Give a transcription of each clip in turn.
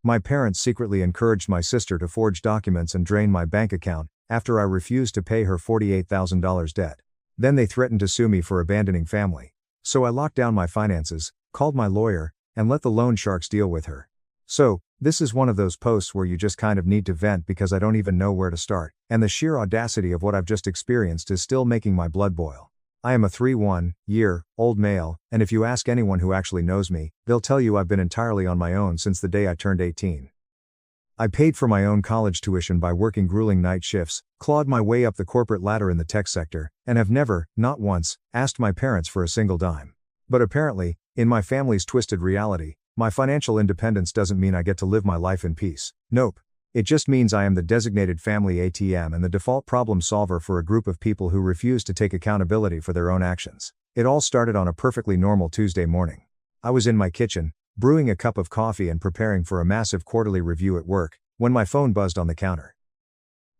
My parents secretly encouraged my sister to forge documents and drain my bank account after I refused to pay her $48,000 debt. Then they threatened to sue me for abandoning family. So I locked down my finances, called my lawyer, and let the loan sharks deal with her. So, this is one of those posts where you just kind of need to vent because I don't even know where to start, and the sheer audacity of what I've just experienced is still making my blood boil. I am a 31-year-old male, and if you ask anyone who actually knows me, they'll tell you I've been entirely on my own since the day I turned 18. I paid for my own college tuition by working grueling night shifts, clawed my way up the corporate ladder in the tech sector, and have never, not once, asked my parents for a single dime. But apparently, in my family's twisted reality, my financial independence doesn't mean I get to live my life in peace. Nope. It just means I am the designated family ATM and the default problem solver for a group of people who refuse to take accountability for their own actions. It all started on a perfectly normal Tuesday morning. I was in my kitchen, brewing a cup of coffee and preparing for a massive quarterly review at work, when my phone buzzed on the counter.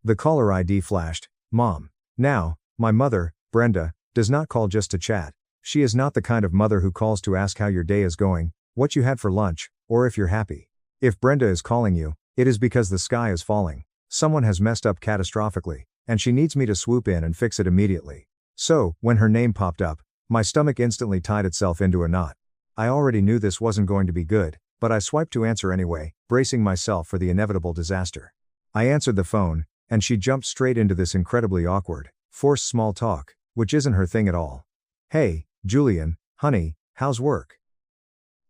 The caller ID flashed, Mom. Now, my mother, Brenda, does not call just to chat. She is not the kind of mother who calls to ask how your day is going, what you had for lunch, or if you're happy. If Brenda is calling you, it is because the sky is falling, someone has messed up catastrophically, and she needs me to swoop in and fix it immediately. So, when her name popped up, my stomach instantly tied itself into a knot. I already knew this wasn't going to be good, but I swiped to answer anyway, bracing myself for the inevitable disaster. I answered the phone, and she jumped straight into this incredibly awkward, forced small talk, which isn't her thing at all. Hey, Julian, honey, how's work?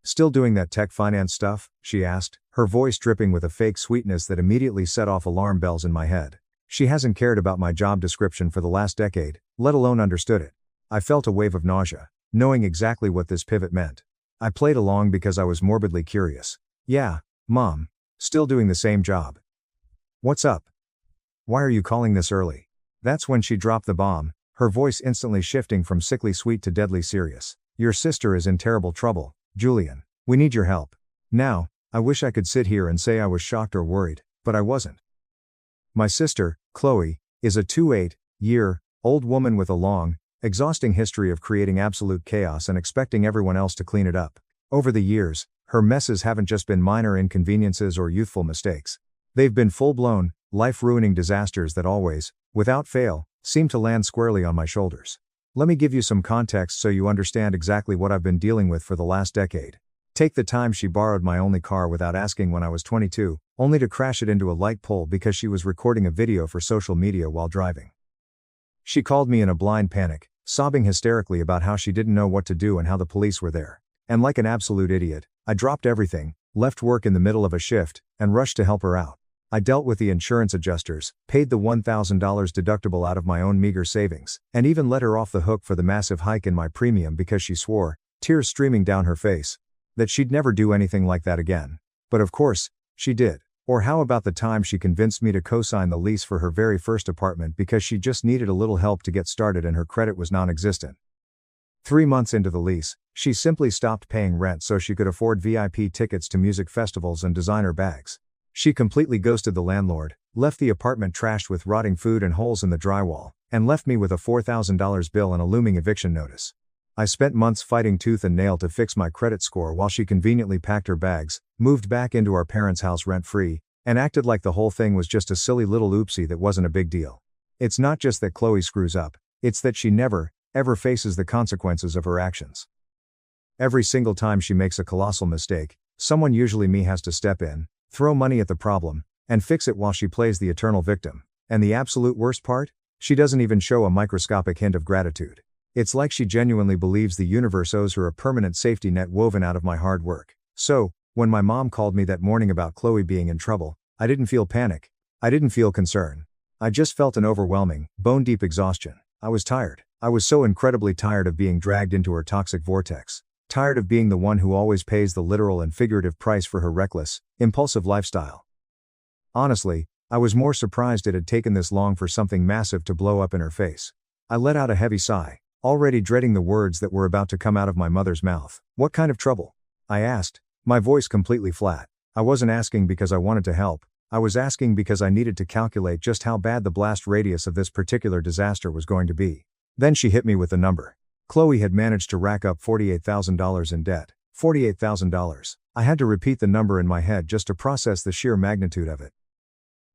Still doing that tech finance stuff? She asked, her voice dripping with a fake sweetness that immediately set off alarm bells in my head. She hasn't cared about my job description for the last decade, let alone understood it. I felt a wave of nausea, knowing exactly what this pivot meant. I played along because I was morbidly curious. Yeah, Mom. Still doing the same job. What's up? Why are you calling this early? That's when she dropped the bomb, her voice instantly shifting from sickly sweet to deadly serious. Your sister is in terrible trouble, Julian. We need your help. Now, I wish I could sit here and say I was shocked or worried, but I wasn't. My sister, Chloe, is a 28-year-old woman with a long, exhausting history of creating absolute chaos and expecting everyone else to clean it up. Over the years, her messes haven't just been minor inconveniences or youthful mistakes. They've been full-blown, life-ruining disasters that always, without fail, seem to land squarely on my shoulders. Let me give you some context so you understand exactly what I've been dealing with for the last decade. Take the time she borrowed my only car without asking when I was 22, only to crash it into a light pole because she was recording a video for social media while driving. She called me in a blind panic, sobbing hysterically about how she didn't know what to do and how the police were there. And like an absolute idiot, I dropped everything, left work in the middle of a shift, and rushed to help her out. I dealt with the insurance adjusters, paid the $1,000 deductible out of my own meager savings, and even let her off the hook for the massive hike in my premium because she swore, tears streaming down her face, that she'd never do anything like that again. But of course, she did. Or how about the time she convinced me to co-sign the lease for her very first apartment because she just needed a little help to get started and her credit was non-existent. 3 months into the lease, she simply stopped paying rent so she could afford VIP tickets to music festivals and designer bags. She completely ghosted the landlord, left the apartment trashed with rotting food and holes in the drywall, and left me with a $4,000 bill and a looming eviction notice. I spent months fighting tooth and nail to fix my credit score while she conveniently packed her bags, moved back into our parents' house rent-free, and acted like the whole thing was just a silly little oopsie that wasn't a big deal. It's not just that Chloe screws up, it's that she never, ever faces the consequences of her actions. Every single time she makes a colossal mistake, someone, usually me, has to step in, throw money at the problem, and fix it while she plays the eternal victim. And the absolute worst part? She doesn't even show a microscopic hint of gratitude. It's like she genuinely believes the universe owes her a permanent safety net woven out of my hard work. So, when my mom called me that morning about Chloe being in trouble, I didn't feel panic. I didn't feel concern. I just felt an overwhelming, bone-deep exhaustion. I was tired. I was so incredibly tired of being dragged into her toxic vortex. Tired of being the one who always pays the literal and figurative price for her reckless, impulsive lifestyle. Honestly, I was more surprised it had taken this long for something massive to blow up in her face. I let out a heavy sigh, already dreading the words that were about to come out of my mother's mouth. What kind of trouble? I asked, my voice completely flat. I wasn't asking because I wanted to help. I was asking because I needed to calculate just how bad the blast radius of this particular disaster was going to be. Then she hit me with the number. Chloe had managed to rack up $48,000 in debt. $48,000. I had to repeat the number in my head just to process the sheer magnitude of it.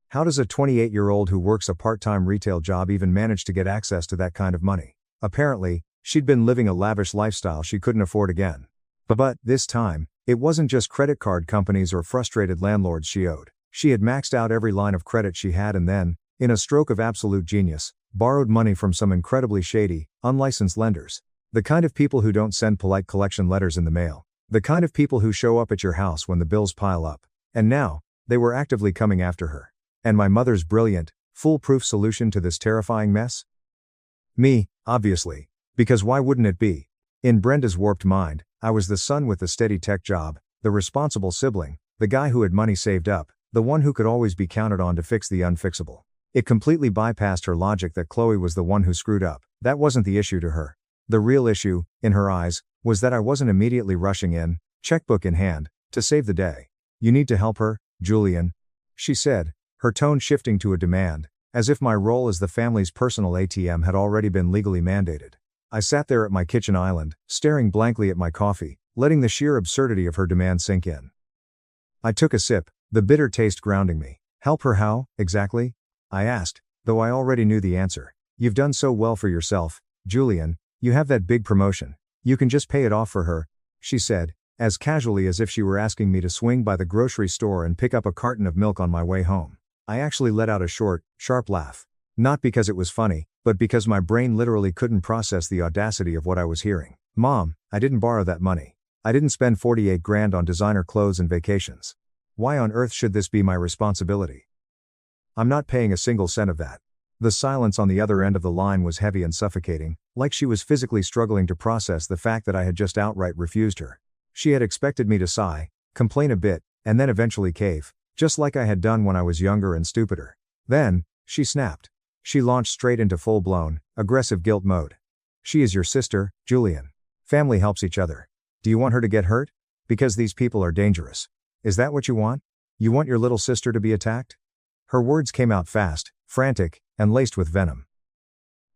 How does a 28-year-old who works a part-time retail job even manage to get access to that kind of money? Apparently, she'd been living a lavish lifestyle she couldn't afford again. But this time, it wasn't just credit card companies or frustrated landlords she owed. She had maxed out every line of credit she had and then, in a stroke of absolute genius, borrowed money from some incredibly shady, unlicensed lenders. The kind of people who don't send polite collection letters in the mail. The kind of people who show up at your house when the bills pile up. And now, they were actively coming after her. And my mother's brilliant, foolproof solution to this terrifying mess? Me, obviously. Because why wouldn't it be? In Brenda's warped mind, I was the son with the steady tech job, the responsible sibling, the guy who had money saved up, the one who could always be counted on to fix the unfixable. It completely bypassed her logic that Chloe was the one who screwed up. That wasn't the issue to her. The real issue, in her eyes, was that I wasn't immediately rushing in, checkbook in hand, to save the day. You need to help her, Julian, she said, her tone shifting to a demand, as if my role as the family's personal ATM had already been legally mandated. I sat there at my kitchen island, staring blankly at my coffee, letting the sheer absurdity of her demand sink in. I took a sip, the bitter taste grounding me. Help her how, exactly? I asked, though I already knew the answer. You've done so well for yourself, Julian, you have that big promotion. You can just pay it off for her, she said, as casually as if she were asking me to swing by the grocery store and pick up a carton of milk on my way home. I actually let out a short, sharp laugh. Not because it was funny, but because my brain literally couldn't process the audacity of what I was hearing. Mom, I didn't borrow that money. I didn't spend 48 grand on designer clothes and vacations. Why on earth should this be my responsibility? I'm not paying a single cent of that. The silence on the other end of the line was heavy and suffocating, like she was physically struggling to process the fact that I had just outright refused her. She had expected me to sigh, complain a bit, and then eventually cave, just like I had done when I was younger and stupider. Then, she snapped. She launched straight into full-blown, aggressive guilt mode. She is your sister, Julian. Family helps each other. Do you want her to get hurt? Because these people are dangerous. Is that what you want? You want your little sister to be attacked? Her words came out fast, frantic, and laced with venom.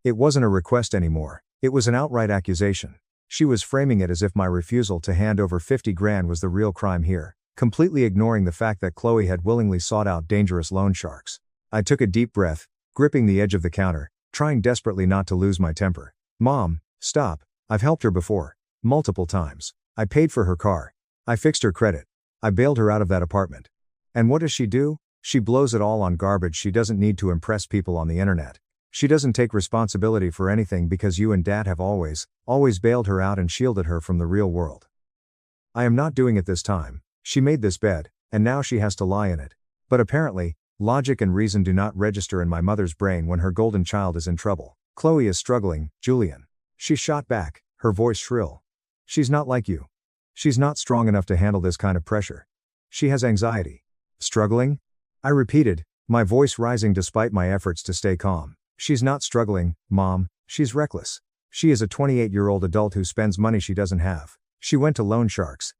It wasn't a request anymore. It was an outright accusation. She was framing it as if my refusal to hand over 50 grand was the real crime here, completely ignoring the fact that Chloe had willingly sought out dangerous loan sharks. I took a deep breath, gripping the edge of the counter, trying desperately not to lose my temper. Mom, stop. I've helped her before. Multiple times. I paid for her car. I fixed her credit. I bailed her out of that apartment. And what does she do? She blows it all on garbage she doesn't need to impress people on the internet. She doesn't take responsibility for anything because you and Dad have always bailed her out and shielded her from the real world. I am not doing it this time. She made this bed, and now she has to lie in it. But apparently, logic and reason do not register in my mother's brain when her golden child is in trouble. Chloe is struggling, Julian. She shot back, her voice shrill. She's not like you. She's not strong enough to handle this kind of pressure. She has anxiety. Struggling? I repeated, my voice rising despite my efforts to stay calm. She's not struggling, Mom, she's reckless. She is a 28-year-old adult who spends money she doesn't have. She went to loan sharks.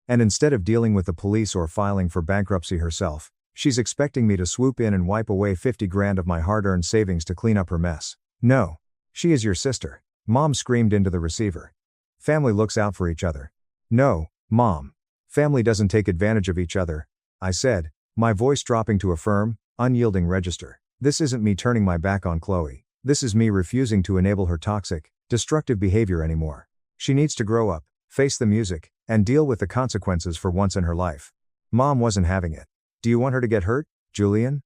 And instead of dealing with the police or filing for bankruptcy herself, she's expecting me to swoop in and wipe away 50 grand of my hard-earned savings to clean up her mess. No. She is your sister. Mom screamed into the receiver. Family looks out for each other. No, Mom. Family doesn't take advantage of each other, I said, my voice dropping to a firm, unyielding register. This isn't me turning my back on Chloe. This is me refusing to enable her toxic, destructive behavior anymore. She needs to grow up, face the music, and deal with the consequences for once in her life. Mom wasn't having it. Do you want her to get hurt, Julian?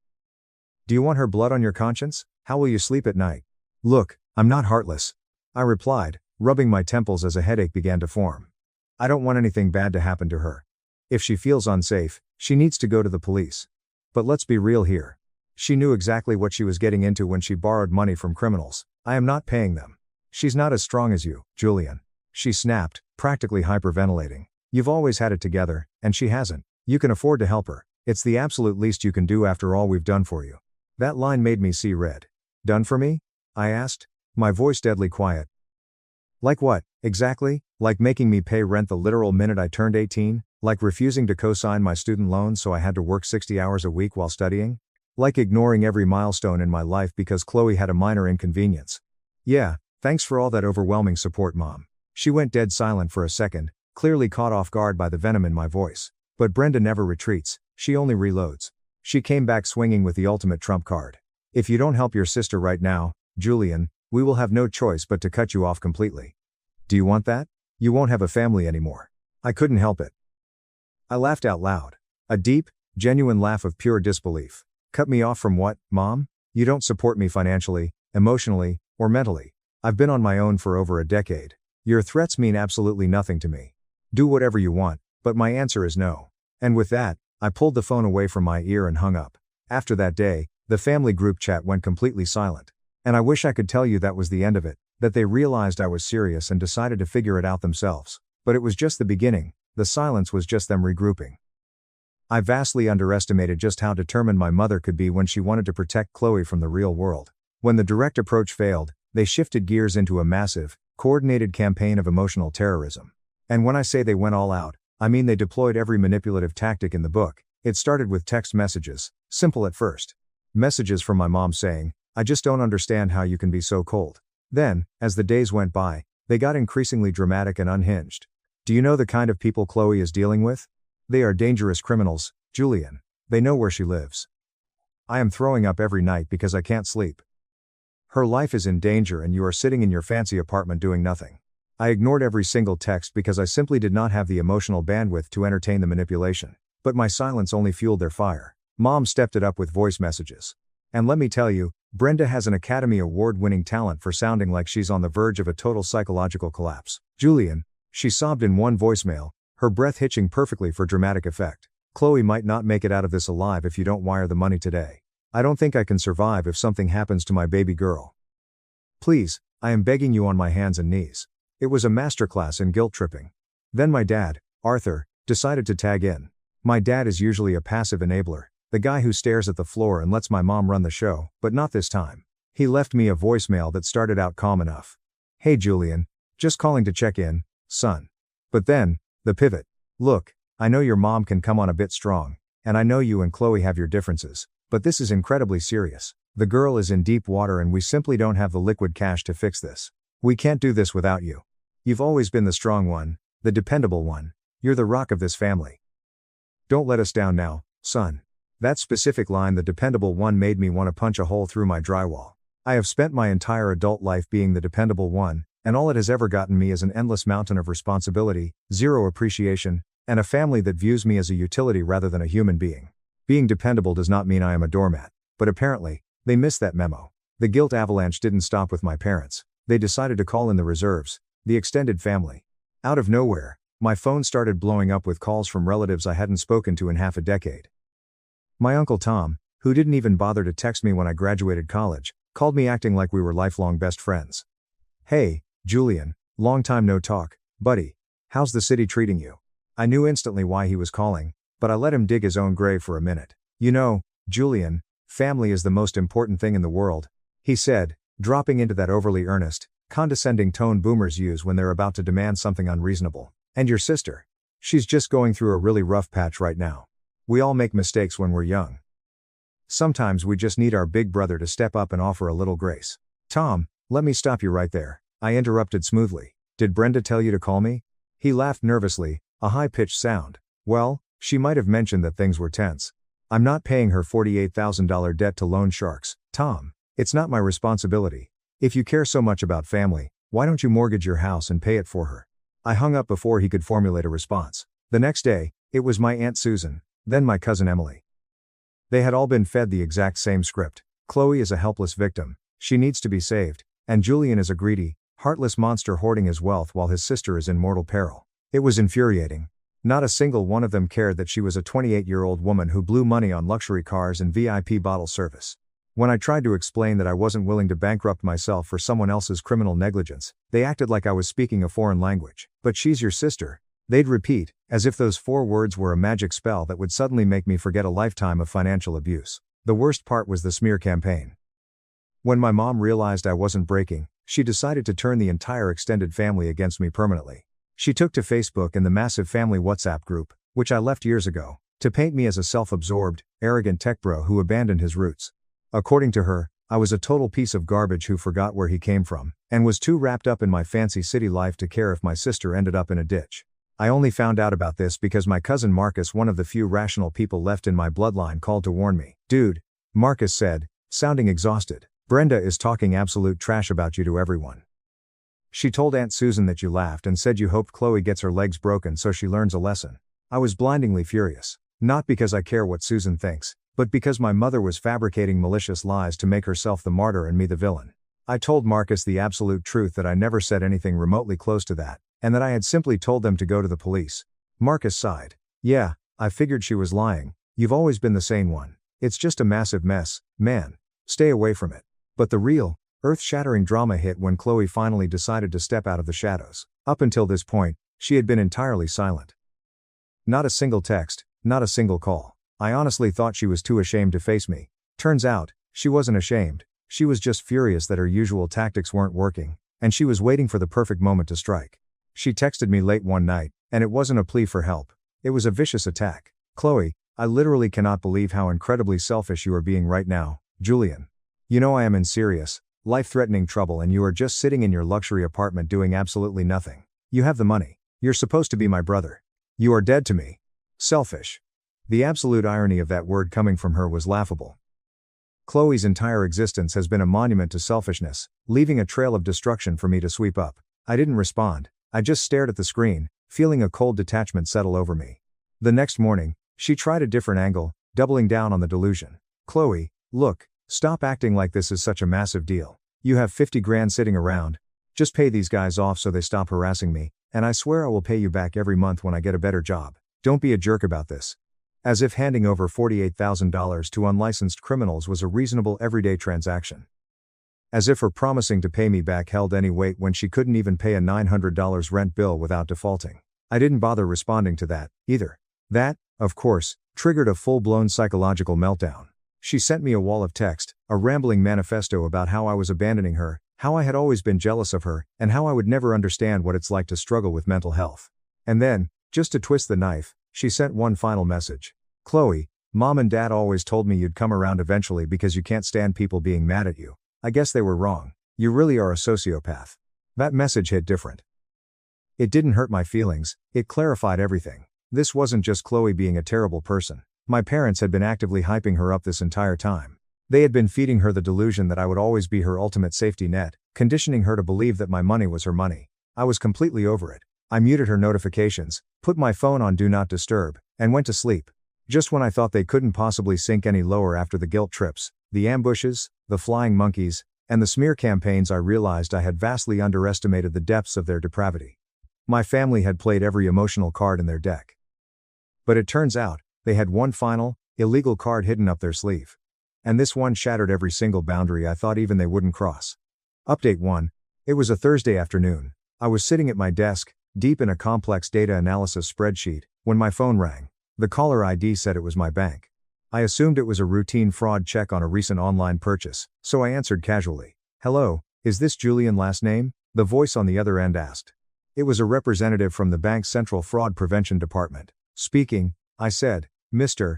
Do you want her blood on your conscience? How will you sleep at night? Look, I'm not heartless, I replied, rubbing my temples as a headache began to form. I don't want anything bad to happen to her. If she feels unsafe, she needs to go to the police. But let's be real here. She knew exactly what she was getting into when she borrowed money from criminals. I am not paying them. She's not as strong as you, Julian. She snapped, practically hyperventilating. You've always had it together, and she hasn't. You can afford to help her. It's the absolute least you can do after all we've done for you. That line made me see red. Done for me? I asked, my voice deadly quiet. Like what, exactly? Like making me pay rent the literal minute I turned 18? Like refusing to co-sign my student loans so I had to work 60 hours a week while studying? Like ignoring every milestone in my life because Chloe had a minor inconvenience? Yeah, thanks for all that overwhelming support, Mom. She went dead silent for a second, clearly caught off guard by the venom in my voice. But Brenda never retreats, she only reloads. She came back swinging with the ultimate trump card. If you don't help your sister right now, Julian, we will have no choice but to cut you off completely. Do you want that? You won't have a family anymore. I couldn't help it. I laughed out loud. A deep, genuine laugh of pure disbelief. Cut me off from what, Mom? You don't support me financially, emotionally, or mentally. I've been on my own for over a decade. Your threats mean absolutely nothing to me. Do whatever you want, but my answer is no. And with that, I pulled the phone away from my ear and hung up. After that day, the family group chat went completely silent. And I wish I could tell you that was the end of it, that they realized I was serious and decided to figure it out themselves. But it was just the beginning, the silence was just them regrouping. I vastly underestimated just how determined my mother could be when she wanted to protect Chloe from the real world. When the direct approach failed, they shifted gears into a massive, coordinated campaign of emotional terrorism. And when I say they went all out, I mean they deployed every manipulative tactic in the book. It started with text messages, simple at first. Messages from my mom saying, "I just don't understand how you can be so cold." Then, as the days went by, they got increasingly dramatic and unhinged. Do you know the kind of people Chloe is dealing with? They are dangerous criminals, Julian. They know where she lives. I am throwing up every night because I can't sleep. Her life is in danger and you are sitting in your fancy apartment doing nothing. I ignored every single text because I simply did not have the emotional bandwidth to entertain the manipulation. But my silence only fueled their fire. Mom stepped it up with voice messages. And let me tell you, Brenda has an Academy Award-winning talent for sounding like she's on the verge of a total psychological collapse. Julian, she sobbed in one voicemail, her breath hitching perfectly for dramatic effect. Chloe might not make it out of this alive if you don't wire the money today. I don't think I can survive if something happens to my baby girl. Please, I am begging you on my hands and knees. It was a masterclass in guilt tripping. Then my dad, Arthur, decided to tag in. My dad is usually a passive enabler, the guy who stares at the floor and lets my mom run the show, but not this time. He left me a voicemail that started out calm enough. "Hey Julian, just calling to check in, son." But then, the pivot. "Look, I know your mom can come on a bit strong, and I know you and Chloe have your differences, but this is incredibly serious. The girl is in deep water and we simply don't have the liquid cash to fix this. We can't do this without you. You've always been the strong one, the dependable one. You're the rock of this family. Don't let us down now, son." That specific line, the dependable one, made me want to punch a hole through my drywall. I have spent my entire adult life being the dependable one, and all it has ever gotten me is an endless mountain of responsibility, zero appreciation, and a family that views me as a utility rather than a human being. Being dependable does not mean I am a doormat, but apparently, they missed that memo. The guilt avalanche didn't stop with my parents. They decided to call in the reserves, the extended family. Out of nowhere, my phone started blowing up with calls from relatives I hadn't spoken to in half a decade. My Uncle Tom, who didn't even bother to text me when I graduated college, called me acting like we were lifelong best friends. "Hey, Julian, long time no talk, buddy. How's the city treating you?" I knew instantly why he was calling, but I let him dig his own grave for a minute. "You know, Julian, family is the most important thing in the world," he said, dropping into that overly earnest, condescending tone boomers use when they're about to demand something unreasonable. "And your sister? She's just going through a really rough patch right now. We all make mistakes when we're young. Sometimes we just need our big brother to step up and offer a little grace." "Tom, let me stop you right there," I interrupted smoothly. "Did Brenda tell you to call me?" He laughed nervously, a high-pitched sound. "Well, she might have mentioned that things were tense. I'm not paying her $48,000 debt to loan sharks, Tom. It's not my responsibility. If you care so much about family, why don't you mortgage your house and pay it for her?" I hung up before he could formulate a response. The next day, it was my Aunt Susan, then my cousin Emily. They had all been fed the exact same script. Chloe is a helpless victim, she needs to be saved, and Julian is a greedy, heartless monster hoarding his wealth while his sister is in mortal peril. It was infuriating. Not a single one of them cared that she was a 28-year-old woman who blew money on luxury cars and VIP bottle service. When I tried to explain that I wasn't willing to bankrupt myself for someone else's criminal negligence, they acted like I was speaking a foreign language. "But she's your sister," they'd repeat, as if those 4 words were a magic spell that would suddenly make me forget a lifetime of financial abuse. The worst part was the smear campaign. When my mom realized I wasn't breaking, she decided to turn the entire extended family against me permanently. She took to Facebook and the massive family WhatsApp group, which I left years ago, to paint me as a self-absorbed, arrogant tech bro who abandoned his roots. According to her, I was a total piece of garbage who forgot where he came from, and was too wrapped up in my fancy city life to care if my sister ended up in a ditch. I only found out about this because my cousin Marcus, one of the few rational people left in my bloodline, called to warn me. Dude, Marcus said, sounding exhausted. Brenda is talking absolute trash about you to everyone. She told Aunt Susan that you laughed and said you hoped Chloe gets her legs broken so she learns a lesson. I was blindingly furious. Not because I care what Susan thinks, but because my mother was fabricating malicious lies to make herself the martyr and me the villain. I told Marcus the absolute truth, that I never said anything remotely close to that, and that I had simply told them to go to the police. Marcus sighed. Yeah, I figured she was lying. You've always been the sane one. It's just a massive mess, man. Stay away from it. But the real, earth-shattering drama hit when Chloe finally decided to step out of the shadows. Up until this point, she had been entirely silent. Not a single text, not a single call. I honestly thought she was too ashamed to face me. Turns out, she wasn't ashamed. She was just furious that her usual tactics weren't working, and she was waiting for the perfect moment to strike. She texted me late one night, and it wasn't a plea for help. It was a vicious attack. Chloe, I literally cannot believe how incredibly selfish you are being right now, Julian. You know I am in serious, life-threatening trouble, and you are just sitting in your luxury apartment doing absolutely nothing. You have the money. You're supposed to be my brother. You are dead to me. Selfish. The absolute irony of that word coming from her was laughable. Chloe's entire existence has been a monument to selfishness, leaving a trail of destruction for me to sweep up. I didn't respond. I just stared at the screen, feeling a cold detachment settle over me. The next morning, she tried a different angle, doubling down on the delusion. Chloe, look, stop acting like this is such a massive deal. You have 50 grand sitting around. Just pay these guys off so they stop harassing me, and I swear I will pay you back every month when I get a better job. Don't be a jerk about this. As if handing over $48,000 to unlicensed criminals was a reasonable everyday transaction. As if her promising to pay me back held any weight when she couldn't even pay a $900 rent bill without defaulting. I didn't bother responding to that, either. That, of course, triggered a full-blown psychological meltdown. She sent me a wall of text, a rambling manifesto about how I was abandoning her, how I had always been jealous of her, and how I would never understand what it's like to struggle with mental health. And then, just to twist the knife, she sent one final message. Chloe, Mom and Dad always told me you'd come around eventually because you can't stand people being mad at you. I guess they were wrong. You really are a sociopath. That message hit different. It didn't hurt my feelings, it clarified everything. This wasn't just Chloe being a terrible person. My parents had been actively hyping her up this entire time. They had been feeding her the delusion that I would always be her ultimate safety net, conditioning her to believe that my money was her money. I was completely over it. I muted her notifications, put my phone on Do Not Disturb, and went to sleep. Just when I thought they couldn't possibly sink any lower after the guilt trips, the ambushes, the flying monkeys, and the smear campaigns, I realized I had vastly underestimated the depths of their depravity. My family had played every emotional card in their deck. But it turns out, they had one final, illegal card hidden up their sleeve. And this one shattered every single boundary I thought even they wouldn't cross. Update 1. It was a Thursday afternoon. I was sitting at my desk, deep in a complex data analysis spreadsheet, when my phone rang. The caller ID said it was my bank. I assumed it was a routine fraud check on a recent online purchase, so I answered casually. Hello, is this Julian last name? The voice on the other end asked. It was a representative from the bank's Central Fraud Prevention Department. Speaking, I said, Mr.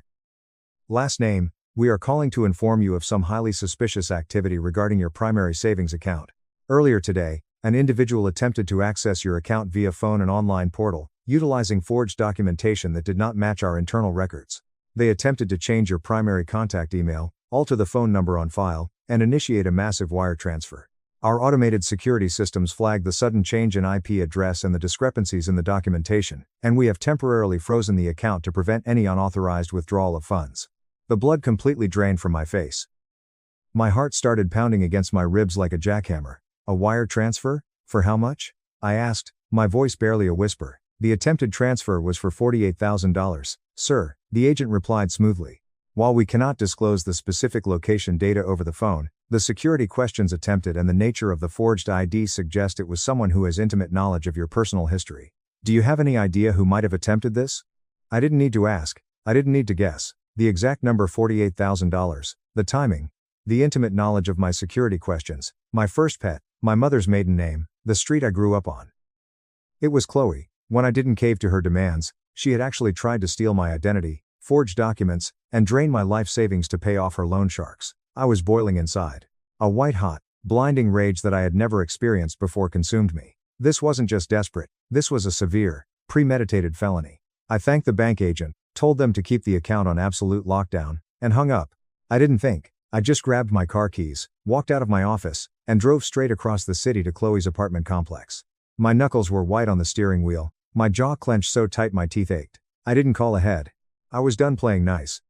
Last name, we are calling to inform you of some highly suspicious activity regarding your primary savings account. Earlier today, an individual attempted to access your account via phone and online portal, utilizing forged documentation that did not match our internal records. They attempted to change your primary contact email, alter the phone number on file, and initiate a massive wire transfer. Our automated security systems flagged the sudden change in IP address and the discrepancies in the documentation, and we have temporarily frozen the account to prevent any unauthorized withdrawal of funds. The blood completely drained from my face. My heart started pounding against my ribs like a jackhammer. A wire transfer? For how much? I asked, my voice barely a whisper. The attempted transfer was for $48,000, sir, the agent replied smoothly. While we cannot disclose the specific location data over the phone, the security questions attempted and the nature of the forged ID suggest it was someone who has intimate knowledge of your personal history. Do you have any idea who might have attempted this? I didn't need to ask. I didn't need to guess. The exact number $48,000, the timing, the intimate knowledge of my security questions, my first pet, my mother's maiden name, the street I grew up on. It was Chloe. When I didn't cave to her demands, she had actually tried to steal my identity, forge documents, and drain my life savings to pay off her loan sharks. I was boiling inside. A white-hot, blinding rage that I had never experienced before consumed me. This wasn't just desperate, this was a severe, Premeditated felony. I thanked the bank agent, told them to keep the account on absolute lockdown, and hung up. I didn't think. I just grabbed my car keys, walked out of my office, and drove straight across the city to Chloe's apartment complex. My knuckles were white on the steering wheel, my jaw clenched so tight my teeth ached. I didn't call ahead. I was done playing nice.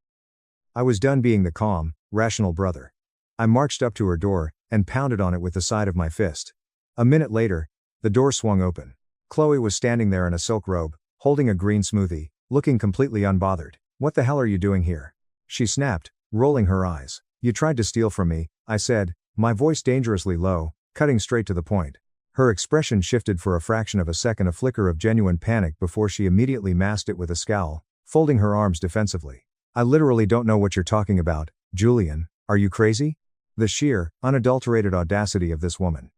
I was done being the calm, rational brother. I marched up to her door, and pounded on it with the side of my fist. A minute later, the door swung open. Chloe was standing there in a silk robe, holding a green smoothie, looking completely unbothered. "What the hell are you doing here?" she snapped, rolling her eyes. "You tried to steal from me," I said, my voice dangerously low, cutting straight to the point. Her expression shifted for a fraction of a second, a flicker of genuine panic before she immediately masked it with a scowl, folding her arms defensively. "I literally don't know what you're talking about, Julian. Are you crazy?" The sheer, unadulterated audacity of this woman.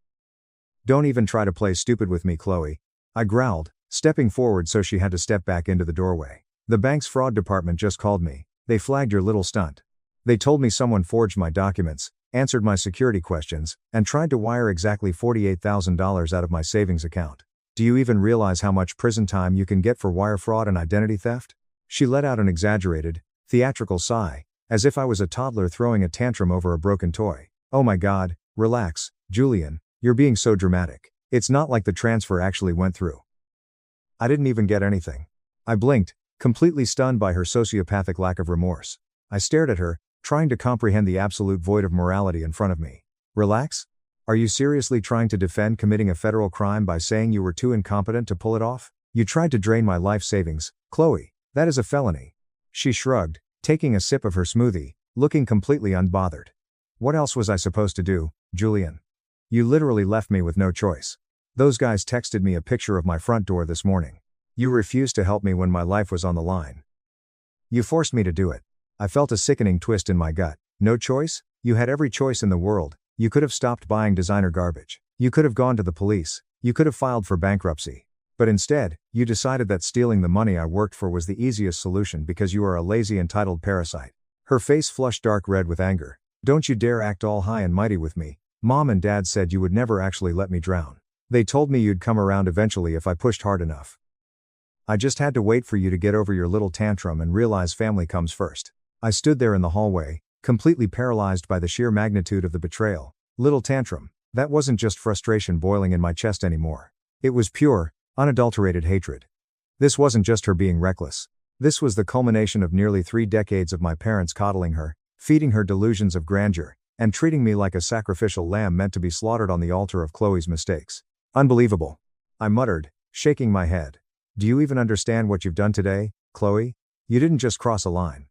"Don't even try to play stupid with me, Chloe," I growled, stepping forward so she had to step back into the doorway. "The bank's fraud department just called me. They flagged your little stunt. They told me someone forged my documents, answered my security questions, and tried to wire exactly $48,000 out of my savings account. Do you even realize how much prison time you can get for wire fraud and identity theft?" She let out an exaggerated, theatrical sigh, as if I was a toddler throwing a tantrum over a broken toy. "Oh my God, relax, Julian, you're being so dramatic. It's not like the transfer actually went through. I didn't even get anything." I blinked, completely stunned by her sociopathic lack of remorse. I stared at her, trying to comprehend the absolute void of morality in front of me. "Relax? Are you seriously trying to defend committing a federal crime by saying you were too incompetent to pull it off? You tried to drain my life savings, Chloe. That is a felony." She shrugged, taking a sip of her smoothie, looking completely unbothered. "What else was I supposed to do, Julian? You literally left me with no choice. Those guys texted me a picture of my front door this morning. You refused to help me when my life was on the line. You forced me to do it." I felt a sickening twist in my gut. "No choice? You had every choice in the world. You could have stopped buying designer garbage. You could have gone to the police. You could have filed for bankruptcy. But instead, you decided that stealing the money I worked for was the easiest solution because you are a lazy, entitled parasite." Her face flushed dark red with anger. "Don't you dare act all high and mighty with me. Mom and Dad said you would never actually let me drown. They told me you'd come around eventually if I pushed hard enough. I just had to wait for you to get over your little tantrum and realize family comes first." I stood there in the hallway, completely paralyzed by the sheer magnitude of the betrayal. Little tantrum. That wasn't just frustration boiling in my chest anymore. It was pure, unadulterated hatred. This wasn't just her being reckless. This was the culmination of nearly 3 decades of my parents coddling her, feeding her delusions of grandeur, and treating me like a sacrificial lamb meant to be slaughtered on the altar of Chloe's mistakes. "Unbelievable," I muttered, shaking my head. "Do you even understand what you've done today, Chloe? You didn't just cross a line.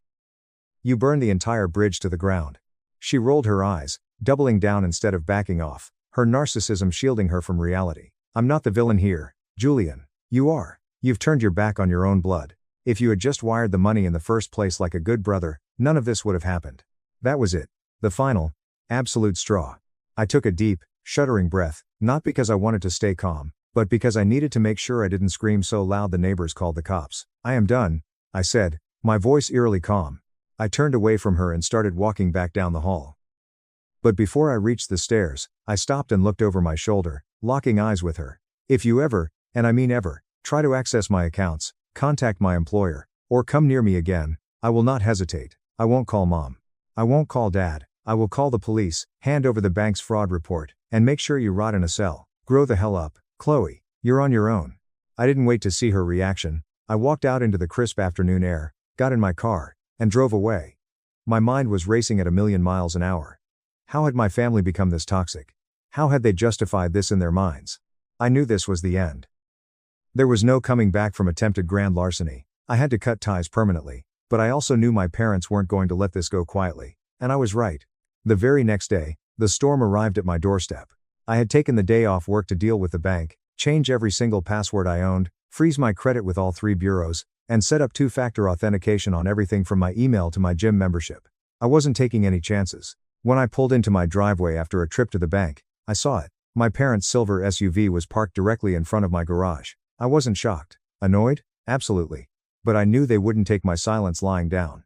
You burned the entire bridge to the ground." She rolled her eyes, doubling down instead of backing off, her narcissism shielding her from reality. "I'm not the villain here, Julian. You are. You've turned your back on your own blood. If you had just wired the money in the first place like a good brother, none of this would have happened." That was it. The final, absolute straw. I took a deep, shuddering breath, not because I wanted to stay calm, but because I needed to make sure I didn't scream so loud the neighbors called the cops. "I am done," I said, my voice eerily calm. I turned away from her and started walking back down the hall. But before I reached the stairs, I stopped and looked over my shoulder, locking eyes with her. "If you ever, and I mean ever, try to access my accounts, contact my employer, or come near me again, I will not hesitate. I won't call Mom. I won't call Dad. I will call the police, hand over the bank's fraud report, and make sure you rot in a cell. Grow the hell up, Chloe. You're on your own." I didn't wait to see her reaction. I walked out into the crisp afternoon air, got in my car, and drove away. My mind was racing at 1,000,000 miles an hour. How had my family become this toxic? How had they justified this in their minds? I knew this was the end. There was no coming back from attempted grand larceny. I had to cut ties permanently, but I also knew my parents weren't going to let this go quietly, and I was right. The very next day, the storm arrived at my doorstep. I had taken the day off work to deal with the bank, change every single password I owned, freeze my credit with all 3 bureaus, and set up 2-factor authentication on everything from my email to my gym membership. I wasn't taking any chances. When I pulled into my driveway after a trip to the bank, I saw it. My parents' silver SUV was parked directly in front of my garage. I wasn't shocked. Annoyed? Absolutely. But I knew they wouldn't take my silence lying down.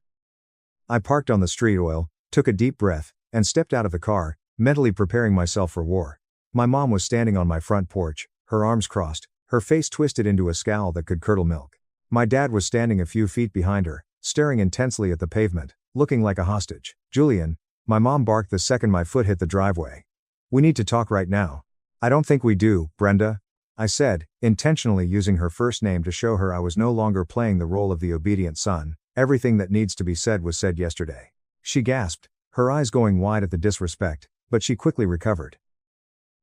I parked on the street oil, took a deep breath, and stepped out of the car, mentally preparing myself for war. My mom was standing on my front porch, her arms crossed, Her face twisted into a scowl that could curdle milk. My dad was standing a few feet behind her, staring intensely at the pavement, looking like a hostage. "Julian," my mom barked the second my foot hit the driveway. "We need to talk right now." "I don't think we do, Brenda," I said, intentionally using her first name to show her I was no longer playing the role of the obedient son. "Everything that needs to be said was said yesterday." She gasped, her eyes going wide at the disrespect, but she quickly recovered.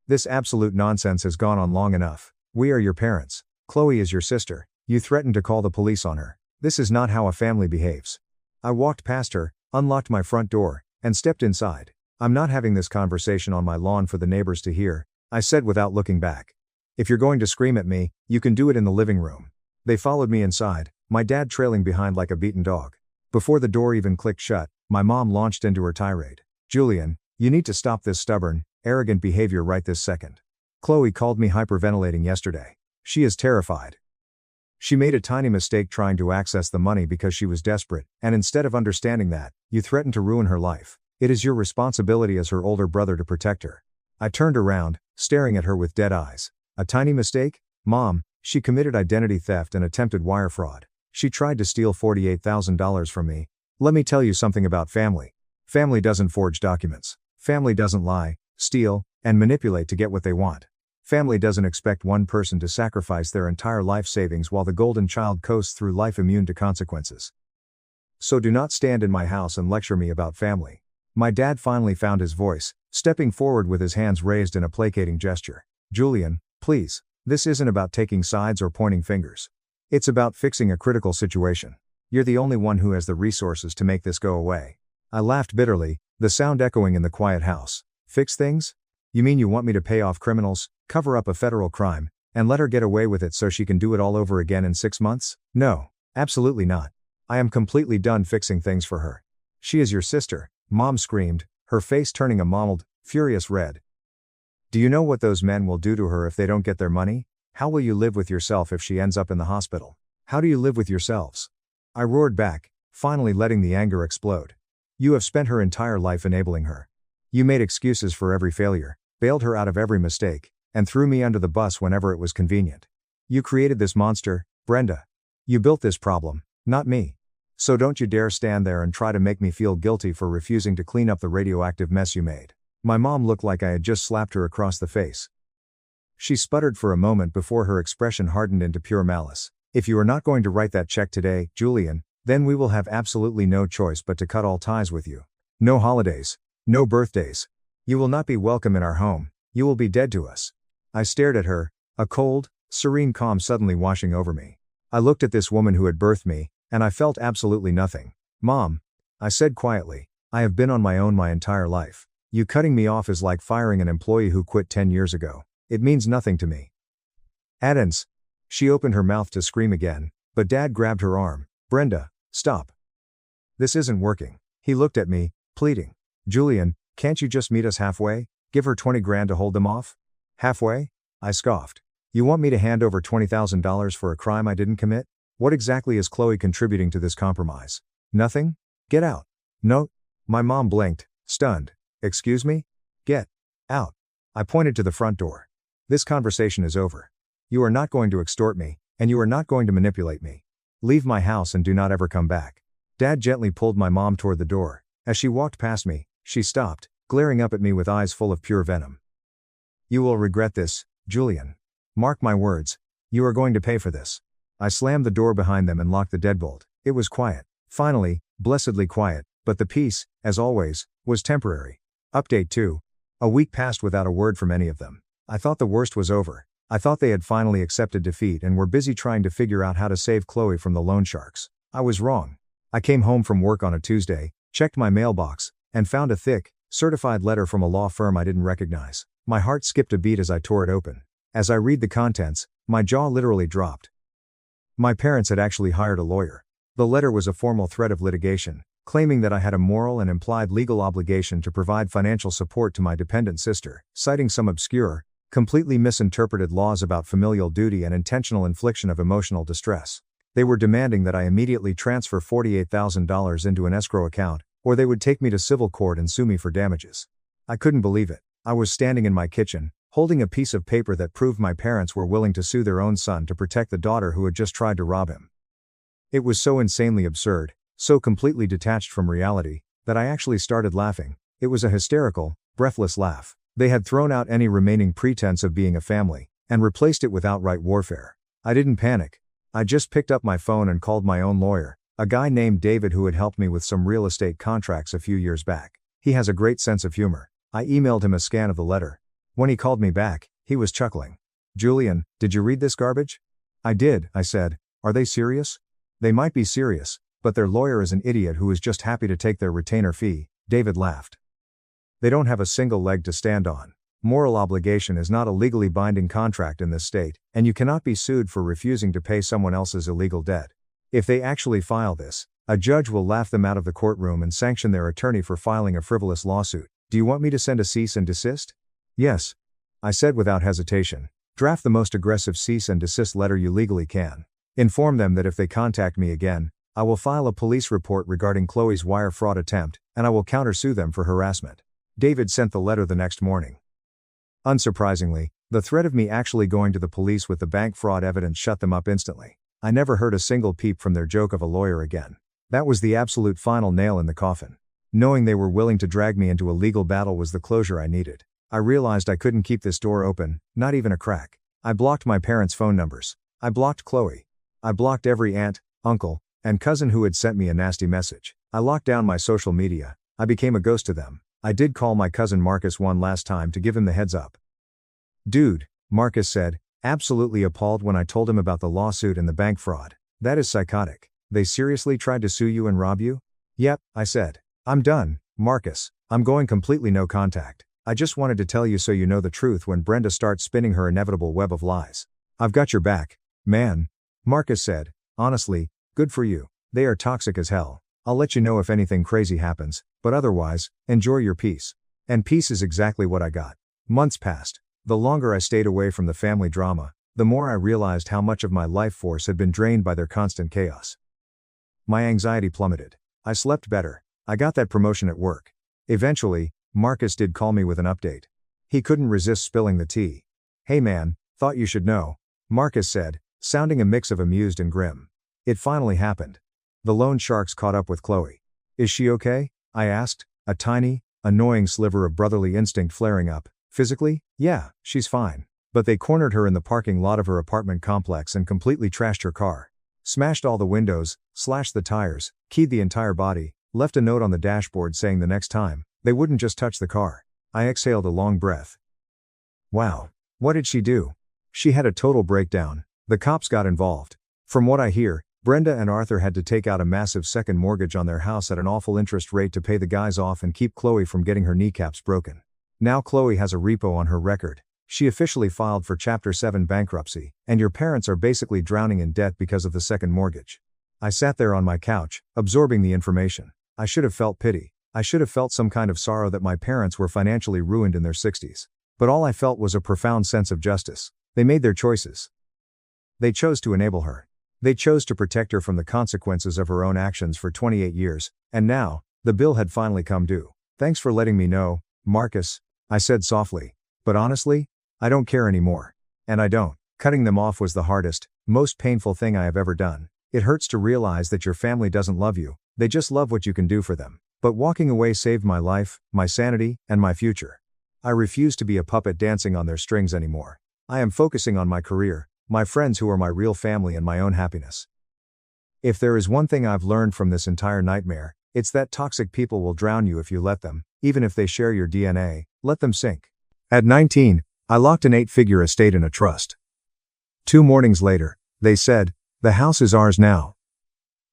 "This absolute nonsense has gone on long enough. We are your parents. Chloe is your sister. You threatened to call the police on her. This is not how a family behaves." I walked past her, unlocked my front door, and stepped inside. "I'm not having this conversation on my lawn for the neighbors to hear," I said without looking back. "If you're going to scream at me, you can do it in the living room." They followed me inside, my dad trailing behind like a beaten dog. Before the door even clicked shut, my mom launched into her tirade. "Julian, you need to stop this stubborn, arrogant behavior right this second. Chloe called me hyperventilating yesterday. She is terrified. She made a tiny mistake trying to access the money because she was desperate, and instead of understanding that, you threatened to ruin her life. It is your responsibility as her older brother to protect her." I turned around, staring at her with dead eyes. "A tiny mistake? Mom, she committed identity theft and attempted wire fraud. She tried to steal $48,000 from me. Let me tell you something about family. Family doesn't forge documents. Family doesn't lie, steal, and manipulate to get what they want. Family doesn't expect one person to sacrifice their entire life savings while the golden child coasts through life immune to consequences. So do not stand in my house and lecture me about family." My dad finally found his voice, stepping forward with his hands raised in a placating gesture. "Julian, please, this isn't about taking sides or pointing fingers. It's about fixing a critical situation. You're the only one who has the resources to make this go away." I laughed bitterly, the sound echoing in the quiet house. "Fix things? You mean you want me to pay off criminals, cover up a federal crime, and let her get away with it so she can do it all over again in 6 months? No, absolutely not. I am completely done fixing things for her. She is your sister," Mom screamed, her face turning a mottled, furious red. "Do you know what those men will do to her if they don't get their money? How will you live with yourself if she ends up in the hospital? How do you live with yourselves?" I roared back, finally letting the anger explode. "You have spent her entire life enabling her. You made excuses for every failure, bailed her out of every mistake, and threw me under the bus whenever it was convenient. You created this monster, Brenda. You built this problem, not me. So don't you dare stand there and try to make me feel guilty for refusing to clean up the radioactive mess you made." My mom looked like I had just slapped her across the face. She sputtered for a moment before her expression hardened into pure malice. "If you are not going to write that check today, Julian, then we will have absolutely no choice but to cut all ties with you. No holidays. No birthdays. You will not be welcome in our home. You will be dead to us." I stared at her, a cold, serene calm suddenly washing over me. I looked at this woman who had birthed me, and I felt absolutely nothing. "Mom," I said quietly, "I have been on my own my entire life. You cutting me off is like firing an employee who quit 10 years ago. It means nothing to me." "Addens." She opened her mouth to scream again, but Dad grabbed her arm. "Brenda, stop. This isn't working." He looked at me, pleading. "Julian, can't you just meet us halfway? Give her 20 grand to hold them off?" "Halfway?" I scoffed. "You want me to hand over $20,000 for a crime I didn't commit? What exactly is Chloe contributing to this compromise?" "Nothing? Get out." "No." My mom blinked, stunned. "Excuse me? Get out." I pointed to the front door. "This conversation is over. You are not going to extort me, and you are not going to manipulate me. Leave my house and do not ever come back." Dad gently pulled my mom toward the door. As she walked past me, she stopped, glaring up at me with eyes full of pure venom. "You will regret this, Julian. Mark my words, you are going to pay for this." I slammed the door behind them and locked the deadbolt. It was quiet. Finally, blessedly quiet, but the peace, as always, was temporary. Update 2. A week passed without a word from any of them. I thought the worst was over. I thought they had finally accepted defeat and were busy trying to figure out how to save Chloe from the loan sharks. I was wrong. I came home from work on a Tuesday, checked my mailbox, and found a thick, certified letter from a law firm I didn't recognize. My heart skipped a beat as I tore it open. As I read the contents, my jaw literally dropped. My parents had actually hired a lawyer. The letter was a formal threat of litigation, claiming that I had a moral and implied legal obligation to provide financial support to my dependent sister, citing some obscure, completely misinterpreted laws about familial duty and intentional infliction of emotional distress. They were demanding that I immediately transfer $48,000 into an escrow account, or they would take me to civil court and sue me for damages. I couldn't believe it. I was standing in my kitchen, holding a piece of paper that proved my parents were willing to sue their own son to protect the daughter who had just tried to rob him. It was so insanely absurd, so completely detached from reality, that I actually started laughing. It was a hysterical, breathless laugh. They had thrown out any remaining pretense of being a family, and replaced it with outright warfare. I didn't panic. I just picked up my phone and called my own lawyer, a guy named David who had helped me with some real estate contracts a few years back. He has a great sense of humor. I emailed him a scan of the letter. When he called me back, he was chuckling. "Julian, did you read this garbage?" "I did," I said. "Are they serious?" "They might be serious, but their lawyer is an idiot who is just happy to take their retainer fee," David laughed. "They don't have a single leg to stand on. Moral obligation is not a legally binding contract in this state, and you cannot be sued for refusing to pay someone else's illegal debt. If they actually file this, a judge will laugh them out of the courtroom and sanction their attorney for filing a frivolous lawsuit. Do you want me to send a cease and desist?" "Yes," I said without hesitation. "Draft the most aggressive cease and desist letter you legally can. Inform them that if they contact me again, I will file a police report regarding Chloe's wire fraud attempt, and I will countersue them for harassment." David sent the letter the next morning. Unsurprisingly, the threat of me actually going to the police with the bank fraud evidence shut them up instantly. I never heard a single peep from their joke of a lawyer again. That was the absolute final nail in the coffin. Knowing they were willing to drag me into a legal battle was the closure I needed. I realized I couldn't keep this door open, not even a crack. I blocked my parents' phone numbers. I blocked Chloe. I blocked every aunt, uncle, and cousin who had sent me a nasty message. I locked down my social media. I became a ghost to them. I did call my cousin Marcus one last time to give him the heads up. "Dude," Marcus said, absolutely appalled when I told him about the lawsuit and the bank fraud. "That is psychotic. They seriously tried to sue you and rob you?" "Yep," I said. "I'm done, Marcus. I'm going completely no contact. I just wanted to tell you so you know the truth when Brenda starts spinning her inevitable web of lies. I've got your back, man," Marcus said. "Honestly, good for you. They are toxic as hell. I'll let you know if anything crazy happens, but otherwise, enjoy your peace." And peace is exactly what I got. Months passed. The longer I stayed away from the family drama, the more I realized how much of my life force had been drained by their constant chaos. My anxiety plummeted. I slept better. I got that promotion at work. Eventually, Marcus did call me with an update. He couldn't resist spilling the tea. "Hey man, thought you should know," Marcus said, sounding a mix of amused and grim. "It finally happened. The loan sharks caught up with Chloe." "Is she okay?" I asked, a tiny, annoying sliver of brotherly instinct flaring up. "Physically, yeah, she's fine. But they cornered her in the parking lot of her apartment complex and completely trashed her car. Smashed all the windows, slashed the tires, keyed the entire body, left a note on the dashboard saying the next time, they wouldn't just touch the car." I exhaled a long breath. "Wow. What did she do?" "She had a total breakdown. The cops got involved. From what I hear, Brenda and Arthur had to take out a massive second mortgage on their house at an awful interest rate to pay the guys off and keep Chloe from getting her kneecaps broken. Now Chloe has a repo on her record. She officially filed for Chapter 7 bankruptcy, and your parents are basically drowning in debt because of the second mortgage." I sat there on my couch, absorbing the information. I should have felt pity. I should have felt some kind of sorrow that my parents were financially ruined in their 60s. But all I felt was a profound sense of justice. They made their choices. They chose to enable her. They chose to protect her from the consequences of her own actions for 28 years, and now, the bill had finally come due. "Thanks for letting me know, Marcus," I said softly. "But honestly, I don't care anymore. And I don't." Cutting them off was the hardest, most painful thing I have ever done. It hurts to realize that your family doesn't love you, they just love what you can do for them. But walking away saved my life, my sanity, and my future. I refuse to be a puppet dancing on their strings anymore. I am focusing on my career, my friends who are my real family, and my own happiness. If there is one thing I've learned from this entire nightmare, it's that toxic people will drown you if you let them, even if they share your DNA, let them sink. At 19, I locked an 8-figure estate in a trust. 2 mornings later, they said, "The house is ours now."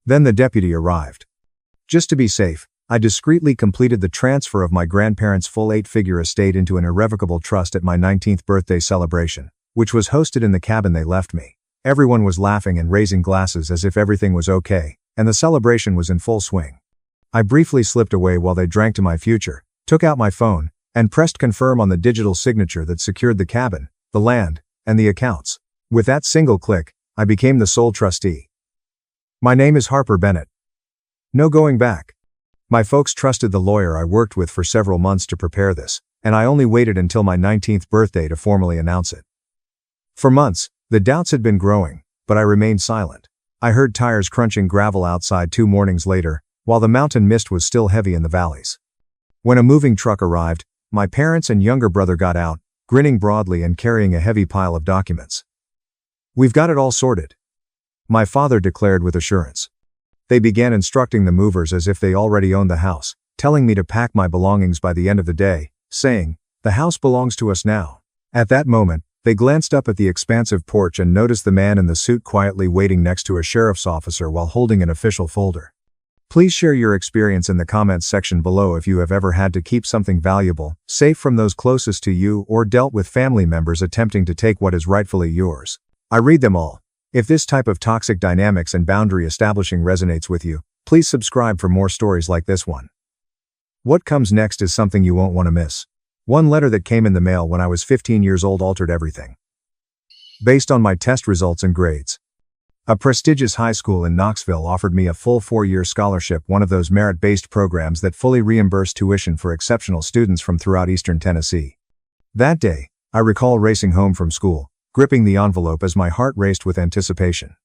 Then the deputy arrived. Just to be safe, I discreetly completed the transfer of my grandparents' full 8-figure estate into an irrevocable trust at my 19th birthday celebration, which was hosted in the cabin they left me. Everyone was laughing and raising glasses as if everything was okay, and the celebration was in full swing. I briefly slipped away while they drank to my future, took out my phone, and pressed confirm on the digital signature that secured the cabin, the land, and the accounts. With that single click, I became the sole trustee. My name is Harper Bennett. No going back. My folks trusted the lawyer I worked with for several months to prepare this, and I only waited until my 19th birthday to formally announce it. For months, the doubts had been growing, but I remained silent. I heard tires crunching gravel outside 2 mornings later, while the mountain mist was still heavy in the valleys. When a moving truck arrived, my parents and younger brother got out, grinning broadly and carrying a heavy pile of documents. "We've got it all sorted," my father declared with assurance. They began instructing the movers as if they already owned the house, telling me to pack my belongings by the end of the day, saying, "The house belongs to us now." At that moment, they glanced up at the expansive porch and noticed the man in the suit quietly waiting next to a sheriff's officer while holding an official folder. Please share your experience in the comments section below if you have ever had to keep something valuable, safe from those closest to you, or dealt with family members attempting to take what is rightfully yours. I read them all. If this type of toxic dynamics and boundary establishing resonates with you, please subscribe for more stories like this one. What comes next is something you won't want to miss. One letter that came in the mail when I was 15 years old altered everything. Based on my test results and grades, a prestigious high school in Knoxville offered me a full 4-year scholarship, one of those merit-based programs that fully reimburse tuition for exceptional students from throughout eastern Tennessee. That day, I recall racing home from school, gripping the envelope as my heart raced with anticipation.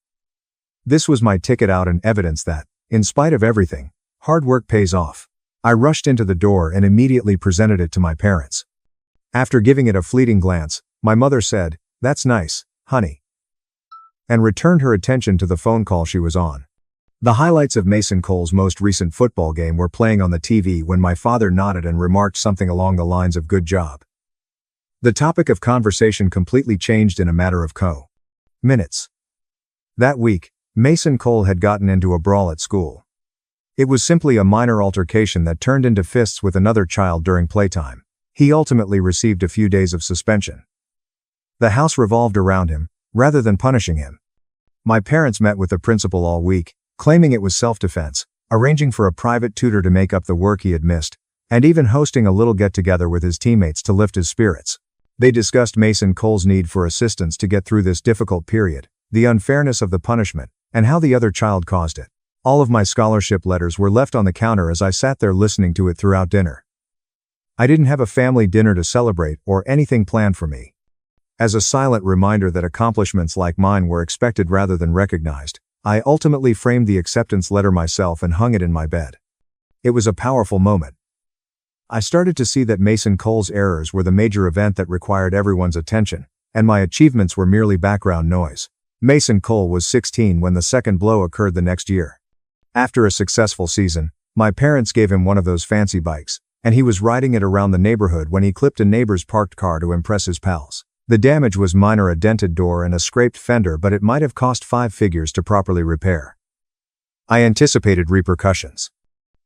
This was my ticket out and evidence that, in spite of everything, hard work pays off. I rushed into the door and immediately presented it to my parents. After giving it a fleeting glance, my mother said, "That's nice, honey," and returned her attention to the phone call she was on. The highlights of Mason Cole's most recent football game were playing on the TV when my father nodded and remarked something along the lines of "good job." The topic of conversation completely changed in a matter of minutes. That week, Mason Cole had gotten into a brawl at school. It was simply a minor altercation that turned into fists with another child during playtime. He ultimately received a few days of suspension. The house revolved around him, rather than punishing him. My parents met with the principal all week, claiming it was self-defense, arranging for a private tutor to make up the work he had missed, and even hosting a little get-together with his teammates to lift his spirits. They discussed Mason Cole's need for assistance to get through this difficult period, the unfairness of the punishment, and how the other child caused it. All of my scholarship letters were left on the counter as I sat there listening to it throughout dinner. I didn't have a family dinner to celebrate or anything planned for me. As a silent reminder that accomplishments like mine were expected rather than recognized, I ultimately framed the acceptance letter myself and hung it in my bed. It was a powerful moment. I started to see that Mason Cole's errors were the major event that required everyone's attention, and my achievements were merely background noise. Mason Cole was 16 when the second blow occurred the next year. After a successful season, my parents gave him one of those fancy bikes, and he was riding it around the neighborhood when he clipped a neighbor's parked car to impress his pals. The damage was minor, a dented door and a scraped fender, but it might have cost 5 figures to properly repair. I anticipated repercussions.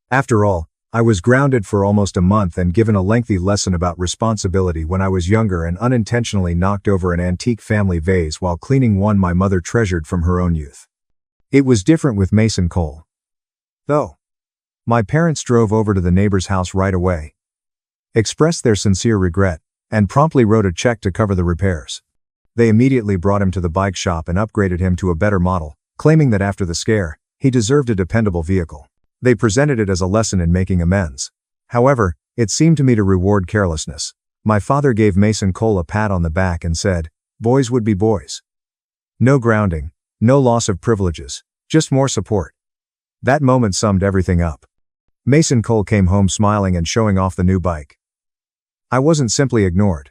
After all, I was grounded for almost a month and given a lengthy lesson about responsibility when I was younger and unintentionally knocked over an antique family vase while cleaning one my mother treasured from her own youth. It was different with Mason Cole, though. My parents drove over to the neighbor's house right away, expressed their sincere regret, and promptly wrote a check to cover the repairs. They immediately brought him to the bike shop and upgraded him to a better model, claiming that after the scare, he deserved a dependable vehicle. They presented it as a lesson in making amends. However, it seemed to me to reward carelessness. My father gave Mason Cole a pat on the back and said, "Boys would be boys. No grounding, no loss of privileges, just more support." That moment summed everything up. Mason Cole came home smiling and showing off the new bike. I wasn't simply ignored.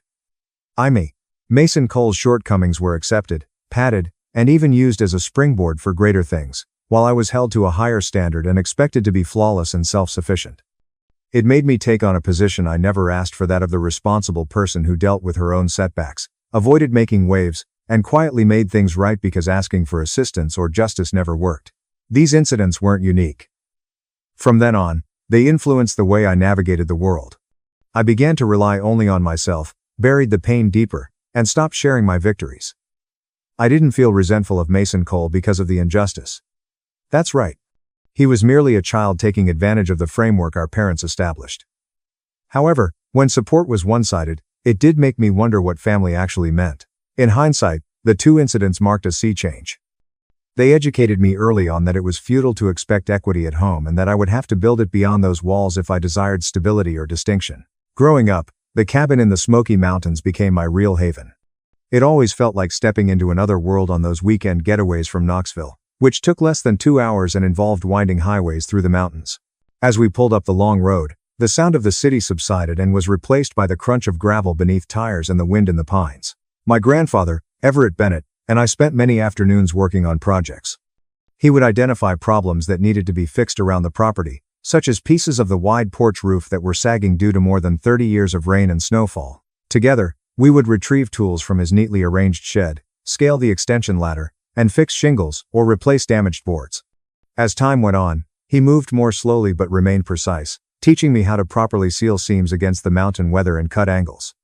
Mason Cole's shortcomings were accepted, patted, and even used as a springboard for greater things, while I was held to a higher standard and expected to be flawless and self-sufficient. It made me take on a position I never asked for, that of the responsible person who dealt with her own setbacks, avoided making waves, and quietly made things right because asking for assistance or justice never worked. These incidents weren't unique. From then on, they influenced the way I navigated the world. I began to rely only on myself, buried the pain deeper, and stopped sharing my victories. I didn't feel resentful of Mason Cole because of the injustice. That's right. He was merely a child taking advantage of the framework our parents established. However, when support was one-sided, it did make me wonder what family actually meant. In hindsight, the 2 incidents marked a sea change. They educated me early on that it was futile to expect equity at home and that I would have to build it beyond those walls if I desired stability or distinction. Growing up, The cabin in the Smoky Mountains became my real haven. It always felt like stepping into another world on those weekend getaways from Knoxville, which took less than 2 hours and involved winding highways through the mountains. As we pulled up the long road, the sound of the city subsided and was replaced by the crunch of gravel beneath tires and the wind in the pines. My grandfather, Everett Bennett, and I spent many afternoons working on projects. He would identify problems that needed to be fixed around the property, such as pieces of the wide porch roof that were sagging due to more than 30 years of rain and snowfall. Together, we would retrieve tools from his neatly arranged shed, scale the extension ladder, and fix shingles or replace damaged boards. As time went on, he moved more slowly but remained precise, teaching me how to properly seal seams against the mountain weather and cut angles.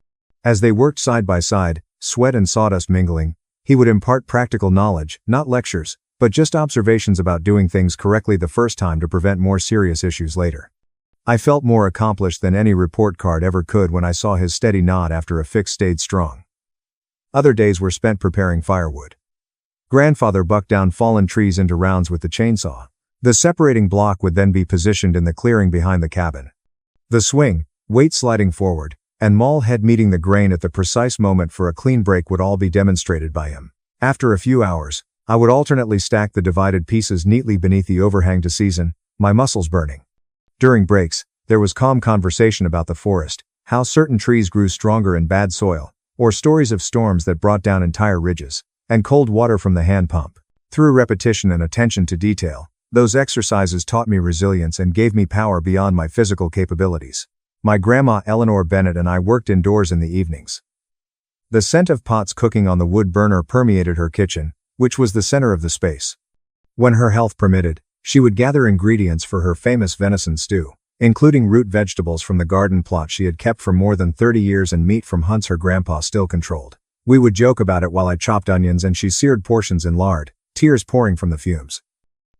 As they worked side by side, sweat and sawdust mingling, he would impart practical knowledge, not lectures, but just observations about doing things correctly the first time to prevent more serious issues later. I felt more accomplished than any report card ever could when I saw his steady nod after a fix stayed strong. Other days were spent preparing firewood. Grandfather bucked down fallen trees into rounds with the chainsaw. The separating block would then be positioned in the clearing behind the cabin. The swing, weight sliding forward, and maul head meeting the grain at the precise moment for a clean break would all be demonstrated by him. After a few hours, I would alternately stack the divided pieces neatly beneath the overhang to season, my muscles burning. During breaks, there was calm conversation about the forest, how certain trees grew stronger in bad soil, or stories of storms that brought down entire ridges, and cold water from the hand pump. Through repetition and attention to detail, those exercises taught me resilience and gave me power beyond my physical capabilities. My grandma Eleanor Bennett and I worked indoors in the evenings. The scent of pots cooking on the wood burner permeated her kitchen, which was the center of the space. When her health permitted, she would gather ingredients for her famous venison stew, including root vegetables from the garden plot she had kept for more than 30 years and meat from hunts her grandpa still controlled. We would joke about it while I chopped onions and she seared portions in lard, tears pouring from the fumes.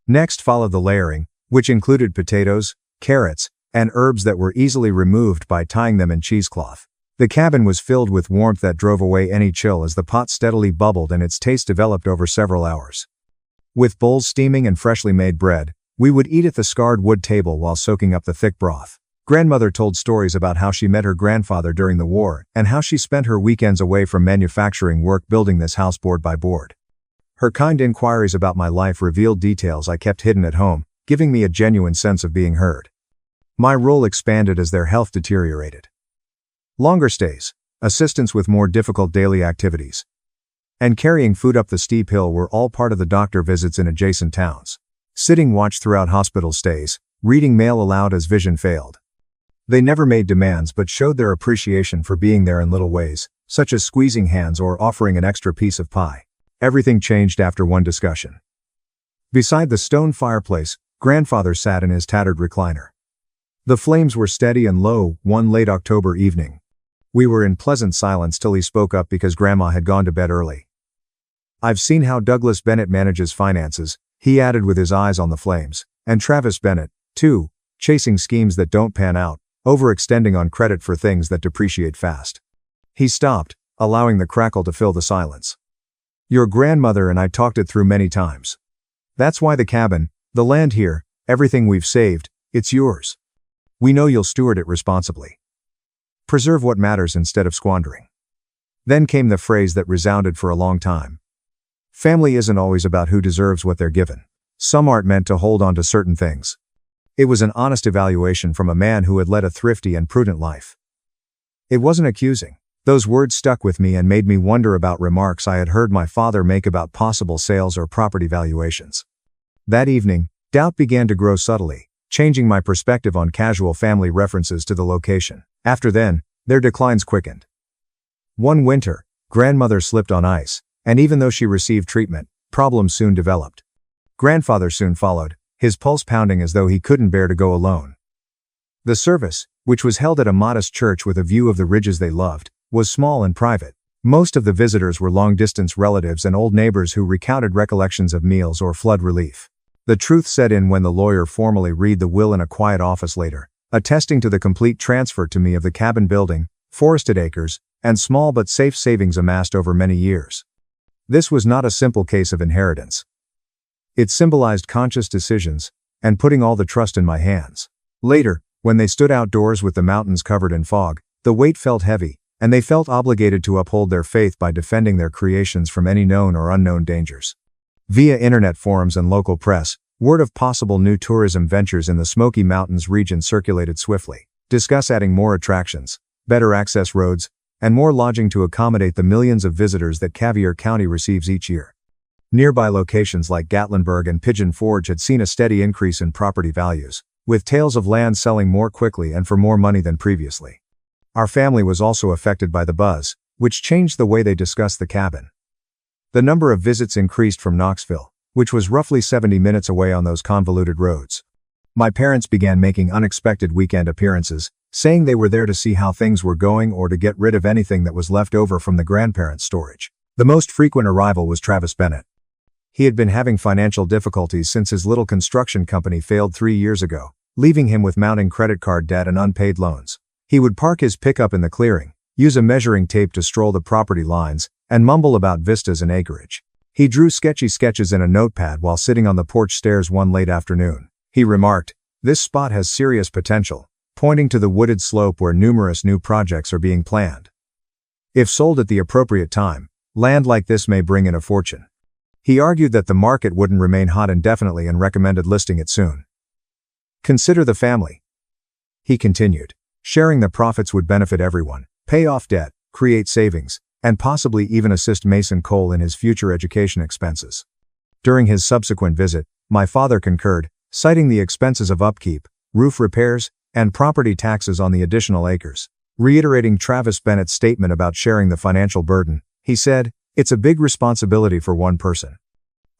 Next followed the layering, which included potatoes, carrots, and herbs that were easily removed by tying them in cheesecloth. The cabin was filled with warmth that drove away any chill as the pot steadily bubbled and its taste developed over several hours. With bowls steaming and freshly made bread, we would eat at the scarred wood table while soaking up the thick broth. Grandmother told stories about how she met her grandfather during the war and how she spent her weekends away from manufacturing work building this house board by board. Her kind inquiries about my life revealed details I kept hidden at home, giving me a genuine sense of being heard. My role expanded as their health deteriorated. Longer stays, assistance with more difficult daily activities, and carrying food up the steep hill were all part of the doctor visits in adjacent towns. Sitting watch throughout hospital stays, reading mail aloud as vision failed. They never made demands but showed their appreciation for being there in little ways, such as squeezing hands or offering an extra piece of pie. Everything changed after one discussion. Beside the stone fireplace, grandfather sat in his tattered recliner. The flames were steady and low, one late October evening. We were in pleasant silence till he spoke up because Grandma had gone to bed early. "I've seen how Douglas Bennett manages finances," he added with his eyes on the flames, "and Travis Bennett, too, chasing schemes that don't pan out, overextending on credit for things that depreciate fast." He stopped, allowing the crackle to fill the silence. "Your grandmother and I talked it through many times. That's why the cabin, the land here, everything we've saved, it's yours. We know you'll steward it responsibly. Preserve what matters instead of squandering." Then came the phrase that resounded for a long time. Family isn't always about who deserves what they're given. Some aren't meant to hold on to certain things. It was an honest evaluation from a man who had led a thrifty and prudent life. It wasn't accusing. Those words stuck with me and made me wonder about remarks I had heard my father make about possible sales or property valuations. That evening, doubt began to grow subtly, changing my perspective on casual family references to the location. After then, their declines quickened. One winter, grandmother slipped on ice, and even though she received treatment, problems soon developed. Grandfather soon followed, his pulse pounding as though he couldn't bear to go alone. The service, which was held at a modest church with a view of the ridges they loved, was small and private. Most of the visitors were long-distance relatives and old neighbors who recounted recollections of meals or flood relief. The truth set in when the lawyer formally read the will in a quiet office later, attesting to the complete transfer to me of the cabin building, forested acres, and small but safe savings amassed over many years. This was not a simple case of inheritance. It symbolized conscious decisions, and putting all the trust in my hands. Later, when they stood outdoors with the mountains covered in fog, The weight felt heavy, and they felt obligated to uphold their faith by defending their creations from any known or unknown dangers. Via internet forums and local press, word of possible new tourism ventures in the Smoky Mountains region circulated swiftly. Discuss adding more attractions, better access roads, and more lodging to accommodate the millions of visitors that Caviar County receives each year. Nearby locations like Gatlinburg and Pigeon Forge had seen a steady increase in property values, with tales of land selling more quickly and for more money than previously. Our family was also affected by the buzz, which changed the way they discussed the cabin. The number of visits increased from Knoxville, which was roughly 70 minutes away on those convoluted roads. My parents began making unexpected weekend appearances, saying they were there to see how things were going or to get rid of anything that was left over from the grandparents' storage. The most frequent arrival was Travis Bennett. He had been having financial difficulties since his little construction company failed 3 years ago, leaving him with mounting credit card debt and unpaid loans. He would park his pickup in the clearing, use a measuring tape to stroll the property lines, and mumble about vistas and acreage. He drew sketchy sketches in a notepad while sitting on the porch stairs one late afternoon. He remarked, "This spot has serious potential," pointing to the wooded slope where numerous new projects are being planned. If sold at the appropriate time, land like this may bring in a fortune. He argued that the market wouldn't remain hot indefinitely and recommended listing it soon. "Consider the family," he continued. "Sharing the profits would benefit everyone, pay off debt, create savings, and possibly even assist Mason Cole in his future education expenses." During his subsequent visit, my father concurred, citing the expenses of upkeep, roof repairs, and property taxes on the additional acres. Reiterating Travis Bennett's statement about sharing the financial burden, he said, "It's a big responsibility for one person."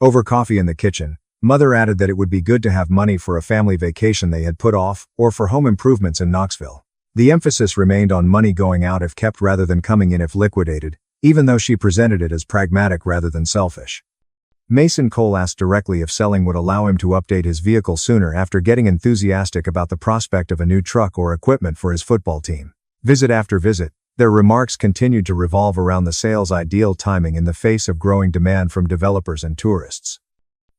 Over coffee in the kitchen, Mother added that it would be good to have money for a family vacation they had put off, or for home improvements in Knoxville. The emphasis remained on money going out if kept rather than coming in if liquidated, even though she presented it as pragmatic rather than selfish. Mason Cole asked directly if selling would allow him to update his vehicle sooner after getting enthusiastic about the prospect of a new truck or equipment for his football team. Visit after visit, their remarks continued to revolve around the sale's ideal timing in the face of growing demand from developers and tourists.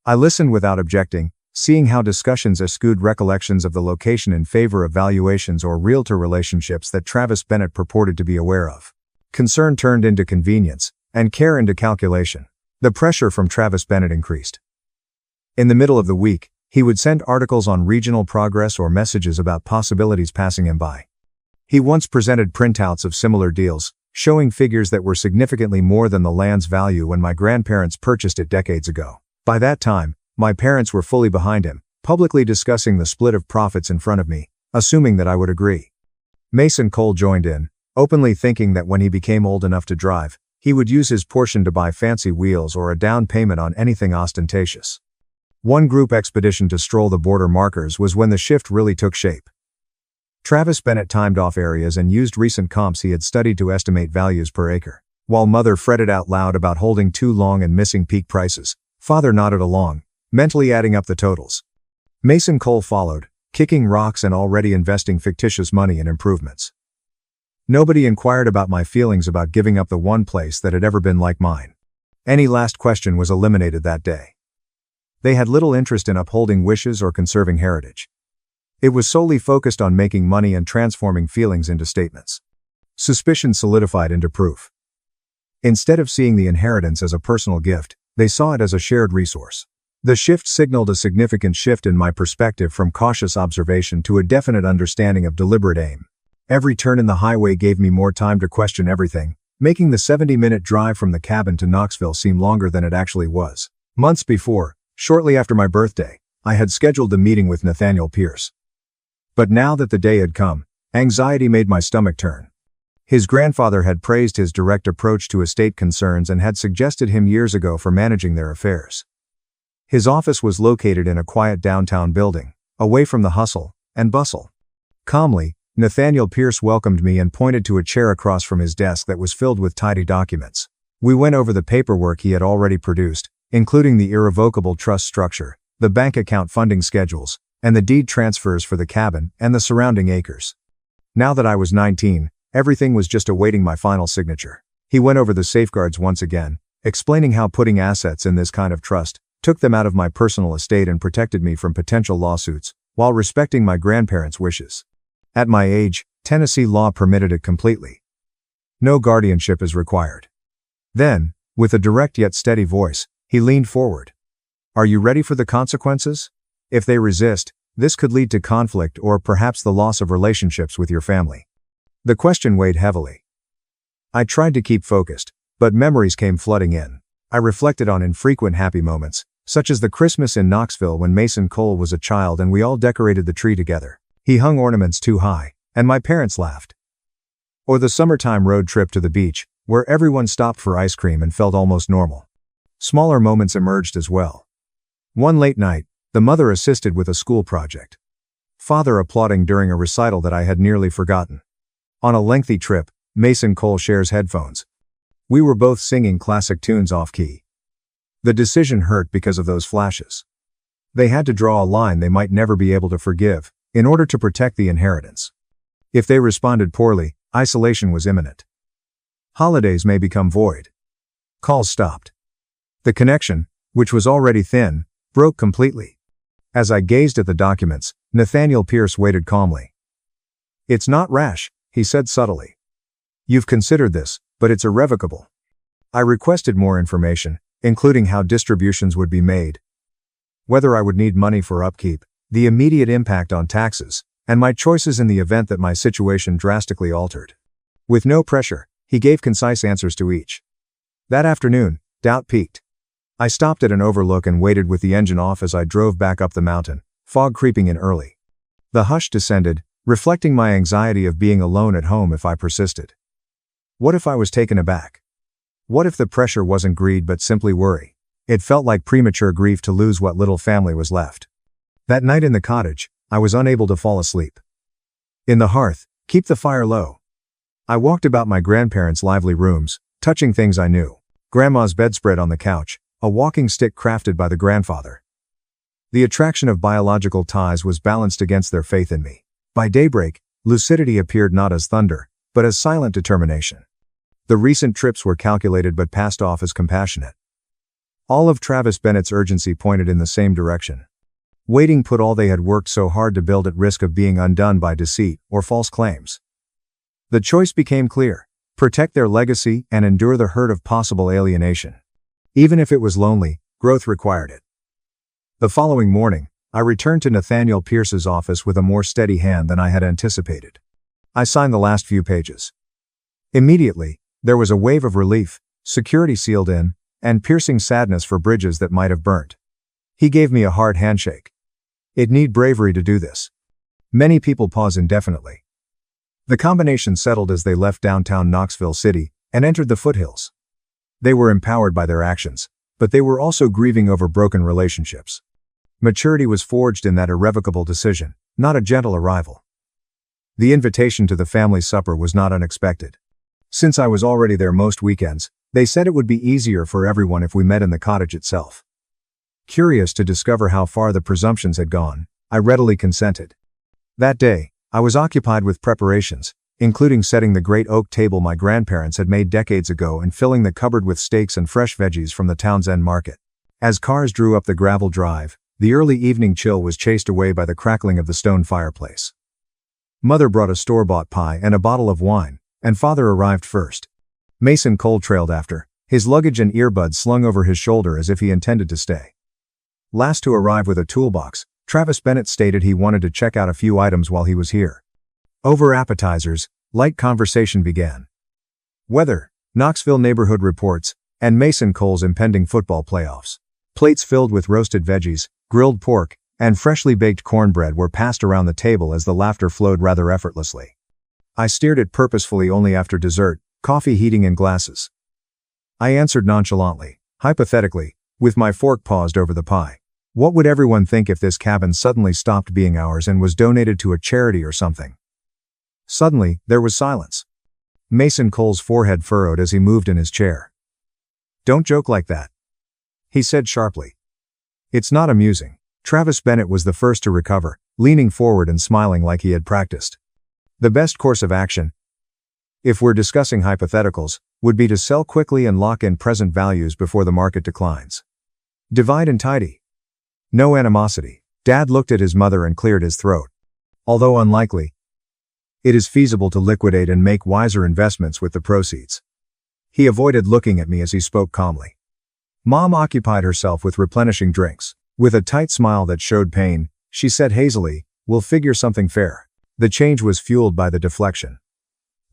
I listened without objecting, seeing how discussions eschewed recollections of the location in favor of valuations or realtor relationships that Travis Bennett purported to be aware of. Concern turned into convenience, and care into calculation. The pressure from Travis Bennett increased. In the middle of the week, he would send articles on regional progress or messages about possibilities passing him by. He once presented printouts of similar deals, showing figures that were significantly more than the land's value when my grandparents purchased it decades ago. By that time, my parents were fully behind him, publicly discussing the split of profits in front of me, assuming that I would agree. Mason Cole joined in, openly thinking that when he became old enough to drive, he would use his portion to buy fancy wheels or a down payment on anything ostentatious. One group expedition to stroll the border markers was when the shift really took shape. Travis Bennett timed off areas and used recent comps he had studied to estimate values per acre. While Mother fretted out loud about holding too long and missing peak prices, Father nodded along, mentally adding up the totals. Mason Cole followed, kicking rocks and already investing fictitious money in improvements. Nobody inquired about my feelings about giving up the one place that had ever been like mine. Any last question was eliminated that day. They had little interest in upholding wishes or conserving heritage. It was solely focused on making money and transforming feelings into statements. Suspicion solidified into proof. Instead of seeing the inheritance as a personal gift, they saw it as a shared resource. The shift signaled a significant shift in my perspective from cautious observation to a definite understanding of deliberate aim. Every turn in the highway gave me more time to question everything, making the 70-minute drive from the cabin to Knoxville seem longer than it actually was. Months before, shortly after my birthday, I had scheduled a meeting with Nathaniel Pierce. But now that the day had come, anxiety made my stomach turn. His grandfather had praised his direct approach to estate concerns and had suggested him years ago for managing their affairs. His office was located in a quiet downtown building, away from the hustle and bustle. Calmly, Nathaniel Pierce welcomed me and pointed to a chair across from his desk that was filled with tidy documents. We went over the paperwork he had already produced, including the irrevocable trust structure, the bank account funding schedules, and the deed transfers for the cabin and the surrounding acres. Now that I was 19, everything was just awaiting my final signature. He went over the safeguards once again, explaining how putting assets in this kind of trust took them out of my personal estate and protected me from potential lawsuits, while respecting my grandparents' wishes. At my age, Tennessee law permitted it completely. No guardianship is required. Then, with a direct yet steady voice, he leaned forward. Are you ready for the consequences? If they resist, this could lead to conflict or perhaps the loss of relationships with your family. The question weighed heavily. I tried to keep focused, but memories came flooding in. I reflected on infrequent happy moments, such as the Christmas in Knoxville when Mason Cole was a child and we all decorated the tree together. He hung ornaments too high, and my parents laughed. Or the summertime road trip to the beach, where everyone stopped for ice cream and felt almost normal. Smaller moments emerged as well. One late night, the mother assisted with a school project. Father applauding during a recital that I had nearly forgotten. On a lengthy trip, Mason Cole shares headphones. We were both singing classic tunes off-key. The decision hurt because of those flashes. They had to draw a line they might never be able to forgive, in order to protect the inheritance. If they responded poorly, isolation was imminent. Holidays may become void. Calls stopped. The connection, which was already thin, broke completely. As I gazed at the documents, Nathaniel Pierce waited calmly. It's not rash, he said subtly. You've considered this, but it's irrevocable. I requested more information, including how distributions would be made, whether I would need money for upkeep, the immediate impact on taxes, and my choices in the event that my situation drastically altered. With no pressure, he gave concise answers to each. That afternoon, doubt peaked. I stopped at an overlook and waited with the engine off as I drove back up the mountain, fog creeping in early. The hush descended, reflecting my anxiety of being alone at home if I persisted. What if I was taken aback? What if the pressure wasn't greed but simply worry? It felt like premature grief to lose what little family was left. That night in the cottage, I was unable to fall asleep. In the hearth, keep the fire low. I walked about my grandparents' lively rooms, touching things I knew. Grandma's bedspread on the couch, a walking stick crafted by the grandfather. The attraction of biological ties was balanced against their faith in me. By daybreak, lucidity appeared not as thunder, but as silent determination. The recent trips were calculated but passed off as compassionate. All of Travis Bennett's urgency pointed in the same direction. Waiting put all they had worked so hard to build at risk of being undone by deceit or false claims. The choice became clear: protect their legacy and endure the hurt of possible alienation. Even if it was lonely, growth required it. The following morning, I returned to Nathaniel Pierce's office with a more steady hand than I had anticipated. I signed the last few pages. Immediately, there was a wave of relief, security sealed in, and piercing sadness for bridges that might have burnt. He gave me a hard handshake. It need bravery to do this. Many people pause indefinitely. The combination settled as they left downtown Knoxville City and entered the foothills. They were empowered by their actions, but they were also grieving over broken relationships. Maturity was forged in that irrevocable decision, not a gentle arrival. The invitation to the family supper was not unexpected. Since I was already there most weekends, they said it would be easier for everyone if we met in the cottage itself. Curious to discover how far the presumptions had gone, I readily consented. That day, I was occupied with preparations, including setting the great oak table my grandparents had made decades ago and filling the cupboard with steaks and fresh veggies from the town's end market. As cars drew up the gravel drive, the early evening chill was chased away by the crackling of the stone fireplace. Mother brought a store-bought pie and a bottle of wine, and Father arrived first. Mason Cole trailed after, his luggage and earbuds slung over his shoulder as if he intended to stay. Last to arrive with a toolbox, Travis Bennett stated he wanted to check out a few items while he was here. Over appetizers, light conversation began. Weather, Knoxville neighborhood reports, and Mason Cole's impending football playoffs. Plates filled with roasted veggies, grilled pork, and freshly baked cornbread were passed around the table as the laughter flowed rather effortlessly. I steered it purposefully only after dessert, coffee heating in glasses. I answered nonchalantly, hypothetically, with my fork paused over the pie. What would everyone think if this cabin suddenly stopped being ours and was donated to a charity or something? Suddenly, there was silence. Mason Cole's forehead furrowed as he moved in his chair. Don't joke like that, he said sharply. It's not amusing. Travis Bennett was the first to recover, leaning forward and smiling like he had practiced. The best course of action, if we're discussing hypotheticals, would be to sell quickly and lock in present values before the market declines. Divide and tidy. No animosity. Dad looked at his mother and cleared his throat. Although unlikely, It is feasible to liquidate and make wiser investments with the proceeds. He avoided looking at me as he spoke calmly. Mom occupied herself with replenishing drinks. With a tight smile that showed pain, she said hazily, "We'll figure something fair." The change was fueled by the deflection.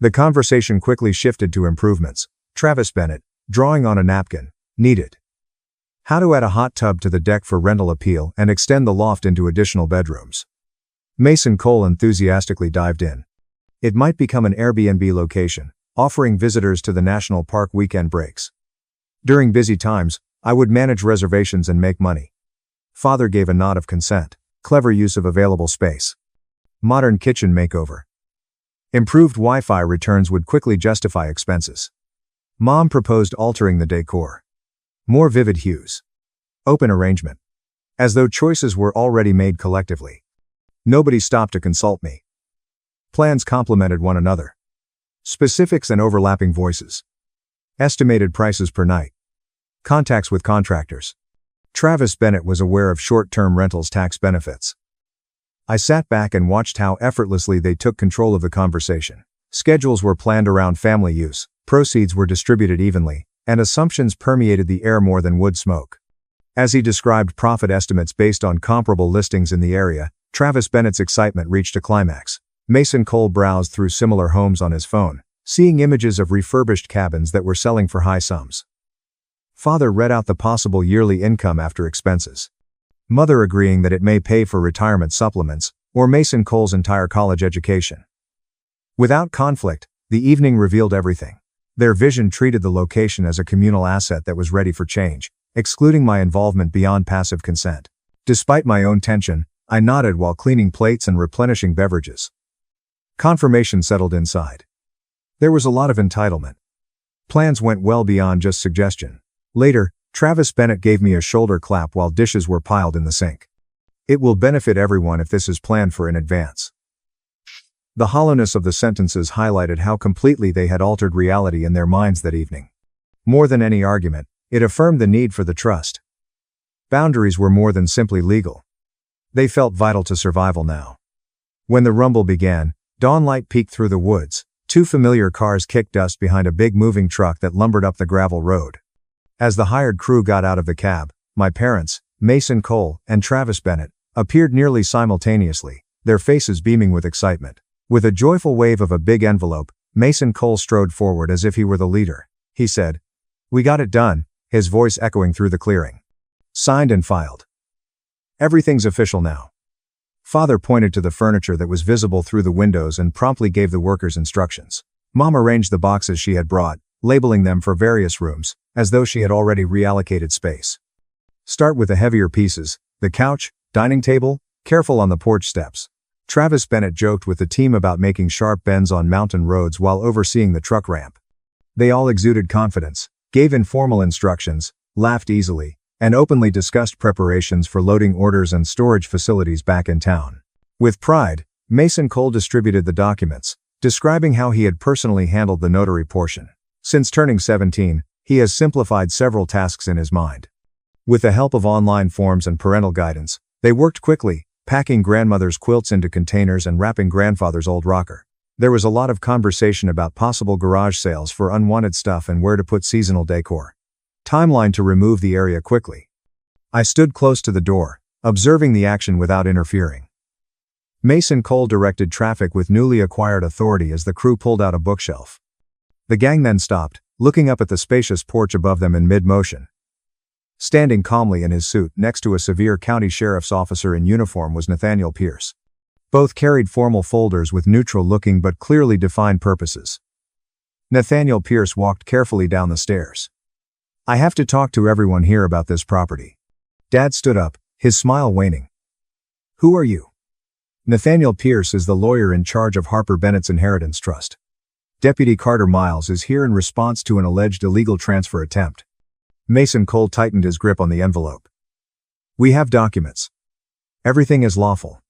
The conversation quickly shifted to improvements. Travis Bennett, drawing on a napkin, needed. How to add a hot tub to the deck for rental appeal and extend the loft into additional bedrooms. Mason Cole enthusiastically dived in. It might become an Airbnb location, offering visitors to the national park weekend breaks. During busy times, I would manage reservations and make money. Father gave a nod of consent. Clever use of available space. Modern kitchen makeover. Improved Wi-Fi returns would quickly justify expenses. Mom proposed altering the decor. More vivid hues. Open arrangement. As though choices were already made collectively. Nobody stopped to consult me. Plans complemented one another. Specifics and overlapping voices. Estimated prices per night. Contacts with contractors. Travis Bennett was aware of short-term rentals tax benefits. I sat back and watched how effortlessly they took control of the conversation. Schedules were planned around family use, proceeds were distributed evenly, and assumptions permeated the air more than wood smoke. As he described profit estimates based on comparable listings in the area, Travis Bennett's excitement reached a climax. Mason Cole browsed through similar homes on his phone, seeing images of refurbished cabins that were selling for high sums. Father read out the possible yearly income after expenses. Mother agreeing that it may pay for retirement supplements, or Mason Cole's entire college education. Without conflict, the evening revealed everything. Their vision treated the location as a communal asset that was ready for change, excluding my involvement beyond passive consent. Despite my own tension, I nodded while cleaning plates and replenishing beverages. Confirmation settled inside. There was a lot of entitlement. Plans went well beyond just suggestion. Later, Travis Bennett gave me a shoulder clap while dishes were piled in the sink. It will benefit everyone if this is planned for in advance. The hollowness of the sentences highlighted how completely they had altered reality in their minds that evening. More than any argument, it affirmed the need for the trust. Boundaries were more than simply legal. They felt vital to survival now. When the rumble began, dawnlight peeked through the woods. Two familiar cars kicked dust behind a big moving truck that lumbered up the gravel road. As the hired crew got out of the cab, my parents, Mason Cole, and Travis Bennett, appeared nearly simultaneously, their faces beaming with excitement. With a joyful wave of a big envelope, Mason Cole strode forward as if he were the leader. He said, "We got it done," his voice echoing through the clearing. "Signed and filed. Everything's official now." Father pointed to the furniture that was visible through the windows and promptly gave the workers instructions. Mom arranged the boxes she had brought, labeling them for various rooms, as though she had already reallocated space. "Start with the heavier pieces, the couch, dining table, careful on the porch steps." Travis Bennett joked with the team about making sharp bends on mountain roads while overseeing the truck ramp. They all exuded confidence, gave informal instructions, laughed easily, and openly discussed preparations for loading orders and storage facilities back in town. With pride, Mason Cole distributed the documents, describing how he had personally handled the notary portion. Since turning 17, he has simplified several tasks in his mind. With the help of online forms and parental guidance, they worked quickly, packing grandmother's quilts into containers and wrapping grandfather's old rocker. There was a lot of conversation about possible garage sales for unwanted stuff and where to put seasonal decor. Timeline to remove the area quickly. I stood close to the door, observing the action without interfering. Mason Cole directed traffic with newly acquired authority as the crew pulled out a bookshelf. The gang then stopped, looking up at the spacious porch above them in mid-motion. Standing calmly in his suit next to a severe county sheriff's officer in uniform was Nathaniel Pierce. Both carried formal folders with neutral-looking but clearly defined purposes. Nathaniel Pierce walked carefully down the stairs. "I have to talk to everyone here about this property." Dad stood up, his smile waning. "Who are you?" Nathaniel Pierce is the lawyer in charge of Harper Bennett's Inheritance Trust. Deputy Carter Miles is here in response to an alleged illegal transfer attempt. Mason Cole tightened his grip on the envelope. "We have documents. Everything is lawful."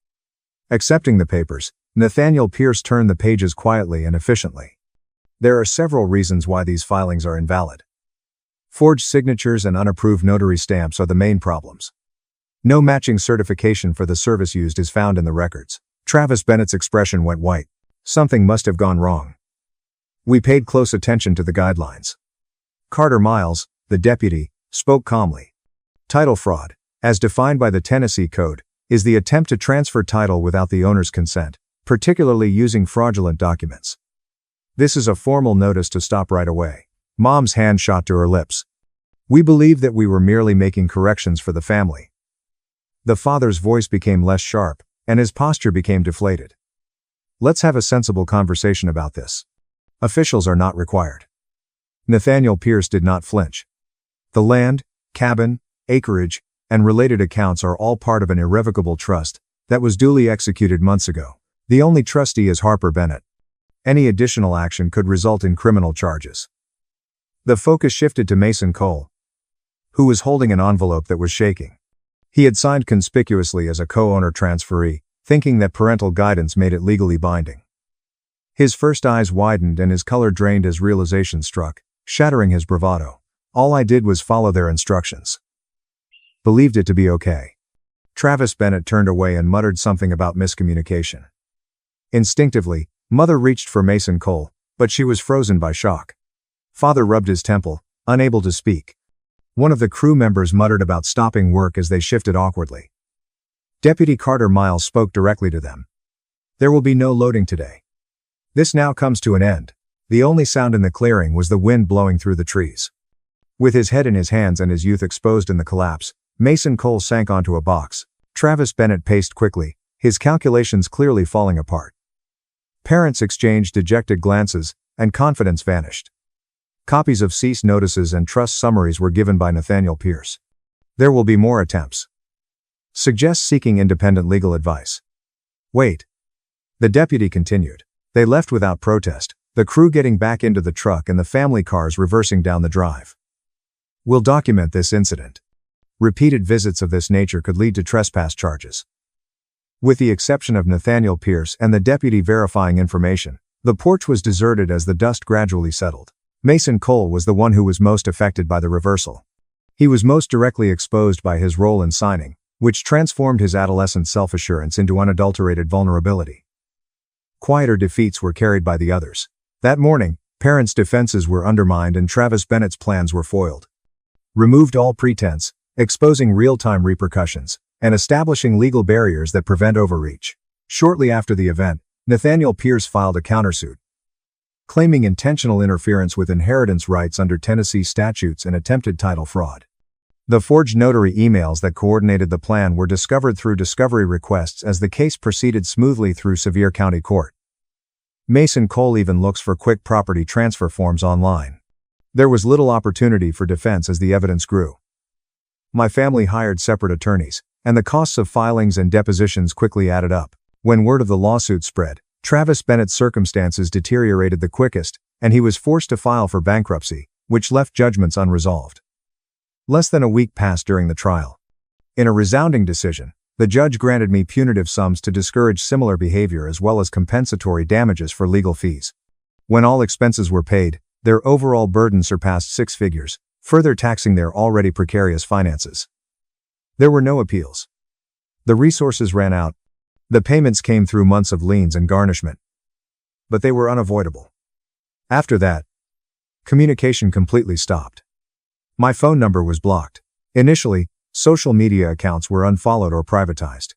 Accepting the papers, Nathaniel Pierce turned the pages quietly and efficiently. "There are several reasons why these filings are invalid. Forged signatures and unapproved notary stamps are the main problems. No matching certification for the service used is found in the records." Travis Bennett's expression went white. Something must have gone wrong. We paid close attention to the guidelines. Carter Miles, the deputy, spoke calmly. Title fraud, as defined by the Tennessee Code, is the attempt to transfer title without the owner's consent, particularly using fraudulent documents. This is a formal notice to stop right away. Mom's hand shot to her lips. We believed that we were merely making corrections for the family. The father's voice became less sharp, and his posture became deflated. Let's have a sensible conversation about this. Officials are not required. Nathaniel Pierce did not flinch. The land, cabin, acreage, and related accounts are all part of an irrevocable trust that was duly executed months ago. The only trustee is Harper Bennett. Any additional action could result in criminal charges. The focus shifted to Mason Cole, who was holding an envelope that was shaking. He had signed conspicuously as a co-owner transferee, thinking that parental guidance made it legally binding. His first eyes widened and his color drained as realization struck, shattering his bravado. All I did was follow their instructions. Believed it to be okay. Travis Bennett turned away and muttered something about miscommunication. Instinctively, Mother reached for Mason Cole, but she was frozen by shock. Father rubbed his temple, unable to speak. One of the crew members muttered about stopping work as they shifted awkwardly. Deputy Carter Miles spoke directly to them. There will be no loading today. This now comes to an end. The only sound in the clearing was the wind blowing through the trees. With his head in his hands and his youth exposed in the collapse, Mason Cole sank onto a box. Travis Bennett paced quickly, his calculations clearly falling apart. Parents exchanged dejected glances, and confidence vanished. Copies of cease notices and trust summaries were given by Nathaniel Pierce. There will be more attempts. Suggest seeking independent legal advice. Wait. The deputy continued. They left without protest, the crew getting back into the truck and the family cars reversing down the drive. We'll document this incident. Repeated visits of this nature could lead to trespass charges. With the exception of Nathaniel Pierce and the deputy verifying information, the porch was deserted as the dust gradually settled. Mason Cole was the one who was most affected by the reversal. He was most directly exposed by his role in signing, which transformed his adolescent self-assurance into unadulterated vulnerability. Quieter defeats were carried by the others. That morning, parents' defenses were undermined and Travis Bennett's plans were foiled. Removed all pretense, exposing real-time repercussions, and establishing legal barriers that prevent overreach. Shortly after the event, Nathaniel Pierce filed a countersuit, claiming intentional interference with inheritance rights under Tennessee statutes and attempted title fraud. The forged notary emails that coordinated the plan were discovered through discovery requests as the case proceeded smoothly through Sevier County Court. Mason Cole even looks for quick property transfer forms online. There was little opportunity for defense as the evidence grew. My family hired separate attorneys, and the costs of filings and depositions quickly added up. When word of the lawsuit spread, Travis Bennett's circumstances deteriorated the quickest, and he was forced to file for bankruptcy, which left judgments unresolved. Less than a week passed during the trial. In a resounding decision, the judge granted me punitive sums to discourage similar behavior as well as compensatory damages for legal fees. When all expenses were paid, their overall burden surpassed 6 figures, further taxing their already precarious finances. There were no appeals. The resources ran out. The payments came through months of liens and garnishment. But they were unavoidable. After that, communication completely stopped. My phone number was blocked. Initially, social media accounts were unfollowed or privatized.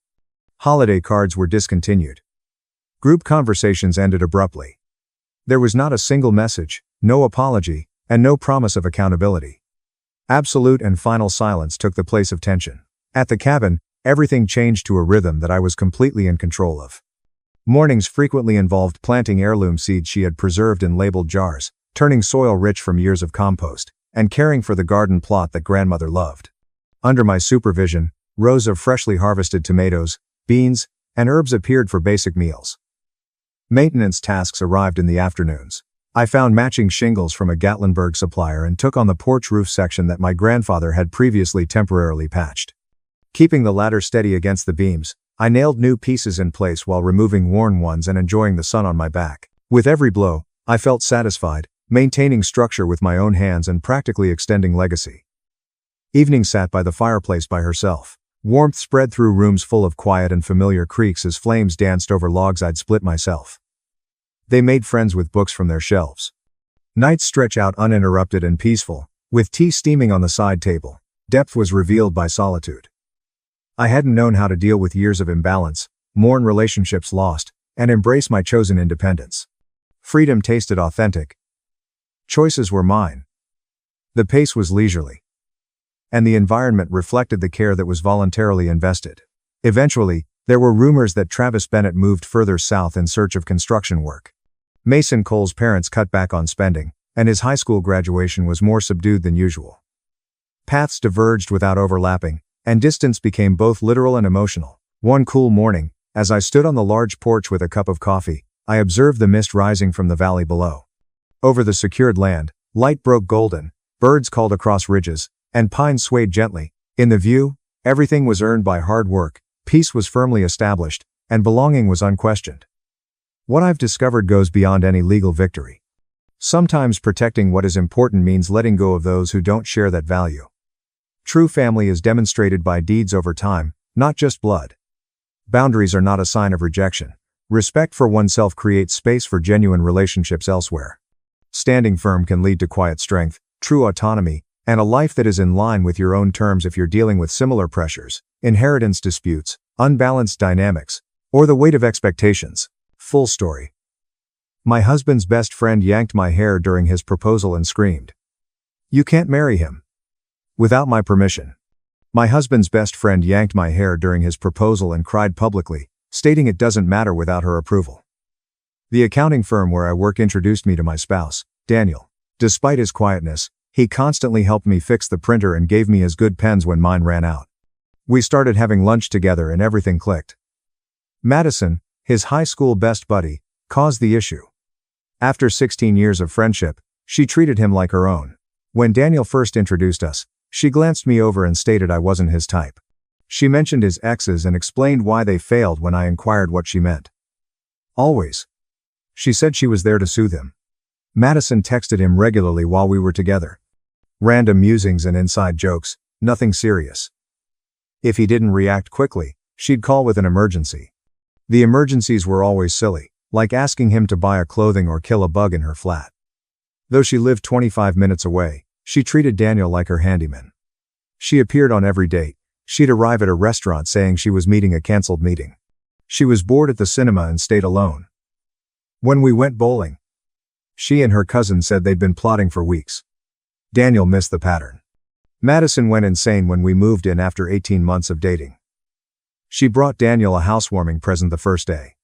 Holiday cards were discontinued. Group conversations ended abruptly. There was not a single message, no apology, and no promise of accountability. Absolute and final silence took the place of tension. At the cabin, everything changed to a rhythm that I was completely in control of. Mornings frequently involved planting heirloom seeds she had preserved in labeled jars, turning soil rich from years of compost, and caring for the garden plot that grandmother loved. Under my supervision, rows of freshly harvested tomatoes, beans, and herbs appeared for basic meals. Maintenance tasks arrived in the afternoons. I found matching shingles from a Gatlinburg supplier and took on the porch roof section that my grandfather had previously temporarily patched. Keeping the ladder steady against the beams, I nailed new pieces in place while removing worn ones and enjoying the sun on my back. With every blow, I felt satisfied, maintaining structure with my own hands and practically extending legacy. Evening sat by the fireplace by herself. Warmth spread through rooms full of quiet and familiar creaks as flames danced over logs I'd split myself. They made friends with books from their shelves. Nights stretch out uninterrupted and peaceful, with tea steaming on the side table. Depth was revealed by solitude. I hadn't known how to deal with years of imbalance, mourn relationships lost, and embrace my chosen independence. Freedom tasted authentic. Choices were mine. The pace was leisurely. And the environment reflected the care that was voluntarily invested. Eventually, there were rumors that Travis Bennett moved further south in search of construction work. Mason Cole's parents cut back on spending, and his high school graduation was more subdued than usual. Paths diverged without overlapping, and distance became both literal and emotional. One cool morning, as I stood on the large porch with a cup of coffee, I observed the mist rising from the valley below. Over the secured land, light broke golden, birds called across ridges, and pines swayed gently. In the view, everything was earned by hard work, peace was firmly established, and belonging was unquestioned. What I've discovered goes beyond any legal victory. Sometimes protecting what is important means letting go of those who don't share that value. True family is demonstrated by deeds over time, not just blood. Boundaries are not a sign of rejection. Respect for oneself creates space for genuine relationships elsewhere. Standing firm can lead to quiet strength, true autonomy, and a life that is in line with your own terms if you're dealing with similar pressures, inheritance disputes, unbalanced dynamics, or the weight of expectations. Full story. My husband's best friend yanked my hair during his proposal and screamed, "You can't marry him without my permission." My husband's best friend yanked my hair during his proposal and cried publicly, stating it doesn't matter without her approval. The accounting firm where I work introduced me to my spouse, Daniel. Despite his quietness, he constantly helped me fix the printer and gave me his good pens when mine ran out. We started having lunch together and everything clicked. Madison, his high school best buddy, caused the issue. After 16 years of friendship, she treated him like her own. When Daniel first introduced us, she glanced me over and stated I wasn't his type. She mentioned his exes and explained why they failed when I inquired what she meant. Always. She said she was there to soothe him. Madison texted him regularly while we were together. Random musings and inside jokes, nothing serious. If he didn't react quickly, she'd call with an emergency. The emergencies were always silly, like asking him to buy a clothing or kill a bug in her flat. Though she lived 25 minutes away, she treated Daniel like her handyman. She appeared on every date. She'd arrive at a restaurant saying she was meeting a canceled meeting. She was bored at the cinema and stayed alone. When we went bowling, she and her cousin said they'd been plotting for weeks. Daniel missed the pattern. Madison went insane when we moved in after 18 months of dating. She brought Daniel a housewarming present the first day.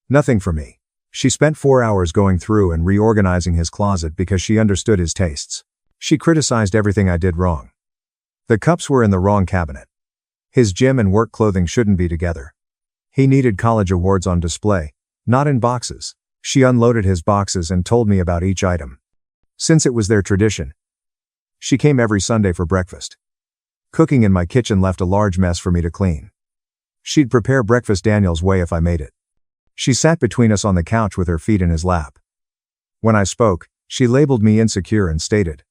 Nothing for me. She spent 4 hours going through and reorganizing his closet because she understood his tastes. She criticized everything I did wrong. The cups were in the wrong cabinet. His gym and work clothing shouldn't be together. He needed college awards on display, not in boxes. She unloaded his boxes and told me about each item. Since it was their tradition, she came every Sunday for breakfast. Cooking in my kitchen left a large mess for me to clean. She'd prepare breakfast Daniel's way if I made it. She sat between us on the couch with her feet in his lap. When I spoke, she labeled me insecure and stated,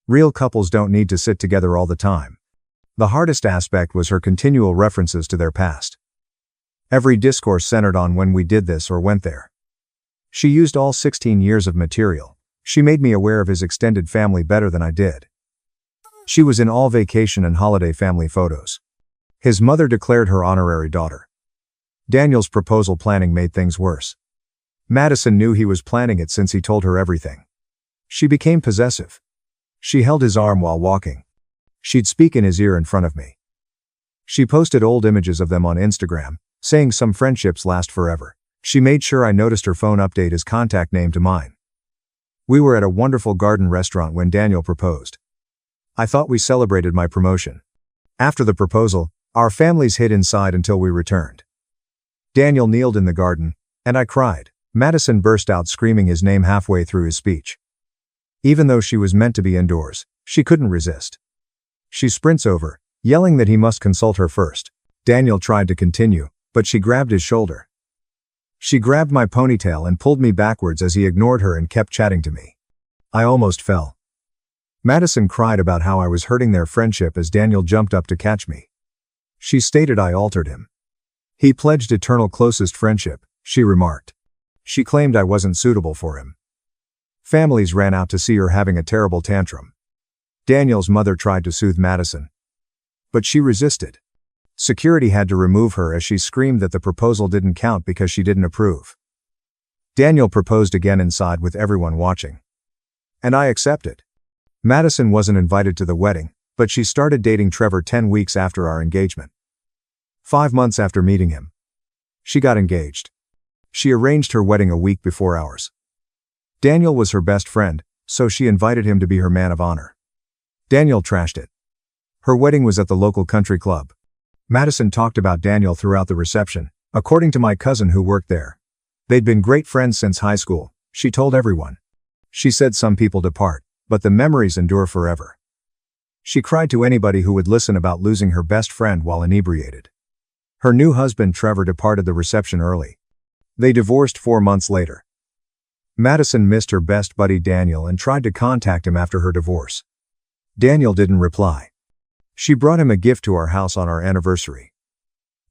"Real couples don't need to sit together all the time." The hardest aspect was her continual references to their past. Every discourse centered on when we did this or went there. She used all 16 years of material. She made me aware of his extended family better than I did. She was in all vacation and holiday family photos. His mother declared her honorary daughter. Daniel's proposal planning made things worse. Madison knew he was planning it since he told her everything. She became possessive. She held his arm while walking. She'd speak in his ear in front of me. She posted old images of them on Instagram, saying some friendships last forever. She made sure I noticed her phone update his contact name to mine. We were at a wonderful garden restaurant when Daniel proposed. I thought we celebrated my promotion. After the proposal, our families hid inside until we returned. Daniel kneeled in the garden, and I cried. Madison burst out screaming his name halfway through his speech. Even though she was meant to be indoors, she couldn't resist. She sprints over, yelling that he must consult her first. Daniel tried to continue, but she grabbed his shoulder. She grabbed my ponytail and pulled me backwards as he ignored her and kept chatting to me. I almost fell. Madison cried about how I was hurting their friendship as Daniel jumped up to catch me. She stated I altered him. He pledged eternal closest friendship, she remarked. She claimed I wasn't suitable for him. Families ran out to see her having a terrible tantrum. Daniel's mother tried to soothe Madison, but she resisted. Security had to remove her as she screamed that the proposal didn't count because she didn't approve. Daniel proposed again inside with everyone watching. And I accepted. Madison wasn't invited to the wedding, but she started dating Trevor 10 weeks after our engagement. 5 months after meeting him, she got engaged. She arranged her wedding a week before ours. Daniel was her best friend, so she invited him to be her man of honor. Daniel trashed it. Her wedding was at the local country club. Madison talked about Daniel throughout the reception, according to my cousin who worked there. They'd been great friends since high school, she told everyone. She said some people depart, but the memories endure forever. She cried to anybody who would listen about losing her best friend while inebriated. Her new husband Trevor departed the reception early. They divorced 4 months later. Madison missed her best buddy Daniel and tried to contact him after her divorce. Daniel didn't reply. She brought him a gift to our house on our anniversary.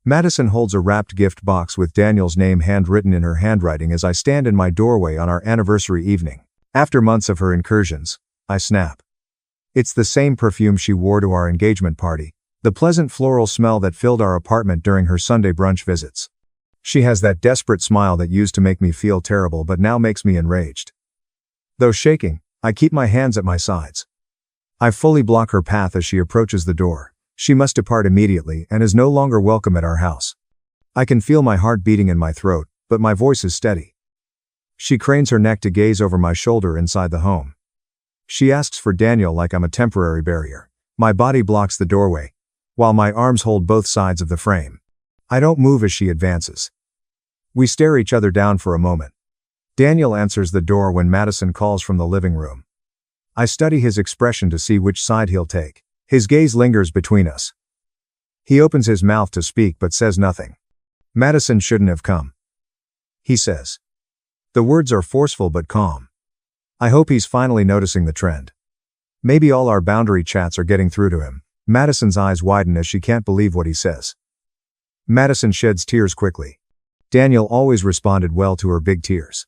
Madison holds a wrapped gift box with Daniel's name handwritten in her handwriting as I stand in my doorway on our anniversary evening. After months of her incursions, I snap. It's the same perfume she wore to our engagement party, the pleasant floral smell that filled our apartment during her Sunday brunch visits. She has that desperate smile that used to make me feel terrible but now makes me enraged. Though shaking, I keep my hands at my sides. I fully block her path as she approaches the door. She must depart immediately and is no longer welcome at our house. I can feel my heart beating in my throat, but my voice is steady. She cranes her neck to gaze over my shoulder inside the home. She asks for Daniel like I'm a temporary barrier. My body blocks the doorway, while my arms hold both sides of the frame. I don't move as she advances. We stare each other down for a moment. Daniel answers the door when Madison calls from the living room. I study his expression to see which side he'll take. His gaze lingers between us. He opens his mouth to speak but says nothing. Madison shouldn't have come, he says. The words are forceful but calm. I hope he's finally noticing the trend. Maybe all our boundary chats are getting through to him. Madison's eyes widen as she can't believe what he says. Madison sheds tears quickly. Daniel always responded well to her big tears.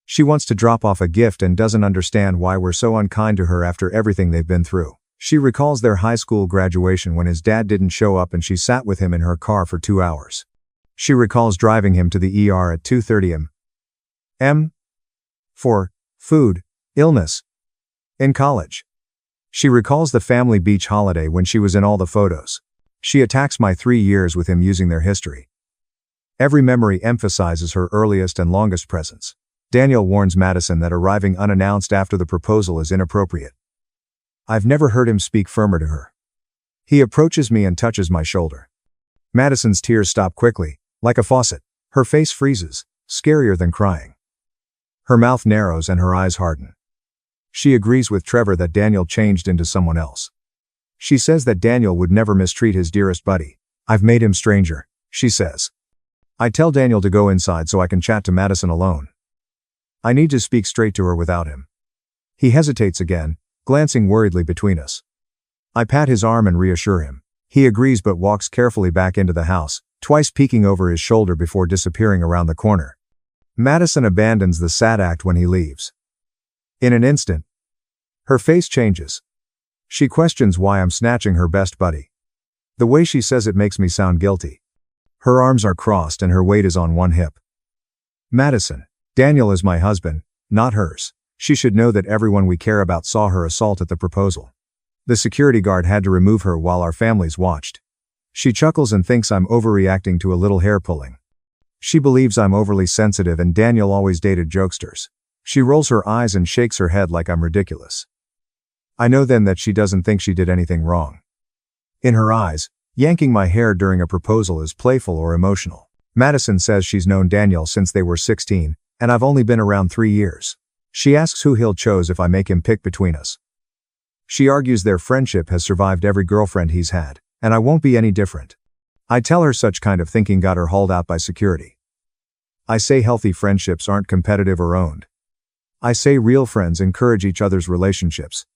She wants to drop off a gift and doesn't understand why we're so unkind to her after everything they've been through. She recalls their high school graduation when his dad didn't show up and she sat with him in her car for 2 hours. She recalls driving him to the ER at 2:30 a.m. for food illness in college. She recalls the family beach holiday when she was in all the photos. She attacks my 3 years with him using their history. Every memory emphasizes her earliest and longest presence. Daniel warns Madison that arriving unannounced after the proposal is inappropriate. I've never heard him speak firmer to her. He approaches me and touches my shoulder. Madison's tears stop quickly, like a faucet. Her face freezes, scarier than crying. Her mouth narrows and her eyes harden. She agrees with Trevor that Daniel changed into someone else. She says that Daniel would never mistreat his dearest buddy. I've made him stranger, she says. I tell Daniel to go inside so I can chat to Madison alone. I need to speak straight to her without him. He hesitates again, glancing worriedly between us. I pat his arm and reassure him. He agrees but walks carefully back into the house, twice peeking over his shoulder before disappearing around the corner. Madison abandons the sad act when he leaves. In an instant, her face changes. She questions why I'm snatching her best buddy. The way she says it makes me sound guilty. Her arms are crossed and her weight is on one hip. Madison, Daniel is my husband, not hers. She should know that everyone we care about saw her assault at the proposal. The security guard had to remove her while our families watched. She chuckles and thinks I'm overreacting to a little hair pulling. She believes I'm overly sensitive and Daniel always dated jokesters. She rolls her eyes and shakes her head like I'm ridiculous. I know then that she doesn't think she did anything wrong. In her eyes, yanking my hair during a proposal is playful or emotional. Madison says she's known Daniel since they were 16, and I've only been around 3 years. She asks who he'll choose if I make him pick between us. She argues their friendship has survived every girlfriend he's had, and I won't be any different. I tell her such kind of thinking got her hauled out by security. I say healthy friendships aren't competitive or owned. I say real friends encourage each other's relationships,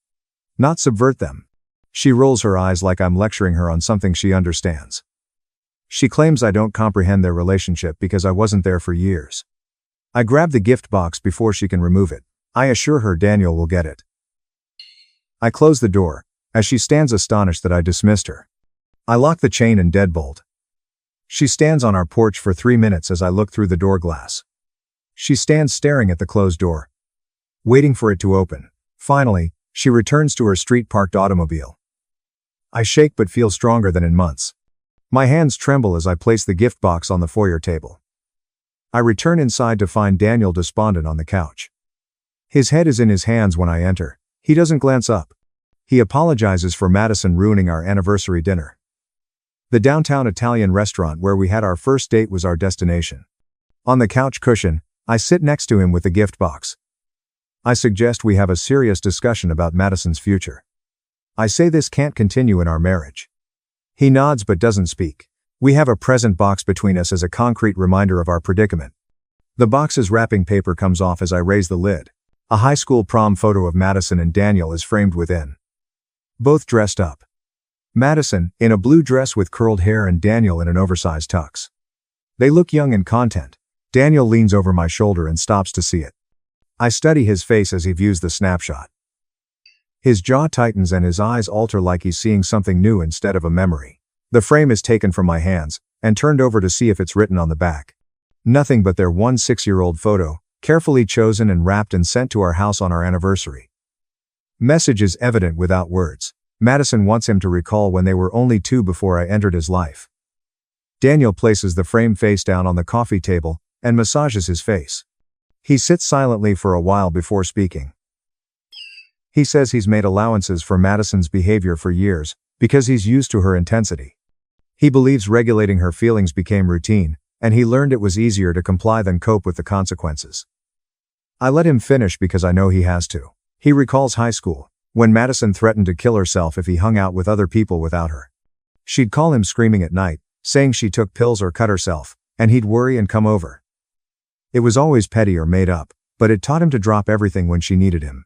not subvert them. She rolls her eyes like I'm lecturing her on something she understands. She claims I don't comprehend their relationship because I wasn't there for years. I grab the gift box before she can remove it. I assure her Daniel will get it. I close the door, as she stands astonished that I dismissed her. I lock the chain and deadbolt. She stands on our porch for 3 minutes as I look through the door glass. She stands staring at the closed door, waiting for it to open. Finally, she returns to her street-parked automobile. I shake but feel stronger than in months. My hands tremble as I place the gift box on the foyer table. I return inside to find Daniel despondent on the couch. His head is in his hands when I enter. He doesn't glance up. He apologizes for Madison ruining our anniversary dinner. The downtown Italian restaurant where we had our first date was our destination. On the couch cushion, I sit next to him with the gift box. I suggest we have a serious discussion about Madison's future. I say this can't continue in our marriage. He nods but doesn't speak. We have a present box between us as a concrete reminder of our predicament. The box's wrapping paper comes off as I raise the lid. A high school prom photo of Madison and Daniel is framed within. Both dressed up. Madison, in a blue dress with curled hair, and Daniel in an oversized tux. They look young and content. Daniel leans over my shoulder and stops to see it. I study his face as he views the snapshot. His jaw tightens and his eyes alter like he's seeing something new instead of a memory. The frame is taken from my hands and turned over to see if it's written on the back. Nothing but their 6-year-old photo, carefully chosen and wrapped and sent to our house on our anniversary. Message is evident without words. Madison wants him to recall when they were only 2 before I entered his life. Daniel places the frame face down on the coffee table and massages his face. He sits silently for a while before speaking. He says he's made allowances for Madison's behavior for years, because he's used to her intensity. He believes regulating her feelings became routine, and he learned it was easier to comply than cope with the consequences. I let him finish because I know he has to. He recalls high school, when Madison threatened to kill herself if he hung out with other people without her. She'd call him screaming at night, saying she took pills or cut herself, and he'd worry and come over. It was always petty or made up, but it taught him to drop everything when she needed him.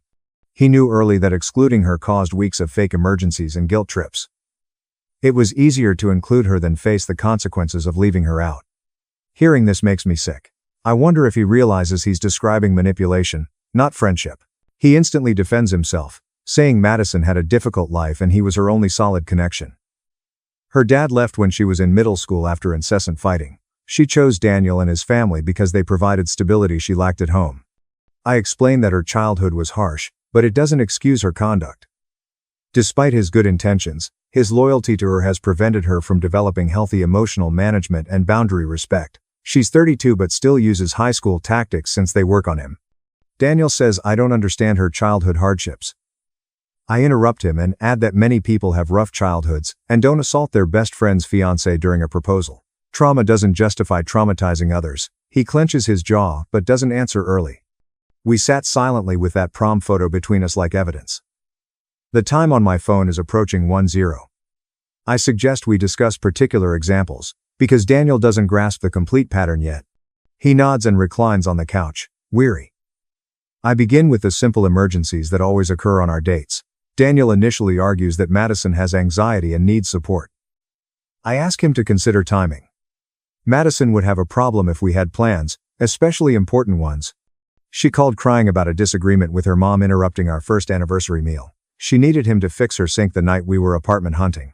He knew early that excluding her caused weeks of fake emergencies and guilt trips. It was easier to include her than face the consequences of leaving her out. Hearing this makes me sick. I wonder if he realizes he's describing manipulation, not friendship. He instantly defends himself, saying Madison had a difficult life and he was her only solid connection. Her dad left when she was in middle school after incessant fighting. She chose Daniel and his family because they provided stability she lacked at home. I explain that her childhood was harsh, but it doesn't excuse her conduct. Despite his good intentions, his loyalty to her has prevented her from developing healthy emotional management and boundary respect. She's 32 but still uses high school tactics since they work on him. Daniel says I don't understand her childhood hardships. I interrupt him and add that many people have rough childhoods and don't assault their best friend's fiancé during a proposal. Trauma doesn't justify traumatizing others. He clenches his jaw but doesn't answer early. We sat silently with that prom photo between us like evidence. The time on my phone is approaching 10. I suggest we discuss particular examples, because Daniel doesn't grasp the complete pattern yet. He nods and reclines on the couch, weary. I begin with the simple emergencies that always occur on our dates. Daniel initially argues that Madison has anxiety and needs support. I ask him to consider timing. Madison would have a problem if we had plans, especially important ones. She called crying about a disagreement with her mom interrupting our first anniversary meal. She needed him to fix her sink the night we were apartment hunting.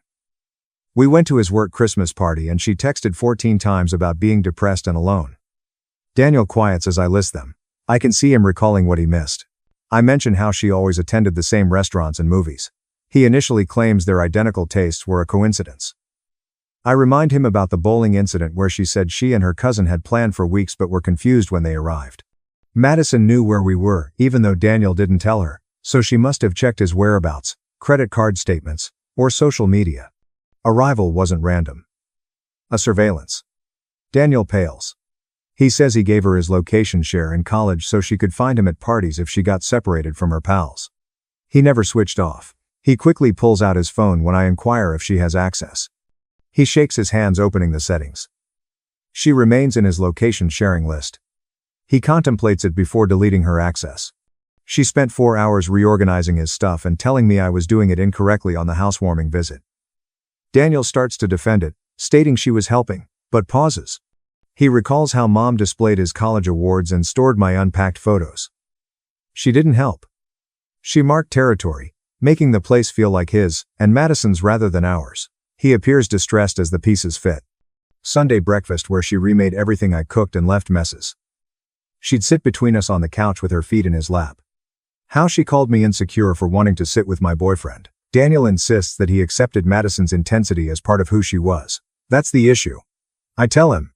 We went to his work Christmas party and she texted 14 times about being depressed and alone. Daniel quiets as I list them. I can see him recalling what he missed. I mention how she always attended the same restaurants and movies. He initially claims their identical tastes were a coincidence. I remind him about the bowling incident where she said she and her cousin had planned for weeks but were confused when they arrived. Madison knew where we were, even though Daniel didn't tell her, so she must have checked his whereabouts, credit card statements, or social media. Arrival wasn't random. A surveillance. Daniel pales. He says he gave her his location share in college so she could find him at parties if she got separated from her pals. He never switched off. He quickly pulls out his phone when I inquire if she has access. He shakes his hands opening the settings. She remains in his location sharing list. He contemplates it before deleting her access. She spent 4 hours reorganizing his stuff and telling me I was doing it incorrectly on the housewarming visit. Daniel starts to defend it, stating she was helping, but pauses. He recalls how Mom displayed his college awards and stored my unpacked photos. She didn't help. She marked territory, making the place feel like his and Madison's rather than ours. He appears distressed as the pieces fit. Sunday breakfast where she remade everything I cooked and left messes. She'd sit between us on the couch with her feet in his lap. How she called me insecure for wanting to sit with my boyfriend. Daniel insists that he accepted Madison's intensity as part of who she was. That's the issue. I tell him.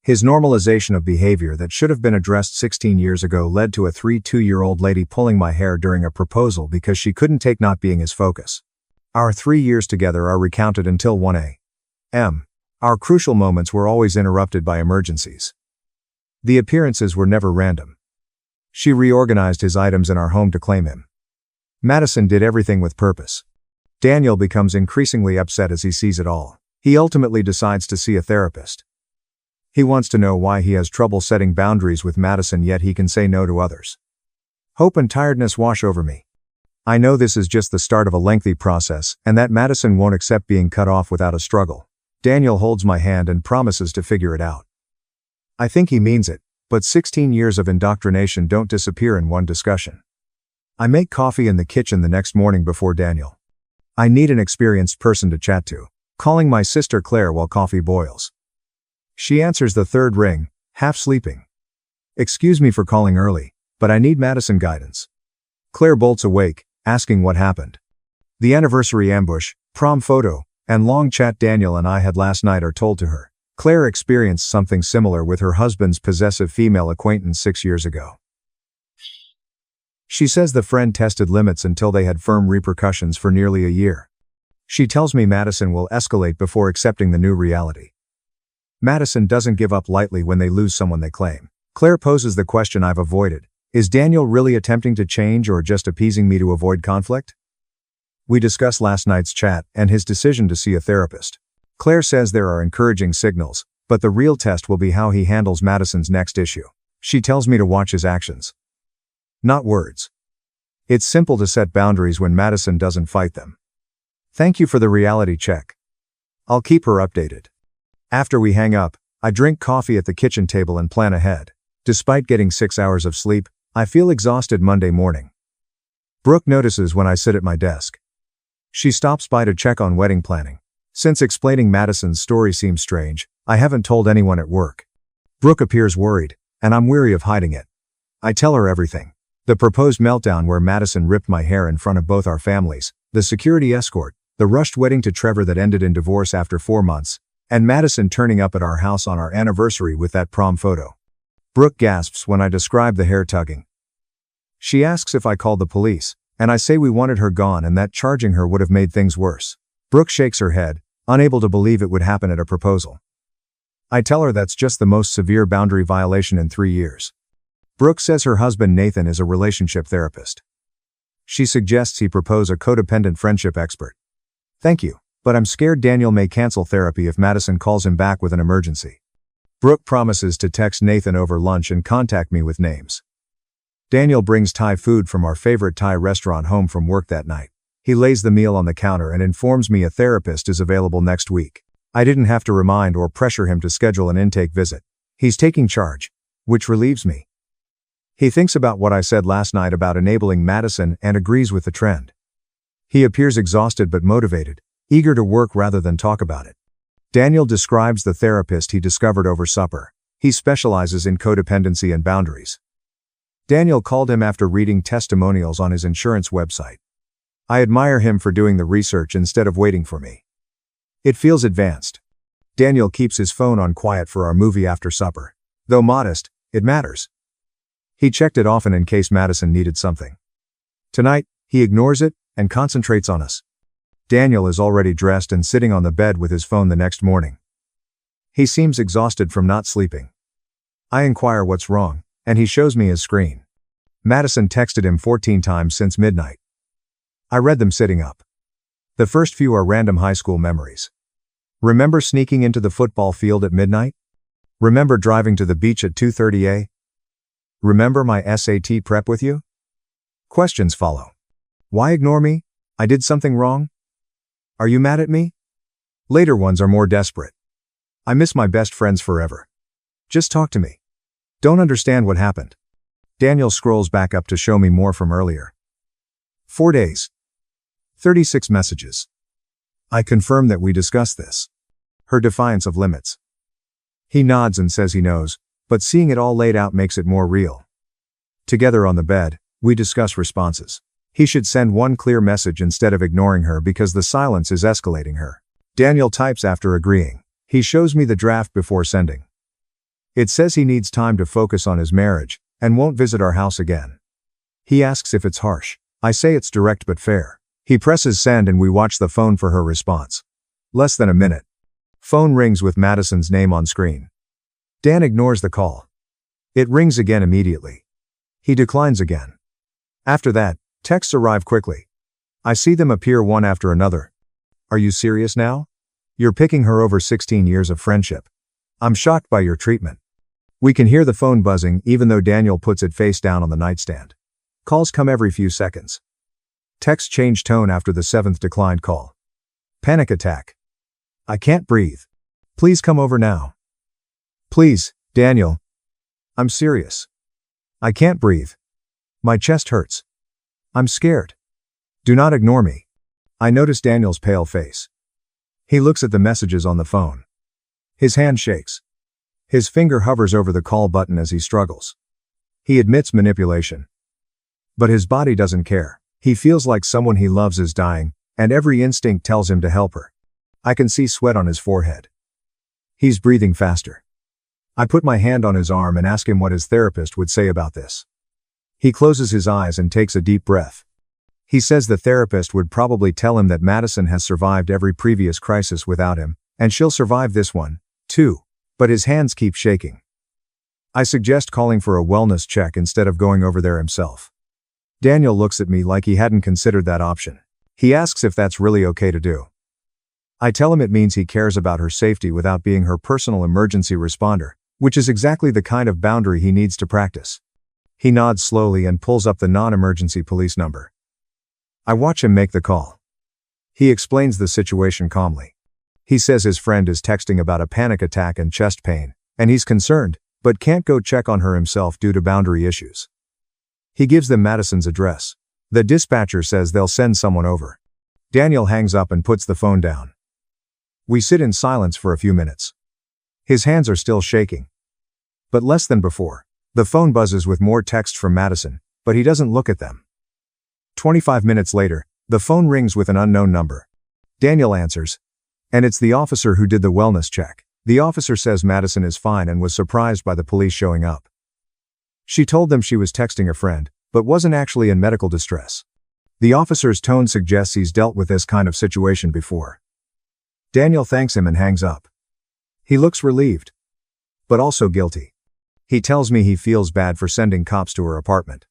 His normalization of behavior that should have been addressed 16 years ago led to a 2-year-old lady pulling my hair during a proposal because she couldn't take not being his focus. Our 3 years together are recounted until 1 a.m. Our crucial moments were always interrupted by emergencies. The appearances were never random. She reorganized his items in our home to claim him. Madison did everything with purpose. Daniel becomes increasingly upset as he sees it all. He ultimately decides to see a therapist. He wants to know why he has trouble setting boundaries with Madison yet he can say no to others. Hope and tiredness wash over me. I know this is just the start of a lengthy process and that Madison won't accept being cut off without a struggle. Daniel holds my hand and promises to figure it out. I think he means it, but 16 years of indoctrination don't disappear in one discussion. I make coffee in the kitchen the next morning before Daniel. I need an experienced person to chat to, calling my sister Claire while coffee boils. She answers the third ring, half sleeping. Excuse me for calling early, but I need Madison guidance. Claire bolts awake, asking what happened. The anniversary ambush, prom photo, and long chat Daniel and I had last night are told to her. Claire experienced something similar with her husband's possessive female acquaintance 6 years ago. She says the friend tested limits until they had firm repercussions for nearly a year. She tells me Madison will escalate before accepting the new reality. Madison doesn't give up lightly when they lose someone they claim. Claire poses the question I've avoided. Is Daniel really attempting to change or just appeasing me to avoid conflict? We discuss last night's chat and his decision to see a therapist. Claire says there are encouraging signals, but the real test will be how he handles Madison's next issue. She tells me to watch his actions, not words. It's simple to set boundaries when Madison doesn't fight them. Thank you for the reality check. I'll keep her updated. After we hang up, I drink coffee at the kitchen table and plan ahead. Despite getting 6 hours of sleep, I feel exhausted Monday morning. Brooke notices when I sit at my desk. She stops by to check on wedding planning. Since explaining Madison's story seems strange, I haven't told anyone at work. Brooke appears worried, and I'm weary of hiding it. I tell her everything. The proposed meltdown where Madison ripped my hair in front of both our families, the security escort, the rushed wedding to Trevor that ended in divorce after 4 months, and Madison turning up at our house on our anniversary with that prom photo. Brooke gasps when I describe the hair tugging. She asks if I called the police, and I say we wanted her gone and that charging her would have made things worse. Brooke shakes her head, unable to believe it would happen at a proposal. I tell her that's just the most severe boundary violation in 3 years. Brooke says her husband Nathan is a relationship therapist. She suggests he propose a codependent friendship expert. Thank you, but I'm scared Daniel may cancel therapy if Madison calls him back with an emergency. Brooke promises to text Nathan over lunch and contact me with names. Daniel brings Thai food from our favorite Thai restaurant home from work that night. He lays the meal on the counter and informs me a therapist is available next week. I didn't have to remind or pressure him to schedule an intake visit. He's taking charge, which relieves me. He thinks about what I said last night about enabling Madison and agrees with the trend. He appears exhausted but motivated, eager to work rather than talk about it. Daniel describes the therapist he discovered over supper. He specializes in codependency and boundaries. Daniel called him after reading testimonials on his insurance website. I admire him for doing the research instead of waiting for me. It feels advanced. Daniel keeps his phone on quiet for our movie after supper. Though modest, it matters. He checked it often in case Madison needed something. Tonight, he ignores it and concentrates on us. Daniel is already dressed and sitting on the bed with his phone the next morning. He seems exhausted from not sleeping. I inquire what's wrong, and he shows me his screen. Madison texted him 14 times since midnight. I read them sitting up. The first few are random high school memories. Remember sneaking into the football field at midnight? Remember driving to the beach at 2:30 a.m.? Remember my SAT prep with you? Questions follow. Why ignore me? I did something wrong? Are you mad at me? Later ones are more desperate. I miss my best friends forever. Just talk to me. Don't understand what happened. Daniel scrolls back up to show me more from earlier. 4 days. 36 messages. I confirm that we discussed this. Her defiance of limits. He nods and says he knows, but seeing it all laid out makes it more real. Together on the bed, we discuss responses. He should send one clear message instead of ignoring her because the silence is escalating her. Daniel types after agreeing. He shows me the draft before sending. It says he needs time to focus on his marriage and won't visit our house again. He asks if it's harsh. I say it's direct but fair. He presses send and we watch the phone for her response. Less than a minute. Phone rings with Madison's name on screen. Dan ignores the call. It rings again immediately. He declines again. After that, texts arrive quickly. I see them appear one after another. Are you serious now? You're picking her over 16 years of friendship. I'm shocked by your treatment. We can hear the phone buzzing even though Daniel puts it face down on the nightstand. Calls come every few seconds. Texts change tone after the 7th declined call. Panic attack. I can't breathe. Please come over now. Please, Daniel. I'm serious. I can't breathe. My chest hurts. I'm scared. Do not ignore me. I notice Daniel's pale face. He looks at the messages on the phone. His hand shakes. His finger hovers over the call button as he struggles. He admits manipulation. But his body doesn't care. He feels like someone he loves is dying, and every instinct tells him to help her. I can see sweat on his forehead. He's breathing faster. I put my hand on his arm and ask him what his therapist would say about this. He closes his eyes and takes a deep breath. He says the therapist would probably tell him that Madison has survived every previous crisis without him, and she'll survive this one, too. But his hands keep shaking. I suggest calling for a wellness check instead of going over there himself. Daniel looks at me like he hadn't considered that option. He asks if that's really okay to do. I tell him it means he cares about her safety without being her personal emergency responder, which is exactly the kind of boundary he needs to practice. He nods slowly and pulls up the non-emergency police number. I watch him make the call. He explains the situation calmly. He says his friend is texting about a panic attack and chest pain, and he's concerned, but can't go check on her himself due to boundary issues. He gives them Madison's address. The dispatcher says they'll send someone over. Daniel hangs up and puts the phone down. We sit in silence for a few minutes. His hands are still shaking. But less than before. The phone buzzes with more texts from Madison, but he doesn't look at them. 25 minutes later, the phone rings with an unknown number. Daniel answers. And it's the officer who did the wellness check. The officer says Madison is fine and was surprised by the police showing up. She told them she was texting a friend, but wasn't actually in medical distress. The officer's tone suggests he's dealt with this kind of situation before. Daniel thanks him and hangs up. He looks relieved, but also guilty. He tells me he feels bad for sending cops to her apartment.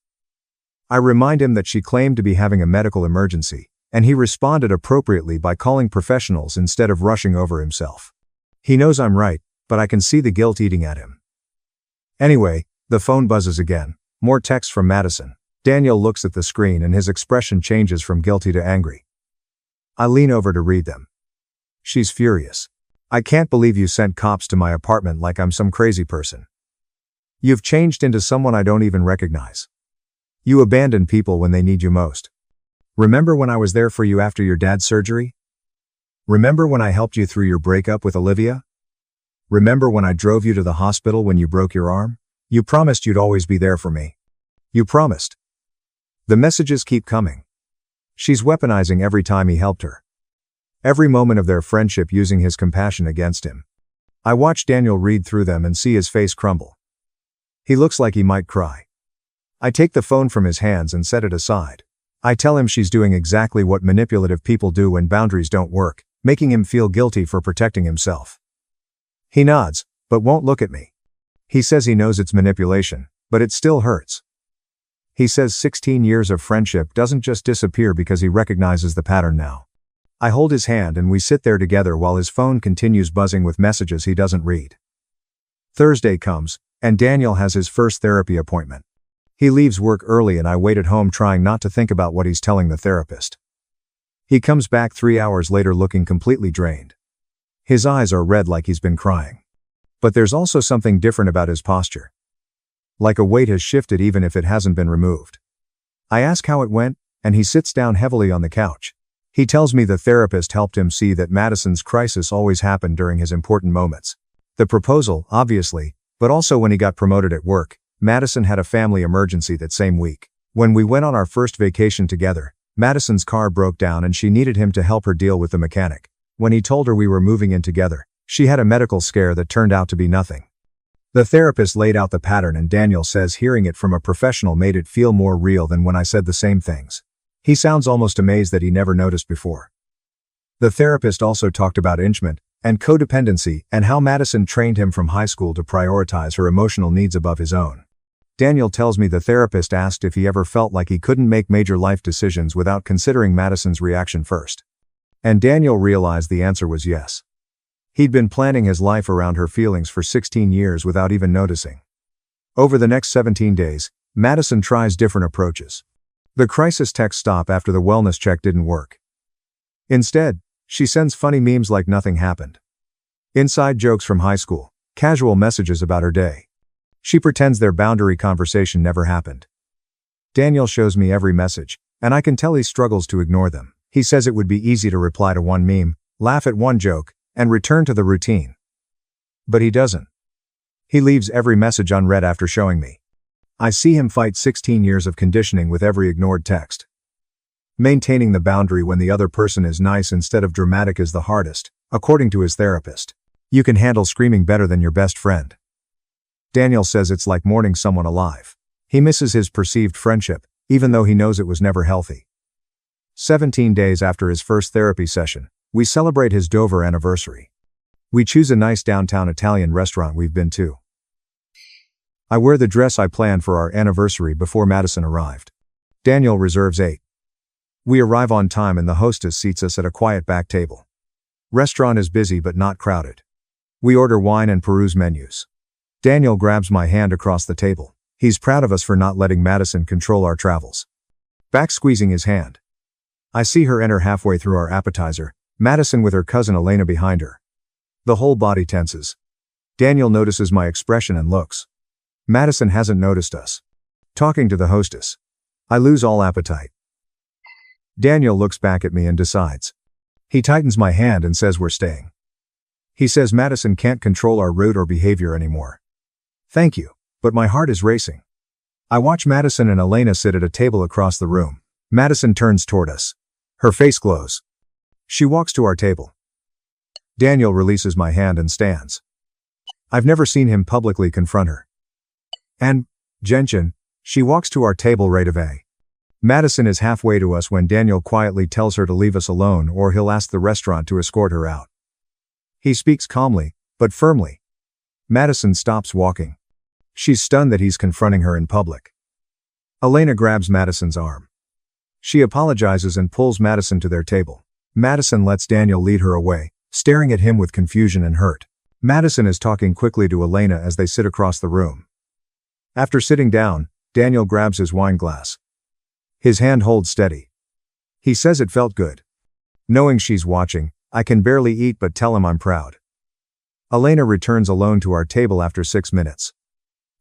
I remind him that she claimed to be having a medical emergency, and he responded appropriately by calling professionals instead of rushing over himself. He knows I'm right, but I can see the guilt eating at him. Anyway, the phone buzzes again. More text from Madison. Daniel looks at the screen and his expression changes from guilty to angry. I lean over to read them. She's furious. I can't believe you sent cops to my apartment like I'm some crazy person. You've changed into someone I don't even recognize. You abandon people when they need you most. Remember when I was there for you after your dad's surgery? Remember when I helped you through your breakup with Olivia? Remember when I drove you to the hospital when you broke your arm? You promised you'd always be there for me. You promised. The messages keep coming. She's weaponizing every time he helped her. Every moment of their friendship using his compassion against him. I watch Daniel read through them and see his face crumble. He looks like he might cry. I take the phone from his hands and set it aside. I tell him she's doing exactly what manipulative people do when boundaries don't work, making him feel guilty for protecting himself. He nods, but won't look at me. He says he knows it's manipulation, but it still hurts. He says 16 years of friendship doesn't just disappear because he recognizes the pattern now. I hold his hand and we sit there together while his phone continues buzzing with messages he doesn't read. Thursday comes, and Daniel has his first therapy appointment. He leaves work early and I wait at home trying not to think about what he's telling the therapist. He comes back 3 hours later looking completely drained. His eyes are red like he's been crying. But there's also something different about his posture. Like a weight has shifted even if it hasn't been removed. I ask how it went, and he sits down heavily on the couch. He tells me the therapist helped him see that Madison's crisis always happened during his important moments. The proposal, obviously, but also when he got promoted at work. Madison had a family emergency that same week. When we went on our first vacation together, Madison's car broke down and she needed him to help her deal with the mechanic. When he told her we were moving in together, she had a medical scare that turned out to be nothing. The therapist laid out the pattern and Daniel says hearing it from a professional made it feel more real than when I said the same things. He sounds almost amazed that he never noticed before. The therapist also talked about enmeshment and codependency and how Madison trained him from high school to prioritize her emotional needs above his own. Daniel tells me the therapist asked if he ever felt like he couldn't make major life decisions without considering Madison's reaction first. And Daniel realized the answer was yes. He'd been planning his life around her feelings for 16 years without even noticing. Over the next 17 days, Madison tries different approaches. The crisis text stop after the wellness check didn't work. Instead, she sends funny memes like nothing happened. Inside jokes from high school, casual messages about her day. She pretends their boundary conversation never happened. Daniel shows me every message, and I can tell he struggles to ignore them. He says it would be easy to reply to one meme, laugh at one joke, and return to the routine. But he doesn't. He leaves every message unread after showing me. I see him fight 16 years of conditioning with every ignored text. Maintaining the boundary when the other person is nice instead of dramatic is the hardest, according to his therapist. You can handle screaming better than your best friend. Daniel says it's like mourning someone alive. He misses his perceived friendship, even though he knows it was never healthy. 17 days after his first therapy session, we celebrate his Dover anniversary. We choose a nice downtown Italian restaurant we've been to. I wear the dress I planned for our anniversary before Madison arrived. Daniel reserves 8. We arrive on time and the hostess seats us at a quiet back table. Restaurant is busy but not crowded. We order wine and peruse menus. Daniel grabs my hand across the table. He's proud of us for not letting Madison control our travels. Back squeezing his hand. I see her enter halfway through our appetizer, Madison with her cousin Elena behind her. The whole body tenses. Daniel notices my expression and looks. Madison hasn't noticed us. Talking to the hostess. I lose all appetite. Daniel looks back at me and decides. He tightens my hand and says we're staying. He says Madison can't control our route or behavior anymore. Thank you, but my heart is racing. I watch Madison and Elena sit at a table across the room. Madison turns toward us. Her face glows. She walks to our table. Daniel releases my hand and stands. I've never seen him publicly confront her. And, Gentian, she walks to our table right away. Madison is halfway to us when Daniel quietly tells her to leave us alone or he'll ask the restaurant to escort her out. He speaks calmly, but firmly. Madison stops walking. She's stunned that he's confronting her in public. Elena grabs Madison's arm. She apologizes and pulls Madison to their table. Madison lets Daniel lead her away, staring at him with confusion and hurt. Madison is talking quickly to Elena as they sit across the room. After sitting down, Daniel grabs his wine glass. His hand holds steady. He says it felt good. Knowing she's watching, I can barely eat but tell him I'm proud. Elena returns alone to our table after 6 minutes.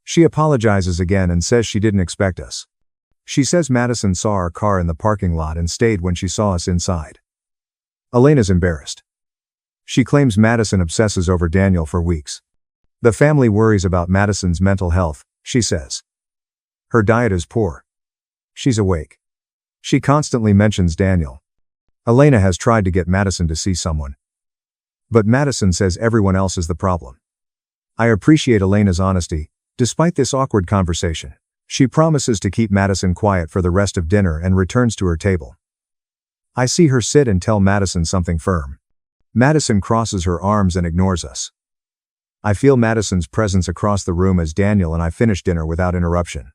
She apologizes again and says she didn't expect us. She says Madison saw our car in the parking lot and stayed when she saw us inside. Elena's embarrassed. She claims Madison obsesses over Daniel for weeks. The family worries about Madison's mental health, she says. Her diet is poor. She's awake. She constantly mentions Daniel. Elena has tried to get Madison to see someone. But Madison says everyone else is the problem. I appreciate Elena's honesty. Despite this awkward conversation, she promises to keep Madison quiet for the rest of dinner and returns to her table. I see her sit and tell Madison something firm. Madison crosses her arms and ignores us. I feel Madison's presence across the room as Daniel and I finish dinner without interruption.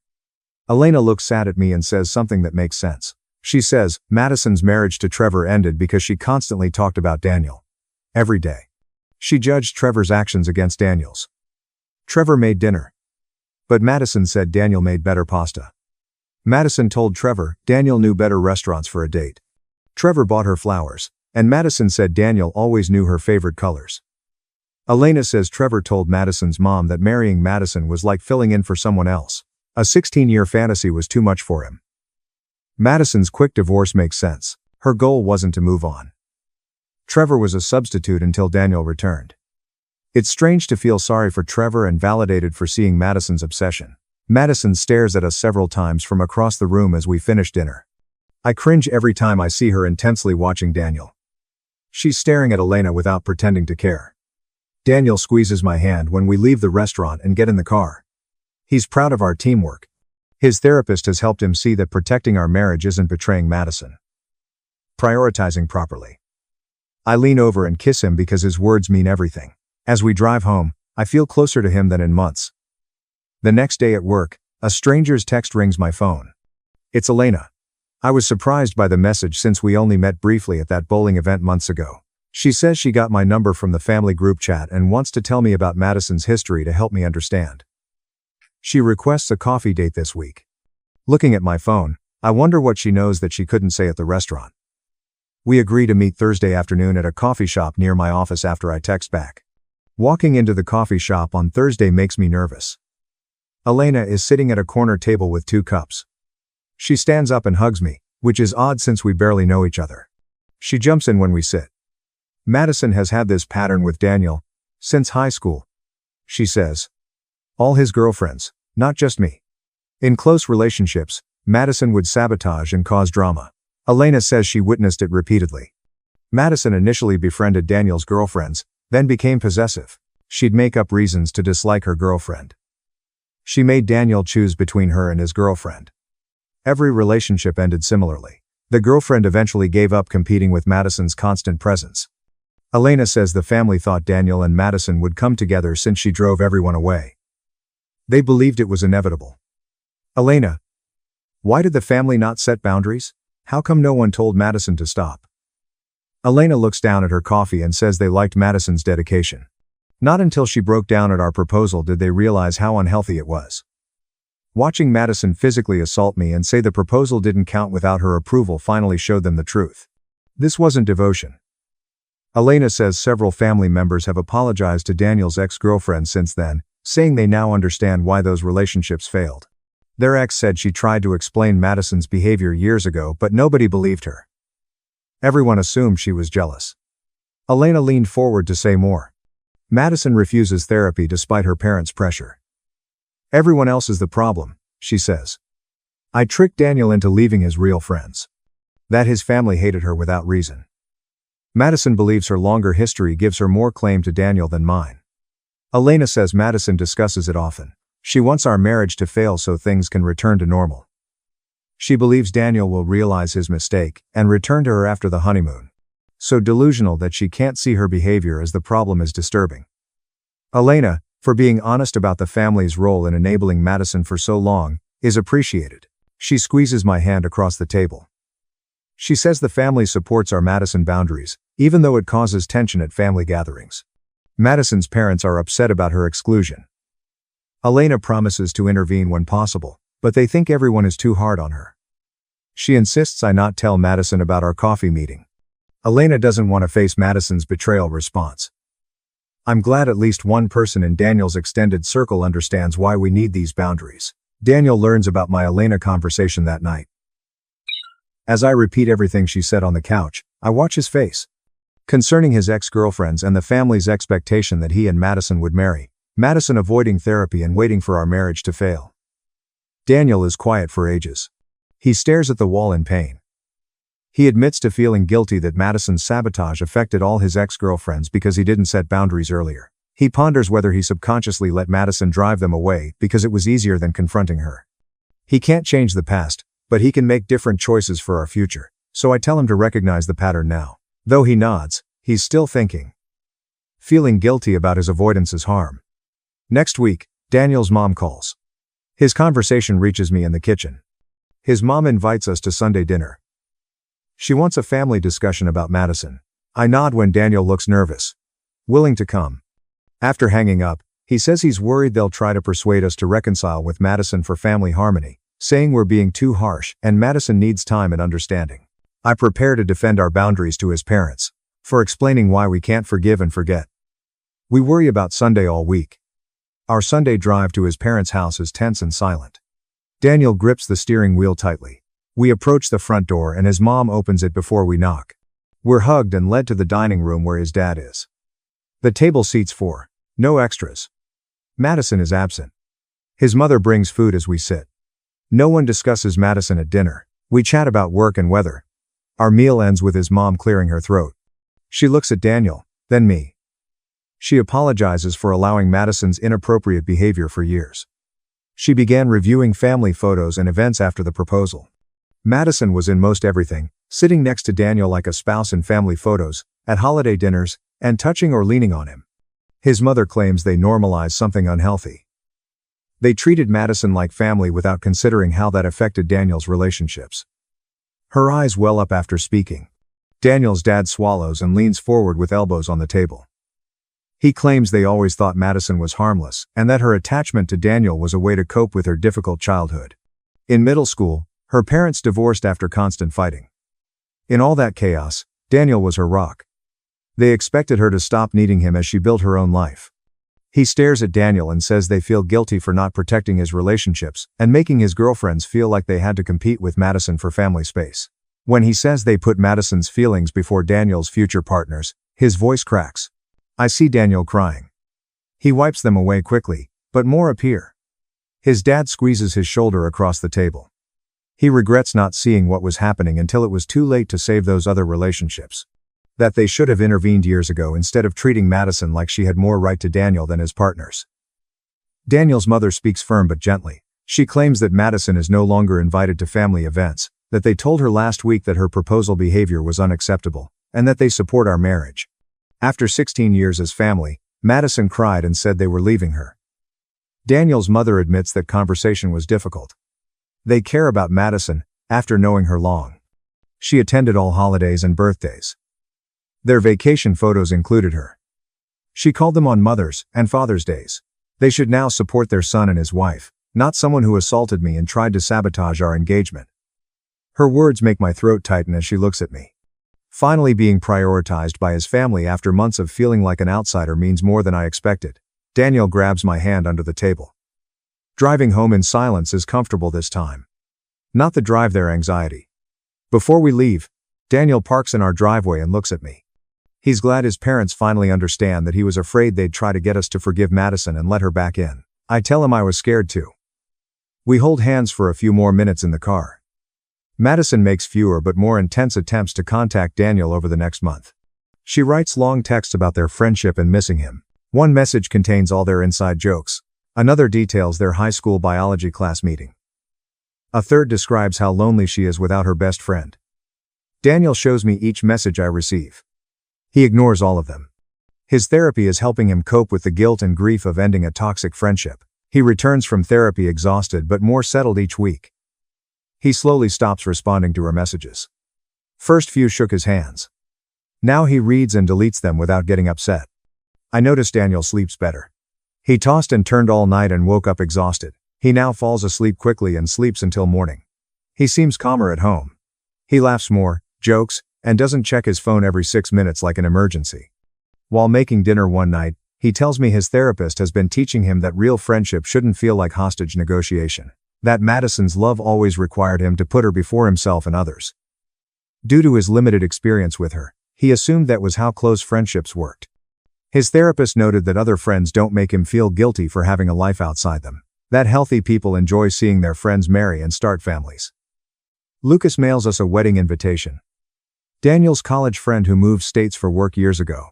Elena looks sad at me and says something that makes sense. She says Madison's marriage to Trevor ended because she constantly talked about Daniel. Every day. She judged Trevor's actions against Daniel's. Trevor made dinner. But Madison said Daniel made better pasta. Madison told Trevor Daniel knew better restaurants for a date. Trevor bought her flowers, and Madison said Daniel always knew her favorite colors. Elena says Trevor told Madison's mom that marrying Madison was like filling in for someone else. A 16-year fantasy was too much for him. Madison's quick divorce makes sense. Her goal wasn't to move on. Trevor was a substitute until Daniel returned. It's strange to feel sorry for Trevor and validated for seeing Madison's obsession. Madison stares at us several times from across the room as we finish dinner. I cringe every time I see her intensely watching Daniel. She's staring at Elena without pretending to care. Daniel squeezes my hand when we leave the restaurant and get in the car. He's proud of our teamwork. His therapist has helped him see that protecting our marriage isn't betraying Madison. Prioritizing properly. I lean over and kiss him because his words mean everything. As we drive home, I feel closer to him than in months. The next day at work, a stranger's text rings my phone. It's Elena. I was surprised by the message since we only met briefly at that bowling event months ago. She says she got my number from the family group chat and wants to tell me about Madison's history to help me understand. She requests a coffee date this week. Looking at my phone, I wonder what she knows that she couldn't say at the restaurant. We agree to meet Thursday afternoon at a coffee shop near my office after I text back. Walking into the coffee shop on Thursday makes me nervous. Elena is sitting at a corner table with 2 cups. She stands up and hugs me, which is odd since we barely know each other. She jumps in when we sit. Madison has had this pattern with Daniel since high school, she says. All his girlfriends, not just me. In close relationships, Madison would sabotage and cause drama. Elena says she witnessed it repeatedly. Madison initially befriended Daniel's girlfriends, then became possessive. She'd make up reasons to dislike her girlfriend. She made Daniel choose between her and his girlfriend. Every relationship ended similarly. The girlfriend eventually gave up competing with Madison's constant presence. Elena says the family thought Daniel and Madison would come together since she drove everyone away. They believed it was inevitable. Elena, why did the family not set boundaries? How come no one told Madison to stop? Elena looks down at her coffee and says they liked Madison's dedication. Not until she broke down at our proposal did they realize how unhealthy it was. Watching Madison physically assault me and say the proposal didn't count without her approval finally showed them the truth. This wasn't devotion. Elena says several family members have apologized to Daniel's ex-girlfriend since then, saying they now understand why those relationships failed. Their ex said she tried to explain Madison's behavior years ago but nobody believed her. Everyone assumed she was jealous. Elena leaned forward to say more. Madison refuses therapy despite her parents' pressure. Everyone else is the problem, she says. I tricked Daniel into leaving his real friends. That his family hated her without reason. Madison believes her longer history gives her more claim to Daniel than mine. Elena says Madison discusses it often. She wants our marriage to fail so things can return to normal. She believes Daniel will realize his mistake and return to her after the honeymoon. So delusional that she can't see her behavior as the problem is disturbing. Elena, for being honest about the family's role in enabling Madison for so long, is appreciated. She squeezes my hand across the table. She says the family supports our Madison boundaries, even though it causes tension at family gatherings. Madison's parents are upset about her exclusion. Elena promises to intervene when possible, but they think everyone is too hard on her. She insists I not tell Madison about our coffee meeting. Elena doesn't want to face Madison's betrayal response. I'm glad at least one person in Daniel's extended circle understands why we need these boundaries. Daniel learns about my Elena conversation that night. As I repeat everything she said on the couch, I watch his face. Concerning his ex-girlfriends and the family's expectation that he and Madison would marry, Madison avoiding therapy and waiting for our marriage to fail. Daniel is quiet for ages. He stares at the wall in pain. He admits to feeling guilty that Madison's sabotage affected all his ex-girlfriends because he didn't set boundaries earlier. He ponders whether he subconsciously let Madison drive them away because it was easier than confronting her. He can't change the past, but he can make different choices for our future, so I tell him to recognize the pattern now. Though he nods, he's still thinking. Feeling guilty about his avoidance's harm. Next week, Daniel's mom calls. His conversation reaches me in the kitchen. His mom invites us to Sunday dinner. She wants a family discussion about Madison. I nod when Daniel looks nervous. Willing to come. After hanging up, he says he's worried they'll try to persuade us to reconcile with Madison for family harmony, saying we're being too harsh and Madison needs time and understanding. I prepare to defend our boundaries to his parents, for explaining why we can't forgive and forget. We worry about Sunday all week. Our Sunday drive to his parents' house is tense and silent. Daniel grips the steering wheel tightly. We approach the front door and his mom opens it before we knock. We're hugged and led to the dining room where his dad is. The table seats 4. No extras. Madison is absent. His mother brings food as we sit. No one discusses Madison at dinner. We chat about work and weather. Our meal ends with his mom clearing her throat. She looks at Daniel, then me. She apologizes for allowing Madison's inappropriate behavior for years. She began reviewing family photos and events after the proposal. Madison was in most everything, sitting next to Daniel like a spouse in family photos, at holiday dinners, and touching or leaning on him. His mother claims they normalized something unhealthy. They treated Madison like family without considering how that affected Daniel's relationships. Her eyes well up after speaking. Daniel's dad swallows and leans forward with elbows on the table. He claims they always thought Madison was harmless, and that her attachment to Daniel was a way to cope with her difficult childhood. In middle school, her parents divorced after constant fighting. In all that chaos, Daniel was her rock. They expected her to stop needing him as she built her own life. He stares at Daniel and says they feel guilty for not protecting his relationships and making his girlfriends feel like they had to compete with Madison for family space. When he says they put Madison's feelings before Daniel's future partners, his voice cracks. I see Daniel crying. He wipes them away quickly, but more appear. His dad squeezes his shoulder across the table. He regrets not seeing what was happening until it was too late to save those other relationships. That they should have intervened years ago instead of treating Madison like she had more right to Daniel than his partners. Daniel's mother speaks firm but gently. She claims that Madison is no longer invited to family events, that they told her last week that her proposal behavior was unacceptable, and that they support our marriage. After 16 years as family, Madison cried and said they were leaving her. Daniel's mother admits that conversation was difficult. They care about Madison, after knowing her long. She attended all holidays and birthdays. Their vacation photos included her. She called them on Mother's and Father's Days. They should now support their son and his wife, not someone who assaulted me and tried to sabotage our engagement. Her words make my throat tighten as she looks at me. Finally being prioritized by his family after months of feeling like an outsider means more than I expected. Daniel grabs my hand under the table. Driving home in silence is comfortable this time. Not the drive there anxiety. Before we leave, Daniel parks in our driveway and looks at me. He's glad his parents finally understand that he was afraid they'd try to get us to forgive Madison and let her back in. I tell him I was scared too. We hold hands for a few more minutes in the car. Madison makes fewer but more intense attempts to contact Daniel over the next month. She writes long texts about their friendship and missing him. One message contains all their inside jokes. Another details their high school biology class meeting. A third describes how lonely she is without her best friend. Daniel shows me each message I receive. He ignores all of them. His therapy is helping him cope with the guilt and grief of ending a toxic friendship. He returns from therapy exhausted but more settled each week. He slowly stops responding to her messages. First few shook his hands. Now he reads and deletes them without getting upset. I notice Daniel sleeps better. He tossed and turned all night and woke up exhausted. He now falls asleep quickly and sleeps until morning. He seems calmer at home. He laughs more, jokes, and doesn't check his phone every 6 minutes like an emergency. While making dinner one night, he tells me his therapist has been teaching him that real friendship shouldn't feel like hostage negotiation. That Madison's love always required him to put her before himself and others. Due to his limited experience with her, he assumed that was how close friendships worked. His therapist noted that other friends don't make him feel guilty for having a life outside them. That healthy people enjoy seeing their friends marry and start families. Lucas mails us a wedding invitation. Daniel's college friend who moved states for work years ago.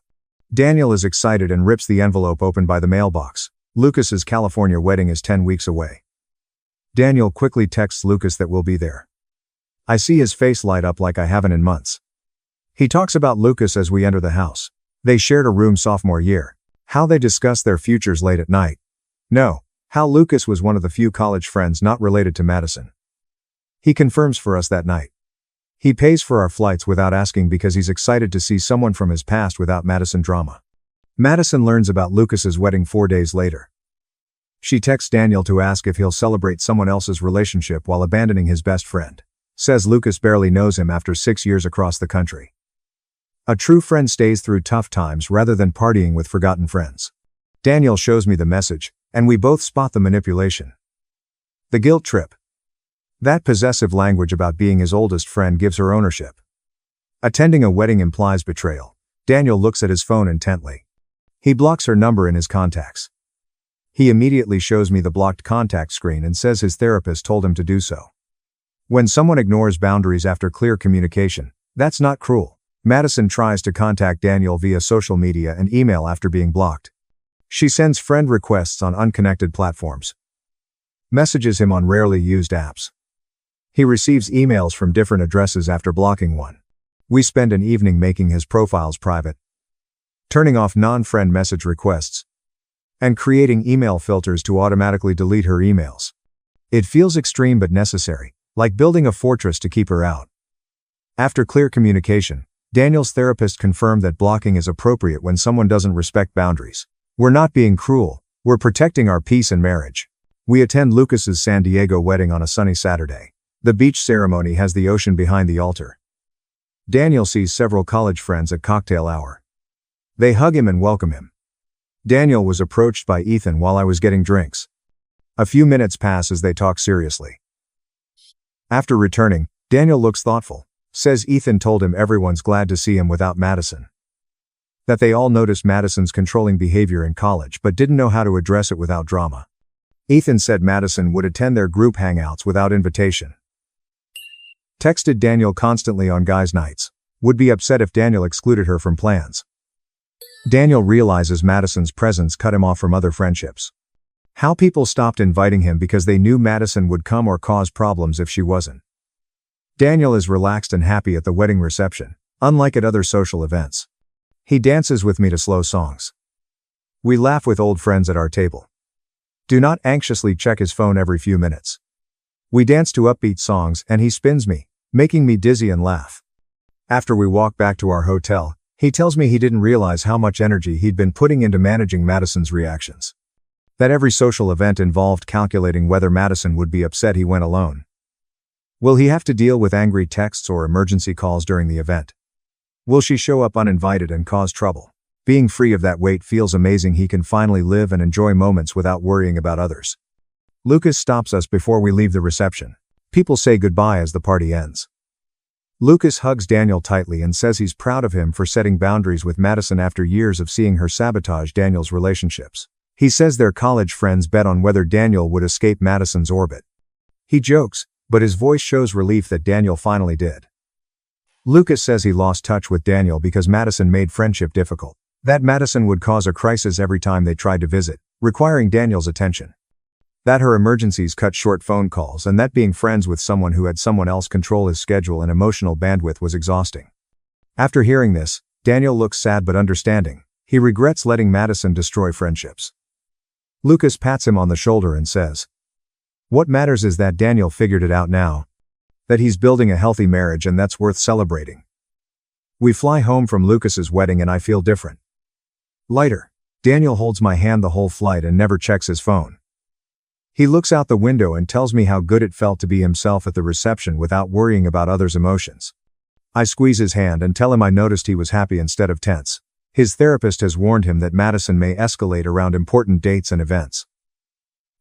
Daniel is excited and rips the envelope open by the mailbox. Lucas's California wedding is 10 weeks away. Daniel quickly texts Lucas that we'll be there. I see his face light up like I haven't in months. He talks about Lucas as we enter the house. They shared a room sophomore year. How they discussed their futures late at night. No, how Lucas was one of the few college friends not related to Madison. He confirms for us that night. He pays for our flights without asking because he's excited to see someone from his past without Madison drama. Madison learns about Lucas's wedding 4 days later. She texts Daniel to ask if he'll celebrate someone else's relationship while abandoning his best friend. Says Lucas barely knows him after 6 years across the country. A true friend stays through tough times rather than partying with forgotten friends. Daniel shows me the message, and we both spot the manipulation. The guilt trip. That possessive language about being his oldest friend gives her ownership. Attending a wedding implies betrayal. Daniel looks at his phone intently. He blocks her number in his contacts. He immediately shows me the blocked contact screen and says his therapist told him to do so. When someone ignores boundaries after clear communication, that's not cruel. Madison tries to contact Daniel via social media and email after being blocked. She sends friend requests on unconnected platforms. Messages him on rarely used apps. He receives emails from different addresses after blocking one. We spend an evening making his profiles private, turning off non-friend message requests, and creating email filters to automatically delete her emails. It feels extreme but necessary, like building a fortress to keep her out. After clear communication, Daniel's therapist confirmed that blocking is appropriate when someone doesn't respect boundaries. We're not being cruel, we're protecting our peace and marriage. We attend Lucas's San Diego wedding on a sunny Saturday. The beach ceremony has the ocean behind the altar. Daniel sees several college friends at cocktail hour. They hug him and welcome him. Daniel was approached by Ethan while I was getting drinks. A few minutes pass as they talk seriously. After returning, Daniel looks thoughtful, says Ethan told him everyone's glad to see him without Madison. That they all noticed Madison's controlling behavior in college but didn't know how to address it without drama. Ethan said Madison would attend their group hangouts without invitation. Texted Daniel constantly on guys' nights. Would be upset if Daniel excluded her from plans. Daniel realizes Madison's presence cut him off from other friendships. How people stopped inviting him because they knew Madison would come or cause problems if she wasn't. Daniel is relaxed and happy at the wedding reception, unlike at other social events. He dances with me to slow songs. We laugh with old friends at our table. Do not anxiously check his phone every few minutes. We dance to upbeat songs and he spins me, making me dizzy and laugh. After we walk back to our hotel, he tells me he didn't realize how much energy he'd been putting into managing Madison's reactions. That every social event involved calculating whether Madison would be upset he went alone. Will he have to deal with angry texts or emergency calls during the event? Will she show up uninvited and cause trouble? Being free of that weight feels amazing. He can finally live and enjoy moments without worrying about others. Lucas stops us before we leave the reception. People say goodbye as the party ends. Lucas hugs Daniel tightly and says he's proud of him for setting boundaries with Madison after years of seeing her sabotage Daniel's relationships. He says their college friends bet on whether Daniel would escape Madison's orbit. He jokes, but his voice shows relief that Daniel finally did. Lucas says he lost touch with Daniel because Madison made friendship difficult. That Madison would cause a crisis every time they tried to visit, requiring Daniel's attention. That her emergencies cut short phone calls and that being friends with someone who had someone else control his schedule and emotional bandwidth was exhausting. After hearing this, Daniel looks sad but understanding. He regrets letting Madison destroy friendships. Lucas pats him on the shoulder and says, "What matters is that Daniel figured it out now. That he's building a healthy marriage and that's worth celebrating." We fly home from Lucas's wedding and I feel different. Lighter. Daniel holds my hand the whole flight and never checks his phone. He looks out the window and tells me how good it felt to be himself at the reception without worrying about others' emotions. I squeeze his hand and tell him I noticed he was happy instead of tense. His therapist has warned him that Madison may escalate around important dates and events.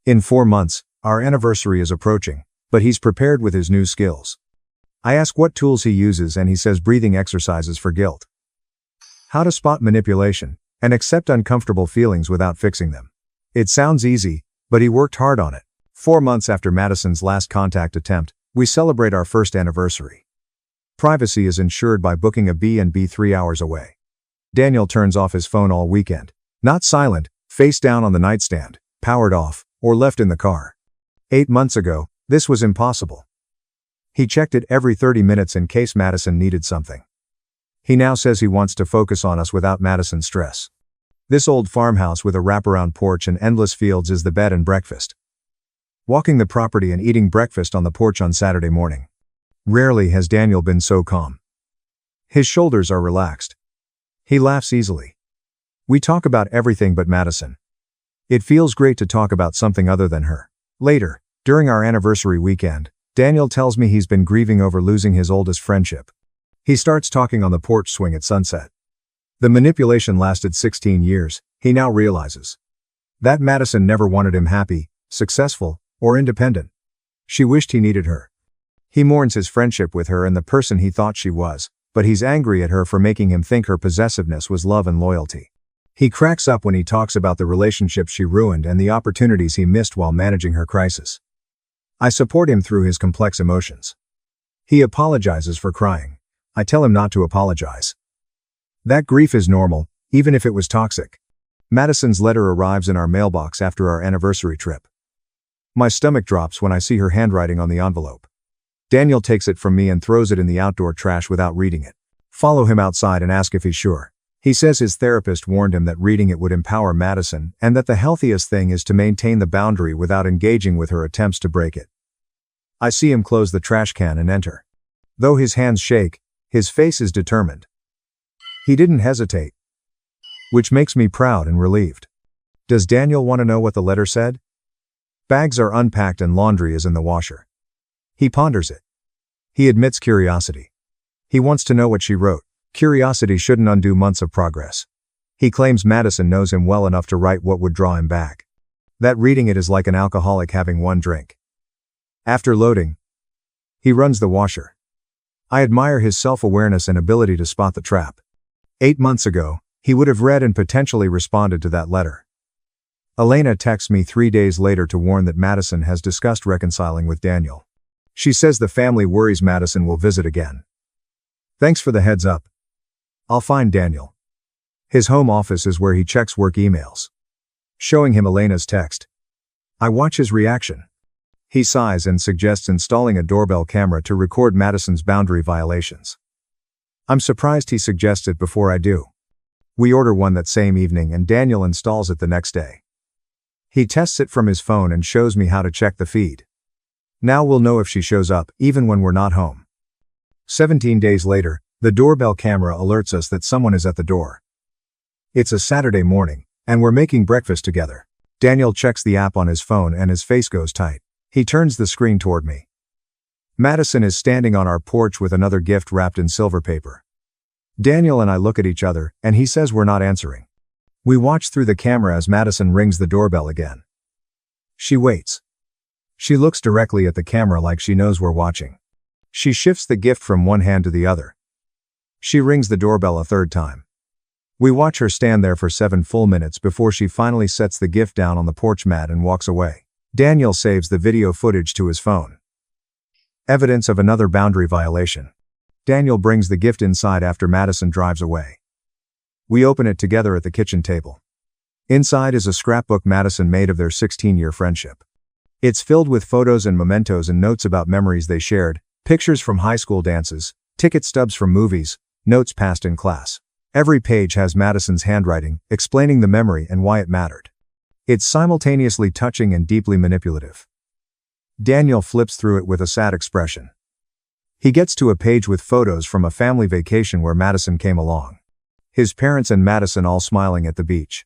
In 4 months, our anniversary is approaching, but he's prepared with his new skills. I ask what tools he uses and he says breathing exercises for guilt. How to spot manipulation and accept uncomfortable feelings without fixing them. It sounds easy, but he worked hard on it. 4 months after Madison's last contact attempt, we celebrate our first anniversary. Privacy is ensured by booking a B&B 3 hours away. Daniel turns off his phone all weekend. Not silent, face down on the nightstand, powered off, or left in the car. 8 months ago, this was impossible. He checked it every 30 minutes in case Madison needed something. He now says he wants to focus on us without Madison's stress. This old farmhouse with a wraparound porch and endless fields is the bed and breakfast. Walking the property and eating breakfast on the porch on Saturday morning. Rarely has Daniel been so calm. His shoulders are relaxed. He laughs easily. We talk about everything but Madison. It feels great to talk about something other than her. Later, during our anniversary weekend, Daniel tells me he's been grieving over losing his oldest friendship. He starts talking on the porch swing at sunset. The manipulation lasted 16 years, he now realizes. That Madison never wanted him happy, successful, or independent. She wished he needed her. He mourns his friendship with her and the person he thought she was, but he's angry at her for making him think her possessiveness was love and loyalty. He cracks up when he talks about the relationships she ruined and the opportunities he missed while managing her crisis. I support him through his complex emotions. He apologizes for crying. I tell him not to apologize. That grief is normal, even if it was toxic. Madison's letter arrives in our mailbox after our anniversary trip. My stomach drops when I see her handwriting on the envelope. Daniel takes it from me and throws it in the outdoor trash without reading it. Follow him outside and ask if he's sure. He says his therapist warned him that reading it would empower Madison and that the healthiest thing is to maintain the boundary without engaging with her attempts to break it. I see him close the trash can and enter. Though his hands shake, his face is determined. He didn't hesitate, which makes me proud and relieved. Does Daniel want to know what the letter said? Bags are unpacked and laundry is in the washer. He ponders it. He admits curiosity. He wants to know what she wrote. Curiosity shouldn't undo months of progress. He claims Madison knows him well enough to write what would draw him back. That reading it is like an alcoholic having one drink. After loading, he runs the washer. I admire his self-awareness and ability to spot the trap. 8 months ago, he would have read and potentially responded to that letter. Elena texts me 3 days later to warn that Madison has discussed reconciling with Daniel. She says the family worries Madison will visit again. Thanks for the heads up. I'll find Daniel. His home office is where he checks work emails. Showing him Elena's text. I watch his reaction. He sighs and suggests installing a doorbell camera to record Madison's boundary violations. I'm surprised he suggests it before I do. We order one that same evening and Daniel installs it the next day. He tests it from his phone and shows me how to check the feed. Now we'll know if she shows up, even when we're not home. 17 days later, the doorbell camera alerts us that someone is at the door. It's a Saturday morning, and we're making breakfast together. Daniel checks the app on his phone and his face goes tight. He turns the screen toward me. Madison is standing on our porch with another gift wrapped in silver paper. Daniel and I look at each other, and he says we're not answering. We watch through the camera as Madison rings the doorbell again. She waits. She looks directly at the camera like she knows we're watching. She shifts the gift from one hand to the other. She rings the doorbell a third time. We watch her stand there for 7 full minutes before she finally sets the gift down on the porch mat and walks away. Daniel saves the video footage to his phone. Evidence of another boundary violation. Daniel brings the gift inside after Madison drives away. We open it together at the kitchen table. Inside is a scrapbook Madison made of their 16-year friendship. It's filled with photos and mementos and notes about memories they shared, pictures from high school dances, ticket stubs from movies, notes passed in class. Every page has Madison's handwriting, explaining the memory and why it mattered. It's simultaneously touching and deeply manipulative. Daniel flips through it with a sad expression. He gets to a page with photos from a family vacation where Madison came along. His parents and Madison all smiling at the beach.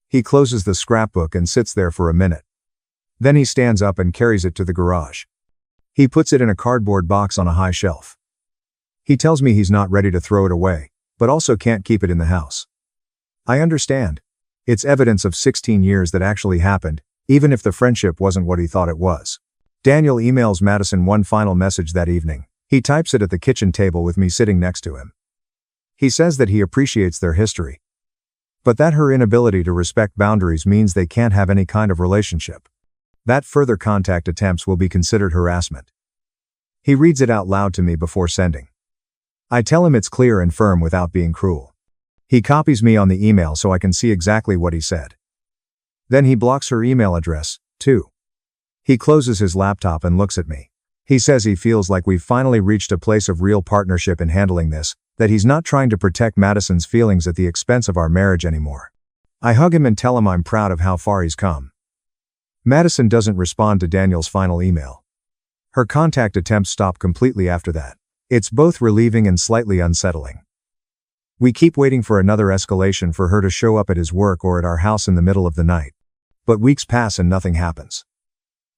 He closes the scrapbook and sits there for a minute. Then he stands up and carries it to the garage. He puts it in a cardboard box on a high shelf. He tells me he's not ready to throw it away, but also can't keep it in the house. I understand. It's evidence of 16 years that actually happened, even if the friendship wasn't what he thought it was. Daniel emails Madison one final message that evening. He types it at the kitchen table with me sitting next to him. He says that he appreciates their history, but that her inability to respect boundaries means they can't have any kind of relationship. That further contact attempts will be considered harassment. He reads it out loud to me before sending. I tell him it's clear and firm without being cruel. He copies me on the email so I can see exactly what he said. Then he blocks her email address, too. He closes his laptop and looks at me. He says he feels like we've finally reached a place of real partnership in handling this, that he's not trying to protect Madison's feelings at the expense of our marriage anymore. I hug him and tell him I'm proud of how far he's come. Madison doesn't respond to Daniel's final email. Her contact attempts stop completely after that. It's both relieving and slightly unsettling. We keep waiting for another escalation for her to show up at his work or at our house in the middle of the night. But weeks pass and nothing happens.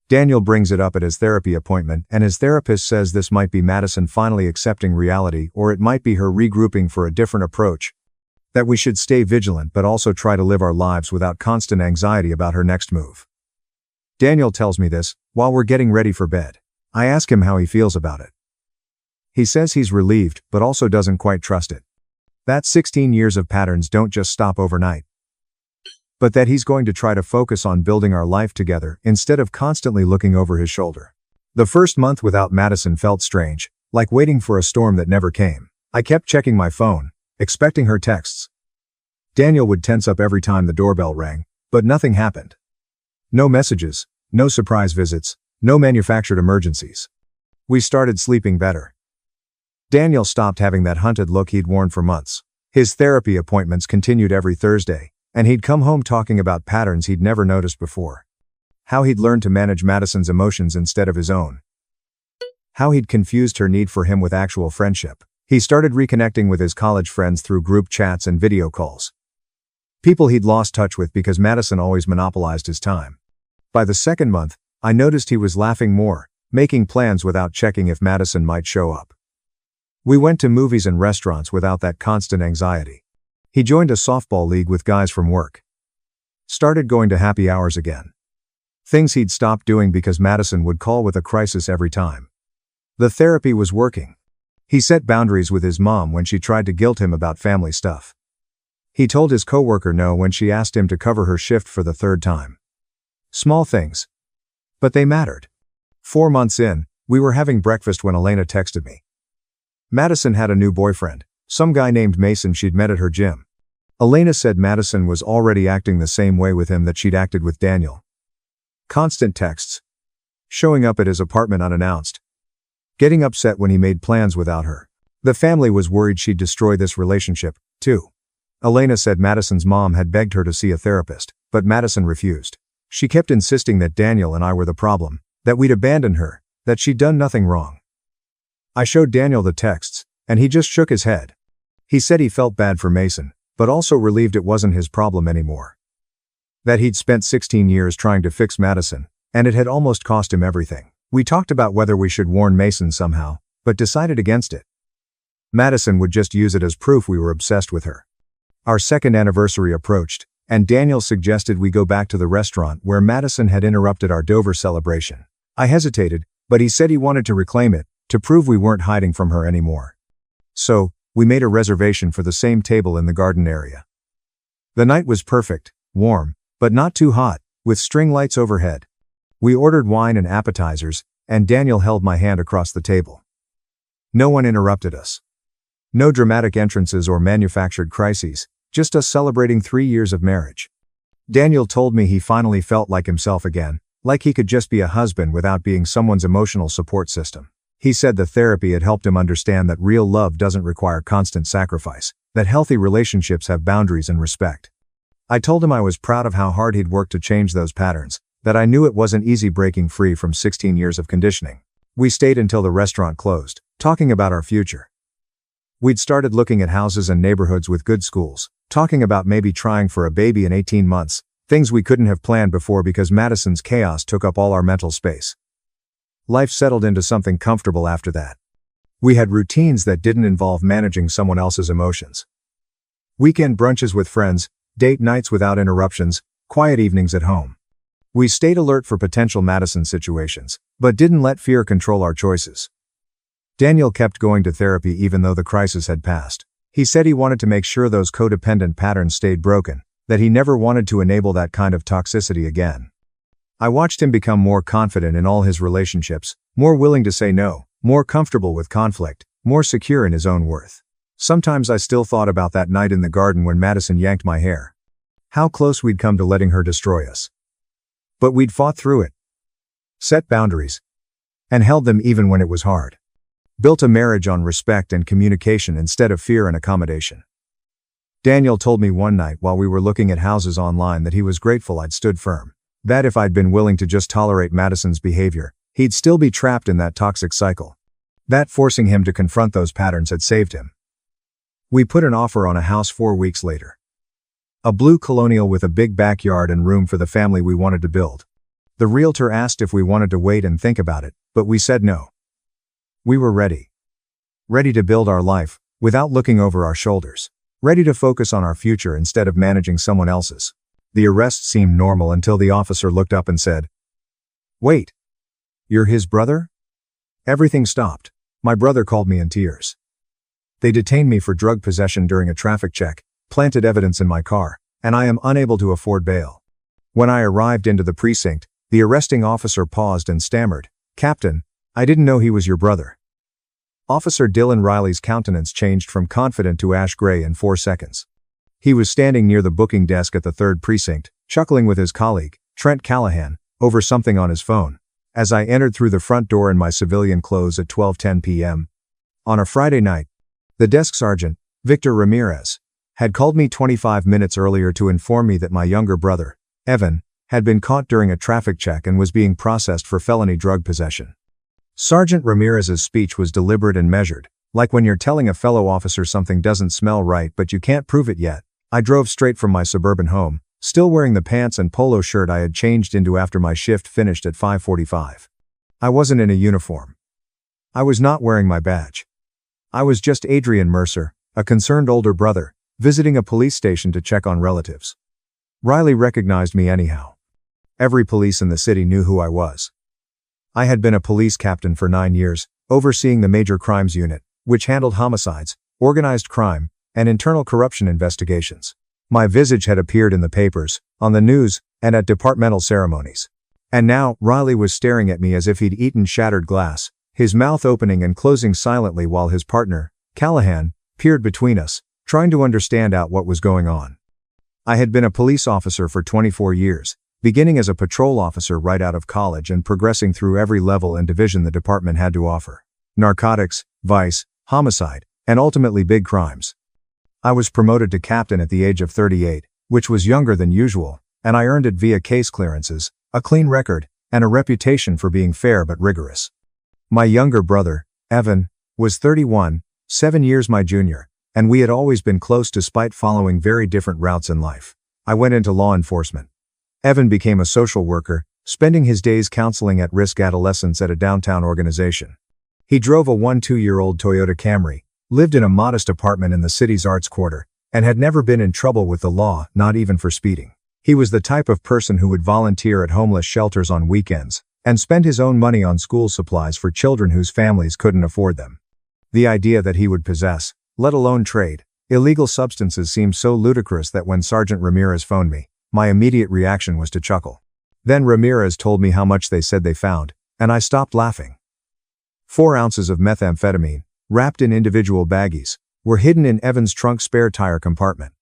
Daniel brings it up at his therapy appointment, and his therapist says this might be Madison finally accepting reality, or it might be her regrouping for a different approach. That we should stay vigilant but also try to live our lives without constant anxiety about her next move. Daniel tells me this while we're getting ready for bed. I ask him how he feels about it. He says he's relieved, but also doesn't quite trust it. That 16 years of patterns don't just stop overnight. But that he's going to try to focus on building our life together instead of constantly looking over his shoulder. The first month without Madison felt strange, like waiting for a storm that never came. I kept checking my phone, expecting her texts. Daniel would tense up every time the doorbell rang, but nothing happened. No messages, no surprise visits, no manufactured emergencies. We started sleeping better. Daniel stopped having that hunted look he'd worn for months. His therapy appointments continued every Thursday, and he'd come home talking about patterns he'd never noticed before. How he'd learned to manage Madison's emotions instead of his own. How he'd confused her need for him with actual friendship. He started reconnecting with his college friends through group chats and video calls. People he'd lost touch with because Madison always monopolized his time. By the second month, I noticed he was laughing more, making plans without checking if Madison might show up. We went to movies and restaurants without that constant anxiety. He joined a softball league with guys from work. Started going to happy hours again. Things he'd stopped doing because Madison would call with a crisis every time. The therapy was working. He set boundaries with his mom when she tried to guilt him about family stuff. He told his coworker no when she asked him to cover her shift for the third time. Small things. But they mattered. 4 months in, we were having breakfast when Elena texted me. Madison had a new boyfriend, some guy named Mason she'd met at her gym. Elena said Madison was already acting the same way with him that she'd acted with Daniel. Constant texts. Showing up at his apartment unannounced. Getting upset when he made plans without her. The family was worried she'd destroy this relationship, too. Elena said Madison's mom had begged her to see a therapist, but Madison refused. She kept insisting that Daniel and I were the problem, that we'd abandoned her, that she'd done nothing wrong. I showed Daniel the texts, and he just shook his head. He said he felt bad for Mason, but also relieved it wasn't his problem anymore. That he'd spent 16 years trying to fix Madison, and it had almost cost him everything. We talked about whether we should warn Mason somehow, but decided against it. Madison would just use it as proof we were obsessed with her. Our second anniversary approached, and Daniel suggested we go back to the restaurant where Madison had interrupted our Dover celebration. I hesitated, but he said he wanted to reclaim it, to prove we weren't hiding from her anymore. So, we made a reservation for the same table in the garden area. The night was perfect, warm, but not too hot, with string lights overhead. We ordered wine and appetizers, and Daniel held my hand across the table. No one interrupted us. No dramatic entrances or manufactured crises, just us celebrating 3 years of marriage. Daniel told me he finally felt like himself again, like he could just be a husband without being someone's emotional support system. He said the therapy had helped him understand that real love doesn't require constant sacrifice, that healthy relationships have boundaries and respect. I told him I was proud of how hard he'd worked to change those patterns, that I knew it wasn't easy breaking free from 16 years of conditioning. We stayed until the restaurant closed, talking about our future. We'd started looking at houses and neighborhoods with good schools, talking about maybe trying for a baby in 18 months, things we couldn't have planned before because Madison's chaos took up all our mental space. Life settled into something comfortable after that. We had routines that didn't involve managing someone else's emotions. Weekend brunches with friends, date nights without interruptions, quiet evenings at home. We stayed alert for potential Madison situations, but didn't let fear control our choices. Daniel kept going to therapy even though the crisis had passed. He said he wanted to make sure those codependent patterns stayed broken, that he never wanted to enable that kind of toxicity again. I watched him become more confident in all his relationships, more willing to say no, more comfortable with conflict, more secure in his own worth. Sometimes I still thought about that night in the garden when Madison yanked my hair. How close we'd come to letting her destroy us. But we'd fought through it. Set boundaries. And held them even when it was hard. Built a marriage on respect and communication instead of fear and accommodation. Daniel told me one night while we were looking at houses online that he was grateful I'd stood firm. That if I'd been willing to just tolerate Madison's behavior, he'd still be trapped in that toxic cycle. That forcing him to confront those patterns had saved him. We put an offer on a house 4 weeks later. A blue colonial with a big backyard and room for the family we wanted to build. The realtor asked if we wanted to wait and think about it, but we said no. We were ready. Ready to build our life, without looking over our shoulders. Ready to focus on our future instead of managing someone else's. The arrest seemed normal until the officer looked up and said, "Wait. You're his brother?" Everything stopped. My brother called me in tears. They detained me for drug possession during a traffic check, planted evidence in my car, and I am unable to afford bail. When I arrived into the precinct, the arresting officer paused and stammered, "Captain, I didn't know he was your brother." Officer Dylan Riley's countenance changed from confident to ash gray in 4 seconds. He was standing near the booking desk at the 3rd precinct, chuckling with his colleague, Trent Callahan, over something on his phone, as I entered through the front door in my civilian clothes at 12:10 p.m. On a Friday night, the desk sergeant, Victor Ramirez, had called me 25 minutes earlier to inform me that my younger brother, Evan, had been caught during a traffic check and was being processed for felony drug possession. Sergeant Ramirez's speech was deliberate and measured, like when you're telling a fellow officer something doesn't smell right but you can't prove it yet. I drove straight from my suburban home, still wearing the pants and polo shirt I had changed into after my shift finished at 5:45. I wasn't in a uniform. I was not wearing my badge. I was just Adrian Mercer, a concerned older brother, visiting a police station to check on relatives. Riley recognized me anyhow. Every police in the city knew who I was. I had been a police captain for 9 years, overseeing the Major Crimes Unit, which handled homicides, organized crime, and internal corruption investigations. My visage had appeared in the papers, on the news, and at departmental ceremonies. And now, Riley was staring at me as if he'd eaten shattered glass, his mouth opening and closing silently while his partner, Callahan, peered between us, trying to understand out what was going on. I had been a police officer for 24 years, beginning as a patrol officer right out of college and progressing through every level and division the department had to offer. Narcotics, vice, homicide, and ultimately big crimes. I was promoted to captain at the age of 38, which was younger than usual, and I earned it via case clearances, a clean record, and a reputation for being fair but rigorous. My younger brother, Evan, was 31, 7 years my junior, and we had always been close despite following very different routes in life. I went into law enforcement. Evan became a social worker, spending his days counseling at-risk adolescents at a downtown organization. He drove a 2-year-old Toyota Camry, lived in a modest apartment in the city's arts quarter, and had never been in trouble with the law, not even for speeding. He was the type of person who would volunteer at homeless shelters on weekends, and spend his own money on school supplies for children whose families couldn't afford them. The idea that he would possess, let alone trade, illegal substances seemed so ludicrous that when Sergeant Ramirez phoned me, my immediate reaction was to chuckle. Then Ramirez told me how much they said they found, and I stopped laughing. 4 ounces of methamphetamine, wrapped in individual baggies, were hidden in Evan's trunk spare tire compartment.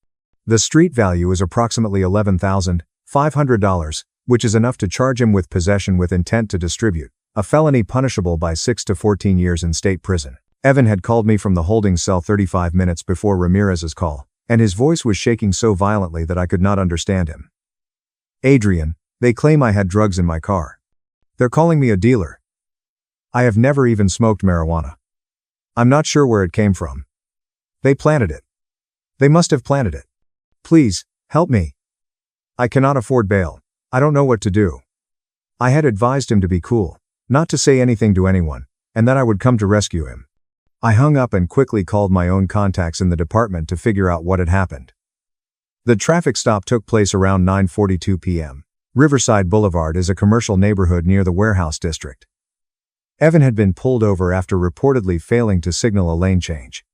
The street value is approximately $11,500, which is enough to charge him with possession with intent to distribute, a felony punishable by 6 to 14 years in state prison. Evan had called me from the holding cell 35 minutes before Ramirez's call, and his voice was shaking so violently that I could not understand him. "Adrian, they claim I had drugs in my car. They're calling me a dealer. I have never even smoked marijuana. I'm not sure where it came from. They planted it. They must have planted it. Please, help me. I cannot afford bail. I don't know what to do." I had advised him to be cool, not to say anything to anyone, and that I would come to rescue him. I hung up and quickly called my own contacts in the department to figure out what had happened. The traffic stop took place around 9:42 p.m. Riverside Boulevard is a commercial neighborhood near the warehouse district. Evan had been pulled over after reportedly failing to signal a lane change.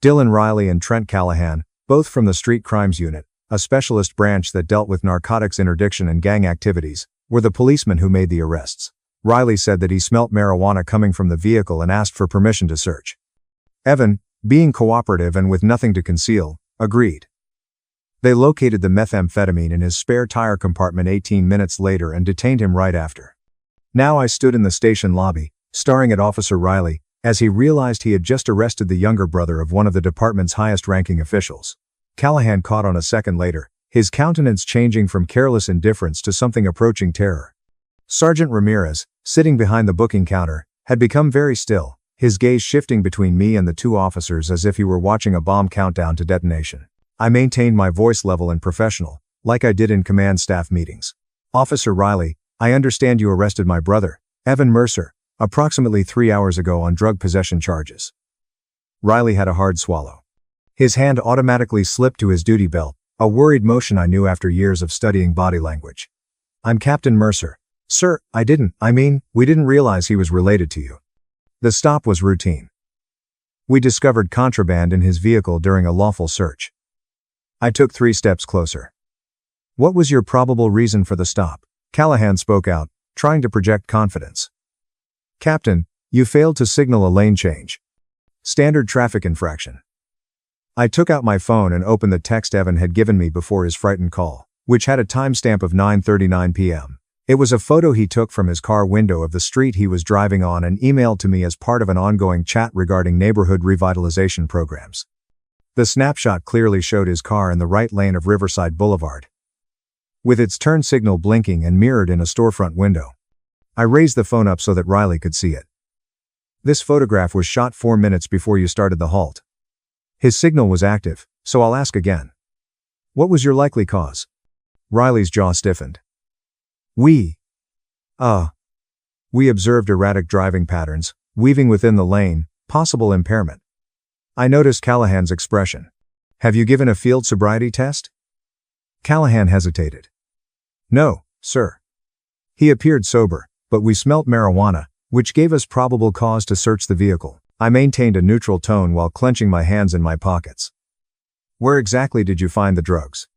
Dylan Riley and Trent Callahan, both from the Street Crimes Unit, a specialist branch that dealt with narcotics interdiction and gang activities, were the policemen who made the arrests. Riley said that he smelt marijuana coming from the vehicle and asked for permission to search. Evan, being cooperative and with nothing to conceal, agreed. They located the methamphetamine in his spare tire compartment 18 minutes later and detained him right after. Now I stood in the station lobby, staring at Officer Riley, as he realized he had just arrested the younger brother of one of the department's highest-ranking officials. Callahan caught on a second later, his countenance changing from careless indifference to something approaching terror. Sergeant Ramirez, sitting behind the booking counter, had become very still, his gaze shifting between me and the 2 officers as if he were watching a bomb countdown to detonation. I maintained my voice level and professional, like I did in command staff meetings. "Officer Riley, I understand you arrested my brother, Evan Mercer, approximately 3 hours ago on drug possession charges. Riley had a hard swallow. His hand automatically slipped to his duty belt, a worried motion I knew after years of studying body language. I'm Captain Mercer. Sir, we didn't realize he was related to you. The stop was routine. We discovered contraband in his vehicle during a lawful search. I took 3 steps closer. What was your probable reason for the stop? Callahan spoke out, trying to project confidence. Captain, you failed to signal a lane change. Standard traffic infraction. I took out my phone and opened the text Evan had given me before his frightened call, which had a timestamp of 9:39 p.m. It was a photo he took from his car window of the street he was driving on and emailed to me as part of an ongoing chat regarding neighborhood revitalization programs. The snapshot clearly showed his car in the right lane of Riverside Boulevard, with its turn signal blinking and mirrored in a storefront window. I raised the phone up so that Riley could see it. This photograph was shot 4 minutes before you started the halt. His signal was active, so I'll ask again. What was your likely cause? Riley's jaw stiffened. We observed erratic driving patterns, weaving within the lane, possible impairment. I noticed Callahan's expression. Have you given a field sobriety test? Callahan hesitated. No, sir. He appeared sober, but we smelt marijuana, which gave us probable cause to search the vehicle. I maintained a neutral tone while clenching my hands in my pockets. Where exactly did you find the drugs?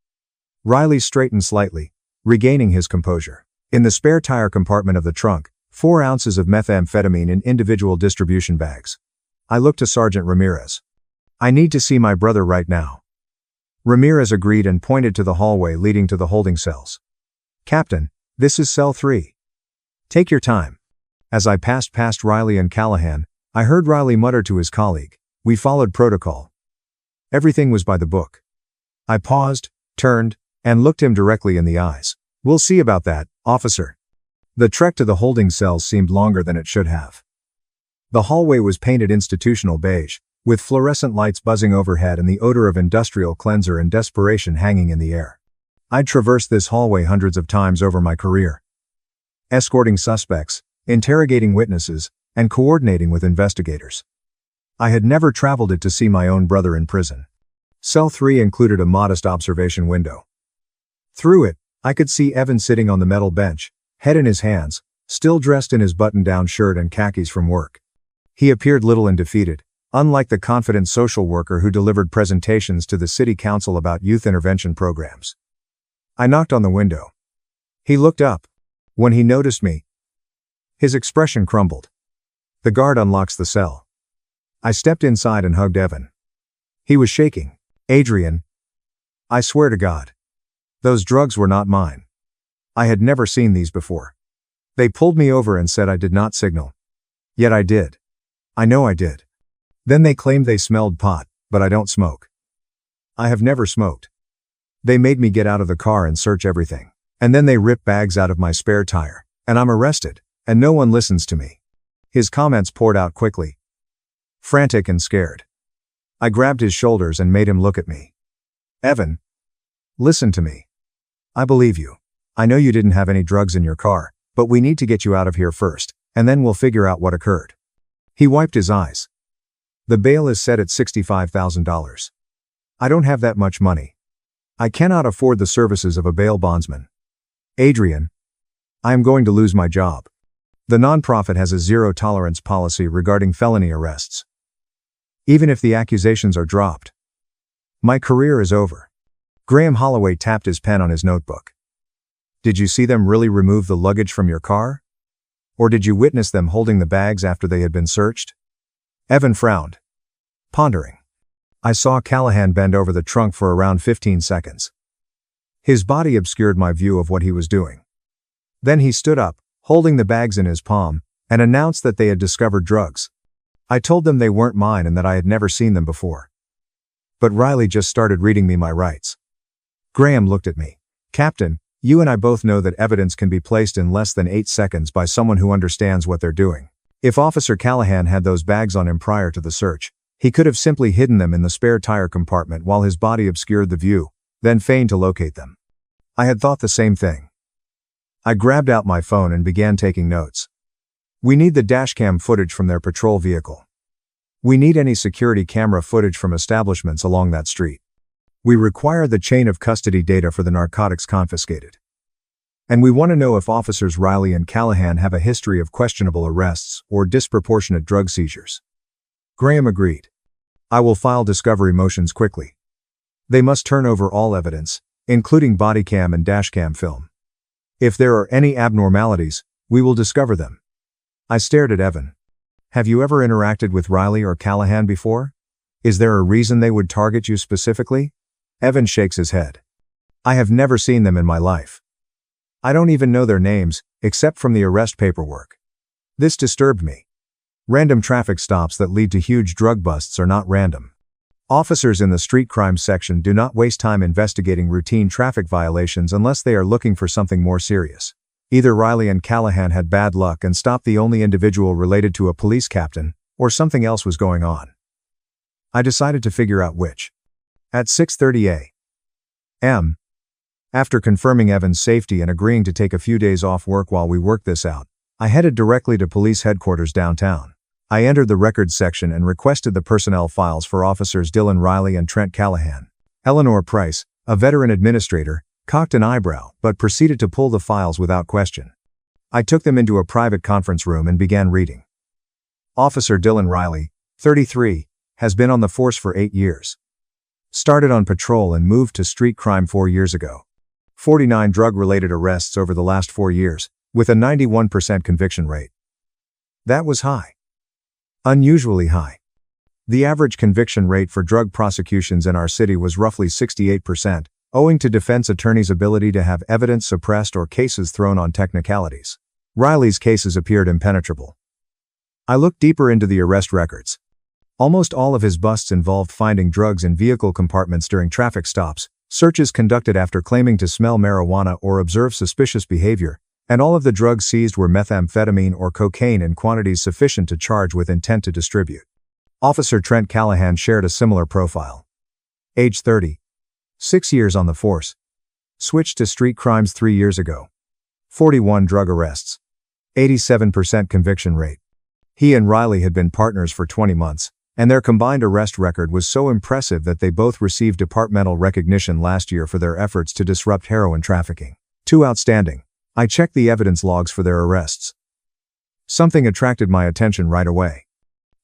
Riley straightened slightly, regaining his composure. In the spare tire compartment of the trunk, 4 ounces of methamphetamine in individual distribution bags. I looked to Sergeant Ramirez. I need to see my brother right now. Ramirez agreed and pointed to the hallway leading to the holding cells. Captain, this is cell 3. Take your time. As I passed past Riley and Callahan, I heard Riley mutter to his colleague, we followed protocol. Everything was by the book. I paused, turned, and looked him directly in the eyes. We'll see about that, officer. The trek to the holding cells seemed longer than it should have. The hallway was painted institutional beige, with fluorescent lights buzzing overhead and the odor of industrial cleanser and desperation hanging in the air. I'd traversed this hallway hundreds of times over my career, escorting suspects, interrogating witnesses, and coordinating with investigators. I had never traveled it to see my own brother in prison. Cell 3 included a modest observation window. Through it, I could see Evan sitting on the metal bench, head in his hands, still dressed in his button-down shirt and khakis from work. He appeared little and defeated, unlike the confident social worker who delivered presentations to the city council about youth intervention programs. I knocked on the window. He looked up. When he noticed me, his expression crumbled. The guard unlocks the cell. I stepped inside and hugged Evan. He was shaking. Adrian, I swear to God, those drugs were not mine. I had never seen these before. They pulled me over and said I did not signal. Yet I did. I know I did. Then they claimed they smelled pot, but I don't smoke. I have never smoked. They made me get out of the car and search everything. And then they ripped bags out of my spare tire. And I'm arrested. And no one listens to me. His comments poured out quickly. Frantic and scared. I grabbed his shoulders and made him look at me. Evan, listen to me. I believe you. I know you didn't have any drugs in your car, but we need to get you out of here first, and then we'll figure out what occurred. He wiped his eyes. The bail is set at $65,000. I don't have that much money. I cannot afford the services of a bail bondsman. Adrian, I am going to lose my job. The nonprofit has a zero-tolerance policy regarding felony arrests. Even if the accusations are dropped, my career is over. Graham Holloway tapped his pen on his notebook. Did you see them really remove the luggage from your car? Or did you witness them holding the bags after they had been searched? Evan frowned, pondering. I saw Callahan bend over the trunk for around 15 seconds. His body obscured my view of what he was doing. Then he stood up, holding the bags in his palm, and announced that they had discovered drugs. I told them they weren't mine and that I had never seen them before. But Riley just started reading me my rights. Graham looked at me. Captain, you and I both know that evidence can be placed in less than 8 seconds by someone who understands what they're doing. If Officer Callahan had those bags on him prior to the search, he could have simply hidden them in the spare tire compartment while his body obscured the view, then feigned to locate them. I had thought the same thing. I grabbed out my phone and began taking notes. We need the dashcam footage from their patrol vehicle. We need any security camera footage from establishments along that street. We require the chain of custody data for the narcotics confiscated. And we want to know if officers Riley and Callahan have a history of questionable arrests or disproportionate drug seizures. Graham agreed. I will file discovery motions quickly. They must turn over all evidence, including bodycam and dashcam film. If there are any abnormalities, we will discover them. I stared at Evan. Have you ever interacted with Riley or Callahan before? Is there a reason they would target you specifically? Evan shakes his head. I have never seen them in my life. I don't even know their names, except from the arrest paperwork. This disturbed me. Random traffic stops that lead to huge drug busts are not random. Officers in the street crime section do not waste time investigating routine traffic violations unless they are looking for something more serious. Either Riley and Callahan had bad luck and stopped the only individual related to a police captain, or something else was going on. I decided to figure out which. At 6:30 a.m., after confirming Evan's safety and agreeing to take a few days off work while we worked this out, I headed directly to police headquarters downtown. I entered the records section and requested the personnel files for Officers Dylan Riley and Trent Callahan. Eleanor Price, a veteran administrator, cocked an eyebrow but proceeded to pull the files without question. I took them into a private conference room and began reading. Officer Dylan Riley, 33, has been on the force for 8 years. Started on patrol and moved to street crime 4 years ago. 49 drug-related arrests over the last 4 years, with a 91% conviction rate. That was high. Unusually high. The average conviction rate for drug prosecutions in our city was roughly 68%, owing to defense attorneys' ability to have evidence suppressed or cases thrown on technicalities. Riley's cases appeared impenetrable. I looked deeper into the arrest records. Almost all of his busts involved finding drugs in vehicle compartments during traffic stops, searches conducted after claiming to smell marijuana or observe suspicious behavior, and all of the drugs seized were methamphetamine or cocaine in quantities sufficient to charge with intent to distribute. Officer Trent Callahan shared a similar profile. Age 30. 6 years on the force. Switched to street crimes 3 years ago. 41 drug arrests. 87% conviction rate. He and Riley had been partners for 20 months, and their combined arrest record was so impressive that they both received departmental recognition last year for their efforts to disrupt heroin trafficking. Too outstanding. I checked the evidence logs for their arrests. Something attracted my attention right away.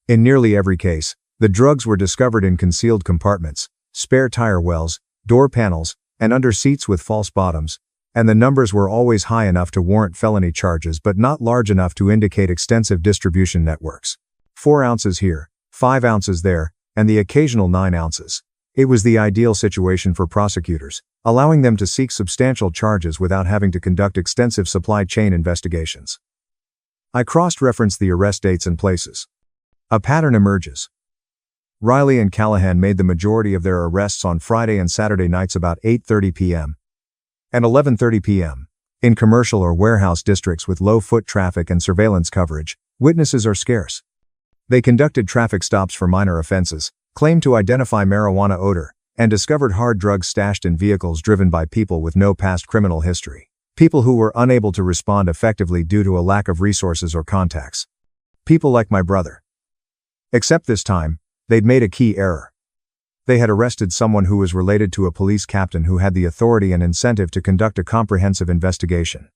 In nearly every case, the drugs were discovered in concealed compartments, spare tire wells, door panels, and under seats with false bottoms, and the numbers were always high enough to warrant felony charges but not large enough to indicate extensive distribution networks. 4 ounces here, 5 ounces there, and the occasional 9 ounces. It was the ideal situation for prosecutors, allowing them to seek substantial charges without having to conduct extensive supply chain investigations. I cross-referenced the arrest dates and places. A pattern emerges. Riley and Callahan made the majority of their arrests on Friday and Saturday nights about 8:30 p.m. and 11:30 p.m. In commercial or warehouse districts with low foot traffic and surveillance coverage, witnesses are scarce. They conducted traffic stops for minor offenses, claimed to identify marijuana odor, and discovered hard drugs stashed in vehicles driven by people with no past criminal history. People who were unable to respond effectively due to a lack of resources or contacts. People like my brother. Except this time, they'd made a key error. They had arrested someone who was related to a police captain who had the authority and incentive to conduct a comprehensive investigation.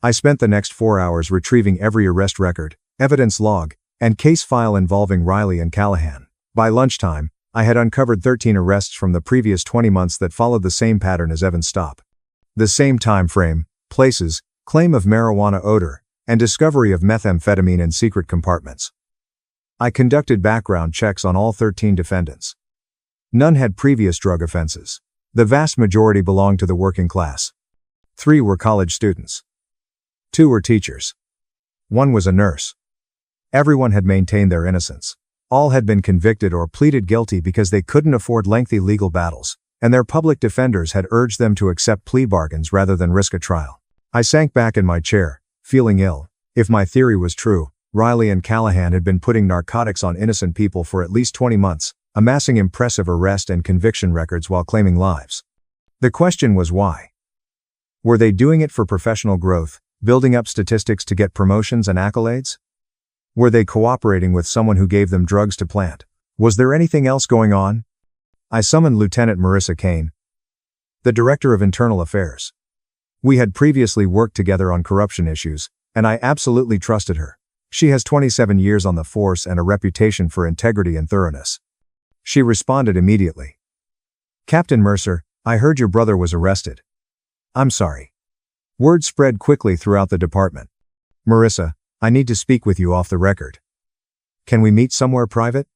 I spent the next 4 hours retrieving every arrest record, evidence log, and case file involving Riley and Callahan. By lunchtime, I had uncovered 13 arrests from the previous 20 months that followed the same pattern as Evan's stop. The same time frame, places, claim of marijuana odor, and discovery of methamphetamine in secret compartments. I conducted background checks on all 13 defendants. None had previous drug offenses. The vast majority belonged to the working class. 3 were college students. 2 were teachers. 1 was a nurse. Everyone had maintained their innocence. All had been convicted or pleaded guilty because they couldn't afford lengthy legal battles, and their public defenders had urged them to accept plea bargains rather than risk a trial. I sank back in my chair, feeling ill. If my theory was true, Riley and Callahan had been putting narcotics on innocent people for at least 20 months, amassing impressive arrest and conviction records while claiming lives. The question was why. Were they doing it for professional growth, Building up statistics to get promotions and accolades? Were they cooperating with someone who gave them drugs to plant? Was there anything else going on? I summoned Lieutenant Marissa Kane, the Director of Internal Affairs. We had previously worked together on corruption issues, and I absolutely trusted her. She has 27 years on the force and a reputation for integrity and thoroughness. She responded immediately. Captain Mercer, I heard your brother was arrested. I'm sorry. Word spread quickly throughout the department. Marissa, I need to speak with you off the record. Can we meet somewhere private?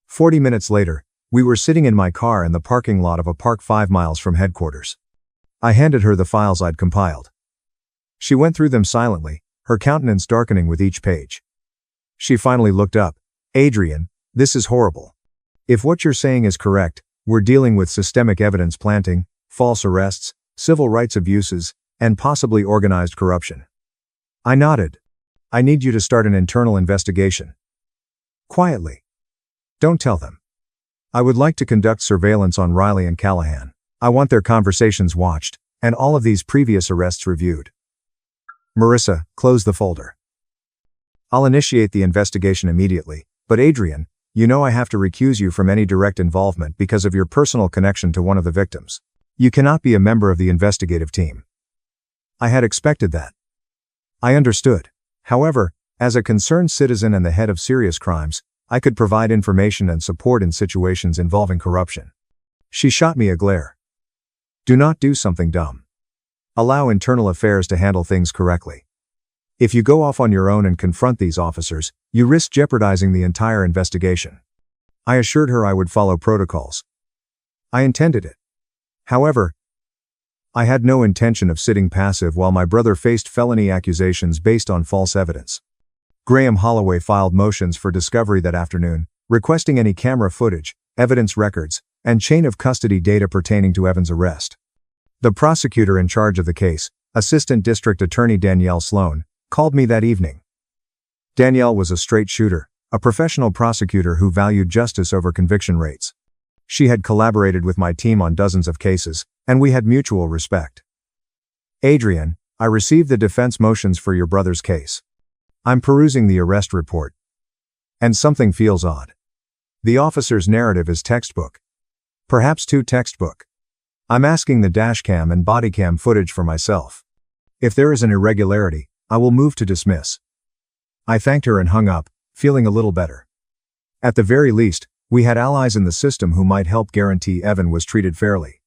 40 minutes later, we were sitting in my car in the parking lot of a park 5 miles from headquarters. I handed her the files I'd compiled. She went through them silently, her countenance darkening with each page. She finally looked up. Adrian, this is horrible. If what you're saying is correct, we're dealing with systemic evidence planting, false arrests, civil rights abuses, and possibly organized corruption. I nodded. I need you to start an internal investigation. Quietly. Don't tell them. I would like to conduct surveillance on Riley and Callahan. I want their conversations watched, and all of these previous arrests reviewed. Marissa, close the folder. I'll initiate the investigation immediately, but Adrian, you know I have to recuse you from any direct involvement because of your personal connection to one of the victims. You cannot be a member of the investigative team. I had expected that. I understood. However, as a concerned citizen and the head of serious crimes, I could provide information and support in situations involving corruption. She shot me a glare. Do not do something dumb. Allow internal affairs to handle things correctly. If you go off on your own and confront these officers, you risk jeopardizing the entire investigation. I assured her I would follow protocols. I intended it. However, I had no intention of sitting passive while my brother faced felony accusations based on false evidence. Graham Holloway filed motions for discovery that afternoon, requesting any camera footage, evidence records, and chain of custody data pertaining to Evan's arrest. The prosecutor in charge of the case, Assistant District Attorney Danielle Sloan, called me that evening. Danielle was a straight shooter, a professional prosecutor who valued justice over conviction rates. She had collaborated with my team on dozens of cases, and we had mutual respect. Adrian, I received the defense motions for your brother's case. I'm perusing the arrest report. And something feels odd. The officer's narrative is textbook. Perhaps too textbook. I'm asking the dashcam and bodycam footage for myself. If there is an irregularity, I will move to dismiss. I thanked her and hung up, feeling a little better. At the very least, we had allies in the system who might help guarantee Evan was treated fairly.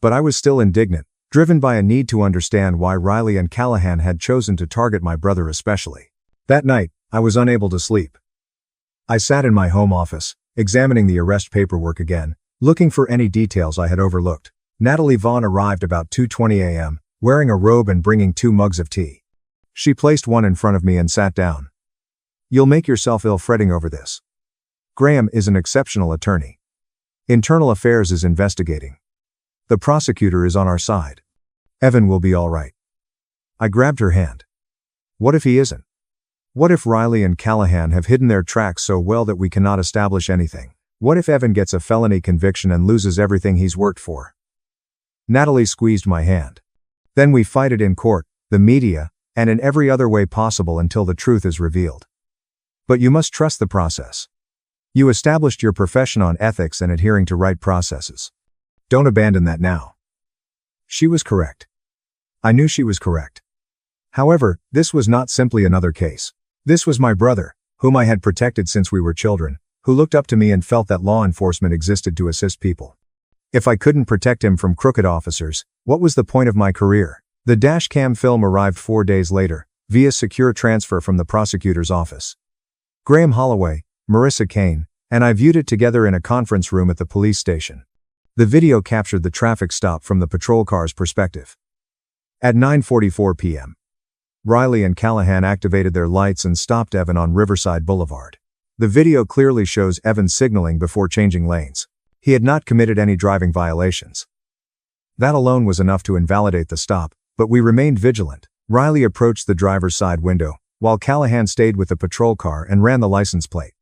But I was still indignant, driven by a need to understand why Riley and Callahan had chosen to target my brother especially. That night, I was unable to sleep. I sat in my home office, examining the arrest paperwork again, looking for any details I had overlooked. Natalie Vaughn arrived about 2:20 a.m., wearing a robe and bringing 2 mugs of tea. She placed one in front of me and sat down. You'll make yourself ill fretting over this. Graham is an exceptional attorney. Internal Affairs is investigating. The prosecutor is on our side. Evan will be all right. I grabbed her hand. What if he isn't? What if Riley and Callahan have hidden their tracks so well that we cannot establish anything? What if Evan gets a felony conviction and loses everything he's worked for? Natalie squeezed my hand. Then we fight it in court, the media, and in every other way possible until the truth is revealed. But you must trust the process. You established your profession on ethics and adhering to right processes. Don't abandon that now. She was correct. I knew she was correct. However, this was not simply another case. This was my brother, whom I had protected since we were children, who looked up to me and felt that law enforcement existed to assist people. If I couldn't protect him from crooked officers, what was the point of my career? The dashcam film arrived 4 days later, via secure transfer from the prosecutor's office. Graham Holloway, Marissa Kane, and I viewed it together in a conference room at the police station. The video captured the traffic stop from the patrol car's perspective. At 9:44 p.m., Riley and Callahan activated their lights and stopped Evan on Riverside Boulevard. The video clearly shows Evan signaling before changing lanes. He had not committed any driving violations. That alone was enough to invalidate the stop, but we remained vigilant. Riley approached the driver's side window, while Callahan stayed with the patrol car and ran the license plate.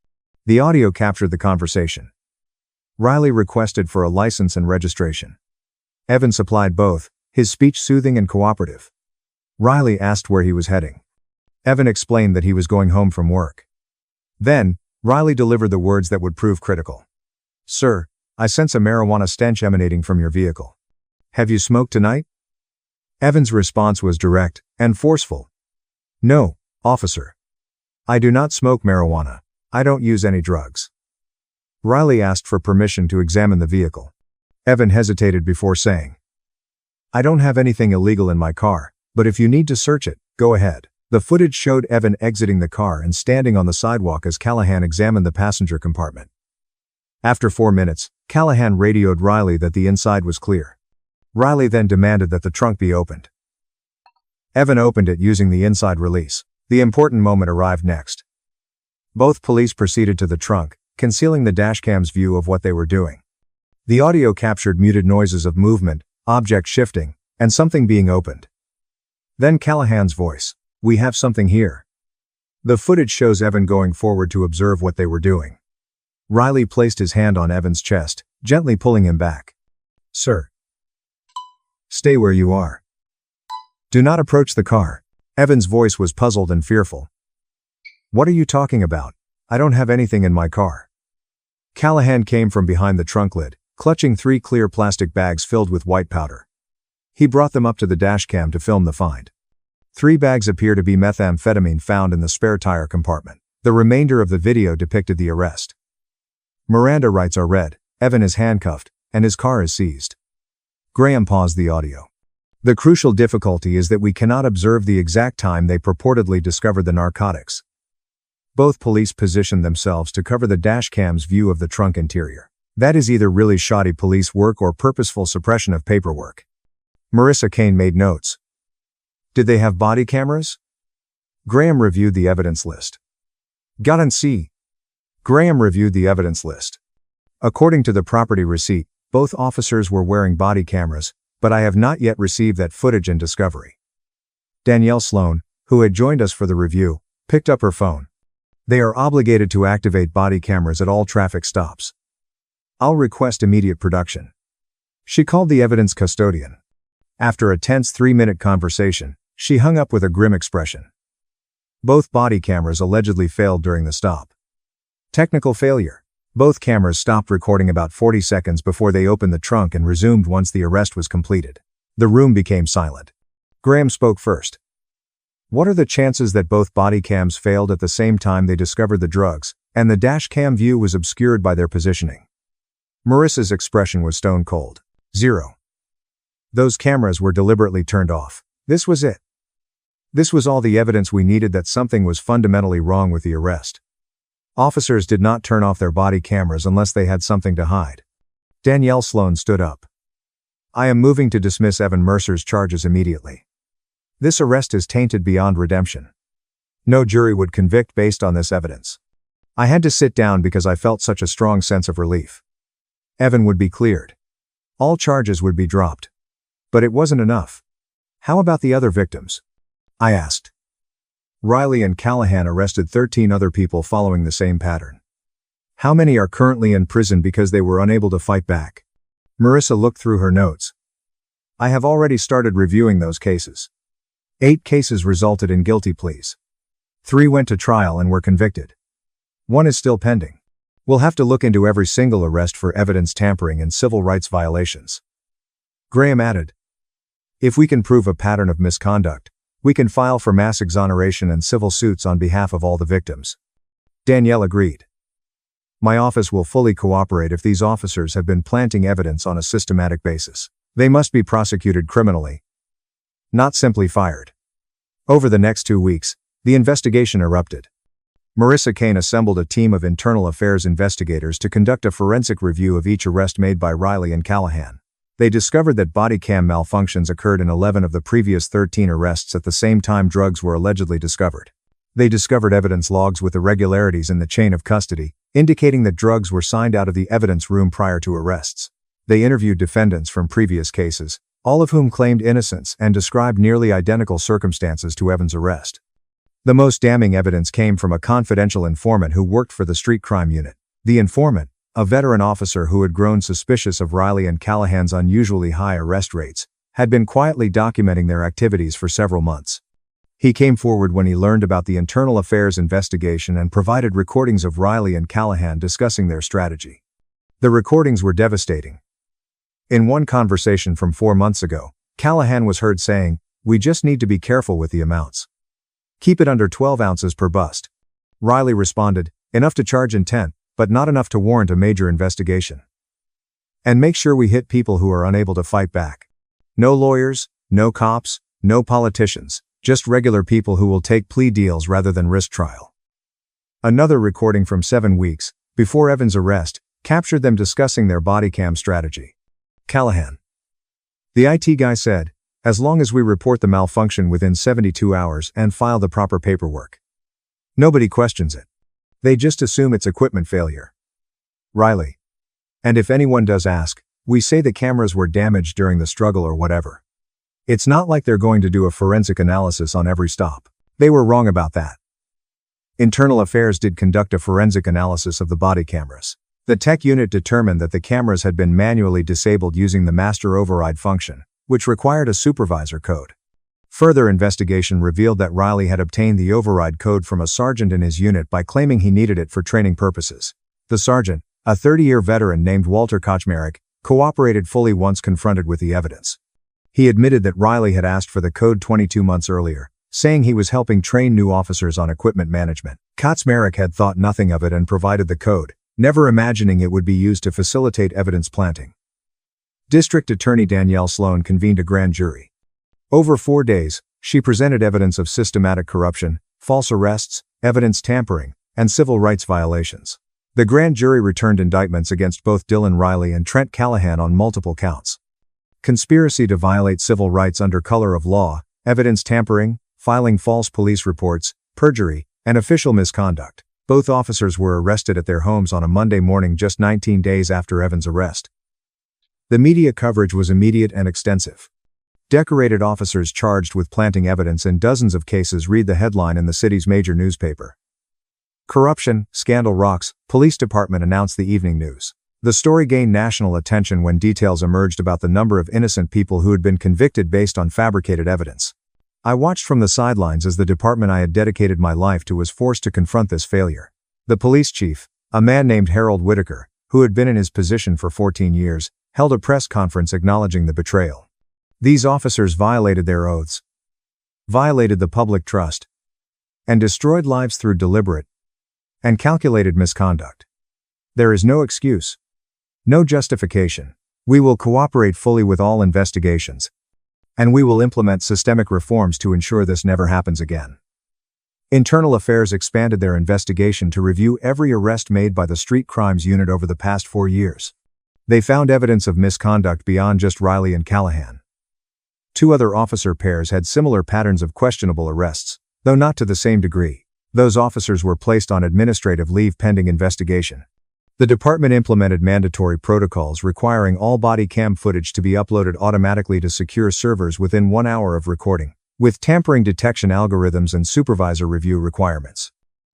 The audio captured the conversation. Riley requested for a license and registration. Evan supplied both, his speech soothing and cooperative. Riley asked where he was heading. Evan explained that he was going home from work. Then, Riley delivered the words that would prove critical. "Sir, I sense a marijuana stench emanating from your vehicle. Have you smoked tonight?" Evan's response was direct and forceful. "No, officer. I do not smoke marijuana. I don't use any drugs." Riley asked for permission to examine the vehicle. Evan hesitated before saying, "I don't have anything illegal in my car, but if you need to search it, go ahead." The footage showed Evan exiting the car and standing on the sidewalk as Callahan examined the passenger compartment. After 4 minutes, Callahan radioed Riley that the inside was clear. Riley then demanded that the trunk be opened. Evan opened it using the inside release. The important moment arrived next. Both police proceeded to the trunk, concealing the dashcam's view of what they were doing. The audio captured muted noises of movement, object shifting, and something being opened. Then Callahan's voice, "We have something here." The footage shows Evan going forward to observe what they were doing. Riley placed his hand on Evan's chest, gently pulling him back. "Sir, stay where you are. Do not approach the car." Evan's voice was puzzled and fearful. "What are you talking about? I don't have anything in my car." Callahan came from behind the trunk lid, clutching 3 clear plastic bags filled with white powder. He brought them up to the dashcam to film the find. 3 bags appear to be methamphetamine found in the spare tire compartment. The remainder of the video depicted the arrest. Miranda rights are read, Evan is handcuffed, and his car is seized. Graham paused the audio. "The crucial difficulty is that we cannot observe the exact time they purportedly discovered the narcotics." Both police positioned themselves to cover the dashcam's view of the trunk interior. That is either really shoddy police work or purposeful suppression of paperwork. Marissa Kane made notes. "Did they have body cameras?" Graham reviewed the evidence list. "Got see." Graham reviewed the evidence list. "According to the property receipt, both officers were wearing body cameras, but I have not yet received that footage in discovery." Danielle Sloan, who had joined us for the review, picked up her phone. "They are obligated to activate body cameras at all traffic stops. I'll request immediate production." She called the evidence custodian. After a tense 3-minute conversation, she hung up with a grim expression. Both body cameras allegedly failed during the stop. Technical failure. Both cameras stopped recording about 40 seconds before they opened the trunk and resumed once the arrest was completed. The room became silent. Graham spoke first. "What are the chances that both body cams failed at the same time they discovered the drugs, and the dash cam view was obscured by their positioning?" Marissa's expression was stone cold. "0. Those cameras were deliberately turned off. This was it. This was all the evidence we needed that something was fundamentally wrong with the arrest. Officers did not turn off their body cameras unless they had something to hide." Danielle Sloan stood up. "I am moving to dismiss Evan Mercer's charges immediately. This arrest is tainted beyond redemption. No jury would convict based on this evidence. I had to sit down because I felt such a strong sense of relief. Evan would be cleared. All charges would be dropped. But it wasn't enough. How about the other victims?" I asked. "Riley and Callahan arrested 13 other people following the same pattern. How many are currently in prison because they were unable to fight back?" Marissa looked through her notes. "I have already started reviewing those cases. 8 cases resulted in guilty pleas. 3 went to trial and were convicted. 1 is still pending. We'll have to look into every single arrest for evidence tampering and civil rights violations." Graham added, "If we can prove a pattern of misconduct, we can file for mass exoneration and civil suits on behalf of all the victims." Danielle agreed. "My office will fully cooperate if these officers have been planting evidence on a systematic basis. They must be prosecuted criminally, not simply fired." Over the next 2 weeks, the investigation erupted. Marissa Kane assembled a team of internal affairs investigators to conduct a forensic review of each arrest made by Riley and Callahan. They discovered that body cam malfunctions occurred in 11 of the previous 13 arrests at the same time drugs were allegedly discovered. They discovered evidence logs with irregularities in the chain of custody, indicating that drugs were signed out of the evidence room prior to arrests. They interviewed defendants from previous cases, all of whom claimed innocence and described nearly identical circumstances to Evan's arrest. The most damning evidence came from a confidential informant who worked for the street crime unit. The informant, a veteran officer who had grown suspicious of Riley and Callahan's unusually high arrest rates, had been quietly documenting their activities for several months. He came forward when he learned about the internal affairs investigation and provided recordings of Riley and Callahan discussing their strategy. The recordings were devastating. In one conversation from 4 months ago, Callahan was heard saying, "We just need to be careful with the amounts. Keep it under 12 ounces per bust." Riley responded, "Enough to charge intent, but not enough to warrant a major investigation. And make sure we hit people who are unable to fight back. No lawyers, no cops, no politicians, just regular people who will take plea deals rather than risk trial." Another recording from 7 weeks before Evan's arrest captured them discussing their body cam strategy. Callahan: "The IT guy said, as long as we report the malfunction within 72 hours and file the proper paperwork, nobody questions it. They just assume it's equipment failure." Riley: "And if anyone does ask, we say the cameras were damaged during the struggle or whatever. It's not like they're going to do a forensic analysis on every stop. They were wrong about that." Internal Affairs did conduct a forensic analysis of the body cameras. The tech unit determined that the cameras had been manually disabled using the master override function, which required a supervisor code. Further investigation revealed that Riley had obtained the override code from a sergeant in his unit by claiming he needed it for training purposes. The sergeant, a 30-year veteran named Walter Kochmarek, cooperated fully once confronted with the evidence. He admitted that Riley had asked for the code 22 months earlier, saying he was helping train new officers on equipment management. Kochmarek had thought nothing of it and provided the code, never imagining it would be used to facilitate evidence planting. District Attorney Danielle Sloan convened a grand jury. Over 4 days, she presented evidence of systematic corruption, false arrests, evidence tampering, and civil rights violations. The grand jury returned indictments against both Dylan Riley and Trent Callahan on multiple counts: conspiracy to violate civil rights under color of law, evidence tampering, filing false police reports, perjury, and official misconduct. Both officers were arrested at their homes on a Monday morning just 19 days after Evan's arrest. The media coverage was immediate and extensive. Decorated officers charged with planting evidence in dozens of cases read the headline in the city's major newspaper. "Corruption, Scandal Rocks," Police Department announced the evening news. The story gained national attention when details emerged about the number of innocent people who had been convicted based on fabricated evidence. "I watched from the sidelines as the department I had dedicated my life to was forced to confront this failure." The police chief, a man named Harold Whitaker, who had been in his position for 14 years, held a press conference acknowledging the betrayal. "These officers violated their oaths, violated the public trust, and destroyed lives through deliberate and calculated misconduct. There is no excuse, no justification. We will cooperate fully with all investigations, and we will implement systemic reforms to ensure this never happens again." Internal Affairs expanded their investigation to review every arrest made by the Street Crimes Unit over the past 4 years. They found evidence of misconduct beyond just Riley and Callahan. 2 other officer pairs had similar patterns of questionable arrests, though not to the same degree. Those officers were placed on administrative leave pending investigation. The department implemented mandatory protocols requiring all body cam footage to be uploaded automatically to secure servers within 1 hour of recording, with tampering detection algorithms and supervisor review requirements.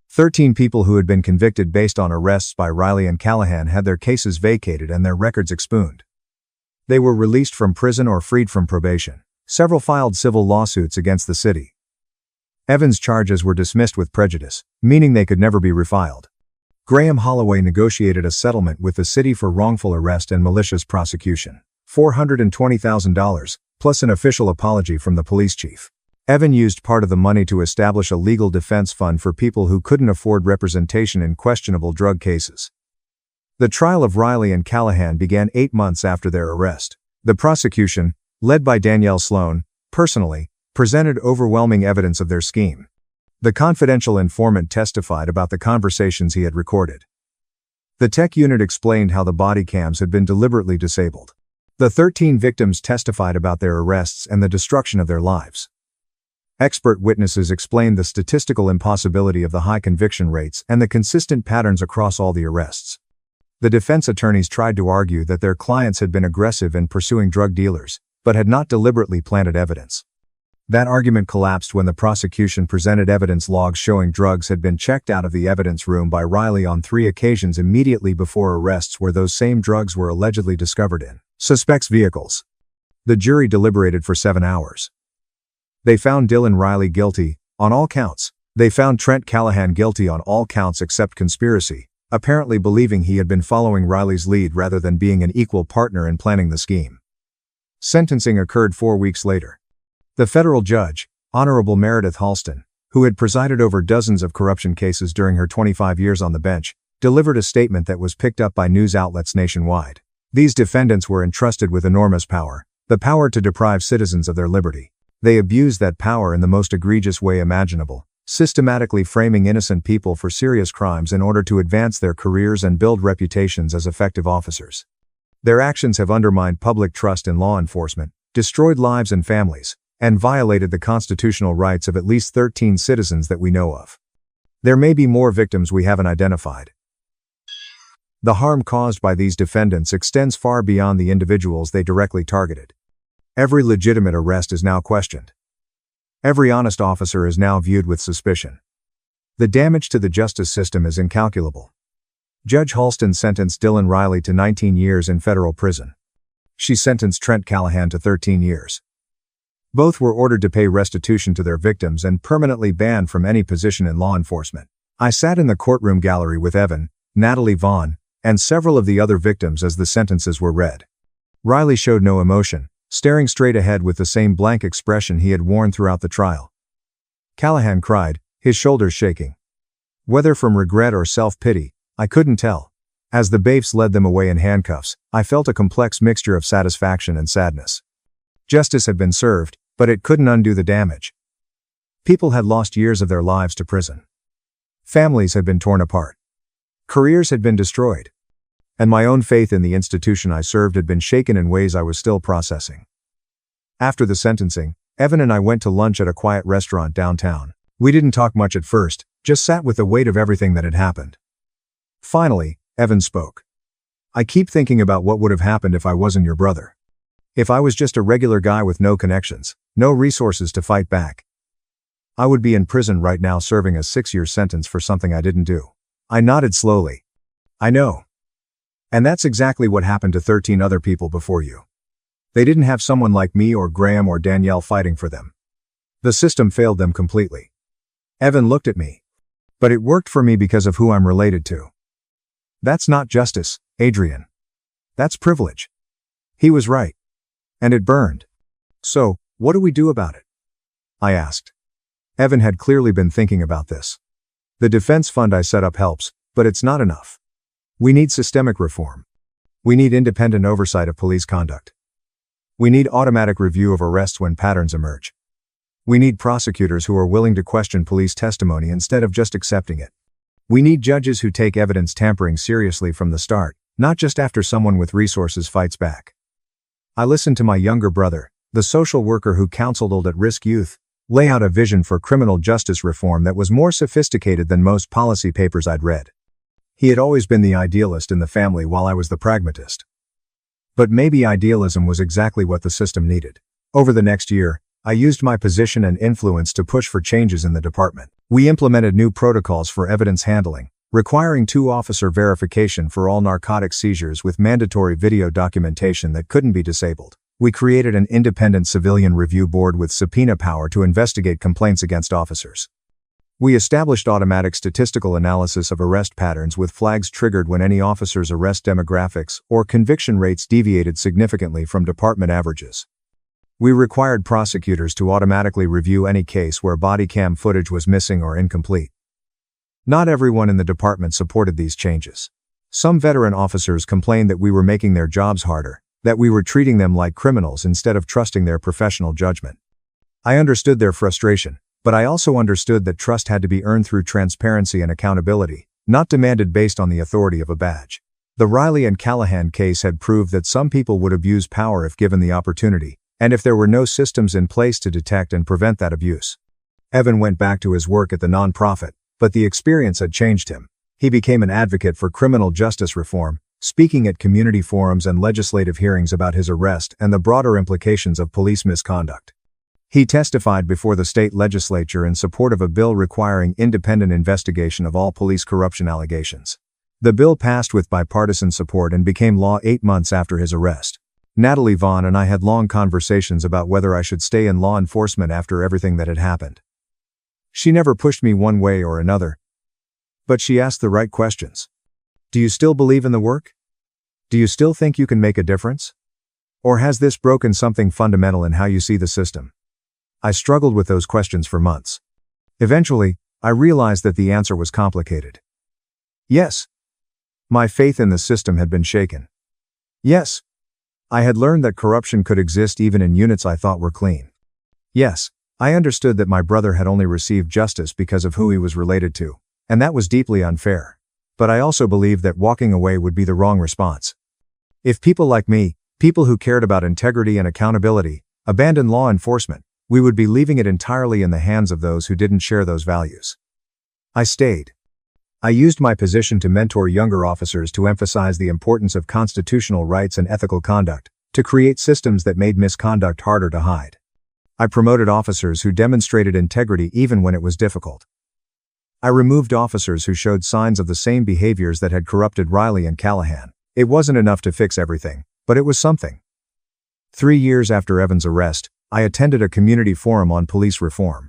13 people who had been convicted based on arrests by Riley and Callahan had their cases vacated and their records expuned. They were released from prison or freed from probation. Several filed civil lawsuits against the city. Evans' charges were dismissed with prejudice, meaning they could never be refiled. Graham Holloway negotiated a settlement with the city for wrongful arrest and malicious prosecution, $420,000, plus an official apology from the police chief. Evan used part of the money to establish a legal defense fund for people who couldn't afford representation in questionable drug cases. The trial of Riley and Callahan began 8 months after their arrest. The prosecution, led by Danielle Sloan, personally, presented overwhelming evidence of their scheme. The confidential informant testified about the conversations he had recorded. The tech unit explained how the body cams had been deliberately disabled. The 13 victims testified about their arrests and the destruction of their lives. Expert witnesses explained the statistical impossibility of the high conviction rates and the consistent patterns across all the arrests. The defense attorneys tried to argue that their clients had been aggressive in pursuing drug dealers, but had not deliberately planted evidence. That argument collapsed when the prosecution presented evidence logs showing drugs had been checked out of the evidence room by Riley on 3 occasions immediately before arrests where those same drugs were allegedly discovered in suspects' vehicles. The jury deliberated for 7 hours. They found Dylan Riley guilty, on all counts. They found Trent Callahan guilty on all counts except conspiracy, apparently believing he had been following Riley's lead rather than being an equal partner in planning the scheme. Sentencing occurred 4 weeks later. The federal judge, Honorable Meredith Halston, who had presided over dozens of corruption cases during her 25 years on the bench, delivered a statement that was picked up by news outlets nationwide. These defendants were entrusted with enormous power, the power to deprive citizens of their liberty. They abused that power in the most egregious way imaginable, systematically framing innocent people for serious crimes in order to advance their careers and build reputations as effective officers. Their actions have undermined public trust in law enforcement, destroyed lives and families, and violated the constitutional rights of at least 13 citizens that we know of. There may be more victims we haven't identified. The harm caused by these defendants extends far beyond the individuals they directly targeted. Every legitimate arrest is now questioned. Every honest officer is now viewed with suspicion. The damage to the justice system is incalculable. Judge Halston sentenced Dylan Riley to 19 years in federal prison. She sentenced Trent Callahan to 13 years. Both were ordered to pay restitution to their victims and permanently banned from any position in law enforcement. I sat in the courtroom gallery with Evan, Natalie Vaughn, and several of the other victims as the sentences were read. Riley showed no emotion, staring straight ahead with the same blank expression he had worn throughout the trial. Callahan cried, his shoulders shaking. Whether from regret or self-pity, I couldn't tell. As the bailiffs led them away in handcuffs, I felt a complex mixture of satisfaction and sadness. Justice had been served, but it couldn't undo the damage. People had lost years of their lives to prison. Families had been torn apart. Careers had been destroyed. And my own faith in the institution I served had been shaken in ways I was still processing. After the sentencing, Evan and I went to lunch at a quiet restaurant downtown. We didn't talk much at first, just sat with the weight of everything that had happened. Finally, Evan spoke. I keep thinking about what would have happened if I wasn't your brother. If I was just a regular guy with no connections, no resources to fight back. I would be in prison right now serving a 6-year sentence for something I didn't do. I nodded slowly. I know. And that's exactly what happened to 13 other people before you. They didn't have someone like me or Graham or Danielle fighting for them. The system failed them completely. Evan looked at me. But it worked for me because of who I'm related to. That's not justice, Adrian. That's privilege. He was right. And it burned. So, what do we do about it? I asked. Evan had clearly been thinking about this. The defense fund I set up helps, but it's not enough. We need systemic reform. We need independent oversight of police conduct. We need automatic review of arrests when patterns emerge. We need prosecutors who are willing to question police testimony instead of just accepting it. We need judges who take evidence tampering seriously from the start, not just after someone with resources fights back. I listened to my younger brother, the social worker who counseled at-risk youth, lay out a vision for criminal justice reform that was more sophisticated than most policy papers I'd read. He had always been the idealist in the family while I was the pragmatist. But maybe idealism was exactly what the system needed. Over the next year, I used my position and influence to push for changes in the department. We implemented new protocols for evidence handling, requiring 2-officer verification for all narcotic seizures with mandatory video documentation that couldn't be disabled. We created an independent civilian review board with subpoena power to investigate complaints against officers. We established automatic statistical analysis of arrest patterns with flags triggered when any officer's arrest demographics or conviction rates deviated significantly from department averages. We required prosecutors to automatically review any case where body cam footage was missing or incomplete. Not everyone in the department supported these changes. Some veteran officers complained that we were making their jobs harder, that we were treating them like criminals instead of trusting their professional judgment. I understood their frustration, but I also understood that trust had to be earned through transparency and accountability, not demanded based on the authority of a badge. The Riley and Callahan case had proved that some people would abuse power if given the opportunity, and if there were no systems in place to detect and prevent that abuse. Evan went back to his work at the nonprofit, but the experience had changed him. He became an advocate for criminal justice reform, speaking at community forums and legislative hearings about his arrest and the broader implications of police misconduct. He testified before the state legislature in support of a bill requiring independent investigation of all police corruption allegations. The bill passed with bipartisan support and became law 8 months after his arrest. Natalie Vaughn and I had long conversations about whether I should stay in law enforcement after everything that had happened. She never pushed me one way or another, but she asked the right questions. Do you still believe in the work? Do you still think you can make a difference? Or has this broken something fundamental in how you see the system? I struggled with those questions for months. Eventually, I realized that the answer was complicated. Yes. My faith in the system had been shaken. Yes. I had learned that corruption could exist even in units I thought were clean. Yes. I understood that my brother had only received justice because of who he was related to, and that was deeply unfair. But I also believed that walking away would be the wrong response. If people like me, people who cared about integrity and accountability, abandoned law enforcement, we would be leaving it entirely in the hands of those who didn't share those values. I stayed. I used my position to mentor younger officers to emphasize the importance of constitutional rights and ethical conduct, to create systems that made misconduct harder to hide. I promoted officers who demonstrated integrity even when it was difficult. I removed officers who showed signs of the same behaviors that had corrupted Riley and Callahan. It wasn't enough to fix everything, but it was something. 3 years after Evan's arrest, I attended a community forum on police reform.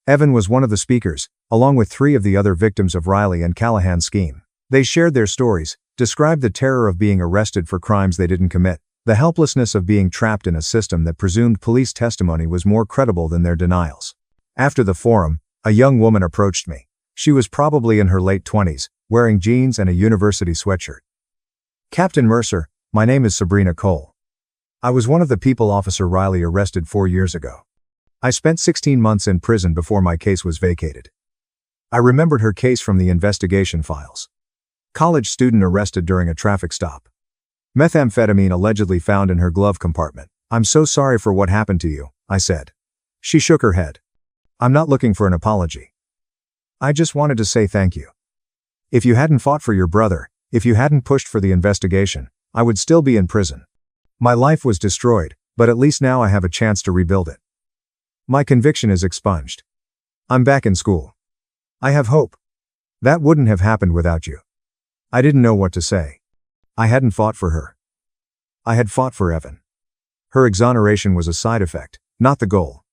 Evan was one of the speakers, along with 3 of the other victims of Riley and Callahan's scheme. They shared their stories, described the terror of being arrested for crimes they didn't commit, the helplessness of being trapped in a system that presumed police testimony was more credible than their denials. After the forum, a young woman approached me. She was probably in her late 20s, wearing jeans and a university sweatshirt. Captain Mercer, my name is Sabrina Cole. I was one of the people Officer Riley arrested 4 years ago. I spent 16 months in prison before my case was vacated. I remembered her case from the investigation files. College student arrested during a traffic stop. Methamphetamine allegedly found in her glove compartment. I'm so sorry for what happened to you, I said. She shook her head. I'm not looking for an apology. I just wanted to say thank you. If you hadn't fought for your brother, if you hadn't pushed for the investigation, I would still be in prison. My life was destroyed, but at least now I have a chance to rebuild it. My conviction is expunged. I'm back in school. I have hope. That wouldn't have happened without you. I didn't know what to say. I hadn't fought for her. I had fought for Evan. Her exoneration was a side effect, not the goal.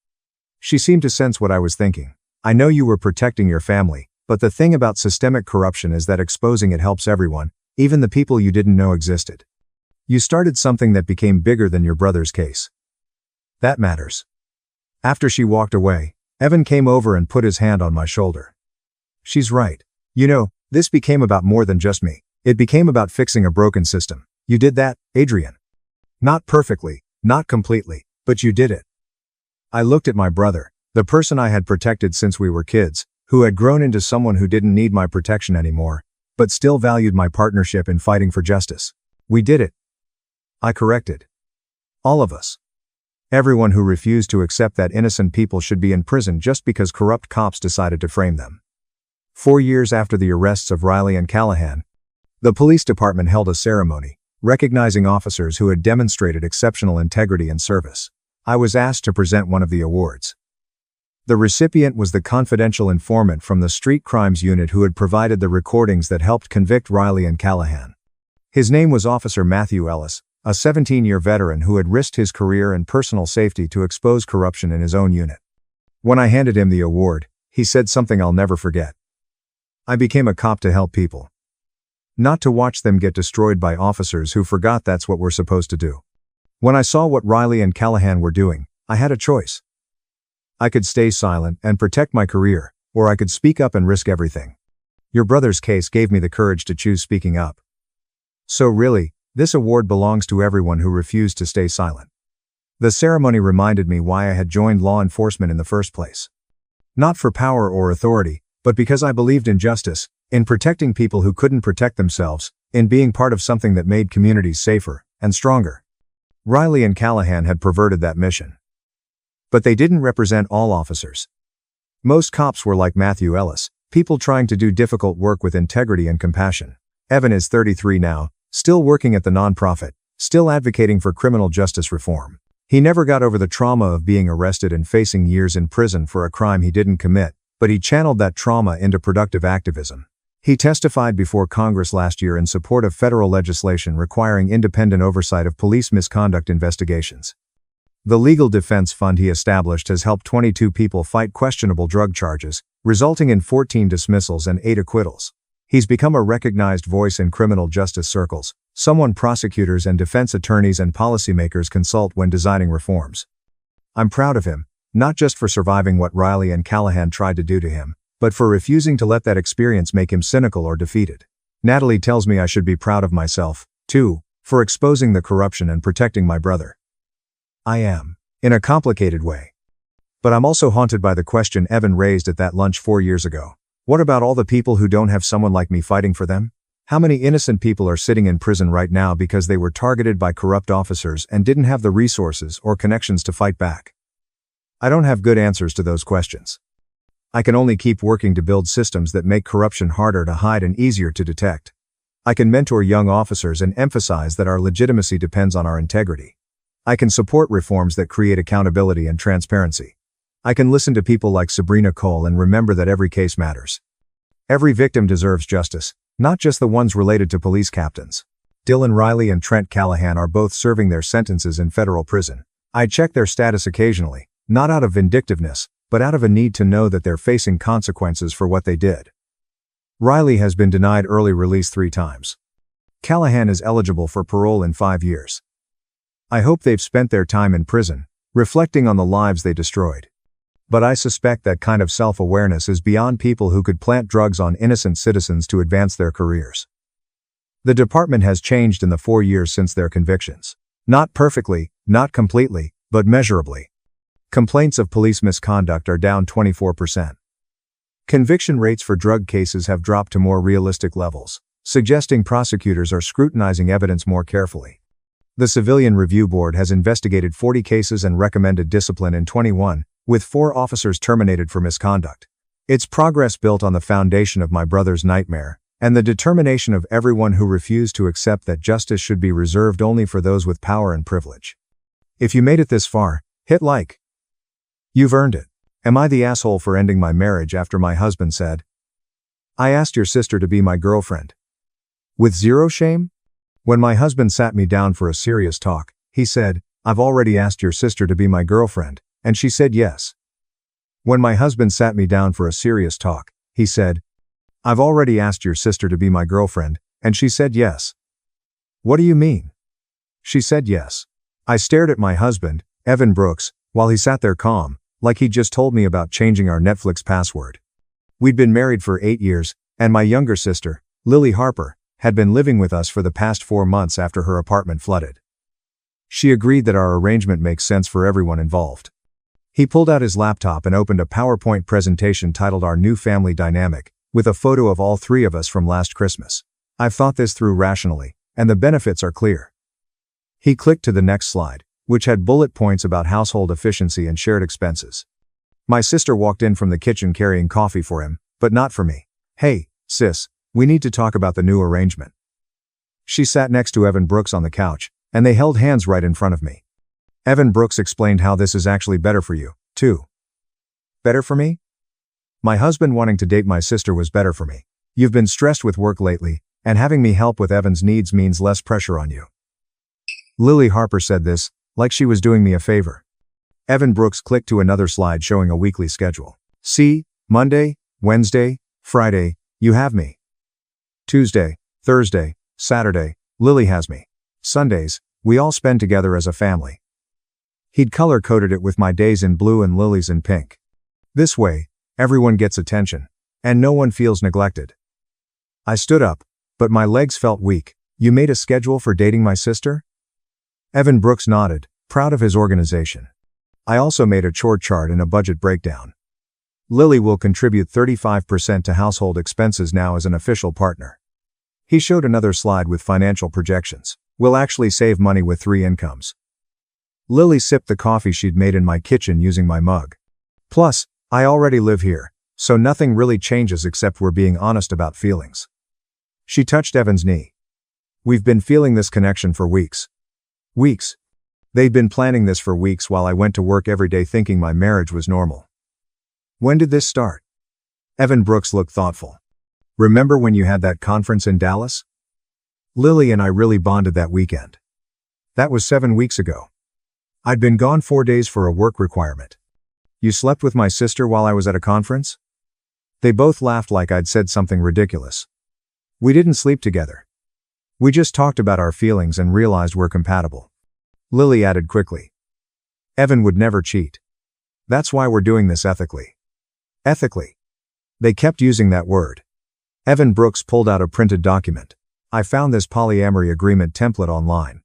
She seemed to sense what I was thinking. I know you were protecting your family, but the thing about systemic corruption is that exposing it helps everyone, even the people you didn't know existed. You started something that became bigger than your brother's case. That matters. After she walked away, Evan came over and put his hand on my shoulder. She's right. You know, this became about more than just me. It became about fixing a broken system. You did that, Adrian. Not perfectly, not completely, but you did it. I looked at my brother, the person I had protected since we were kids, who had grown into someone who didn't need my protection anymore, but still valued my partnership in fighting for justice. We did it. I corrected. All of us. Everyone who refused to accept that innocent people should be in prison just because corrupt cops decided to frame them. 4 years after the arrests of Riley and Callahan, the police department held a ceremony, recognizing officers who had demonstrated exceptional integrity and service. I was asked to present one of the awards. The recipient was the confidential informant from the Street Crimes Unit who had provided the recordings that helped convict Riley and Callahan. His name was Officer Matthew Ellis, a 17-year veteran who had risked his career and personal safety to expose corruption in his own unit. When I handed him the award, he said something I'll never forget. I became a cop to help people. Not to watch them get destroyed by officers who forgot that's what we're supposed to do. When I saw what Riley and Callahan were doing, I had a choice. I could stay silent and protect my career, or I could speak up and risk everything. Your brother's case gave me the courage to choose speaking up. So really, this award belongs to everyone who refused to stay silent. The ceremony reminded me why I had joined law enforcement in the first place. Not for power or authority, but because I believed in justice, in protecting people who couldn't protect themselves, in being part of something that made communities safer and stronger. Riley and Callahan had perverted that mission. But they didn't represent all officers. Most cops were like Matthew Ellis, people trying to do difficult work with integrity and compassion. Evan is 33 now, still working at the nonprofit, still advocating for criminal justice reform. He never got over the trauma of being arrested and facing years in prison for a crime he didn't commit, but he channeled that trauma into productive activism. He testified before Congress last year in support of federal legislation requiring independent oversight of police misconduct investigations. The legal defense fund he established has helped 22 people fight questionable drug charges, resulting in 14 dismissals and 8 acquittals. He's become a recognized voice in criminal justice circles, someone prosecutors and defense attorneys and policymakers consult when designing reforms. I'm proud of him, not just for surviving what Riley and Callahan tried to do to him, but for refusing to let that experience make him cynical or defeated. Natalie tells me I should be proud of myself, too, for exposing the corruption and protecting my brother. I am, in a complicated way. But I'm also haunted by the question Evan raised at that lunch 4 years ago. What about all the people who don't have someone like me fighting for them? How many innocent people are sitting in prison right now because they were targeted by corrupt officers and didn't have the resources or connections to fight back? I don't have good answers to those questions. I can only keep working to build systems that make corruption harder to hide and easier to detect. I can mentor young officers and emphasize that our legitimacy depends on our integrity. I can support reforms that create accountability and transparency. I can listen to people like Sabrina Cole and remember that every case matters. Every victim deserves justice, not just the ones related to police captains. Dylan Riley and Trent Callahan are both serving their sentences in federal prison. I check their status occasionally, not out of vindictiveness, but out of a need to know that they're facing consequences for what they did. Riley has been denied early release 3 times. Callahan is eligible for parole in 5 years. I hope they've spent their time in prison, reflecting on the lives they destroyed. But I suspect that kind of self-awareness is beyond people who could plant drugs on innocent citizens to advance their careers. The department has changed in the 4 years since their convictions. Not perfectly, not completely, but measurably. Complaints of police misconduct are down 24%. Conviction rates for drug cases have dropped to more realistic levels, suggesting prosecutors are scrutinizing evidence more carefully. The Civilian Review Board has investigated 40 cases and recommended discipline in 21, with 4 officers terminated for misconduct. It's progress built on the foundation of my brother's nightmare, and the determination of everyone who refused to accept that justice should be reserved only for those with power and privilege. If you made it this far, hit like. You've earned it. Am I the asshole for ending my marriage after my husband said, "I asked your sister to be my girlfriend"? With zero shame? When my husband sat me down for a serious talk, he said, "I've already asked your sister to be my girlfriend, and she said yes." When my husband sat me down for a serious talk, he said, "I've already asked your sister to be my girlfriend, and she said yes." What do you mean? She said yes. I stared at my husband, Evan Brooks, while he sat there calm, like he'd just told me about changing our Netflix password. We'd been married for 8 years, and my younger sister, Lily Harper, had been living with us for the past 4 months after her apartment flooded. She agreed that our arrangement makes sense for everyone involved. He pulled out his laptop and opened a PowerPoint presentation titled Our New Family Dynamic, with a photo of all 3 of us from last Christmas. I've thought this through rationally, and the benefits are clear. He clicked to the next slide, which had bullet points about household efficiency and shared expenses. My sister walked in from the kitchen carrying coffee for him, but not for me. "Hey, sis, we need to talk about the new arrangement." She sat next to Evan Brooks on the couch, and they held hands right in front of me. Evan Brooks explained how this is actually better for you, too. Better for me? My husband wanting to date my sister was better for me. You've been stressed with work lately, and having me help with Evan's needs means less pressure on you. Lily Harper said this, like she was doing me a favor. Evan Brooks clicked to another slide showing a weekly schedule. "See, Monday, Wednesday, Friday, you have me. Tuesday, Thursday, Saturday, Lily has me. Sundays, we all spend together as a family." He'd color-coded it with my days in blue and Lily's in pink. This way, everyone gets attention, and no one feels neglected. I stood up, but my legs felt weak. "You made a schedule for dating my sister?" Evan Brooks nodded, proud of his organization. I also made a chore chart and a budget breakdown. Lily will contribute 35% to household expenses now as an official partner. He showed another slide with financial projections. We'll actually save money with 3 incomes. Lily sipped the coffee she'd made in my kitchen using my mug. Plus, I already live here, so nothing really changes except we're being honest about feelings. She touched Evan's knee. We've been feeling this connection for weeks. Weeks. They'd been planning this for weeks while I went to work every day thinking my marriage was normal. When did this start? Evan Brooks looked thoughtful. Remember when you had that conference in Dallas? Lily and I really bonded that weekend. That was 7 weeks ago. I'd been gone 4 days for a work requirement. You slept with my sister while I was at a conference? They both laughed like I'd said something ridiculous. We didn't sleep together. We just talked about our feelings and realized we're compatible. Lily added quickly. Evan would never cheat. That's why we're doing this ethically. Ethically. They kept using that word. Evan Brooks pulled out a printed document. I found this polyamory agreement template online.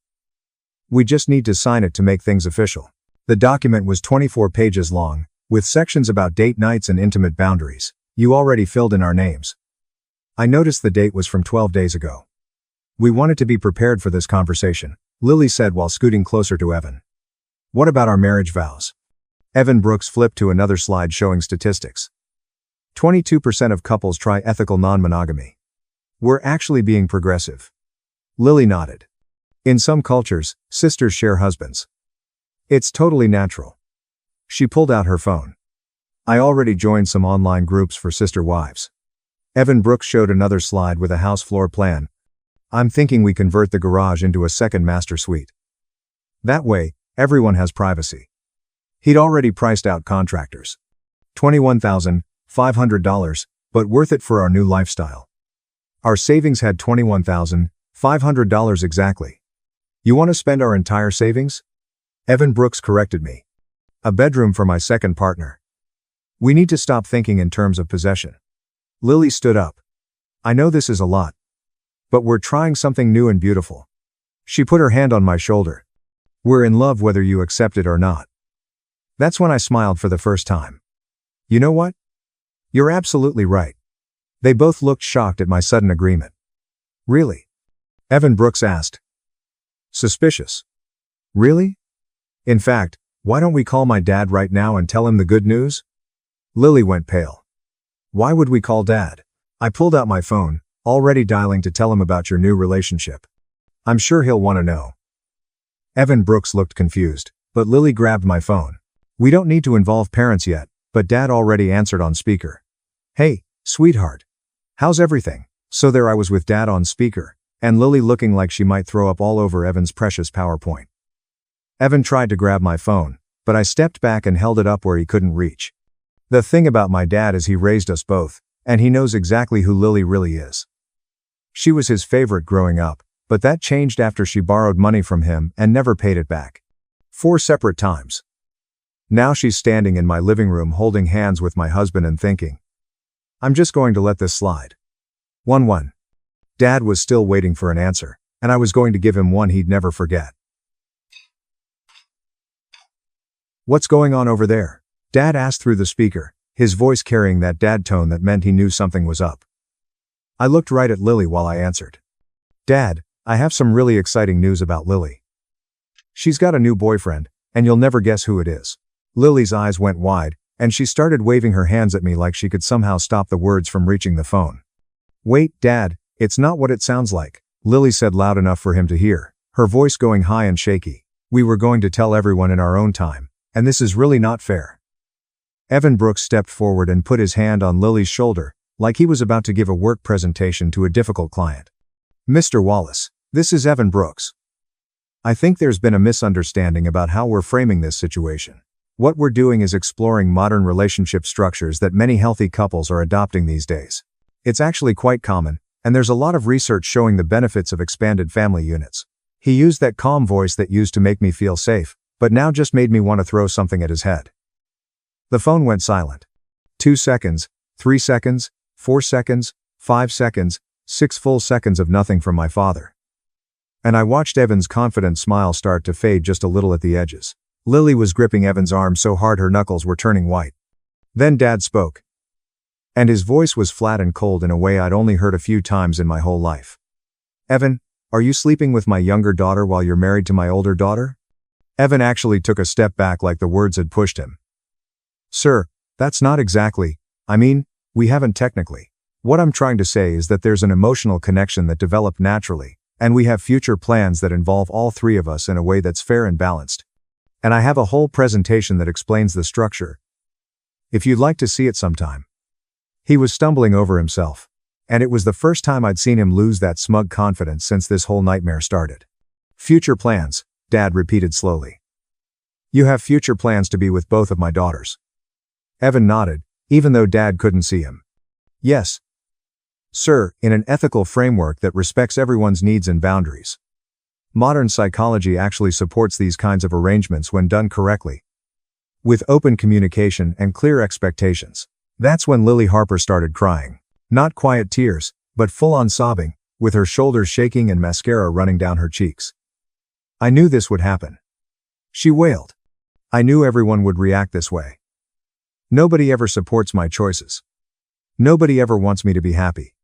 We just need to sign it to make things official. The document was 24 pages long, with sections about date nights and intimate boundaries. You already filled in our names. I noticed the date was from 12 days ago. We wanted to be prepared for this conversation, Lily said while scooting closer to Evan. What about our marriage vows? Evan Brooks flipped to another slide showing statistics. 22% of couples try ethical non-monogamy. We're actually being progressive. Lily nodded. In some cultures, sisters share husbands. It's totally natural. She pulled out her phone. I already joined some online groups for sister wives. Evan Brooks showed another slide with a house floor plan. I'm thinking we convert the garage into a second master suite. That way, everyone has privacy. He'd already priced out contractors. $21,500, but worth it for our new lifestyle. Our savings had $21,500 exactly. You want to spend our entire savings? Evan Brooks corrected me. A bedroom for my second partner. We need to stop thinking in terms of possession. Lily stood up. I know this is a lot. But we're trying something new and beautiful. She put her hand on my shoulder. We're in love whether you accept it or not. That's when I smiled for the first time. You know what? You're absolutely right. They both looked shocked at my sudden agreement. Really? Evan Brooks asked. Suspicious. Really? In fact, why don't we call my dad right now and tell him the good news? Lily went pale. Why would we call Dad? I pulled out my phone, already dialing to tell him about your new relationship. I'm sure he'll want to know. Evan Brooks looked confused, but Lily grabbed my phone. We don't need to involve parents yet, but Dad already answered on speaker. Hey, sweetheart. How's everything? So there I was with Dad on speaker, and Lily looking like she might throw up all over Evan's precious PowerPoint. Evan tried to grab my phone, but I stepped back and held it up where he couldn't reach. The thing about my dad is he raised us both, and he knows exactly who Lily really is. She was his favorite growing up, but that changed after she borrowed money from him and never paid it back. 4 separate times. Now she's standing in my living room holding hands with my husband and thinking, I'm just going to let this slide. 1-1. Dad was still waiting for an answer, and I was going to give him one he'd never forget. What's going on over there? Dad asked through the speaker, his voice carrying that dad tone that meant he knew something was up. I looked right at Lily while I answered. Dad, I have some really exciting news about Lily. She's got a new boyfriend, and you'll never guess who it is. Lily's eyes went wide, and she started waving her hands at me like she could somehow stop the words from reaching the phone. Wait, Dad, it's not what it sounds like, Lily said loud enough for him to hear, her voice going high and shaky. We were going to tell everyone in our own time, and this is really not fair. Evan Brooks stepped forward and put his hand on Lily's shoulder, like he was about to give a work presentation to a difficult client. Mr. Wallace, this is Evan Brooks. I think there's been a misunderstanding about how we're framing this situation. What we're doing is exploring modern relationship structures that many healthy couples are adopting these days. It's actually quite common, and there's a lot of research showing the benefits of expanded family units. He used that calm voice that used to make me feel safe, but now just made me want to throw something at his head. The phone went silent. 2 seconds, 3 seconds, 4 seconds, 5 seconds, 6 full seconds of nothing from my father. And I watched Evan's confident smile start to fade just a little at the edges. Lily was gripping Evan's arm so hard her knuckles were turning white. Then Dad spoke. And his voice was flat and cold in a way I'd only heard a few times in my whole life. Evan, are you sleeping with my younger daughter while you're married to my older daughter? Evan actually took a step back like the words had pushed him. Sir, that's not exactly, we haven't technically. What I'm trying to say is that there's an emotional connection that developed naturally, and we have future plans that involve all three of us in a way that's fair and balanced. And I have a whole presentation that explains the structure. If you'd like to see it sometime. He was stumbling over himself. And it was the first time I'd seen him lose that smug confidence since this whole nightmare started. Future plans, Dad repeated slowly. You have future plans to be with both of my daughters. Evan nodded, even though Dad couldn't see him. Yes, sir, in an ethical framework that respects everyone's needs and boundaries. Modern psychology actually supports these kinds of arrangements when done correctly. With open communication and clear expectations. That's when Lily Harper started crying. Not quiet tears, but full-on sobbing, with her shoulders shaking and mascara running down her cheeks. I knew this would happen. She wailed. I knew everyone would react this way. Nobody ever supports my choices. Nobody ever wants me to be happy.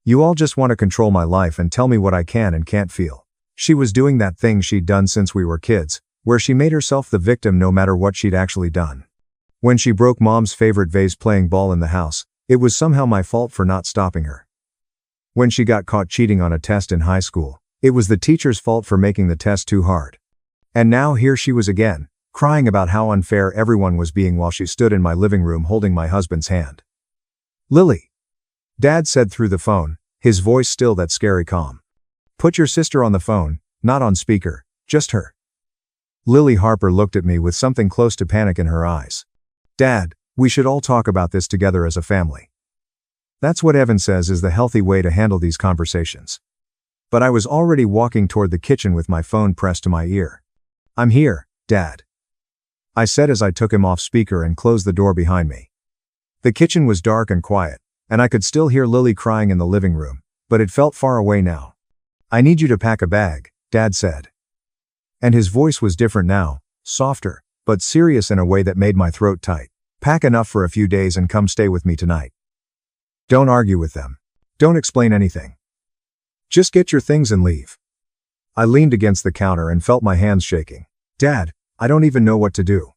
You all just want to control my life and tell me what I can and can't feel. She was doing that thing she'd done since we were kids, where she made herself the victim no matter what she'd actually done. When she broke Mom's favorite vase playing ball in the house, it was somehow my fault for not stopping her. When she got caught cheating on a test in high school, it was the teacher's fault for making the test too hard. And now here she was again, crying about how unfair everyone was being while she stood in my living room holding my husband's hand. Lily, Dad said through the phone, his voice still that scary calm. Put your sister on the phone, not on speaker, just her. Lily Harper looked at me with something close to panic in her eyes. Dad, we should all talk about this together as a family. That's what Evan says is the healthy way to handle these conversations. But I was already walking toward the kitchen with my phone pressed to my ear. I'm here, Dad, I said as I took him off speaker and closed the door behind me. The kitchen was dark and quiet, and I could still hear Lily crying in the living room, but it felt far away now. I need you to pack a bag, Dad said. And his voice was different now, softer, but serious in a way that made my throat tight. Pack enough for a few days and come stay with me tonight. Don't argue with them. Don't explain anything. Just get your things and leave. I leaned against the counter and felt my hands shaking. Dad, I don't even know what to do.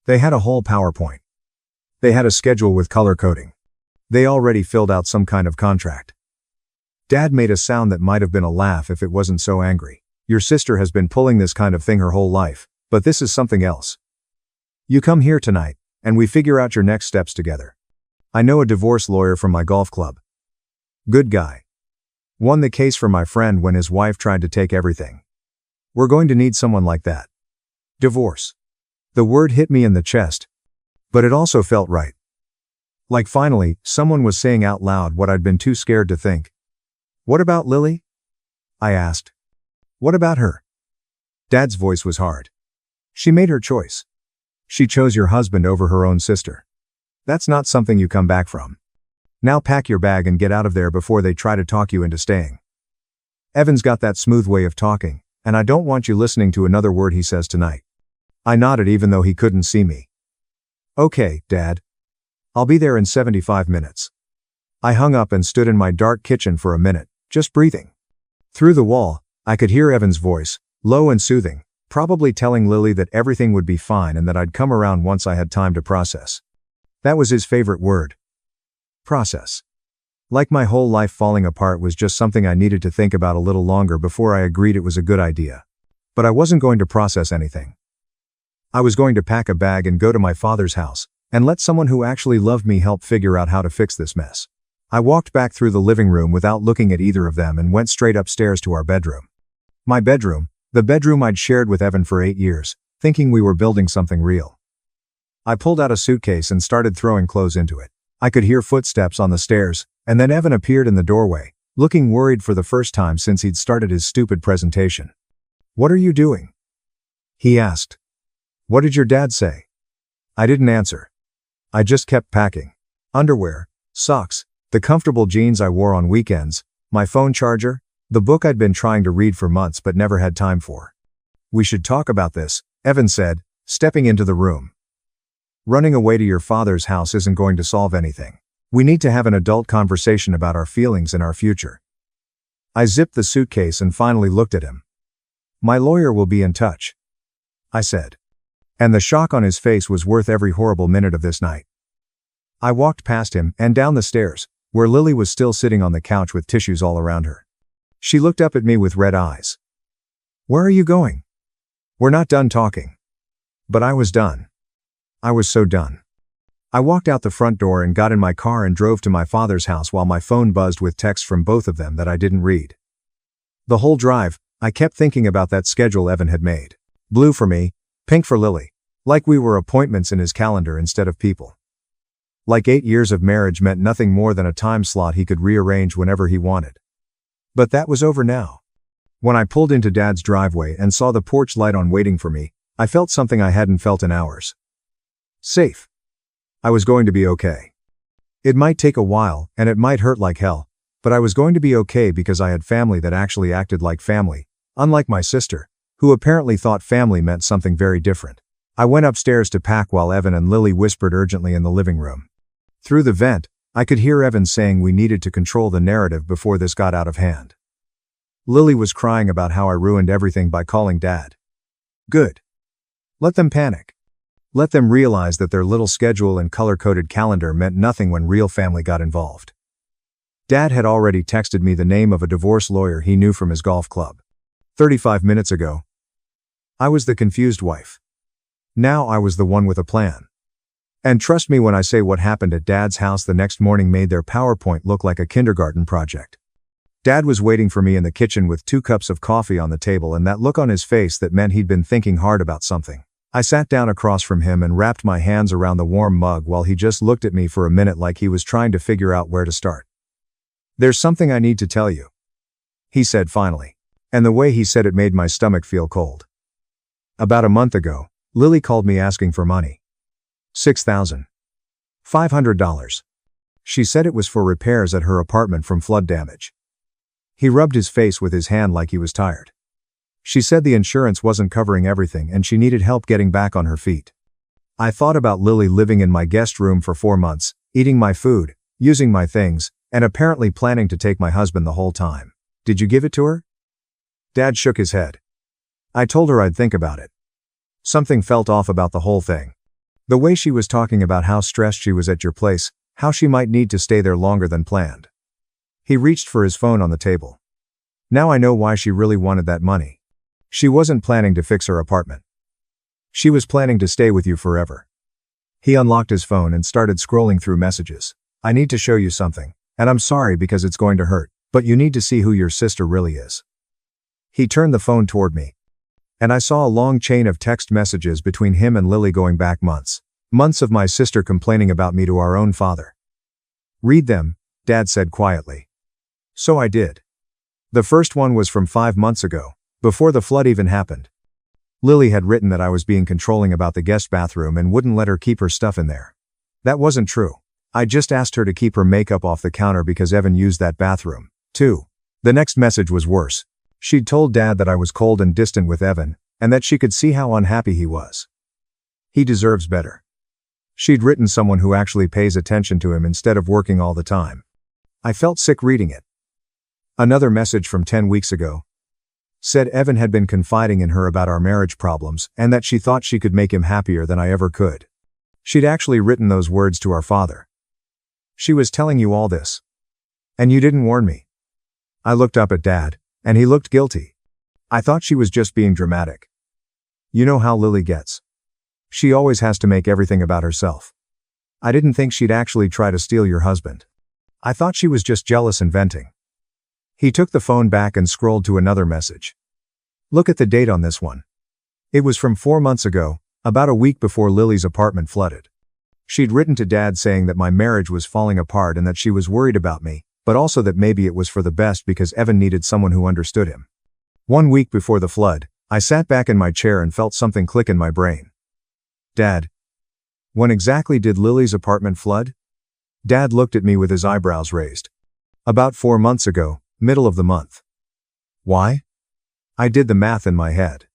They had a whole PowerPoint. They had a schedule with color coding. They already filled out some kind of contract. Dad made a sound that might have been a laugh if it wasn't so angry. Your sister has been pulling this kind of thing her whole life, but this is something else. You come here tonight, and we figure out your next steps together. I know a divorce lawyer from my golf club. Good guy. Won the case for my friend when his wife tried to take everything. We're going to need someone like that. Divorce. The word hit me in the chest, but it also felt right. Like finally, someone was saying out loud what I'd been too scared to think. What about Lily? I asked. What about her? Dad's voice was hard. She made her choice. She chose your husband over her own sister. That's not something you come back from. Now pack your bag and get out of there before they try to talk you into staying. Evan's got that smooth way of talking, and I don't want you listening to another word he says tonight. I nodded even though he couldn't see me. Okay, Dad. I'll be there in 75 minutes. I hung up and stood in my dark kitchen for a minute, just breathing. Through the wall, I could hear Evan's voice, low and soothing, probably telling Lily that everything would be fine and that I'd come around once I had time to process. That was his favorite word. Process. Like my whole life falling apart was just something I needed to think about a little longer before I agreed it was a good idea. But I wasn't going to process anything. I was going to pack a bag and go to my father's house, and let someone who actually loved me help figure out how to fix this mess. I walked back through the living room without looking at either of them and went straight upstairs to our bedroom. My bedroom, the bedroom I'd shared with Evan for 8 years, thinking we were building something real. I pulled out a suitcase and started throwing clothes into it. I could hear footsteps on the stairs, and then Evan appeared in the doorway, looking worried for the first time since he'd started his stupid presentation. What are you doing? He asked. What did your dad say? I didn't answer. I just kept packing. Underwear, socks, the comfortable jeans I wore on weekends, my phone charger, the book I'd been trying to read for months but never had time for. We should talk about this, Evan said, stepping into the room. Running away to your father's house isn't going to solve anything. We need to have an adult conversation about our feelings and our future. I zipped the suitcase and finally looked at him. My lawyer will be in touch, I said. And the shock on his face was worth every horrible minute of this night. I walked past him and down the stairs, where Lily was still sitting on the couch with tissues all around her. She looked up at me with red eyes. Where are you going? We're not done talking. But I was done. I was so done. I walked out the front door and got in my car and drove to my father's house while my phone buzzed with texts from both of them that I didn't read. The whole drive, I kept thinking about that schedule Evan had made. Blue for me, pink for Lily. Like we were appointments in his calendar instead of people. Like 8 years of marriage meant nothing more than a time slot he could rearrange whenever he wanted. But that was over now. When I pulled into Dad's driveway and saw the porch light on waiting for me, I felt something I hadn't felt in hours. Safe. I was going to be okay. It might take a while, and it might hurt like hell, but I was going to be okay because I had family that actually acted like family, unlike my sister, who apparently thought family meant something very different. I went upstairs to pack while Evan and Lily whispered urgently in the living room. Through the vent, I could hear Evan saying we needed to control the narrative before this got out of hand. Lily was crying about how I ruined everything by calling Dad. Good. Let them panic. Let them realize that their little schedule and color-coded calendar meant nothing when real family got involved. Dad had already texted me the name of a divorce lawyer he knew from his golf club. 35 minutes ago. I was the confused wife. Now I was the one with a plan. And trust me when I say what happened at Dad's house the next morning made their PowerPoint look like a kindergarten project. Dad was waiting for me in the kitchen with 2 cups of coffee on the table and that look on his face that meant he'd been thinking hard about something. I sat down across from him and wrapped my hands around the warm mug while he just looked at me for a minute like he was trying to figure out where to start. "There's something I need to tell you," he said finally. And the way he said it made my stomach feel cold. About a month ago, Lily called me asking for money. $6,500. She said it was for repairs at her apartment from flood damage. He rubbed his face with his hand like he was tired. She said the insurance wasn't covering everything and she needed help getting back on her feet. I thought about Lily living in my guest room for 4 months, eating my food, using my things, and apparently planning to take my husband the whole time. "Did you give it to her?" Dad shook his head. "I told her I'd think about it." Something felt off about the whole thing. The way she was talking about how stressed she was at your place, how she might need to stay there longer than planned. He reached for his phone on the table. "Now I know why she really wanted that money. She wasn't planning to fix her apartment. She was planning to stay with you forever." He unlocked his phone and started scrolling through messages. "I need to show you something, and I'm sorry because it's going to hurt, but you need to see who your sister really is." He turned the phone toward me. And I saw a long chain of text messages between him and Lily going back months. Months of my sister complaining about me to our own father. "Read them," Dad said quietly. So I did. The first one was from 5 months ago, before the flood even happened. Lily had written that I was being controlling about the guest bathroom and wouldn't let her keep her stuff in there. That wasn't true. I just asked her to keep her makeup off the counter because Evan used that bathroom, too. The next message was worse. She'd told Dad that I was cold and distant with Evan, and that she could see how unhappy he was. He deserves better. She'd written someone who actually pays attention to him instead of working all the time. I felt sick reading it. Another message from 10 weeks ago said Evan had been confiding in her about our marriage problems and that she thought she could make him happier than I ever could. She'd actually written those words to our father. "She was telling you all this. And you didn't warn me." I looked up at Dad, and he looked guilty. I thought she was just being dramatic. You know how Lily gets. She always has to make everything about herself. I didn't think she'd actually try to steal your husband. I thought she was just jealous and venting. He took the phone back and scrolled to another message. "Look at the date on this one. It was from 4 months ago, about a week before Lily's apartment flooded. She'd written to Dad saying that my marriage was falling apart and that she was worried about me, but also that maybe it was for the best because Evan needed someone who understood him. 1 week before the flood, I sat back in my chair and felt something click in my brain. Dad, when exactly did Lily's apartment flood?" Dad looked at me with his eyebrows raised. "About 4 months ago, middle of the month." "Why?" I did the math in my head.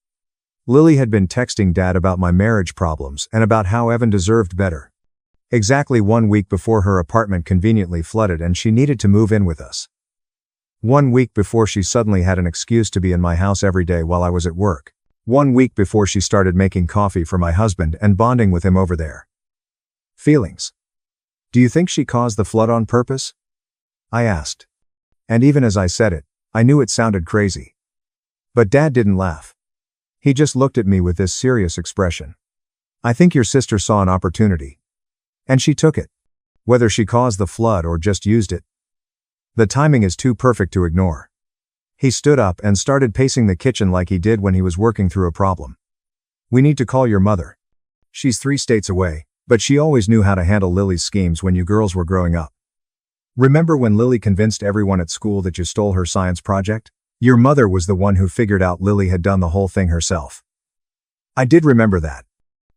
Lily had been texting Dad about my marriage problems and about how Evan deserved better. Exactly 1 week before her apartment conveniently flooded and she needed to move in with us. 1 week before she suddenly had an excuse to be in my house every day while I was at work. 1 week before she started making coffee for my husband and bonding with him over there. Feelings. "Do you think she caused the flood on purpose?" I asked. And even as I said it, I knew it sounded crazy. But Dad didn't laugh. He just looked at me with this serious expression. "I think your sister saw an opportunity. And she took it. Whether she caused the flood or just used it. The timing is too perfect to ignore. He stood up and started pacing the kitchen like he did when he was working through a problem. We need to call your mother. She's 3 states away, but she always knew how to handle Lily's schemes when you girls were growing up. Remember when Lily convinced everyone at school that you stole her science project? Your mother was the one who figured out Lily had done the whole thing herself. I did remember that.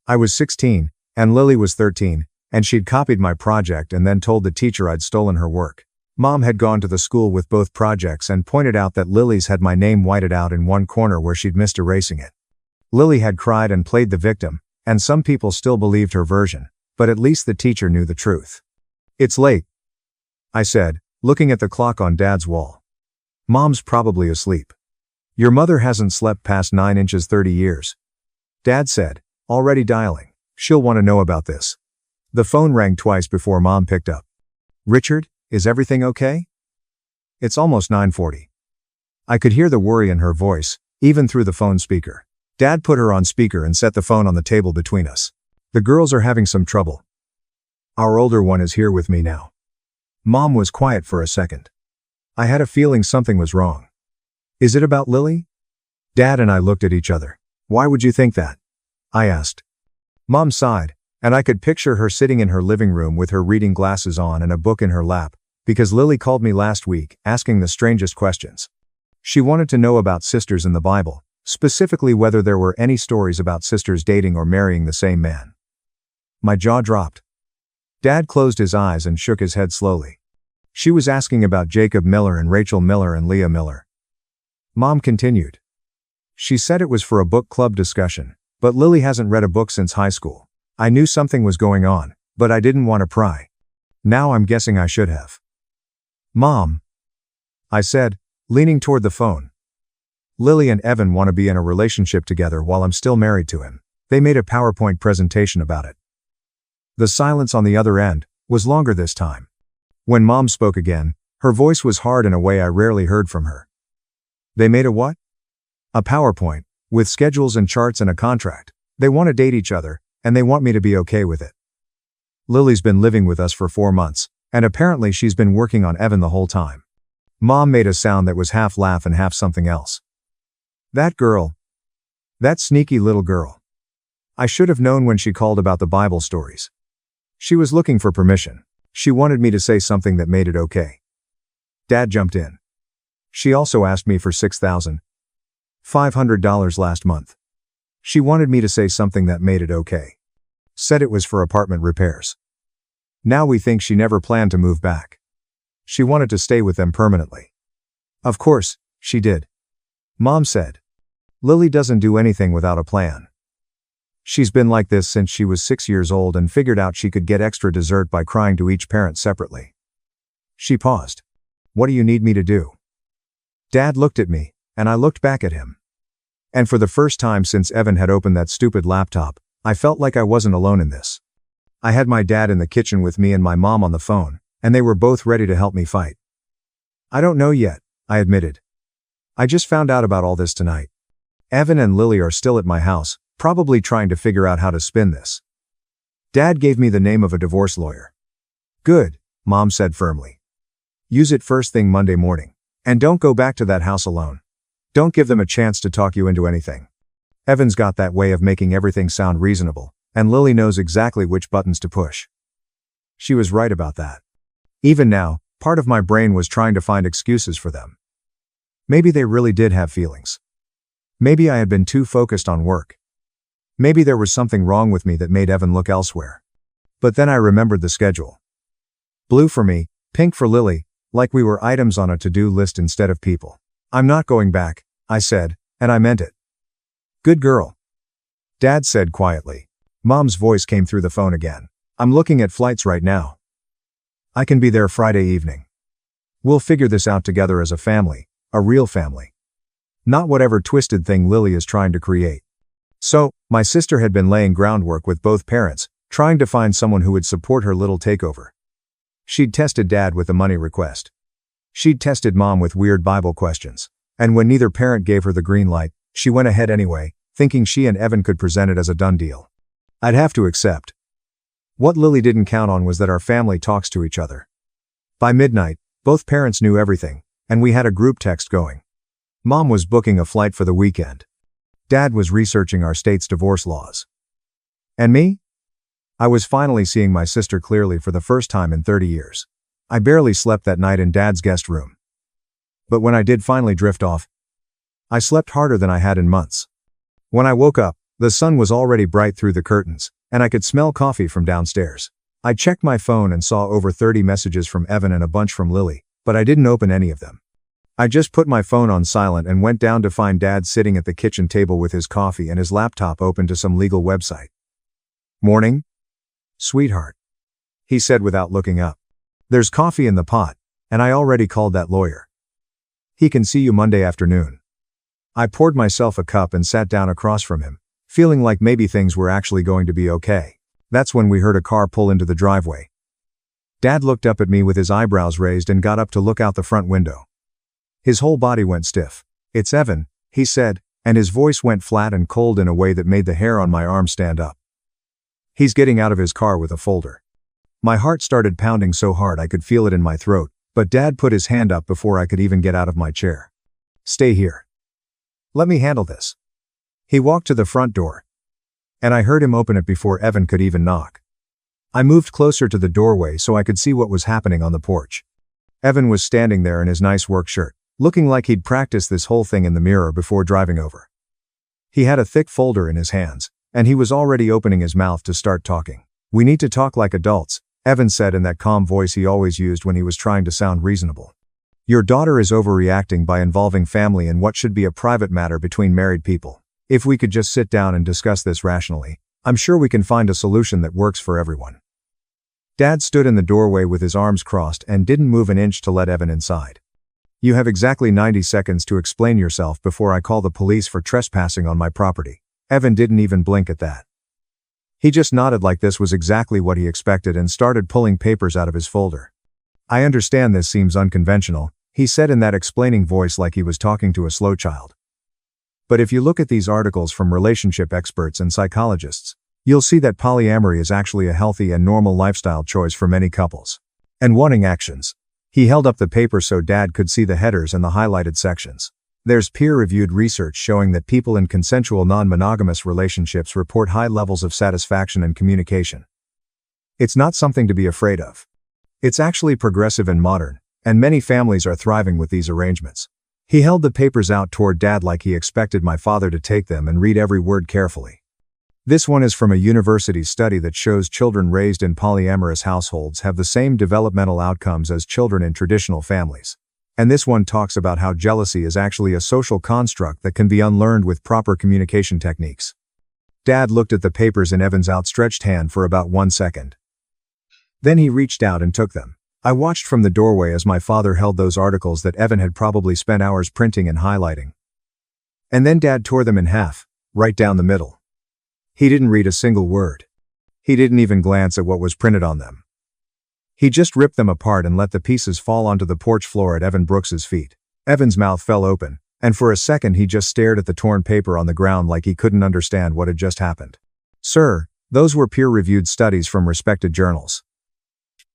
I was 16, and Lily was 13, and she'd copied my project and then told the teacher I'd stolen her work. Mom had gone to the school with both projects and pointed out that Lily's had my name whited out in one corner where she'd missed erasing it. Lily had cried and played the victim, and some people still believed her version, but at least the teacher knew the truth. It's late, I said, looking at the clock on Dad's wall. Mom's probably asleep. Your mother hasn't slept past 9 inches 30 years. Dad said, already dialing. She'll want to know about this. The phone rang twice before Mom picked up. Richard, is everything okay? It's almost 9:40. I could hear the worry in her voice, even through the phone speaker. Dad put her on speaker and set the phone on the table between us. The girls are having some trouble. Our older one is here with me now. Mom was quiet for a second. I had a feeling something was wrong. Is it about Lily? Dad and I looked at each other. Why would you think that? I asked. Mom sighed, and I could picture her sitting in her living room with her reading glasses on and a book in her lap, because Lily called me last week, asking the strangest questions. She wanted to know about sisters in the Bible, specifically whether there were any stories about sisters dating or marrying the same man. My jaw dropped. Dad closed his eyes and shook his head slowly. She was asking about Jacob Miller and Rachel Miller and Leah Miller. Mom continued. She said it was for a book club discussion, but Lily hasn't read a book since high school. I knew something was going on, but I didn't want to pry. Now I'm guessing I should have. Mom, I said, leaning toward the phone. Lily and Evan want to be in a relationship together while I'm still married to him. They made a PowerPoint presentation about it. The silence on the other end was longer this time. When Mom spoke again, her voice was hard in a way I rarely heard from her. They made a what? A PowerPoint, with schedules and charts and a contract. They want to date each other, and they want me to be okay with it. Lily's been living with us for 4 months, and apparently she's been working on Evan the whole time. Mom made a sound that was half laugh and half something else. That girl. That sneaky little girl. I should have known when she called about the Bible stories. She was looking for permission. She wanted me to say something that made it okay. Dad jumped in. She also asked me for $6,500 last month. She wanted me to say something that made it okay. Said it was for apartment repairs. Now we think she never planned to move back. She wanted to stay with them permanently. Of course, she did. Mom said. Lily doesn't do anything without a plan. She's been like this since she was 6 years old and figured out she could get extra dessert by crying to each parent separately. She paused. What do you need me to do? Dad looked at me, and I looked back at him. And for the first time since Evan had opened that stupid laptop, I felt like I wasn't alone in this. I had my dad in the kitchen with me and my mom on the phone, and they were both ready to help me fight. I don't know yet, I admitted. I just found out about all this tonight. Evan and Lily are still at my house, probably trying to figure out how to spin this. Dad gave me the name of a divorce lawyer. Good, Mom said firmly. Use it first thing Monday morning. And don't go back to that house alone. Don't give them a chance to talk you into anything. Evan's got that way of making everything sound reasonable, and Lily knows exactly which buttons to push. She was right about that. Even now, part of my brain was trying to find excuses for them. Maybe they really did have feelings. Maybe I had been too focused on work. Maybe there was something wrong with me that made Evan look elsewhere. But then I remembered the schedule. Blue for me, pink for Lily, like we were items on a to-do list instead of people. I'm not going back, I said, and I meant it. Good girl. Dad said quietly. Mom's voice came through the phone again. I'm looking at flights right now. I can be there Friday evening. We'll figure this out together as a family, a real family. Not whatever twisted thing Lily is trying to create. So, my sister had been laying groundwork with both parents, trying to find someone who would support her little takeover. She'd tested Dad with a money request. She'd tested Mom with weird Bible questions. And when neither parent gave her the green light, she went ahead anyway, thinking she and Evan could present it as a done deal. I'd have to accept. What Lily didn't count on was that our family talks to each other. By midnight, both parents knew everything, and we had a group text going. Mom was booking a flight for the weekend. Dad was researching our state's divorce laws. And me? I was finally seeing my sister clearly for the first time in 30 years. I barely slept that night in Dad's guest room. But when I did finally drift off, I slept harder than I had in months. When I woke up, the sun was already bright through the curtains, and I could smell coffee from downstairs. I checked my phone and saw over 30 messages from Evan and a bunch from Lily, but I didn't open any of them. I just put my phone on silent and went down to find Dad sitting at the kitchen table with his coffee and his laptop open to some legal website. "Morning, sweetheart," he said without looking up. "There's coffee in the pot, and I already called that lawyer. He can see you Monday afternoon." I poured myself a cup and sat down across from him, feeling like maybe things were actually going to be okay. That's when we heard a car pull into the driveway. Dad looked up at me with his eyebrows raised and got up to look out the front window. His whole body went stiff. "It's Evan," he said, and his voice went flat and cold in a way that made the hair on my arm stand up. "He's getting out of his car with a folder." My heart started pounding so hard I could feel it in my throat, but Dad put his hand up before I could even get out of my chair. "Stay here. Let me handle this." He walked to the front door, and I heard him open it before Evan could even knock. I moved closer to the doorway so I could see what was happening on the porch. Evan was standing there in his nice work shirt, looking like he'd practiced this whole thing in the mirror before driving over. He had a thick folder in his hands, and he was already opening his mouth to start talking. "We need to talk like adults," Evan said in that calm voice he always used when he was trying to sound reasonable. "Your daughter is overreacting by involving family in what should be a private matter between married people. If we could just sit down and discuss this rationally, I'm sure we can find a solution that works for everyone." Dad stood in the doorway with his arms crossed and didn't move an inch to let Evan inside. "You have exactly 90 seconds to explain yourself before I call the police for trespassing on my property." Evan didn't even blink at that. He just nodded like this was exactly what he expected and started pulling papers out of his folder. "I understand this seems unconventional," he said in that explaining voice like he was talking to a slow child. "But if you look at these articles from relationship experts and psychologists, you'll see that polyamory is actually a healthy and normal lifestyle choice for many couples. And wanting actions." He held up the paper so Dad could see the headers and the highlighted sections. "There's peer-reviewed research showing that people in consensual non-monogamous relationships report high levels of satisfaction and communication. It's not something to be afraid of. It's actually progressive and modern, and many families are thriving with these arrangements." He held the papers out toward Dad like he expected my father to take them and read every word carefully. "This one is from a university study that shows children raised in polyamorous households have the same developmental outcomes as children in traditional families. And this one talks about how jealousy is actually a social construct that can be unlearned with proper communication techniques." Dad looked at the papers in Evan's outstretched hand for about 1 second. Then he reached out and took them. I watched from the doorway as my father held those articles that Evan had probably spent hours printing and highlighting. And then Dad tore them in half, right down the middle. He didn't read a single word. He didn't even glance at what was printed on them. He just ripped them apart and let the pieces fall onto the porch floor at Evan Brooks's feet. Evan's mouth fell open, and for a second he just stared at the torn paper on the ground like he couldn't understand what had just happened. "Sir, those were peer-reviewed studies from respected journals,"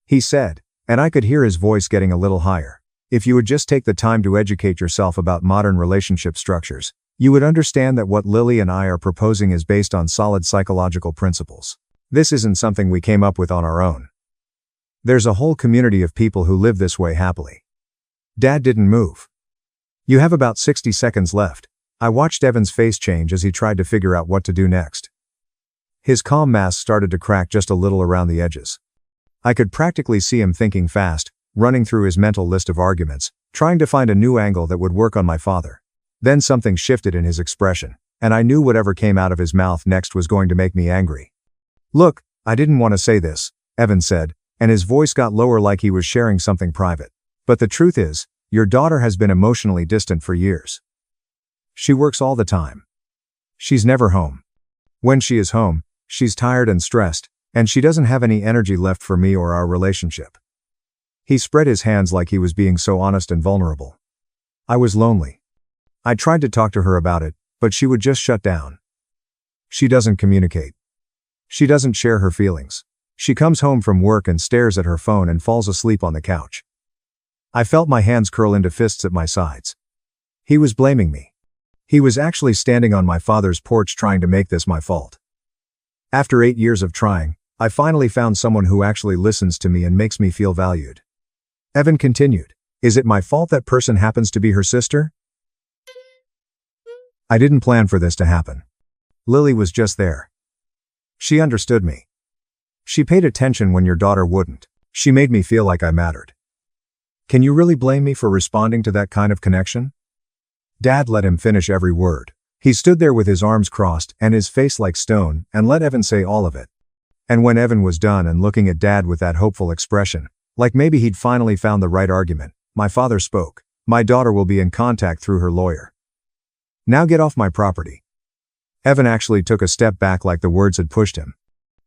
he said, and I could hear his voice getting a little higher. "If you would just take the time to educate yourself about modern relationship structures, you would understand that what Lily and I are proposing is based on solid psychological principles. This isn't something we came up with on our own. There's a whole community of people who live this way happily." Dad didn't move. "You have about 60 seconds left." I watched Evan's face change as he tried to figure out what to do next. His calm mask started to crack just a little around the edges. I could practically see him thinking fast, running through his mental list of arguments, trying to find a new angle that would work on my father. Then something shifted in his expression, and I knew whatever came out of his mouth next was going to make me angry. "Look, I didn't want to say this," Evan said, and his voice got lower like he was sharing something private. "But the truth is, your daughter has been emotionally distant for years. She works all the time. She's never home. When she is home, she's tired and stressed, and she doesn't have any energy left for me or our relationship." He spread his hands like he was being so honest and vulnerable. "I was lonely. I tried to talk to her about it, but she would just shut down. She doesn't communicate. She doesn't share her feelings. She comes home from work and stares at her phone and falls asleep on the couch. I felt my hands curl into fists at my sides. He was blaming me. He was actually standing on my father's porch trying to make this my fault. After 8 years of trying, I finally found someone who actually listens to me and makes me feel valued. Evan continued, "Is it my fault that person happens to be her sister? I didn't plan for this to happen. Lily was just there. She understood me. She paid attention when your daughter wouldn't. She made me feel like I mattered. Can you really blame me for responding to that kind of connection?" Dad let him finish every word. He stood there with his arms crossed and his face like stone and let Evan say all of it. And when Evan was done and looking at Dad with that hopeful expression, like maybe he'd finally found the right argument, my father spoke. "My daughter will be in contact through her lawyer. Now get off my property." Evan actually took a step back like the words had pushed him.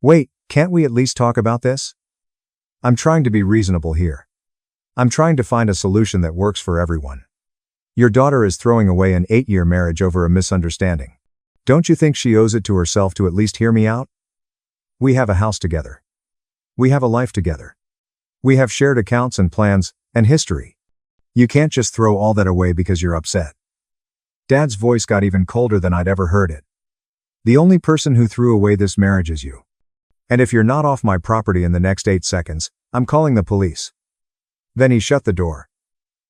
"Wait, can't we at least talk about this? I'm trying to be reasonable here. I'm trying to find a solution that works for everyone. Your daughter is throwing away an 8-year marriage over a misunderstanding. Don't you think she owes it to herself to at least hear me out? We have a house together. We have a life together. We have shared accounts and plans, and history. You can't just throw all that away because you're upset." Dad's voice got even colder than I'd ever heard it. "The only person who threw away this marriage is you. And if you're not off my property in the next 8 seconds, I'm calling the police." Then he shut the door.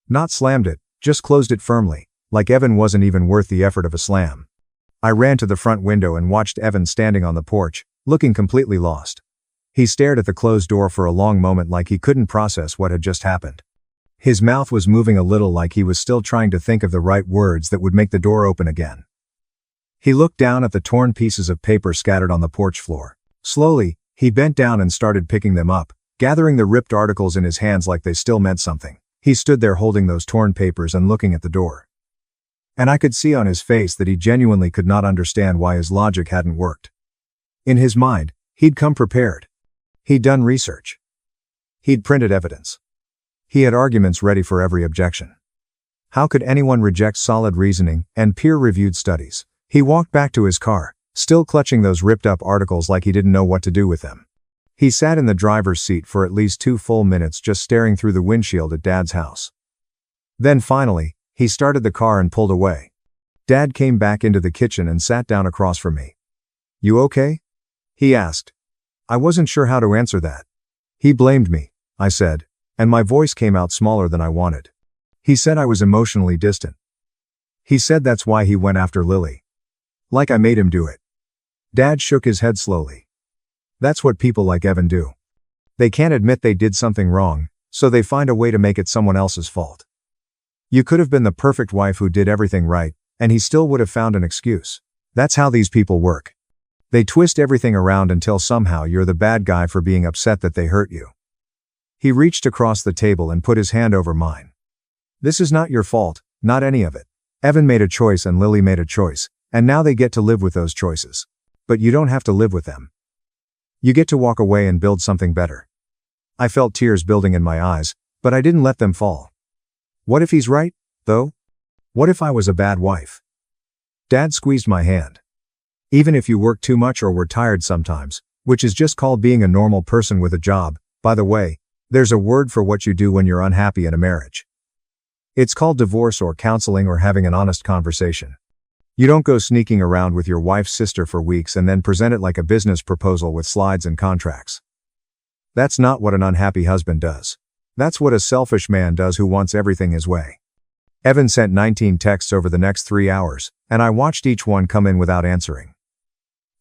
Not slammed it, just closed it firmly, like Evan wasn't even worth the effort of a slam. I ran to the front window and watched Evan standing on the porch, looking completely lost. He stared at the closed door for a long moment like he couldn't process what had just happened. His mouth was moving a little like he was still trying to think of the right words that would make the door open again. He looked down at the torn pieces of paper scattered on the porch floor. Slowly, he bent down and started picking them up, gathering the ripped articles in his hands like they still meant something. He stood there holding those torn papers and looking at the door. And I could see on his face that he genuinely could not understand why his logic hadn't worked. In his mind, he'd come prepared. He'd done research. He'd printed evidence. He had arguments ready for every objection. How could anyone reject solid reasoning and peer-reviewed studies? He walked back to his car, still clutching those ripped-up articles like he didn't know what to do with them. He sat in the driver's seat for at least 2 full minutes just staring through the windshield at Dad's house. Then finally, he started the car and pulled away. Dad came back into the kitchen and sat down across from me. "You okay?" he asked. I wasn't sure how to answer that. "He blamed me," I said, and my voice came out smaller than I wanted. "He said I was emotionally distant. He said that's why he went after Lily. Like I made him do it." Dad shook his head slowly. "That's what people like Evan do. They can't admit they did something wrong, so they find a way to make it someone else's fault. You could have been the perfect wife who did everything right, and he still would have found an excuse. That's how these people work. They twist everything around until somehow you're the bad guy for being upset that they hurt you." He reached across the table and put his hand over mine. "This is not your fault, not any of it. Evan made a choice and Lily made a choice, and now they get to live with those choices. But you don't have to live with them. You get to walk away and build something better." I felt tears building in my eyes, but I didn't let them fall. What if he's right, though? What if I was a bad wife? Dad squeezed my hand. "Even if you work too much or were tired sometimes, which is just called being a normal person with a job, by the way, there's a word for what you do when you're unhappy in a marriage. It's called divorce or counseling or having an honest conversation. You don't go sneaking around with your wife's sister for weeks and then present it like a business proposal with slides and contracts. That's not what an unhappy husband does. That's what a selfish man does who wants everything his way." Evan sent 19 texts over the next 3 hours, and I watched each one come in without answering.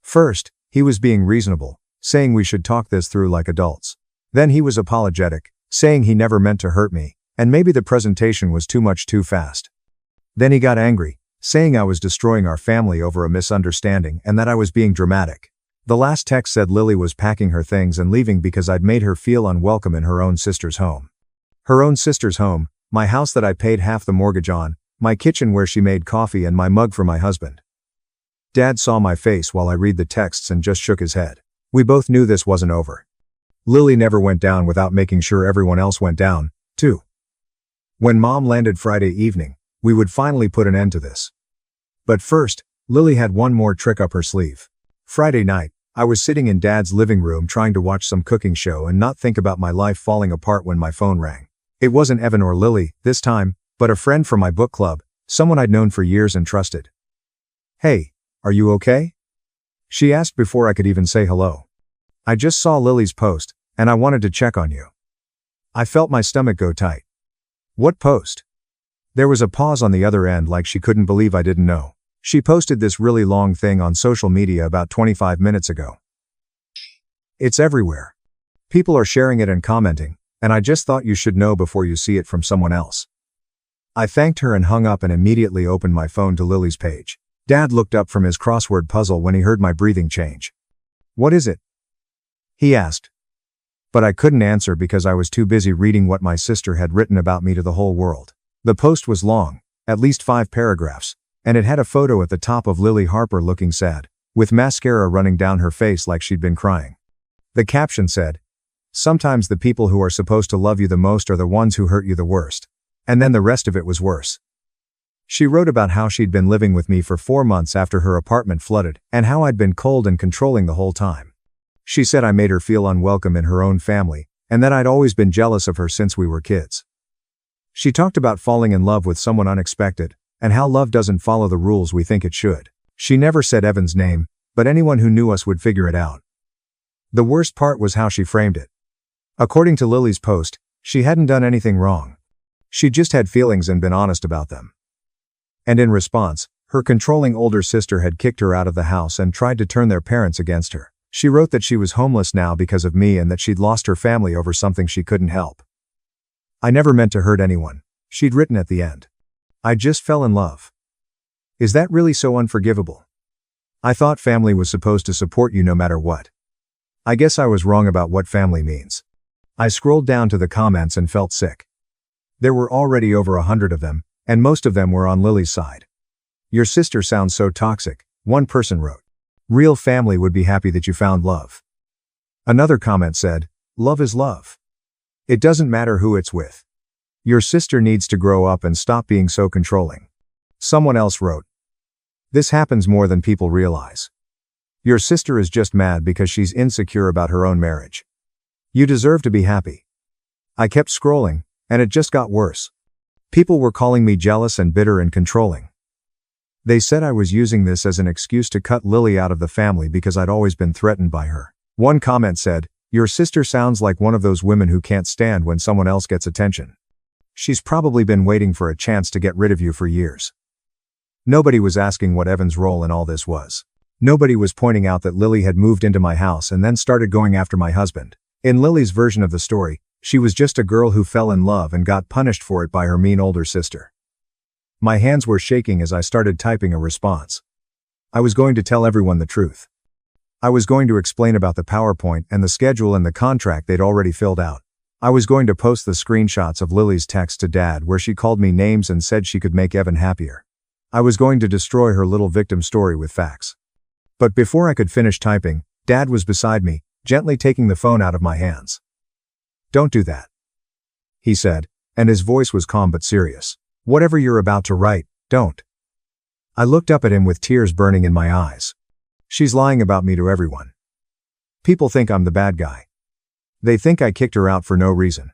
First, he was being reasonable, saying we should talk this through like adults. Then he was apologetic, saying he never meant to hurt me, and maybe the presentation was too much too fast. Then he got angry, saying I was destroying our family over a misunderstanding and that I was being dramatic. The last text said Lily was packing her things and leaving because I'd made her feel unwelcome in her own sister's home. Her own sister's home, my house that I paid half the mortgage on, my kitchen where she made coffee and my mug for my husband. Dad saw my face while I read the texts and just shook his head. We both knew this wasn't over. Lily never went down without making sure everyone else went down, too. When Mom landed Friday evening, we would finally put an end to this. But first, Lily had one more trick up her sleeve. Friday night, I was sitting in Dad's living room trying to watch some cooking show and not think about my life falling apart when my phone rang. It wasn't Evan or Lily, this time, but a friend from my book club, someone I'd known for years and trusted. "Hey, are you okay?" she asked before I could even say hello. "I just saw Lily's post, and I wanted to check on you." I felt my stomach go tight. "What post?" There was a pause on the other end, like she couldn't believe I didn't know. "She posted this really long thing on social media about 25 minutes ago. It's everywhere. People are sharing it and commenting, and I just thought you should know before you see it from someone else." I thanked her and hung up and immediately opened my phone to Lily's page. Dad looked up from his crossword puzzle when he heard my breathing change. "What is it?" he asked. But I couldn't answer because I was too busy reading what my sister had written about me to the whole world. The post was long, at least 5 paragraphs, and it had a photo at the top of Lily Harper looking sad, with mascara running down her face like she'd been crying. The caption said, "Sometimes the people who are supposed to love you the most are the ones who hurt you the worst." And then the rest of it was worse. She wrote about how she'd been living with me for 4 months after her apartment flooded, and how I'd been cold and controlling the whole time. She said I made her feel unwelcome in her own family, and that I'd always been jealous of her since we were kids. She talked about falling in love with someone unexpected, and how love doesn't follow the rules we think it should. She never said Evan's name, but anyone who knew us would figure it out. The worst part was how she framed it. According to Lily's post, she hadn't done anything wrong. She just had feelings and been honest about them. And in response, her controlling older sister had kicked her out of the house and tried to turn their parents against her. She wrote that she was homeless now because of me and that she'd lost her family over something she couldn't help. "I never meant to hurt anyone," she'd written at the end. "I just fell in love." Is that really so unforgivable? I thought family was supposed to support you no matter what. I guess I was wrong about what family means. I scrolled down to the comments and felt sick. There were already over 100 of them, and most of them were on Lily's side. "Your sister sounds so toxic," one person wrote. "Real family would be happy that you found love." Another comment said, "Love is love. It doesn't matter who it's with. Your sister needs to grow up and stop being so controlling." Someone else wrote, "This happens more than people realize. Your sister is just mad because she's insecure about her own marriage. You deserve to be happy." I kept scrolling, and it just got worse. People were calling me jealous and bitter and controlling. They said I was using this as an excuse to cut Lily out of the family because I'd always been threatened by her. One comment said, "Your sister sounds like one of those women who can't stand when someone else gets attention. She's probably been waiting for a chance to get rid of you for years." Nobody was asking what Evan's role in all this was. Nobody was pointing out that Lily had moved into my house and then started going after my husband. In Lily's version of the story, she was just a girl who fell in love and got punished for it by her mean older sister. My hands were shaking as I started typing a response. I was going to tell everyone the truth. I was going to explain about the PowerPoint and the schedule and the contract they'd already filled out. I was going to post the screenshots of Lily's text to Dad where she called me names and said she could make Evan happier. I was going to destroy her little victim story with facts. But before I could finish typing, Dad was beside me, gently taking the phone out of my hands. "Don't do that," he said, and his voice was calm but serious. "Whatever you're about to write, don't." I looked up at him with tears burning in my eyes. "She's lying about me to everyone. People think I'm the bad guy. They think I kicked her out for no reason.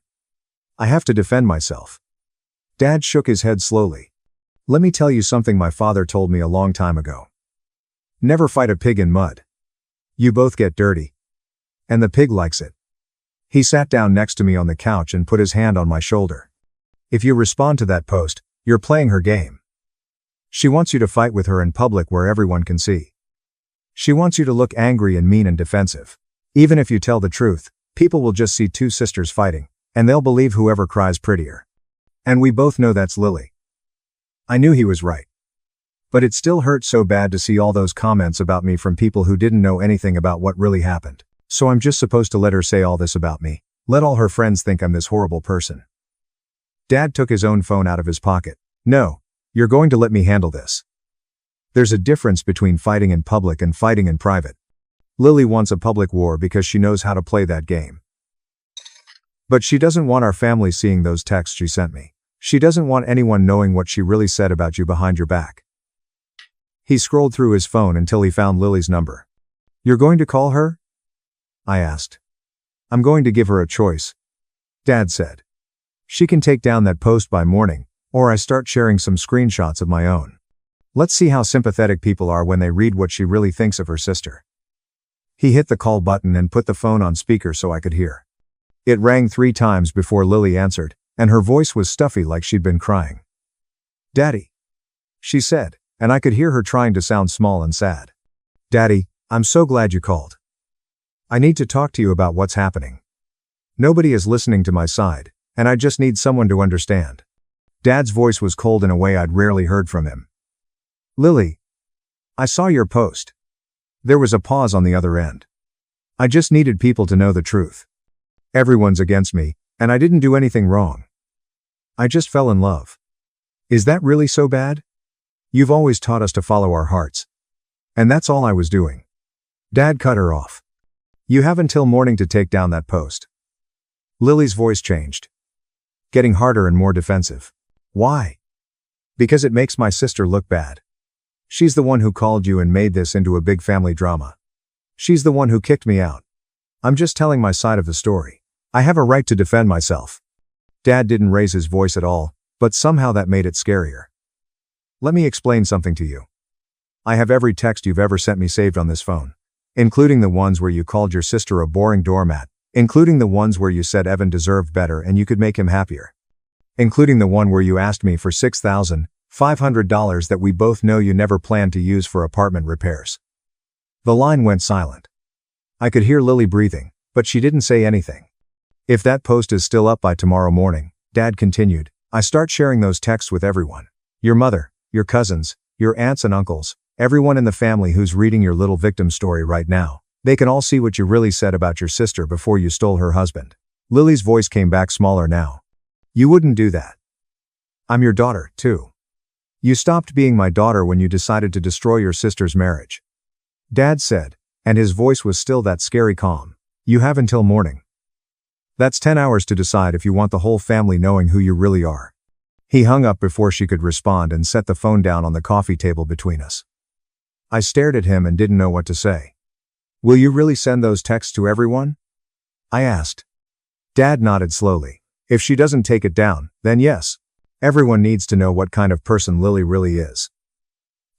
I have to defend myself." Dad shook his head slowly. "Let me tell you something my father told me a long time ago. Never fight a pig in mud. You both get dirty. And the pig likes it." He sat down next to me on the couch and put his hand on my shoulder. "If you respond to that post, you're playing her game. She wants you to fight with her in public where everyone can see. She wants you to look angry and mean and defensive. Even if you tell the truth, people will just see 2 sisters fighting, and they'll believe whoever cries prettier. And we both know that's Lily." I knew he was right. But it still hurt so bad to see all those comments about me from people who didn't know anything about what really happened. So I'm just supposed to let her say all this about me, let all her friends think I'm this horrible person. Dad took his own phone out of his pocket. "No, you're going to let me handle this. There's a difference between fighting in public and fighting in private. Lily wants a public war because she knows how to play that game. But she doesn't want our family seeing those texts she sent me. She doesn't want anyone knowing what she really said about you behind your back." He scrolled through his phone until he found Lily's number. You're going to call her? I asked. I'm going to give her a choice. Dad said. She can take down that post by morning, or I start sharing some screenshots of my own. Let's see how sympathetic people are when they read what she really thinks of her sister. He hit the call button and put the phone on speaker so I could hear. It rang 3 times before Lily answered, and her voice was stuffy like she'd been crying. Daddy, she said, and I could hear her trying to sound small and sad. Daddy, I'm so glad you called. I need to talk to you about what's happening. Nobody is listening to my side, and I just need someone to understand. Dad's voice was cold in a way I'd rarely heard from him. Lily, I saw your post. There was a pause on the other end. I just needed people to know the truth. Everyone's against me, and I didn't do anything wrong. I just fell in love. Is that really so bad? You've always taught us to follow our hearts. And that's all I was doing. Dad cut her off. You have until morning to take down that post. Lily's voice changed, getting harder and more defensive. Why? Because it makes my sister look bad. She's the one who called you and made this into a big family drama. She's the one who kicked me out. I'm just telling my side of the story. I have a right to defend myself. Dad didn't raise his voice at all, but somehow that made it scarier. Let me explain something to you. I have every text you've ever sent me saved on this phone, including the ones where you called your sister a boring doormat, including the ones where you said Evan deserved better and you could make him happier, including the one where you asked me for $6,500 that we both know you never planned to use for apartment repairs. The line went silent. I could hear Lily breathing, but she didn't say anything. If that post is still up by tomorrow morning, Dad continued, I start sharing those texts with everyone. Your mother, your cousins, your aunts and uncles, everyone in the family who's reading your little victim story right now. They can all see what you really said about your sister before you stole her husband. Lily's voice came back smaller now. You wouldn't do that. I'm your daughter, too. You stopped being my daughter when you decided to destroy your sister's marriage. Dad said, and his voice was still that scary calm. You have until morning. That's 10 hours to decide if you want the whole family knowing who you really are. He hung up before she could respond and set the phone down on the coffee table between us. I stared at him and didn't know what to say. Will you really send those texts to everyone? I asked. Dad nodded slowly. If she doesn't take it down, then yes. Everyone needs to know what kind of person Lily really is.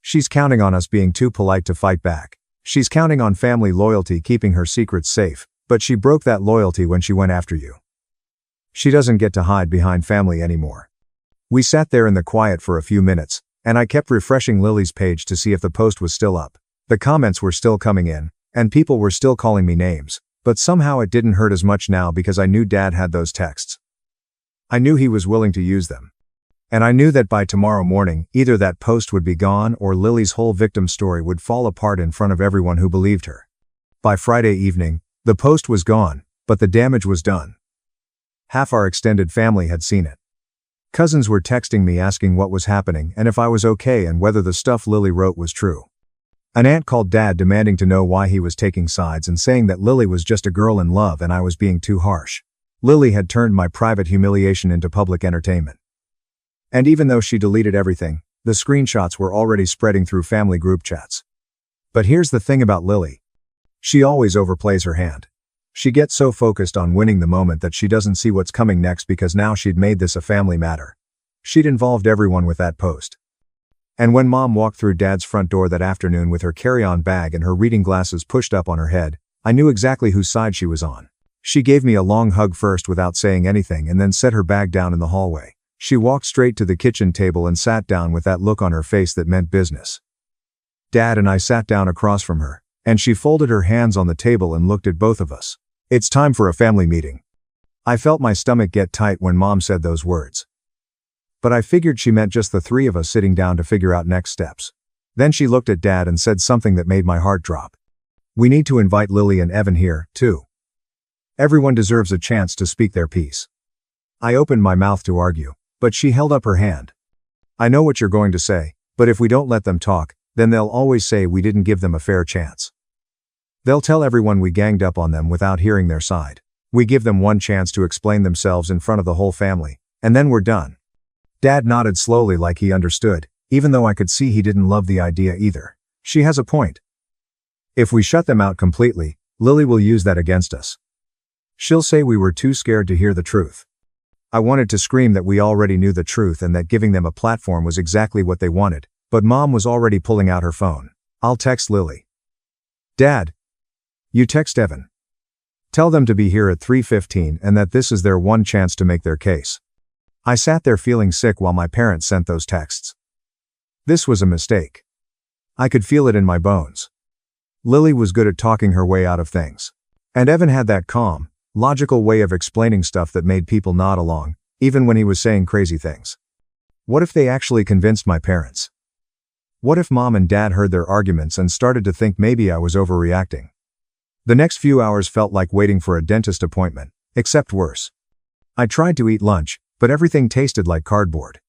She's counting on us being too polite to fight back. She's counting on family loyalty keeping her secrets safe, but she broke that loyalty when she went after you. She doesn't get to hide behind family anymore. We sat there in the quiet for a few minutes, and I kept refreshing Lily's page to see if the post was still up. The comments were still coming in, and people were still calling me names, but somehow it didn't hurt as much now because I knew Dad had those texts. I knew he was willing to use them. And I knew that by tomorrow morning, either that post would be gone or Lily's whole victim story would fall apart in front of everyone who believed her. By Friday evening, the post was gone, but the damage was done. Half our extended family had seen it. Cousins were texting me asking what was happening and if I was okay and whether the stuff Lily wrote was true. An aunt called Dad demanding to know why he was taking sides and saying that Lily was just a girl in love and I was being too harsh. Lily had turned my private humiliation into public entertainment. And even though she deleted everything, the screenshots were already spreading through family group chats. But here's the thing about Lily. She always overplays her hand. She gets so focused on winning the moment that she doesn't see what's coming next because now she'd made this a family matter. She'd involved everyone with that post. And when Mom walked through Dad's front door that afternoon with her carry-on bag and her reading glasses pushed up on her head, I knew exactly whose side she was on. She gave me a long hug first without saying anything and then set her bag down in the hallway. She walked straight to the kitchen table and sat down with that look on her face that meant business. Dad and I sat down across from her, and she folded her hands on the table and looked at both of us. It's time for a family meeting. I felt my stomach get tight when Mom said those words. But I figured she meant just the 3 of us sitting down to figure out next steps. Then she looked at Dad and said something that made my heart drop. We need to invite Lily and Evan here, too. Everyone deserves a chance to speak their piece. I opened my mouth to argue, but she held up her hand. I know what you're going to say, but if we don't let them talk, then they'll always say we didn't give them a fair chance. They'll tell everyone we ganged up on them without hearing their side. We give them one chance to explain themselves in front of the whole family, and then we're done. Dad nodded slowly like he understood, even though I could see he didn't love the idea either. She has a point. If we shut them out completely, Lily will use that against us. She'll say we were too scared to hear the truth. I wanted to scream that we already knew the truth and that giving them a platform was exactly what they wanted, but Mom was already pulling out her phone. I'll text Lily. Dad. You text Evan. Tell them to be here at 3:15 and that this is their one chance to make their case. I sat there feeling sick while my parents sent those texts. This was a mistake. I could feel it in my bones. Lily was good at talking her way out of things. And Evan had that calm, logical way of explaining stuff that made people nod along, even when he was saying crazy things. What if they actually convinced my parents? What if Mom and Dad heard their arguments and started to think maybe I was overreacting? The next few hours felt like waiting for a dentist appointment, except worse. I tried to eat lunch, but everything tasted like cardboard.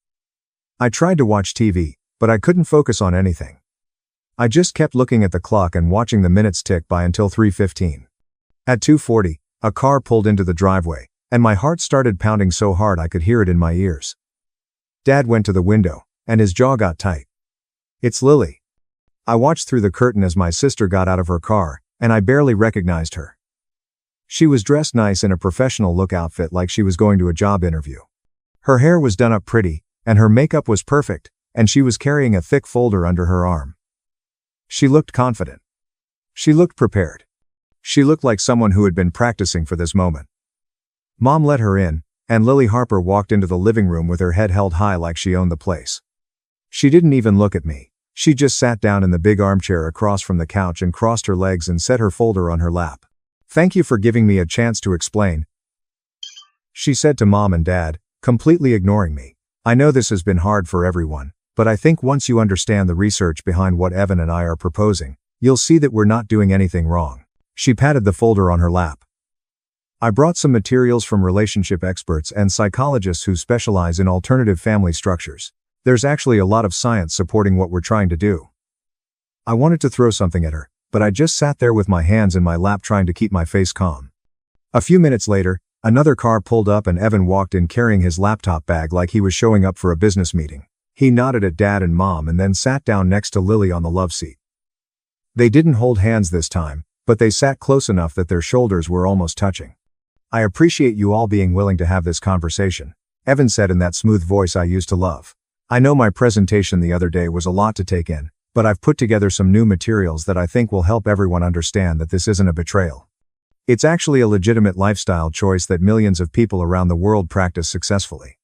I tried to watch TV, but I couldn't focus on anything. I just kept looking at the clock and watching the minutes tick by until 3:15. At 2:40, a car pulled into the driveway, and my heart started pounding so hard I could hear it in my ears. Dad went to the window, and his jaw got tight. It's Lily. I watched through the curtain as my sister got out of her car, and I barely recognized her. She was dressed nice in a professional look outfit like she was going to a job interview. Her hair was done up pretty, and her makeup was perfect, and she was carrying a thick folder under her arm. She looked confident. She looked prepared. She looked like someone who had been practicing for this moment. Mom let her in, and Lily Harper walked into the living room with her head held high like she owned the place. She didn't even look at me. She just sat down in the big armchair across from the couch and crossed her legs and set her folder on her lap. Thank you for giving me a chance to explain, she said to Mom and Dad, completely ignoring me. I know this has been hard for everyone, but I think once you understand the research behind what Evan and I are proposing, you'll see that we're not doing anything wrong. She patted the folder on her lap. I brought some materials from relationship experts and psychologists who specialize in alternative family structures. There's actually a lot of science supporting what we're trying to do. I wanted to throw something at her, but I just sat there with my hands in my lap trying to keep my face calm. A few minutes later, another car pulled up and Evan walked in carrying his laptop bag like he was showing up for a business meeting. He nodded at Dad and Mom and then sat down next to Lily on the love seat. They didn't hold hands this time, but they sat close enough that their shoulders were almost touching. I appreciate you all being willing to have this conversation, Evan said in that smooth voice I used to love. I know my presentation the other day was a lot to take in, but I've put together some new materials that I think will help everyone understand that this isn't a betrayal. It's actually a legitimate lifestyle choice that millions of people around the world practice successfully.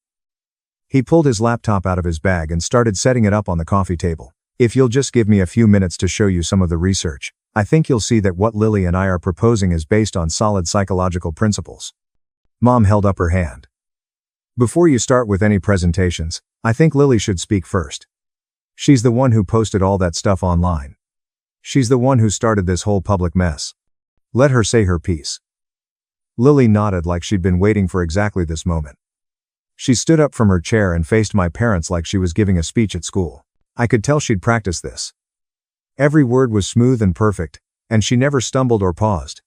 He pulled his laptop out of his bag and started setting it up on the coffee table. If you'll just give me a few minutes to show you some of the research, I think you'll see that what Lily and I are proposing is based on solid psychological principles. Mom held up her hand. Before you start with any presentations, I think Lily should speak first. She's the one who posted all that stuff online. She's the one who started this whole public mess. Let her say her piece. Lily nodded like she'd been waiting for exactly this moment. She stood up from her chair and faced my parents like she was giving a speech at school. I could tell she'd practiced this. Every word was smooth and perfect, and she never stumbled or paused.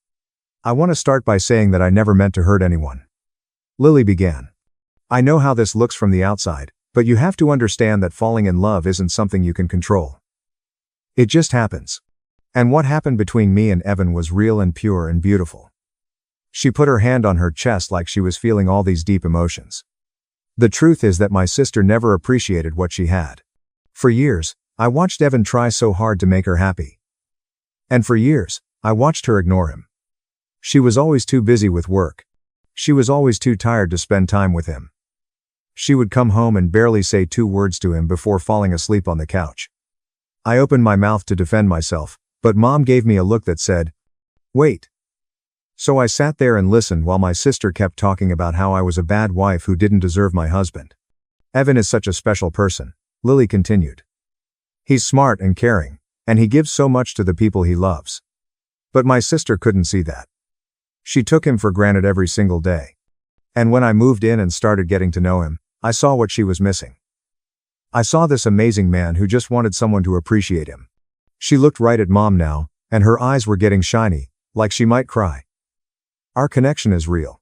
I want to start by saying that I never meant to hurt anyone. Lily began. I know how this looks from the outside, but you have to understand that falling in love isn't something you can control. It just happens. And what happened between me and Evan was real and pure and beautiful. She put her hand on her chest like she was feeling all these deep emotions. The truth is that my sister never appreciated what she had. For years, I watched Evan try so hard to make her happy. And for years, I watched her ignore him. She was always too busy with work. She was always too tired to spend time with him. She would come home and barely say 2 words to him before falling asleep on the couch. I opened my mouth to defend myself, but Mom gave me a look that said, "Wait." So I sat there and listened while my sister kept talking about how I was a bad wife who didn't deserve my husband. Evan is such a special person, Lily continued. He's smart and caring, and he gives so much to the people he loves. But my sister couldn't see that. She took him for granted every single day. And when I moved in and started getting to know him, I saw what she was missing. I saw this amazing man who just wanted someone to appreciate him. She looked right at Mom now, and her eyes were getting shiny, like she might cry. Our connection is real.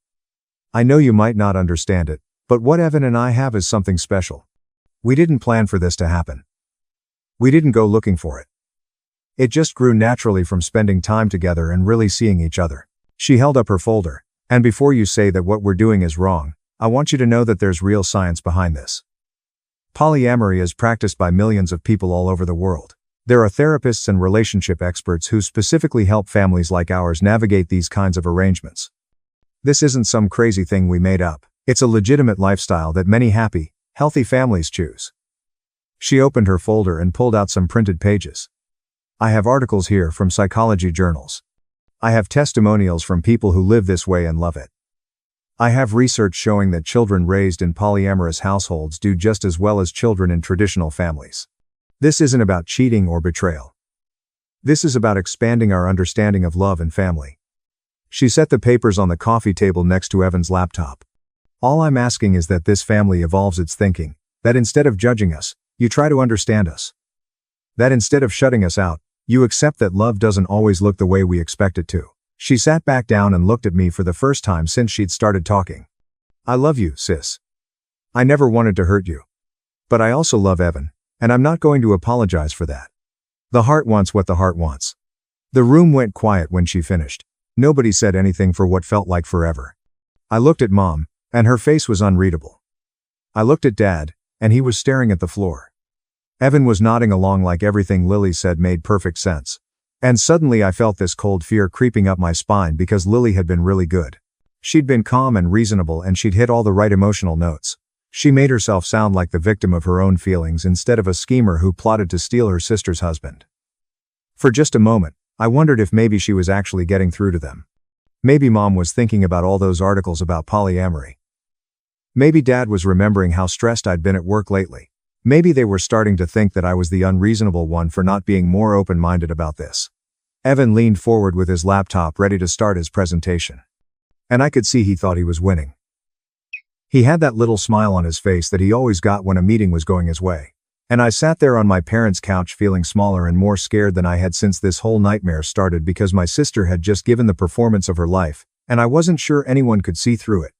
I know you might not understand it, but what Evan and I have is something special. We didn't plan for this to happen. We didn't go looking for it. It just grew naturally from spending time together and really seeing each other. She held up her folder. And before you say that what we're doing is wrong, I want you to know that there's real science behind this. Polyamory is practiced by millions of people all over the world. There are therapists and relationship experts who specifically help families like ours navigate these kinds of arrangements. This isn't some crazy thing we made up. It's a legitimate lifestyle that many happy, healthy families choose. She opened her folder and pulled out some printed pages. I have articles here from psychology journals. I have testimonials from people who live this way and love it. I have research showing that children raised in polyamorous households do just as well as children in traditional families. This isn't about cheating or betrayal. This is about expanding our understanding of love and family. She set the papers on the coffee table next to Evan's laptop. All I'm asking is that this family evolves its thinking, that instead of judging us, you try to understand us. That instead of shutting us out, you accept that love doesn't always look the way we expect it to. She sat back down and looked at me for the first time since she'd started talking. I love you, sis. I never wanted to hurt you. But I also love Evan, and I'm not going to apologize for that. The heart wants what the heart wants. The room went quiet when she finished. Nobody said anything for what felt like forever. I looked at Mom, and her face was unreadable. I looked at Dad, and he was staring at the floor. Evan was nodding along like everything Lily said made perfect sense. And suddenly I felt this cold fear creeping up my spine because Lily had been really good. She'd been calm and reasonable and she'd hit all the right emotional notes. She made herself sound like the victim of her own feelings instead of a schemer who plotted to steal her sister's husband. For just a moment, I wondered if maybe she was actually getting through to them. Maybe Mom was thinking about all those articles about polyamory. Maybe Dad was remembering how stressed I'd been at work lately. Maybe they were starting to think that I was the unreasonable one for not being more open-minded about this. Evan leaned forward with his laptop ready to start his presentation. And I could see he thought he was winning. He had that little smile on his face that he always got when a meeting was going his way. And I sat there on my parents' couch feeling smaller and more scared than I had since this whole nightmare started because my sister had just given the performance of her life, and I wasn't sure anyone could see through it.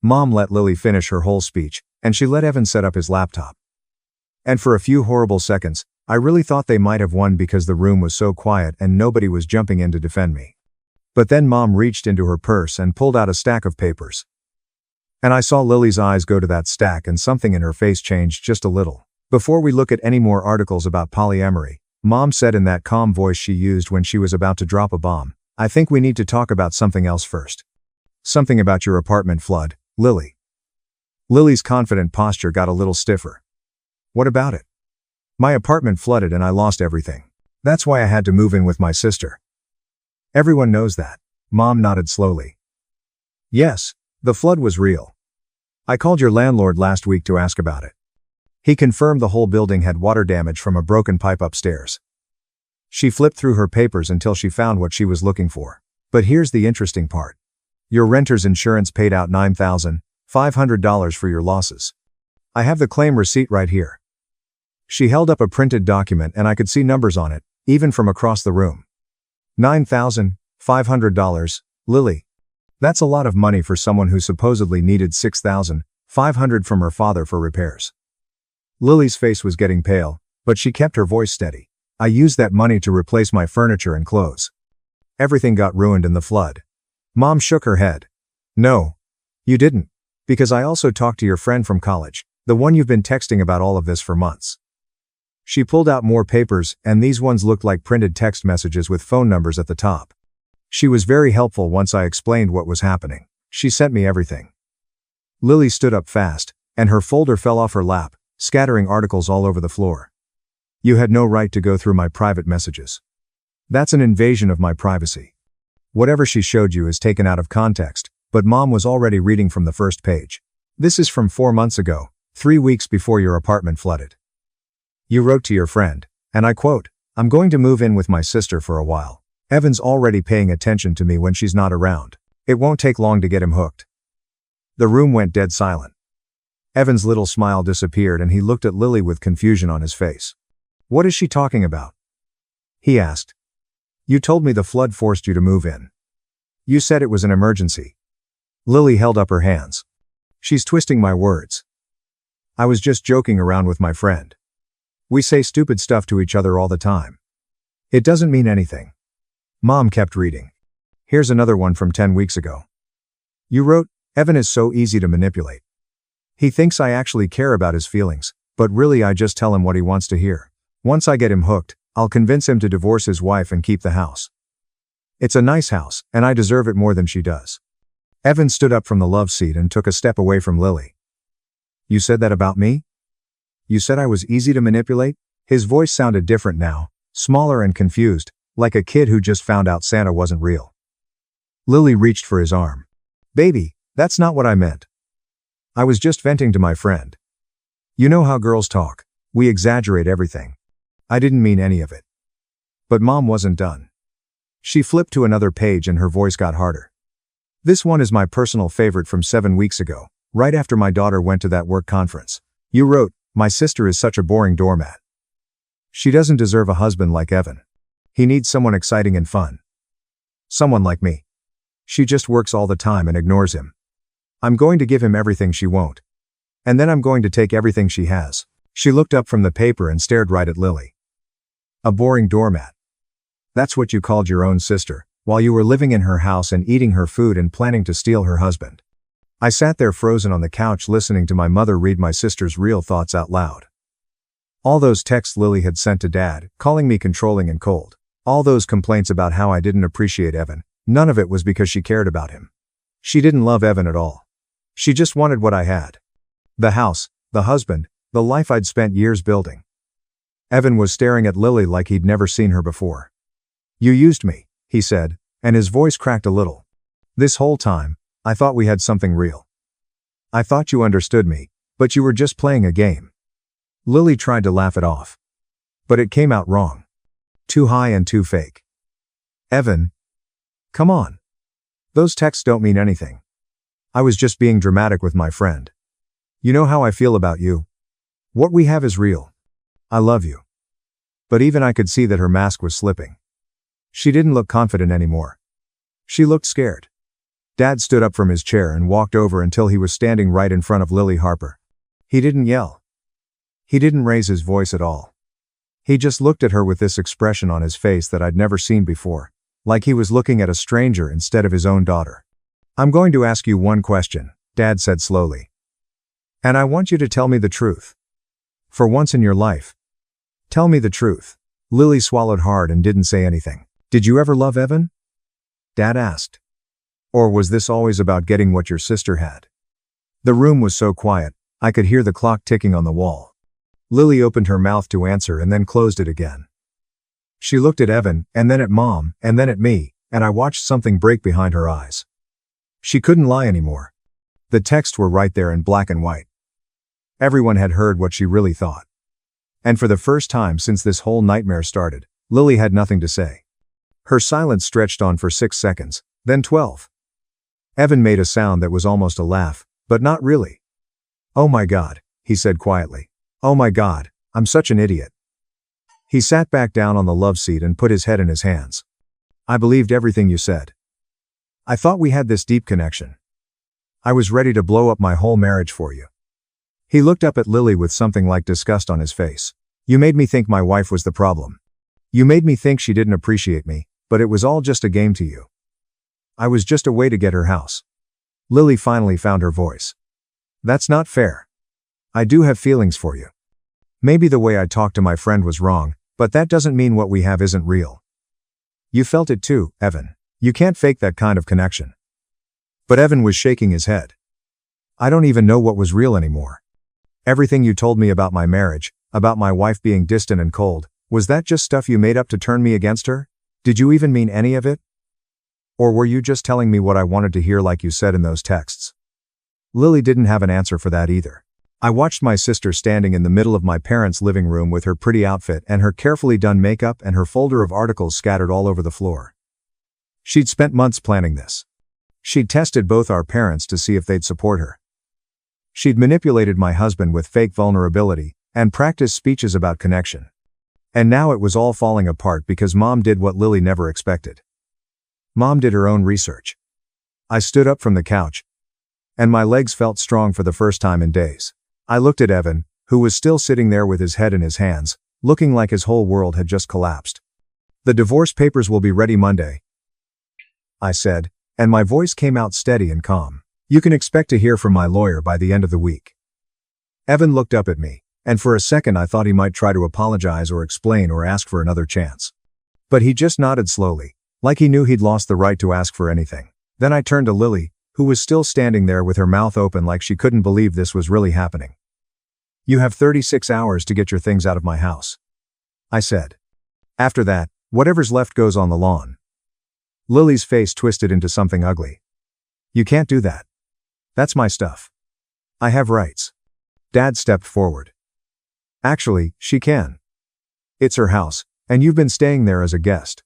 Mom let Lily finish her whole speech, and she let Evan set up his laptop. And for a few horrible seconds, I really thought they might have won because the room was so quiet and nobody was jumping in to defend me. But then Mom reached into her purse and pulled out a stack of papers. And I saw Lily's eyes go to that stack and something in her face changed just a little. Before we look at any more articles about polyamory, Mom said in that calm voice she used when she was about to drop a bomb, I think we need to talk about something else first. Something about your apartment flood, Lily. Lily's confident posture got a little stiffer. What about it? My apartment flooded and I lost everything. That's why I had to move in with my sister. Everyone knows that. Mom nodded slowly. Yes, the flood was real. I called your landlord last week to ask about it. He confirmed the whole building had water damage from a broken pipe upstairs. She flipped through her papers until she found what she was looking for. But here's the interesting part. Your renter's insurance paid out $9,500 for your losses. I have the claim receipt right here. She held up a printed document and I could see numbers on it, even from across the room. $9,500, Lily. That's a lot of money for someone who supposedly needed $6,500 from her father for repairs. Lily's face was getting pale, but she kept her voice steady. I used that money to replace my furniture and clothes. Everything got ruined in the flood. Mom shook her head. No, you didn't. Because I also talked to your friend from college, the one you've been texting about all of this for months. She pulled out more papers, and these ones looked like printed text messages with phone numbers at the top. She was very helpful once I explained what was happening. She sent me everything. Lily stood up fast, and her folder fell off her lap, scattering articles all over the floor. You had no right to go through my private messages. That's an invasion of my privacy. Whatever she showed you is taken out of context, but Mom was already reading from the first page. This is from 4 months ago, 3 weeks before your apartment flooded. You wrote to your friend, and I quote, I'm going to move in with my sister for a while. Evan's already paying attention to me when she's not around. It won't take long to get him hooked. The room went dead silent. Evan's little smile disappeared and he looked at Lily with confusion on his face. What is she talking about? He asked. You told me the flood forced you to move in. You said it was an emergency. Lily held up her hands. She's twisting my words. I was just joking around with my friend. We say stupid stuff to each other all the time. It doesn't mean anything. Mom kept reading. Here's another one from 10 weeks ago. You wrote, Evan is so easy to manipulate. He thinks I actually care about his feelings, but really I just tell him what he wants to hear. Once I get him hooked, I'll convince him to divorce his wife and keep the house. It's a nice house, and I deserve it more than she does. Evan stood up from the love seat and took a step away from Lily. You said that about me? You said I was easy to manipulate? His voice sounded different now, smaller and confused, like a kid who just found out Santa wasn't real. Lily reached for his arm. Baby, that's not what I meant. I was just venting to my friend. You know how girls talk. We exaggerate everything. I didn't mean any of it. But Mom wasn't done. She flipped to another page and her voice got harder. This one is my personal favorite from 7 weeks ago, right after my daughter went to that work conference. You wrote, my sister is such a boring doormat. She doesn't deserve a husband like Evan. He needs someone exciting and fun. Someone like me. She just works all the time and ignores him. I'm going to give him everything she won't. And then I'm going to take everything she has. She looked up from the paper and stared right at Lily. A boring doormat. That's what you called your own sister, while you were living in her house and eating her food and planning to steal her husband. I sat there frozen on the couch listening to my mother read my sister's real thoughts out loud. All those texts Lily had sent to Dad, calling me controlling and cold. All those complaints about how I didn't appreciate Evan, none of it was because she cared about him. She didn't love Evan at all. She just wanted what I had. The house, the husband, the life I'd spent years building. Evan was staring at Lily like he'd never seen her before. You used me, he said, and his voice cracked a little. This whole time, I thought we had something real. I thought you understood me, but you were just playing a game. Lily tried to laugh it off. But it came out wrong. Too high and too fake. Evan. Come on. Those texts don't mean anything. I was just being dramatic with my friend. You know how I feel about you. What we have is real. I love you. But even I could see that her mask was slipping. She didn't look confident anymore. She looked scared. Dad stood up from his chair and walked over until he was standing right in front of Lily Harper. He didn't yell. He didn't raise his voice at all. He just looked at her with this expression on his face that I'd never seen before, like he was looking at a stranger instead of his own daughter. I'm going to ask you one question, Dad said slowly. And I want you to tell me the truth. For once in your life. Tell me the truth. Lily swallowed hard and didn't say anything. Did you ever love Evan? Dad asked. Or was this always about getting what your sister had? The room was so quiet, I could hear the clock ticking on the wall. Lily opened her mouth to answer and then closed it again. She looked at Evan, and then at Mom, and then at me, and I watched something break behind her eyes. She couldn't lie anymore. The texts were right there in black and white. Everyone had heard what she really thought. And for the first time since this whole nightmare started, Lily had nothing to say. Her silence stretched on for 6 seconds, then 12. Evan made a sound that was almost a laugh, but not really. Oh my God, he said quietly. Oh my God, I'm such an idiot. He sat back down on the love seat and put his head in his hands. I believed everything you said. I thought we had this deep connection. I was ready to blow up my whole marriage for you. He looked up at Lily with something like disgust on his face. You made me think my wife was the problem. You made me think she didn't appreciate me, but it was all just a game to you. I was just a way to get her house. Lily finally found her voice. That's not fair. I do have feelings for you. Maybe the way I talked to my friend was wrong, but that doesn't mean what we have isn't real. You felt it too, Evan. You can't fake that kind of connection. But Evan was shaking his head. I don't even know what was real anymore. Everything you told me about my marriage, about my wife being distant and cold, was that just stuff you made up to turn me against her? Did you even mean any of it? Or were you just telling me what I wanted to hear like you said in those texts? Lily didn't have an answer for that either. I watched my sister standing in the middle of my parents' living room with her pretty outfit and her carefully done makeup and her folder of articles scattered all over the floor. She'd spent months planning this. She'd tested both our parents to see if they'd support her. She'd manipulated my husband with fake vulnerability and practiced speeches about connection. And now it was all falling apart because Mom did what Lily never expected. Mom did her own research. I stood up from the couch, and my legs felt strong for the first time in days. I looked at Evan, who was still sitting there with his head in his hands, looking like his whole world had just collapsed. The divorce papers will be ready Monday, I said, and my voice came out steady and calm. You can expect to hear from my lawyer by the end of the week. Evan looked up at me, and for a second I thought he might try to apologize or explain or ask for another chance. But he just nodded slowly, like he knew he'd lost the right to ask for anything. Then I turned to Lily, who was still standing there with her mouth open like she couldn't believe this was really happening. You have 36 hours to get your things out of my house, I said. After that, whatever's left goes on the lawn. Lily's face twisted into something ugly. You can't do that. That's my stuff. I have rights. Dad stepped forward. Actually, she can. It's her house, and you've been staying there as a guest.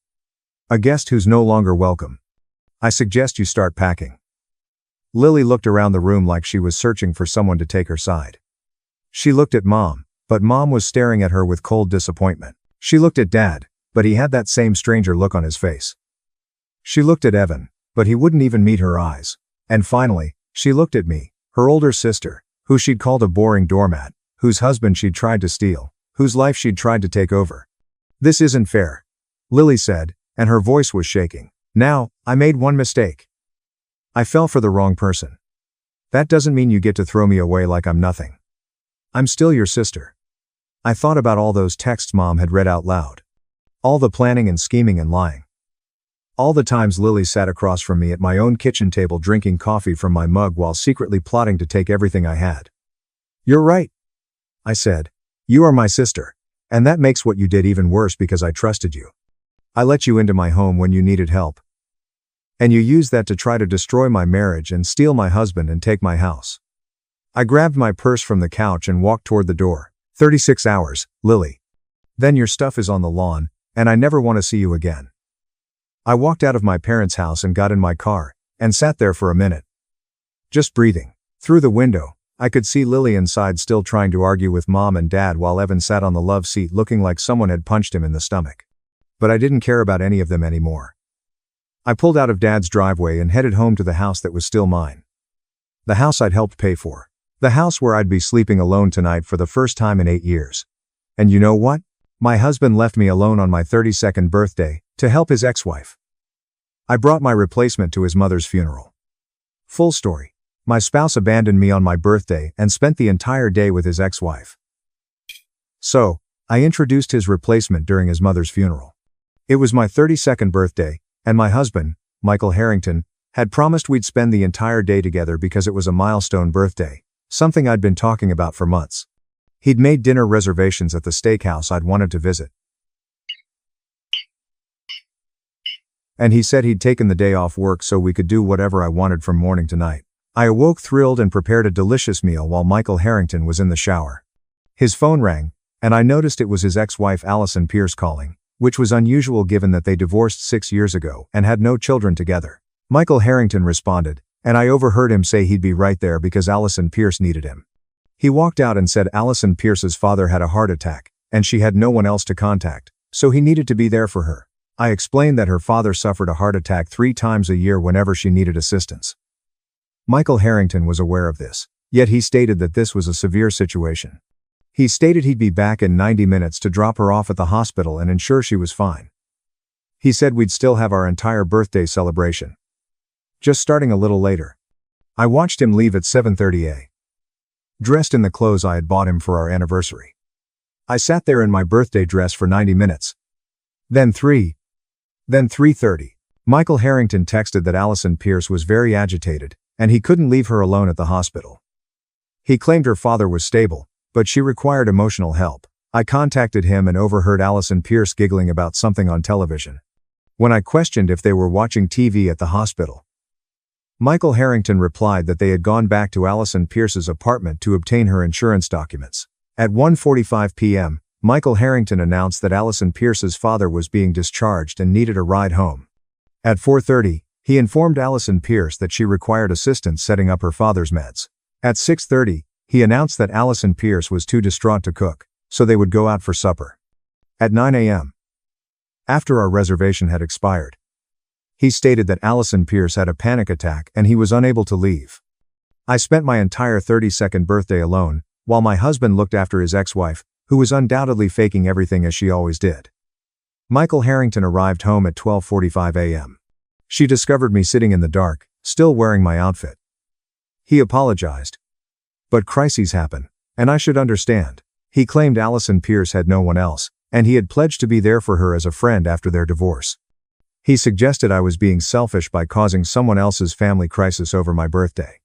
A guest who's no longer welcome. I suggest you start packing. Lily looked around the room like she was searching for someone to take her side. She looked at Mom, but Mom was staring at her with cold disappointment. She looked at Dad, but he had that same stranger look on his face. She looked at Evan, but he wouldn't even meet her eyes. And finally, she looked at me, her older sister, who she'd called a boring doormat, whose husband she'd tried to steal, whose life she'd tried to take over. This isn't fair, Lily said, and her voice was shaking. Now, I made one mistake. I fell for the wrong person. That doesn't mean you get to throw me away like I'm nothing. I'm still your sister. I thought about all those texts Mom had read out loud. All the planning and scheming and lying. All the times Lily sat across from me at my own kitchen table drinking coffee from my mug while secretly plotting to take everything I had. You're right, I said. You are my sister. And that makes what you did even worse because I trusted you. I let you into my home when you needed help. And you used that to try to destroy my marriage and steal my husband and take my house. I grabbed my purse from the couch and walked toward the door. 36 hours, Lily. Then your stuff is on the lawn, and I never want to see you again. I walked out of my parents' house and got in my car, and sat there for a minute. Just breathing. Through the window, I could see Lily inside still trying to argue with Mom and Dad while Evan sat on the love seat looking like someone had punched him in the stomach. But I didn't care about any of them anymore. I pulled out of Dad's driveway and headed home to the house that was still mine. The house I'd helped pay for. The house where I'd be sleeping alone tonight for the first time in 8 years. And you know what? My husband left me alone on my 32nd birthday, to help his ex-wife. I brought my replacement to his mother's funeral. Full story. My spouse abandoned me on my birthday and spent the entire day with his ex-wife. So, I introduced his replacement during his mother's funeral. It was my 32nd birthday, and my husband, Michael Harrington, had promised we'd spend the entire day together because it was a milestone birthday, something I'd been talking about for months. He'd made dinner reservations at the steakhouse I'd wanted to visit. And he said he'd taken the day off work so we could do whatever I wanted from morning to night. I awoke thrilled and prepared a delicious meal while Michael Harrington was in the shower. His phone rang, and I noticed it was his ex-wife Allison Pierce calling, which was unusual given that they divorced 6 years ago and had no children together. Michael Harrington responded, and I overheard him say he'd be right there because Allison Pierce needed him. He walked out and said Allison Pierce's father had a heart attack, and she had no one else to contact, so he needed to be there for her. I explained that her father suffered a heart attack 3 times a year whenever she needed assistance. Michael Harrington was aware of this, yet he stated that this was a severe situation. He stated he'd be back in 90 minutes to drop her off at the hospital and ensure she was fine. He said we'd still have our entire birthday celebration. Just starting a little later. I watched him leave at 7:30 a.m. Dressed in the clothes I had bought him for our anniversary. I sat there in my birthday dress for 90 minutes. Then 3:30. Michael Harrington texted that Allison Pierce was very agitated, and he couldn't leave her alone at the hospital. He claimed her father was stable, but she required emotional help. I contacted him and overheard Allison Pierce giggling about something on television. When I questioned if they were watching TV at the hospital, Michael Harrington replied that they had gone back to Allison Pierce's apartment to obtain her insurance documents. At 1:45 p.m., Michael Harrington announced that Allison Pierce's father was being discharged and needed a ride home. At 4:30, he informed Allison Pierce that she required assistance setting up her father's meds. At 6:30, he announced that Allison Pierce was too distraught to cook, so they would go out for supper. At 9 a.m., after our reservation had expired, he stated that Allison Pierce had a panic attack and he was unable to leave. I spent my entire 32nd birthday alone, while my husband looked after his ex-wife, who was undoubtedly faking everything as she always did. Michael Harrington arrived home at 12:45 a.m. She discovered me sitting in the dark, still wearing my outfit. He apologized. But crises happen, and I should understand. He claimed Allison Pierce had no one else, and he had pledged to be there for her as a friend after their divorce. He suggested I was being selfish by causing someone else's family crisis over my birthday.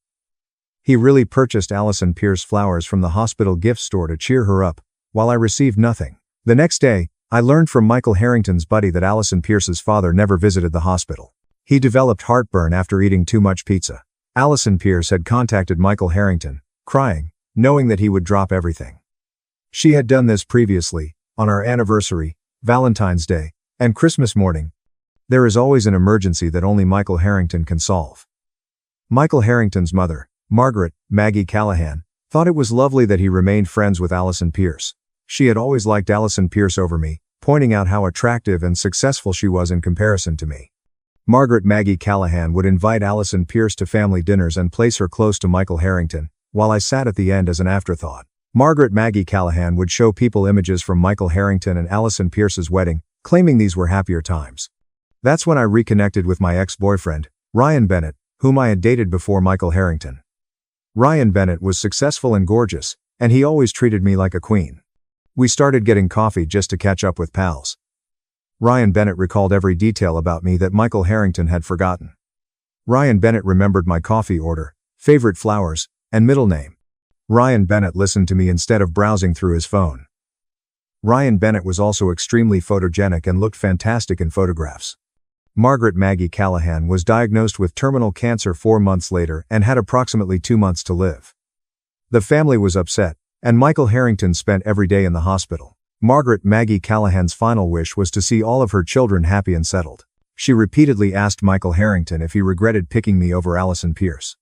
He really purchased Allison Pierce flowers from the hospital gift store to cheer her up, while I received nothing. The next day, I learned from Michael Harrington's buddy that Allison Pierce's father never visited the hospital. He developed heartburn after eating too much pizza. Allison Pierce had contacted Michael Harrington, crying, knowing that he would drop everything. She had done this previously, on our anniversary, Valentine's Day, and Christmas morning. There is always an emergency that only Michael Harrington can solve. Michael Harrington's mother, Margaret, Maggie Callahan, thought it was lovely that he remained friends with Allison Pierce. She had always liked Allison Pierce over me, pointing out how attractive and successful she was in comparison to me. Margaret Maggie Callahan would invite Allison Pierce to family dinners and place her close to Michael Harrington, while I sat at the end as an afterthought. Margaret Maggie Callahan would show people images from Michael Harrington and Allison Pierce's wedding, claiming these were happier times. That's when I reconnected with my ex-boyfriend, Ryan Bennett, whom I had dated before Michael Harrington. Ryan Bennett was successful and gorgeous, and he always treated me like a queen. We started getting coffee just to catch up with pals. Ryan Bennett recalled every detail about me that Michael Harrington had forgotten. Ryan Bennett remembered my coffee order, favorite flowers, and middle name. Ryan Bennett listened to me instead of browsing through his phone. Ryan Bennett was also extremely photogenic and looked fantastic in photographs. Margaret Maggie Callahan was diagnosed with terminal cancer 4 months later and had approximately 2 months to live. The family was upset, and Michael Harrington spent every day in the hospital. Margaret Maggie Callahan's final wish was to see all of her children happy and settled. She repeatedly asked Michael Harrington if he regretted picking me over Allison Pierce.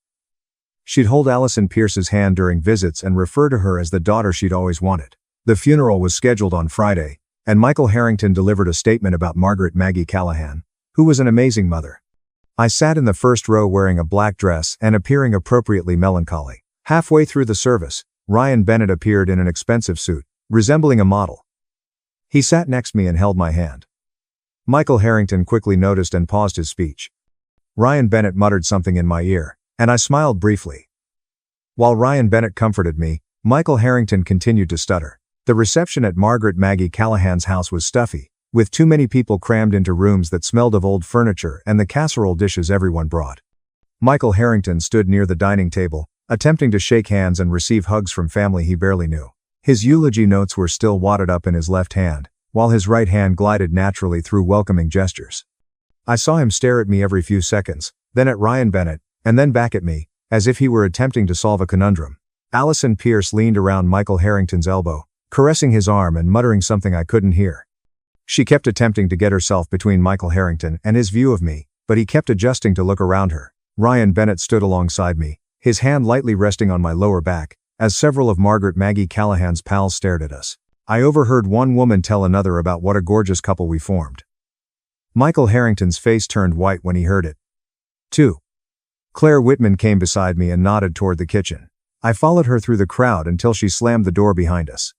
She'd hold Allison Pierce's hand during visits and refer to her as the daughter she'd always wanted. The funeral was scheduled on Friday, and Michael Harrington delivered a statement about Margaret Maggie Callahan, who was an amazing mother. I sat in the first row wearing a black dress and appearing appropriately melancholy. Halfway through the service, Ryan Bennett appeared in an expensive suit, resembling a model. He sat next to me and held my hand. Michael Harrington quickly noticed and paused his speech. Ryan Bennett muttered something in my ear, and I smiled briefly. While Ryan Bennett comforted me, Michael Harrington continued to stutter. The reception at Margaret Maggie Callahan's house was stuffy, with too many people crammed into rooms that smelled of old furniture and the casserole dishes everyone brought. Michael Harrington stood near the dining table, attempting to shake hands and receive hugs from family he barely knew. His eulogy notes were still wadded up in his left hand, while his right hand glided naturally through welcoming gestures. I saw him stare at me every few seconds, then at Ryan Bennett, and then back at me, as if he were attempting to solve a conundrum. Allison Pierce leaned around Michael Harrington's elbow, caressing his arm and muttering something I couldn't hear. She kept attempting to get herself between Michael Harrington and his view of me, but he kept adjusting to look around her. Ryan Bennett stood alongside me, his hand lightly resting on my lower back, as several of Margaret Maggie Callahan's pals stared at us. I overheard one woman tell another about what a gorgeous couple we formed. Michael Harrington's face turned white when he heard it. 2. Claire Whitman came beside me and nodded toward the kitchen. I followed her through the crowd until she slammed the door behind us.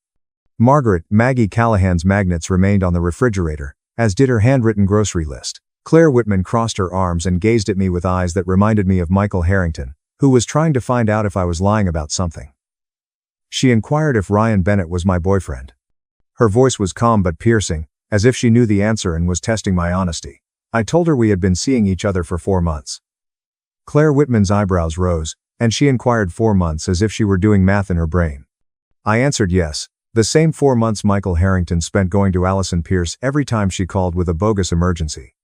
Margaret Maggie Callahan's magnets remained on the refrigerator, as did her handwritten grocery list. Claire Whitman crossed her arms and gazed at me with eyes that reminded me of Michael Harrington, who was trying to find out if I was lying about something. She inquired if Ryan Bennett was my boyfriend. Her voice was calm but piercing, as if she knew the answer and was testing my honesty. I told her we had been seeing each other for 4 months. Claire Whitman's eyebrows rose, and she inquired 4 months as if she were doing math in her brain. I answered yes, the same 4 months Michael Harrington spent going to Allison Pierce every time she called with a bogus emergency.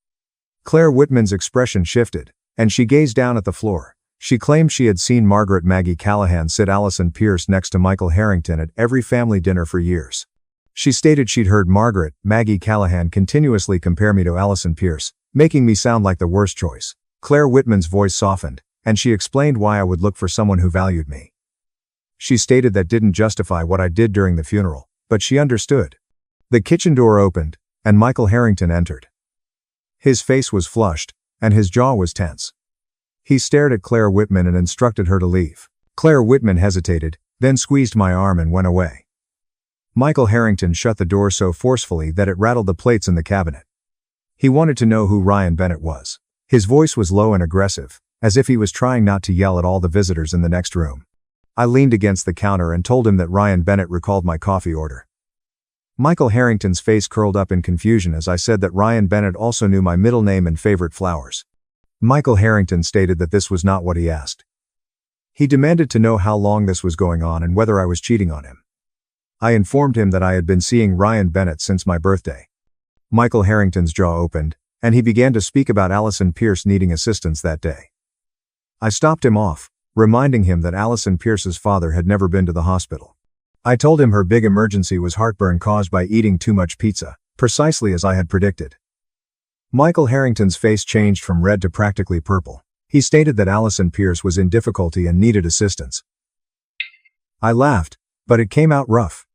Claire Whitman's expression shifted, and she gazed down at the floor. She claimed she had seen Margaret Maggie Callahan sit Allison Pierce next to Michael Harrington at every family dinner for years. She stated she'd heard Margaret Maggie Callahan continuously compare me to Allison Pierce, making me sound like the worst choice. Claire Whitman's voice softened, and she explained why I would look for someone who valued me. She stated that didn't justify what I did during the funeral, but she understood. The kitchen door opened, and Michael Harrington entered. His face was flushed, and his jaw was tense. He stared at Claire Whitman and instructed her to leave. Claire Whitman hesitated, then squeezed my arm and went away. Michael Harrington shut the door so forcefully that it rattled the plates in the cabinet. He wanted to know who Ryan Bennett was. His voice was low and aggressive, as if he was trying not to yell at all the visitors in the next room. I leaned against the counter and told him that Ryan Bennett recalled my coffee order. Michael Harrington's face curled up in confusion as I said that Ryan Bennett also knew my middle name and favorite flowers. Michael Harrington stated that this was not what he asked. He demanded to know how long this was going on and whether I was cheating on him. I informed him that I had been seeing Ryan Bennett since my birthday. Michael Harrington's jaw opened, and he began to speak about Allison Pierce needing assistance that day. I stopped him off, reminding him that Allison Pierce's father had never been to the hospital. I told him her big emergency was heartburn caused by eating too much pizza, precisely as I had predicted. Michael Harrington's face changed from red to practically purple. He stated that Allison Pierce was in difficulty and needed assistance. I laughed, but it came out rough.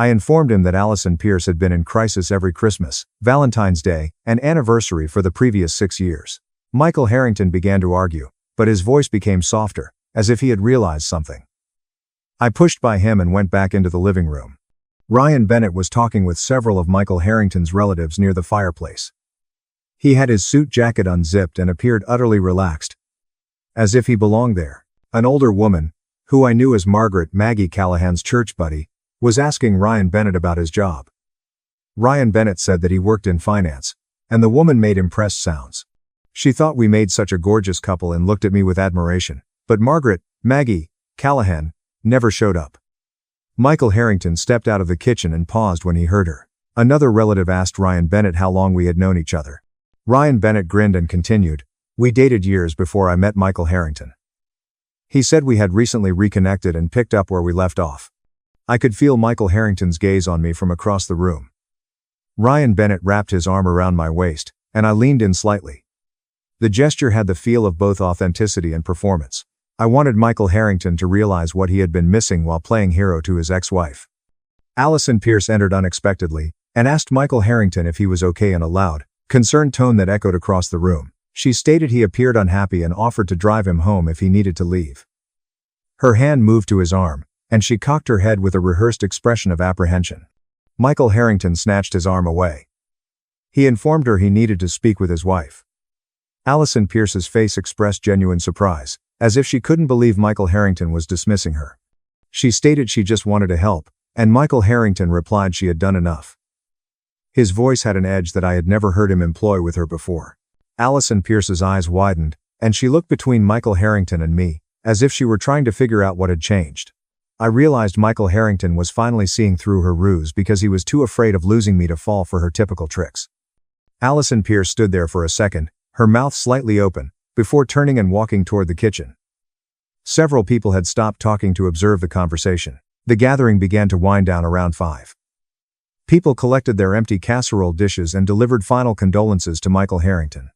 I informed him that Allison Pierce had been in crisis every Christmas, Valentine's Day, and anniversary for the previous 6 years. Michael Harrington began to argue, but his voice became softer, as if he had realized something. I pushed by him and went back into the living room. Ryan Bennett was talking with several of Michael Harrington's relatives near the fireplace. He had his suit jacket unzipped and appeared utterly relaxed, as if he belonged there. An older woman, who I knew as Margaret, Maggie Callahan's church buddy, was asking Ryan Bennett about his job. Ryan Bennett said that he worked in finance, and the woman made impressed sounds. She thought we made such a gorgeous couple and looked at me with admiration, but Margaret, Maggie Callahan, never showed up. Michael Harrington stepped out of the kitchen and paused when he heard her. Another relative asked Ryan Bennett how long we had known each other. Ryan Bennett grinned and continued, "We dated years before I met Michael Harrington." He said we had recently reconnected and picked up where we left off. I could feel Michael Harrington's gaze on me from across the room. Ryan Bennett wrapped his arm around my waist, and I leaned in slightly. The gesture had the feel of both authenticity and performance. I wanted Michael Harrington to realize what he had been missing while playing hero to his ex-wife. Allison Pierce entered unexpectedly, and asked Michael Harrington if he was okay in a loud, concerned tone that echoed across the room. She stated he appeared unhappy and offered to drive him home if he needed to leave. Her hand moved to his arm, and she cocked her head with a rehearsed expression of apprehension. Michael Harrington snatched his arm away. He informed her he needed to speak with his wife. Allison Pierce's face expressed genuine surprise, as if she couldn't believe Michael Harrington was dismissing her. She stated she just wanted to help, and Michael Harrington replied she had done enough. His voice had an edge that I had never heard him employ with her before. Allison Pierce's eyes widened, and she looked between Michael Harrington and me, as if she were trying to figure out what had changed. I realized Michael Harrington was finally seeing through her ruse because he was too afraid of losing me to fall for her typical tricks. Allison Pierce stood there for a second, her mouth slightly open, before turning and walking toward the kitchen. Several people had stopped talking to observe the conversation. The gathering began to wind down around 5. People collected their empty casserole dishes and delivered final condolences to Michael Harrington.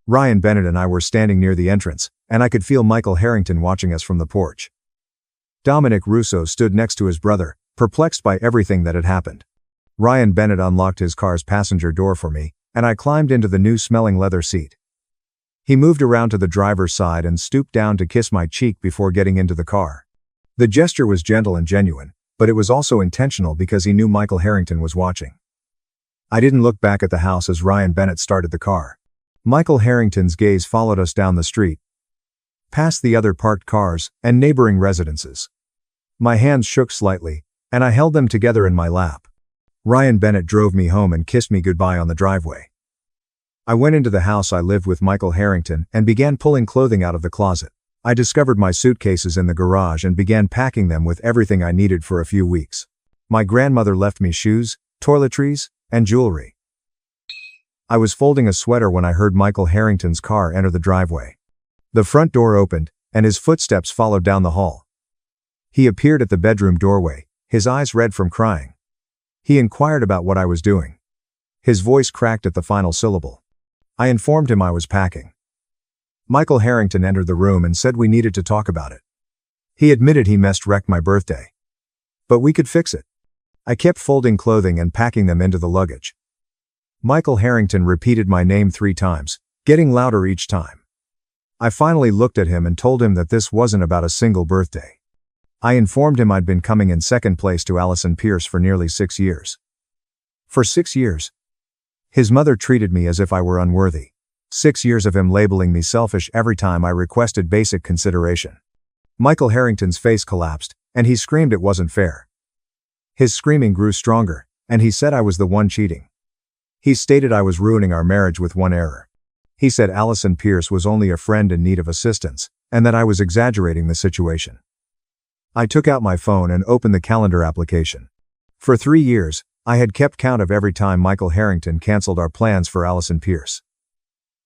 Ryan Bennett and I were standing near the entrance, and I could feel Michael Harrington watching us from the porch. Dominic Russo stood next to his brother, perplexed by everything that had happened. Ryan Bennett unlocked his car's passenger door for me, and I climbed into the new-smelling leather seat. He moved around to the driver's side and stooped down to kiss my cheek before getting into the car. The gesture was gentle and genuine, but it was also intentional because he knew Michael Harrington was watching. I didn't look back at the house as Ryan Bennett started the car. Michael Harrington's gaze followed us down the street, past the other parked cars and neighboring residences. My hands shook slightly, and I held them together in my lap. Ryan Bennett drove me home and kissed me goodbye on the driveway. I went into the house I lived with Michael Harrington and began pulling clothing out of the closet. I discovered my suitcases in the garage and began packing them with everything I needed for a few weeks. My grandmother left me shoes, toiletries, and jewelry. I was folding a sweater when I heard Michael Harrington's car enter the driveway. The front door opened, and his footsteps followed down the hall. He appeared at the bedroom doorway, his eyes red from crying. He inquired about what I was doing. His voice cracked at the final syllable. I informed him I was packing. Michael Harrington entered the room and said we needed to talk about it. He admitted he wrecked my birthday. But we could fix it. I kept folding clothing and packing them into the luggage. Michael Harrington repeated my name 3 times, getting louder each time. I finally looked at him and told him that this wasn't about a single birthday. I informed him I'd been coming in second place to Allison Pierce for nearly 6 years. For 6 years. His mother treated me as if I were unworthy. 6 years of him labeling me selfish every time I requested basic consideration. Michael Harrington's face collapsed, and he screamed it wasn't fair. His screaming grew stronger, and he said I was the one cheating. He stated I was ruining our marriage with one error. He said Allison Pierce was only a friend in need of assistance, and that I was exaggerating the situation. I took out my phone and opened the calendar application. For 3 years, I had kept count of every time Michael Harrington canceled our plans for Allison Pierce.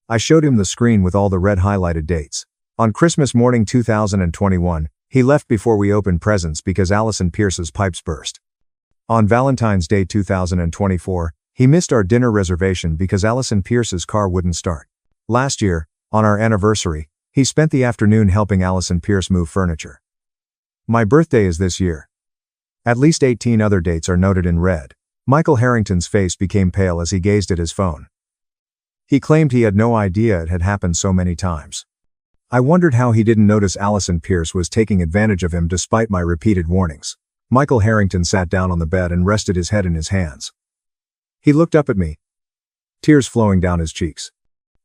I showed him the screen with all the red highlighted dates. On Christmas morning 2021, he left before we opened presents because Allison Pierce's pipes burst. On Valentine's Day 2024, he missed our dinner reservation because Allison Pierce's car wouldn't start. Last year, on our anniversary, he spent the afternoon helping Allison Pierce move furniture. My birthday is this year. At least 18 other dates are noted in red. Michael Harrington's face became pale as he gazed at his phone. He claimed he had no idea it had happened so many times. I wondered how he didn't notice Allison Pierce was taking advantage of him despite my repeated warnings. Michael Harrington sat down on the bed and rested his head in his hands. He looked up at me, tears flowing down his cheeks.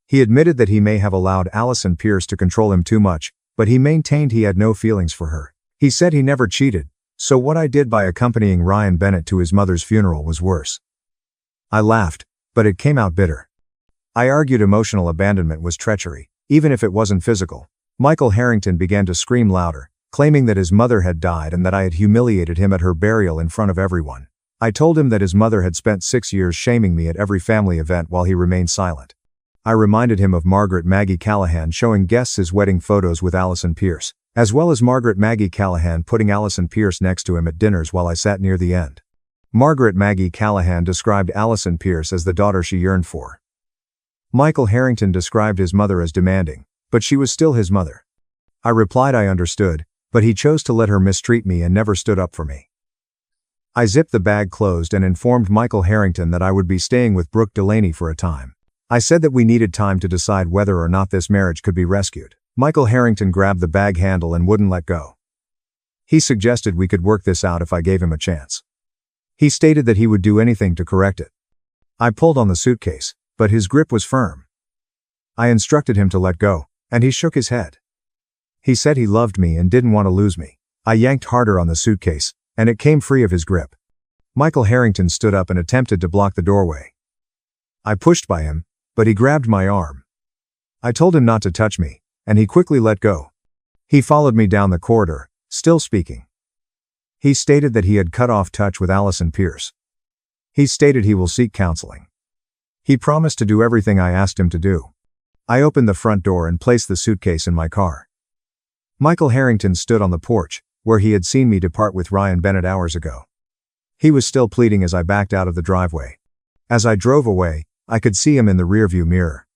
He admitted that he may have allowed Allison Pierce to control him too much, but he maintained he had no feelings for her. He said he never cheated, so what I did by accompanying Ryan Bennett to his mother's funeral was worse. I laughed, but it came out bitter. I argued emotional abandonment was treachery, even if it wasn't physical. Michael Harrington began to scream louder, claiming that his mother had died and that I had humiliated him at her burial in front of everyone. I told him that his mother had spent 6 years shaming me at every family event while he remained silent. I reminded him of Margaret Maggie Callahan showing guests his wedding photos with Allison Pierce, as well as Margaret Maggie Callahan putting Allison Pierce next to him at dinners while I sat near the end. Margaret Maggie Callahan described Allison Pierce as the daughter she yearned for. Michael Harrington described his mother as demanding, but she was still his mother. I replied I understood, but he chose to let her mistreat me and never stood up for me. I zipped the bag closed and informed Michael Harrington that I would be staying with Brooke Delaney for a time. I said that we needed time to decide whether or not this marriage could be rescued. Michael Harrington grabbed the bag handle and wouldn't let go. He suggested we could work this out if I gave him a chance. He stated that he would do anything to correct it. I pulled on the suitcase, but his grip was firm. I instructed him to let go, and he shook his head. He said he loved me and didn't want to lose me. I yanked harder on the suitcase, and it came free of his grip. Michael Harrington stood up and attempted to block the doorway. I pushed by him, but he grabbed my arm. I told him not to touch me, and he quickly let go. He followed me down the corridor, still speaking. He stated that he had cut off touch with Allison Pierce. He stated he will seek counseling. He promised to do everything I asked him to do. I opened the front door and placed the suitcase in my car. Michael Harrington stood on the porch, where he had seen me depart with Ryan Bennett hours ago. He was still pleading as I backed out of the driveway. As I drove away, I could see him in the rearview mirror,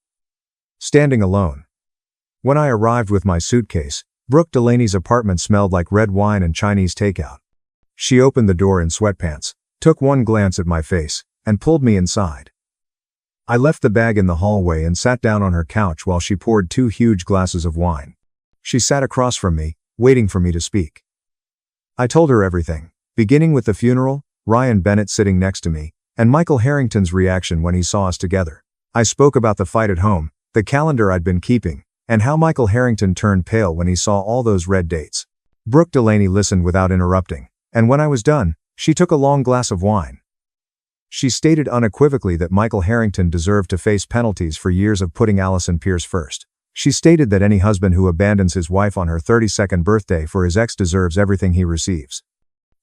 standing alone. When I arrived with my suitcase, Brooke Delaney's apartment smelled like red wine and Chinese takeout. She opened the door in sweatpants, took one glance at my face, and pulled me inside. I left the bag in the hallway and sat down on her couch while she poured 2 huge glasses of wine. She sat across from me, waiting for me to speak. I told her everything, beginning with the funeral, Ryan Bennett sitting next to me, and Michael Harrington's reaction when he saw us together. I spoke about the fight at home, the calendar I'd been keeping, and how Michael Harrington turned pale when he saw all those red dates. Brooke Delaney listened without interrupting, and when I was done, she took a long glass of wine. She stated unequivocally that Michael Harrington deserved to face penalties for years of putting Allison Pierce first. She stated that any husband who abandons his wife on her 32nd birthday for his ex deserves everything he receives.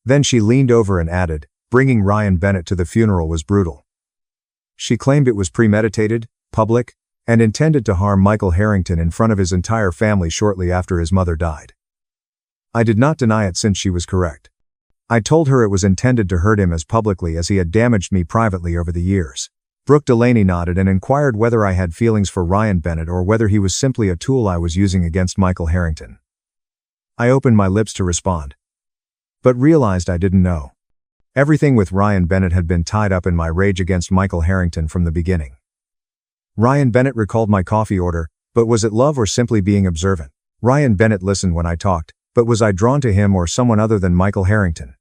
Then she leaned over and added, bringing Ryan Bennett to the funeral was brutal. She claimed it was premeditated, public, and intended to harm Michael Harrington in front of his entire family shortly after his mother died. I did not deny it since she was correct. I told her it was intended to hurt him as publicly as he had damaged me privately over the years. Brooke Delaney nodded and inquired whether I had feelings for Ryan Bennett or whether he was simply a tool I was using against Michael Harrington. I opened my lips to respond, but realized I didn't know. Everything with Ryan Bennett had been tied up in my rage against Michael Harrington from the beginning. Ryan Bennett recalled my coffee order, but was it love or simply being observant? Ryan Bennett listened when I talked, But was I drawn to him or someone other than Michael Harrington?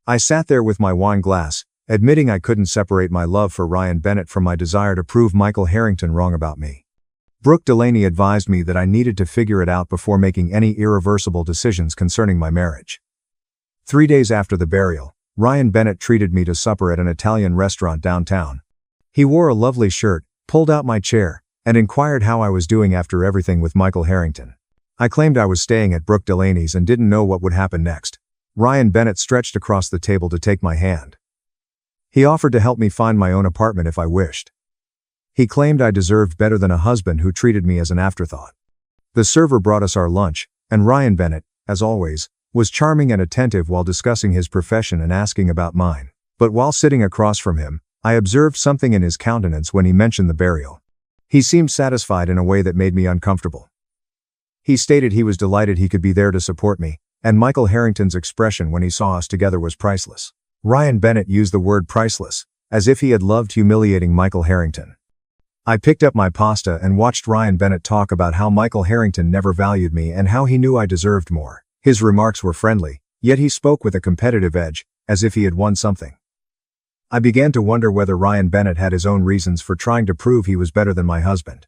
I sat there with my wine glass, admitting I couldn't separate my love for Ryan Bennett from my desire to prove Michael Harrington wrong about me. Brooke Delaney advised me that I needed to figure it out before making any irreversible decisions concerning my marriage. 3 days after the burial, Ryan Bennett treated me to supper at an Italian restaurant downtown. He wore a lovely shirt, pulled out my chair, and inquired how I was doing after everything with Michael Harrington. I claimed I was staying at Brooke Delaney's and didn't know what would happen next. Ryan Bennett stretched across the table to take my hand. He offered to help me find my own apartment if I wished. He claimed I deserved better than a husband who treated me as an afterthought. The server brought us our lunch, and Ryan Bennett, as always, was charming and attentive while discussing his profession and asking about mine. But while sitting across from him, I observed something in his countenance when he mentioned the burial. He seemed satisfied in a way that made me uncomfortable. He stated he was delighted he could be there to support me, and Michael Harrington's expression when he saw us together was priceless. Ryan Bennett used the word priceless, as if he had loved humiliating Michael Harrington. I picked up my pasta and watched Ryan Bennett talk about how Michael Harrington never valued me and how he knew I deserved more. His remarks were friendly, yet he spoke with a competitive edge, as if he had won something. I began to wonder whether Ryan Bennett had his own reasons for trying to prove he was better than my husband.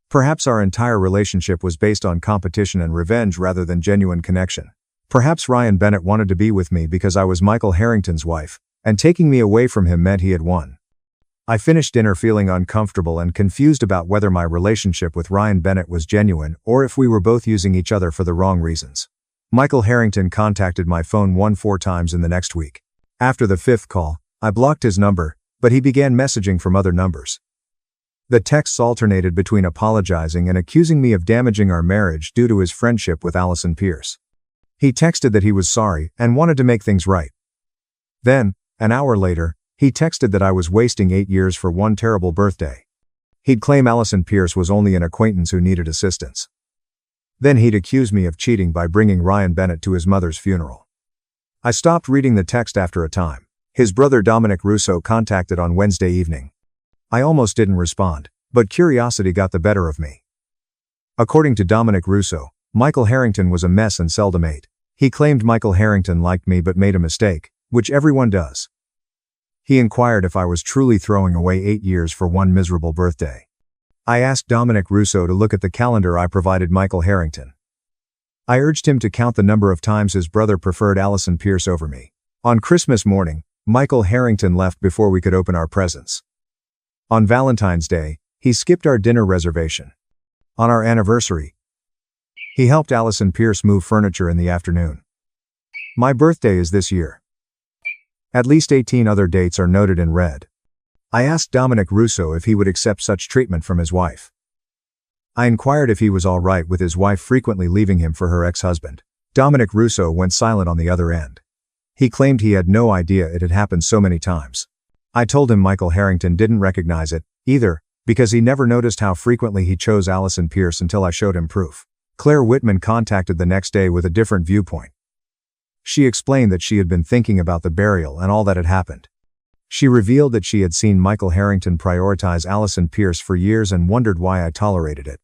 Perhaps our entire relationship was based on competition and revenge rather than genuine connection. Perhaps Ryan Bennett wanted to be with me because I was Michael Harrington's wife, and taking me away from him meant he had won. I finished dinner feeling uncomfortable and confused about whether my relationship with Ryan Bennett was genuine or if we were both using each other for the wrong reasons. Michael Harrington contacted my phone 4 times in the next week. After the 5th call, I blocked his number, but he began messaging from other numbers. The texts alternated between apologizing and accusing me of damaging our marriage due to his friendship with Allison Pierce. He texted that he was sorry and wanted to make things right. Then, an hour later, he texted that I was wasting 8 years for one terrible birthday. He'd claim Allison Pierce was only an acquaintance who needed assistance. Then he'd accuse me of cheating by bringing Ryan Bennett to his mother's funeral. I stopped reading the text after a time. His brother Dominic Russo contacted on Wednesday evening. I almost didn't respond, but curiosity got the better of me. According to Dominic Russo, Michael Harrington was a mess and seldom ate. He claimed Michael Harrington liked me but made a mistake, which everyone does. He inquired if I was truly throwing away 8 years for one miserable birthday. I asked Dominic Russo to look at the calendar I provided Michael Harrington. I urged him to count the number of times his brother preferred Allison Pierce over me. On Christmas morning, Michael Harrington left before we could open our presents. On Valentine's Day, he skipped our dinner reservation. On our anniversary, he helped Allison Pierce move furniture in the afternoon. My birthday is this year. At least 18 other dates are noted in red. I asked Dominic Russo if he would accept such treatment from his wife. I inquired if he was all right with his wife frequently leaving him for her ex-husband. Dominic Russo went silent on the other end. He claimed he had no idea it had happened so many times. I told him Michael Harrington didn't recognize it, either, because he never noticed how frequently he chose Allison Pierce until I showed him proof. Claire Whitman contacted the next day with a different viewpoint. She explained that she had been thinking about the burial and all that had happened. She revealed that she had seen Michael Harrington prioritize Allison Pierce for years and wondered why I tolerated it.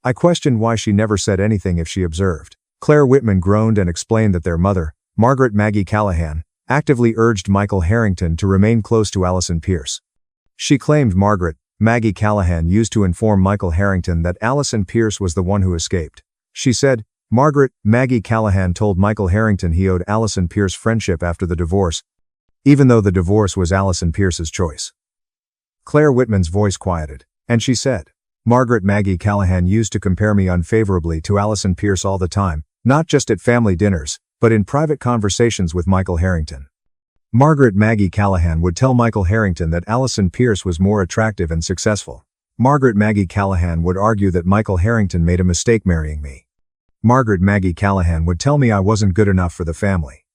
I questioned why she never said anything if she observed. Claire Whitman groaned and explained that their mother, Margaret Maggie Callahan, actively urged Michael Harrington to remain close to Allison Pierce. She claimed Margaret Maggie Callahan used to inform Michael Harrington that Allison Pierce was the one who escaped. She said, Margaret Maggie Callahan told Michael Harrington he owed Allison Pierce friendship after the divorce, even though the divorce was Allison Pierce's choice. Claire Whitman's voice quieted, and she said, Margaret Maggie Callahan used to compare me unfavorably to Allison Pierce all the time, not just at family dinners, but in private conversations with Michael Harrington. Margaret Maggie Callahan would tell Michael Harrington that Allison Pierce was more attractive and successful. Margaret Maggie Callahan would argue that Michael Harrington made a mistake marrying me. Margaret Maggie Callahan would tell me I wasn't good enough for the family.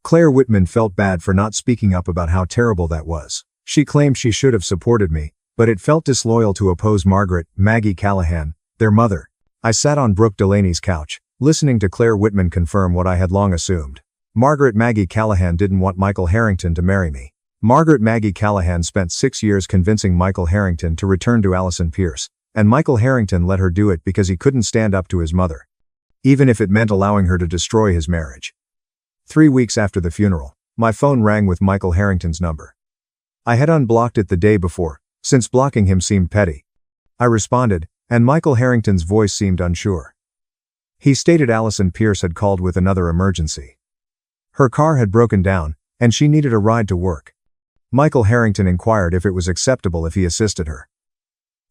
Claire Whitman felt bad for not speaking up about how terrible that was. She claimed she should have supported me, but it felt disloyal to oppose Margaret Maggie Callahan, their mother. I sat on Brooke Delaney's couch, listening to Claire Whitman confirm what I had long assumed. Margaret Maggie Callahan didn't want Michael Harrington to marry me. Margaret Maggie Callahan spent 6 years convincing Michael Harrington to return to Allison Pierce, and Michael Harrington let her do it because he couldn't stand up to his mother. even if it meant allowing her to destroy his marriage. 3 weeks after the funeral, my phone rang with Michael Harrington's number. I had unblocked it the day before, since blocking him seemed petty. I responded, and Michael Harrington's voice seemed unsure. He stated Allison Pierce had called with another emergency. Her car had broken down, and she needed a ride to work. Michael Harrington inquired if it was acceptable if he assisted her.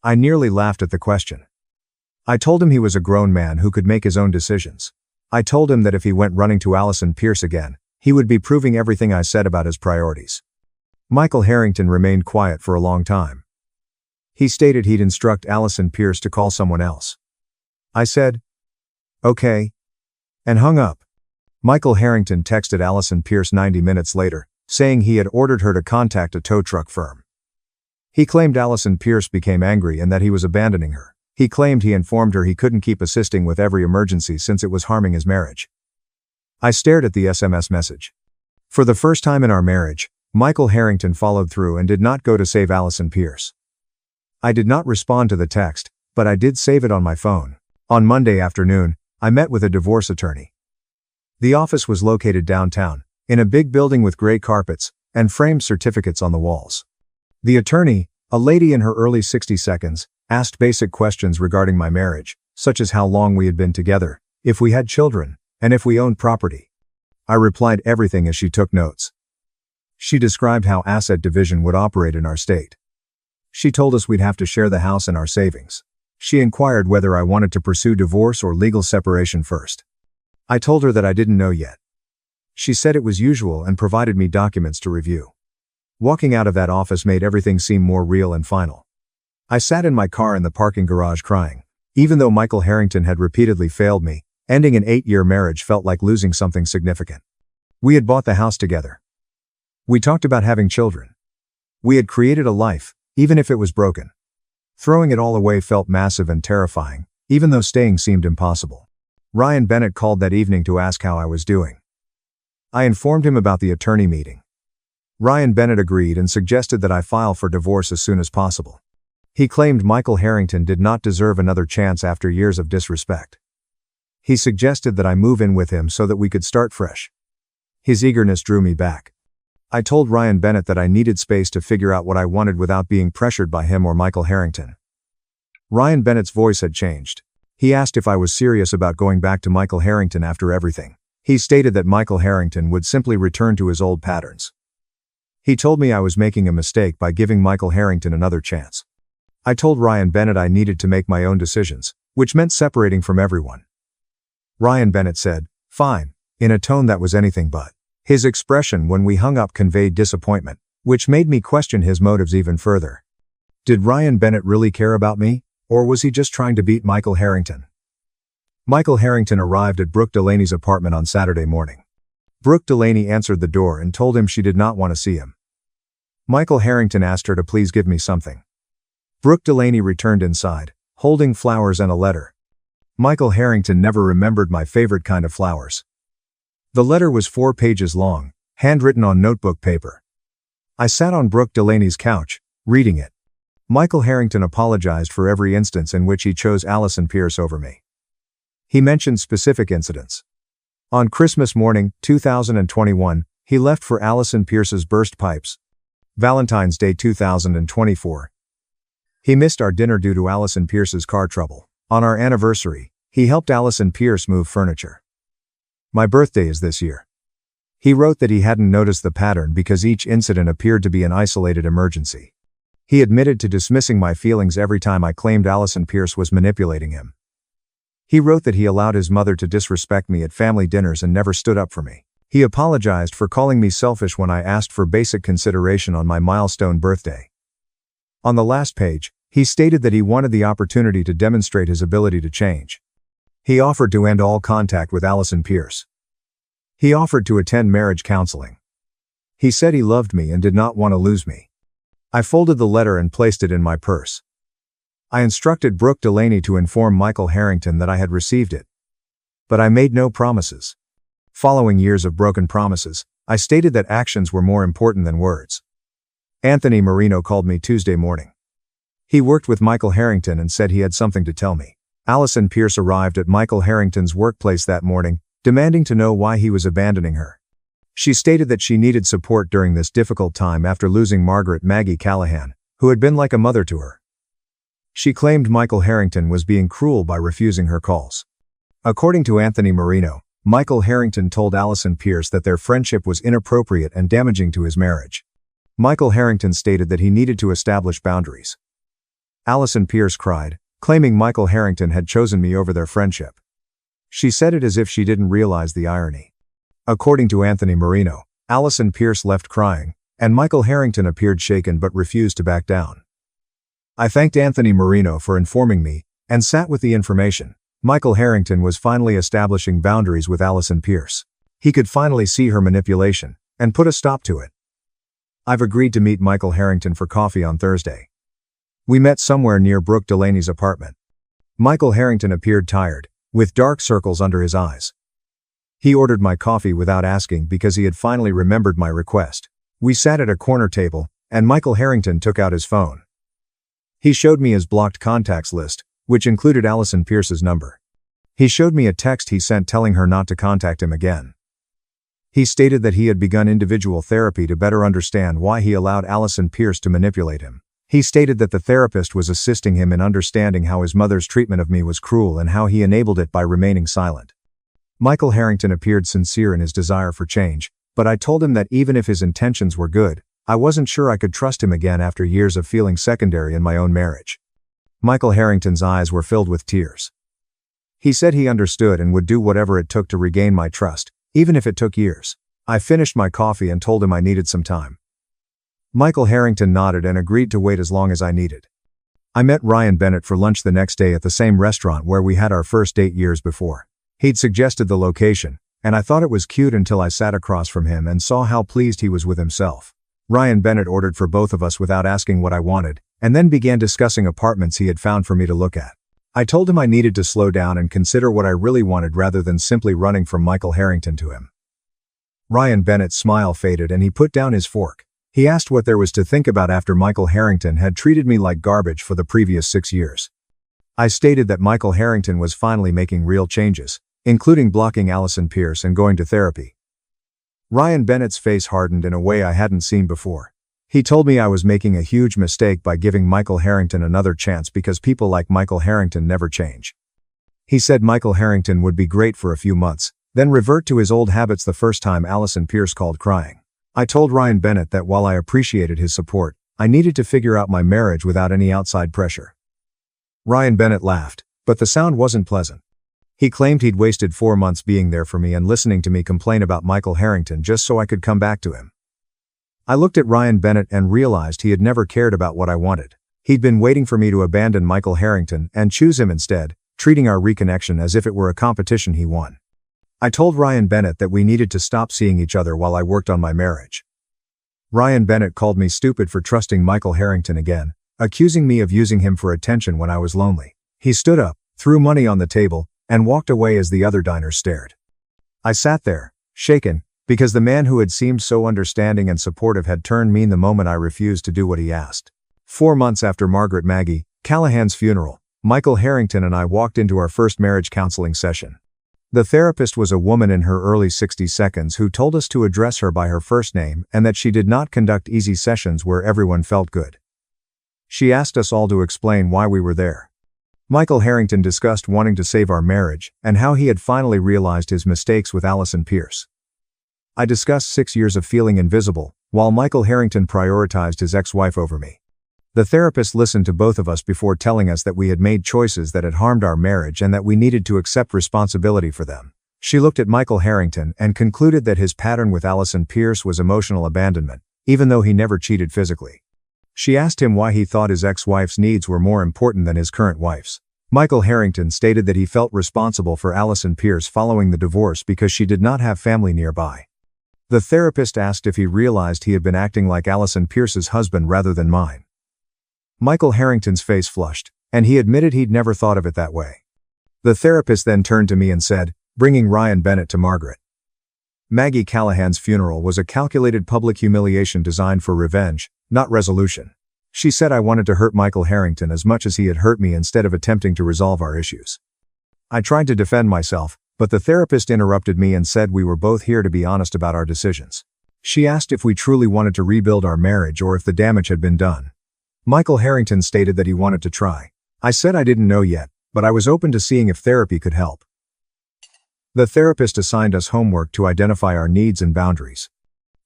I nearly laughed at the question. I told him he was a grown man who could make his own decisions. I told him that if he went running to Allison Pierce again, he would be proving everything I said about his priorities. Michael Harrington remained quiet for a long time. He stated he'd instruct Allison Pierce to call someone else. I said, "Okay," and hung up. Michael Harrington texted Allison Pierce 90 minutes later, saying he had ordered her to contact a tow truck firm. He claimed Allison Pierce became angry and that he was abandoning her. He claimed he informed her he couldn't keep assisting with every emergency since it was harming his marriage. I stared at the SMS message. For the first time in our marriage, Michael Harrington followed through and did not go to save Allison Pierce. I did not respond to the text, but I did save it on my phone. On Monday afternoon, I met with a divorce attorney. The office was located downtown, in a big building with gray carpets and framed certificates on the walls. The attorney, a lady in her early 60s, asked basic questions regarding my marriage, such as how long we had been together, if we had children, and if we owned property. I replied everything as she took notes. She described how asset division would operate in our state. She told us we'd have to share the house and our savings. She inquired whether I wanted to pursue divorce or legal separation first. I told her that I didn't know yet. She said it was usual and provided me documents to review. Walking out of that office made everything seem more real and final. I sat in my car in the parking garage crying. Even though Michael Harrington had repeatedly failed me, ending an 8-year marriage felt like losing something significant. We had bought the house together. We talked about having children. We had created a life, even if it was broken. Throwing it all away felt massive and terrifying, even though staying seemed impossible. Ryan Bennett called that evening to ask how I was doing. I informed him about the attorney meeting. Ryan Bennett agreed and suggested that I file for divorce as soon as possible. He claimed Michael Harrington did not deserve another chance after years of disrespect. He suggested that I move in with him so that we could start fresh. His eagerness drew me back. I told Ryan Bennett that I needed space to figure out what I wanted without being pressured by him or Michael Harrington. Ryan Bennett's voice had changed. He asked if I was serious about going back to Michael Harrington after everything. He stated that Michael Harrington would simply return to his old patterns. He told me I was making a mistake by giving Michael Harrington another chance. I told Ryan Bennett I needed to make my own decisions, which meant separating from everyone. Ryan Bennett said, "Fine," in a tone that was anything but. His expression when we hung up conveyed disappointment, which made me question his motives even further. Did Ryan Bennett really care about me, or was he just trying to beat Michael Harrington? Michael Harrington arrived at Brooke Delaney's apartment on Saturday morning. Brooke Delaney answered the door and told him she did not want to see him. Michael Harrington asked her to please give me something. Brooke Delaney returned inside, holding flowers and a letter. Michael Harrington never remembered my favorite kind of flowers. The letter was 4 pages long, handwritten on notebook paper. I sat on Brooke Delaney's couch, reading it. Michael Harrington apologized for every instance in which he chose Allison Pierce over me. He mentioned specific incidents. On Christmas morning, 2021, he left for Allison Pierce's burst pipes. Valentine's Day 2024. He missed our dinner due to Allison Pierce's car trouble. On our anniversary, he helped Allison Pierce move furniture. My birthday is this year. He wrote that he hadn't noticed the pattern because each incident appeared to be an isolated emergency. He admitted to dismissing my feelings every time I claimed Allison Pierce was manipulating him. He wrote that he allowed his mother to disrespect me at family dinners and never stood up for me. He apologized for calling me selfish when I asked for basic consideration on my milestone birthday. On the last page, he stated that he wanted the opportunity to demonstrate his ability to change. He offered to end all contact with Allison Pierce. He offered to attend marriage counseling. He said he loved me and did not want to lose me. I folded the letter and placed it in my purse. I instructed Brooke Delaney to inform Michael Harrington that I had received it. But I made no promises. Following years of broken promises, I stated that actions were more important than words. Anthony Marino called me Tuesday morning. He worked with Michael Harrington and said he had something to tell me. Allison Pierce arrived at Michael Harrington's workplace that morning, demanding to know why he was abandoning her. She stated that she needed support during this difficult time after losing Margaret Maggie Callahan, who had been like a mother to her. She claimed Michael Harrington was being cruel by refusing her calls. According to Anthony Marino, Michael Harrington told Allison Pierce that their friendship was inappropriate and damaging to his marriage. Michael Harrington stated that he needed to establish boundaries. Allison Pierce cried, claiming Michael Harrington had chosen me over their friendship. She said it as if she didn't realize the irony. According to Anthony Marino, Allison Pierce left crying, and Michael Harrington appeared shaken but refused to back down. I thanked Anthony Marino for informing me, and sat with the information. Michael Harrington was finally establishing boundaries with Allison Pierce. He could finally see her manipulation, and put a stop to it. I've agreed to meet Michael Harrington for coffee on Thursday. We met somewhere near Brooke Delaney's apartment. Michael Harrington appeared tired, with dark circles under his eyes. He ordered my coffee without asking because he had finally remembered my request. We sat at a corner table, and Michael Harrington took out his phone. He showed me his blocked contacts list, which included Allison Pierce's number. He showed me a text he sent telling her not to contact him again. He stated that he had begun individual therapy to better understand why he allowed Allison Pierce to manipulate him. He stated that the therapist was assisting him in understanding how his mother's treatment of me was cruel and how he enabled it by remaining silent. Michael Harrington appeared sincere in his desire for change, but I told him that even if his intentions were good, I wasn't sure I could trust him again after years of feeling secondary in my own marriage. Michael Harrington's eyes were filled with tears. He said he understood and would do whatever it took to regain my trust, even if it took years. I finished my coffee and told him I needed some time. Michael Harrington nodded and agreed to wait as long as I needed. I met Ryan Bennett for lunch the next day at the same restaurant where we had our first date years before. He'd suggested the location, and I thought it was cute until I sat across from him and saw how pleased he was with himself. Ryan Bennett ordered for both of us without asking what I wanted, and then began discussing apartments he had found for me to look at. I told him I needed to slow down and consider what I really wanted rather than simply running from Michael Harrington to him. Ryan Bennett's smile faded and he put down his fork. He asked what there was to think about after Michael Harrington had treated me like garbage for the previous 6 years. I stated that Michael Harrington was finally making real changes, including blocking Allison Pierce and going to therapy. Ryan Bennett's face hardened in a way I hadn't seen before. He told me I was making a huge mistake by giving Michael Harrington another chance because people like Michael Harrington never change. He said Michael Harrington would be great for a few months, then revert to his old habits the first time Allison Pierce called crying. I told Ryan Bennett that while I appreciated his support, I needed to figure out my marriage without any outside pressure. Ryan Bennett laughed, but the sound wasn't pleasant. He claimed he'd wasted 4 months being there for me and listening to me complain about Michael Harrington just so I could come back to him. I looked at Ryan Bennett and realized he had never cared about what I wanted. He'd been waiting for me to abandon Michael Harrington and choose him instead, treating our reconnection as if it were a competition he won. I told Ryan Bennett that we needed to stop seeing each other while I worked on my marriage. Ryan Bennett called me stupid for trusting Michael Harrington again, accusing me of using him for attention when I was lonely. He stood up, threw money on the table, and walked away as the other diners stared. I sat there, shaken, because the man who had seemed so understanding and supportive had turned mean the moment I refused to do what he asked. 4 months after Margaret Maggie Callahan's funeral, Michael Harrington and I walked into our first marriage counseling session. The therapist was a woman in her early 60s who told us to address her by her first name and that she did not conduct easy sessions where everyone felt good. She asked us all to explain why we were there. Michael Harrington discussed wanting to save our marriage and how he had finally realized his mistakes with Allison Pierce. I discussed 6 years of feeling invisible, while Michael Harrington prioritized his ex-wife over me. The therapist listened to both of us before telling us that we had made choices that had harmed our marriage and that we needed to accept responsibility for them. She looked at Michael Harrington and concluded that his pattern with Allison Pierce was emotional abandonment, even though he never cheated physically. She asked him why he thought his ex-wife's needs were more important than his current wife's. Michael Harrington stated that he felt responsible for Allison Pierce following the divorce because she did not have family nearby. The therapist asked if he realized he had been acting like Allison Pierce's husband rather than mine. Michael Harrington's face flushed, and he admitted he'd never thought of it that way. The therapist then turned to me and said, bringing Ryan Bennett to Margaret Maggie Callahan's funeral was a calculated public humiliation designed for revenge, not resolution. She said I wanted to hurt Michael Harrington as much as he had hurt me instead of attempting to resolve our issues. I tried to defend myself, but the therapist interrupted me and said we were both here to be honest about our decisions. She asked if we truly wanted to rebuild our marriage or if the damage had been done. Michael Harrington stated that he wanted to try. I said I didn't know yet, but I was open to seeing if therapy could help. The therapist assigned us homework to identify our needs and boundaries.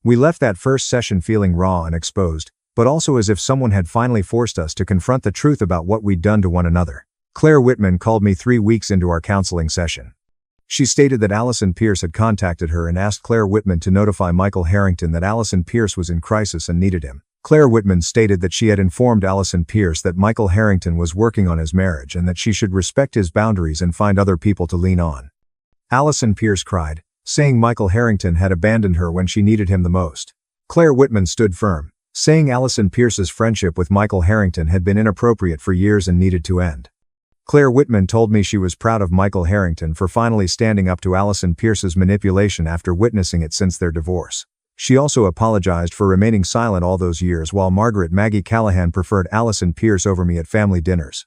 We left that first session feeling raw and exposed, but also as if someone had finally forced us to confront the truth about what we'd done to one another. Claire Whitman called me 3 weeks into our counseling session. She stated that Allison Pierce had contacted her and asked Claire Whitman to notify Michael Harrington that Allison Pierce was in crisis and needed him. Claire Whitman stated that she had informed Allison Pierce that Michael Harrington was working on his marriage and that she should respect his boundaries and find other people to lean on. Allison Pierce cried, saying Michael Harrington had abandoned her when she needed him the most. Claire Whitman stood firm, saying Allison Pierce's friendship with Michael Harrington had been inappropriate for years and needed to end. Claire Whitman told me she was proud of Michael Harrington for finally standing up to Allison Pierce's manipulation after witnessing it since their divorce. She also apologized for remaining silent all those years while Margaret Maggie Callahan preferred Allison Pierce over me at family dinners.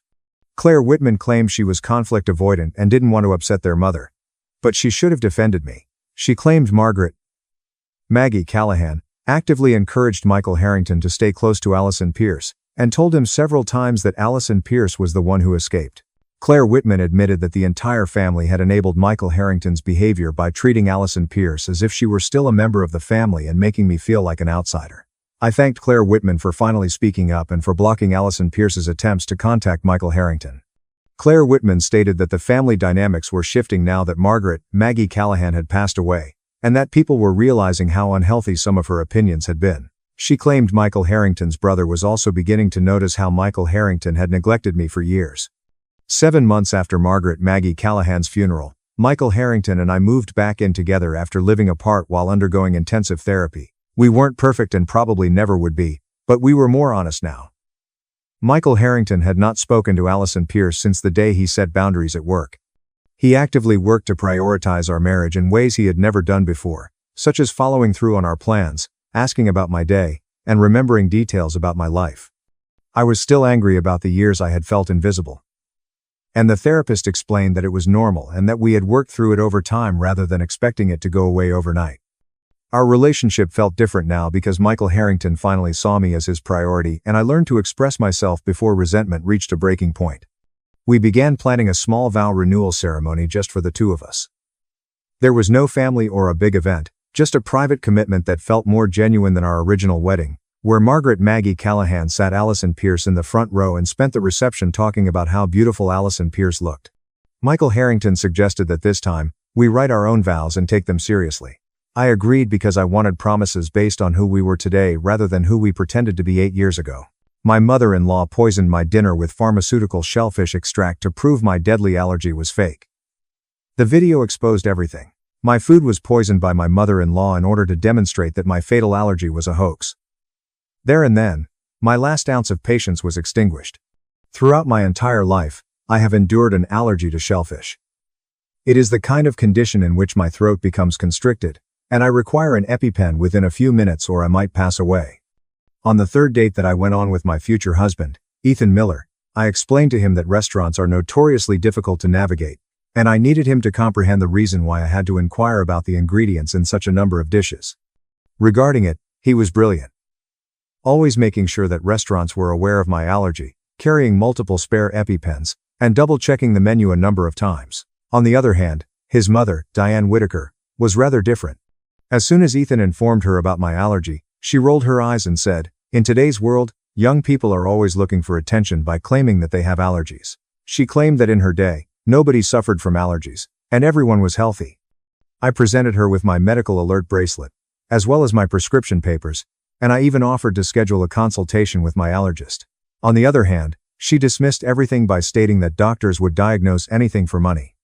Claire Whitman claimed she was conflict avoidant and didn't want to upset their mother. But she should have defended me. She claimed Margaret Maggie Callahan actively encouraged Michael Harrington to stay close to Allison Pierce and told him several times that Allison Pierce was the one who escaped. Claire Whitman admitted that the entire family had enabled Michael Harrington's behavior by treating Allison Pierce as if she were still a member of the family and making me feel like an outsider. I thanked Claire Whitman for finally speaking up and for blocking Allison Pierce's attempts to contact Michael Harrington. Claire Whitman stated that the family dynamics were shifting now that Margaret Maggie Callahan had passed away, and that people were realizing how unhealthy some of her opinions had been. She claimed Michael Harrington's brother was also beginning to notice how Michael Harrington had neglected me for years. 7 months after Margaret Maggie Callahan's funeral, Michael Harrington and I moved back in together after living apart while undergoing intensive therapy. We weren't perfect and probably never would be, but we were more honest now. Michael Harrington had not spoken to Allison Pierce since the day he set boundaries at work. He actively worked to prioritize our marriage in ways he had never done before, such as following through on our plans, asking about my day, and remembering details about my life. I was still angry about the years I had felt invisible. And the therapist explained that it was normal and that we had worked through it over time rather than expecting it to go away overnight. Our relationship felt different now because Michael Harrington finally saw me as his priority and I learned to express myself before resentment reached a breaking point. We began planning a small vow renewal ceremony just for the two of us. There was no family or a big event, just a private commitment that felt more genuine than our original wedding, where Margaret Maggie Callahan sat Allison Pierce in the front row and spent the reception talking about how beautiful Allison Pierce looked. Michael Harrington suggested that this time, we write our own vows and take them seriously. I agreed because I wanted promises based on who we were today rather than who we pretended to be 8 years ago. My mother-in-law poisoned my dinner with pharmaceutical shellfish extract to prove my deadly allergy was fake. The video exposed everything. My food was poisoned by my mother-in-law in order to demonstrate that my fatal allergy was a hoax. There and then, my last ounce of patience was extinguished. Throughout my entire life, I have endured an allergy to shellfish. It is the kind of condition in which my throat becomes constricted, and I require an EpiPen within a few minutes or I might pass away. On the third date that I went on with my future husband, Ethan Miller, I explained to him that restaurants are notoriously difficult to navigate, and I needed him to comprehend the reason why I had to inquire about the ingredients in such a number of dishes. Regarding it, he was brilliant. Always making sure that restaurants were aware of my allergy, carrying multiple spare EpiPens, and double-checking the menu a number of times. On the other hand, his mother, Diane Whitaker, was rather different. As soon as Ethan informed her about my allergy, she rolled her eyes and said, "In today's world, young people are always looking for attention by claiming that they have allergies." She claimed that in her day, nobody suffered from allergies, and everyone was healthy. I presented her with my medical alert bracelet, as well as my prescription papers, and I even offered to schedule a consultation with my allergist. On the other hand, she dismissed everything by stating that doctors would diagnose anything for money.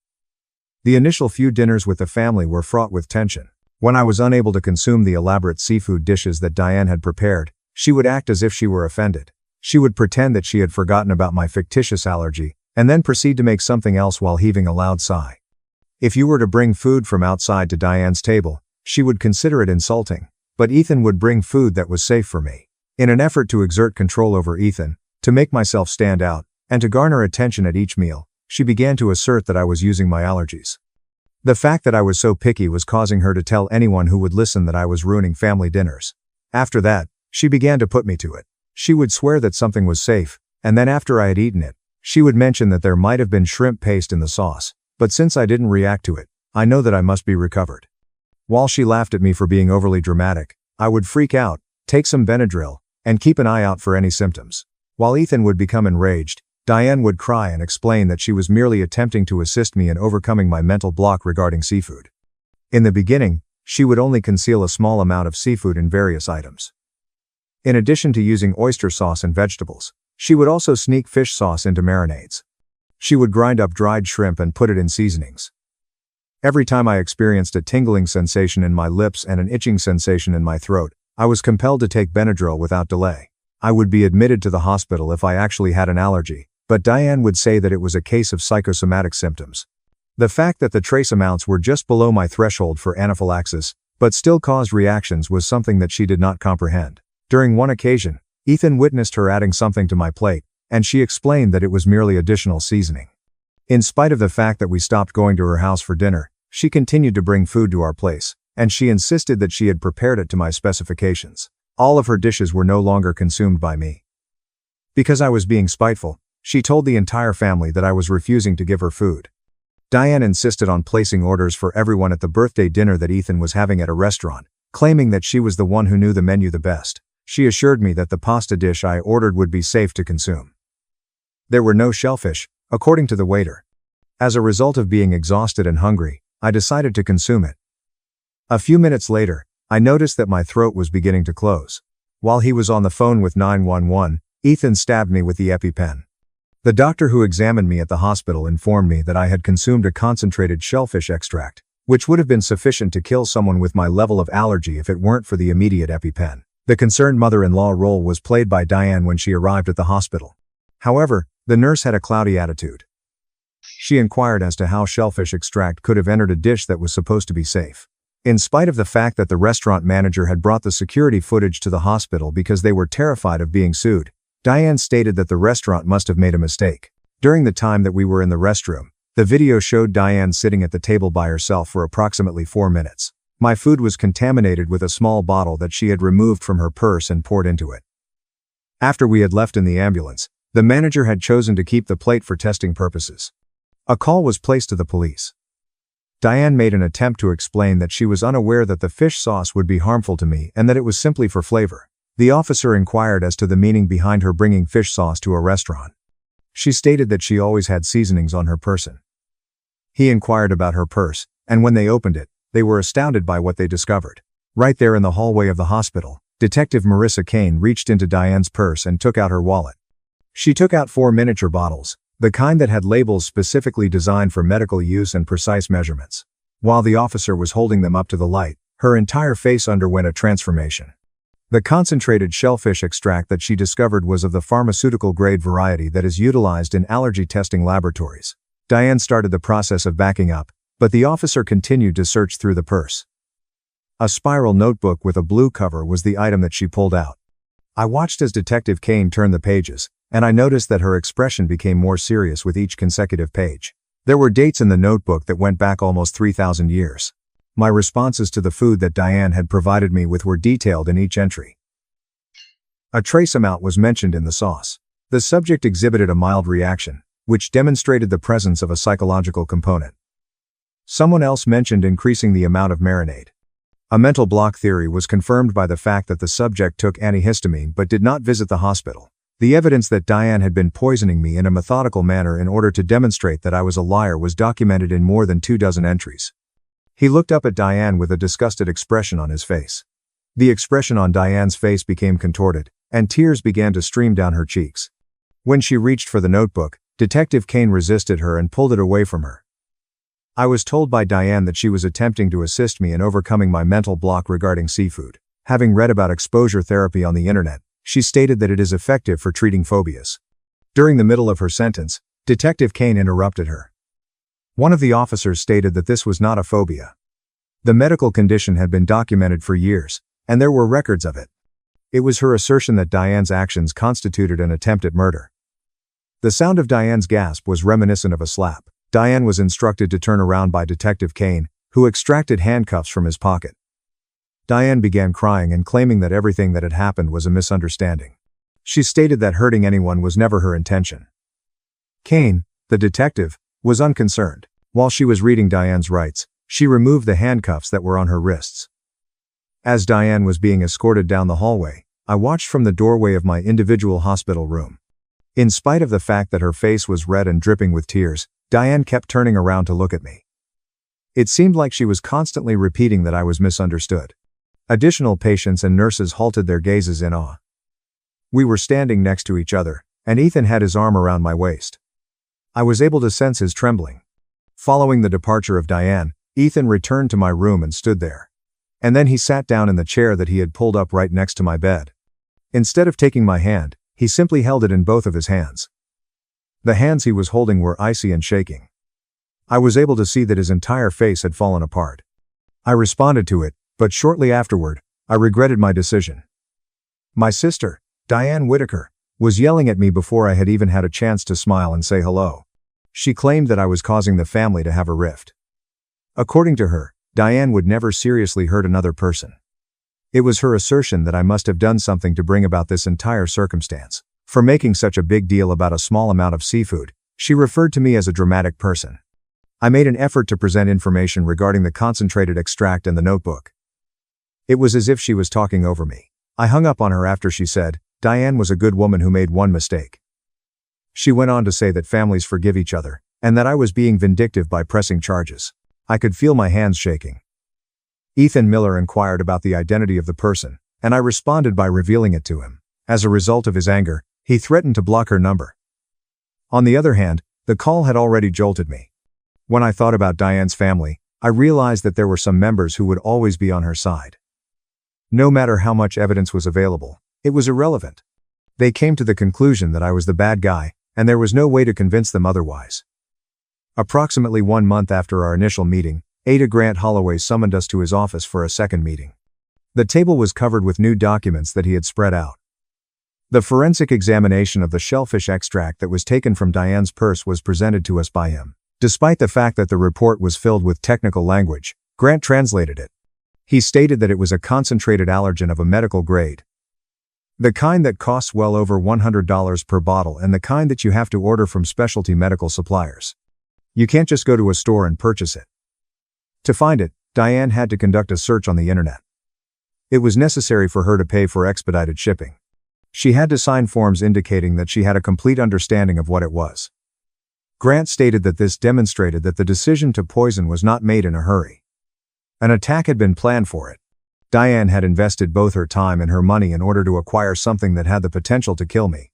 The initial few dinners with the family were fraught with tension. When I was unable to consume the elaborate seafood dishes that Diane had prepared, she would act as if she were offended. She would pretend that she had forgotten about my fictitious allergy, and then proceed to make something else while heaving a loud sigh. If you were to bring food from outside to Diane's table, she would consider it insulting, but Ethan would bring food that was safe for me. In an effort to exert control over Ethan, to make myself stand out, and to garner attention at each meal, she began to assert that I was using my allergies. The fact that I was so picky was causing her to tell anyone who would listen that I was ruining family dinners. After that, she began to put me to it. She would swear that something was safe, and then after I had eaten it, she would mention that there might have been shrimp paste in the sauce, but since I didn't react to it, I know that I must be recovered. While she laughed at me for being overly dramatic, I would freak out, take some Benadryl, and keep an eye out for any symptoms. While Ethan would become enraged, Diane would cry and explain that she was merely attempting to assist me in overcoming my mental block regarding seafood. In the beginning, she would only conceal a small amount of seafood in various items. In addition to using oyster sauce and vegetables, she would also sneak fish sauce into marinades. She would grind up dried shrimp and put it in seasonings. Every time I experienced a tingling sensation in my lips and an itching sensation in my throat, I was compelled to take Benadryl without delay. I would be admitted to the hospital if I actually had an allergy, but Diane would say that it was a case of psychosomatic symptoms. The fact that the trace amounts were just below my threshold for anaphylaxis, but still caused reactions, was something that she did not comprehend. During one occasion, Ethan witnessed her adding something to my plate, and she explained that it was merely additional seasoning. In spite of the fact that we stopped going to her house for dinner, she continued to bring food to our place, and she insisted that she had prepared it to my specifications. All of her dishes were no longer consumed by me. Because I was being spiteful, she told the entire family that I was refusing to give her food. Diane insisted on placing orders for everyone at the birthday dinner that Ethan was having at a restaurant, claiming that she was the one who knew the menu the best. She assured me that the pasta dish I ordered would be safe to consume. There were no shellfish, according to the waiter. As a result of being exhausted and hungry, I decided to consume it. A few minutes later, I noticed that my throat was beginning to close. While he was on the phone with 911, Ethan stabbed me with the EpiPen. The doctor who examined me at the hospital informed me that I had consumed a concentrated shellfish extract, which would have been sufficient to kill someone with my level of allergy if it weren't for the immediate EpiPen. The concerned mother-in-law role was played by Diane when she arrived at the hospital. However, the nurse had a cloudy attitude. She inquired as to how shellfish extract could have entered a dish that was supposed to be safe. In spite of the fact that the restaurant manager had brought the security footage to the hospital because they were terrified of being sued, Diane stated that the restaurant must have made a mistake. During the time that we were in the restroom, the video showed Diane sitting at the table by herself for approximately 4 minutes. My food was contaminated with a small bottle that she had removed from her purse and poured into it. After we had left in the ambulance, the manager had chosen to keep the plate for testing purposes. A call was placed to the police. Diane made an attempt to explain that she was unaware that the fish sauce would be harmful to me and that it was simply for flavor. The officer inquired as to the meaning behind her bringing fish sauce to a restaurant. She stated that she always had seasonings on her person. He inquired about her purse, and when they opened it, they were astounded by what they discovered. Right there in the hallway of the hospital, Detective Marissa Kane reached into Diane's purse and took out her wallet. She took out 4 miniature bottles, the kind that had labels specifically designed for medical use and precise measurements. While the officer was holding them up to the light, her entire face underwent a transformation. The concentrated shellfish extract that she discovered was of the pharmaceutical-grade variety that is utilized in allergy testing laboratories. Diane started the process of backing up, but the officer continued to search through the purse. A spiral notebook with a blue cover was the item that she pulled out. I watched as Detective Kane turned the pages, and I noticed that her expression became more serious with each consecutive page. There were dates in the notebook that went back almost 3,000 years. My responses to the food that Diane had provided me with were detailed in each entry. A trace amount was mentioned in the sauce. The subject exhibited a mild reaction, which demonstrated the presence of a psychological component. Someone else mentioned increasing the amount of marinade. A mental block theory was confirmed by the fact that the subject took antihistamine but did not visit the hospital. The evidence that Diane had been poisoning me in a methodical manner in order to demonstrate that I was a liar was documented in more than 24 entries. He looked up at Diane with a disgusted expression on his face. The expression on Diane's face became contorted, and tears began to stream down her cheeks. When she reached for the notebook, Detective Kane resisted her and pulled it away from her. I was told by Diane that she was attempting to assist me in overcoming my mental block regarding seafood. Having read about exposure therapy on the internet, she stated that it is effective for treating phobias. During the middle of her sentence, Detective Kane interrupted her. One of the officers stated that this was not a phobia. The medical condition had been documented for years, and there were records of it. It was her assertion that Diane's actions constituted an attempt at murder. The sound of Diane's gasp was reminiscent of a slap. Diane was instructed to turn around by Detective Kane, who extracted handcuffs from his pocket. Diane began crying and claiming that everything that had happened was a misunderstanding. She stated that hurting anyone was never her intention. Kane, the detective, was unconcerned. While she was reading Diane's rights, she removed the handcuffs that were on her wrists. As Diane was being escorted down the hallway, I watched from the doorway of my individual hospital room. In spite of the fact that her face was red and dripping with tears, Diane kept turning around to look at me. It seemed like she was constantly repeating that I was misunderstood. Additional patients and nurses halted their gazes in awe. We were standing next to each other, and Ethan had his arm around my waist. I was able to sense his trembling. Following the departure of Diane, Ethan returned to my room and stood there. And then he sat down in the chair that he had pulled up right next to my bed. Instead of taking my hand, he simply held it in both of his hands. The hands he was holding were icy and shaking. I was able to see that his entire face had fallen apart. I responded to it, but shortly afterward, I regretted my decision. My sister, Diane Whitaker, was yelling at me before I had even had a chance to smile and say hello. She claimed that I was causing the family to have a rift. According to her, Diane would never seriously hurt another person. It was her assertion that I must have done something to bring about this entire circumstance. For making such a big deal about a small amount of seafood, she referred to me as a dramatic person. I made an effort to present information regarding the concentrated extract and the notebook. It was as if she was talking over me. I hung up on her after she said, Diane was a good woman who made one mistake. She went on to say that families forgive each other, and that I was being vindictive by pressing charges. I could feel my hands shaking. Ethan Miller inquired about the identity of the person, and I responded by revealing it to him. As a result of his anger, he threatened to block her number. On the other hand, the call had already jolted me. When I thought about Diane's family, I realized that there were some members who would always be on her side. No matter how much evidence was available, it was irrelevant. They came to the conclusion that I was the bad guy, and there was no way to convince them otherwise. Approximately 1 month after our initial meeting, Ada Grant Holloway summoned us to his office for a second meeting. The table was covered with new documents that he had spread out. The forensic examination of the shellfish extract that was taken from Diane's purse was presented to us by him. Despite the fact that the report was filled with technical language, Grant translated it. He stated that it was a concentrated allergen of a medical grade. The kind that costs well over $100 per bottle and the kind that you have to order from specialty medical suppliers. You can't just go to a store and purchase it. To find it, Diane had to conduct a search on the internet. It was necessary for her to pay for expedited shipping. She had to sign forms indicating that she had a complete understanding of what it was. Grant stated that this demonstrated that the decision to poison was not made in a hurry. An attack had been planned for it. Diane had invested both her time and her money in order to acquire something that had the potential to kill me.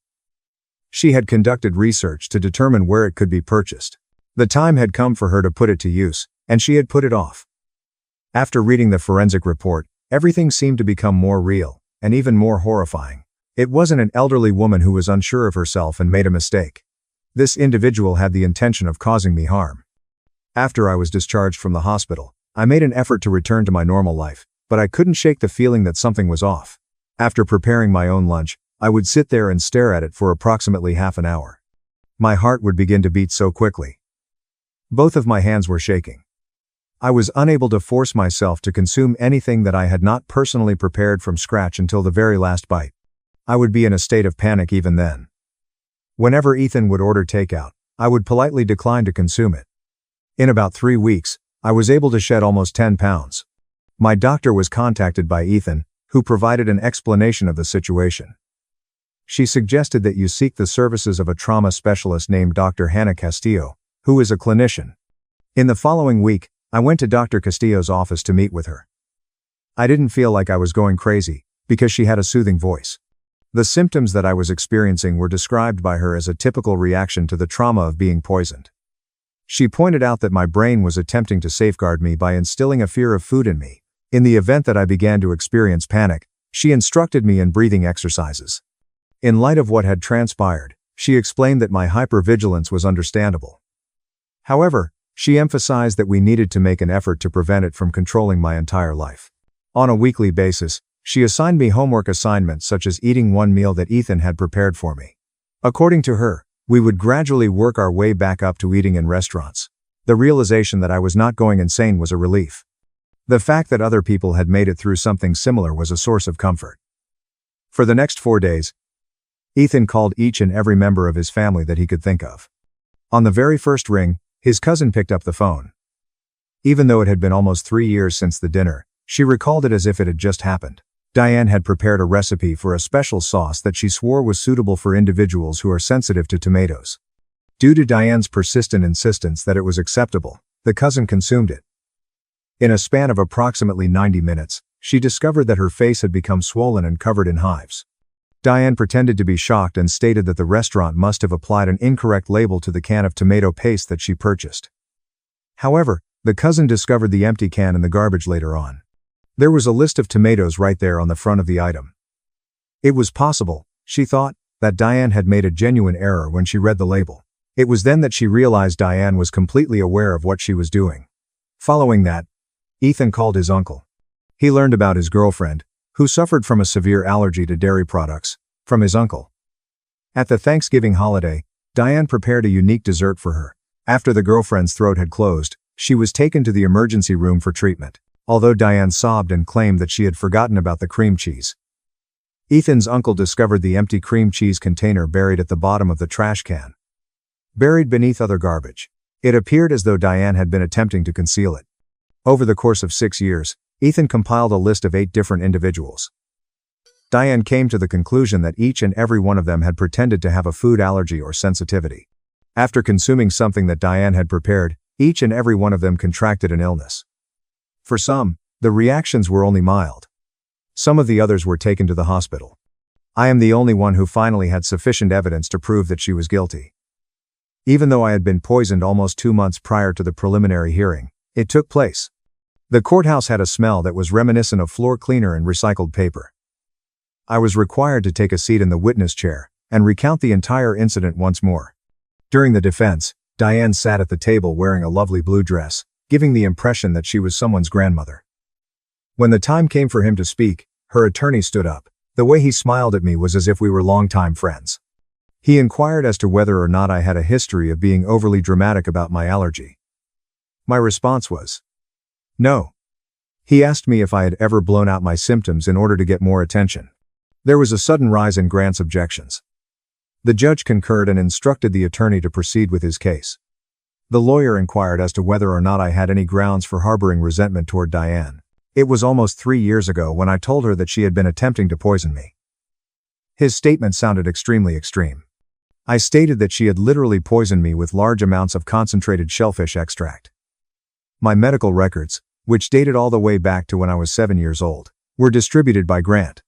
She had conducted research to determine where it could be purchased. The time had come for her to put it to use, and she had put it off. After reading the forensic report, everything seemed to become more real, and even more horrifying. It wasn't an elderly woman who was unsure of herself and made a mistake. This individual had the intention of causing me harm. After I was discharged from the hospital, I made an effort to return to my normal life, but I couldn't shake the feeling that something was off. After preparing my own lunch, I would sit there and stare at it for approximately half an hour. My heart would begin to beat so quickly. Both of my hands were shaking. I was unable to force myself to consume anything that I had not personally prepared from scratch until the very last bite. I would be in a state of panic even then. Whenever Ethan would order takeout, I would politely decline to consume it. In about 3 weeks, I was able to shed almost 10 pounds. My doctor was contacted by Ethan, who provided an explanation of the situation. She suggested that you seek the services of a trauma specialist named Dr. Hannah Castillo, who is a clinician. In the following week, I went to Dr. Castillo's office to meet with her. I didn't feel like I was going crazy, because she had a soothing voice. The symptoms that I was experiencing were described by her as a typical reaction to the trauma of being poisoned. She pointed out that my brain was attempting to safeguard me by instilling a fear of food in me. In the event that I began to experience panic, she instructed me in breathing exercises. In light of what had transpired, she explained that my hypervigilance was understandable. However, she emphasized that we needed to make an effort to prevent it from controlling my entire life. On a weekly basis, She assigned me homework assignments such as eating one meal that Ethan had prepared for me. According to her, we would gradually work our way back up to eating in restaurants. The realization that I was not going insane was a relief. The fact that other people had made it through something similar was a source of comfort. For the next 4 days, Ethan called each and every member of his family that he could think of. On the very first ring, his cousin picked up the phone. Even though it had been almost 3 years since the dinner, she recalled it as if it had just happened. Diane had prepared a recipe for a special sauce that she swore was suitable for individuals who are sensitive to tomatoes. Due to Diane's persistent insistence that it was acceptable, the cousin consumed it. In a span of approximately 90 minutes, she discovered that her face had become swollen and covered in hives. Diane pretended to be shocked and stated that the restaurant must have applied an incorrect label to the can of tomato paste that she purchased. However, the cousin discovered the empty can in the garbage later on. There was a list of tomatoes right there on the front of the item. It was possible, she thought, that Diane had made a genuine error when she read the label. It was then that she realized Diane was completely aware of what she was doing. Following that, Ethan called his uncle. He learned about his girlfriend, who suffered from a severe allergy to dairy products, from his uncle. At the Thanksgiving holiday, Diane prepared a unique dessert for her. After the girlfriend's throat had closed, she was taken to the emergency room for treatment. Although Diane sobbed and claimed that she had forgotten about the cream cheese. Ethan's uncle discovered the empty cream cheese container buried at the bottom of the trash can. Buried beneath other garbage. It appeared as though Diane had been attempting to conceal it. Over the course of 6 years, Ethan compiled a list of 8 different individuals. Diane came to the conclusion that each and every one of them had pretended to have a food allergy or sensitivity. After consuming something that Diane had prepared, each and every one of them contracted an illness. For some, the reactions were only mild. Some of the others were taken to the hospital. I am the only one who finally had sufficient evidence to prove that she was guilty. Even though I had been poisoned almost 2 months prior to the preliminary hearing, it took place. The courthouse had a smell that was reminiscent of floor cleaner and recycled paper. I was required to take a seat in the witness chair and recount the entire incident once more. During the defense, Diane sat at the table wearing a lovely blue dress, giving the impression that she was someone's grandmother. When the time came for him to speak, her attorney stood up. The way he smiled at me was as if we were longtime friends. He inquired as to whether or not I had a history of being overly dramatic about my allergy. My response was, no. He asked me if I had ever blown out my symptoms in order to get more attention. There was a sudden rise in Grant's objections. The judge concurred and instructed the attorney to proceed with his case. The lawyer inquired as to whether or not I had any grounds for harboring resentment toward Diane. It was almost 3 years ago when I told her that she had been attempting to poison me. His statement sounded extremely extreme. I stated that she had literally poisoned me with large amounts of concentrated shellfish extract. My medical records, which dated all the way back to when I was 7 years old, were distributed by Grant.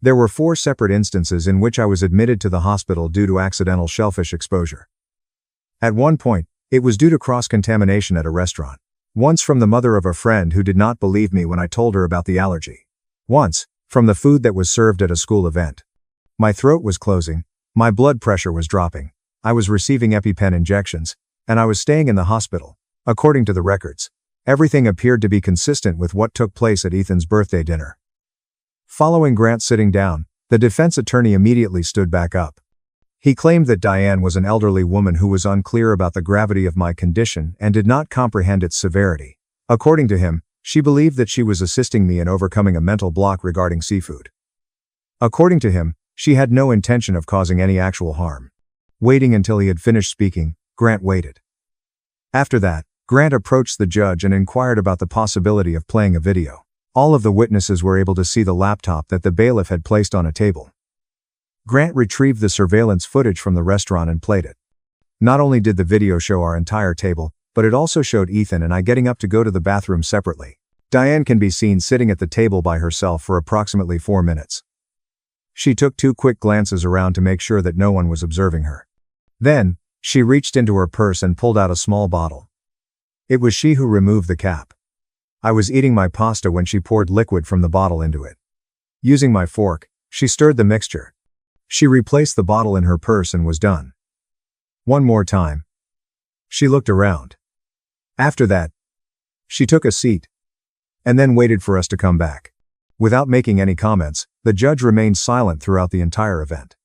There were 4 separate instances in which I was admitted to the hospital due to accidental shellfish exposure. At one point, it was due to cross-contamination at a restaurant. Once from the mother of a friend who did not believe me when I told her about the allergy. Once, from the food that was served at a school event. My throat was closing, my blood pressure was dropping, I was receiving EpiPen injections, and I was staying in the hospital. According to the records, everything appeared to be consistent with what took place at Ethan's birthday dinner. Following Grant sitting down, the defense attorney immediately stood back up. He claimed that Diane was an elderly woman who was unclear about the gravity of my condition and did not comprehend its severity. According to him, she believed that she was assisting me in overcoming a mental block regarding seafood. According to him, she had no intention of causing any actual harm. Waiting until he had finished speaking, Grant waited. After that, Grant approached the judge and inquired about the possibility of playing a video. All of the witnesses were able to see the laptop that the bailiff had placed on a table. Grant retrieved the surveillance footage from the restaurant and played it. Not only did the video show our entire table, but it also showed Ethan and I getting up to go to the bathroom separately. Diane can be seen sitting at the table by herself for approximately 4 minutes. She took 2 quick glances around to make sure that no one was observing her. Then, she reached into her purse and pulled out a small bottle. It was she who removed the cap. I was eating my pasta when she poured liquid from the bottle into it. Using my fork, she stirred the mixture. She replaced the bottle in her purse and was done. One more time. She looked around. After that, she took a seat and then waited for us to come back. Without making any comments, the judge remained silent throughout the entire event.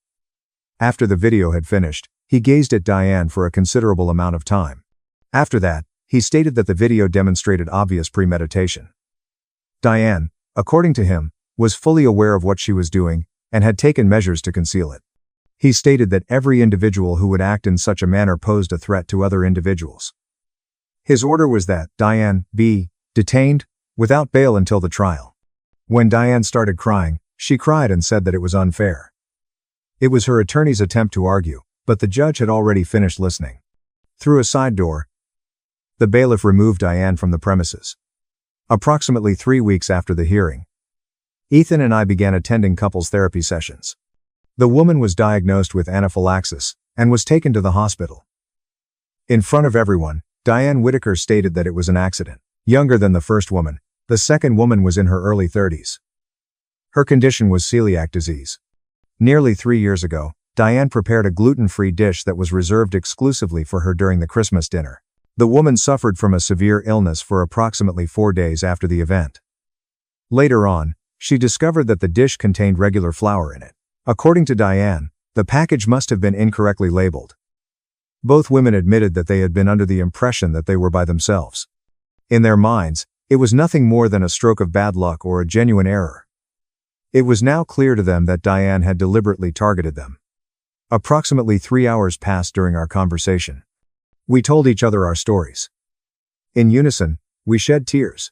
After the video had finished, he gazed at Diane for a considerable amount of time. After that, he stated that the video demonstrated obvious premeditation. Diane, according to him, was fully aware of what she was doing and had taken measures to conceal it. He stated that every individual who would act in such a manner posed a threat to other individuals. His order was that Diane be detained without bail until the trial. When Diane started crying, she cried and said that it was unfair. It was her attorney's attempt to argue, but the judge had already finished listening. Through a side door, the bailiff removed Diane from the premises. Approximately 3 weeks after the hearing, Ethan and I began attending couples therapy sessions. The woman was diagnosed with anaphylaxis and was taken to the hospital. In front of everyone, Diane Whitaker stated that it was an accident. Younger than the first woman, the second woman was in her early 30s. Her condition was celiac disease. Nearly 3 years ago, Diane prepared a gluten-free dish that was reserved exclusively for her during the Christmas dinner. The woman suffered from a severe illness for approximately 4 days after the event. Later on, she discovered that the dish contained regular flour in it. According to Diane, the package must have been incorrectly labeled. Both women admitted that they had been under the impression that they were by themselves. In their minds, it was nothing more than a stroke of bad luck or a genuine error. It was now clear to them that Diane had deliberately targeted them. Approximately 3 hours passed during our conversation. We told each other our stories. In unison, we shed tears.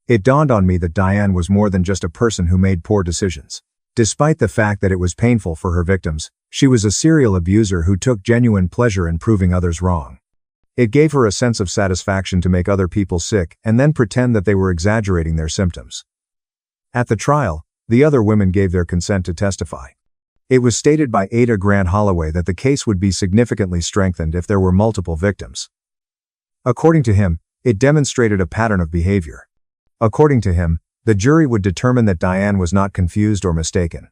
It dawned on me that Diane was more than just a person who made poor decisions. Despite the fact that it was painful for her victims, she was a serial abuser who took genuine pleasure in proving others wrong. It gave her a sense of satisfaction to make other people sick and then pretend that they were exaggerating their symptoms. At the trial, the other women gave their consent to testify. It was stated by Ada Grant Holloway that the case would be significantly strengthened if there were multiple victims. According to him, it demonstrated a pattern of behavior. According to him, the jury would determine that Diane was not confused or mistaken.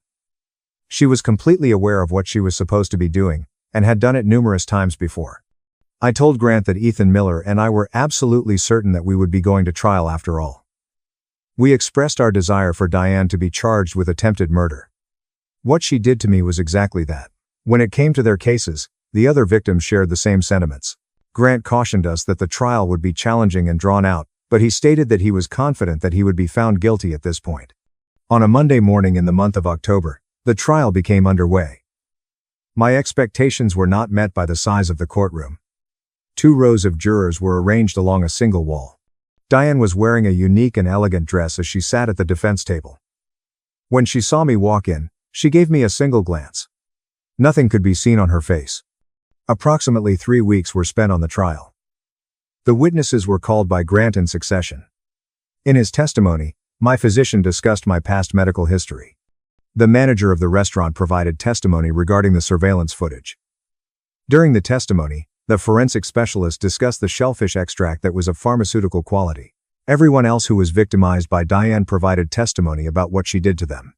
She was completely aware of what she was supposed to be doing, and had done it numerous times before. I told Grant that Ethan Miller and I were absolutely certain that we would be going to trial after all. We expressed our desire for Diane to be charged with attempted murder. What she did to me was exactly that. When it came to their cases, the other victims shared the same sentiments. Grant cautioned us that the trial would be challenging and drawn out, but he stated that he was confident that he would be found guilty at this point. On a Monday morning in the month of October, the trial became underway. My expectations were not met by the size of the courtroom. 2 rows of jurors were arranged along a single wall. Diane was wearing a unique and elegant dress as she sat at the defense table. When she saw me walk in, she gave me a single glance. Nothing could be seen on her face. Approximately 3 weeks were spent on the trial. The witnesses were called by Grant in succession. In his testimony, my physician discussed my past medical history. The manager of the restaurant provided testimony regarding the surveillance footage. During the testimony, the forensic specialist discussed the shellfish extract that was of pharmaceutical quality. Everyone else who was victimized by Diane provided testimony about what she did to them.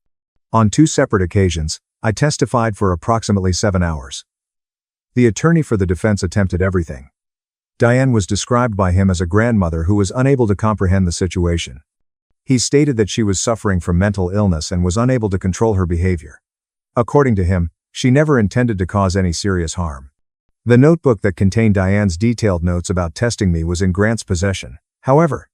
On 2 separate occasions, I testified for approximately 7 hours. The attorney for the defense attempted everything. Diane was described by him as a grandmother who was unable to comprehend the situation. He stated that she was suffering from mental illness and was unable to control her behavior. According to him, she never intended to cause any serious harm. The notebook that contained Diane's detailed notes about testing me was in Grant's possession. However,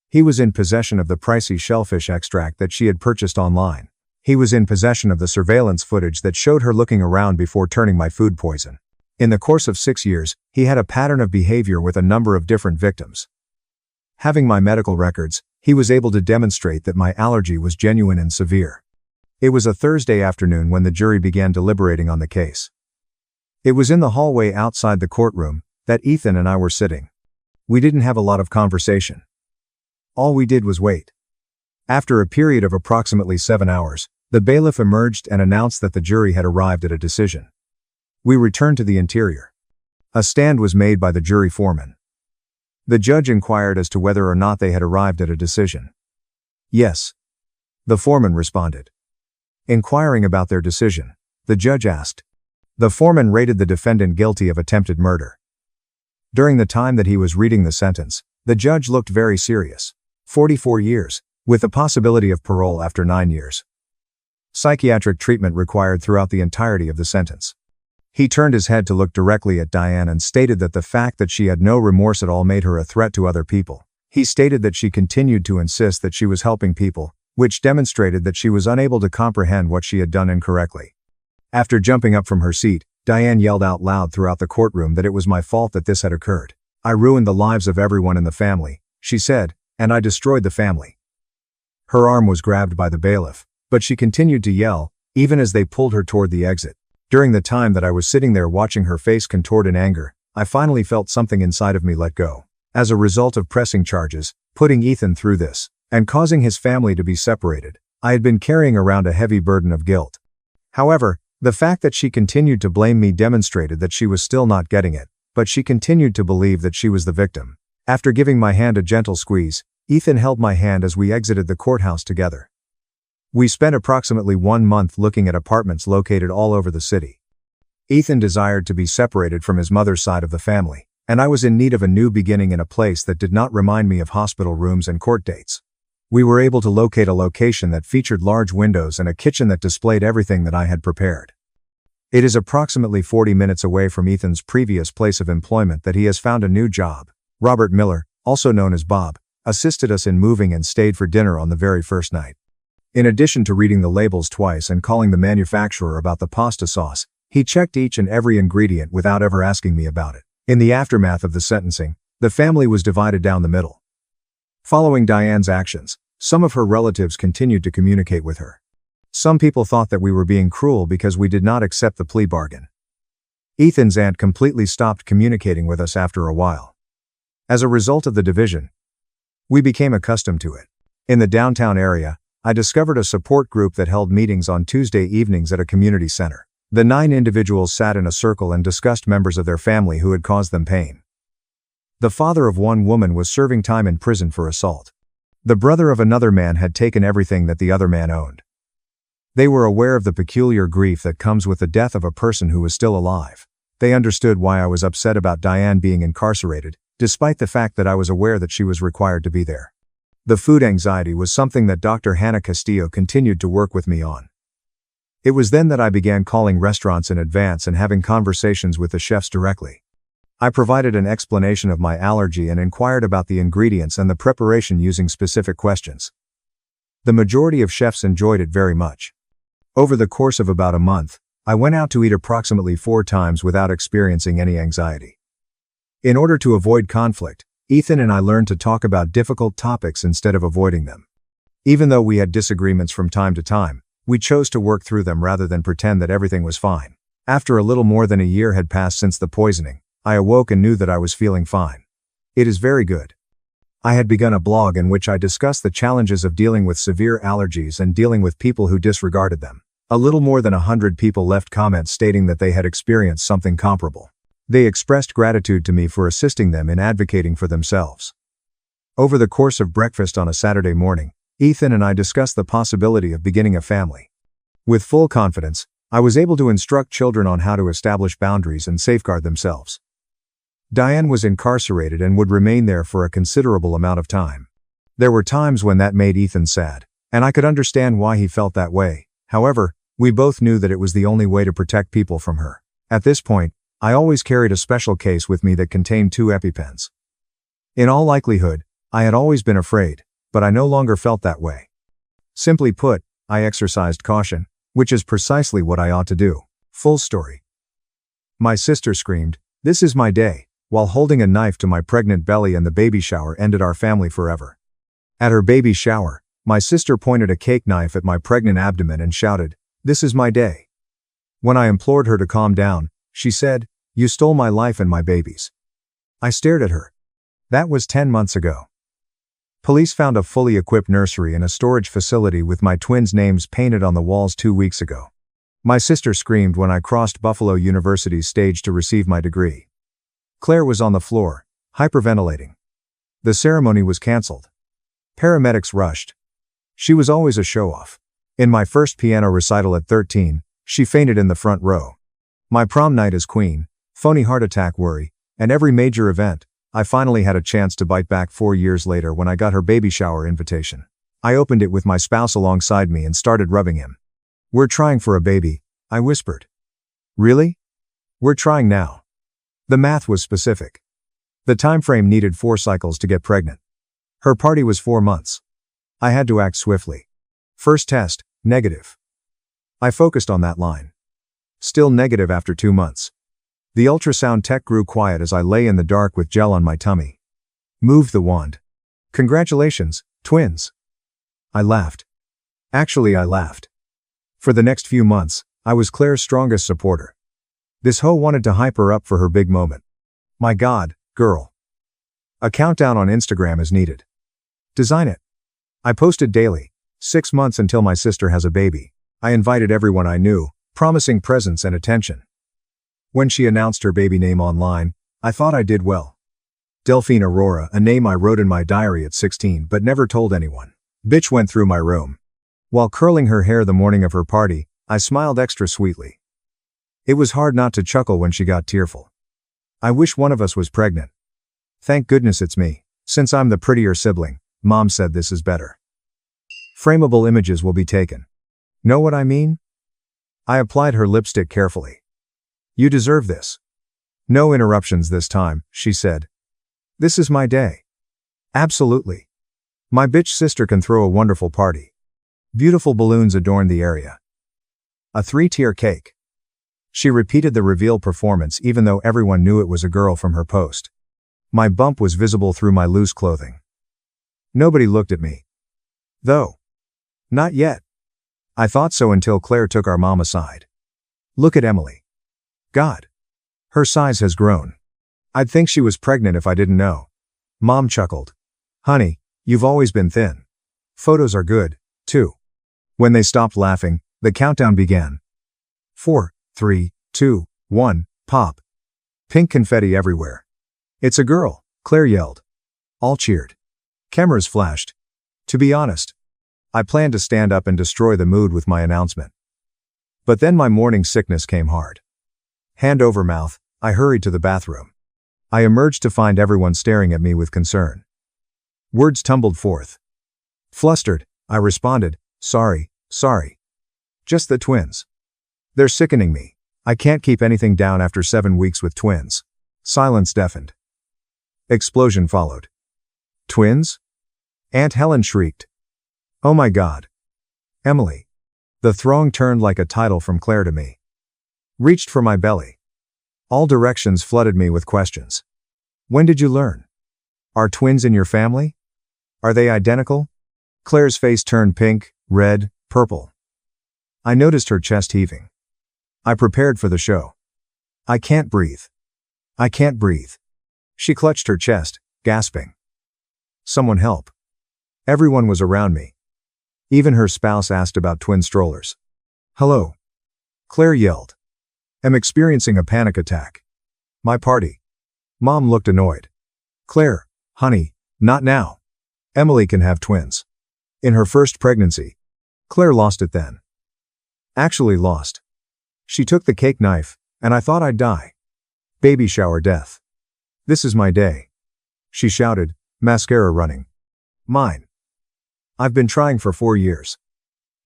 he was in possession of the pricey shellfish extract that she had purchased online. He was in possession of the surveillance footage that showed her looking around before turning my food poison. In the course of 6 years, he had a pattern of behavior with a number of different victims. Having my medical records, he was able to demonstrate that my allergy was genuine and severe. It was a Thursday afternoon when the jury began deliberating on the case. It was in the hallway outside the courtroom that Ethan and I were sitting. We didn't have a lot of conversation. All we did was wait. After a period of approximately 7 hours, the bailiff emerged and announced that the jury had arrived at a decision. We returned to the interior. A stand was made by the jury foreman. The judge inquired as to whether or not they had arrived at a decision. Yes, the foreman responded. Inquiring about their decision, the judge asked. The foreman rated the defendant guilty of attempted murder. During the time that he was reading the sentence, the judge looked very serious. 44 years, with the possibility of parole after 9 years. Psychiatric treatment required throughout the entirety of the sentence. He turned his head to look directly at Diane and stated that the fact that she had no remorse at all made her a threat to other people. He stated that she continued to insist that she was helping people, which demonstrated that she was unable to comprehend what she had done incorrectly. After jumping up from her seat, Diane yelled out loud throughout the courtroom that it was my fault that this had occurred. I ruined the lives of everyone in the family, she said, and I destroyed the family. Her arm was grabbed by the bailiff, but she continued to yell, even as they pulled her toward the exit. During the time that I was sitting there watching her face contort in anger, I finally felt something inside of me let go. As a result of pressing charges, putting Ethan through this, and causing his family to be separated, I had been carrying around a heavy burden of guilt. However, the fact that she continued to blame me demonstrated that she was still not getting it, but she continued to believe that she was the victim. After giving my hand a gentle squeeze, Ethan held my hand as we exited the courthouse together. We spent approximately 1 month looking at apartments located all over the city. Ethan desired to be separated from his mother's side of the family, and I was in need of a new beginning in a place that did not remind me of hospital rooms and court dates. We were able to locate a location that featured large windows and a kitchen that displayed everything that I had prepared. It is approximately 40 minutes away from Ethan's previous place of employment that he has found a new job. Robert Miller, also known as Bob, assisted us in moving and stayed for dinner on the very first night. In addition to reading the labels twice and calling the manufacturer about the pasta sauce, he checked each and every ingredient without ever asking me about it. In the aftermath of the sentencing, the family was divided down the middle. Following Diane's actions, some of her relatives continued to communicate with her. Some people thought that we were being cruel because we did not accept the plea bargain. Ethan's aunt completely stopped communicating with us after a while. As a result of the division, we became accustomed to it. In the downtown area, I discovered a support group that held meetings on Tuesday evenings at a community center. The 9 individuals sat in a circle and discussed members of their family who had caused them pain. The father of one woman was serving time in prison for assault. The brother of another man had taken everything that the other man owned. They were aware of the peculiar grief that comes with the death of a person who was still alive. They understood why I was upset about Diane being incarcerated, despite the fact that I was aware that she was required to be there. The food anxiety was something that Dr. Hannah Castillo continued to work with me on. It was then that I began calling restaurants in advance and having conversations with the chefs directly. I provided an explanation of my allergy and inquired about the ingredients and the preparation using specific questions. The majority of chefs enjoyed it very much. Over the course of about a month, I went out to eat approximately 4 times without experiencing any anxiety. In order to avoid conflict, Ethan and I learned to talk about difficult topics instead of avoiding them. Even though we had disagreements from time to time, we chose to work through them rather than pretend that everything was fine. After a little more than a year had passed since the poisoning, I awoke and knew that I was feeling fine. It is very good. I had begun a blog in which I discussed the challenges of dealing with severe allergies and dealing with people who disregarded them. A little more than 100 people left comments stating that they had experienced something comparable. They expressed gratitude to me for assisting them in advocating for themselves. Over the course of breakfast on a Saturday morning, Ethan and I discussed the possibility of beginning a family. With full confidence, I was able to instruct children on how to establish boundaries and safeguard themselves. Diane was incarcerated and would remain there for a considerable amount of time. There were times when that made Ethan sad, and I could understand why he felt that way. However, we both knew that it was the only way to protect people from her. At this point, I always carried a special case with me that contained 2 EpiPens. In all likelihood, I had always been afraid, but I no longer felt that way. Simply put, I exercised caution, which is precisely what I ought to do. Full story. My sister screamed, "This is my day," while holding a knife to my pregnant belly, and the baby shower ended our family forever. At her baby shower, my sister pointed a cake knife at my pregnant abdomen and shouted, "This is my day." When I implored her to calm down, she said, "You stole my life and my baby's." I stared at her. That was 10 months ago. Police found a fully equipped nursery and a storage facility with my twins' names painted on the walls 2 weeks ago. My sister screamed when I crossed Buffalo University's stage to receive my degree. Claire was on the floor, hyperventilating. The ceremony was canceled. Paramedics rushed. She was always a show-off. In my first piano recital at 13, she fainted in the front row. My prom night as queen, phony heart attack worry, and every major event, I finally had a chance to bite back 4 years later when I got her baby shower invitation. I opened it with my spouse alongside me and started rubbing him. "We're trying for a baby," I whispered. "Really? We're trying now." The math was specific. The time frame needed 4 cycles to get pregnant. Her party was 4 months. I had to act swiftly. First test, negative. I focused on that line. Still negative after 2 months. The ultrasound tech grew quiet as I lay in the dark with gel on my tummy. Moved the wand. "Congratulations, twins." I laughed. Actually, I laughed. For the next few months, I was Claire's strongest supporter. This hoe wanted to hype her up for her big moment. "My God, girl. A countdown on Instagram is needed. Design it." I posted daily. 6 months until my sister has a baby. I invited everyone I knew, promising presents and attention. When she announced her baby name online, I thought I did well. Delphine Aurora, a name I wrote in my diary at 16 but never told anyone. Bitch went through my room. While curling her hair the morning of her party, I smiled extra sweetly. It was hard not to chuckle when she got tearful. "I wish one of us was pregnant. Thank goodness it's me. Since I'm the prettier sibling, Mom said this is better. Frameable images will be taken. Know what I mean?" I applied her lipstick carefully. "You deserve this." "No interruptions this time," she said. "This is my day." "Absolutely. My bitch sister can throw a wonderful party." Beautiful balloons adorned the area. A 3-tier cake. She repeated the reveal performance even though everyone knew it was a girl from her post. My bump was visible through my loose clothing. Nobody looked at me. Though. Not yet. I thought so until Claire took our mom aside. "Look at Emily. God. Her size has grown. I'd think she was pregnant if I didn't know." Mom chuckled. "Honey, you've always been thin. Photos are good, too." When they stopped laughing, the countdown began. 4, 3, 2, 1, pop. Pink confetti everywhere. "It's a girl," Claire yelled. All cheered. Cameras flashed. To be honest, I planned to stand up and destroy the mood with my announcement. But then my morning sickness came hard. Hand over mouth, I hurried to the bathroom. I emerged to find everyone staring at me with concern. Words tumbled forth. Flustered, I responded, sorry. Just the twins. They're sickening me. I can't keep anything down after 7 weeks with twins." Silence deafened. Explosion followed. "Twins?" Aunt Helen shrieked. "Oh my God. Emily." The throng turned like a title from Claire to me. Reached for my belly. All directions flooded me with questions. "When did you learn? Are twins in your family? Are they identical?" Claire's face turned pink, red, purple. I noticed her chest heaving. I prepared for the show. I can't breathe. She clutched her chest, gasping. "Someone help." Everyone was around me. Even her spouse asked about twin strollers. "Hello," Claire yelled. "I'm experiencing a panic attack. My party." Mom looked annoyed. "Claire, honey, not now. Emily can have twins. In her first pregnancy." Claire lost it then. Actually lost. She took the cake knife, and I thought I'd die. Baby shower death. "This is my day," she shouted, mascara running. "Mine. I've been trying for 4 years."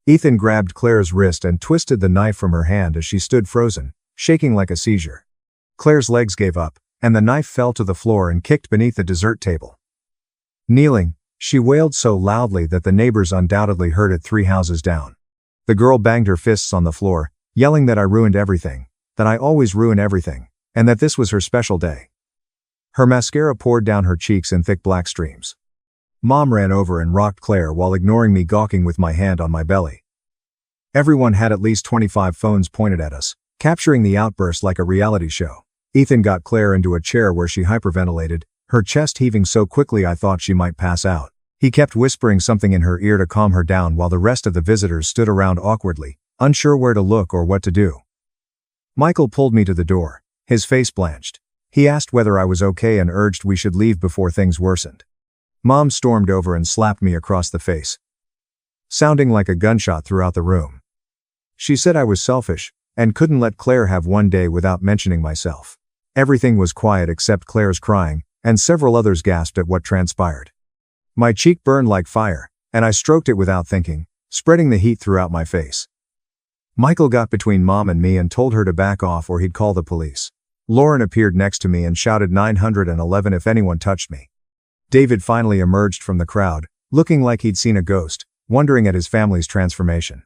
Ethan grabbed Claire's wrist and twisted the knife from her hand as she stood frozen, shaking like a seizure. Claire's legs gave up, and the knife fell to the floor and kicked beneath the dessert table. Kneeling, she wailed so loudly that the neighbors undoubtedly heard it 3 houses down. The girl banged her fists on the floor, yelling that I ruined everything, that I always ruin everything, and that this was her special day. Her mascara poured down her cheeks in thick black streams. Mom ran over and rocked Claire while ignoring me gawking with my hand on my belly. Everyone had at least 25 phones pointed at us, capturing the outburst like a reality show. Ethan got Claire into a chair where she hyperventilated, her chest heaving so quickly I thought she might pass out. He kept whispering something in her ear to calm her down while the rest of the visitors stood around awkwardly, unsure where to look or what to do. Michael pulled me to the door, his face blanched. He asked whether I was okay and urged we should leave before things worsened. Mom stormed over and slapped me across the face, sounding like a gunshot throughout the room. She said I was selfish and couldn't let Claire have one day without mentioning myself. Everything was quiet except Claire's crying, and several others gasped at what transpired. My cheek burned like fire, and I stroked it without thinking, spreading the heat throughout my face. Michael got between Mom and me and told her to back off or he'd call the police. Lauren appeared next to me and shouted 911 if anyone touched me. David finally emerged from the crowd, looking like he'd seen a ghost, wondering at his family's transformation.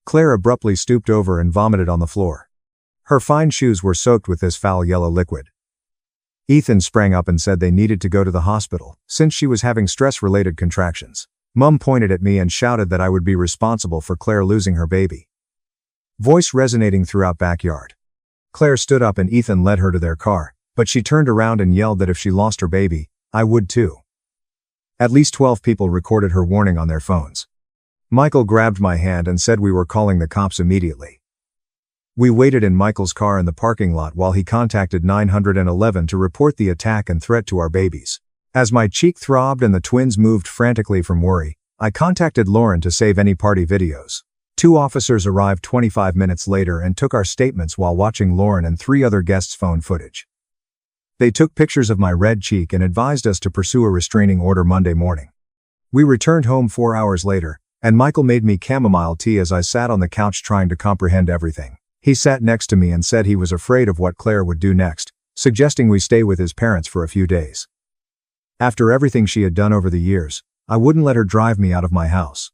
Claire abruptly stooped over and vomited on the floor. Her fine shoes were soaked with this foul yellow liquid. Ethan sprang up and said they needed to go to the hospital, since she was having stress-related contractions. Mum pointed at me and shouted that I would be responsible for Claire losing her baby. Voice resonating throughout backyard. Claire stood up and Ethan led her to their car, but she turned around and yelled that if she lost her baby, I would too. At least 12 people recorded her warning on their phones. Michael grabbed my hand and said we were calling the cops immediately. We waited in Michael's car in the parking lot while he contacted 911 to report the attack and threat to our babies. As my cheek throbbed and the twins moved frantically from worry, I contacted Lauren to save any party videos. 2 officers arrived 25 minutes later and took our statements while watching Lauren and 3 other guests' phone footage. They took pictures of my red cheek and advised us to pursue a restraining order Monday morning. We returned home 4 hours later, and Michael made me chamomile tea as I sat on the couch trying to comprehend everything. He sat next to me and said he was afraid of what Claire would do next, suggesting we stay with his parents for a few days. After everything she had done over the years, I wouldn't let her drive me out of my house.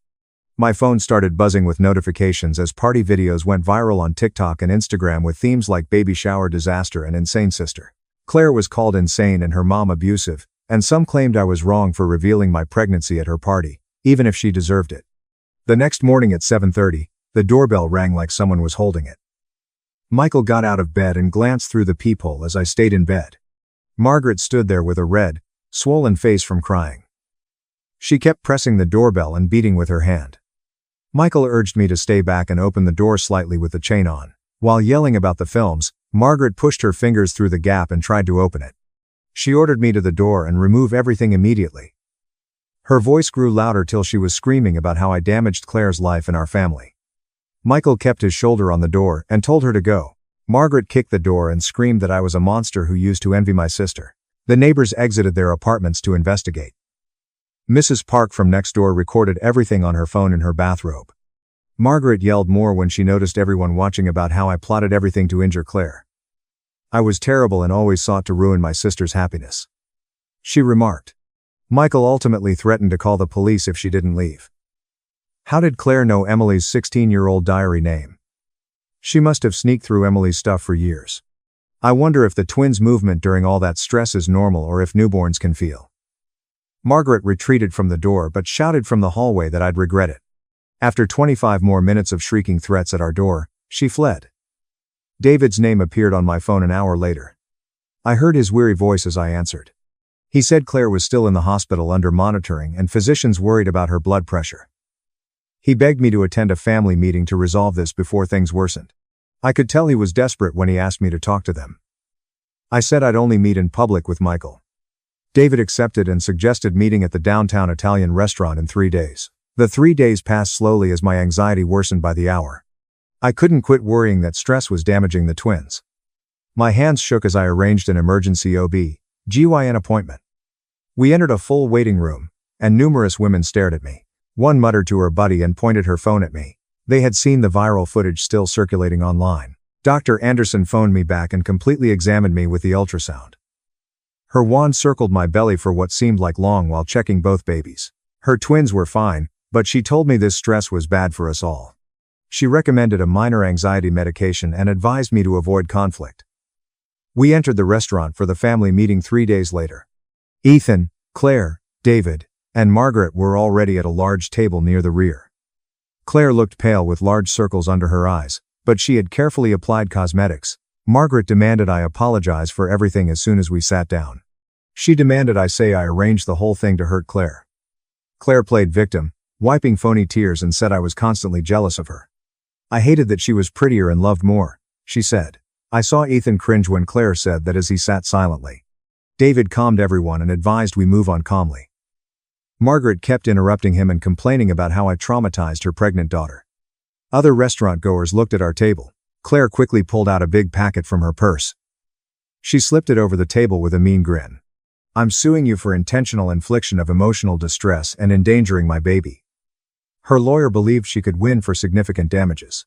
My phone started buzzing with notifications as party videos went viral on TikTok and Instagram with themes like baby shower disaster and insane sister. Claire was called insane and her mom abusive, and some claimed I was wrong for revealing my pregnancy at her party, even if she deserved it. The next morning at 7:30, the doorbell rang like someone was holding it. Michael got out of bed and glanced through the peephole as I stayed in bed. Margaret stood there with a red, swollen face from crying. She kept pressing the doorbell and beating with her hand. Michael urged me to stay back and open the door slightly with the chain on. While yelling about the films, Margaret pushed her fingers through the gap and tried to open it. She ordered me to the door and remove everything immediately. Her voice grew louder till she was screaming about how I damaged Claire's life and our family. Michael kept his shoulder on the door and told her to go. Margaret kicked the door and screamed that I was a monster who used to envy my sister. The neighbors exited their apartments to investigate. Mrs. Park from next door recorded everything on her phone in her bathrobe. Margaret yelled more when she noticed everyone watching about how I plotted everything to injure Claire. I was terrible and always sought to ruin my sister's happiness. She remarked. Michael ultimately threatened to call the police if she didn't leave. How did Claire know Emily's 16-year-old diary name? She must have sneaked through Emily's stuff for years. I wonder if the twins' movement during all that stress is normal or if newborns can feel. Margaret retreated from the door but shouted from the hallway that I'd regret it. After 25 more minutes of shrieking threats at our door, she fled. David's name appeared on my phone an hour later. I heard his weary voice as I answered. He said Claire was still in the hospital under monitoring and physicians worried about her blood pressure. He begged me to attend a family meeting to resolve this before things worsened. I could tell he was desperate when he asked me to talk to them. I said I'd only meet in public with Michael. David accepted and suggested meeting at the downtown Italian restaurant in 3 days. The 3 days passed slowly as my anxiety worsened by the hour. I couldn't quit worrying that stress was damaging the twins. My hands shook as I arranged an emergency OB/GYN appointment. We entered a full waiting room, and numerous women stared at me. One muttered to her buddy and pointed her phone at me. They had seen the viral footage still circulating online. Dr. Anderson phoned me back and completely examined me with the ultrasound. Her wand circled my belly for what seemed like long while checking both babies. Her twins were fine, but she told me this stress was bad for us all. She recommended a minor anxiety medication and advised me to avoid conflict. We entered the restaurant for the family meeting 3 days later. Ethan, Claire, David, and Margaret were already at a large table near the rear. Claire looked pale with large circles under her eyes, but she had carefully applied cosmetics. Margaret demanded I apologize for everything as soon as we sat down. She demanded I say I arranged the whole thing to hurt Claire. Claire played victim, wiping phony tears and said I was constantly jealous of her. I hated that she was prettier and loved more, she said. I saw Ethan cringe when Claire said that as he sat silently. David calmed everyone and advised we move on calmly. Margaret kept interrupting him and complaining about how I traumatized her pregnant daughter. Other restaurant goers looked at our table. Claire quickly pulled out a big packet from her purse. She slipped it over the table with a mean grin. I'm suing you for intentional infliction of emotional distress and endangering my baby. Her lawyer believed she could win for significant damages.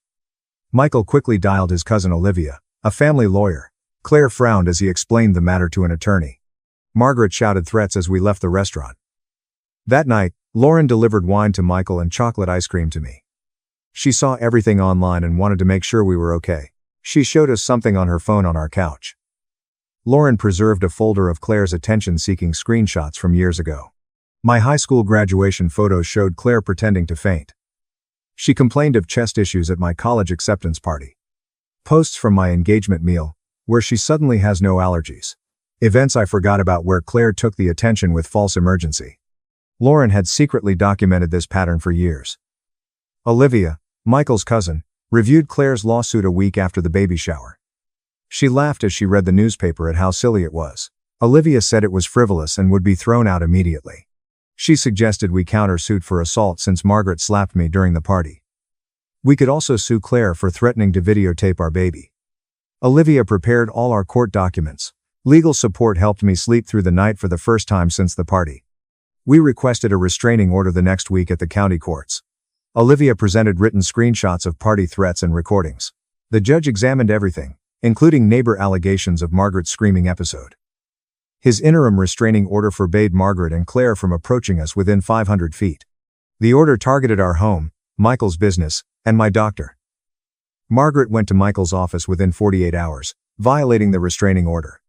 Michael quickly dialed his cousin Olivia, a family lawyer. Claire frowned as he explained the matter to an attorney. Margaret shouted threats as we left the restaurant. That night, Lauren delivered wine to Michael and chocolate ice cream to me. She saw everything online and wanted to make sure we were okay. She showed us something on her phone on our couch. Lauren preserved a folder of Claire's attention-seeking screenshots from years ago. My high school graduation photos showed Claire pretending to faint. She complained of chest issues at my college acceptance party. Posts from my engagement meal, where she suddenly has no allergies. Events I forgot about where Claire took the attention with false emergency. Lauren had secretly documented this pattern for years. Olivia, Michael's cousin, reviewed Claire's lawsuit a week after the baby shower. She laughed as she read the newspaper at how silly it was. Olivia said it was frivolous and would be thrown out immediately. She suggested we countersuit for assault since Margaret slapped me during the party. We could also sue Claire for threatening to videotape our baby. Olivia prepared all our court documents. Legal support helped me sleep through the night for the first time since the party. We requested a restraining order the next week at the county courts. Olivia presented written screenshots of party threats and recordings. The judge examined everything, including neighbor allegations of Margaret's screaming episode. His interim restraining order forbade Margaret and Claire from approaching us within 500 feet. The order targeted our home, Michael's business, and my doctor. Margaret went to Michael's office within 48 hours, violating the restraining order.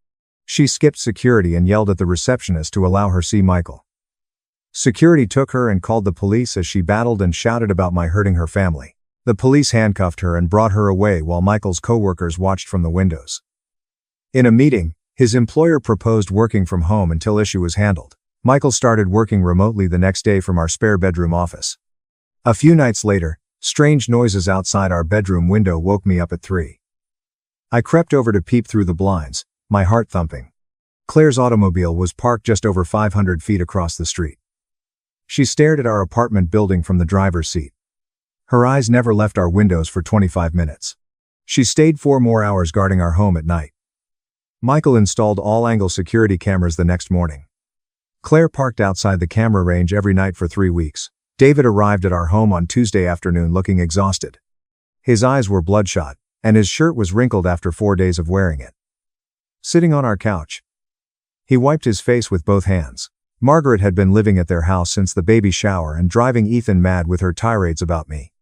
She skipped security and yelled at the receptionist to allow her see Michael. Security took her and called the police as she battled and shouted about my hurting her family. The police handcuffed her and brought her away while Michael's co-workers watched from the windows. In a meeting, his employer proposed working from home until issue was handled. Michael started working remotely the next day from our spare bedroom office. A few nights later, strange noises outside our bedroom window woke me up at 3. I crept over to peep through the blinds, my heart thumping. Claire's automobile was parked just over 500 feet across the street. She stared at our apartment building from the driver's seat. Her eyes never left our windows for 25 minutes. She stayed 4 more hours guarding our home at night. Michael installed all-angle security cameras the next morning. Claire parked outside the camera range every night for 3 weeks. David arrived at our home on Tuesday afternoon looking exhausted. His eyes were bloodshot, and his shirt was wrinkled after 4 days of wearing it. Sitting on our couch, he wiped his face with both hands. Margaret had been living at their house since the baby shower and driving Ethan mad with her tirades about me.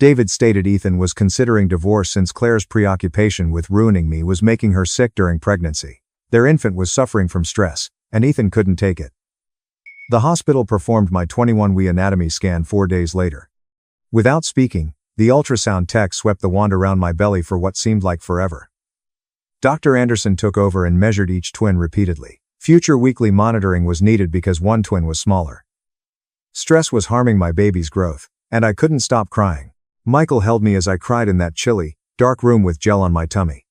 David stated Ethan was considering divorce since Claire's preoccupation with ruining me was making her sick during pregnancy. Their infant was suffering from stress, and Ethan couldn't take it. The hospital performed my 21-week anatomy scan 4 days later. Without speaking, the ultrasound tech swept the wand around my belly for what seemed like forever. Dr. Anderson took over and measured each twin repeatedly. Future weekly monitoring was needed because one twin was smaller. Stress was harming my baby's growth, and I couldn't stop crying. Michael held me as I cried in that chilly, dark room with gel on my tummy.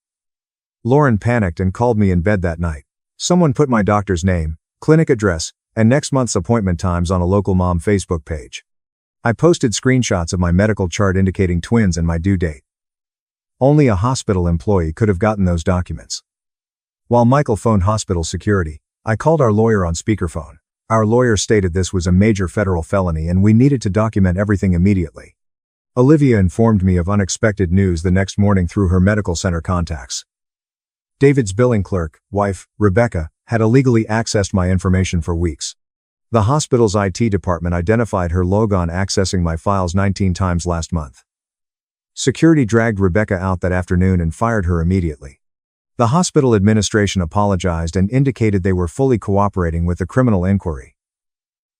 Lauren panicked and called me in bed that night. Someone put my doctor's name, clinic address, and next month's appointment times on a local mom Facebook page. I posted screenshots of my medical chart indicating twins and my due date. Only a hospital employee could have gotten those documents. While Michael phoned hospital security, I called our lawyer on speakerphone. Our lawyer stated this was a major federal felony and we needed to document everything immediately. Olivia informed me of unexpected news the next morning through her medical center contacts. David's billing clerk, wife, Rebecca, had illegally accessed my information for weeks. The hospital's IT department identified her logon accessing my files 19 times last month. Security dragged Rebecca out that afternoon and fired her immediately. The hospital administration apologized and indicated they were fully cooperating with the criminal inquiry.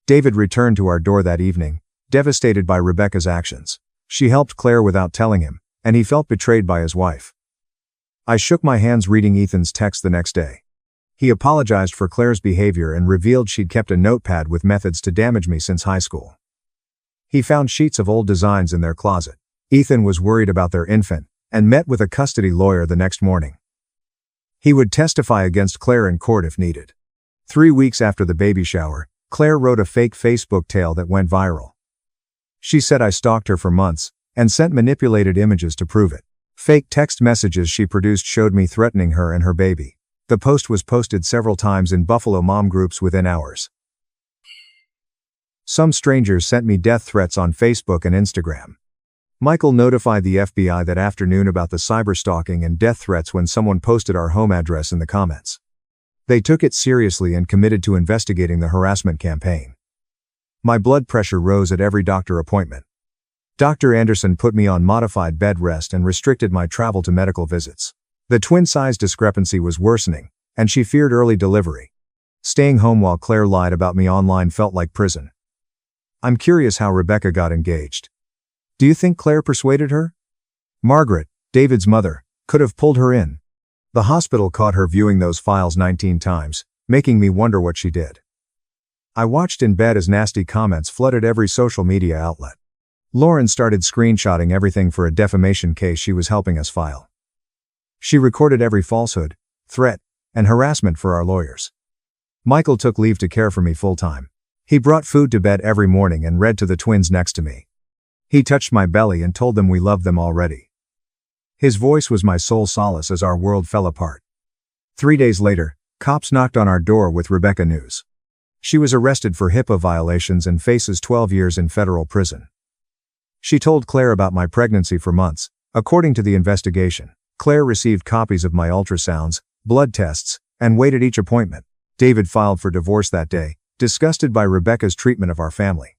David returned to our door that evening, devastated by Rebecca's actions. She helped Claire without telling him, and he felt betrayed by his wife. I shook my hands reading Ethan's text the next day. He apologized for Claire's behavior and revealed she'd kept a notepad with methods to damage me since high school. He found sheets of old designs in their closet. Ethan was worried about their infant, and met with a custody lawyer the next morning. He would testify against Claire in court if needed. 3 weeks after the baby shower, Claire wrote a fake Facebook tale that went viral. She said I stalked her for months, and sent manipulated images to prove it. Fake text messages she produced showed me threatening her and her baby. The post was posted several times in Buffalo mom groups within hours. Some strangers sent me death threats on Facebook and Instagram. Michael notified the FBI that afternoon about the cyberstalking and death threats when someone posted our home address in the comments. They took it seriously and committed to investigating the harassment campaign. My blood pressure rose at every doctor appointment. Dr. Anderson put me on modified bed rest and restricted my travel to medical visits. The twin size discrepancy was worsening, and she feared early delivery. Staying home while Claire lied about me online felt like prison. I'm curious how Rebecca got engaged. Do you think Claire persuaded her? Margaret, David's mother, could have pulled her in. The hospital caught her viewing those files 19 times, making me wonder what she did. I watched in bed as nasty comments flooded every social media outlet. Lauren started screenshotting everything for a defamation case she was helping us file. She recorded every falsehood, threat, and harassment for our lawyers. Michael took leave to care for me full-time. He brought food to bed every morning and read to the twins next to me. He touched my belly and told them we loved them already. His voice was my sole solace as our world fell apart. 3 days later, cops knocked on our door with Rebecca news. She was arrested for HIPAA violations and faces 12 years in federal prison. She told Claire about my pregnancy for months. According to the investigation, Claire received copies of my ultrasounds, blood tests, and waited each appointment. David filed for divorce that day, disgusted by Rebecca's treatment of our family.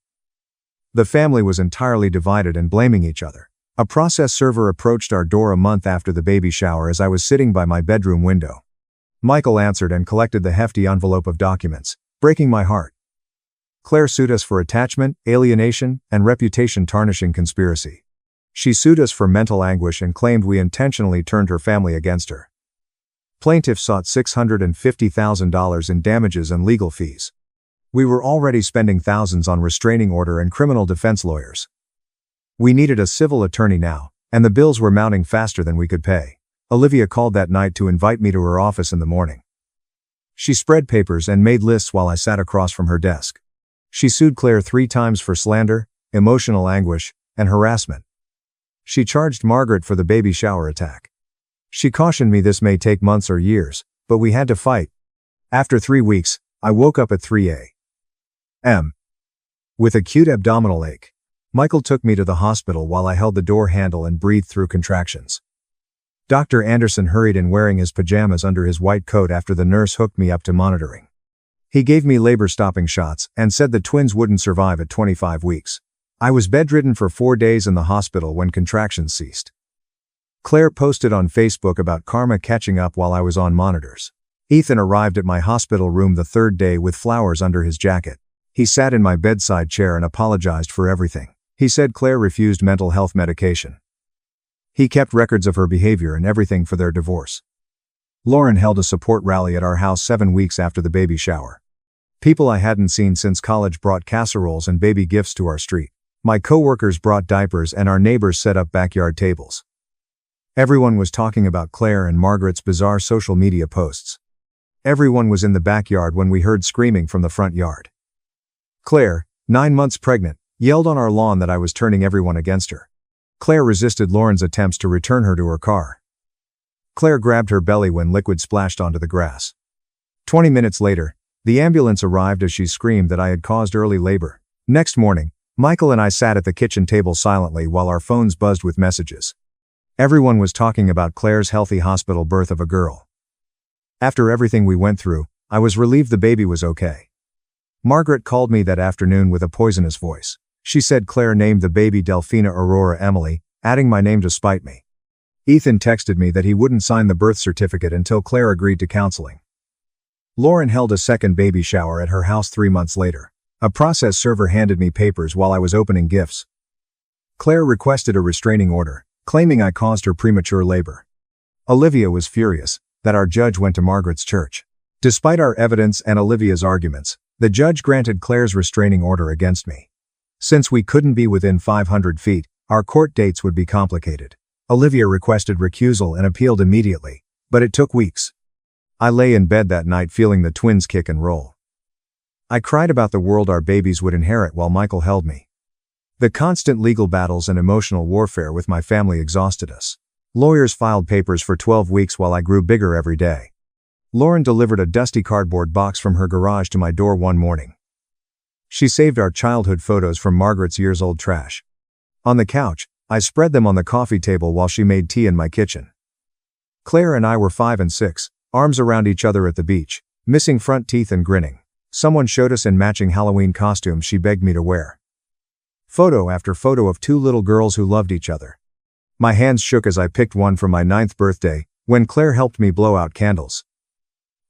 The family was entirely divided and blaming each other. A process server approached our door a month after the baby shower as I was sitting by my bedroom window. Michael answered and collected the hefty envelope of documents, breaking my heart. Claire sued us for attachment, alienation, and reputation-tarnishing conspiracy. She sued us for mental anguish and claimed we intentionally turned her family against her. Plaintiff sought $650,000 in damages and legal fees. We were already spending thousands on restraining order and criminal defense lawyers. We needed a civil attorney now, and the bills were mounting faster than we could pay. Olivia called that night to invite me to her office in the morning. She spread papers and made lists while I sat across from her desk. She sued Claire 3 times for slander, emotional anguish, and harassment. She charged Margaret for the baby shower attack. She cautioned me this may take months or years, but we had to fight. After 3 weeks, I woke up at 3 a.m. with acute abdominal ache. Michael took me to the hospital while I held the door handle and breathed through contractions. Dr. Anderson hurried in wearing his pajamas under his white coat after the nurse hooked me up to monitoring. He gave me labor-stopping shots and said the twins wouldn't survive at 25 weeks. I was bedridden for 4 days in the hospital when contractions ceased. Claire posted on Facebook about karma catching up while I was on monitors. Ethan arrived at my hospital room the 3rd day with flowers under his jacket. He sat in my bedside chair and apologized for everything. He said Claire refused mental health medication. He kept records of her behavior and everything for their divorce. Lauren held a support rally at our house 7 weeks after the baby shower. People I hadn't seen since college brought casseroles and baby gifts to our street. My coworkers brought diapers and our neighbors set up backyard tables. Everyone was talking about Claire and Margaret's bizarre social media posts. Everyone was in the backyard when we heard screaming from the front yard. Claire, 9 months pregnant, yelled on our lawn that I was turning everyone against her. Claire resisted Lauren's attempts to return her to her car. Claire grabbed her belly when liquid splashed onto the grass. 20 minutes later, the ambulance arrived as she screamed that I had caused early labor. Next morning, Michael and I sat at the kitchen table silently while our phones buzzed with messages. Everyone was talking about Claire's healthy hospital birth of a girl. After everything we went through, I was relieved the baby was okay. Margaret called me that afternoon with a poisonous voice. She said Claire named the baby Delphina Aurora Emily, adding my name to spite me. Ethan texted me that he wouldn't sign the birth certificate until Claire agreed to counseling. Lauren held a second baby shower at her house 3 months later. A process server handed me papers while I was opening gifts. Claire requested a restraining order, claiming I caused her premature labor. Olivia was furious that our judge went to Margaret's church. Despite our evidence and Olivia's arguments, the judge granted Claire's restraining order against me. Since we couldn't be within 500 feet, our court dates would be complicated. Olivia requested recusal and appealed immediately, but it took weeks. I lay in bed that night feeling the twins kick and roll. I cried about the world our babies would inherit while Michael held me. The constant legal battles and emotional warfare with my family exhausted us. Lawyers filed papers for 12 weeks while I grew bigger every day. Lauren delivered a dusty cardboard box from her garage to my door one morning. She saved our childhood photos from Margaret's years-old trash. On the couch, I spread them on the coffee table while she made tea in my kitchen. Claire and I were 5 and 6, arms around each other at the beach, missing front teeth and grinning. Someone showed us in matching Halloween costumes she begged me to wear. Photo after photo of 2 little girls who loved each other. My hands shook as I picked one from my 9th birthday, when Claire helped me blow out candles.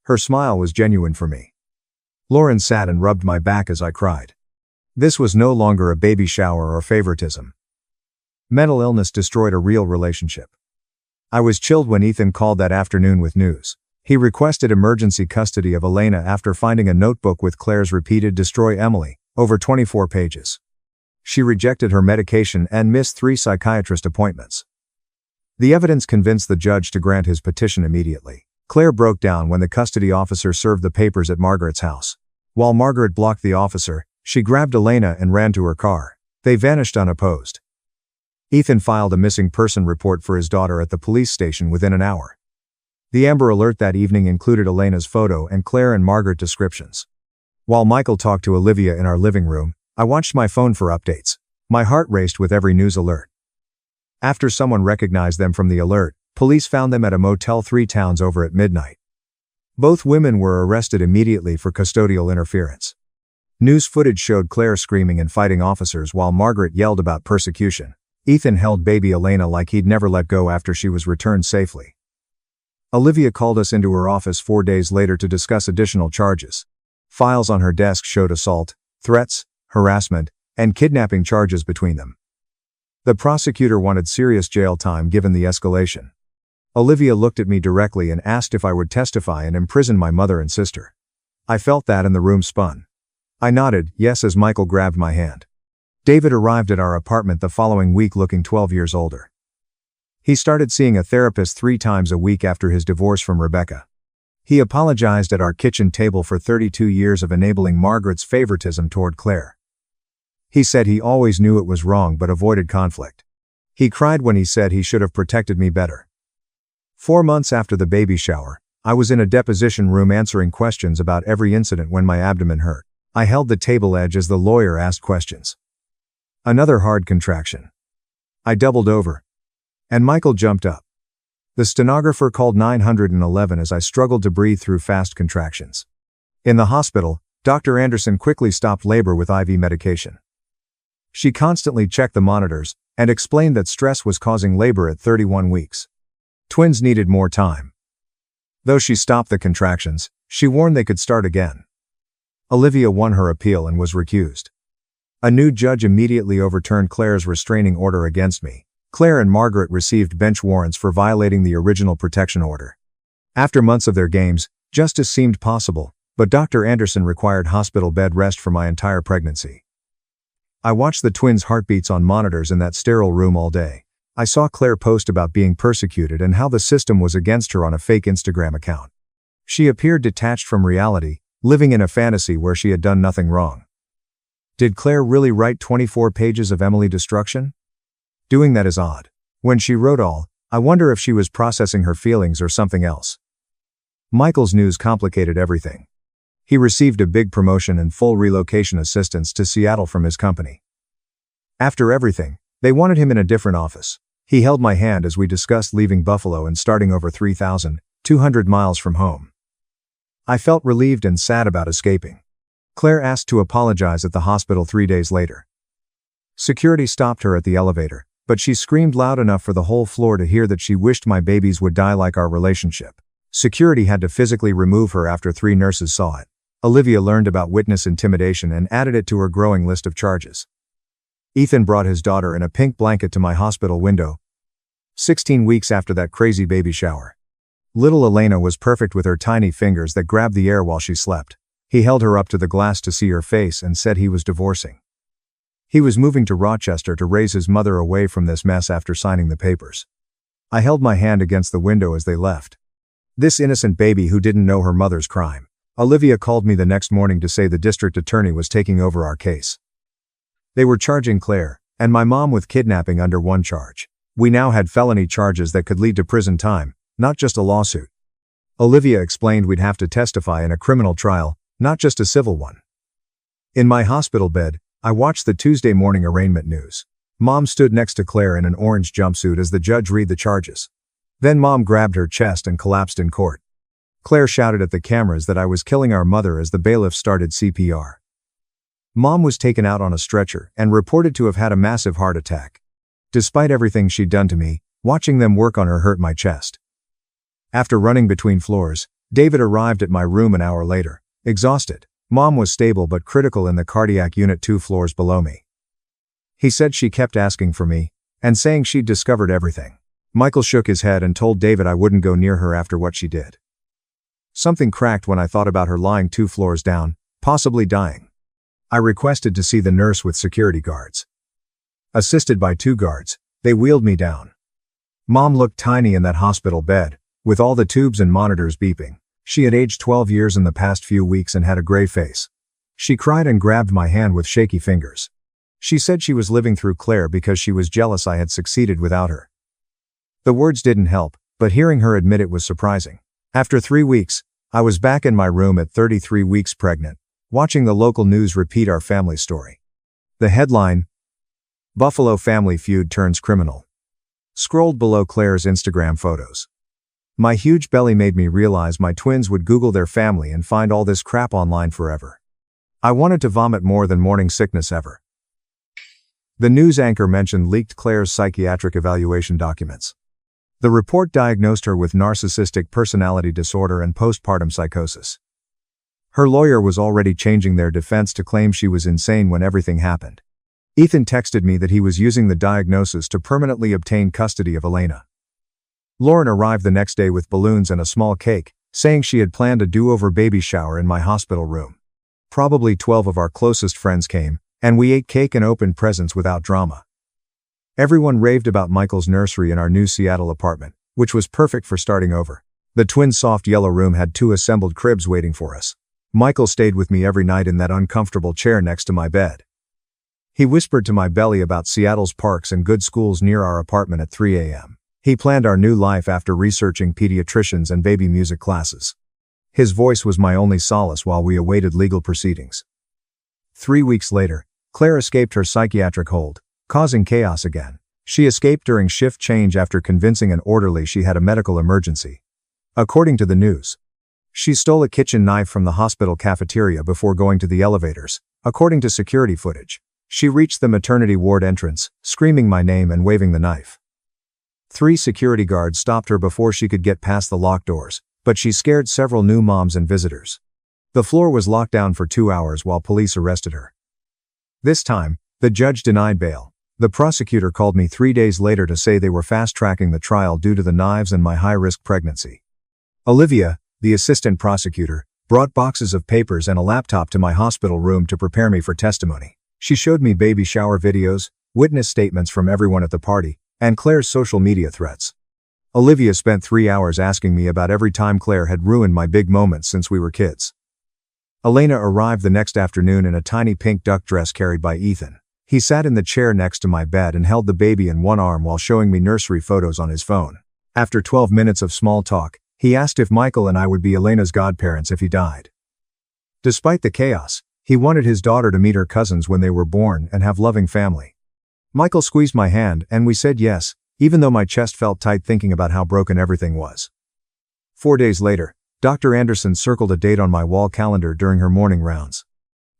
Her smile was genuine for me. Lauren sat and rubbed my back as I cried. This was no longer a baby shower or favoritism. Mental illness destroyed a real relationship. I was chilled when Ethan called that afternoon with news. He requested emergency custody of Elena after finding a notebook with Claire's repeated "destroy Emily" over 24 pages. She rejected her medication and missed 3 psychiatrist appointments. The evidence convinced the judge to grant his petition immediately. Claire broke down when the custody officer served the papers at Margaret's house. While Margaret blocked the officer, she grabbed Elena and ran to her car. They vanished unopposed. Ethan filed a missing person report for his daughter at the police station within an hour. The Amber Alert that evening included Elena's photo and Claire and Margaret descriptions. While Michael talked to Olivia in our living room, I watched my phone for updates. My heart raced with every news alert. After someone recognized them from the alert, police found them at a motel 3 towns over at midnight. Both women were arrested immediately for custodial interference. News footage showed Claire screaming and fighting officers while Margaret yelled about persecution. Ethan held baby Elena like he'd never let go after she was returned safely. Olivia called us into her office 4 days later to discuss additional charges. Files on her desk showed assault, threats, harassment, and kidnapping charges between them. The prosecutor wanted serious jail time given the escalation. Olivia looked at me directly and asked if I would testify and imprison my mother and sister. I felt that and the room spun. I nodded, yes, as Michael grabbed my hand. David arrived at our apartment the following week looking 12 years older. He started seeing a therapist 3 times a week after his divorce from Rebecca. He apologized at our kitchen table for 32 years of enabling Margaret's favoritism toward Claire. He said he always knew it was wrong but avoided conflict. He cried when he said he should have protected me better. 4 months after the baby shower, I was in a deposition room answering questions about every incident when my abdomen hurt. I held the table edge as the lawyer asked questions. Another hard contraction. I doubled over. And Michael jumped up. The stenographer called 911 as I struggled to breathe through fast contractions. In the hospital, Dr. Anderson quickly stopped labor with IV medication. She constantly checked the monitors and explained that stress was causing labor at 31 weeks. Twins needed more time. Though she stopped the contractions, she warned they could start again. Olivia won her appeal and was recused. A new judge immediately overturned Claire's restraining order against me. Claire and Margaret received bench warrants for violating the original protection order. After months of their games, justice seemed possible, but Dr. Anderson required hospital bed rest for my entire pregnancy. I watched the twins' heartbeats on monitors in that sterile room all day. I saw Claire post about being persecuted and how the system was against her on a fake Instagram account. She appeared detached from reality, living in a fantasy where she had done nothing wrong. Did Claire really write 24 pages of Emily destruction? Doing that is odd. When she wrote all, I wonder if she was processing her feelings or something else. Michael's news complicated everything. He received a big promotion and full relocation assistance to Seattle from his company. After everything, they wanted him in a different office. He held my hand as we discussed leaving Buffalo and starting over 3,200 miles from home. I felt relieved and sad about escaping. Claire asked to apologize at the hospital 3 days later. Security stopped her at the elevator, but she screamed loud enough for the whole floor to hear that she wished my babies would die like our relationship. Security had to physically remove her after 3 nurses saw it. Olivia learned about witness intimidation and added it to her growing list of charges. Ethan brought his daughter in a pink blanket to my hospital window. 16 weeks after that crazy baby shower. Little Elena was perfect with her tiny fingers that grabbed the air while she slept. He held her up to the glass to see her face and said he was divorcing. He was moving to Rochester to raise his mother away from this mess after signing the papers. I held my hand against the window as they left. This innocent baby who didn't know her mother's crime. Olivia called me the next morning to say the district attorney was taking over our case. They were charging Claire and my mom with kidnapping under one charge. We now had felony charges that could lead to prison time, not just a lawsuit. Olivia explained we'd have to testify in a criminal trial, not just a civil one. In my hospital bed, I watched the Tuesday morning arraignment news. Mom stood next to Claire in an orange jumpsuit as the judge read the charges. Then Mom grabbed her chest and collapsed in court. Claire shouted at the cameras that I was killing our mother as the bailiff started CPR. Mom was taken out on a stretcher and reported to have had a massive heart attack. Despite everything she'd done to me, watching them work on her hurt my chest. After running between floors, David arrived at my room an hour later, exhausted. Mom was stable but critical in the cardiac unit 2 floors below me. He said she kept asking for me, and saying she'd discovered everything. Michael shook his head and told David I wouldn't go near her after what she did. Something cracked when I thought about her lying 2 floors down, possibly dying. I requested to see the nurse with security guards. Assisted by 2 guards, they wheeled me down. Mom looked tiny in that hospital bed, with all the tubes and monitors beeping. She had aged 12 years in the past few weeks and had a gray face. She cried and grabbed my hand with shaky fingers. She said she was living through Claire because she was jealous I had succeeded without her. The words didn't help, but hearing her admit it was surprising. After 3 weeks, I was back in my room at 33 weeks pregnant, watching the local news repeat our family story. The headline, Buffalo Family Feud Turns Criminal, scrolled below Claire's Instagram photos. My huge belly made me realize my twins would Google their family and find all this crap online forever. I wanted to vomit more than morning sickness ever. The news anchor mentioned leaked Claire's psychiatric evaluation documents. The report diagnosed her with narcissistic personality disorder and postpartum psychosis. Her lawyer was already changing their defense to claim she was insane when everything happened. Ethan texted me that he was using the diagnosis to permanently obtain custody of Elena. Lauren arrived the next day with balloons and a small cake, saying she had planned a do-over baby shower in my hospital room. Probably 12 of our closest friends came, and we ate cake and opened presents without drama. Everyone raved about Michael's nursery in our new Seattle apartment, which was perfect for starting over. The twin soft yellow room had 2 assembled cribs waiting for us. Michael stayed with me every night in that uncomfortable chair next to my bed. He whispered to my belly about Seattle's parks and good schools near our apartment at 3 a.m. He planned our new life after researching pediatricians and baby music classes. His voice was my only solace while we awaited legal proceedings. 3 weeks later, Claire escaped her psychiatric hold, causing chaos again. She escaped during shift change after convincing an orderly she had a medical emergency. According to the news, she stole a kitchen knife from the hospital cafeteria before going to the elevators. According to security footage, she reached the maternity ward entrance, screaming my name and waving the knife. 3 security guards stopped her before she could get past the locked doors, but she scared several new moms and visitors. The floor was locked down for 2 hours while police arrested her. This time, the judge denied bail. The prosecutor called me 3 days later to say they were fast-tracking the trial due to the knives and my high-risk pregnancy. Olivia, the assistant prosecutor, brought boxes of papers and a laptop to my hospital room to prepare me for testimony. She showed me baby shower videos, witness statements from everyone at the party, and Claire's social media threats. Olivia spent 3 hours asking me about every time Claire had ruined my big moments since we were kids. Elena arrived the next afternoon in a tiny pink duck dress carried by Ethan. He sat in the chair next to my bed and held the baby in one arm while showing me nursery photos on his phone. After 12 minutes of small talk, he asked if Michael and I would be Elena's godparents if he died. Despite the chaos, he wanted his daughter to meet her cousins when they were born and have loving family. Michael squeezed my hand and we said yes, even though my chest felt tight thinking about how broken everything was. 4 days later, Dr. Anderson circled a date on my wall calendar during her morning rounds.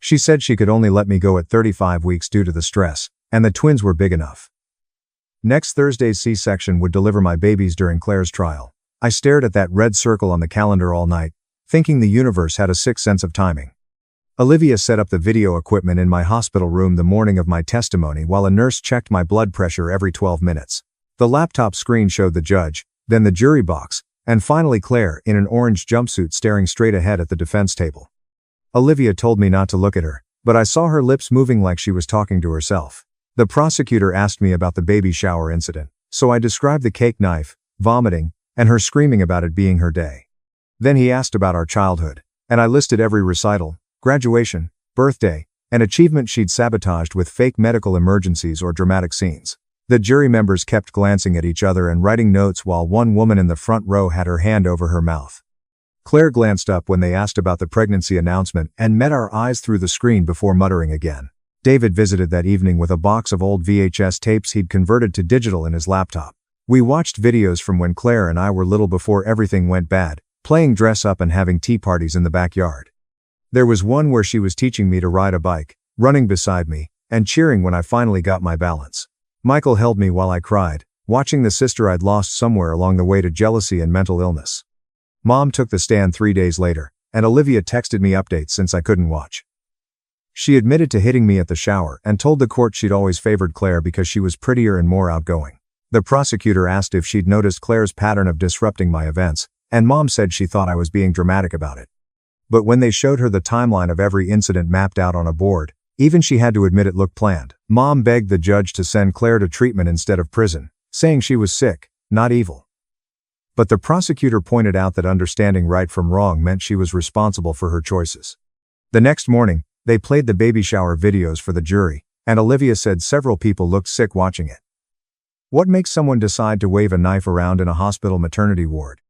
She said she could only let me go at 35 weeks due to the stress, and the twins were big enough. Next Thursday's C-section would deliver my babies during Claire's trial. I stared at that red circle on the calendar all night, thinking the universe had a sixth sense of timing. Olivia set up the video equipment in my hospital room the morning of my testimony while a nurse checked my blood pressure every 12 minutes. The laptop screen showed the judge, then the jury box, and finally Claire in an orange jumpsuit staring straight ahead at the defense table. Olivia told me not to look at her, but I saw her lips moving like she was talking to herself. The prosecutor asked me about the baby shower incident, so I described the cake knife, vomiting, and her screaming about it being her day. Then he asked about our childhood, and I listed every recital, graduation, birthday, and achievement she'd sabotaged with fake medical emergencies or dramatic scenes. The jury members kept glancing at each other and writing notes while one woman in the front row had her hand over her mouth. Claire glanced up when they asked about the pregnancy announcement and met our eyes through the screen before muttering again. David visited that evening with a box of old VHS tapes he'd converted to digital in his laptop. We watched videos from when Claire and I were little before everything went bad, playing dress up and having tea parties in the backyard. There was one where she was teaching me to ride a bike, running beside me, and cheering when I finally got my balance. Michael held me while I cried, watching the sister I'd lost somewhere along the way to jealousy and mental illness. Mom took the stand 3 days later, and Olivia texted me updates since I couldn't watch. She admitted to hitting me at the shower and told the court she'd always favored Claire because she was prettier and more outgoing. The prosecutor asked if she'd noticed Claire's pattern of disrupting my events, and Mom said she thought I was being dramatic about it. But when they showed her the timeline of every incident mapped out on a board, even she had to admit it looked planned. Mom begged the judge to send Claire to treatment instead of prison, saying she was sick, not evil. But the prosecutor pointed out that understanding right from wrong meant she was responsible for her choices. The next morning, they played the baby shower videos for the jury, and Olivia said several people looked sick watching it. What makes someone decide to wave a knife around in a hospital maternity ward?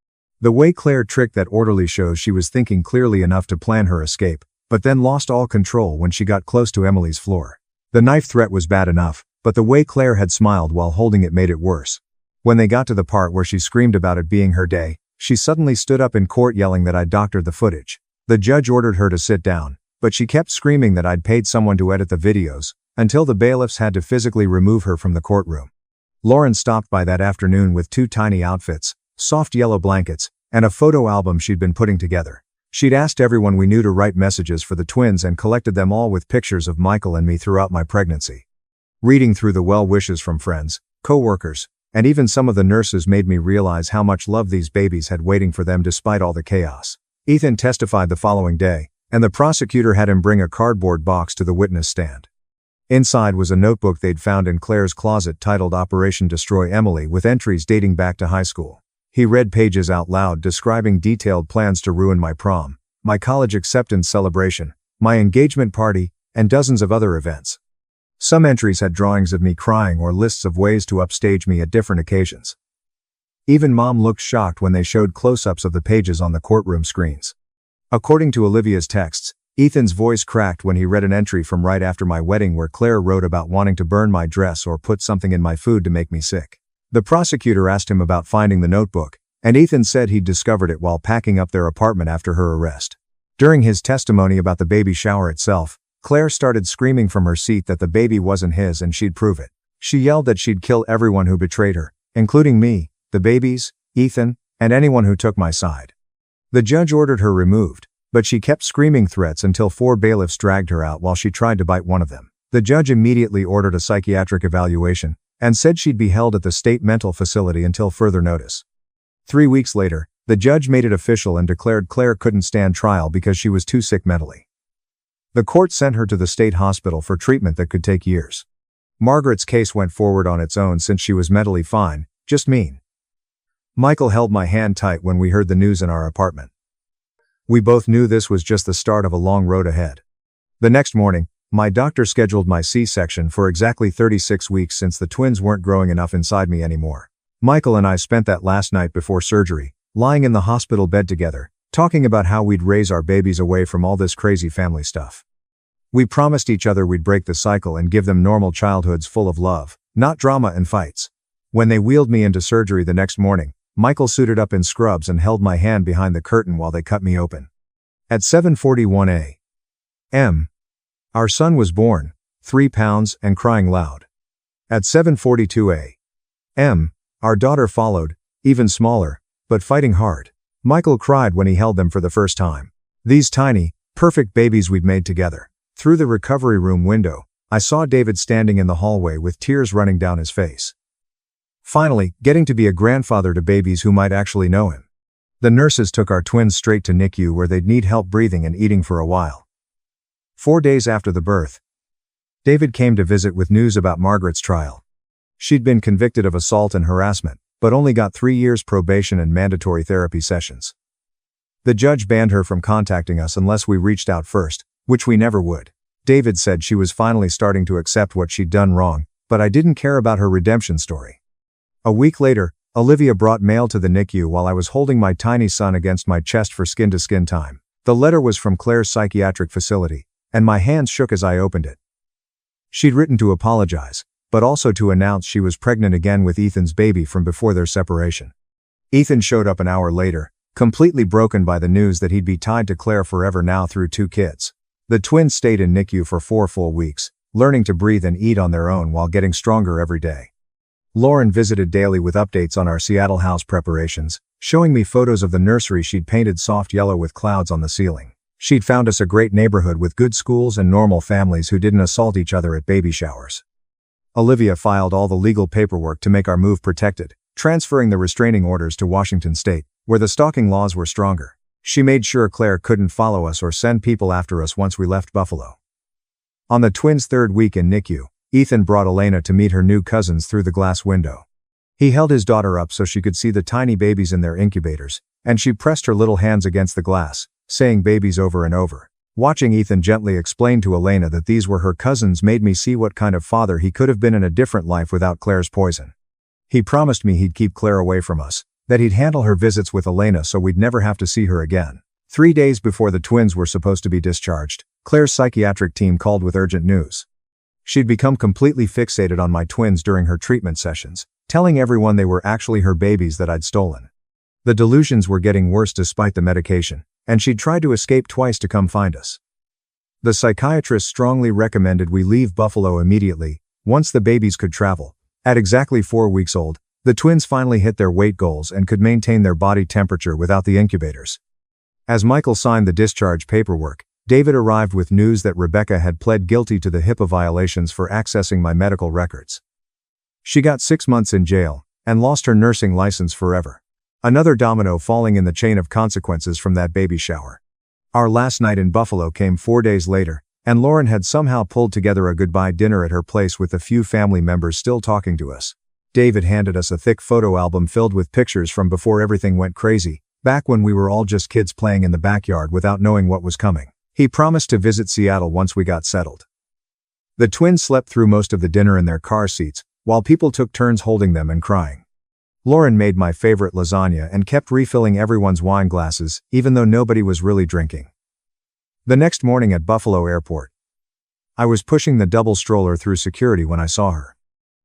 The way Claire tricked that orderly shows she was thinking clearly enough to plan her escape, but then lost all control when she got close to Emily's floor. The knife threat was bad enough, but the way Claire had smiled while holding it made it worse. When they got to the part where she screamed about it being her day, she suddenly stood up in court yelling that I'd doctored the footage. The judge ordered her to sit down, but she kept screaming that I'd paid someone to edit the videos, until the bailiffs had to physically remove her from the courtroom. Lauren stopped by that afternoon with 2 tiny outfits, soft yellow blankets, and a photo album she'd been putting together. She'd asked everyone we knew to write messages for the twins and collected them all with pictures of Michael and me throughout my pregnancy. Reading through the well wishes from friends, co-workers, and even some of the nurses made me realize how much love these babies had waiting for them despite all the chaos. Ethan testified the following day, and the prosecutor had him bring a cardboard box to the witness stand. Inside was a notebook they'd found in Claire's closet titled Operation Destroy Emily with entries dating back to high school. He read pages out loud describing detailed plans to ruin my prom, my college acceptance celebration, my engagement party, and dozens of other events. Some entries had drawings of me crying or lists of ways to upstage me at different occasions. Even Mom looked shocked when they showed close-ups of the pages on the courtroom screens. According to Olivia's texts, Ethan's voice cracked when he read an entry from right after my wedding where Claire wrote about wanting to burn my dress or put something in my food to make me sick. The prosecutor asked him about finding the notebook, and Ethan said he'd discovered it while packing up their apartment after her arrest. During his testimony about the baby shower itself, Claire started screaming from her seat that the baby wasn't his and she'd prove it. She yelled that she'd kill everyone who betrayed her, including me, the babies, Ethan, and anyone who took my side. The judge ordered her removed, but she kept screaming threats until 4 bailiffs dragged her out while she tried to bite one of them. The judge immediately ordered a psychiatric evaluation and said she'd be held at the state mental facility until further notice. 3 weeks later, the judge made it official and declared Claire couldn't stand trial because she was too sick mentally. The court sent her to the state hospital for treatment that could take years. Margaret's case went forward on its own since she was mentally fine, just mean. Michael held my hand tight when we heard the news in our apartment. We both knew this was just the start of a long road ahead. The next morning, my doctor scheduled my C-section for exactly 36 weeks since the twins weren't growing enough inside me anymore. Michael and I spent that last night before surgery, lying in the hospital bed together, talking about how we'd raise our babies away from all this crazy family stuff. We promised each other we'd break the cycle and give them normal childhoods full of love, not drama and fights. When they wheeled me into surgery the next morning, Michael suited up in scrubs and held my hand behind the curtain while they cut me open. At 7:41 a.m., our son was born, 3 pounds and crying loud. At 7:42 a.m., our daughter followed, even smaller, but fighting hard. Michael cried when he held them for the first time. These tiny, perfect babies we'd made together. Through the recovery room window, I saw David standing in the hallway with tears running down his face. Finally, getting to be a grandfather to babies who might actually know him. The nurses took our twins straight to NICU where they'd need help breathing and eating for a while. 4 days after the birth, David came to visit with news about Margaret's trial. She'd been convicted of assault and harassment, but only got 3 years probation and mandatory therapy sessions. The judge banned her from contacting us unless we reached out first, which we never would. David said she was finally starting to accept what she'd done wrong, but I didn't care about her redemption story. A week later, Olivia brought mail to the NICU while I was holding my tiny son against my chest for skin-to-skin time. The letter was from Claire's psychiatric facility, and my hands shook as I opened it. She'd written to apologize, but also to announce she was pregnant again with Ethan's baby from before their separation. Ethan showed up an hour later, completely broken by the news that he'd be tied to Claire forever now through 2 kids. The twins stayed in NICU for 4 full weeks, learning to breathe and eat on their own while getting stronger every day. Lauren visited daily with updates on our Seattle house preparations, showing me photos of the nursery she'd painted soft yellow with clouds on the ceiling. She'd found us a great neighborhood with good schools and normal families who didn't assault each other at baby showers. Olivia filed all the legal paperwork to make our move protected, transferring the restraining orders to Washington State, where the stalking laws were stronger. She made sure Claire couldn't follow us or send people after us once we left Buffalo. On the twins' 3rd week in NICU, Ethan brought Elena to meet her new cousins through the glass window. He held his daughter up so she could see the tiny babies in their incubators, and she pressed her little hands against the glass, saying babies over and over. Watching Ethan gently explain to Elena that these were her cousins made me see what kind of father he could have been in a different life without Claire's poison. He promised me he'd keep Claire away from us, that he'd handle her visits with Elena so we'd never have to see her again. 3 days before the twins were supposed to be discharged, Claire's psychiatric team called with urgent news. She'd become completely fixated on my twins during her treatment sessions, telling everyone they were actually her babies that I'd stolen. The delusions were getting worse despite the medication, and she'd tried to escape twice to come find us. The psychiatrist strongly recommended we leave Buffalo immediately, once the babies could travel. At exactly 4 weeks old, the twins finally hit their weight goals and could maintain their body temperature without the incubators. As Michael signed the discharge paperwork, David arrived with news that Rebecca had pled guilty to the HIPAA violations for accessing my medical records. She got 6 months in jail, and lost her nursing license forever. Another domino falling in the chain of consequences from that baby shower. Our last night in Buffalo came 4 days later, and Lauren had somehow pulled together a goodbye dinner at her place with a few family members still talking to us. David handed us a thick photo album filled with pictures from before everything went crazy, back when we were all just kids playing in the backyard without knowing what was coming. He promised to visit Seattle once we got settled. The twins slept through most of the dinner in their car seats, while people took turns holding them and crying. Lauren made my favorite lasagna and kept refilling everyone's wine glasses, even though nobody was really drinking. The next morning at Buffalo Airport, I was pushing the double stroller through security when I saw her.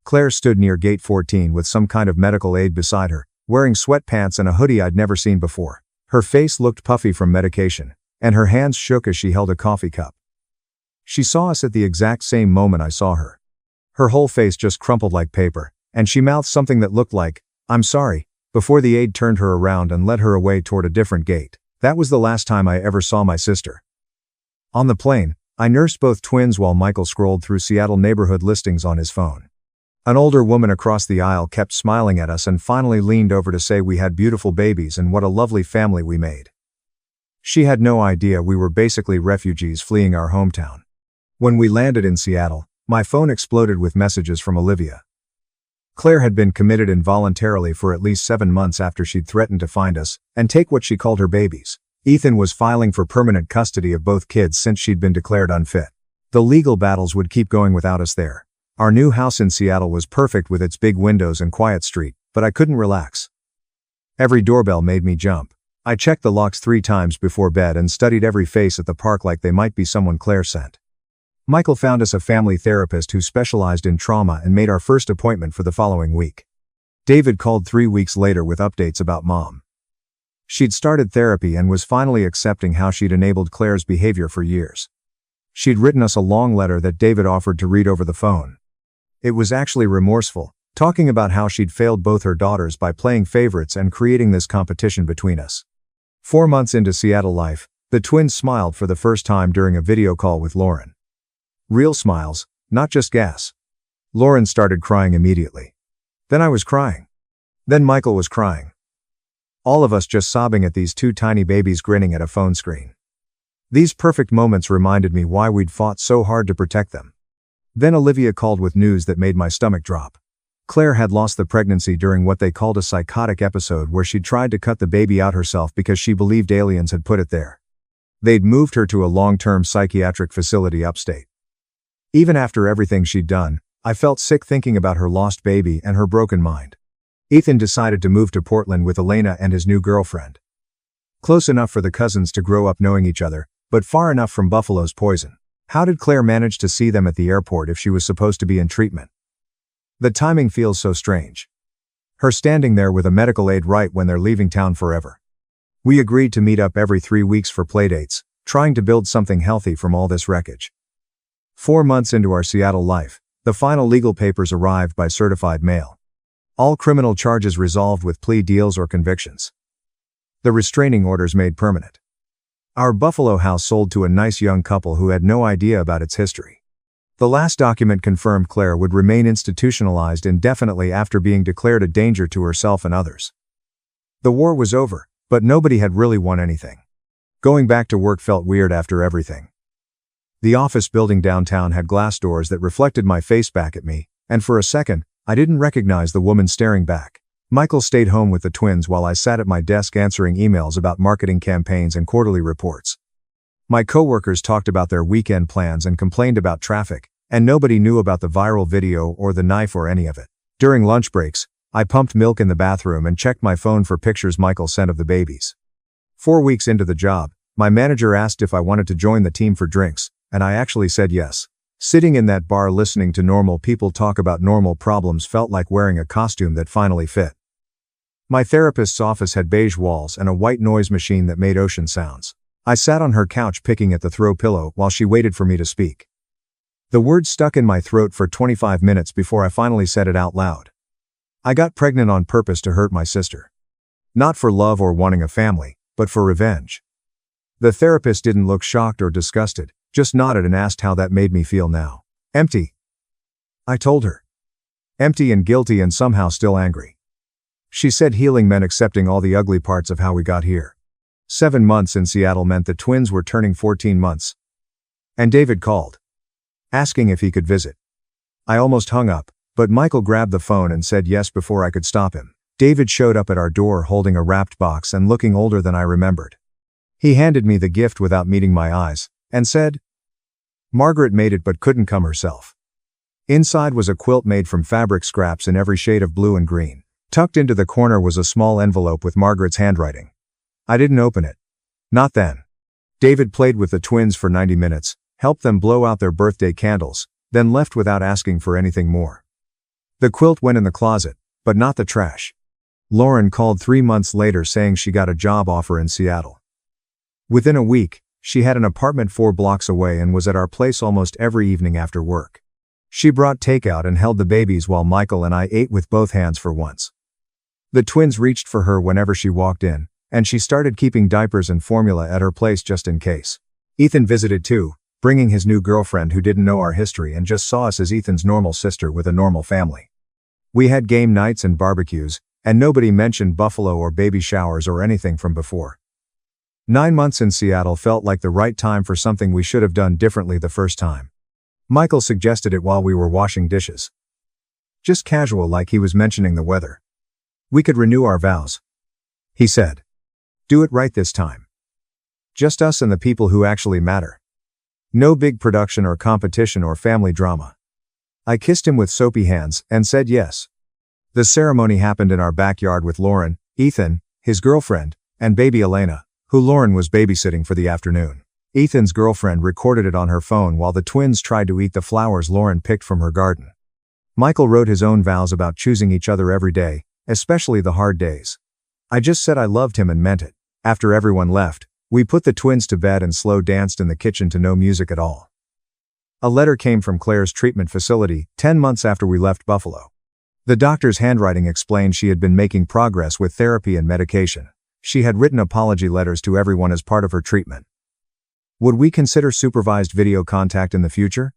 Claire stood near gate 14 with some kind of medical aid beside her, wearing sweatpants and a hoodie I'd never seen before. Her face looked puffy from medication, and her hands shook as she held a coffee cup. She saw us at the exact same moment I saw her. Her whole face just crumpled like paper, and she mouthed something that looked like, "I'm sorry," before the aide turned her around and led her away toward a different gate. That was the last time I ever saw my sister. On the plane, I nursed both twins while Michael scrolled through Seattle neighborhood listings on his phone. An older woman across the aisle kept smiling at us and finally leaned over to say we had beautiful babies and what a lovely family we made. She had no idea we were basically refugees fleeing our hometown. When we landed in Seattle, my phone exploded with messages from Olivia. Claire had been committed involuntarily for at least 7 months after she'd threatened to find us and take what she called her babies. Ethan was filing for permanent custody of both kids since she'd been declared unfit. The legal battles would keep going without us there. Our new house in Seattle was perfect with its big windows and quiet street, but I couldn't relax. Every doorbell made me jump. I checked the locks 3 times before bed and studied every face at the park like they might be someone Claire sent. Michael found us a family therapist who specialized in trauma and made our first appointment for the following week. David called 3 weeks later with updates about Mom. She'd started therapy and was finally accepting how she'd enabled Claire's behavior for years. She'd written us a long letter that David offered to read over the phone. It was actually remorseful, talking about how she'd failed both her daughters by playing favorites and creating this competition between us. 4 months into Seattle life, the twins smiled for the first time during a video call with Lauren. Real smiles, not just gas. Lauren started crying immediately. Then I was crying. Then Michael was crying. All of us just sobbing at these 2 tiny babies grinning at a phone screen. These perfect moments reminded me why we'd fought so hard to protect them. Then Olivia called with news that made my stomach drop. Claire had lost the pregnancy during what they called a psychotic episode where she'd tried to cut the baby out herself because she believed aliens had put it there. They'd moved her to a long-term psychiatric facility upstate. Even after everything she'd done, I felt sick thinking about her lost baby and her broken mind. Ethan decided to move to Portland with Elena and his new girlfriend. Close enough for the cousins to grow up knowing each other, but far enough from Buffalo's poison. How did Claire manage to see them at the airport if she was supposed to be in treatment? The timing feels so strange. Her standing there with a medical aid right when they're leaving town forever. We agreed to meet up every 3 weeks for playdates, trying to build something healthy from all this wreckage. 4 months into our Seattle life, the final legal papers arrived by certified mail. All criminal charges resolved with plea deals or convictions. The restraining orders made permanent. Our Buffalo house sold to a nice young couple who had no idea about its history. The last document confirmed Claire would remain institutionalized indefinitely after being declared a danger to herself and others. The war was over, but nobody had really won anything. Going back to work felt weird after everything. The office building downtown had glass doors that reflected my face back at me, and for a second, I didn't recognize the woman staring back. Michael stayed home with the twins while I sat at my desk answering emails about marketing campaigns and quarterly reports. My coworkers talked about their weekend plans and complained about traffic, and nobody knew about the viral video or the knife or any of it. During lunch breaks, I pumped milk in the bathroom and checked my phone for pictures Michael sent of the babies. 4 weeks into the job, my manager asked if I wanted to join the team for drinks, and I actually said yes. Sitting in that bar listening to normal people talk about normal problems felt like wearing a costume that finally fit. My therapist's office had beige walls and a white noise machine that made ocean sounds. I sat on her couch picking at the throw pillow while she waited for me to speak. The words stuck in my throat for 25 minutes before I finally said it out loud. I got pregnant on purpose to hurt my sister. Not for love or wanting a family, but for revenge. The therapist didn't look shocked or disgusted, just nodded and asked how that made me feel now. Empty. I told her. Empty and guilty and somehow still angry. She said healing meant accepting all the ugly parts of how we got here. 7 months in Seattle meant the twins were turning 14 months. And David called, asking if he could visit. I almost hung up, but Michael grabbed the phone and said yes before I could stop him. David showed up at our door holding a wrapped box and looking older than I remembered. He handed me the gift without meeting my eyes, and said, "Margaret made it but couldn't come herself." Inside was a quilt made from fabric scraps in every shade of blue and green. Tucked into the corner was a small envelope with Margaret's handwriting. I didn't open it. Not then. David played with the twins for 90 minutes, helped them blow out their birthday candles, then left without asking for anything more. The quilt went in the closet, but not the trash. Lauren called 3 months later saying she got a job offer in Seattle. Within a week, she had an apartment 4 blocks away and was at our place almost every evening after work. She brought takeout and held the babies while Michael and I ate with both hands for once. The twins reached for her whenever she walked in, and she started keeping diapers and formula at her place just in case. Ethan visited too, bringing his new girlfriend who didn't know our history and just saw us as Ethan's normal sister with a normal family. We had game nights and barbecues, and nobody mentioned Buffalo or baby showers or anything from before. 9 months in Seattle felt like the right time for something we should have done differently the first time. Michael suggested it while we were washing dishes. Just casual, like he was mentioning the weather. We could renew our vows. He said. Do it right this time. Just us and the people who actually matter. No big production or competition or family drama. I kissed him with soapy hands and said yes. The ceremony happened in our backyard with Lauren, Ethan, his girlfriend, and baby Elena, who Lauren was babysitting for the afternoon. Ethan's girlfriend recorded it on her phone while the twins tried to eat the flowers Lauren picked from her garden. Michael wrote his own vows about choosing each other every day, especially the hard days. I just said I loved him and meant it. After everyone left, we put the twins to bed and slow danced in the kitchen to no music at all. A letter came from Claire's treatment facility, 10 months after we left Buffalo. The doctor's handwriting explained she had been making progress with therapy and medication. She had written apology letters to everyone as part of her treatment. Would we consider supervised video contact in the future?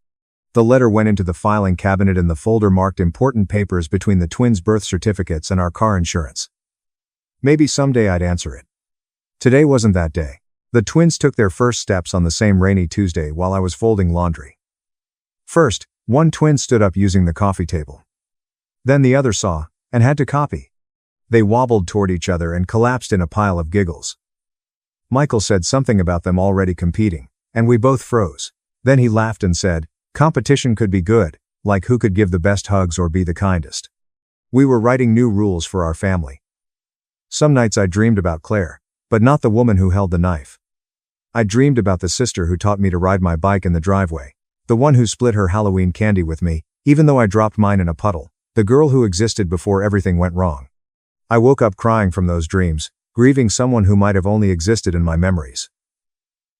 The letter went into the filing cabinet in the folder marked important papers between the twins' birth certificates and our car insurance. Maybe someday I'd answer it. Today wasn't that day. The twins took their first steps on the same rainy Tuesday while I was folding laundry. First, one twin stood up using the coffee table. Then the other saw, and had to copy. They wobbled toward each other and collapsed in a pile of giggles. Michael said something about them already competing, and we both froze. Then he laughed and said, competition could be good, like who could give the best hugs or be the kindest. We were writing new rules for our family. Some nights I dreamed about Claire, but not the woman who held the knife. I dreamed about the sister who taught me to ride my bike in the driveway, the one who split her Halloween candy with me, even though I dropped mine in a puddle, the girl who existed before everything went wrong. I woke up crying from those dreams, grieving someone who might have only existed in my memories.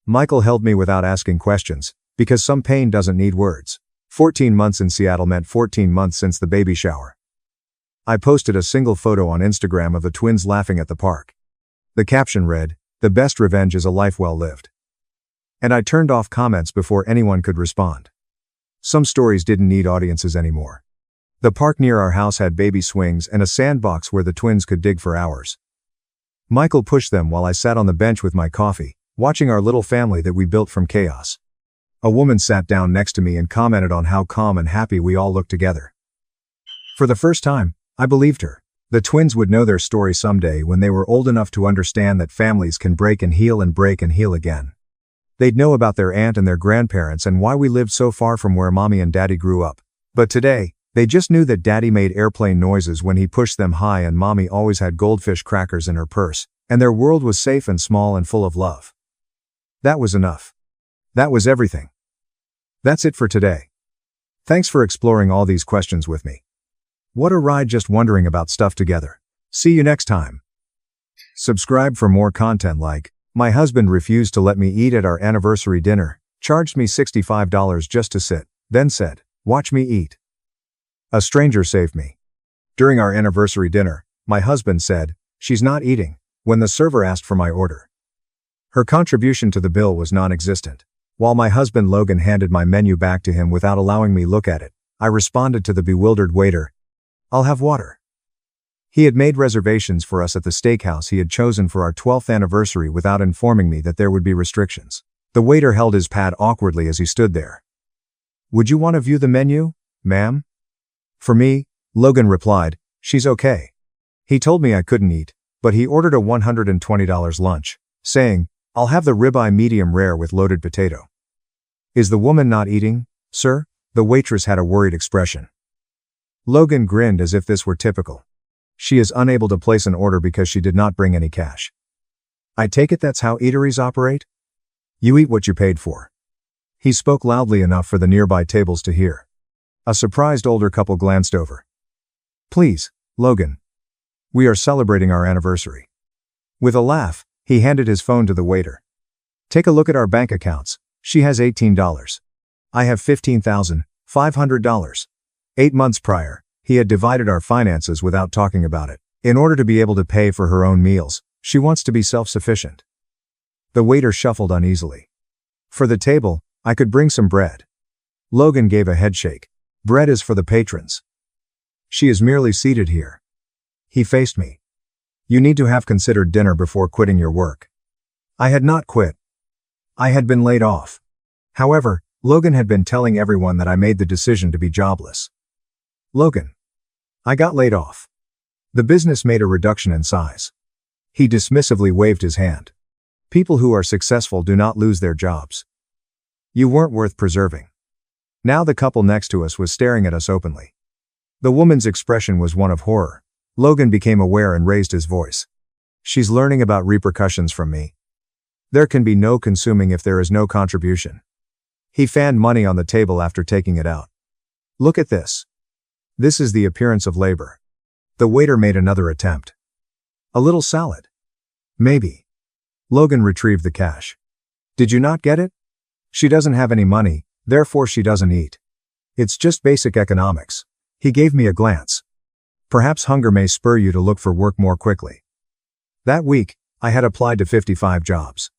Michael held me without asking questions, because some pain doesn't need words. 14 months in Seattle meant 14 months since the baby shower. I posted a single photo on Instagram of the twins laughing at the park. The caption read, "The best revenge is a life well lived." And I turned off comments before anyone could respond. Some stories didn't need audiences anymore. The park near our house had baby swings and a sandbox where the twins could dig for hours. Michael pushed them while I sat on the bench with my coffee, watching our little family that we built from chaos. A woman sat down next to me and commented on how calm and happy we all looked together. For the first time, I believed her. The twins would know their story someday when they were old enough to understand that families can break and heal again. They'd know about their aunt and their grandparents and why we lived so far from where mommy and daddy grew up. But today, they just knew that daddy made airplane noises when he pushed them high and mommy always had goldfish crackers in her purse, and their world was safe and small and full of love. That was enough. That was everything. That's it for today. Thanks for exploring all these questions with me. What a ride just wondering about stuff together. See you next time. Subscribe for more content like, my husband refused to let me eat at our anniversary dinner, charged me $65 just to sit, then said, "Watch me eat." A stranger saved me. During our anniversary dinner, my husband said, "She's not eating," when the server asked for my order. Her contribution to the bill was non-existent. While my husband Logan handed my menu back to him without allowing me look at it, I responded to the bewildered waiter, "I'll have water." He had made reservations for us at the steakhouse he had chosen for our 12th anniversary without informing me that there would be restrictions. The waiter held his pad awkwardly as he stood there. "Would you want to view the menu, ma'am?" For me, Logan replied, "She's okay." He told me I couldn't eat, but he ordered a $120 lunch, saying, "I'll have the ribeye medium rare with loaded potato." "Is the woman not eating, sir?" The waitress had a worried expression. Logan grinned as if this were typical. "She is unable to place an order because she did not bring any cash." "I take it that's how eateries operate? You eat what you paid for." He spoke loudly enough for the nearby tables to hear. A surprised older couple glanced over. "Please, Logan. We are celebrating our anniversary." With a laugh, he handed his phone to the waiter. "Take a look at our bank accounts. She has $18. I have $15,500. 8 months prior, he had divided our finances without talking about it. In order to be able to pay for her own meals, she wants to be self-sufficient." The waiter shuffled uneasily. "For the table, I could bring some bread." Logan gave a headshake. "Bread is for the patrons. She is merely seated here." He faced me. "You need to have considered dinner before quitting your work." I had not quit. I had been laid off. However, Logan had been telling everyone that I made the decision to be jobless. "Logan. I got laid off. The business made a reduction in size." He dismissively waved his hand. "People who are successful do not lose their jobs. You weren't worth preserving." Now the couple next to us was staring at us openly. The woman's expression was one of horror. Logan became aware and raised his voice. "She's learning about repercussions from me. There can be no consuming if there is no contribution." He fanned money on the table after taking it out. "Look at this. This is the appearance of labor." The waiter made another attempt. "A little salad? Maybe." Logan retrieved the cash. "Did you not get it? She doesn't have any money, therefore she doesn't eat. It's just basic economics." He gave me a glance. "Perhaps hunger may spur you to look for work more quickly." That week, I had applied to 55 jobs.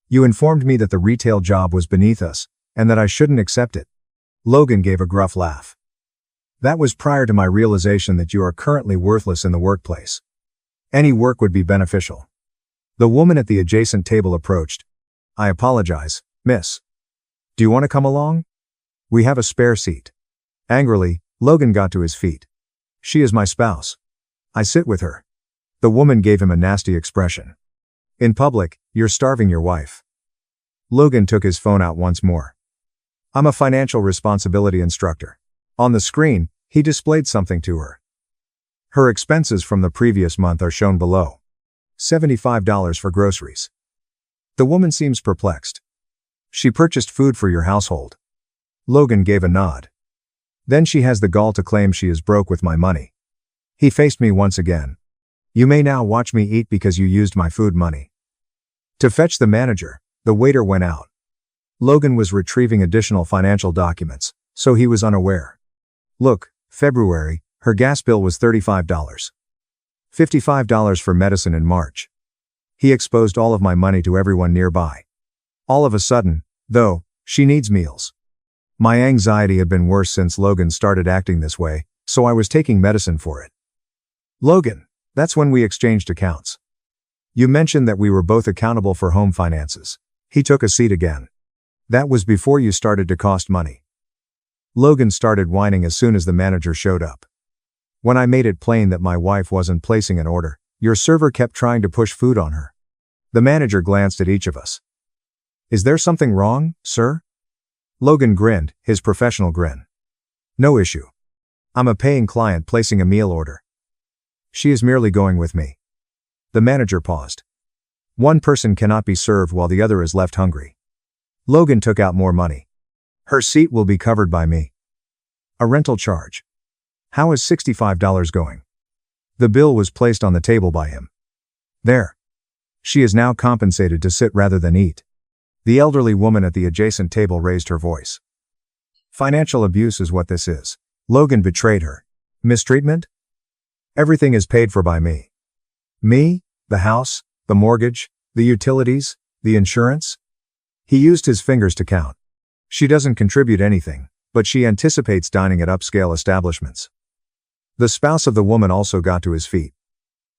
"You informed me that the retail job was beneath us, and that I shouldn't accept it." Logan gave a gruff laugh. "That was prior to my realization that you are currently worthless in the workplace. Any work would be beneficial." The woman at the adjacent table approached. "I apologize, miss. Do you want to come along? We have a spare seat." Angrily, Logan got to his feet. "She is my spouse. I sit with her." The woman gave him a nasty expression. "In public, you're starving your wife." Logan took his phone out once more. "I'm a financial responsibility instructor." On the screen, he displayed something to her. Her expenses from the previous month are shown below. $75 for groceries. The woman seems perplexed. She purchased food for your household. Logan gave a nod. Then she has the gall to claim she is broke with my money. He faced me once again. You may now watch me eat because you used my food money. To fetch the manager, the waiter went out. Logan was retrieving additional financial documents, so he was unaware. Look, February, her gas bill was $35. $55 for medicine in March. He exposed all of my money to everyone nearby. All of a sudden, though, she needs meals. My anxiety had been worse since Logan started acting this way, so I was taking medicine for it. Logan, that's when we exchanged accounts. You mentioned that we were both accountable for home finances. He took a seat again. That was before you started to cost money. Logan started whining as soon as the manager showed up. When I made it plain that my wife wasn't placing an order, your server kept trying to push food on her. The manager glanced at each of us. Is there something wrong, sir? Logan grinned, his professional grin. No issue. I'm a paying client placing a meal order. She is merely going with me. The manager paused. One person cannot be served while the other is left hungry. Logan took out more money. Her seat will be covered by me. A rental charge. How is $65 going? The bill was placed on the table by him. There. She is now compensated to sit rather than eat. The elderly woman at the adjacent table raised her voice. Financial abuse is what this is. Logan betrayed her. Mistreatment? Everything is paid for by me. Me, the house, the mortgage, the utilities, the insurance. He used his fingers to count. She doesn't contribute anything, but she anticipates dining at upscale establishments. The spouse of the woman also got to his feet.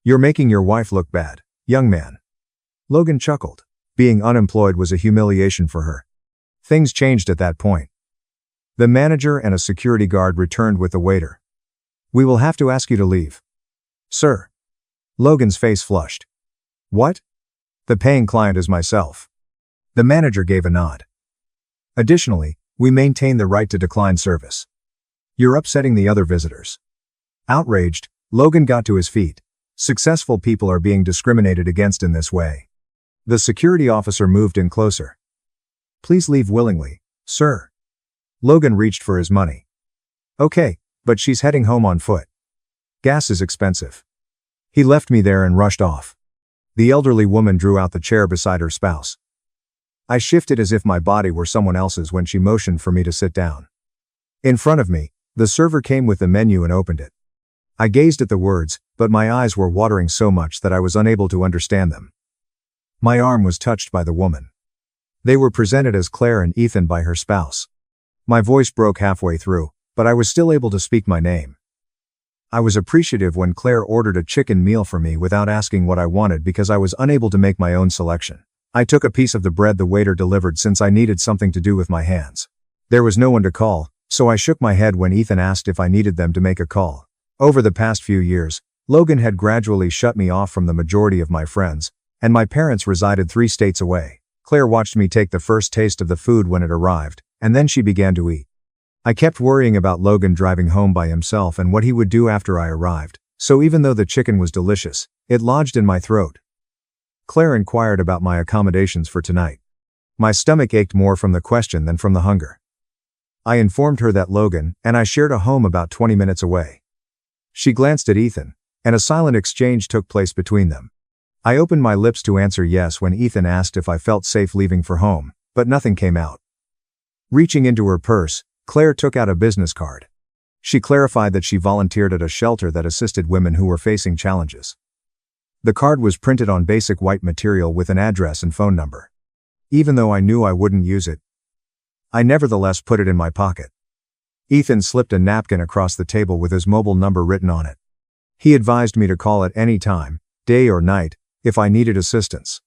You're making your wife look bad, young man. Logan chuckled. Being unemployed was a humiliation for her. Things changed at that point. The manager and a security guard returned with the waiter. We will have to ask you to leave. Sir. Logan's face flushed. What? The paying client is myself. The manager gave a nod. Additionally, we maintain the right to decline service. You're upsetting the other visitors. Outraged, Logan got to his feet. Successful people are being discriminated against in this way. The security officer moved in closer. Please leave willingly, sir. Logan reached for his money. Okay, but she's heading home on foot. Gas is expensive. He left me there and rushed off. The elderly woman drew out the chair beside her spouse. I shifted as if my body were someone else's when she motioned for me to sit down. In front of me, the server came with the menu and opened it. I gazed at the words, but my eyes were watering so much that I was unable to understand them. My arm was touched by the woman. They were presented as Claire and Ethan by her spouse. My voice broke halfway through, but I was still able to speak my name. I was appreciative when Claire ordered a chicken meal for me without asking what I wanted because I was unable to make my own selection. I took a piece of the bread the waiter delivered since I needed something to do with my hands. There was no one to call, so I shook my head when Ethan asked if I needed them to make a call. Over the past few years, Logan had gradually shut me off from the majority of my friends, and my parents resided 3 states away. Claire watched me take the first taste of the food when it arrived, and then she began to eat. I kept worrying about Logan driving home by himself and what he would do after I arrived, so even though the chicken was delicious, it lodged in my throat. Claire inquired about my accommodations for tonight. My stomach ached more from the question than from the hunger. I informed her that Logan and I shared a home about 20 minutes away. She glanced at Ethan, and a silent exchange took place between them. I opened my lips to answer yes when Ethan asked if I felt safe leaving for home, but nothing came out. Reaching into her purse, Claire took out a business card. She clarified that she volunteered at a shelter that assisted women who were facing challenges. The card was printed on basic white material with an address and phone number. Even though I knew I wouldn't use it, I nevertheless put it in my pocket. Ethan slipped a napkin across the table with his mobile number written on it. He advised me to call at any time, day or night, if I needed assistance.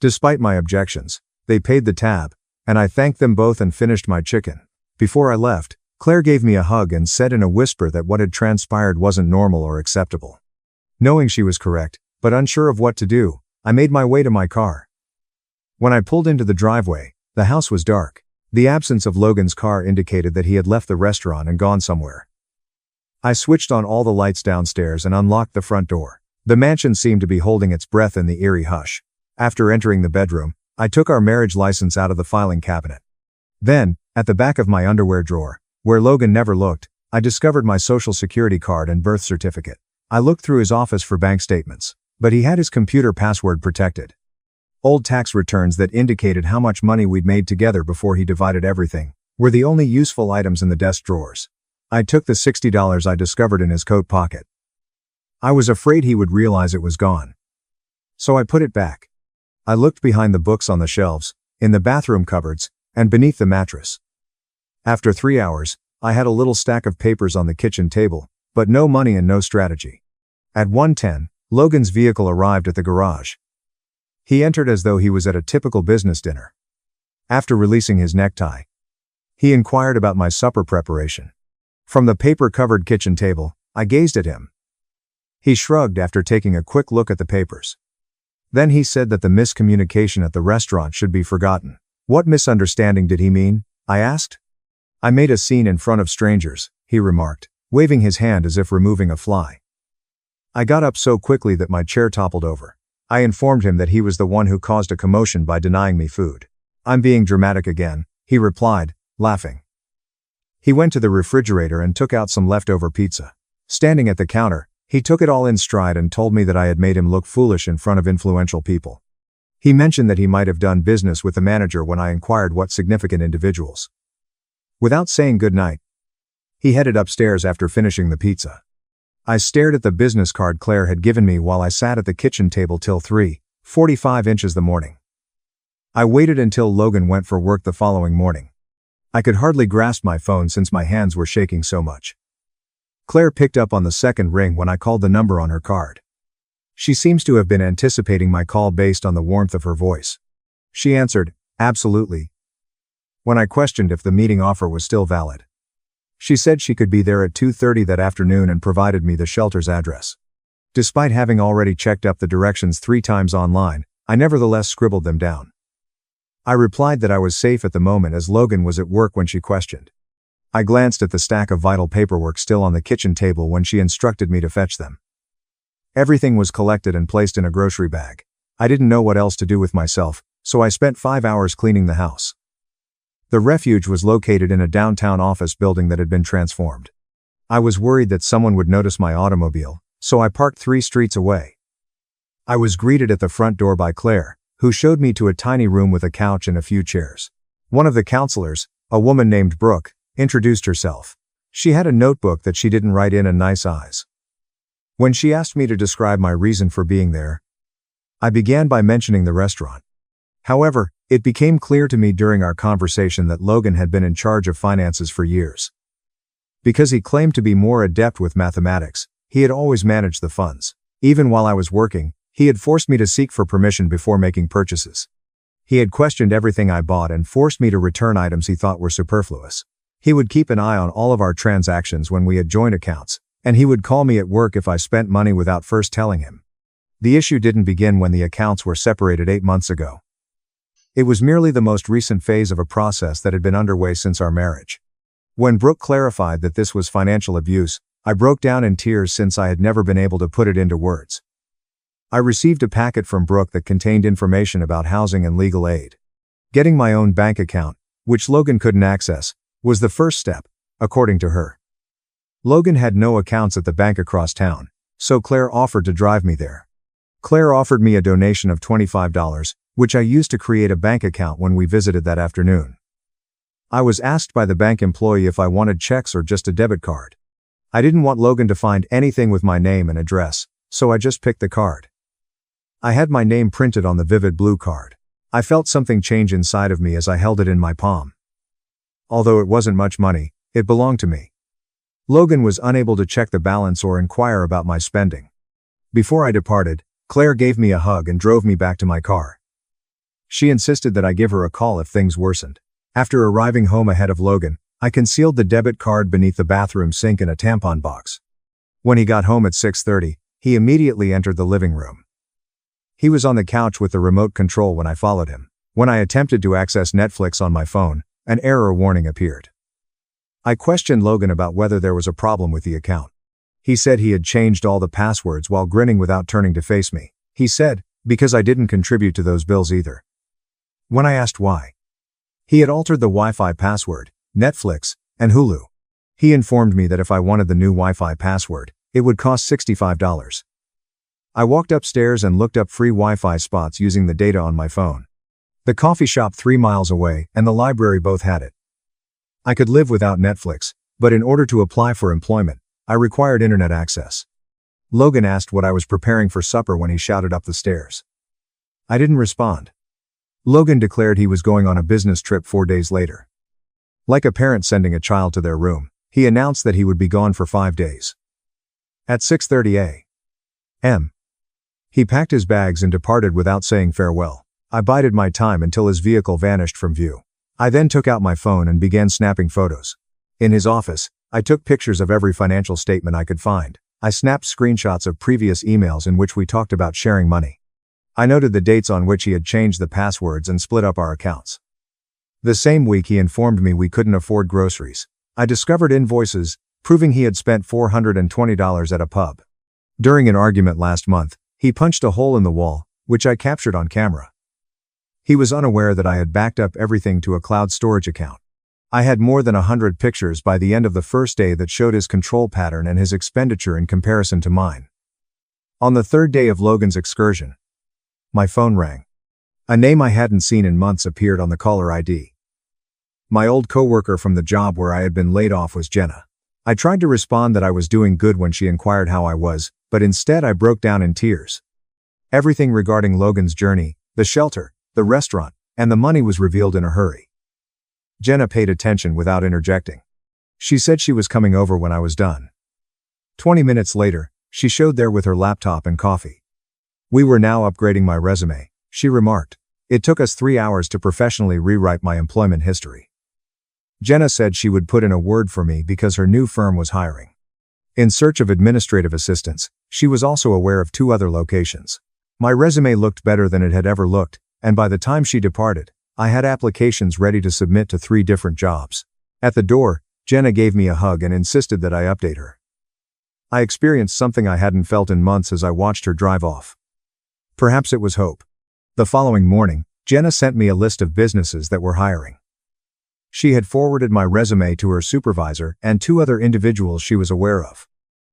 Despite my objections, they paid the tab, and I thanked them both and finished my chicken. Before I left, Claire gave me a hug and said in a whisper that what had transpired wasn't normal or acceptable. Knowing she was correct, but unsure of what to do, I made my way to my car. When I pulled into the driveway, the house was dark. The absence of Logan's car indicated that he had left the restaurant and gone somewhere. I switched on all the lights downstairs and unlocked the front door. The mansion seemed to be holding its breath in the eerie hush. After entering the bedroom, I took our marriage license out of the filing cabinet. Then, at the back of my underwear drawer, where Logan never looked, I discovered my social security card and birth certificate. I looked through his office for bank statements, but he had his computer password protected. Old tax returns that indicated how much money we'd made together before he divided everything were the only useful items in the desk drawers. I took the $60 I discovered in his coat pocket. I was afraid he would realize it was gone. So I put it back. I looked behind the books on the shelves, in the bathroom cupboards, and beneath the mattress. After 3 hours, I had a little stack of papers on the kitchen table, but no money and no strategy. At 1:10, Logan's vehicle arrived at the garage. He entered as though he was at a typical business dinner. After releasing his necktie, he inquired about my supper preparation. From the paper-covered kitchen table, I gazed at him. He shrugged after taking a quick look at the papers. Then he said that the miscommunication at the restaurant should be forgotten. What misunderstanding did he mean? I asked. I made a scene in front of strangers, he remarked, waving his hand as if removing a fly. I got up so quickly that my chair toppled over. I informed him that he was the one who caused a commotion by denying me food. I'm being dramatic again, he replied, laughing. He went to the refrigerator and took out some leftover pizza. Standing at the counter, he took it all in stride and told me that I had made him look foolish in front of influential people. He mentioned that he might have done business with the manager when I inquired what significant individuals. Without saying goodnight, he headed upstairs after finishing the pizza. I stared at the business card Claire had given me while I sat at the kitchen table till 3:45 in the morning. I waited until Logan went for work the following morning. I could hardly grasp my phone since my hands were shaking so much. Claire picked up on the second ring when I called the number on her card. She seems to have been anticipating my call based on the warmth of her voice. She answered, "Absolutely," when I questioned if the meeting offer was still valid. She said she could be there at 2:30 that afternoon and provided me the shelter's address. Despite having already checked up the directions 3 times online, I nevertheless scribbled them down. I replied that I was safe at the moment as Logan was at work when she questioned. I glanced at the stack of vital paperwork still on the kitchen table when she instructed me to fetch them. Everything was collected and placed in a grocery bag. I didn't know what else to do with myself, so I spent 5 hours cleaning the house. The refuge was located in a downtown office building that had been transformed. I was worried that someone would notice my automobile, so I parked 3 streets away. I was greeted at the front door by Claire, who showed me to a tiny room with a couch and a few chairs. One of the counselors, a woman named Brooke, introduced herself. She had a notebook that she didn't write in and nice eyes. When she asked me to describe my reason for being there, I began by mentioning the restaurant. However, it became clear to me during our conversation that Logan had been in charge of finances for years. Because he claimed to be more adept with mathematics, he had always managed the funds. Even while I was working, he had forced me to seek for permission before making purchases. He had questioned everything I bought and forced me to return items he thought were superfluous. He would keep an eye on all of our transactions when we had joint accounts, and he would call me at work if I spent money without first telling him. The issue didn't begin when the accounts were separated 8 months ago. It was merely the most recent phase of a process that had been underway since our marriage. When Brooke clarified that this was financial abuse, I broke down in tears since I had never been able to put it into words. I received a packet from Brooke that contained information about housing and legal aid. Getting my own bank account, which Logan couldn't access, was the first step, according to her. Logan had no accounts at the bank across town, so Claire offered to drive me there. Claire offered me a donation of $25, which I used to create a bank account when we visited that afternoon. I was asked by the bank employee if I wanted checks or just a debit card. I didn't want Logan to find anything with my name and address, so I just picked the card. I had my name printed on the vivid blue card. I felt something change inside of me as I held it in my palm. Although it wasn't much money, it belonged to me. Logan was unable to check the balance or inquire about my spending. Before I departed, Claire gave me a hug and drove me back to my car. She insisted that I give her a call if things worsened. After arriving home ahead of Logan, I concealed the debit card beneath the bathroom sink in a tampon box. When he got home at 6:30, he immediately entered the living room. He was on the couch with the remote control when I followed him. When I attempted to access Netflix on my phone, an error warning appeared. I questioned Logan about whether there was a problem with the account. He said he had changed all the passwords while grinning without turning to face me. He said, because I didn't contribute to those bills either. When I asked why, he had altered the Wi-Fi password, Netflix, and Hulu. He informed me that if I wanted the new Wi-Fi password, it would cost $65. I walked upstairs and looked up free Wi-Fi spots using the data on my phone. The coffee shop 3 miles away and the library both had it. I could live without Netflix, but in order to apply for employment, I required internet access. Logan asked what I was preparing for supper when he shouted up the stairs. I didn't respond. Logan declared he was going on a business trip 4 days later. Like a parent sending a child to their room, he announced that he would be gone for 5 days. At 6:30 a.m., he packed his bags and departed without saying farewell. I bided my time until his vehicle vanished from view. I then took out my phone and began snapping photos. In his office, I took pictures of every financial statement I could find. I snapped screenshots of previous emails in which we talked about sharing money. I noted the dates on which he had changed the passwords and split up our accounts. The same week he informed me we couldn't afford groceries. I discovered invoices, proving he had spent $420 at a pub. During an argument last month, he punched a hole in the wall, which I captured on camera. He was unaware that I had backed up everything to a cloud storage account. I had more than 100 pictures by the end of the first day that showed his control pattern and his expenditure in comparison to mine. On the third day of Logan's excursion, my phone rang. A name I hadn't seen in months appeared on the caller ID. My old coworker from the job where I had been laid off was Jenna. I tried to respond that I was doing good when she inquired how I was, but instead I broke down in tears. Everything regarding Logan's journey, the shelter, the restaurant, and the money was revealed in a hurry. Jenna paid attention without interjecting. She said she was coming over when I was done. 20 minutes later, she showed there with her laptop and coffee. We were now upgrading my resume, she remarked. It took us 3 hours to professionally rewrite my employment history. Jenna said she would put in a word for me because her new firm was hiring. In search of administrative assistants, she was also aware of 2 other locations. My resume looked better than it had ever looked, and by the time she departed, I had applications ready to submit to 3 different jobs. At the door, Jenna gave me a hug and insisted that I update her. I experienced something I hadn't felt in months as I watched her drive off. Perhaps it was hope. The following morning, Jenna sent me a list of businesses that were hiring. She had forwarded my resume to her supervisor and 2 other individuals she was aware of.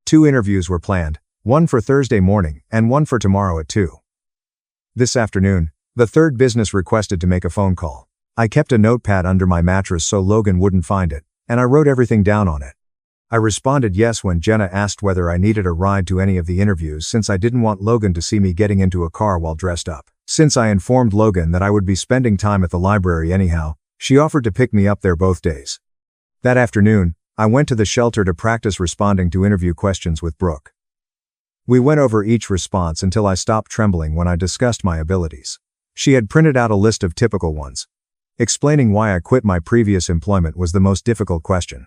2 interviews were planned, one for Thursday morning and one for tomorrow at 2. This afternoon, the 3rd business requested to make a phone call. I kept a notepad under my mattress so Logan wouldn't find it, and I wrote everything down on it. I responded yes when Jenna asked whether I needed a ride to any of the interviews since I didn't want Logan to see me getting into a car while dressed up. Since I informed Logan that I would be spending time at the library anyhow, she offered to pick me up there both days. That afternoon, I went to the shelter to practice responding to interview questions with Brooke. We went over each response until I stopped trembling when I discussed my abilities. She had printed out a list of typical ones. Explaining why I quit my previous employment was the most difficult question.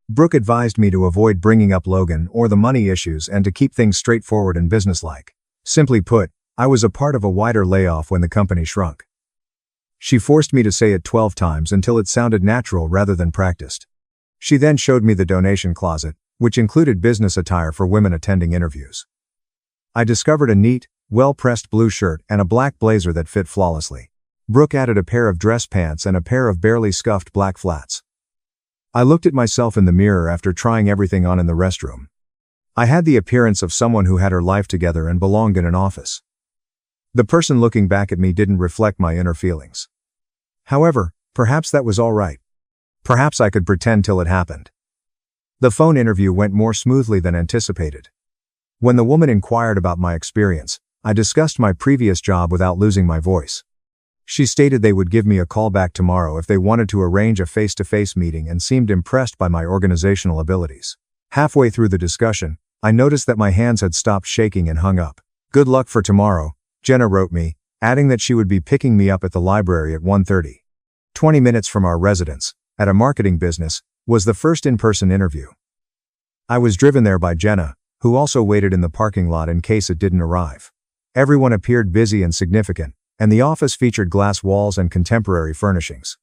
Brooke advised me to avoid bringing up Logan or the money issues and to keep things straightforward and businesslike. Simply put, I was a part of a wider layoff when the company shrunk. She forced me to say it 12 times until it sounded natural rather than practiced. She then showed me the donation closet, which included business attire for women attending interviews. I discovered a neat, well-pressed blue shirt and a black blazer that fit flawlessly. Brooke added a pair of dress pants and a pair of barely scuffed black flats. I looked at myself in the mirror after trying everything on in the restroom. I had the appearance of someone who had her life together and belonged in an office. The person looking back at me didn't reflect my inner feelings. However, perhaps that was all right. Perhaps I could pretend till it happened. The phone interview went more smoothly than anticipated. When the woman inquired about my experience, I discussed my previous job without losing my voice. She stated they would give me a call back tomorrow if they wanted to arrange a face-to-face meeting and seemed impressed by my organizational abilities. Halfway through the discussion, I noticed that my hands had stopped shaking and hung up. Good luck for tomorrow, Jenna wrote me, adding that she would be picking me up at the library at 1:30. 20 minutes from our residence, at a marketing business, was the first in-person interview. I was driven there by Jenna, who also waited in the parking lot in case it didn't arrive. Everyone appeared busy and significant, and the office featured glass walls and contemporary furnishings.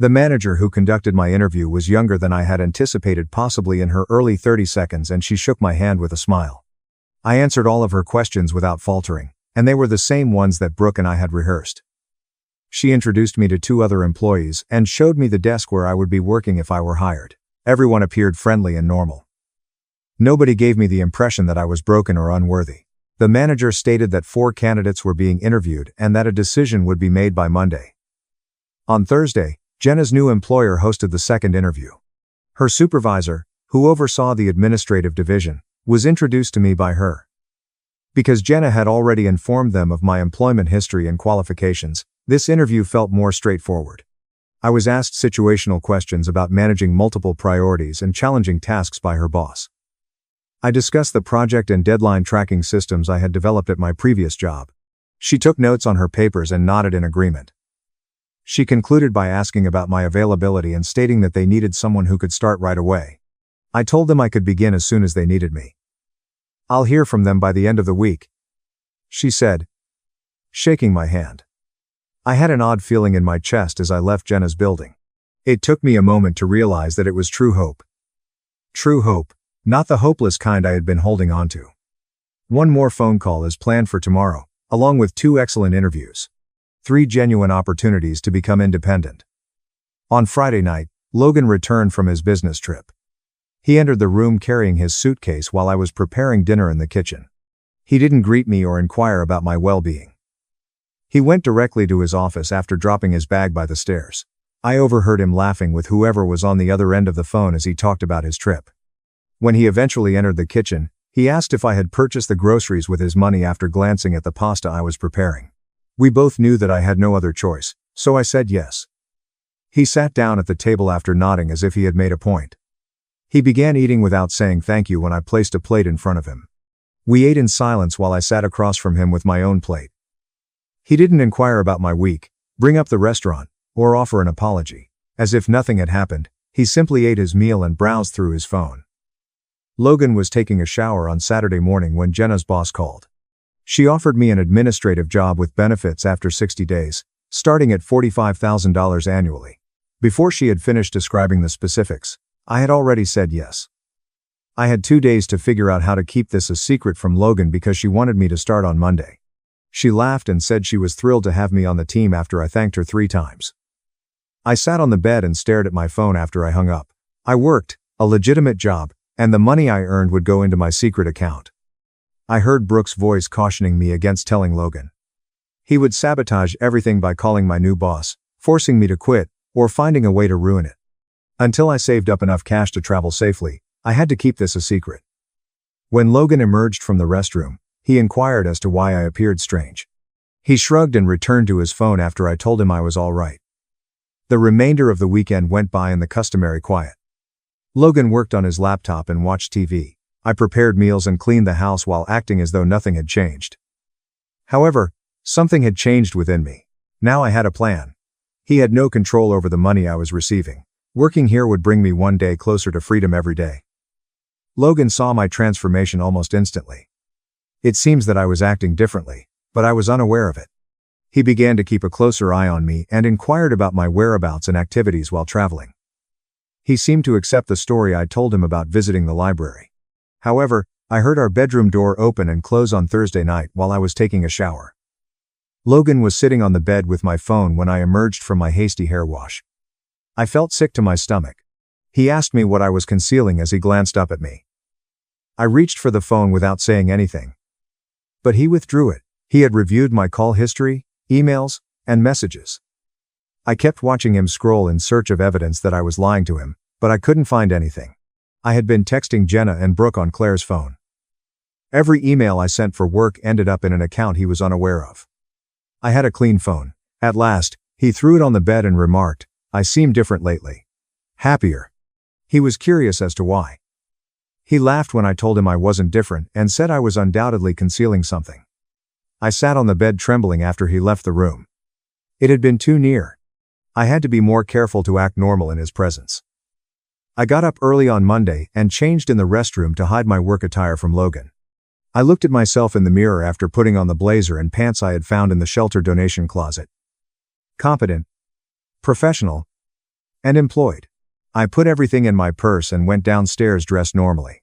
The manager who conducted my interview was younger than I had anticipated, possibly in her early 30s, and she shook my hand with a smile. I answered all of her questions without faltering, and they were the same ones that Brooke and I had rehearsed. She introduced me to 2 other employees and showed me the desk where I would be working if I were hired. Everyone appeared friendly and normal. Nobody gave me the impression that I was broken or unworthy. The manager stated that 4 candidates were being interviewed and that a decision would be made by Monday. On Thursday, Jenna's new employer hosted the second interview. Her supervisor, who oversaw the administrative division, was introduced to me by her. Because Jenna had already informed them of my employment history and qualifications, this interview felt more straightforward. I was asked situational questions about managing multiple priorities and challenging tasks by her boss. I discussed the project and deadline tracking systems I had developed at my previous job. She took notes on her papers and nodded in agreement. She concluded by asking about my availability and stating that they needed someone who could start right away. I told them I could begin as soon as they needed me. "I'll hear from them by the end of the week," she said, shaking my hand. I had an odd feeling in my chest as I left Jenna's building. It took me a moment to realize that it was true hope. True hope, not the hopeless kind I had been holding on to. One more phone call is planned for tomorrow, along with 2 excellent interviews. 3 genuine opportunities to become independent. On Friday night, Logan returned from his business trip. He entered the room carrying his suitcase while I was preparing dinner in the kitchen. He didn't greet me or inquire about my well-being. He went directly to his office after dropping his bag by the stairs. I overheard him laughing with whoever was on the other end of the phone as he talked about his trip. When he eventually entered the kitchen, he asked if I had purchased the groceries with his money after glancing at the pasta I was preparing. We both knew that I had no other choice, so I said yes. He sat down at the table after nodding as if he had made a point. He began eating without saying thank you when I placed a plate in front of him. We ate in silence while I sat across from him with my own plate. He didn't inquire about my week, bring up the restaurant, or offer an apology. As if nothing had happened, he simply ate his meal and browsed through his phone. Logan was taking a shower on Saturday morning when Jenna's boss called. She offered me an administrative job with benefits after 60 days, starting at $45,000 annually. Before she had finished describing the specifics, I had already said yes. I had 2 days to figure out how to keep this a secret from Logan because she wanted me to start on Monday. She laughed and said she was thrilled to have me on the team after I thanked her 3 times. I sat on the bed and stared at my phone after I hung up. I worked, a legitimate job, and the money I earned would go into my secret account. I heard Brooke's voice cautioning me against telling Logan. He would sabotage everything by calling my new boss, forcing me to quit, or finding a way to ruin it. Until I saved up enough cash to travel safely, I had to keep this a secret. When Logan emerged from the restroom, he inquired as to why I appeared strange. He shrugged and returned to his phone after I told him I was all right. The remainder of the weekend went by in the customary quiet. Logan worked on his laptop and watched TV. I prepared meals and cleaned the house while acting as though nothing had changed. However, something had changed within me. Now I had a plan. He had no control over the money I was receiving. Working here would bring me one day closer to freedom every day. Logan saw my transformation almost instantly. It seems that I was acting differently, but I was unaware of it. He began to keep a closer eye on me and inquired about my whereabouts and activities while traveling. He seemed to accept the story I told him about visiting the library. However, I heard our bedroom door open and close on Thursday night while I was taking a shower. Logan was sitting on the bed with my phone when I emerged from my hasty hair wash. I felt sick to my stomach. He asked me what I was concealing as he glanced up at me. I reached for the phone without saying anything. But he withdrew it. He had reviewed my call history, emails, and messages. I kept watching him scroll in search of evidence that I was lying to him, but I couldn't find anything. I had been texting Jenna and Brooke on Claire's phone. Every email I sent for work ended up in an account he was unaware of. I had a clean phone. At last, he threw it on the bed and remarked, "I seem different lately. Happier." He was curious as to why. He laughed when I told him I wasn't different and said I was undoubtedly concealing something. I sat on the bed trembling after he left the room. It had been too near. I had to be more careful to act normal in his presence. I got up early on Monday and changed in the restroom to hide my work attire from Logan. I looked at myself in the mirror after putting on the blazer and pants I had found in the shelter donation closet. Competent. Professional. And employed. I put everything in my purse and went downstairs dressed normally.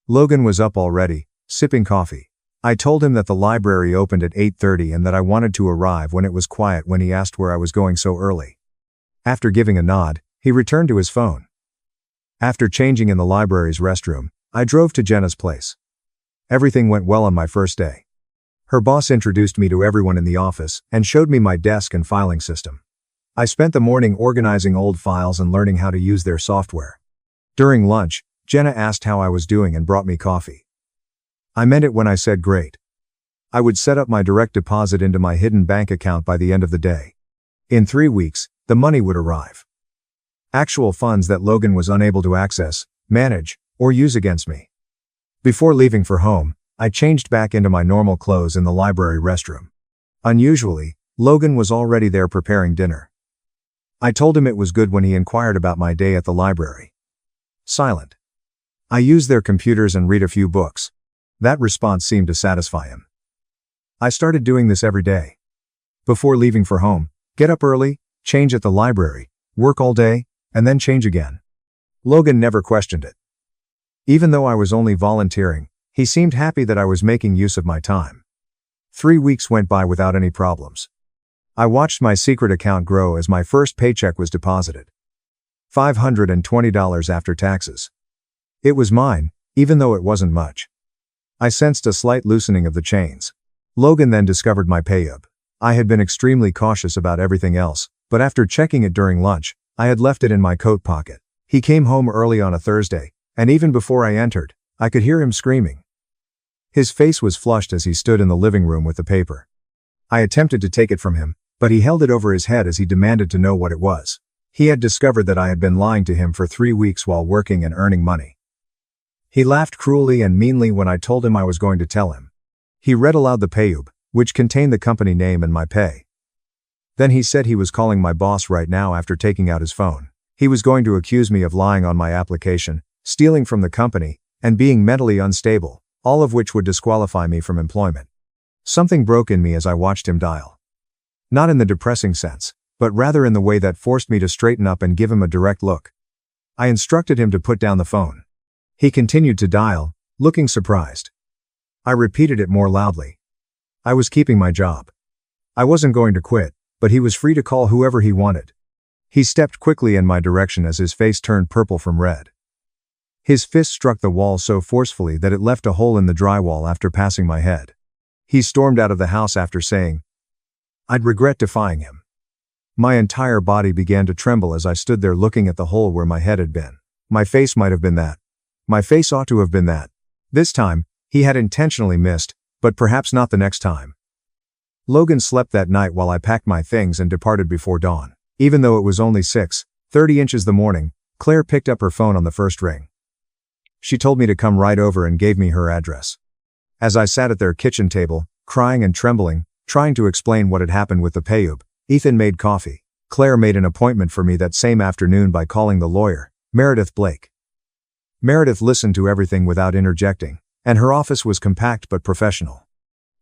Logan was up already, sipping coffee. I told him that the library opened at 8:30 and that I wanted to arrive when it was quiet when he asked where I was going so early. After giving a nod, he returned to his phone. After changing in the library's restroom, I drove to Jenna's place. Everything went well on my first day. Her boss introduced me to everyone in the office and showed me my desk and filing system. I spent the morning organizing old files and learning how to use their software. During lunch, Jenna asked how I was doing and brought me coffee. I meant it when I said great. I would set up my direct deposit into my hidden bank account by the end of the day. In 3 weeks, the money would arrive. Actual funds that Logan was unable to access, manage, or use against me. Before leaving for home, I changed back into my normal clothes in the library restroom. Unusually, Logan was already there preparing dinner. I told him it was good when he inquired about my day at the library. Silent. I use their computers and read a few books. That response seemed to satisfy him. I started doing this every day. Before leaving for home, get up early, change at the library, work all day, and then change again. Logan never questioned it. Even though I was only volunteering, he seemed happy that I was making use of my time. 3 weeks went by without any problems. I watched my secret account grow as my first paycheck was deposited. $520 after taxes. It was mine, even though it wasn't much. I sensed a slight loosening of the chains. Logan then discovered my payub. I had been extremely cautious about everything else, but after checking it during lunch, I had left it in my coat pocket. He came home early on a Thursday, and even before I entered, I could hear him screaming. His face was flushed as he stood in the living room with the paper. I attempted to take it from him, but he held it over his head as he demanded to know what it was. He had discovered that I had been lying to him for 3 weeks while working and earning money. He laughed cruelly and meanly when I told him I was going to tell him. He read aloud the payub, which contained the company name and my pay. Then he said he was calling my boss right now after taking out his phone. He was going to accuse me of lying on my application, stealing from the company, and being mentally unstable, all of which would disqualify me from employment. Something broke in me as I watched him dial. Not in the depressing sense, but rather in the way that forced me to straighten up and give him a direct look. I instructed him to put down the phone. He continued to dial, looking surprised. I repeated it more loudly. I was keeping my job. I wasn't going to quit, but he was free to call whoever he wanted. He stepped quickly in my direction as his face turned purple from red. His fist struck the wall so forcefully that it left a hole in the drywall after passing my head. He stormed out of the house after saying, "I'd regret defying him." My entire body began to tremble as I stood there looking at the hole where my head had been. My face might have been that. My face ought to have been that. This time, he had intentionally missed, but perhaps not the next time. Logan slept that night while I packed my things and departed before dawn. Even though it was only 6:30 inches the morning, Claire picked up her phone on the first ring. She told me to come right over and gave me her address. As I sat at their kitchen table, crying and trembling, trying to explain what had happened with the payub, Ethan made coffee. Claire made an appointment for me that same afternoon by calling the lawyer, Meredith Blake. Meredith listened to everything without interjecting, and her office was compact but professional.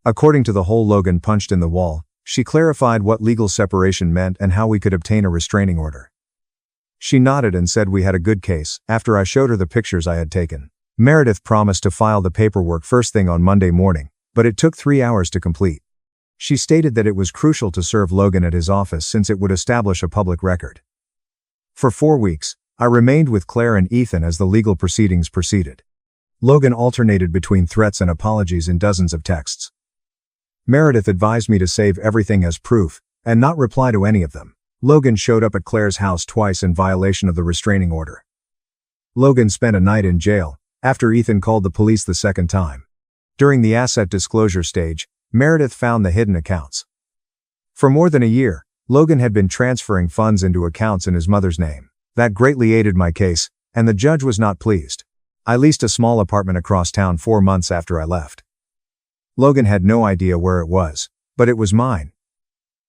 According to the hole Logan punched in the wall, she clarified what legal separation meant and how we could obtain a restraining order. She nodded and said we had a good case. After I showed her the pictures I had taken, Meredith promised to file the paperwork first thing on Monday morning, but it took 3 hours to complete. She stated that it was crucial to serve Logan at his office since it would establish a public record. For 4 weeks, I remained with Claire and Ethan as the legal proceedings proceeded. Logan alternated between threats and apologies in dozens of texts. Meredith advised me to save everything as proof, and not reply to any of them. Logan showed up at Claire's house twice in violation of the restraining order. Logan spent a night in jail, after Ethan called the police the second time. During the asset disclosure stage, Meredith found the hidden accounts. For more than a year, Logan had been transferring funds into accounts in his mother's name. That greatly aided my case, and the judge was not pleased. I leased a small apartment across town 4 months after I left. Logan had no idea where it was, but it was mine.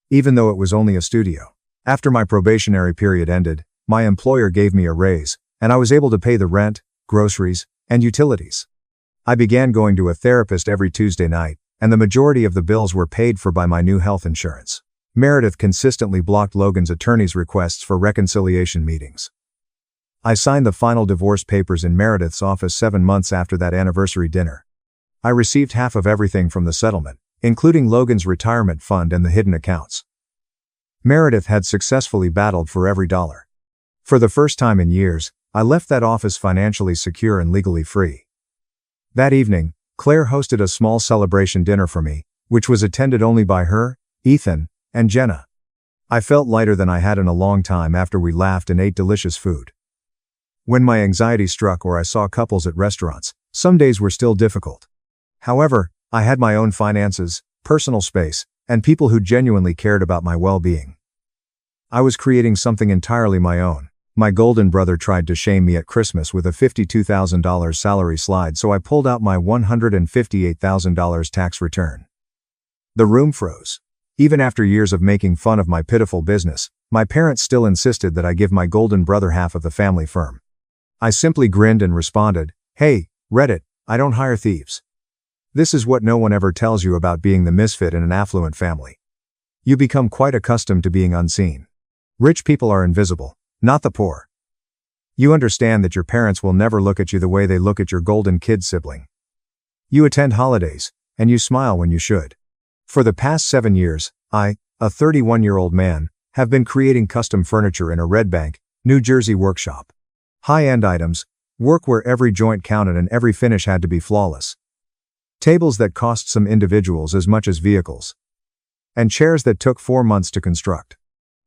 Even though it was only a studio. After my probationary period ended, my employer gave me a raise, and I was able to pay the rent, groceries, and utilities. I began going to a therapist every Tuesday night, and the majority of the bills were paid for by my new health insurance. Meredith consistently blocked Logan's attorney's requests for reconciliation meetings. I signed the final divorce papers in Meredith's office 7 months after that anniversary dinner. I received half of everything from the settlement, including Logan's retirement fund and the hidden accounts. Meredith had successfully battled for every dollar. For the first time in years, I left that office financially secure and legally free. That evening, Claire hosted a small celebration dinner for me, which was attended only by her, Ethan, and Jenna. I felt lighter than I had in a long time after we laughed and ate delicious food. When my anxiety struck or I saw couples at restaurants, some days were still difficult. However, I had my own finances, personal space, and people who genuinely cared about my well-being. I was creating something entirely my own. My golden brother tried to shame me at Christmas with a $52,000 salary slide, so I pulled out my $158,000 tax return. The room froze. Even after years of making fun of my pitiful business, my parents still insisted that I give my golden brother half of the family firm. I simply grinned and responded, "Hey, Reddit, I don't hire thieves." This is what no one ever tells you about being the misfit in an affluent family. You become quite accustomed to being unseen. Rich people are invisible, not the poor. You understand that your parents will never look at you the way they look at your golden kid sibling. You attend holidays, and you smile when you should. For the past 7 years, I, a 31-year-old man, have been creating custom furniture in a Red Bank, New Jersey workshop. High-end items, work where every joint counted and every finish had to be flawless. Tables that cost some individuals as much as vehicles. And chairs that took 4 months to construct.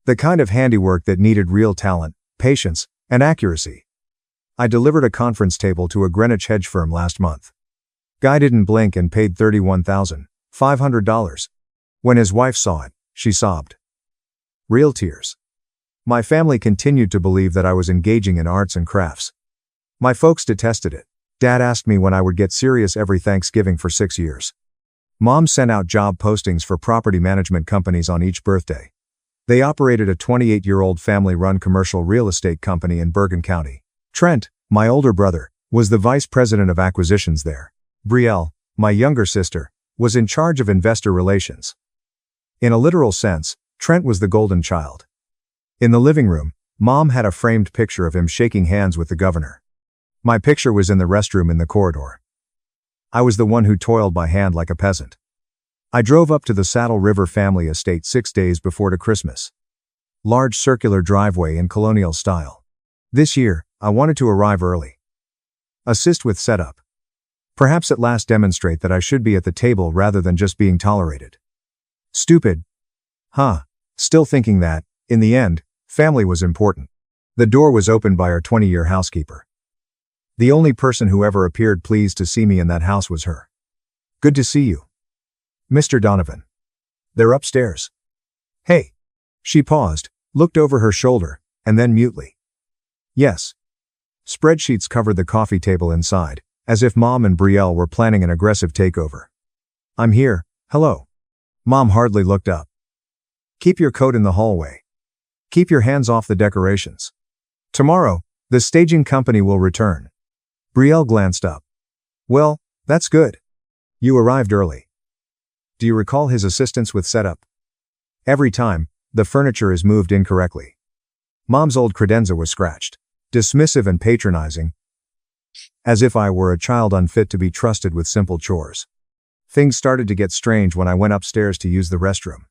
The kind of handiwork that needed real talent, patience, and accuracy. I delivered a conference table to a Greenwich hedge firm last month. Guy didn't blink and paid $31,500. When his wife saw it, she sobbed. Real tears. My family continued to believe that I was engaging in arts and crafts. My folks detested it. Dad asked me when I would get serious every Thanksgiving for 6 years. Mom sent out job postings for property management companies on each birthday. They operated a 28-year-old family-run commercial real estate company in Bergen County. Trent, my older brother, was the vice president of acquisitions there. Brielle, my younger sister, was in charge of investor relations. In a literal sense, Trent was the golden child. In the living room, Mom had a framed picture of him shaking hands with the governor. My picture was in the restroom in the corridor. I was the one who toiled by hand like a peasant. I drove up to the Saddle River family estate 6 days before to Christmas. Large circular driveway in colonial style. This year, I wanted to arrive early. Assist with setup. Perhaps at last demonstrate that I should be at the table rather than just being tolerated. Stupid. Huh. Still thinking that, in the end, family was important. The door was opened by our 20-year housekeeper. The only person who ever appeared pleased to see me in that house was her. Good to see you, Mr. Donovan. They're upstairs. Hey. She paused, looked over her shoulder, and then mutely. Yes. Spreadsheets covered the coffee table inside, as if Mom and Brielle were planning an aggressive takeover. I'm here, hello. Mom hardly looked up. Keep your coat in the hallway. Keep your hands off the decorations. Tomorrow, the staging company will return. Brielle glanced up. Well, that's good. You arrived early. Do you recall his assistance with setup? Every time, the furniture is moved incorrectly. Mom's old credenza was scratched. Dismissive and patronizing. As if I were a child unfit to be trusted with simple chores. Things started to get strange when I went upstairs to use the restroom.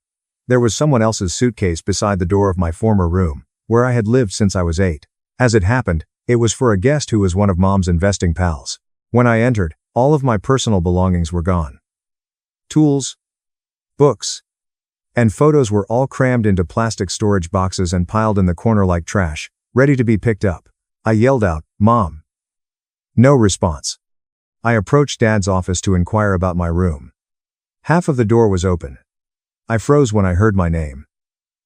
There was someone else's suitcase beside the door of my former room, where I had lived since I was 8. As it happened, it was for a guest who was one of Mom's investing pals. When I entered, all of my personal belongings were gone. Tools, books, and photos were all crammed into plastic storage boxes and piled in the corner like trash, ready to be picked up. I yelled out, "Mom!" No response. I approached Dad's office to inquire about my room. Half of the door was open. I froze when I heard my name.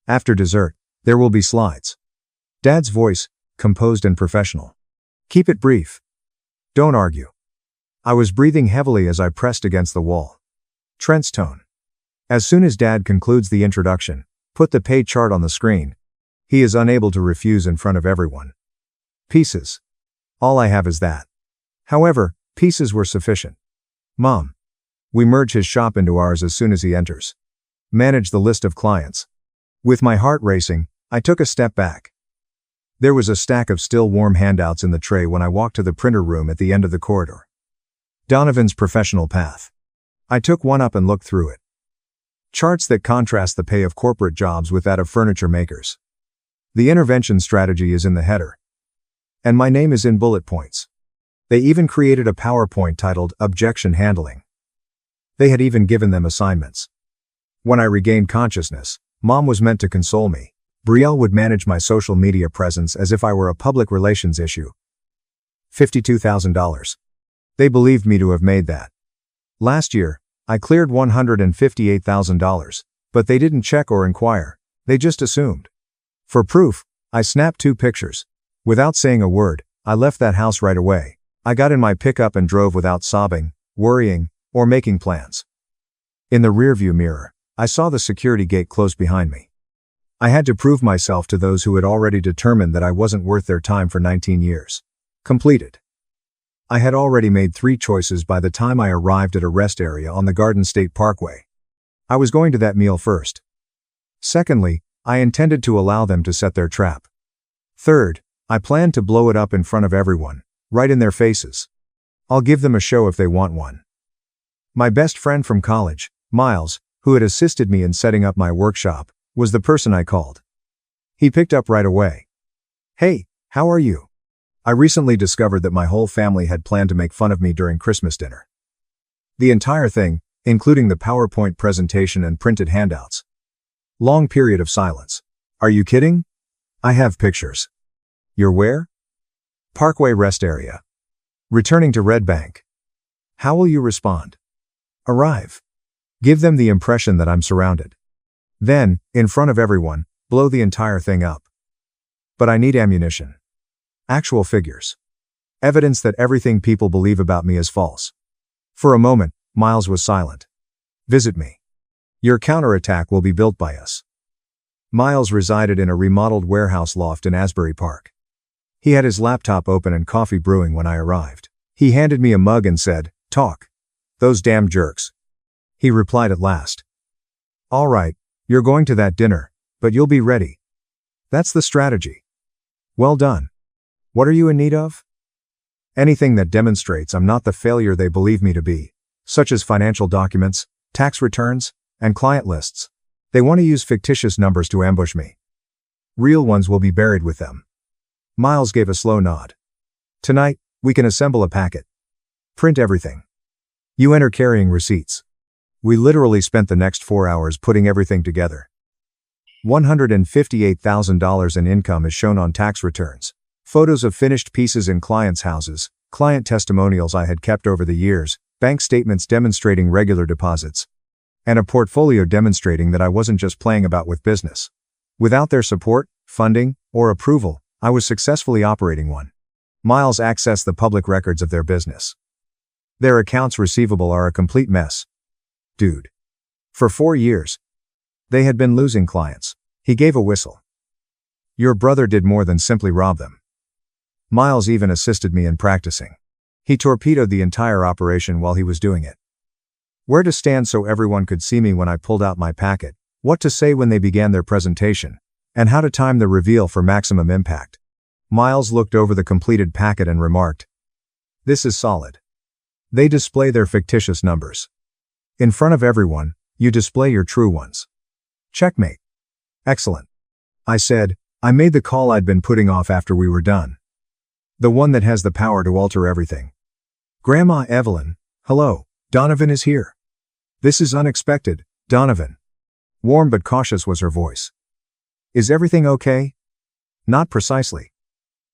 After dessert, there will be slides. Dad's voice, composed and professional. Keep it brief. Don't argue. I was breathing heavily as I pressed against the wall. Trent's tone. As soon as Dad concludes the introduction, put the pay chart on the screen. He is unable to refuse in front of everyone. Pieces. All I have is that. However, pieces were sufficient. Mom. We merge his shop into ours as soon as he enters. Manage the list of clients. With my heart racing, I took a step back. There was a stack of still warm handouts in the tray when I walked to the printer room at the end of the corridor. Donovan's Professional Path. I took one up and looked through it. Charts that contrast the pay of corporate jobs with that of furniture makers. The intervention strategy is in the header. And my name is in bullet points. They even created a PowerPoint titled Objection Handling. They had even given them assignments. When I regained consciousness, Mom was meant to console me. Brielle would manage my social media presence as if I were a public relations issue. $52,000. They believed me to have made that. Last year, I cleared $158,000, but they didn't check or inquire, they just assumed. For proof, I snapped 2 pictures. Without saying a word, I left that house right away. I got in my pickup and drove without sobbing, worrying, or making plans. In the rearview mirror, I saw the security gate close behind me. I had to prove myself to those who had already determined that I wasn't worth their time for 19 years. Completed. I had already made 3 choices by the time I arrived at a rest area on the Garden State Parkway. I was going to that meal first. Secondly, I intended to allow them to set their trap. Third, I planned to blow it up in front of everyone, right in their faces. I'll give them a show if they want one. My best friend from college, Miles, who had assisted me in setting up my workshop, was the person I called. He picked up right away. "Hey, how are you? I recently discovered that my whole family had planned to make fun of me during Christmas dinner. The entire thing, including the PowerPoint presentation and printed handouts." Long period of silence. "Are you kidding? I have pictures." "You're where?" "Parkway Rest Area. Returning to Red Bank." "How will you respond?" "Arrive. Give them the impression that I'm surrounded. Then, in front of everyone, blow the entire thing up. But I need ammunition. Actual figures. Evidence that everything people believe about me is false." For a moment, Miles was silent. "Visit me. Your counterattack will be built by us." Miles resided in a remodeled warehouse loft in Asbury Park. He had his laptop open and coffee brewing when I arrived. He handed me a mug and said, "Talk. Those damn jerks." He replied at last. "All right, you're going to that dinner, but you'll be ready. That's the strategy. Well done. What are you in need of?" "Anything that demonstrates I'm not the failure they believe me to be, such as financial documents, tax returns, and client lists. They want to use fictitious numbers to ambush me. Real ones will be buried with them." Miles gave a slow nod. "Tonight, we can assemble a packet. Print everything. You enter carrying receipts." We literally spent the next 4 hours putting everything together. $158,000 in income is shown on tax returns. Photos of finished pieces in clients' houses, client testimonials I had kept over the years, bank statements demonstrating regular deposits, and a portfolio demonstrating that I wasn't just playing about with business. Without their support, funding, or approval, I was successfully operating one. Miles accessed the public records of their business. Their accounts receivable are a complete mess. Dude. For 4 years, they had been losing clients. He gave a whistle. "Your brother did more than simply rob them." Miles even assisted me in practicing. He torpedoed the entire operation while he was doing it. Where to stand so everyone could see me when I pulled out my packet, what to say when they began their presentation, and how to time the reveal for maximum impact. Miles looked over the completed packet and remarked, "This is solid. They display their fictitious numbers. In front of everyone, you display your true ones. Checkmate." "Excellent," I said. I made the call I'd been putting off after we were done. The one that has the power to alter everything. "Grandma Evelyn, hello, Donovan is here." "This is unexpected, Donovan." Warm but cautious was her voice. "Is everything okay?" "Not precisely.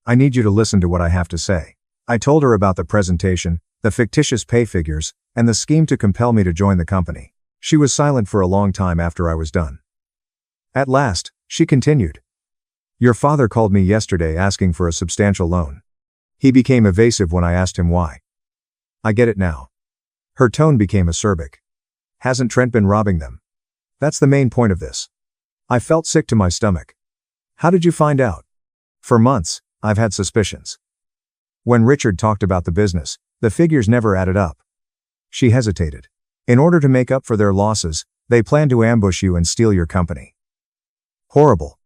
I need you to listen to what I have to say." I told her about the presentation, the fictitious pay figures, and the scheme to compel me to join the company. She was silent for a long time after I was done. At last, she continued. "Your father called me yesterday asking for a substantial loan. He became evasive when I asked him why." "I get it now." Her tone became acerbic. "Hasn't Trent been robbing them? That's the main point of this." I felt sick to my stomach. "How did you find out?" "For months, I've had suspicions. When Richard talked about the business, the figures never added up." She hesitated. "In order to make up for their losses, they plan to ambush you and steal your company." Horrible.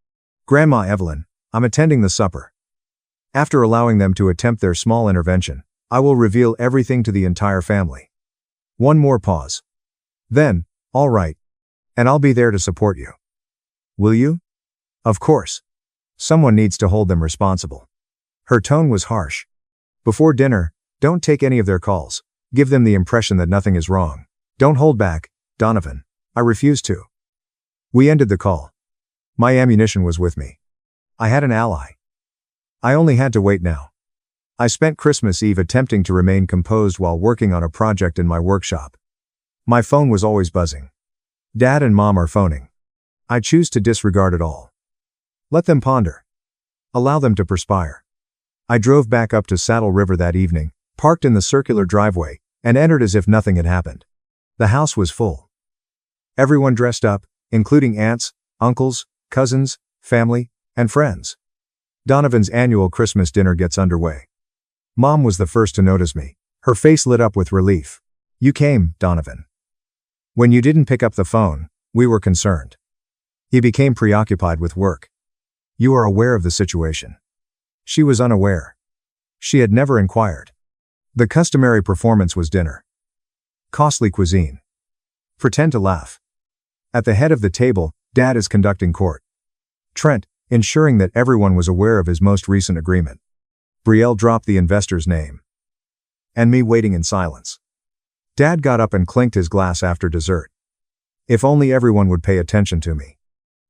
Grandma Evelyn, I'm attending the supper. After allowing them to attempt their small intervention, I will reveal everything to the entire family. One more pause. Then, all right. And I'll be there to support you. Will you? Of course. Someone needs to hold them responsible. Her tone was harsh. Before dinner, don't take any of their calls. Give them the impression that nothing is wrong. Don't hold back, Donovan. I refuse to. We ended the call. My ammunition was with me. I had an ally. I only had to wait now. I spent Christmas Eve attempting to remain composed while working on a project in my workshop. My phone was always buzzing. Dad and Mom are phoning. I choose to disregard it all. Let them ponder. Allow them to perspire. I drove back up to Saddle River that evening, parked in the circular driveway, and entered as if nothing had happened. The house was full. Everyone dressed up, including aunts, uncles, cousins, family, and friends. Donovan's annual Christmas dinner gets underway. Mom was the first to notice me. Her face lit up with relief. You came, Donovan. When you didn't pick up the phone, we were concerned. He became preoccupied with work. You are aware of the situation. She was unaware. She had never inquired. The customary performance was dinner. Costly cuisine. Pretend to laugh. At the head of the table, Dad is conducting court. Trent, ensuring that everyone was aware of his most recent agreement. Brielle dropped the investor's name. And me waiting in silence. Dad got up and clinked his glass after dessert. If only everyone would pay attention to me.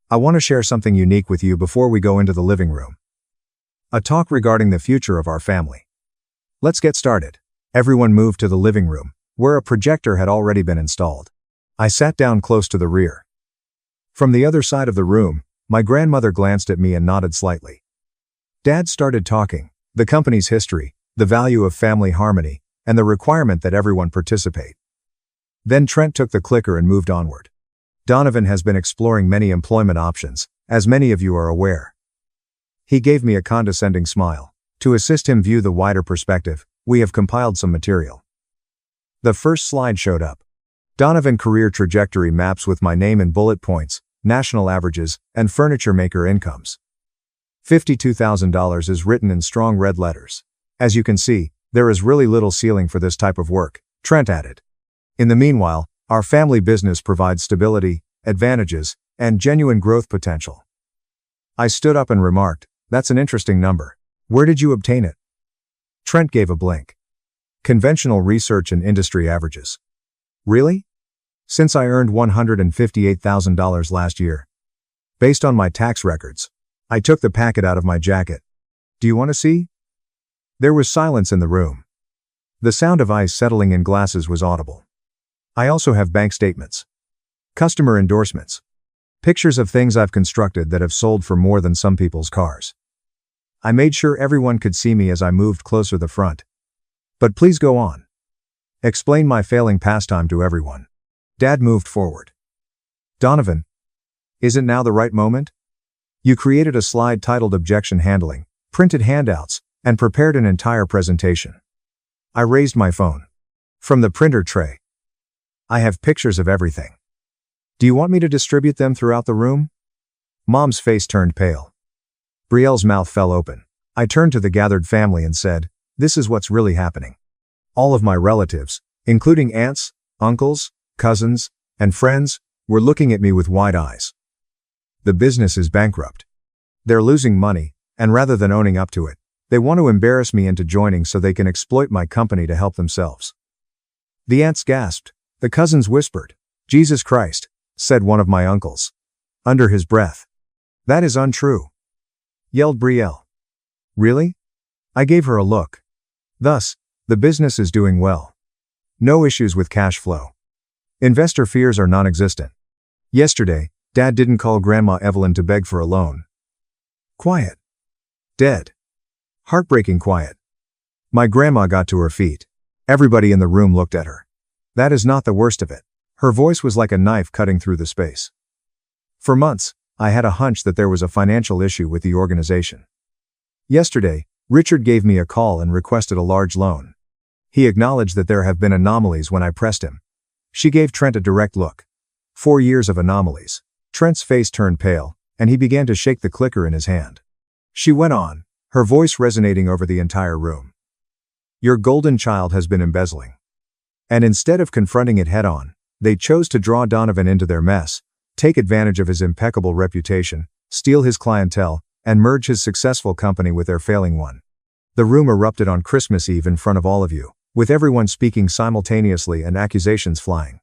I want to share something unique with you before we go into the living room. A talk regarding the future of our family. Let's get started. Everyone moved to the living room, where a projector had already been installed. I sat down close to the rear. From the other side of the room, my grandmother glanced at me and nodded slightly. Dad started talking, the company's history, the value of family harmony, and the requirement that everyone participate. Then Trent took the clicker and moved onward. Donovan has been exploring many employment options, as many of you are aware. He gave me a condescending smile. To assist him view the wider perspective, we have compiled some material. The first slide showed up. Donovan career trajectory maps with my name in bullet points, national averages, and furniture maker incomes. $52,000 is written in strong red letters. As you can see, there is really little ceiling for this type of work, Trent added. In the meanwhile, our family business provides stability, advantages, and genuine growth potential. I stood up and remarked, that's an interesting number. Where did you obtain it? Trent gave a blink. Conventional research and industry averages. Really? Since I earned $158,000 last year. Based on my tax records. I took the packet out of my jacket. Do you want to see? There was silence in the room. The sound of ice settling in glasses was audible. I also have bank statements. Customer endorsements. Pictures of things I've constructed that have sold for more than some people's cars. I made sure everyone could see me as I moved closer to the front. But please go on. Explain my failing pastime to everyone. Dad moved forward. Donovan. Isn't now the right moment? You created a slide titled Objection Handling, printed handouts, and prepared an entire presentation. I raised my phone. From the printer tray. I have pictures of everything. Do you want me to distribute them throughout the room? Mom's face turned pale. Brielle's mouth fell open. I turned to the gathered family and said, this is what's really happening. All of my relatives, including aunts, uncles, cousins, and friends, were looking at me with wide eyes. The business is bankrupt. They're losing money, and rather than owning up to it, they want to embarrass me into joining so they can exploit my company to help themselves. The aunts gasped. The cousins whispered. Jesus Christ, said one of my uncles. Under his breath. That is untrue. Yelled Brielle. Really? I gave her a look. Thus, the business is doing well. No issues with cash flow. Investor fears are non-existent. Yesterday, Dad didn't call Grandma Evelyn to beg for a loan. Quiet. Dead. Heartbreaking quiet. My grandma got to her feet. Everybody in the room looked at her. That is not the worst of it. Her voice was like a knife cutting through the space. For months, I had a hunch that there was a financial issue with the organization. Yesterday, Richard gave me a call and requested a large loan. He acknowledged that there have been anomalies when I pressed him. She gave Trent a direct look. 4 years of anomalies. Trent's face turned pale, and he began to shake the clicker in his hand. She went on, her voice resonating over the entire room. Your golden child has been embezzling. And instead of confronting it head-on, they chose to draw Donovan into their mess, take advantage of his impeccable reputation, steal his clientele, and merge his successful company with their failing one. The room erupted on Christmas Eve in front of all of you, with everyone speaking simultaneously and accusations flying.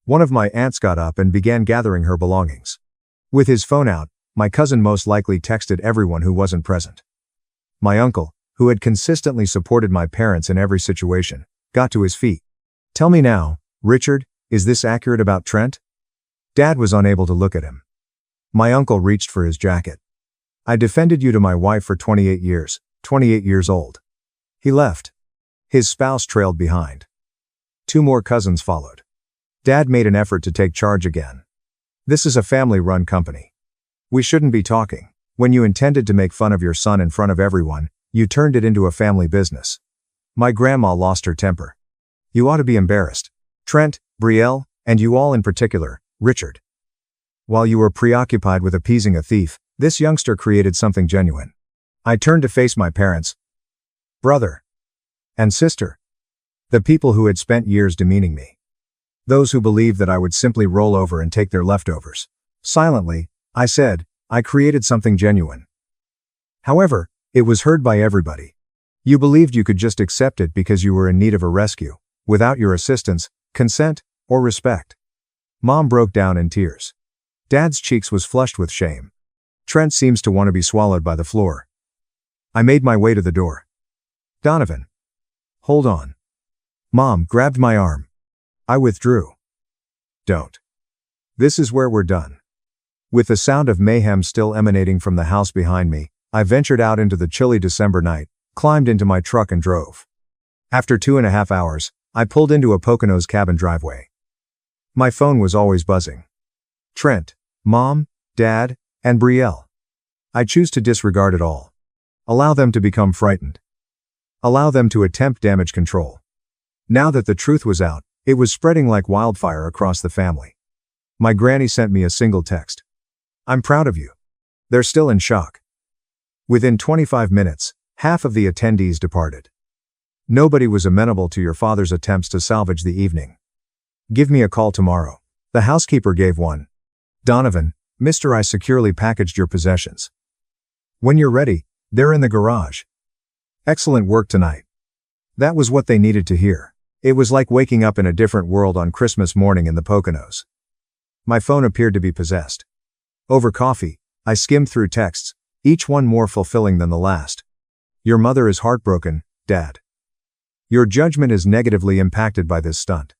One of my aunts got up and began gathering her belongings. With his phone out, my cousin most likely texted everyone who wasn't present. My uncle, who had consistently supported my parents in every situation, got to his feet. Tell me now, Richard, is this accurate about Trent? Dad was unable to look at him. My uncle reached for his jacket. I defended you to my wife for 28 years, 28 years old. He left. His spouse trailed behind. 2 more cousins followed. Dad made an effort to take charge again. This is a family-run company. We shouldn't be talking. When you intended to make fun of your son in front of everyone, you turned it into a family business. My grandma lost her temper. You ought to be embarrassed. Trent, Brielle, and you all in particular, Richard. While you were preoccupied with appeasing a thief, this youngster created something genuine. I turned to face my parents, brother, and sister. The people who had spent years demeaning me. Those who believed that I would simply roll over and take their leftovers. Silently, I said, I created something genuine. However, it was heard by everybody. You believed you could just accept it because you were in need of a rescue, without your assistance, consent, or respect. Mom broke down in tears. Dad's cheeks was flushed with shame. Trent seems to want to be swallowed by the floor. I made my way to the door. Donovan. Hold on. Mom grabbed my arm. I withdrew. Don't. This is where we're done. With the sound of mayhem still emanating from the house behind me, I ventured out into the chilly December night, climbed into my truck and drove. After 2.5 hours, I pulled into a Poconos cabin driveway. My phone was always buzzing. Trent, Mom, Dad, and Brielle. I choose to disregard it all. Allow them to become frightened. Allow them to attempt damage control. Now that the truth was out, it was spreading like wildfire across the family. My granny sent me a single text. I'm proud of you. They're still in shock. Within 25 minutes, half of the attendees departed. Nobody was amenable to your father's attempts to salvage the evening. Give me a call tomorrow. The housekeeper gave one. Donovan, Mr. I securely packaged your possessions. When you're ready, they're in the garage. Excellent work tonight. That was what they needed to hear. It was like waking up in a different world on Christmas morning in the Poconos. My phone appeared to be possessed. Over coffee, I skimmed through texts, each one more fulfilling than the last. Your mother is heartbroken, Dad. Your judgment is negatively impacted by this stunt.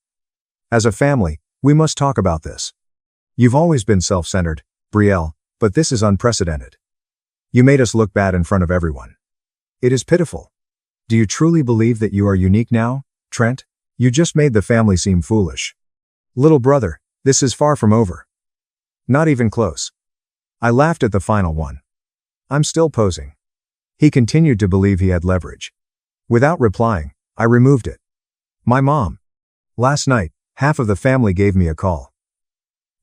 As a family, we must talk about this. You've always been self-centered, Brielle, but this is unprecedented. You made us look bad in front of everyone. It is pitiful. Do you truly believe that you are unique now, Trent? You just made the family seem foolish. Little brother, this is far from over. Not even close. I laughed at the final one. I'm still posing. He continued to believe he had leverage. Without replying, I removed it. My mom. Last night, half of the family gave me a call.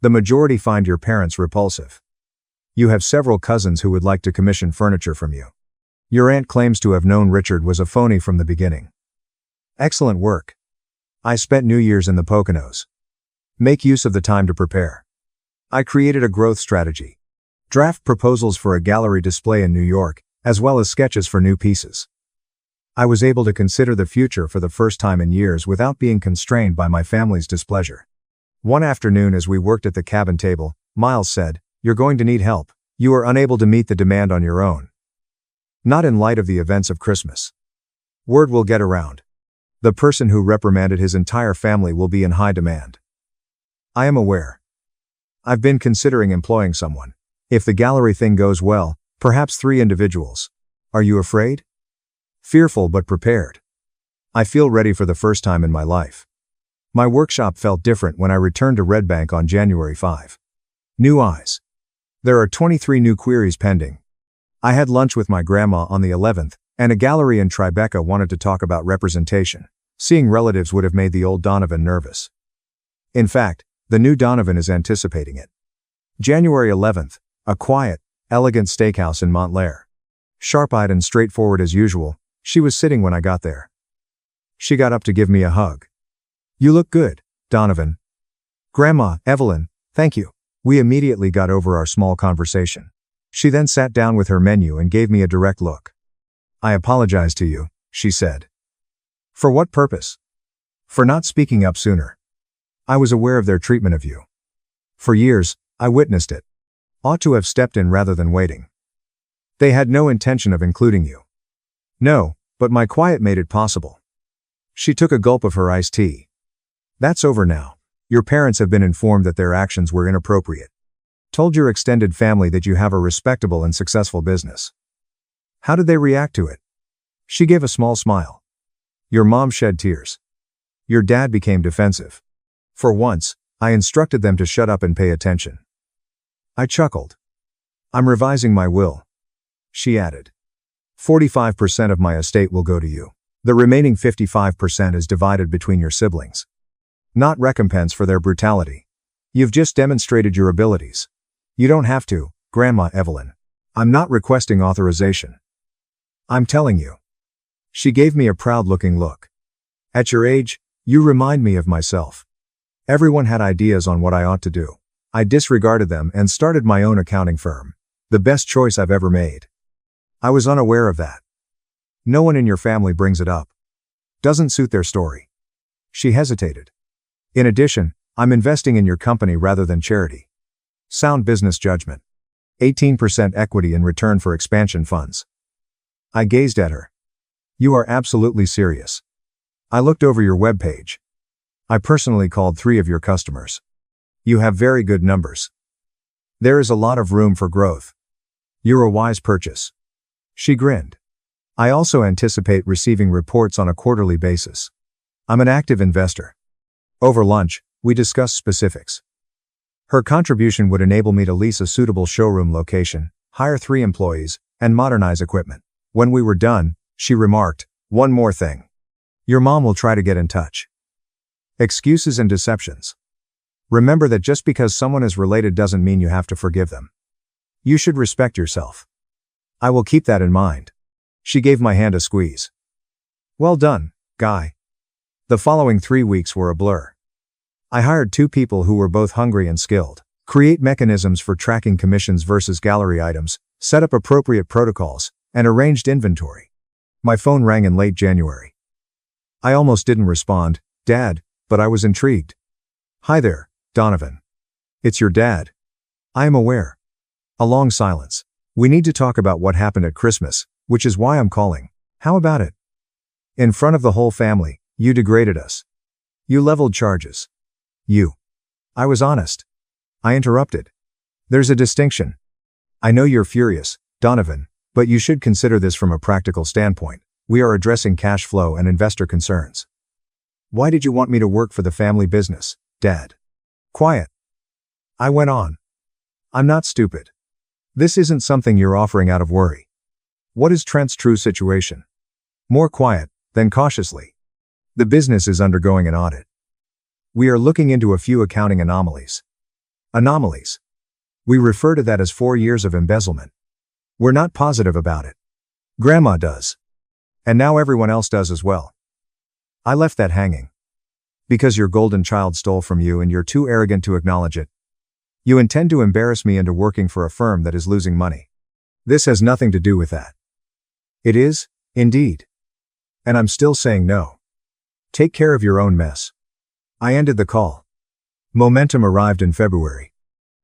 The majority find your parents repulsive. You have several cousins who would like to commission furniture from you. Your aunt claims to have known Richard was a phony from the beginning. Excellent work. I spent New Year's in the Poconos. Make use of the time to prepare. I created a growth strategy. Draft proposals for a gallery display in New York, as well as sketches for new pieces. I was able to consider the future for the first time in years without being constrained by my family's displeasure. One afternoon as we worked at the cabin table, Miles said, "You're going to need help. You are unable to meet the demand on your own. Not in light of the events of Christmas. Word will get around. The person who reprimanded his entire family will be in high demand. I am aware. I've been considering employing someone. If the gallery thing goes well, perhaps 3 individuals. Are you afraid?" Fearful but prepared. I feel ready for the first time in my life. My workshop felt different when I returned to Red Bank on January 5. New eyes. There are 23 new queries pending. I had lunch with my grandma on the 11th, and a gallery in Tribeca wanted to talk about representation. Seeing relatives would have made the old Donovan nervous. In fact, the new Donovan is anticipating it. January 11th, A quiet, elegant steakhouse in Montclair. Sharp-eyed and straightforward as usual, she was sitting when I got there. She got up to give me a hug. "You look good, Donovan." "Grandma, Evelyn, thank you." We immediately got over our small conversation. She then sat down with her menu and gave me a direct look. "I apologize to you," she said. "For what purpose?" "For not speaking up sooner. I was aware of their treatment of you. For years, I witnessed it. Ought to have stepped in rather than waiting. They had no intention of including you." "No, but my quiet made it possible." She took a gulp of her iced tea. "That's over now. Your parents have been informed that their actions were inappropriate. Told your extended family that you have a respectable and successful business. How did they react to it?" She gave a small smile. "Your mom shed tears. Your dad became defensive. For once, I instructed them to shut up and pay attention." I chuckled. "I'm revising my will," she added. 45% of my estate will go to you. The remaining 55% is divided between your siblings. Not recompense for their brutality. You've just demonstrated your abilities. You don't have to, Grandma Evelyn. I'm not requesting authorization. I'm telling you." She gave me a proud-looking look. "At your age, you remind me of myself. Everyone had ideas on what I ought to do. I disregarded them and started my own accounting firm. The best choice I've ever made. I was unaware of that. No one in your family brings it up. Doesn't suit their story." She hesitated. "In addition, I'm investing in your company rather than charity. Sound business judgment. 18% equity in return for expansion funds." I gazed at her. "You are absolutely serious?" "I looked over your webpage. I personally called 3 of your customers. You have very good numbers. There is a lot of room for growth. You're a wise purchase." She grinned. "I also anticipate receiving reports on a quarterly basis. I'm an active investor." Over lunch, we discussed specifics. Her contribution would enable me to lease a suitable showroom location, hire 3 employees, and modernize equipment. When we were done, she remarked, "One more thing. Your mom will try to get in touch." Excuses and deceptions. Remember that just because someone is related doesn't mean you have to forgive them. You should respect yourself. I will keep that in mind. She gave my hand a squeeze. "Well done, Guy." The following 3 weeks were a blur. I hired 2 people who were both hungry and skilled, create mechanisms for tracking commissions versus gallery items, set up appropriate protocols, and arranged inventory. My phone rang in late January. I almost didn't respond, "Dad," but I was intrigued. "Hi there, Donovan. It's your dad." "I am aware." A long silence. "We need to talk about what happened at Christmas, which is why I'm calling." "How about it?" "In front of the whole family, you degraded us. You leveled charges. You." I was honest. I interrupted. "There's a distinction. I know you're furious, Donovan, but you should consider this from a practical standpoint. We are addressing cash flow and investor concerns." "Why did you want me to work for the family business, Dad?" "Quiet." I went on. "I'm not stupid. This isn't something you're offering out of worry. What is Trent's true situation?" More quiet, then cautiously. "The business is undergoing an audit. We are looking into a few accounting anomalies." Anomalies. We refer to that as 4 years of embezzlement. We're not positive about it. Grandma does. And now everyone else does as well. I left that hanging. "Because your golden child stole from you and you're too arrogant to acknowledge it. You intend to embarrass me into working for a firm that is losing money. This has nothing to do with that." "It is, indeed. And I'm still saying no. Take care of your own mess." I ended the call. Momentum arrived in February.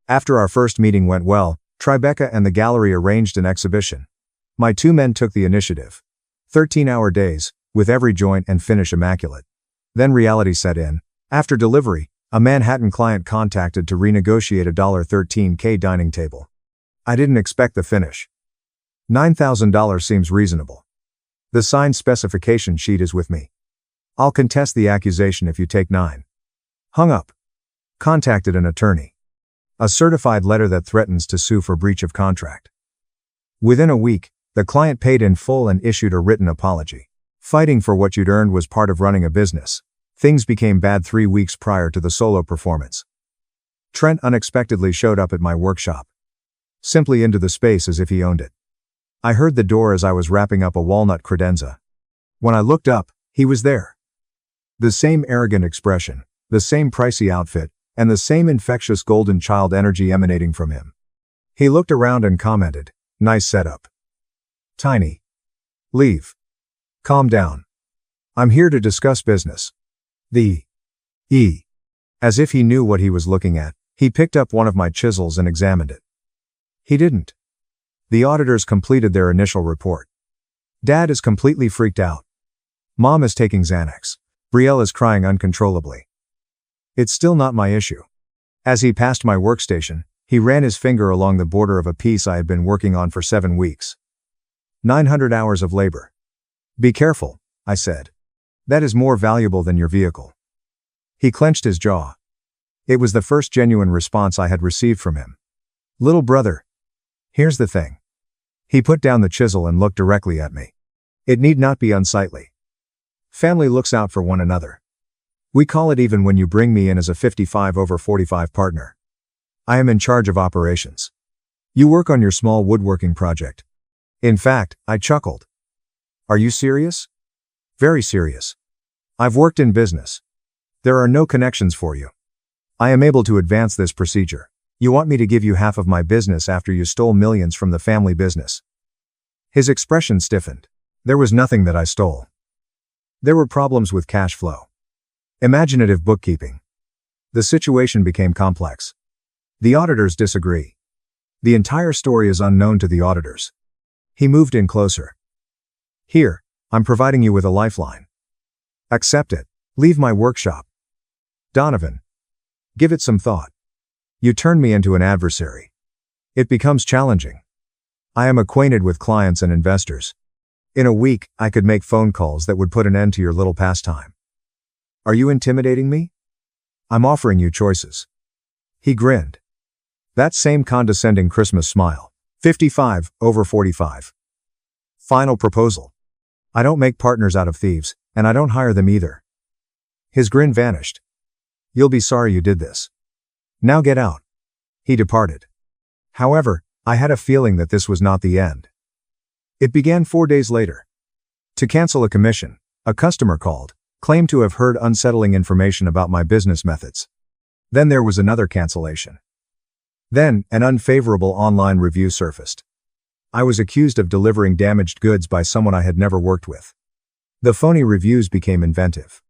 After our first meeting went well, Tribeca and the gallery arranged an exhibition. My 2 men took the initiative. 13-hour days, with every joint and finish immaculate. Then reality set in. After delivery, a Manhattan client contacted to renegotiate a $13K dining table. I didn't expect the finish. $9,000 seems reasonable. The signed specification sheet is with me. I'll contest the accusation if you take 9. Hung up. Contacted an attorney. A certified letter that threatens to sue for breach of contract. Within a week, the client paid in full and issued a written apology. Fighting for what you'd earned was part of running a business. Things became bad 3 weeks prior to the solo performance. Trent unexpectedly showed up at my workshop. simply into the space as if he owned it. I heard the door as I was wrapping up a walnut credenza. When I looked up, he was there. The same arrogant expression, the same pricey outfit, and the same infectious golden child energy emanating from him. He looked around and commented, "Nice setup. Tiny. Leave. Calm down. I'm here to discuss business." As if he knew what he was looking at, he picked up one of my chisels and examined it. He didn't. The auditors completed their initial report. Dad is completely freaked out. Mom is taking Xanax. Brielle is crying uncontrollably. It's still not my issue. As he passed my workstation, he ran his finger along the border of a piece I had been working on for 7 weeks. 900 hours of labor. Be careful, I said. That is more valuable than your vehicle. He clenched his jaw. It was the first genuine response I had received from him. Little brother. Here's the thing. He put down the chisel and looked directly at me. It need not be unsightly. Family looks out for one another. We call it even when you bring me in as a 55/45 partner. I am in charge of operations. You work on your small woodworking project. In fact, I chuckled. Are you serious? Very serious. I've worked in business. There are no connections for you. I am able to advance this procedure. You want me to give you half of my business after you stole millions from the family business. His expression stiffened. There was nothing that I stole. There were problems with cash flow. Imaginative bookkeeping. The situation became complex. The auditors disagree. The entire story is unknown to the auditors. He moved in closer. Here, I'm providing you with a lifeline. Accept it. Leave my workshop. Donovan. Give it some thought. You turn me into an adversary. It becomes challenging. I am acquainted with clients and investors. In a week, I could make phone calls that would put an end to your little pastime. Are you intimidating me? I'm offering you choices. He grinned. That same condescending Christmas smile. 55/45. Final proposal. I don't make partners out of thieves, and I don't hire them either. His grin vanished. You'll be sorry you did this. Now get out. He departed. However, I had a feeling that this was not the end. It began 4 days later. To cancel a commission, a customer called, claimed to have heard unsettling information about my business methods. Then there was another cancellation. Then, an unfavorable online review surfaced. I was accused of delivering damaged goods by someone I had never worked with. The phony reviews became inventive.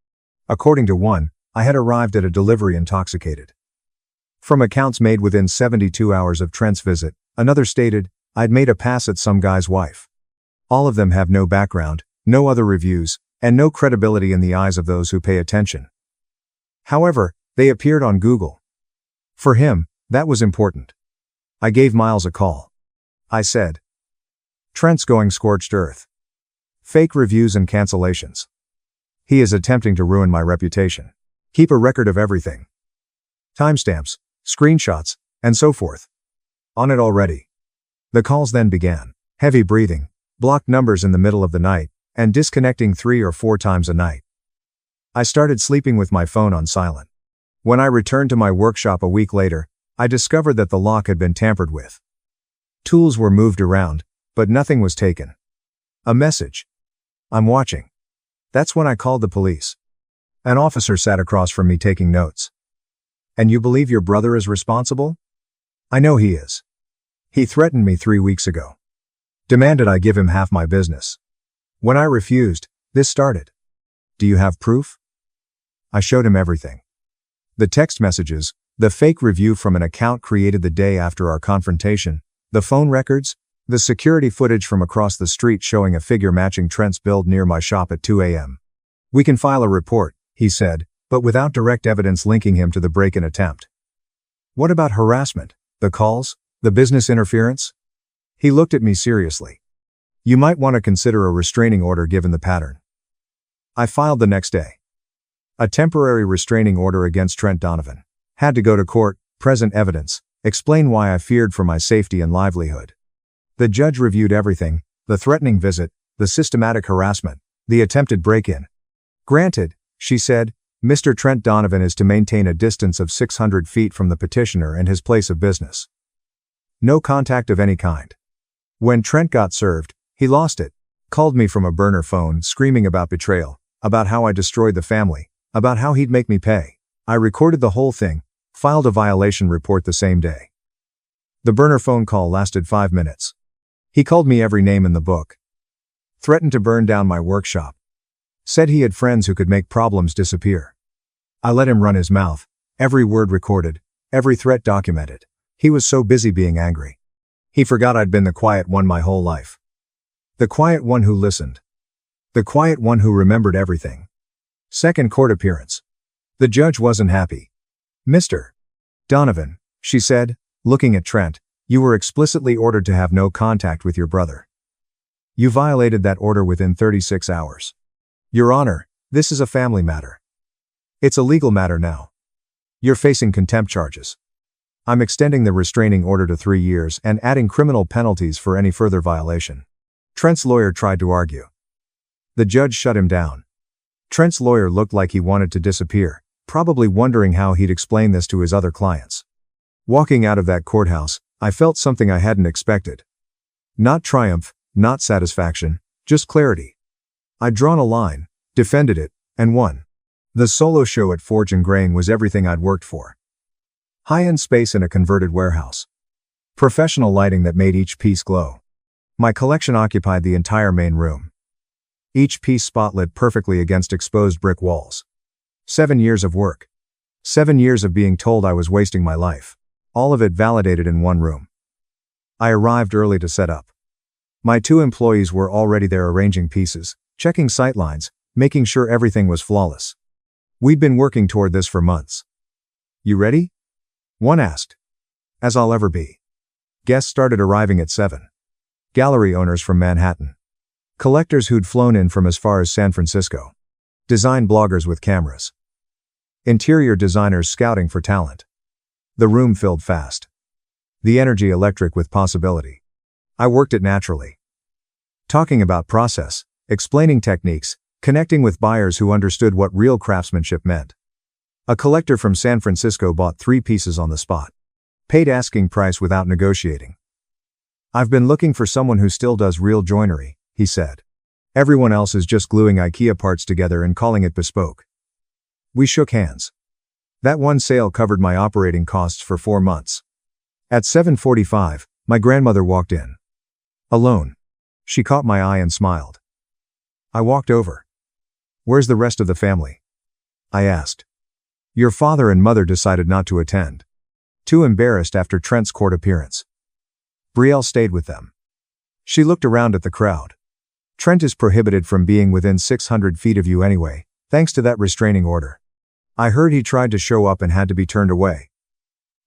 According to one, I had arrived at a delivery intoxicated. From accounts made within 72 hours of Trent's visit, another stated, I'd made a pass at some guy's wife. All of them have no background, no other reviews, and no credibility in the eyes of those who pay attention. However, they appeared on Google. For him, that was important. I gave Miles a call. I said, Trent's going scorched earth. Fake reviews and cancellations. He is attempting to ruin my reputation. Keep a record of everything. Timestamps, screenshots, and so forth. On it already. The calls then began. Heavy breathing, blocked numbers in the middle of the night, and disconnecting 3 or 4 times a night. I started sleeping with my phone on silent. When I returned to my workshop a week later, I discovered that the lock had been tampered with. Tools were moved around, but nothing was taken. A message. I'm watching. That's when I called the police. An officer sat across from me taking notes. And you believe your brother is responsible? I know he is. He threatened me 3 weeks ago. Demanded I give him half my business. When I refused, this started. Do you have proof? I showed him everything. The text messages, the fake review from an account created the day after our confrontation, the phone records, the security footage from across the street showing a figure matching Trent's build near my shop at 2 a.m. We can file a report, he said, but without direct evidence linking him to the break-in attempt. What about harassment, the calls, the business interference? He looked at me seriously. You might want to consider a restraining order given the pattern. I filed the next day. A temporary restraining order against Trent Donovan. Had to go to court, present evidence, explain why I feared for my safety and livelihood. The judge reviewed everything, the threatening visit, the systematic harassment, the attempted break-in. Granted, she said, Mr. Trent Donovan is to maintain a distance of 600 feet from the petitioner and his place of business. No contact of any kind. When Trent got served, he lost it. Called me from a burner phone screaming about betrayal, about how I destroyed the family, about how he'd make me pay. I recorded the whole thing, filed a violation report the same day. The burner phone call lasted 5 minutes. He called me every name in the book. Threatened to burn down my workshop. Said he had friends who could make problems disappear. I let him run his mouth, every word recorded, every threat documented. He was so busy being angry. He forgot I'd been the quiet one my whole life. The quiet one who listened. The quiet one who remembered everything. Second court appearance. The judge wasn't happy. Mr. Donovan, she said, looking at Trent, you were explicitly ordered to have no contact with your brother. You violated that order within 36 hours. Your Honor, this is a family matter. It's a legal matter now. You're facing contempt charges. I'm extending the restraining order to 3 years and adding criminal penalties for any further violation. Trent's lawyer tried to argue. The judge shut him down. Trent's lawyer looked like he wanted to disappear, probably wondering how he'd explain this to his other clients. Walking out of that courthouse, I felt something I hadn't expected. Not triumph, not satisfaction, just clarity. I'd drawn a line, defended it, and won. The solo show at Forge and Grain was everything I'd worked for. High-end space in a converted warehouse. Professional lighting that made each piece glow. My collection occupied the entire main room. Each piece spotlit perfectly against exposed brick walls. 7 years of work. 7 years of being told I was wasting my life. All of it validated in one room. I arrived early to set up. My 2 employees were already there arranging pieces, checking sightlines, making sure everything was flawless. We'd been working toward this for months. You ready? One asked. As I'll ever be. Guests started arriving at 7. Gallery owners from Manhattan. Collectors who'd flown in from as far as San Francisco. Design bloggers with cameras. Interior designers scouting for talent. The room filled fast. The energy electric with possibility. I worked it naturally. Talking about process, explaining techniques, connecting with buyers who understood what real craftsmanship meant. A collector from San Francisco bought 3 pieces on the spot. Paid asking price without negotiating. I've been looking for someone who still does real joinery, he said. Everyone else is just gluing IKEA parts together and calling it bespoke. We shook hands. That one sale covered my operating costs for 4 months. At 7:45, my grandmother walked in. Alone. She caught my eye and smiled. I walked over. Where's the rest of the family? I asked. Your father and mother decided not to attend. Too embarrassed after Trent's court appearance. Brielle stayed with them. She looked around at the crowd. Trent is prohibited from being within 600 feet of you anyway, thanks to that restraining order. I heard he tried to show up and had to be turned away.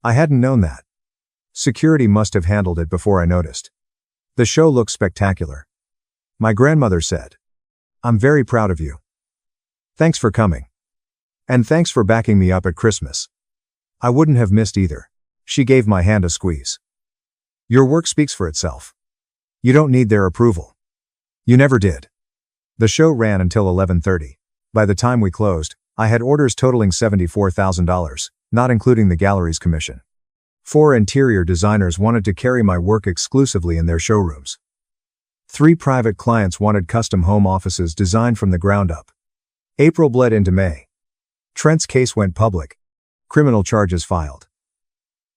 I hadn't known that. Security must have handled it before I noticed. The show looked spectacular. My grandmother said, I'm very proud of you. Thanks for coming. And thanks for backing me up at Christmas. I wouldn't have missed either. She gave my hand a squeeze. Your work speaks for itself. You don't need their approval. You never did. The show ran until 11:30. By the time we closed, I had orders totaling $74,000, not including the gallery's commission. 4 interior designers wanted to carry my work exclusively in their showrooms. 3 private clients wanted custom home offices designed from the ground up. April bled into May. Trent's case went public. Criminal charges filed.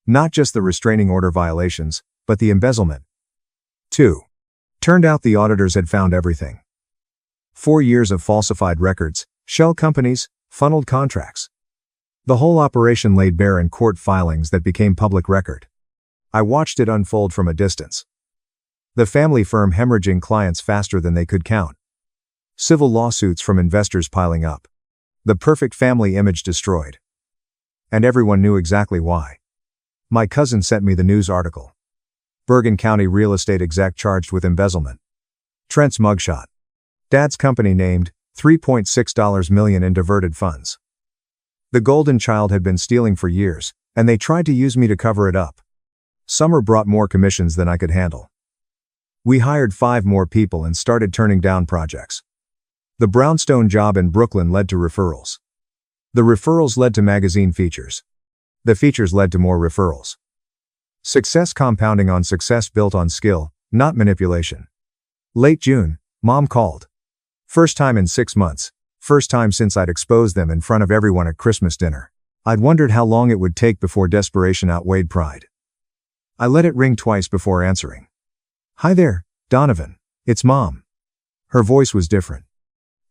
Not just the restraining order violations, but the embezzlement. 2. Turned out the auditors had found everything. 4 years of falsified records, shell companies, funneled contracts. The whole operation laid bare in court filings that became public record. I watched it unfold from a distance. The family firm hemorrhaging clients faster than they could count. Civil lawsuits from investors piling up. The perfect family image destroyed. And everyone knew exactly why. My cousin sent me the news article. Bergen County real estate exec charged with embezzlement. Trent's mugshot. Dad's company named, $3.6 million in diverted funds. The golden child had been stealing for years, and they tried to use me to cover it up. Summer brought more commissions than I could handle. We hired 5 more people and started turning down projects. The brownstone job in Brooklyn led to referrals. The referrals led to magazine features. The features led to more referrals. Success compounding on success built on skill, not manipulation. Late June, Mom called. First time in 6 months. First time since I'd exposed them in front of everyone at Christmas dinner. I'd wondered how long it would take before desperation outweighed pride. I let it ring twice before answering. "Hi there, Donovan. It's Mom." Her voice was different.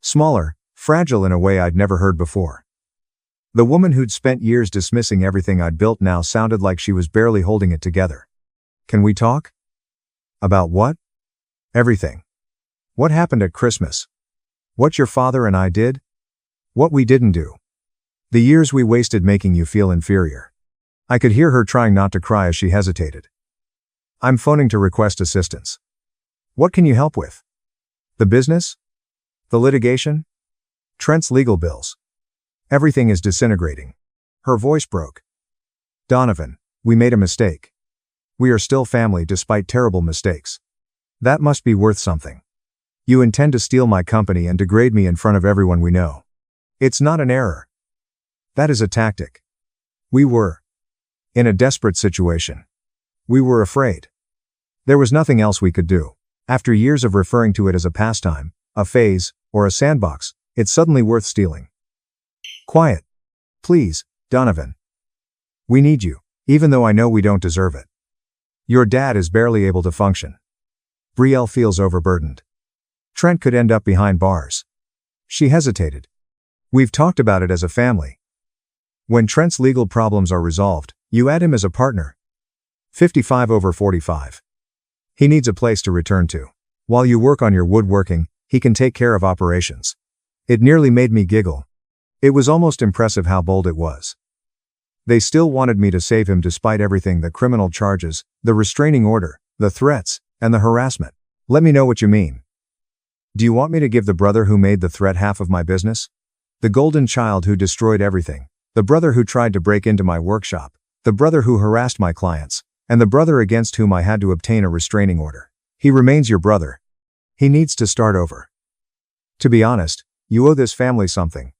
Smaller, fragile in a way I'd never heard before. The woman who'd spent years dismissing everything I'd built now sounded like she was barely holding it together. "Can we talk?" "About what?" "Everything. What happened at Christmas? What your father and I did? What we didn't do. The years we wasted making you feel inferior." I could hear her trying not to cry as she hesitated. "I'm phoning to request assistance." "What can you help with?" "The business? The litigation? Trent's legal bills. Everything is disintegrating." Her voice broke. "Donovan, we made a mistake. We are still family despite terrible mistakes. That must be worth something. You intend to steal my company and degrade me in front of everyone we know. It's not an error. That is a tactic. We were in a desperate situation. We were afraid. There was nothing else we could do. After years of referring to it as a pastime, a phase, or a sandbox, it's suddenly worth stealing. Quiet. Please, Donovan. We need you, even though I know we don't deserve it. Your dad is barely able to function. Brielle feels overburdened. Trent could end up behind bars. She hesitated. We've talked about it as a family. When Trent's legal problems are resolved, you add him as a partner. 55 over 45. He needs a place to return to. While you work on your woodworking, he can take care of operations. It nearly made me giggle. It was almost impressive how bold it was. They still wanted me to save him despite everything: the criminal charges, the restraining order, the threats, and the harassment. Let me know what you mean. Do you want me to give the brother who made the threat half of my business? The golden child who destroyed everything, the brother who tried to break into my workshop, the brother who harassed my clients, and the brother against whom I had to obtain a restraining order. He remains your brother. He needs to start over. To be honest, you owe this family something.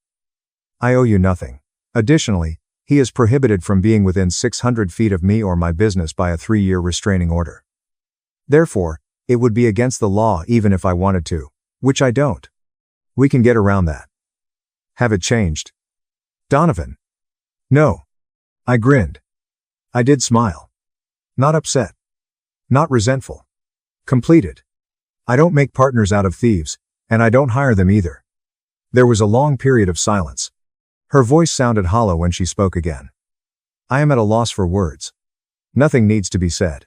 I owe you nothing. Additionally, he is prohibited from being within 600 feet of me or my business by a 3-year restraining order. Therefore, it would be against the law even if I wanted to, which I don't. We can get around that. Have it changed? Donovan. No. I grinned. I did smile. Not upset. Not resentful. Completed. I don't make partners out of thieves, and I don't hire them either. There was a long period of silence. Her voice sounded hollow when she spoke again. I am at a loss for words. Nothing needs to be said.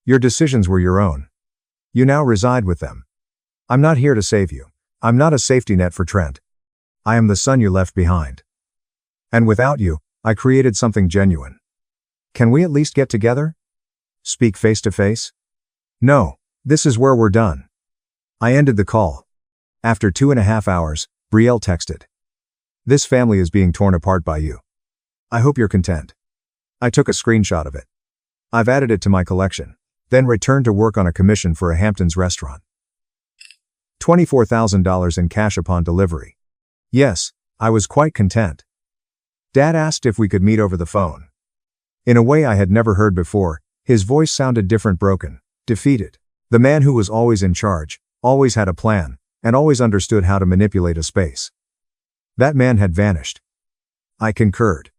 Your decisions were your own. You now reside with them. I'm not here to save you. I'm not a safety net for Trent. I am the son you left behind. And without you, I created something genuine. Can we at least get together? Speak face to face? No, this is where we're done. I ended the call. After 2.5 hours, Brielle texted. This family is being torn apart by you. I hope you're content. I took a screenshot of it. I've added it to my collection, then returned to work on a commission for a Hamptons restaurant. $24,000 in cash upon delivery. Yes, I was quite content. Dad asked if we could meet over the phone. In a way I had never heard before, his voice sounded different, broken, defeated. The man who was always in charge, always had a plan, and always understood how to manipulate a space. That man had vanished. I concurred.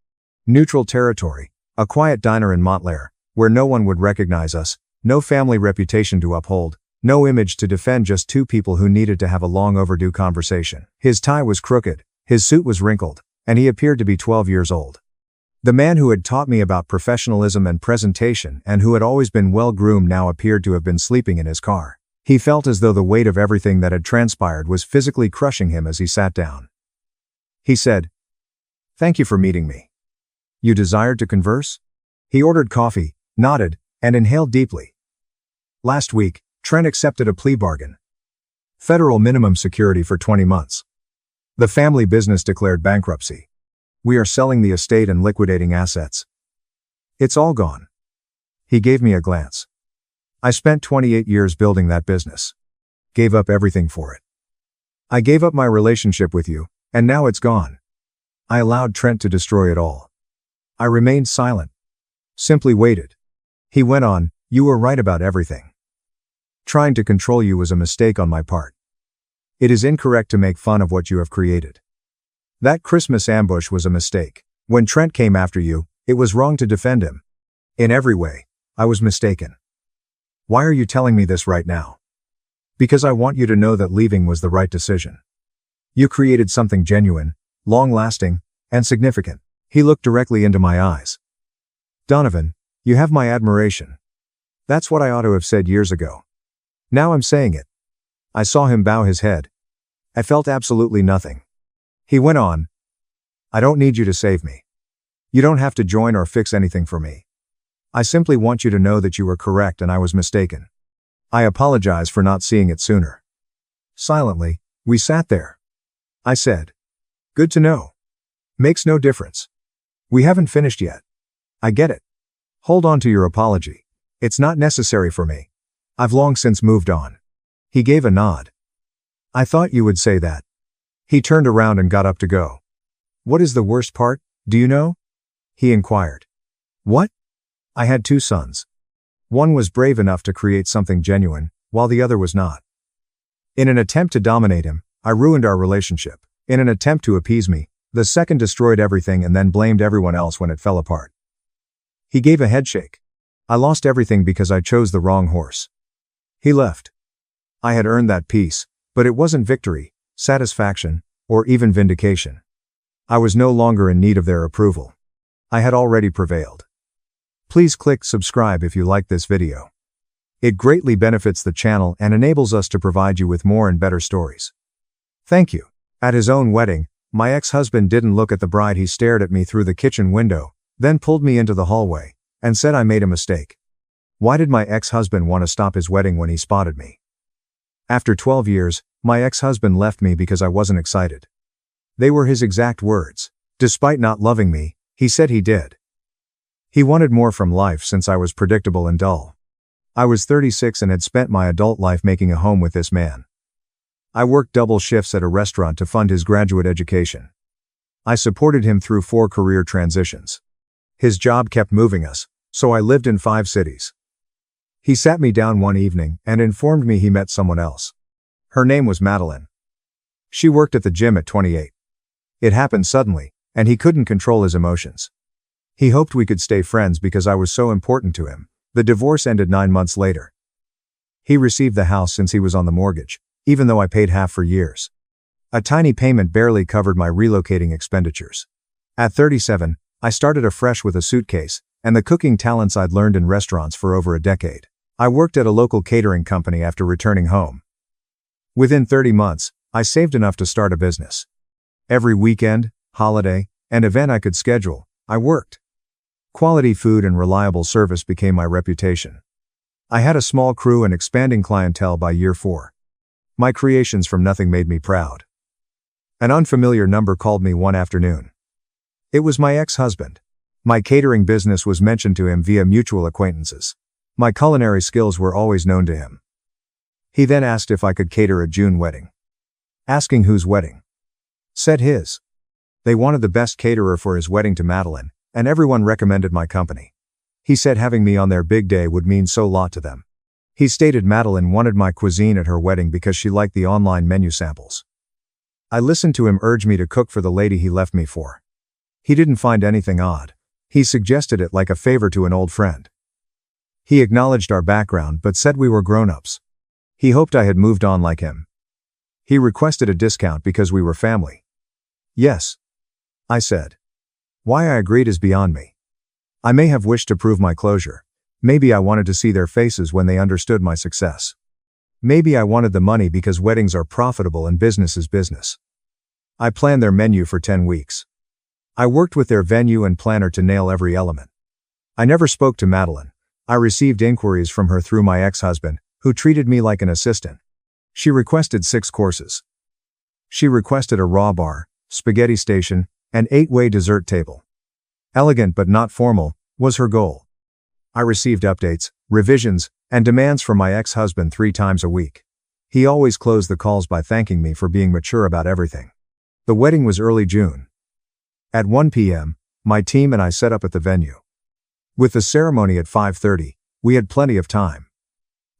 Neutral territory, a quiet diner in Montclair, where no one would recognize us, no family reputation to uphold, no image to defend, just two people who needed to have a long overdue conversation. His tie was crooked, his suit was wrinkled, and he appeared to be 12 years old. The man who had taught me about professionalism and presentation and who had always been well-groomed now appeared to have been sleeping in his car. He felt as though the weight of everything that had transpired was physically crushing him as he sat down. He said, "Thank you for meeting me. You desired to converse?" He ordered coffee, nodded, and inhaled deeply. Last week, Trent accepted a plea bargain. Federal minimum security for 20 months. The family business declared bankruptcy. We are selling the estate and liquidating assets. It's all gone. He gave me a glance. I spent 28 years building that business. Gave up everything for it. I gave up my relationship with you, and now it's gone. I allowed Trent to destroy it all. I remained silent. Simply waited. He went on, "You were right about everything. Trying to control you was a mistake on my part. It is incorrect to make fun of what you have created. That Christmas ambush was a mistake. When Trent came after you, it was wrong to defend him. In every way, I was mistaken. Why are you telling me this right now? Because I want you to know that leaving was the right decision. You created something genuine, long-lasting, and significant." He looked directly into my eyes. "Donovan, you have my admiration. That's what I ought to have said years ago. Now I'm saying it." I saw him bow his head. I felt absolutely nothing. He went on, "I don't need you to save me. You don't have to join or fix anything for me. I simply want you to know that you were correct and I was mistaken. I apologize for not seeing it sooner." Silently, we sat there. I said, "Good to know. Makes no difference. We haven't finished yet. I get it. Hold on to your apology. It's not necessary for me. I've long since moved on." He gave a nod. "I thought you would say that." He turned around and got up to go. "What is the worst part, do you know?" he inquired. "What?" "I had 2 sons. One was brave enough to create something genuine, while the other was not. In an attempt to dominate him, I ruined our relationship. In an attempt to appease me, the second destroyed everything and then blamed everyone else when it fell apart." He gave a headshake. "I lost everything because I chose the wrong horse." He left. I had earned that peace, but it wasn't victory, satisfaction, or even vindication. I was no longer in need of their approval. I had already prevailed. Please click subscribe if you like this video. It greatly benefits the channel and enables us to provide you with more and better stories. Thank you. At his own wedding, my ex-husband didn't look at the bride. He stared at me through the kitchen window, then pulled me into the hallway, and said I made a mistake. Why did my ex-husband want to stop his wedding when he spotted me? After 12 years, my ex-husband left me because I wasn't excited. They were his exact words. Despite not loving me, he said he did. He wanted more from life since I was predictable and dull. I was 36 and had spent my adult life making a home with this man. I worked double shifts at a restaurant to fund his graduate education. I supported him through 4 career transitions. His job kept moving us, so I lived in 5 cities. He sat me down one evening and informed me he met someone else. Her name was Madeline. She worked at the gym at 28. It happened suddenly, and he couldn't control his emotions. He hoped we could stay friends because I was so important to him. The divorce ended 9 months later. He received the house since he was on the mortgage, even though I paid half for years. A tiny payment barely covered my relocating expenditures. At 37, I started afresh with a suitcase and the cooking talents I'd learned in restaurants for over a decade. I worked at a local catering company after returning home. Within 30 months, I saved enough to start a business. Every weekend, holiday, and event I could schedule, I worked. Quality food and reliable service became my reputation. I had a small crew and expanding clientele by year 4. My creations from nothing made me proud. An unfamiliar number called me one afternoon. It was my ex-husband. My catering business was mentioned to him via mutual acquaintances. My culinary skills were always known to him. He then asked if I could cater a June wedding. Asking whose wedding? Said his. They wanted the best caterer for his wedding to Madeline, and everyone recommended my company. He said having me on their big day would mean so lot to them. He stated Madeline wanted my cuisine at her wedding because she liked the online menu samples. I listened to him urge me to cook for the lady he left me for. He didn't find anything odd. He suggested it like a favor to an old friend. He acknowledged our background but said we were grown-ups. He hoped I had moved on like him. He requested a discount because we were family. Yes, I said. Why I agreed is beyond me. I may have wished to prove my closure. Maybe I wanted to see their faces when they understood my success. Maybe I wanted the money because weddings are profitable and business is business. I planned their menu for 10 weeks. I worked with their venue and planner to nail every element. I never spoke to Madeline. I received inquiries from her through my ex-husband, who treated me like an assistant. She requested 6 courses. She requested a raw bar, spaghetti station, and 8-way dessert table. Elegant but not formal, was her goal. I received updates, revisions, and demands from my ex-husband 3 times a week. He always closed the calls by thanking me for being mature about everything. The wedding was early June. At 1 p.m., my team and I set up at the venue. With the ceremony at 5:30, We had plenty of time.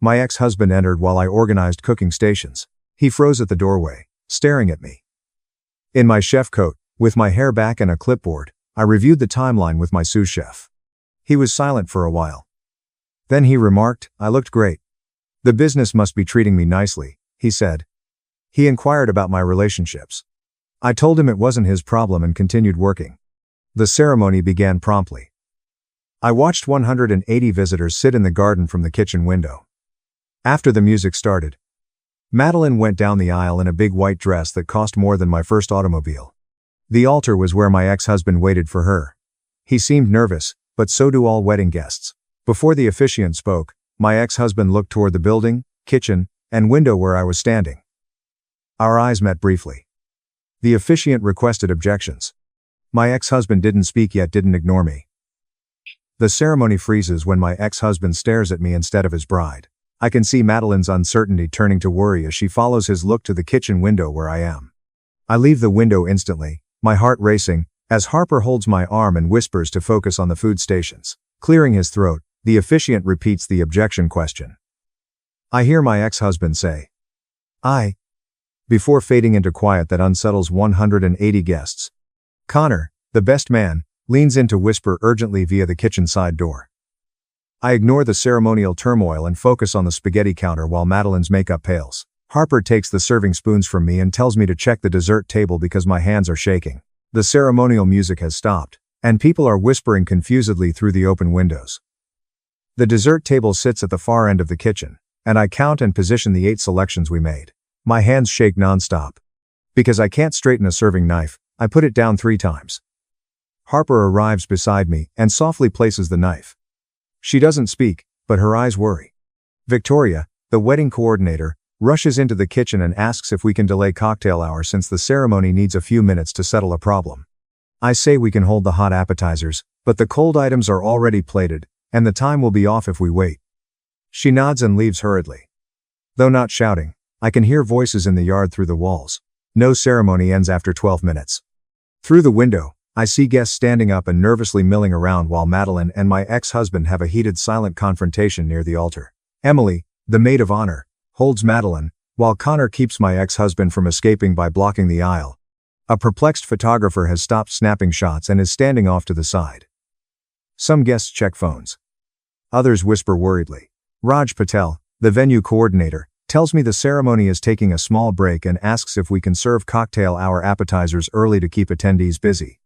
My ex-husband entered while I organized cooking stations. He froze at the doorway, staring at me. In my chef coat, with my hair back and a clipboard, I reviewed the timeline with my sous chef. He was silent for a while. Then he remarked, "I looked great." "The business must be treating me nicely," he said. He inquired about my relationships. I told him it wasn't his problem and continued working. The ceremony began promptly. I watched 180 visitors sit in the garden from the kitchen window. After the music started, Madeline went down the aisle in a big white dress that cost more than my first automobile. The altar was where my ex-husband waited for her. He seemed nervous, but so do all wedding guests. Before the officiant spoke, my ex-husband looked toward the building, kitchen, and window where I was standing. Our eyes met briefly. The officiant requested objections. My ex-husband didn't speak yet didn't ignore me. The ceremony freezes when my ex-husband stares at me instead of his bride. I can see Madeline's uncertainty turning to worry as she follows his look to the kitchen window where I am. I leave the window instantly, my heart racing, as Harper holds my arm and whispers to focus on the food stations. Clearing his throat, the officiant repeats the objection question. I hear my ex-husband say, "I," before fading into quiet that unsettles 180 guests. Connor, the best man, leans in to whisper urgently via the kitchen side door. I ignore the ceremonial turmoil and focus on the spaghetti counter while Madeline's makeup pales. Harper takes the serving spoons from me and tells me to check the dessert table because my hands are shaking. The ceremonial music has stopped, and people are whispering confusedly through the open windows. The dessert table sits at the far end of the kitchen, and I count and position the 8 selections we made. My hands shake nonstop. Because I can't straighten a serving knife, I put it down 3 times. Harper arrives beside me and softly places the knife. She doesn't speak, but her eyes worry. Victoria, the wedding coordinator, rushes into the kitchen and asks if we can delay cocktail hour since the ceremony needs a few minutes to settle a problem. I say we can hold the hot appetizers, but the cold items are already plated, and the time will be off if we wait. She nods and leaves hurriedly. Though not shouting, I can hear voices in the yard through the walls. No ceremony ends after 12 minutes. Through the window, I see guests standing up and nervously milling around while Madeline and my ex-husband have a heated silent confrontation near the altar. Emily, the maid of honor, holds Madeline, while Connor keeps my ex-husband from escaping by blocking the aisle. A perplexed photographer has stopped snapping shots and is standing off to the side. Some guests check phones. Others whisper worriedly. Raj Patel, the venue coordinator, tells me the ceremony is taking a small break and asks if we can serve cocktail hour appetizers early to keep attendees busy.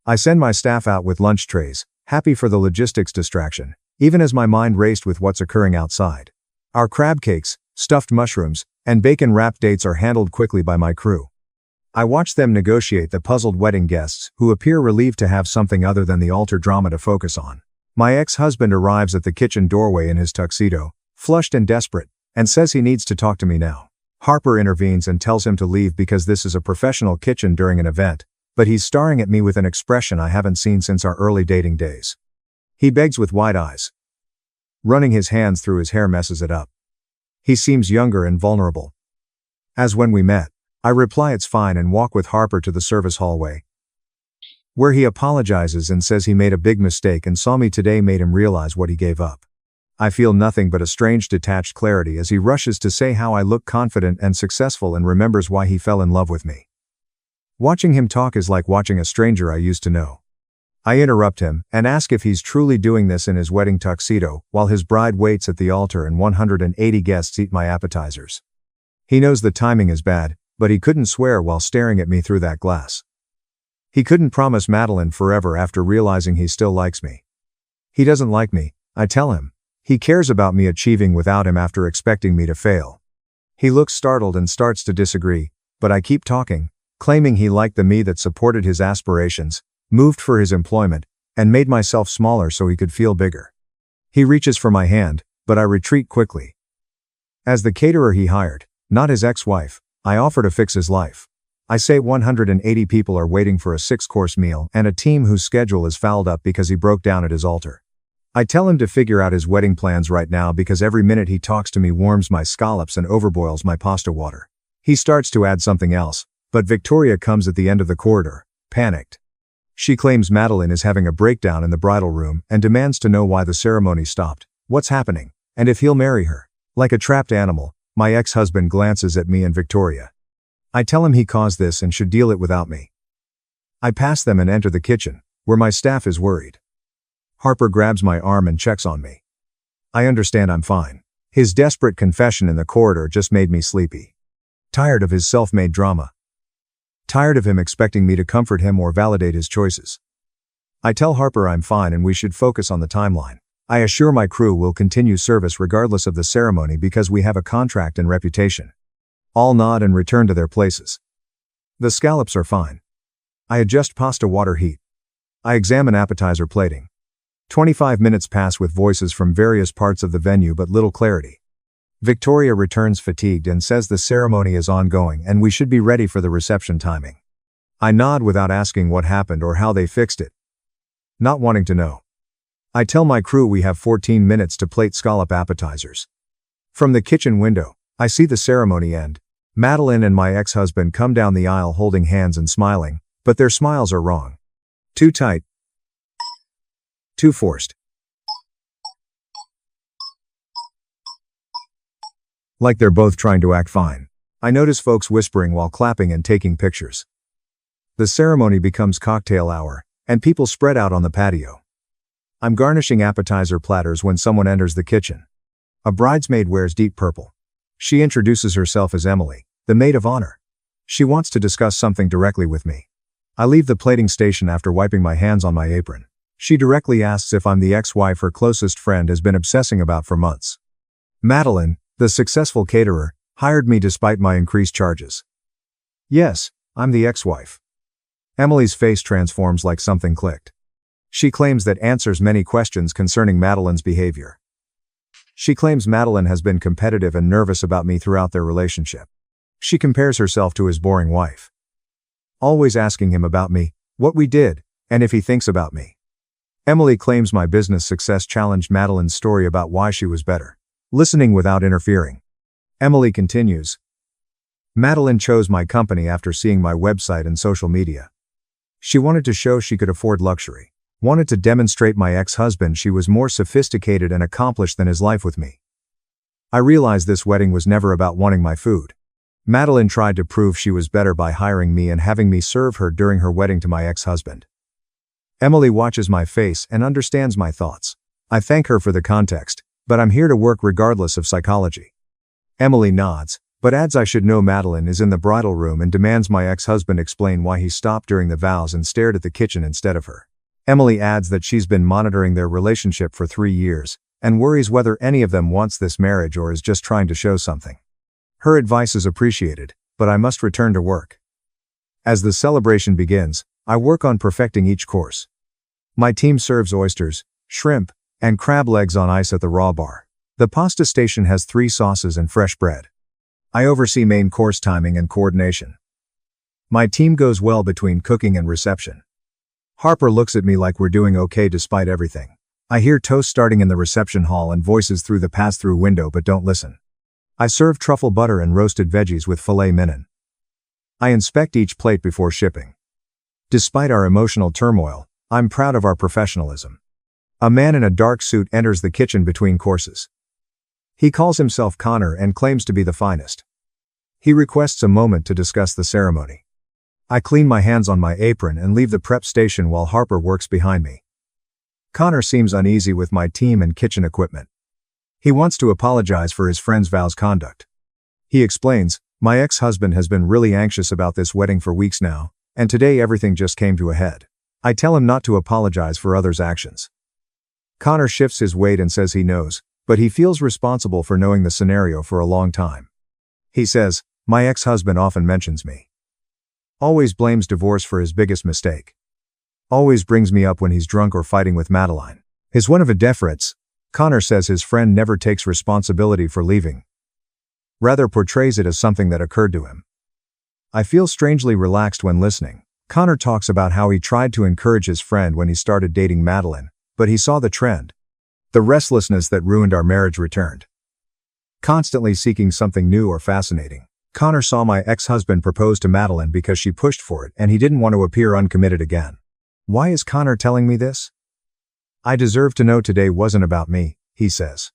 I send my staff out with lunch trays, happy for the logistics distraction, even as my mind raced with what's occurring outside. Our crab cakes, stuffed mushrooms, and bacon-wrapped dates are handled quickly by my crew. I watch them negotiate the puzzled wedding guests, who appear relieved to have something other than the altar drama to focus on. My ex-husband arrives at the kitchen doorway in his tuxedo, flushed and desperate, and says he needs to talk to me now. Harper intervenes and tells him to leave because this is a professional kitchen during an event, but he's staring at me with an expression I haven't seen since our early dating days. He begs with wide eyes. Running his hands through his hair messes it up. He seems younger and vulnerable. As when we met, I reply it's fine and walk with Harper to the service hallway, where he apologizes and says he made a big mistake and saw me today made him realize what he gave up. I feel nothing but a strange detached clarity as he rushes to say how I look confident and successful and remembers why he fell in love with me. Watching him talk is like watching a stranger I used to know. I interrupt him and ask if he's truly doing this in his wedding tuxedo, while his bride waits at the altar and 180 guests eat my appetizers. He knows the timing is bad, but he couldn't swear while staring at me through that glass. He couldn't promise Madeline forever after realizing he still likes me. He doesn't like me, I tell him. He cares about me achieving without him after expecting me to fail. He looks startled and starts to disagree, but I keep talking, claiming he liked the me that supported his aspirations, moved for his employment, and made myself smaller so he could feel bigger. He reaches for my hand, but I retreat quickly. As the caterer he hired, not his ex-wife, I offer to fix his life. I say 180 people are waiting for a 6-course meal and a team whose schedule is fouled up because he broke down at his altar. I tell him to figure out his wedding plans right now because every minute he talks to me warms my scallops and overboils my pasta water. He starts to add something else, but Victoria comes at the end of the corridor, panicked. She claims Madeline is having a breakdown in the bridal room and demands to know why the ceremony stopped. What's happening? And if he'll marry her. Like a trapped animal, my ex-husband glances at me and Victoria. I tell him he caused this and should deal it without me. I pass them and enter the kitchen, where my staff is worried. Harper grabs my arm and checks on me. I understand I'm fine. His desperate confession in the corridor just made me sleepy. Tired of his self-made drama. Tired of him expecting me to comfort him or validate his choices. I tell Harper I'm fine and we should focus on the timeline. I assure my crew will continue service regardless of the ceremony because we have a contract and reputation. All nod and return to their places. The scallops are fine. I adjust pasta water heat. I examine appetizer plating. 25 minutes pass with voices from various parts of the venue but little clarity. Victoria returns fatigued and says the ceremony is ongoing and we should be ready for the reception timing. I nod without asking what happened or how they fixed it. Not wanting to know. I tell my crew we have 14 minutes to plate scallop appetizers. From the kitchen window, I see the ceremony end. Madeline and my ex-husband come down the aisle holding hands and smiling, but their smiles are wrong. Too tight. Too forced. Like they're both trying to act fine. I notice folks whispering while clapping and taking pictures. The ceremony becomes cocktail hour, and people spread out on the patio. I'm garnishing appetizer platters when someone enters the kitchen. A bridesmaid wears deep purple. She introduces herself as Emily, the maid of honor. She wants to discuss something directly with me. I leave the plating station after wiping my hands on my apron. She directly asks if I'm the ex-wife her closest friend has been obsessing about for months. Madeline, the successful caterer, hired me despite my increased charges. Yes, I'm the ex-wife. Emily's face transforms like something clicked. She claims that answers many questions concerning Madeline's behavior. She claims Madeline has been competitive and nervous about me throughout their relationship. She compares herself to his boring wife. Always asking him about me, what we did, and if he thinks about me. Emily claims my business success challenged Madeline's story about why she was better. Listening without interfering. Emily continues. Madeline chose my company after seeing my website and social media. She wanted to show she could afford luxury. Wanted to demonstrate my ex-husband she was more sophisticated and accomplished than his life with me. I realized this wedding was never about wanting my food. Madeline tried to prove she was better by hiring me and having me serve her during her wedding to my ex-husband. Emily watches my face and understands my thoughts. I thank her for the context, but I'm here to work regardless of psychology. Emily nods, but adds I should know Madeline is in the bridal room and demands my ex-husband explain why he stopped during the vows and stared at the kitchen instead of her. Emily adds that she's been monitoring their relationship for 3 years, and worries whether any of them wants this marriage or is just trying to show something. Her advice is appreciated, but I must return to work. As the celebration begins, I work on perfecting each course. My team serves oysters, shrimp, and crab legs on ice at the raw bar. The pasta station has 3 sauces and fresh bread. I oversee main course timing and coordination. My team goes well between cooking and reception. Harper looks at me like we're doing okay despite everything. I hear toast starting in the reception hall and voices through the pass-through window but don't listen. I serve truffle butter and roasted veggies with filet mignon. I inspect each plate before shipping. Despite our emotional turmoil, I'm proud of our professionalism. A man in a dark suit enters the kitchen between courses. He calls himself Connor and claims to be the finest. He requests a moment to discuss the ceremony. I clean my hands on my apron and leave the prep station while Harper works behind me. Connor seems uneasy with my team and kitchen equipment. He wants to apologize for his friend's vows conduct. He explains, my ex-husband has been really anxious about this wedding for weeks now, and today everything just came to a head. I tell him not to apologize for others' actions. Connor shifts his weight and says he knows, but he feels responsible for knowing the scenario for a long time. He says, my ex-husband often mentions me. Always blames divorce for his biggest mistake. Always brings me up when he's drunk or fighting with Madeline. Is one of a deference. Connor says his friend never takes responsibility for leaving. Rather portrays it as something that occurred to him. I feel strangely relaxed when listening. Connor talks about how he tried to encourage his friend when he started dating Madeline, but he saw the trend. The restlessness that ruined our marriage returned. Constantly seeking something new or fascinating. Connor saw my ex-husband propose to Madeline because she pushed for it and he didn't want to appear uncommitted again. Why is Connor telling me this? I deserve to know today wasn't about me, he says.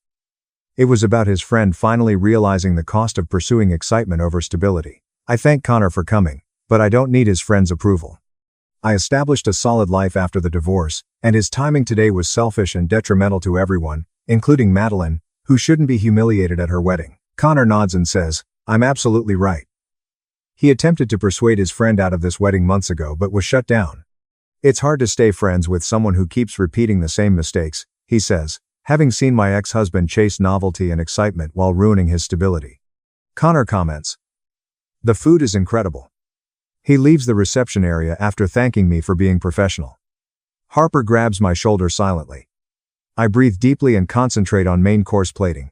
It was about his friend finally realizing the cost of pursuing excitement over stability. I thank Connor for coming, but I don't need his friend's approval. I established a solid life after the divorce, and his timing today was selfish and detrimental to everyone, including Madeline, who shouldn't be humiliated at her wedding. Connor nods and says, I'm absolutely right. He attempted to persuade his friend out of this wedding months ago but was shut down. It's hard to stay friends with someone who keeps repeating the same mistakes, he says, having seen my ex-husband chase novelty and excitement while ruining his stability. Connor comments, the food is incredible. He leaves the reception area after thanking me for being professional. Harper grabs my shoulder silently. I breathe deeply and concentrate on main course plating.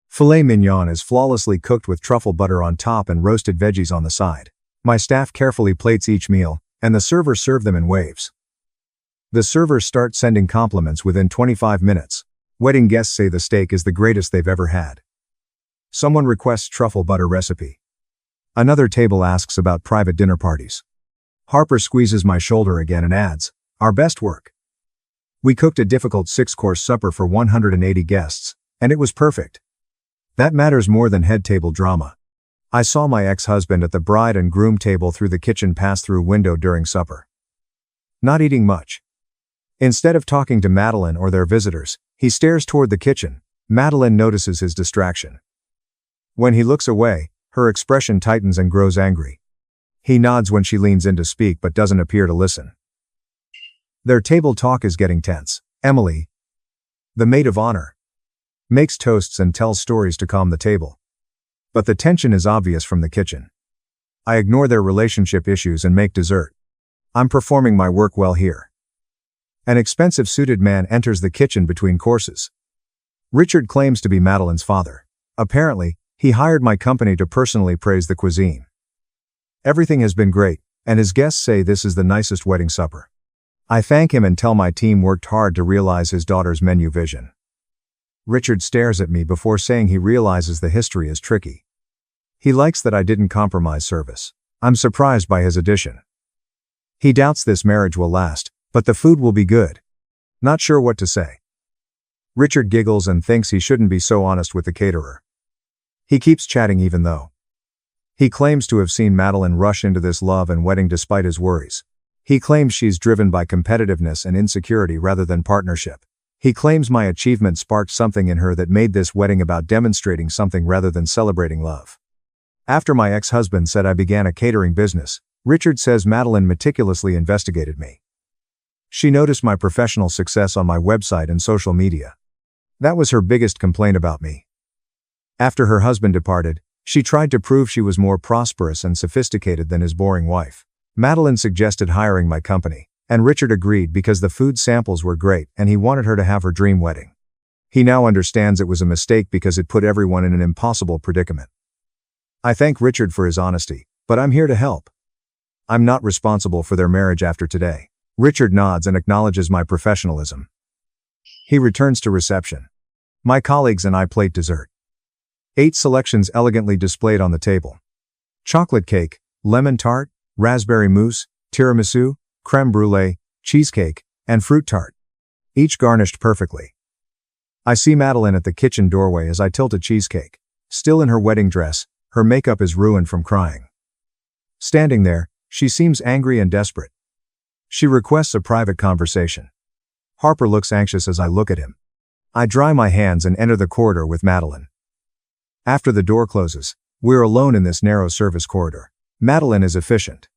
Filet mignon is flawlessly cooked with truffle butter on top and roasted veggies on the side. My staff carefully plates each meal, and the servers serve them in waves. The servers start sending compliments within 25 minutes. Wedding guests say the steak is the greatest they've ever had. Someone requests truffle butter recipe. Another table asks about private dinner parties. Harper squeezes my shoulder again and adds, our best work. We cooked a difficult 6-course supper for 180 guests, and it was perfect. That matters more than head table drama. I saw my ex-husband at the bride and groom table through the kitchen pass-through window during supper. Not eating much. Instead of talking to Madeline or their visitors, he stares toward the kitchen. Madeline notices his distraction. When he looks away, her expression tightens and grows angry. He nods when she leans in to speak but doesn't appear to listen. Their table talk is getting tense. Emily, the maid of honor, makes toasts and tells stories to calm the table. But the tension is obvious from the kitchen. I ignore their relationship issues and make dessert. I'm performing my work well here. An expensive suited man enters the kitchen between courses. Richard claims to be Madeline's father. Apparently, he hired my company to personally praise the cuisine. Everything has been great, and his guests say this is the nicest wedding supper. I thank him and tell my team worked hard to realize his daughter's menu vision. Richard stares at me before saying he realizes the history is tricky. He likes that I didn't compromise service. I'm surprised by his addition. He doubts this marriage will last, but the food will be good. Not sure what to say. Richard giggles and thinks he shouldn't be so honest with the caterer. He keeps chatting even though. He claims to have seen Madeline rush into this love and wedding despite his worries. He claims she's driven by competitiveness and insecurity rather than partnership. He claims my achievement sparked something in her that made this wedding about demonstrating something rather than celebrating love. After my ex-husband said I began a catering business, Richard says Madeline meticulously investigated me. She noticed my professional success on my website and social media. That was her biggest complaint about me. After her husband departed, she tried to prove she was more prosperous and sophisticated than his boring wife. Madeline suggested hiring my company, and Richard agreed because the food samples were great and he wanted her to have her dream wedding. He now understands it was a mistake because it put everyone in an impossible predicament. I thank Richard for his honesty, but I'm here to help. I'm not responsible for their marriage after today. Richard nods and acknowledges my professionalism. He returns to reception. My colleagues and I plate dessert. 8 selections elegantly displayed on the table. Chocolate cake, lemon tart, raspberry mousse, tiramisu, creme brulee, cheesecake, and fruit tart. Each garnished perfectly. I see Madeline at the kitchen doorway as I tilt a cheesecake. Still in her wedding dress, her makeup is ruined from crying. Standing there, she seems angry and desperate. She requests a private conversation. Harper looks anxious as I look at him. I dry my hands and enter the corridor with Madeline. After the door closes, we're alone in this narrow service corridor. Madeline is efficient.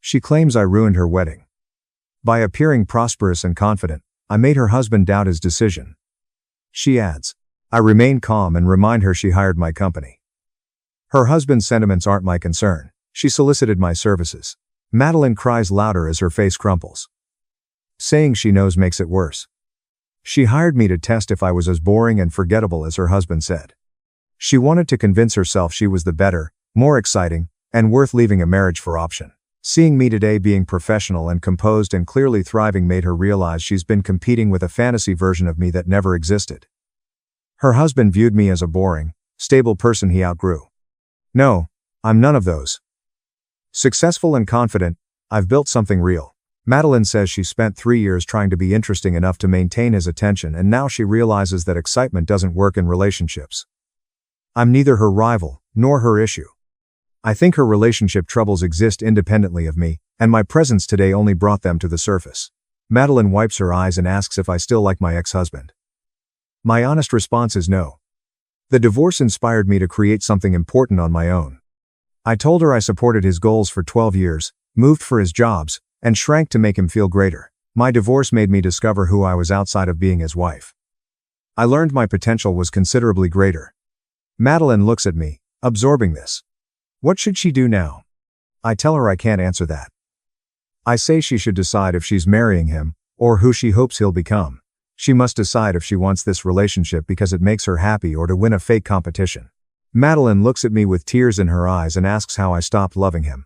She claims I ruined her wedding. By appearing prosperous and confident, I made her husband doubt his decision. She adds, I remain calm and remind her she hired my company. Her husband's sentiments aren't my concern. She solicited my services. Madeline cries louder as her face crumples. Saying she knows makes it worse. She hired me to test if I was as boring and forgettable as her husband said. She wanted to convince herself she was the better, more exciting, and worth leaving a marriage for option. Seeing me today being professional and composed and clearly thriving made her realize she's been competing with a fantasy version of me that never existed. Her husband viewed me as a boring, stable person he outgrew. No, I'm none of those. Successful and confident, I've built something real. Madeline says she spent 3 years trying to be interesting enough to maintain his attention, and now she realizes that excitement doesn't work in relationships. I'm neither her rival, nor her issue. I think her relationship troubles exist independently of me, and my presence today only brought them to the surface. Madeline wipes her eyes and asks if I still like my ex-husband. My honest response is no. The divorce inspired me to create something important on my own. I told her I supported his goals for 12 years, moved for his jobs, and shrank to make him feel greater. My divorce made me discover who I was outside of being his wife. I learned my potential was considerably greater. Madeline looks at me, absorbing this. What should she do now? I tell her I can't answer that. I say she should decide if she's marrying him, or who she hopes he'll become. She must decide if she wants this relationship because it makes her happy or to win a fake competition. Madeline looks at me with tears in her eyes and asks how I stopped loving him.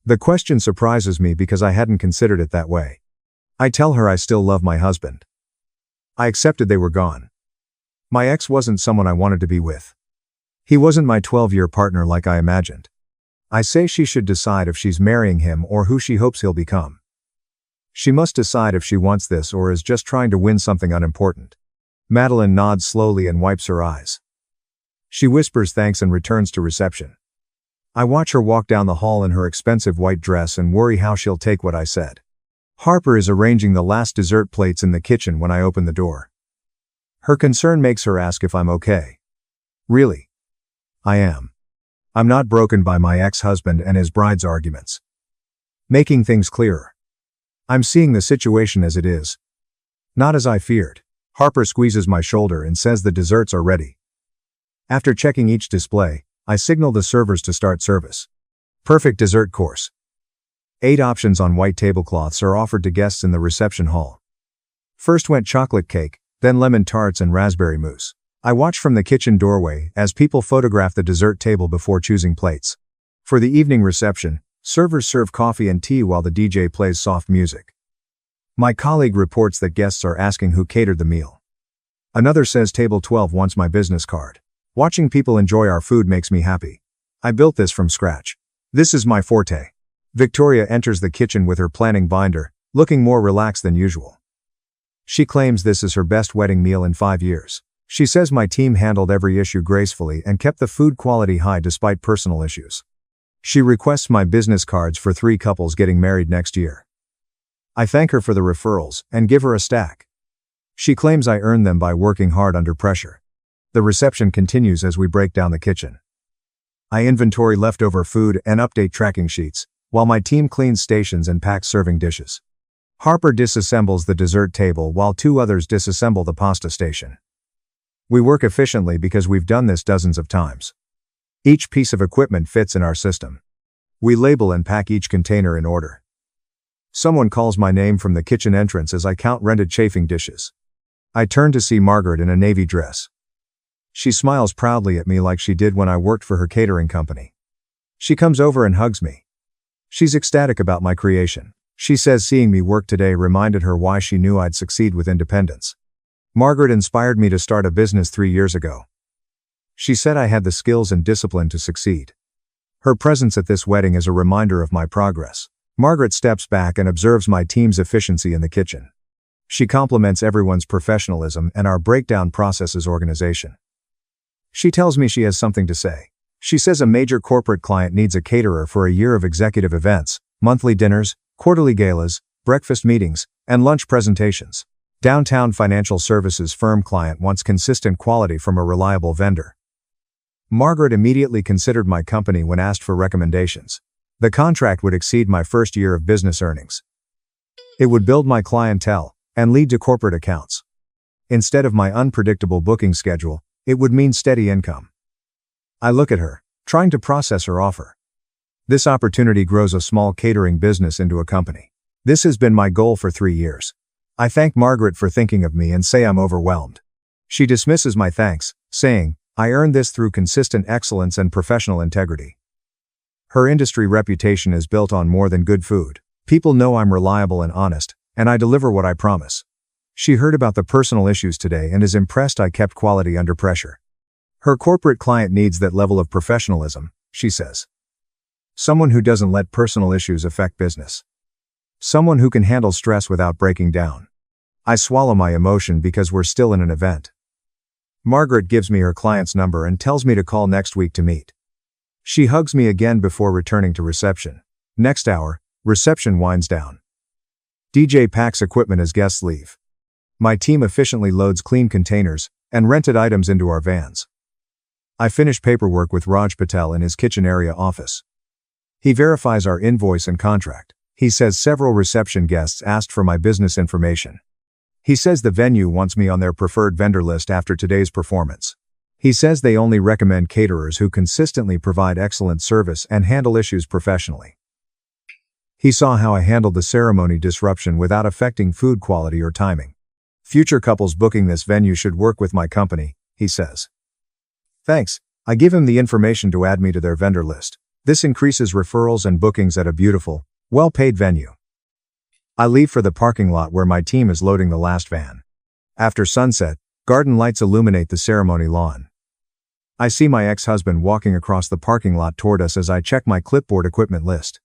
The question surprises me because I hadn't considered it that way. I tell her I still love my husband. I accepted they were gone. My ex wasn't someone I wanted to be with. He wasn't my 12-year partner like I imagined. I say she should decide if she's marrying him or who she hopes he'll become. She must decide if she wants this or is just trying to win something unimportant. Madeline nods slowly and wipes her eyes. She whispers thanks and returns to reception. I watch her walk down the hall in her expensive white dress and worry how she'll take what I said. Harper is arranging the last dessert plates in the kitchen when I open the door. Her concern makes her ask if I'm okay. Really? I am. I'm not broken by my ex-husband and his bride's arguments. Making things clearer. I'm seeing the situation as it is. Not as I feared. Harper squeezes my shoulder and says the desserts are ready. After checking each display, I signal the servers to start service. Perfect dessert course. 8 options on white tablecloths are offered to guests in the reception hall. First went chocolate cake, then lemon tarts and raspberry mousse. I watch from the kitchen doorway as people photograph the dessert table before choosing plates. For the evening reception, servers serve coffee and tea while the DJ plays soft music. My colleague reports that guests are asking who catered the meal. Another says table 12 wants my business card. Watching people enjoy our food makes me happy. I built this from scratch. This is my forte. Victoria enters the kitchen with her planning binder, looking more relaxed than usual. She claims this is her best wedding meal in 5 years. She says my team handled every issue gracefully and kept the food quality high despite personal issues. She requests my business cards for 3 couples getting married next year. I thank her for the referrals and give her a stack. She claims I earned them by working hard under pressure. The reception continues as we break down the kitchen. I inventory leftover food and update tracking sheets, while my team cleans stations and packs serving dishes. Harper disassembles the dessert table while 2 others disassemble the pasta station. We work efficiently because we've done this dozens of times. Each piece of equipment fits in our system. We label and pack each container in order. Someone calls my name from the kitchen entrance as I count rented chafing dishes. I turn to see Margaret in a navy dress. She smiles proudly at me like she did when I worked for her catering company. She comes over and hugs me. She's ecstatic about my creation. She says seeing me work today reminded her why she knew I'd succeed with independence. Margaret inspired me to start a business 3 years ago. She said I had the skills and discipline to succeed. Her presence at this wedding is a reminder of my progress. Margaret steps back and observes my team's efficiency in the kitchen. She compliments everyone's professionalism and our breakdown processes organization. She tells me she has something to say. She says a major corporate client needs a caterer for a year of executive events, monthly dinners, quarterly galas, breakfast meetings, and lunch presentations. Downtown financial services firm client wants consistent quality from a reliable vendor. Margaret immediately considered my company when asked for recommendations. The contract would exceed my first year of business earnings. It would build my clientele and lead to corporate accounts. Instead of my unpredictable booking schedule, it would mean steady income. I look at her, trying to process her offer. This opportunity grows a small catering business into a company. This has been my goal for 3 years. I thank Margaret for thinking of me and say I'm overwhelmed. She dismisses my thanks, saying, I earned this through consistent excellence and professional integrity. Her industry reputation is built on more than good food. People know I'm reliable and honest, and I deliver what I promise. She heard about the personal issues today and is impressed I kept quality under pressure. Her corporate client needs that level of professionalism, she says. Someone who doesn't let personal issues affect business. Someone who can handle stress without breaking down. I swallow my emotion because we're still in an event. Margaret gives me her client's number and tells me to call next week to meet. She hugs me again before returning to reception. Next hour, reception winds down. DJ packs equipment as guests leave. My team efficiently loads clean containers and rented items into our vans. I finish paperwork with Raj Patel in his kitchen area office. He verifies our invoice and contract. He says several reception guests asked for my business information. He says the venue wants me on their preferred vendor list after today's performance. He says they only recommend caterers who consistently provide excellent service and handle issues professionally. He saw how I handled the ceremony disruption without affecting food quality or timing. Future couples booking this venue should work with my company, he says. Thanks. I give him the information to add me to their vendor list. This increases referrals and bookings at a beautiful, well-paid venue. I leave for the parking lot where my team is loading the last van. After sunset, garden lights illuminate the ceremony lawn. I see my ex-husband walking across the parking lot toward us as I check my clipboard equipment list.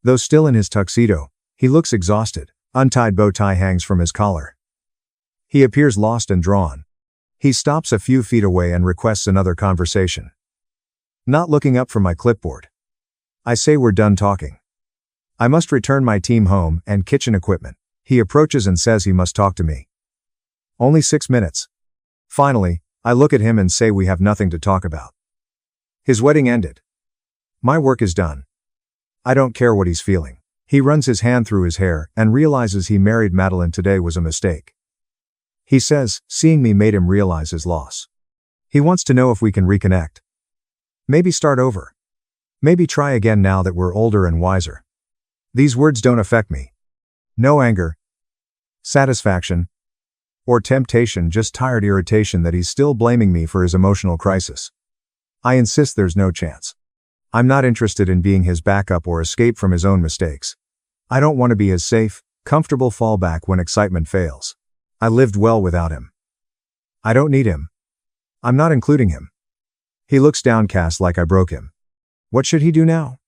Though still in his tuxedo, he looks exhausted. Untied bow tie hangs from his collar. He appears lost and drawn. He stops a few feet away and requests another conversation. Not looking up from my clipboard. I say we're done talking. I must return my team home and kitchen equipment. He approaches and says he must talk to me. Only 6 minutes. Finally, I look at him and say we have nothing to talk about. His wedding ended. My work is done. I don't care what he's feeling. He runs his hand through his hair and realizes he married Madeline today was a mistake. He says, seeing me made him realize his loss. He wants to know if we can reconnect. Maybe start over. Maybe try again now that we're older and wiser. These words don't affect me. No anger, satisfaction, or temptation, just tired irritation that he's still blaming me for his emotional crisis. I insist there's no chance. I'm not interested in being his backup or escape from his own mistakes. I don't want to be his safe, comfortable fallback when excitement fails. I lived well without him. I don't need him. I'm not including him. He looks downcast like I broke him. What should he do now?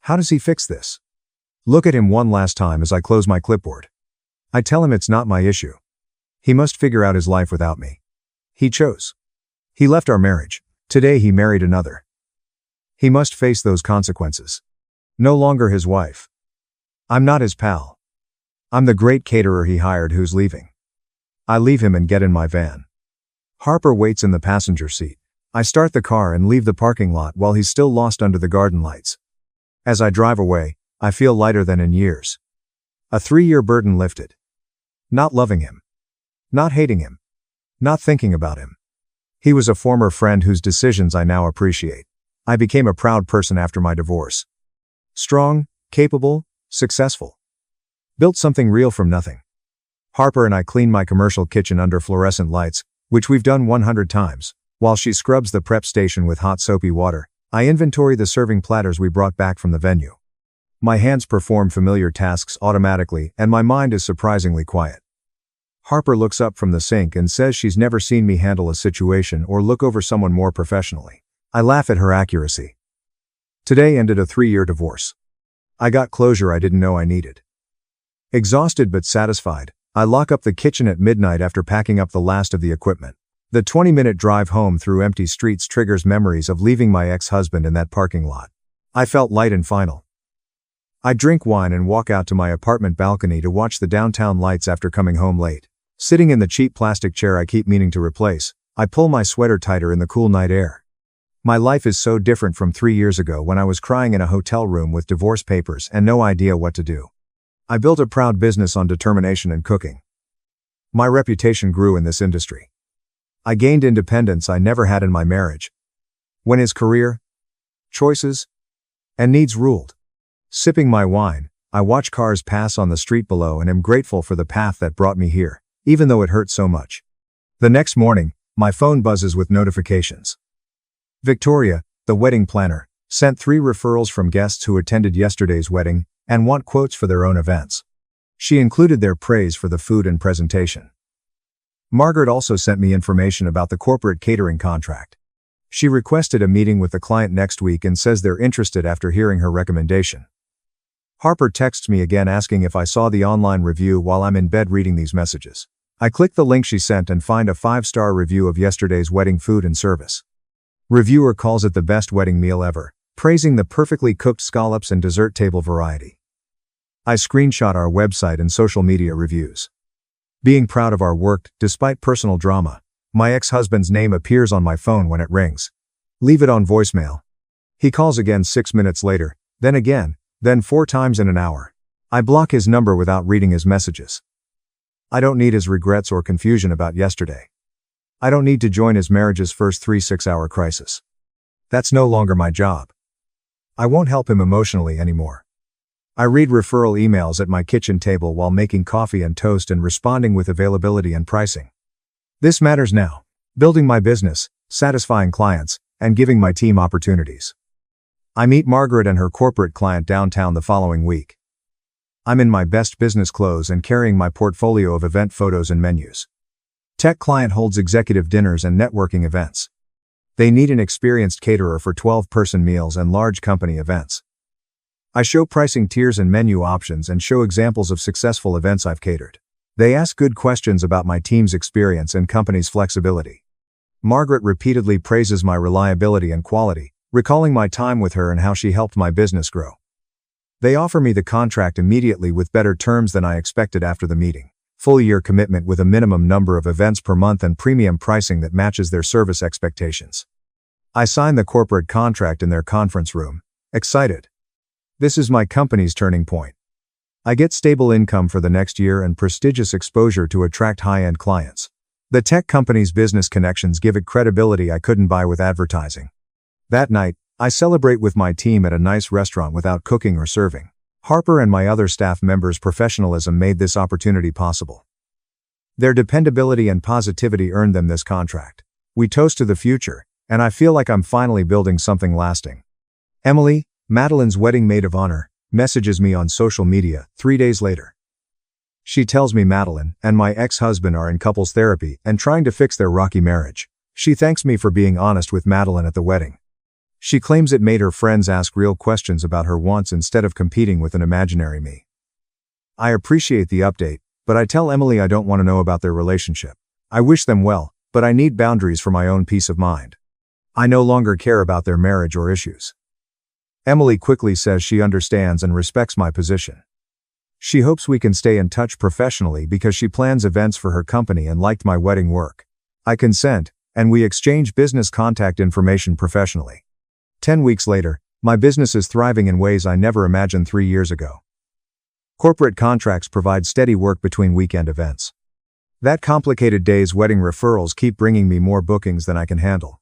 How does he fix this? Look at him one last time as I close my clipboard. I tell him it's not my issue. He must figure out his life without me. He chose. He left our marriage. Today he married another. He must face those consequences. No longer his wife. I'm not his pal. I'm the great caterer he hired who's leaving. I leave him and get in my van. Harper waits in the passenger seat. I start the car and leave the parking lot while he's still lost under the garden lights. As I drive away, I feel lighter than in years. A 3-year burden lifted. Not loving him. Not hating him. Not thinking about him. He was a former friend whose decisions I now appreciate. I became a proud person after my divorce. Strong, capable, successful. Built something real from nothing. Harper and I clean my commercial kitchen under fluorescent lights, which we've done 100 times. While she scrubs the prep station with hot soapy water, I inventory the serving platters we brought back from the venue. My hands perform familiar tasks automatically and my mind is surprisingly quiet. Harper looks up from the sink and says she's never seen me handle a situation or look over someone more professionally. I laugh at her accuracy. Today ended a 3-year divorce. I got closure I didn't know I needed. Exhausted but satisfied, I lock up the kitchen at midnight after packing up the last of the equipment. The 20-minute drive home through empty streets triggers memories of leaving my ex-husband in that parking lot. I felt light and final. I drink wine and walk out to my apartment balcony to watch the downtown lights after coming home late. Sitting in the cheap plastic chair I keep meaning to replace, I pull my sweater tighter in the cool night air. My life is so different from 3 years ago when I was crying in a hotel room with divorce papers and no idea what to do. I built a proud business on determination and cooking. My reputation grew in this industry. I gained independence I never had in my marriage. When his career, choices, and needs ruled. Sipping my wine, I watch cars pass on the street below and am grateful for the path that brought me here, even though it hurt so much. The next morning, my phone buzzes with notifications. Victoria, the wedding planner, sent 3 referrals from guests who attended yesterday's wedding and want quotes for their own events. She included their praise for the food and presentation. Margaret also sent me information about the corporate catering contract. She requested a meeting with the client next week and says they're interested after hearing her recommendation. Harper texts me again asking if I saw the online review while I'm in bed reading these messages. I click the link she sent and find a 5-star review of yesterday's wedding food and service. Reviewer calls it the best wedding meal ever, praising the perfectly cooked scallops and dessert table variety. I screenshot our website and social media reviews. Being proud of our work, despite personal drama, my ex-husband's name appears on my phone when it rings. Leave it on voicemail. He calls again 6 minutes later, then again, then 4 times in an hour. I block his number without reading his messages. I don't need his regrets or confusion about yesterday. I don't need to join his marriage's first 3 6-hour crisis. That's no longer my job. I won't help him emotionally anymore. I read referral emails at my kitchen table while making coffee and toast and responding with availability and pricing. This matters now. Building my business, satisfying clients, and giving my team opportunities. I meet Margaret and her corporate client downtown the following week. I'm in my best business clothes and carrying my portfolio of event photos and menus. Tech client holds executive dinners and networking events. They need an experienced caterer for 12-person meals and large company events. I show pricing tiers and menu options and show examples of successful events I've catered. They ask good questions about my team's experience and company's flexibility. Margaret repeatedly praises my reliability and quality, recalling my time with her and how she helped my business grow. They offer me the contract immediately with better terms than I expected after the meeting. Full-year commitment with a minimum number of events per month and premium pricing that matches their service expectations. I sign the corporate contract in their conference room, excited. This is my company's turning point. I get stable income for the next year and prestigious exposure to attract high-end clients. The tech company's business connections give it credibility I couldn't buy with advertising. That night, I celebrate with my team at a nice restaurant without cooking or serving. Harper and my other staff members' professionalism made this opportunity possible. Their dependability and positivity earned them this contract. We toast to the future, and I feel like I'm finally building something lasting. Emily, Madeline's wedding maid of honor, messages me on social media 3 days later. She tells me Madeline and my ex-husband are in couples therapy and trying to fix their rocky marriage. She thanks me for being honest with Madeline at the wedding. She claims it made her friends ask real questions about her wants instead of competing with an imaginary me. I appreciate the update, but I tell Emily I don't want to know about their relationship. I wish them well, but I need boundaries for my own peace of mind. I no longer care about their marriage or issues. Emily quickly says she understands and respects my position. She hopes we can stay in touch professionally because she plans events for her company and liked my wedding work. I consent, and we exchange business contact information professionally. 10 weeks later, my business is thriving in ways I never imagined 3 years ago. Corporate contracts provide steady work between weekend events. That complicated day's wedding referrals keep bringing me more bookings than I can handle.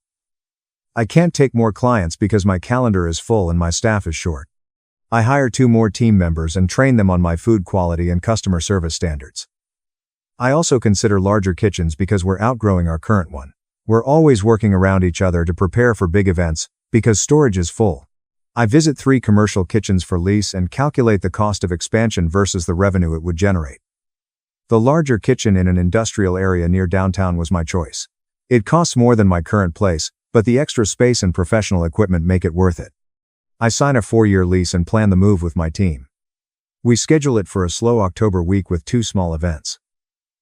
I can't take more clients because my calendar is full and my staff is short. I hire 2 more team members and train them on my food quality and customer service standards. I also consider larger kitchens because we're outgrowing our current one. We're always working around each other to prepare for big events, because storage is full. I visit 3 commercial kitchens for lease and calculate the cost of expansion versus the revenue it would generate. The larger kitchen in an industrial area near downtown was my choice. It costs more than my current place, but the extra space and professional equipment make it worth it. I sign a 4-year lease and plan the move with my team. We schedule it for a slow October week with 2 small events.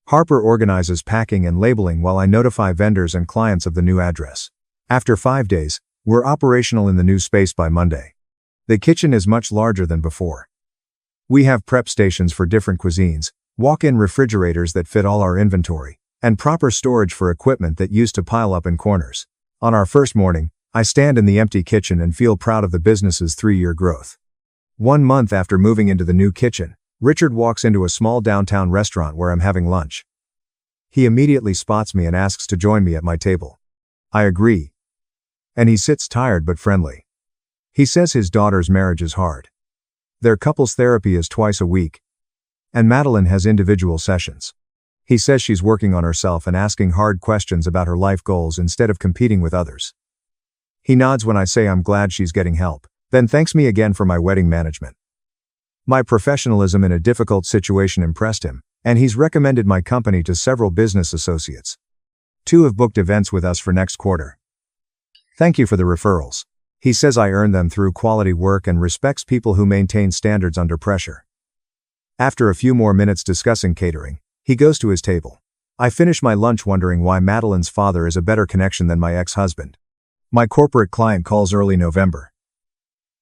Harper organizes packing and labeling while I notify vendors and clients of the new address. After 5 days, we're operational in the new space by Monday. The kitchen is much larger than before. We have prep stations for different cuisines, walk-in refrigerators that fit all our inventory, and proper storage for equipment that used to pile up in corners. On our first morning, I stand in the empty kitchen and feel proud of the business's 3-year growth. 1 month after moving into the new kitchen, Richard walks into a small downtown restaurant where I'm having lunch. He immediately spots me and asks to join me at my table. I agree. And he sits tired but friendly. He says his daughter's marriage is hard. Their couples therapy is twice a week, and Madeline has individual sessions. He says she's working on herself and asking hard questions about her life goals instead of competing with others. He nods when I say I'm glad she's getting help, then thanks me again for my wedding management. My professionalism in a difficult situation impressed him, and he's recommended my company to several business associates. 2 have booked events with us for next quarter. Thank you for the referrals. He says I earn them through quality work and respects people who maintain standards under pressure. After a few more minutes discussing catering, he goes to his table. I finish my lunch wondering why Madeline's father is a better connection than my ex-husband. My corporate client calls early November.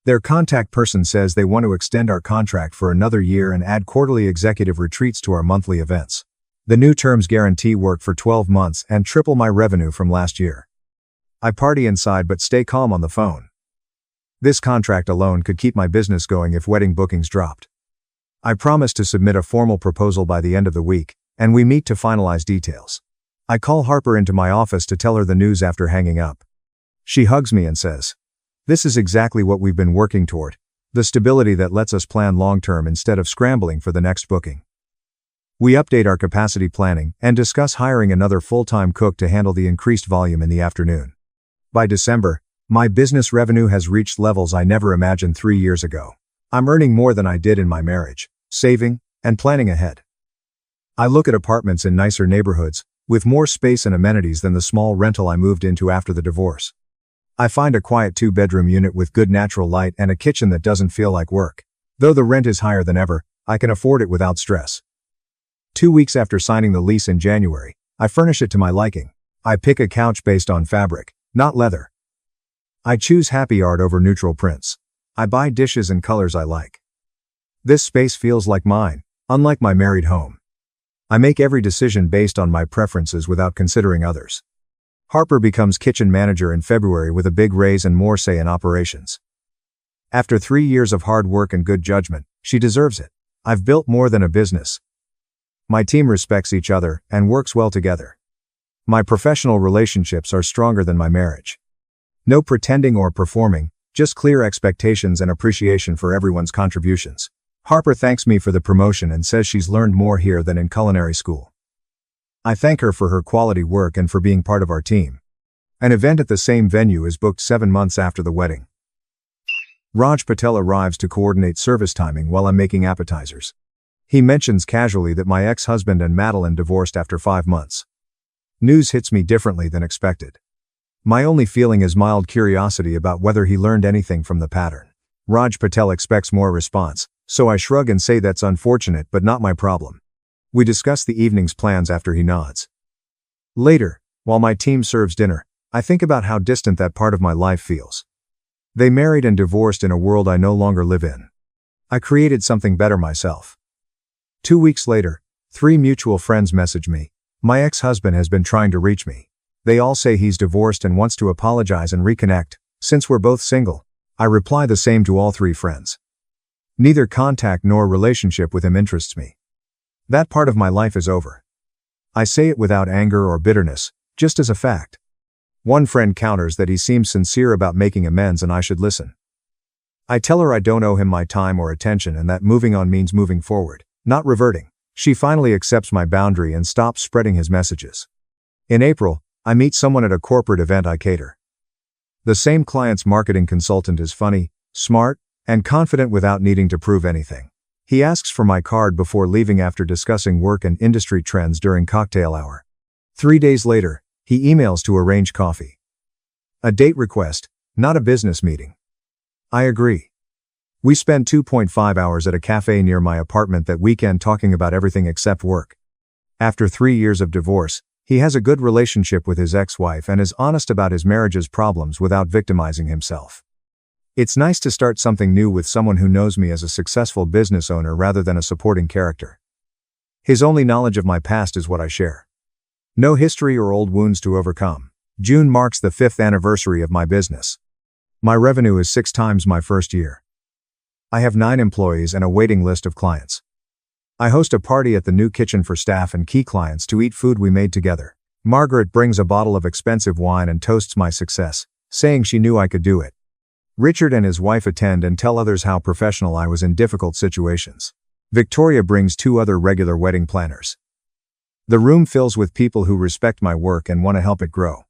Their contact person says they want to extend our contract for another year and add quarterly executive retreats to our monthly events. The new terms guarantee work for 12 months and triple my revenue from last year. I party inside but stay calm on the phone. This contract alone could keep my business going if wedding bookings dropped. I promise to submit a formal proposal by the end of the week, and we meet to finalize details. I call Harper into my office to tell her the news after hanging up. She hugs me and says, "This is exactly what we've been working toward, the stability that lets us plan long-term instead of scrambling for the next booking." We update our capacity planning and discuss hiring another full-time cook to handle the increased volume in the afternoon. By December, my business revenue has reached levels I never imagined 3 years ago. I'm earning more than I did in my marriage, saving, and planning ahead. I look at apartments in nicer neighborhoods, with more space and amenities than the small rental I moved into after the divorce. I find a quiet 2-bedroom unit with good natural light and a kitchen that doesn't feel like work. Though the rent is higher than ever, I can afford it without stress. 2 weeks after signing the lease in January, I furnish it to my liking. I pick a couch based on fabric, not leather. I choose happy art over neutral prints. I buy dishes and colors I like. This space feels like mine, unlike my married home. I make every decision based on my preferences without considering others. Harper becomes kitchen manager in February with a big raise and more say in operations. After 3 years of hard work and good judgment, she deserves it. I've built more than a business. My team respects each other and works well together. My professional relationships are stronger than my marriage. No pretending or performing, just clear expectations and appreciation for everyone's contributions. Harper thanks me for the promotion and says she's learned more here than in culinary school. I thank her for her quality work and for being part of our team. An event at the same venue is booked 7 months after the wedding. Raj Patel arrives to coordinate service timing while I'm making appetizers. He mentions casually that my ex-husband and Madeline divorced after 5 months. News hits me differently than expected. My only feeling is mild curiosity about whether he learned anything from the pattern. Raj Patel expects more response, so I shrug and say that's unfortunate but not my problem. We discuss the evening's plans after he nods. Later, while my team serves dinner, I think about how distant that part of my life feels. They married and divorced in a world I no longer live in. I created something better myself. 2 weeks later, 3 mutual friends message me. My ex-husband has been trying to reach me. They all say he's divorced and wants to apologize and reconnect. Since we're both single, I reply the same to all 3 friends. Neither contact nor relationship with him interests me. That part of my life is over. I say it without anger or bitterness, just as a fact. One friend counters that he seems sincere about making amends and I should listen. I tell her I don't owe him my time or attention and that moving on means moving forward, not reverting. She finally accepts my boundary and stops spreading his messages. In April, I meet someone at a corporate event I cater. The same client's marketing consultant is funny, smart, and confident without needing to prove anything. He asks for my card before leaving after discussing work and industry trends during cocktail hour. 3 days later, he emails to arrange coffee. A date request, not a business meeting. I agree. We spend 2.5 hours at a cafe near my apartment that weekend talking about everything except work. After 3 years of divorce, he has a good relationship with his ex-wife and is honest about his marriage's problems without victimizing himself. It's nice to start something new with someone who knows me as a successful business owner rather than a supporting character. His only knowledge of my past is what I share. No history or old wounds to overcome. June marks the 5th anniversary of my business. My revenue is 6 times my first year. I have 9 employees and a waiting list of clients. I host a party at the new kitchen for staff and key clients to eat food we made together. Margaret brings a bottle of expensive wine and toasts my success, saying she knew I could do it. Richard and his wife attend and tell others how professional I was in difficult situations. Victoria brings 2 other regular wedding planners. The room fills with people who respect my work and want to help it grow.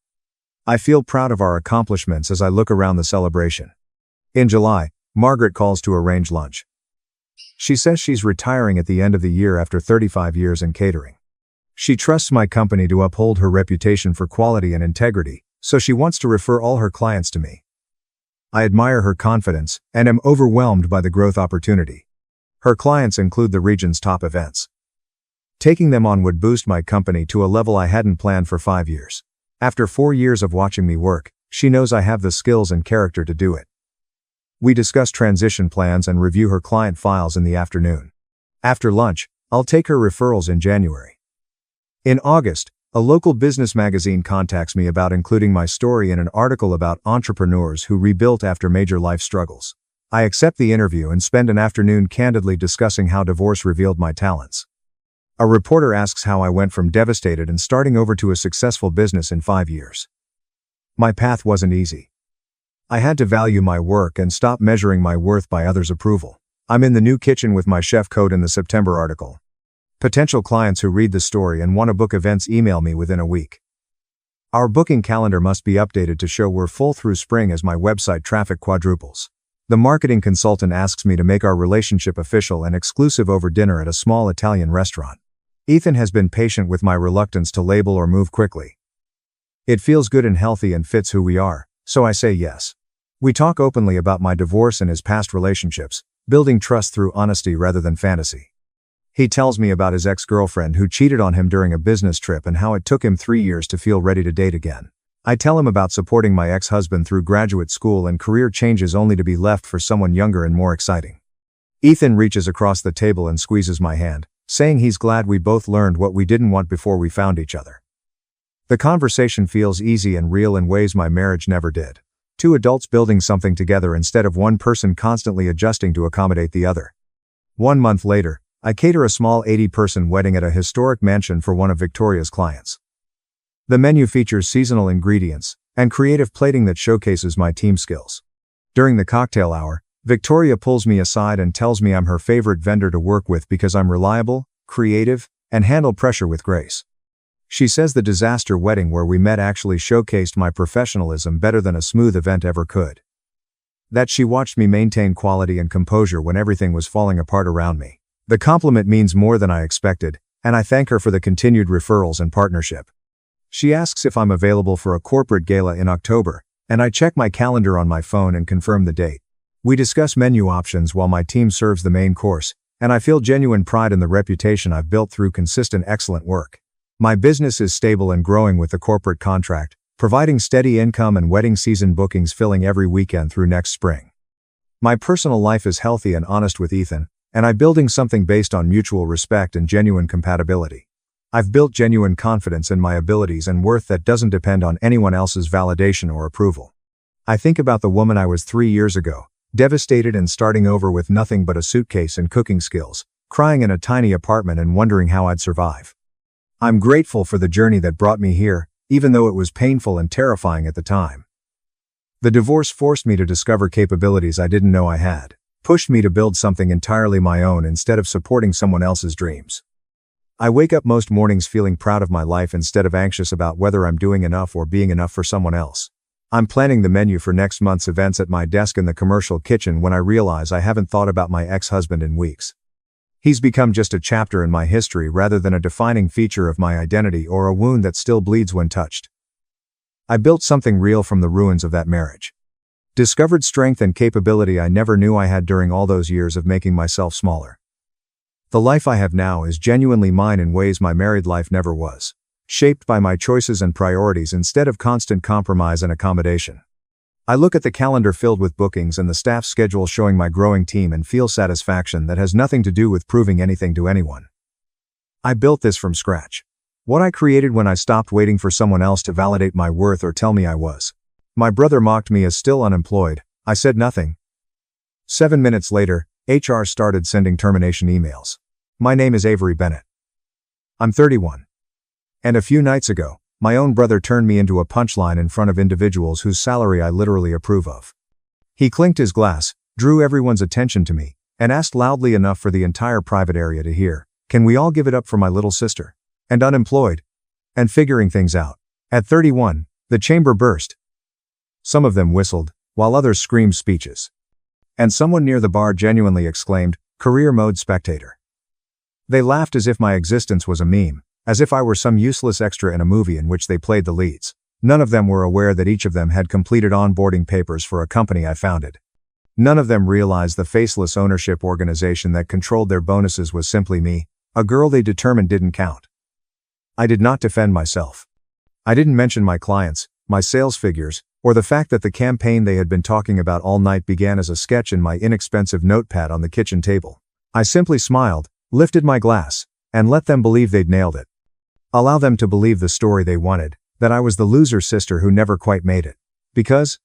I feel proud of our accomplishments as I look around the celebration. In July, Margaret calls to arrange lunch. She says she's retiring at the end of the year after 35 years in catering. She trusts my company to uphold her reputation for quality and integrity, so she wants to refer all her clients to me. I admire her confidence and am overwhelmed by the growth opportunity. Her clients include the region's top events. Taking them on would boost my company to a level I hadn't planned for 5 years. After 4 years of watching me work, she knows I have the skills and character to do it. We discuss transition plans and review her client files in the afternoon. After lunch, I'll take her referrals in January. In August, a local business magazine contacts me about including my story in an article about entrepreneurs who rebuilt after major life struggles. I accept the interview and spend an afternoon candidly discussing how divorce revealed my talents. A reporter asks how I went from devastated and starting over to a successful business in 5 years. My path wasn't easy. I had to value my work and stop measuring my worth by others' approval. I'm in the new kitchen with my chef coat in the September article. Potential clients who read the story and want to book events email me within a week. Our booking calendar must be updated to show we're full through spring as my website traffic quadruples. The marketing consultant asks me to make our relationship official and exclusive over dinner at a small Italian restaurant. Ethan has been patient with my reluctance to label or move quickly. It feels good and healthy and fits who we are, so I say yes. We talk openly about my divorce and his past relationships, building trust through honesty rather than fantasy. He tells me about his ex-girlfriend who cheated on him during a business trip and how it took him 3 years to feel ready to date again. I tell him about supporting my ex-husband through graduate school and career changes only to be left for someone younger and more exciting. Ethan reaches across the table and squeezes my hand, saying he's glad we both learned what we didn't want before we found each other. The conversation feels easy and real in ways my marriage never did. 2 adults building something together instead of one person constantly adjusting to accommodate the other. 1 month later, I cater a small 80-person wedding at a historic mansion for one of Victoria's clients. The menu features seasonal ingredients and creative plating that showcases my team skills. During the cocktail hour, Victoria pulls me aside and tells me I'm her favorite vendor to work with because I'm reliable, creative, and handle pressure with grace. She says the disaster wedding where we met actually showcased my professionalism better than a smooth event ever could. That she watched me maintain quality and composure when everything was falling apart around me. The compliment means more than I expected, and I thank her for the continued referrals and partnership. She asks if I'm available for a corporate gala in October, and I check my calendar on my phone and confirm the date. We discuss menu options while my team serves the main course, and I feel genuine pride in the reputation I've built through consistent excellent work. My business is stable and growing with the corporate contract, providing steady income and wedding season bookings filling every weekend through next spring. My personal life is healthy and honest with Ethan, and I'm building something based on mutual respect and genuine compatibility. I've built genuine confidence in my abilities and worth that doesn't depend on anyone else's validation or approval. I think about the woman I was 3 years ago, devastated and starting over with nothing but a suitcase and cooking skills, crying in a tiny apartment and wondering how I'd survive. I'm grateful for the journey that brought me here, even though it was painful and terrifying at the time. The divorce forced me to discover capabilities I didn't know I had, pushed me to build something entirely my own instead of supporting someone else's dreams. I wake up most mornings feeling proud of my life instead of anxious about whether I'm doing enough or being enough for someone else. I'm planning the menu for next month's events at my desk in the commercial kitchen when I realize I haven't thought about my ex-husband in weeks. He's become just a chapter in my history rather than a defining feature of my identity or a wound that still bleeds when touched. I built something real from the ruins of that marriage. Discovered strength and capability I never knew I had during all those years of making myself smaller. The life I have now is genuinely mine in ways my married life never was, shaped by my choices and priorities instead of constant compromise and accommodation. I look at the calendar filled with bookings and the staff schedule showing my growing team and feel satisfaction that has nothing to do with proving anything to anyone. I built this from scratch. What I created when I stopped waiting for someone else to validate my worth or tell me I was. My brother mocked me as still unemployed. I said nothing. 7 minutes later, HR started sending termination emails. My name is Avery Bennett. I'm 31. And a few nights ago, my own brother turned me into a punchline in front of individuals whose salary I literally approve of. He clinked his glass, drew everyone's attention to me, and asked loudly enough for the entire private area to hear, "Can we all give it up for my little sister?" And unemployed. And figuring things out. At 31, the chamber burst. Some of them whistled, while others screamed speeches. And someone near the bar genuinely exclaimed, "Career mode spectator." They laughed as if my existence was a meme, as if I were some useless extra in a movie in which they played the leads. None of them were aware that each of them had completed onboarding papers for a company I founded. None of them realized the faceless ownership organization that controlled their bonuses was simply me, a girl they determined didn't count. I did not defend myself. I didn't mention my clients, my sales figures, or the fact that the campaign they had been talking about all night began as a sketch in my inexpensive notepad on the kitchen table. I simply smiled, lifted my glass, and let them believe they'd nailed it. Allow them to believe the story they wanted, that I was the loser sister who never quite made it. Because,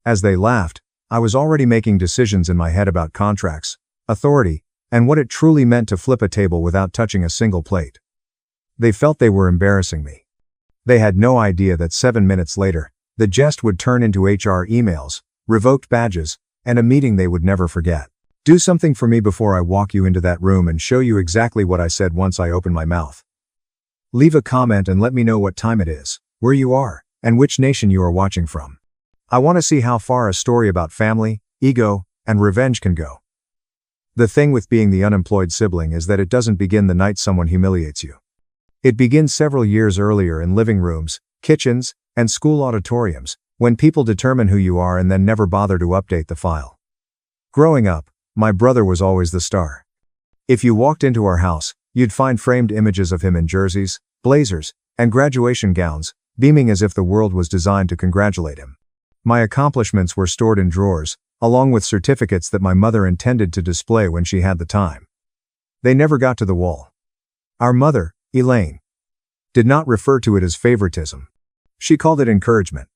as they laughed, I was already making decisions in my head about contracts, authority, and what it truly meant to flip a table without touching a single plate. They felt they were embarrassing me. They had no idea that 7 minutes later, the jest would turn into HR emails, revoked badges, and a meeting they would never forget. Do something for me before I walk you into that room and show you exactly what I said once I opened my mouth. Leave a comment and let me know what time it is, where you are, and which nation you are watching from. I want to see how far a story about family, ego, and revenge can go. The thing with being the unemployed sibling is that it doesn't begin the night someone humiliates you. It begins several years earlier in living rooms, kitchens, and school auditoriums, when people determine who you are and then never bother to update the file. Growing up, my brother was always the star. If you walked into our house, you'd find framed images of him in jerseys, blazers, and graduation gowns, beaming as if the world was designed to congratulate him. My accomplishments were stored in drawers, along with certificates that my mother intended to display when she had the time. They never got to the wall. Our mother, Elaine, did not refer to it as favoritism. She called it encouragement.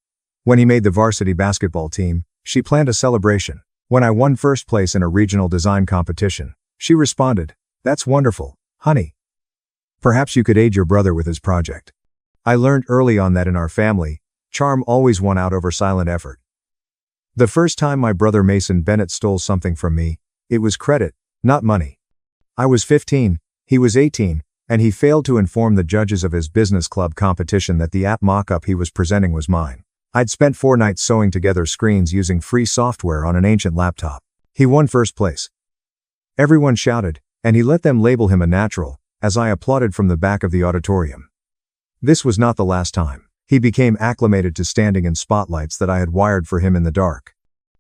When he made the varsity basketball team, she planned a celebration. When I won first place in a regional design competition, she responded, "That's wonderful, honey. Perhaps you could aid your brother with his project." I learned early on that in our family, charm always won out over silent effort. The first time my brother Mason Bennett stole something from me, it was credit, not money. I was 15, he was 18, and he failed to inform the judges of his business club competition that the app mock-up he was presenting was mine. I'd spent 4 nights sewing together screens using free software on an ancient laptop. He won first place. Everyone shouted, and he let them label him a natural, as I applauded from the back of the auditorium. This was not the last time. He became acclimated to standing in spotlights that I had wired for him in the dark.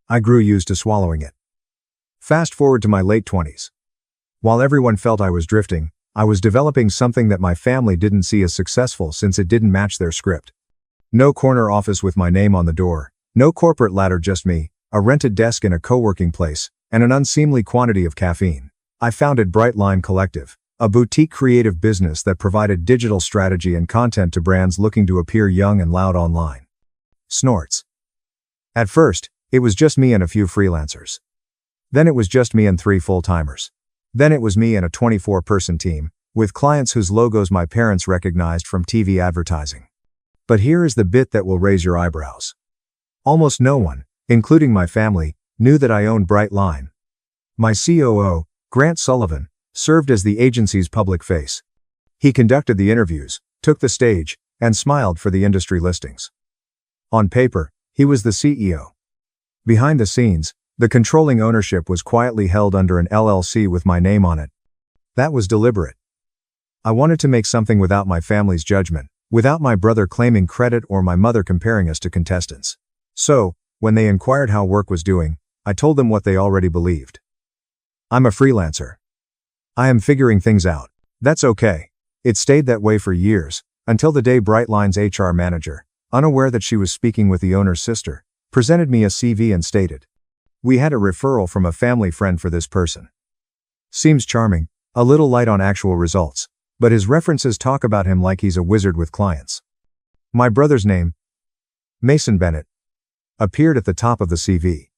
I grew used to swallowing it. Fast forward to my late 20s. While everyone felt I was drifting, I was developing something that my family didn't see as successful since it didn't match their script. No corner office with my name on the door, no corporate ladder, just me, a rented desk in a co-working place, and an unseemly quantity of caffeine. I founded Brightline Collective, a boutique creative business that provided digital strategy and content to brands looking to appear young and loud online. Snorts. At first, it was just me and a few freelancers. Then it was just me and 3 full-timers. Then it was me and a 24-person team, with clients whose logos my parents recognized from TV advertising. But here is the bit that will raise your eyebrows. Almost no one, including my family, knew that I owned Brightline. My COO, Grant Sullivan, served as the agency's public face. He conducted the interviews, took the stage, and smiled for the industry listings. On paper, he was the CEO. Behind the scenes, the controlling ownership was quietly held under an LLC with my name on it. That was deliberate. I wanted to make something without my family's judgment, without my brother claiming credit or my mother comparing us to contestants. So, when they inquired how work was doing, I told them what they already believed. I'm a freelancer. I am figuring things out. That's okay. It stayed that way for years, until the day Brightline's HR manager, unaware that she was speaking with the owner's sister, presented me a CV and stated, "We had a referral from a family friend for this person. Seems charming, a little light on actual results, but his references talk about him like he's a wizard with clients." My brother's name, Mason Bennett, appeared at the top of the CV.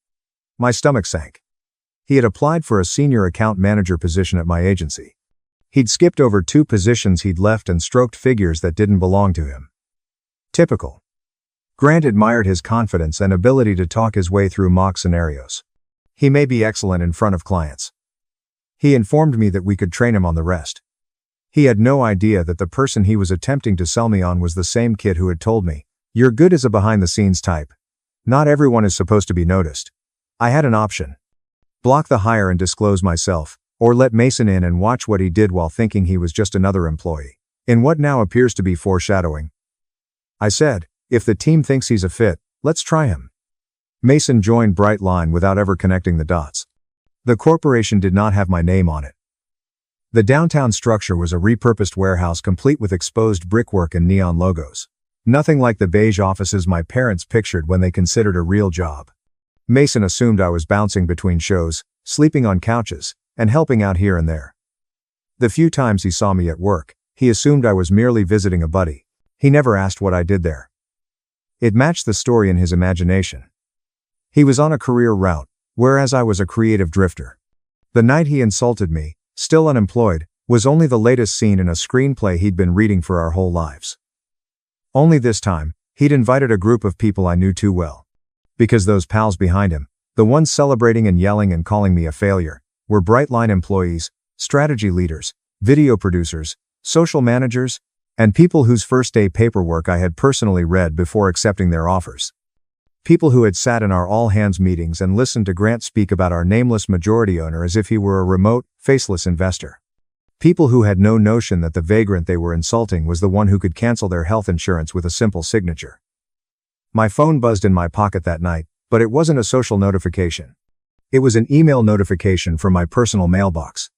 My stomach sank. He had applied for a senior account manager position at my agency. He'd skipped over 2 positions he'd left and stroked figures that didn't belong to him. Typical. Grant admired his confidence and ability to talk his way through mock scenarios. He may be excellent in front of clients. He informed me that we could train him on the rest. He had no idea that the person he was attempting to sell me on was the same kid who had told me, "You're good as a behind-the-scenes type. Not everyone is supposed to be noticed." I had an option. Block the hire and disclose myself, or let Mason in and watch what he did while thinking he was just another employee. In what now appears to be foreshadowing, I said, If the team thinks he's a fit, let's try him. Mason joined Brightline without ever connecting the dots. The corporation did not have my name on it. The downtown structure was a repurposed warehouse complete with exposed brickwork and neon logos. Nothing like the beige offices my parents pictured when they considered a real job. Mason assumed I was bouncing between shows, sleeping on couches, and helping out here and there. The few times he saw me at work, he assumed I was merely visiting a buddy. He never asked what I did there. It matched the story in his imagination. He was on a career route, whereas I was a creative drifter. The night he insulted me, still unemployed, was only the latest scene in a screenplay he'd been reading for our whole lives. Only this time, he'd invited a group of people I knew too well. Because those pals behind him, the ones celebrating and yelling and calling me a failure, were Brightline employees, strategy leaders, video producers, social managers, and people whose first-day paperwork I had personally read before accepting their offers. People who had sat in our all-hands meetings and listened to Grant speak about our nameless majority owner as if he were a remote, faceless investor. People who had no notion that the vagrant they were insulting was the one who could cancel their health insurance with a simple signature. My phone buzzed in my pocket that night, but it wasn't a social notification. It was an email notification from my personal mailbox.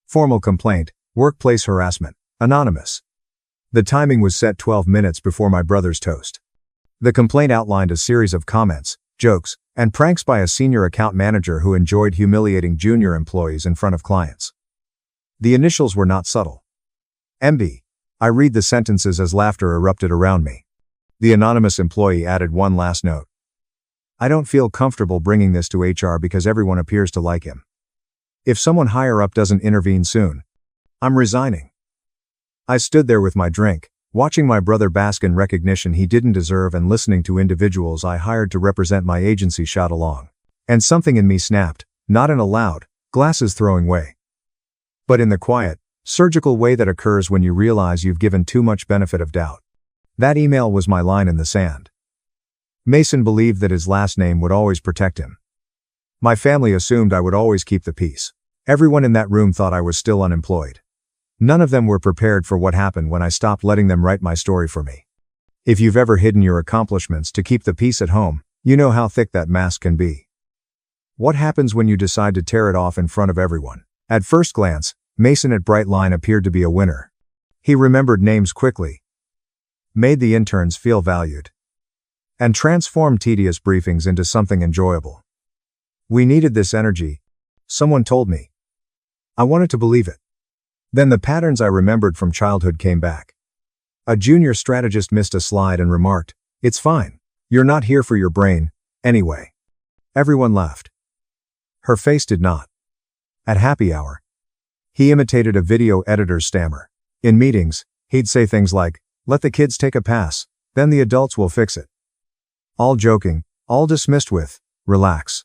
Formal complaint, workplace harassment, anonymous. The timing was set 12 minutes before my brother's toast. The complaint outlined a series of comments, jokes, and pranks by a senior account manager who enjoyed humiliating junior employees in front of clients. The initials were not subtle. MB. I read the sentences as laughter erupted around me. The anonymous employee added one last note. I don't feel comfortable bringing this to HR because everyone appears to like him. If someone higher up doesn't intervene soon, I'm resigning. I stood there with my drink, watching my brother bask in recognition he didn't deserve and listening to individuals I hired to represent my agency shout along. And something in me snapped, not in a loud, glasses-throwing way, but in the quiet, surgical way that occurs when you realize you've given too much benefit of doubt. That email was my line in the sand. Mason believed that his last name would always protect him. My family assumed I would always keep the peace. Everyone in that room thought I was still unemployed. None of them were prepared for what happened when I stopped letting them write my story for me. If you've ever hidden your accomplishments to keep the peace at home, you know how thick that mask can be. What happens when you decide to tear it off in front of everyone? At first glance, Mason at Brightline appeared to be a winner. He remembered names quickly, made the interns feel valued, and transformed tedious briefings into something enjoyable. We needed this energy, someone told me. I wanted to believe it. Then the patterns I remembered from childhood came back. A junior strategist missed a slide and remarked, "It's fine. You're not here for your brain, anyway." Everyone laughed. Her face did not. At happy hour, he imitated a video editor's stammer. In meetings, he'd say things like, "Let the kids take a pass, then the adults will fix it." All joking, all dismissed with, "Relax.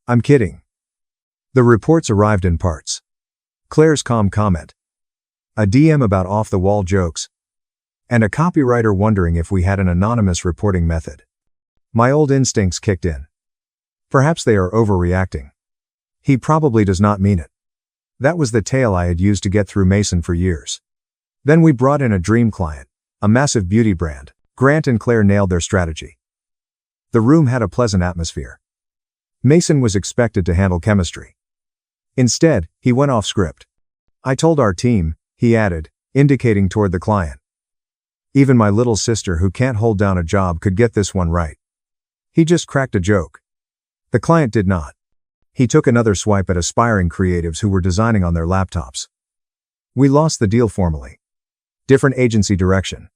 I'm kidding." The reports arrived in parts. Claire's calm comment, a DM about off-the-wall jokes, and a copywriter wondering if we had an anonymous reporting method. My old instincts kicked in. Perhaps they are overreacting. He probably does not mean it. That was the tale I had used to get through Mason for years. Then we brought in a dream client, a massive beauty brand. Grant and Claire nailed their strategy. The room had a pleasant atmosphere. Mason was expected to handle chemistry. Instead, he went off script. I told our team, he added, indicating toward the client. Even my little sister who can't hold down a job could get this one right. He just cracked a joke. The client did not. He took another swipe at aspiring creatives who were designing on their laptops. We lost the deal formally. Different agency direction.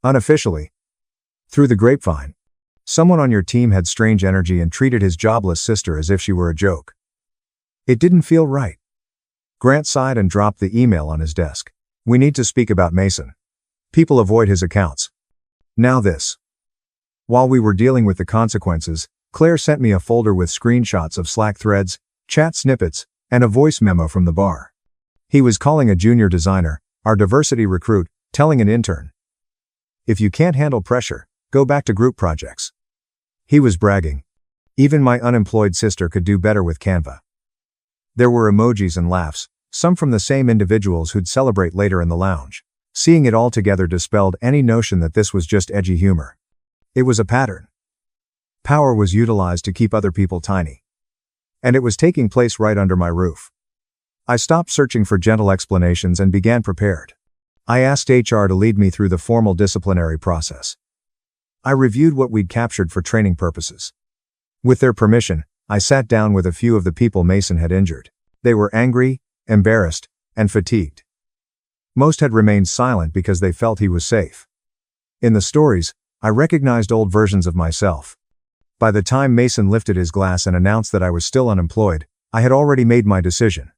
Unofficially. Through the grapevine. Someone on your team had strange energy and treated his jobless sister as if she were a joke. It didn't feel right. Grant sighed and dropped the email on his desk. We need to speak about Mason. People avoid his accounts. Now this. While we were dealing with the consequences, Claire sent me a folder with screenshots of Slack threads, chat snippets, and a voice memo from the bar. He was calling a junior designer, our diversity recruit, telling an intern, "If you can't handle pressure, go back to group projects." He was bragging. Even my unemployed sister could do better with Canva. There were emojis and laughs, some from the same individuals who'd celebrate later in the lounge. Seeing it all together dispelled any notion that this was just edgy humor. It was a pattern. Power was utilized to keep other people tiny. And it was taking place right under my roof. I stopped searching for gentle explanations and began prepared. I asked HR to lead me through the formal disciplinary process. I reviewed what we'd captured for training purposes. With their permission, I sat down with a few of the people Mason had injured. They were angry, embarrassed, and fatigued. Most had remained silent because they felt he was safe. In the stories, I recognized old versions of myself. By the time Mason lifted his glass and announced that I was still unemployed, I had already made my decision.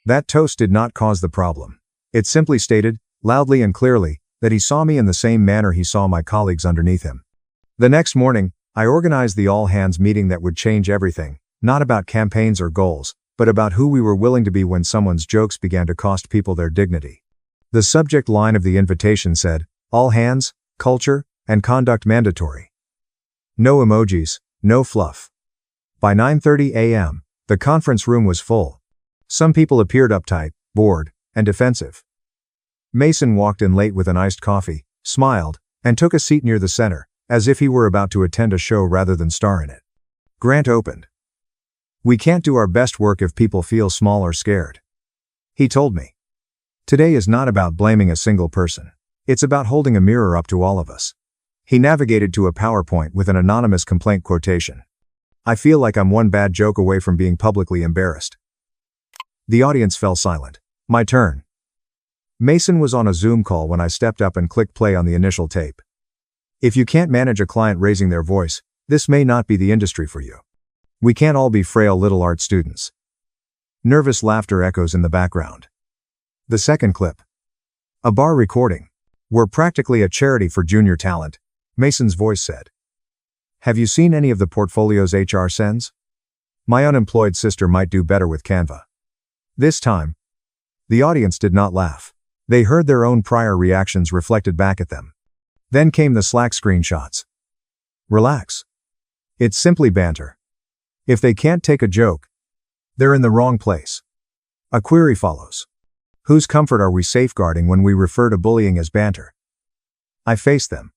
That toast did not cause the problem. It simply stated, loudly and clearly, that he saw me in the same manner he saw my colleagues underneath him. The next morning, I organized the all-hands meeting that would change everything, not about campaigns or goals, but about who we were willing to be when someone's jokes began to cost people their dignity. The subject line of the invitation said, all hands, culture, and conduct mandatory. No emojis, no fluff. By 9:30 a.m., the conference room was full. Some people appeared uptight, bored, and defensive. Mason walked in late with an iced coffee, smiled, and took a seat near the center, as if he were about to attend a show rather than star in it. Grant opened. We can't do our best work if people feel small or scared. He told me. Today is not about blaming a single person. It's about holding a mirror up to all of us. He navigated to a PowerPoint with an anonymous complaint quotation. I feel like I'm one bad joke away from being publicly embarrassed. The audience fell silent. My turn. Mason was on a Zoom call when I stepped up and clicked play on the initial tape. If you can't manage a client raising their voice, this may not be the industry for you. We can't all be frail little art students. Nervous laughter echoes in the background. The second clip. A bar recording. We're practically a charity for junior talent, Mason's voice said. Have you seen any of the portfolios HR sends? My unemployed sister might do better with Canva. This time, the audience did not laugh. They heard their own prior reactions reflected back at them. Then came the Slack screenshots. Relax. It's simply banter. If they can't take a joke, they're in the wrong place. A query follows. Whose comfort are we safeguarding when we refer to bullying as banter? I face them.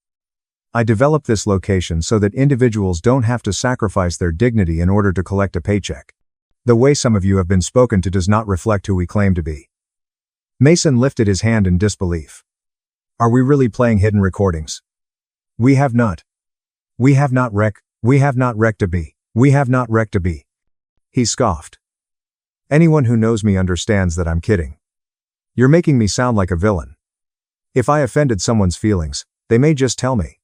I developed this location so that individuals don't have to sacrifice their dignity in order to collect a paycheck. The way some of you have been spoken to does not reflect who we claim to be. Mason lifted his hand in disbelief. Are we really playing hidden recordings? We have not. We have not wrecked a bee. We have not wrecked a bee. He scoffed. Anyone who knows me understands that I'm kidding. You're making me sound like a villain. If I offended someone's feelings, they may just tell me.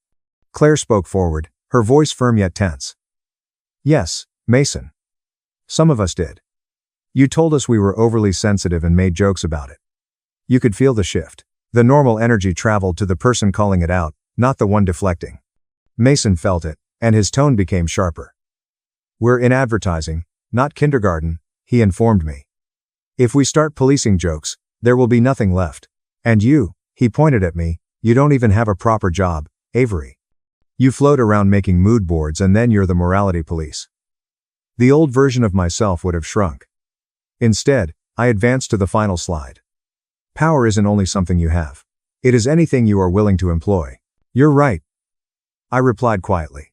Claire spoke forward, her voice firm yet tense. Yes, Mason. Some of us did. You told us we were overly sensitive and made jokes about it. You could feel the shift. The normal energy traveled to the person calling it out, not the one deflecting. Mason felt it, and his tone became sharper. We're in advertising, not kindergarten, he informed me. If we start policing jokes, there will be nothing left. And you, he pointed at me, you don't even have a proper job, Avery. You float around making mood boards and then you're the morality police. The old version of myself would have shrunk. Instead, I advanced to the final slide. Power isn't only something you have. It is anything you are willing to employ. You're right. I replied quietly.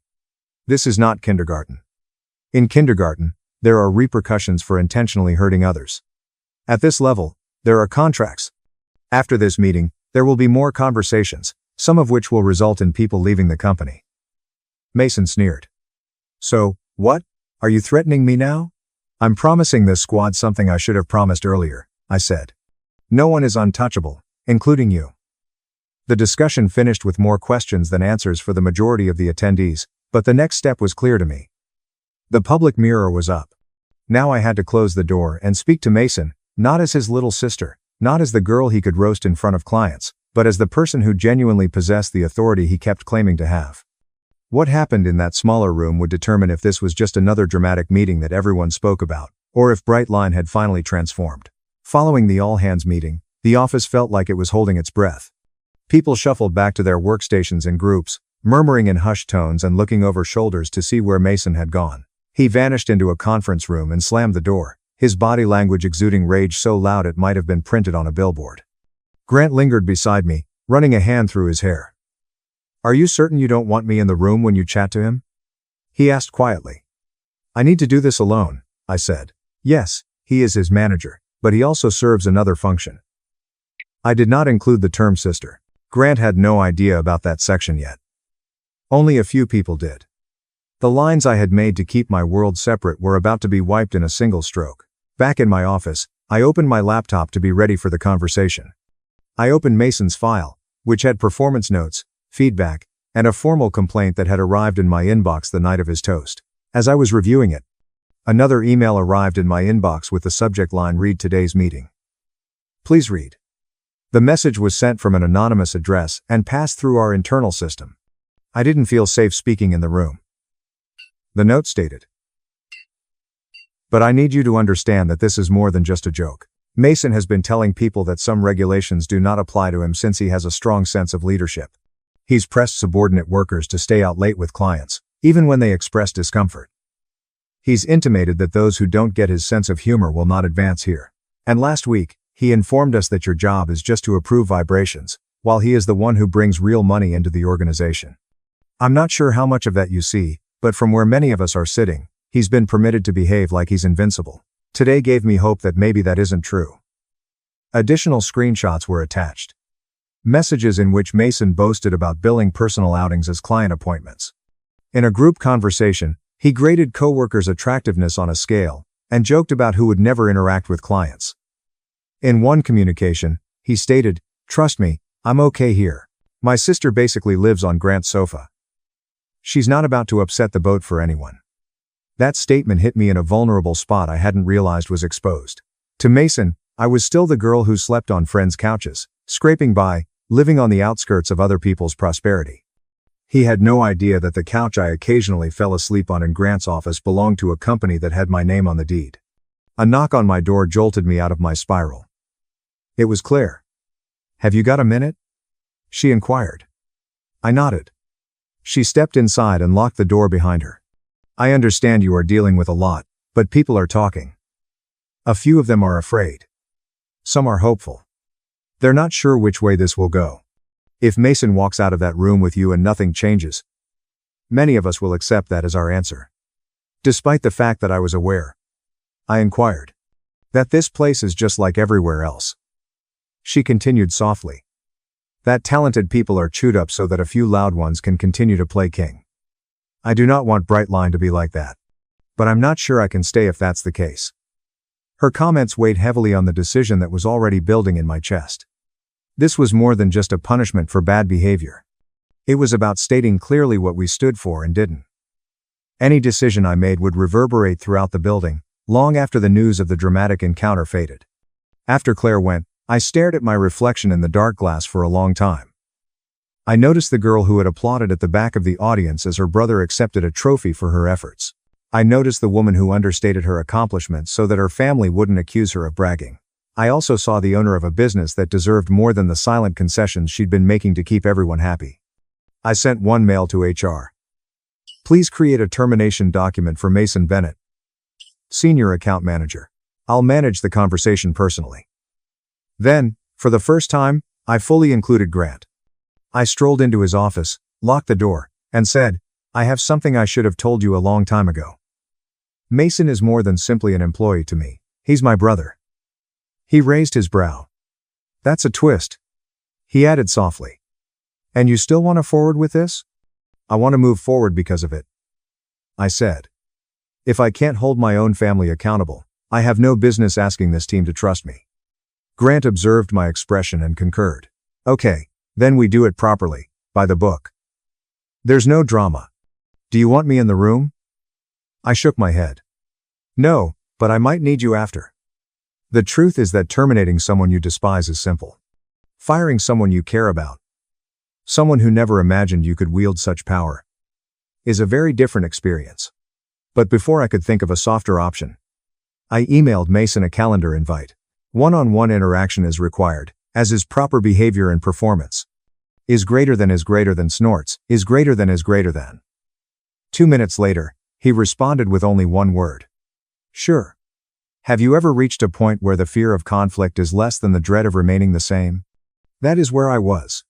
This is not kindergarten. In kindergarten, there are repercussions for intentionally hurting others. At this level, there are contracts. After this meeting, there will be more conversations, some of which will result in people leaving the company. Mason sneered. So, what? Are you threatening me now? I'm promising this squad something I should have promised earlier, I said. No one is untouchable, including you. The discussion finished with more questions than answers for the majority of the attendees, but the next step was clear to me. The public mirror was up. Now I had to close the door and speak to Mason, not as his little sister, not as the girl he could roast in front of clients, but as the person who genuinely possessed the authority he kept claiming to have. What happened in that smaller room would determine if this was just another dramatic meeting that everyone spoke about, or if Brightline had finally transformed. Following the all-hands meeting, the office felt like it was holding its breath. People shuffled back to their workstations in groups, murmuring in hushed tones and looking over shoulders to see where Mason had gone. He vanished into a conference room and slammed the door, his body language exuding rage so loud it might have been printed on a billboard. Grant lingered beside me, running a hand through his hair. Are you certain you don't want me in the room when you chat to him? He asked quietly. I need to do this alone, I said. Yes, he is his manager, but he also serves another function. I did not include the term sister. Grant had no idea about that section yet. Only a few people did. The lines I had made to keep my world separate were about to be wiped in a single stroke. Back in my office, I opened my laptop to be ready for the conversation. I opened Mason's file, which had performance notes, feedback, and a formal complaint that had arrived in my inbox the night of his toast. As I was reviewing it, another email arrived in my inbox with the subject line "Read today's meeting." Please read. The message was sent from an anonymous address and passed through our internal system. I didn't feel safe speaking in the room. The note stated, "But I need you to understand that this is more than just a joke. Mason has been telling people that some regulations do not apply to him since he has a strong sense of leadership. He's pressed subordinate workers to stay out late with clients, even when they express discomfort. He's intimated that those who don't get his sense of humor will not advance here. And last week, he informed us that your job is just to approve vibrations, while he is the one who brings real money into the organization. I'm not sure how much of that you see, but from where many of us are sitting, he's been permitted to behave like he's invincible. Today gave me hope that maybe that isn't true." Additional screenshots were attached. Messages in which Mason boasted about billing personal outings as client appointments. In a group conversation, he graded coworkers' attractiveness on a scale, and joked about who would never interact with clients. In one communication, he stated, "Trust me, I'm okay here. My sister basically lives on Grant's sofa. She's not about to upset the boat for anyone." That statement hit me in a vulnerable spot I hadn't realized was exposed. To Mason, I was still the girl who slept on friends' couches, scraping by, living on the outskirts of other people's prosperity. He had no idea that the couch I occasionally fell asleep on in Grant's office belonged to a company that had my name on the deed. A knock on my door jolted me out of my spiral. It was Claire. "Have you got a minute?" she inquired. I nodded. She stepped inside and locked the door behind her. "I understand you are dealing with a lot, but people are talking. A few of them are afraid. Some are hopeful. They're not sure which way this will go. If Mason walks out of that room with you and nothing changes, many of us will accept that as our answer." Despite the fact that I was aware, I inquired, "that this place is just like everywhere else?" She continued softly, "That talented people are chewed up so that a few loud ones can continue to play king. I do not want Brightline to be like that. But I'm not sure I can stay if that's the case." Her comments weighed heavily on the decision that was already building in my chest. This was more than just a punishment for bad behavior. It was about stating clearly what we stood for and didn't. Any decision I made would reverberate throughout the building, long after the news of the dramatic encounter faded. After Claire went, I stared at my reflection in the dark glass for a long time. I noticed the girl who had applauded at the back of the audience as her brother accepted a trophy for her efforts. I noticed the woman who understated her accomplishments so that her family wouldn't accuse her of bragging. I also saw the owner of a business that deserved more than the silent concessions she'd been making to keep everyone happy. I sent one mail to HR. "Please create a termination document for Mason Bennett, Senior Account Manager. I'll manage the conversation personally." Then, for the first time, I fully included Grant. I strolled into his office, locked the door, and said, "I have something I should have told you a long time ago. Mason is more than simply an employee to me. He's my brother." He raised his brow. "That's a twist," he added softly. "And you still want to forward with this?" "I want to move forward because of it," I said. "If I can't hold my own family accountable, I have no business asking this team to trust me." Grant observed my expression and concurred. "Okay, then we do it properly, by the book. There's no drama. Do you want me in the room?" I shook my head. "No, but I might need you after." The truth is that terminating someone you despise is simple. Firing someone you care about, someone who never imagined you could wield such power, is a very different experience. But before I could think of a softer option, I emailed Mason a calendar invite. One-on-one interaction is required, as is proper behavior and performance. Is greater than snorts, is greater than. 2 minutes later, he responded with only one word. "Sure." Have you ever reached a point where the fear of conflict is less than the dread of remaining the same? That is where I was.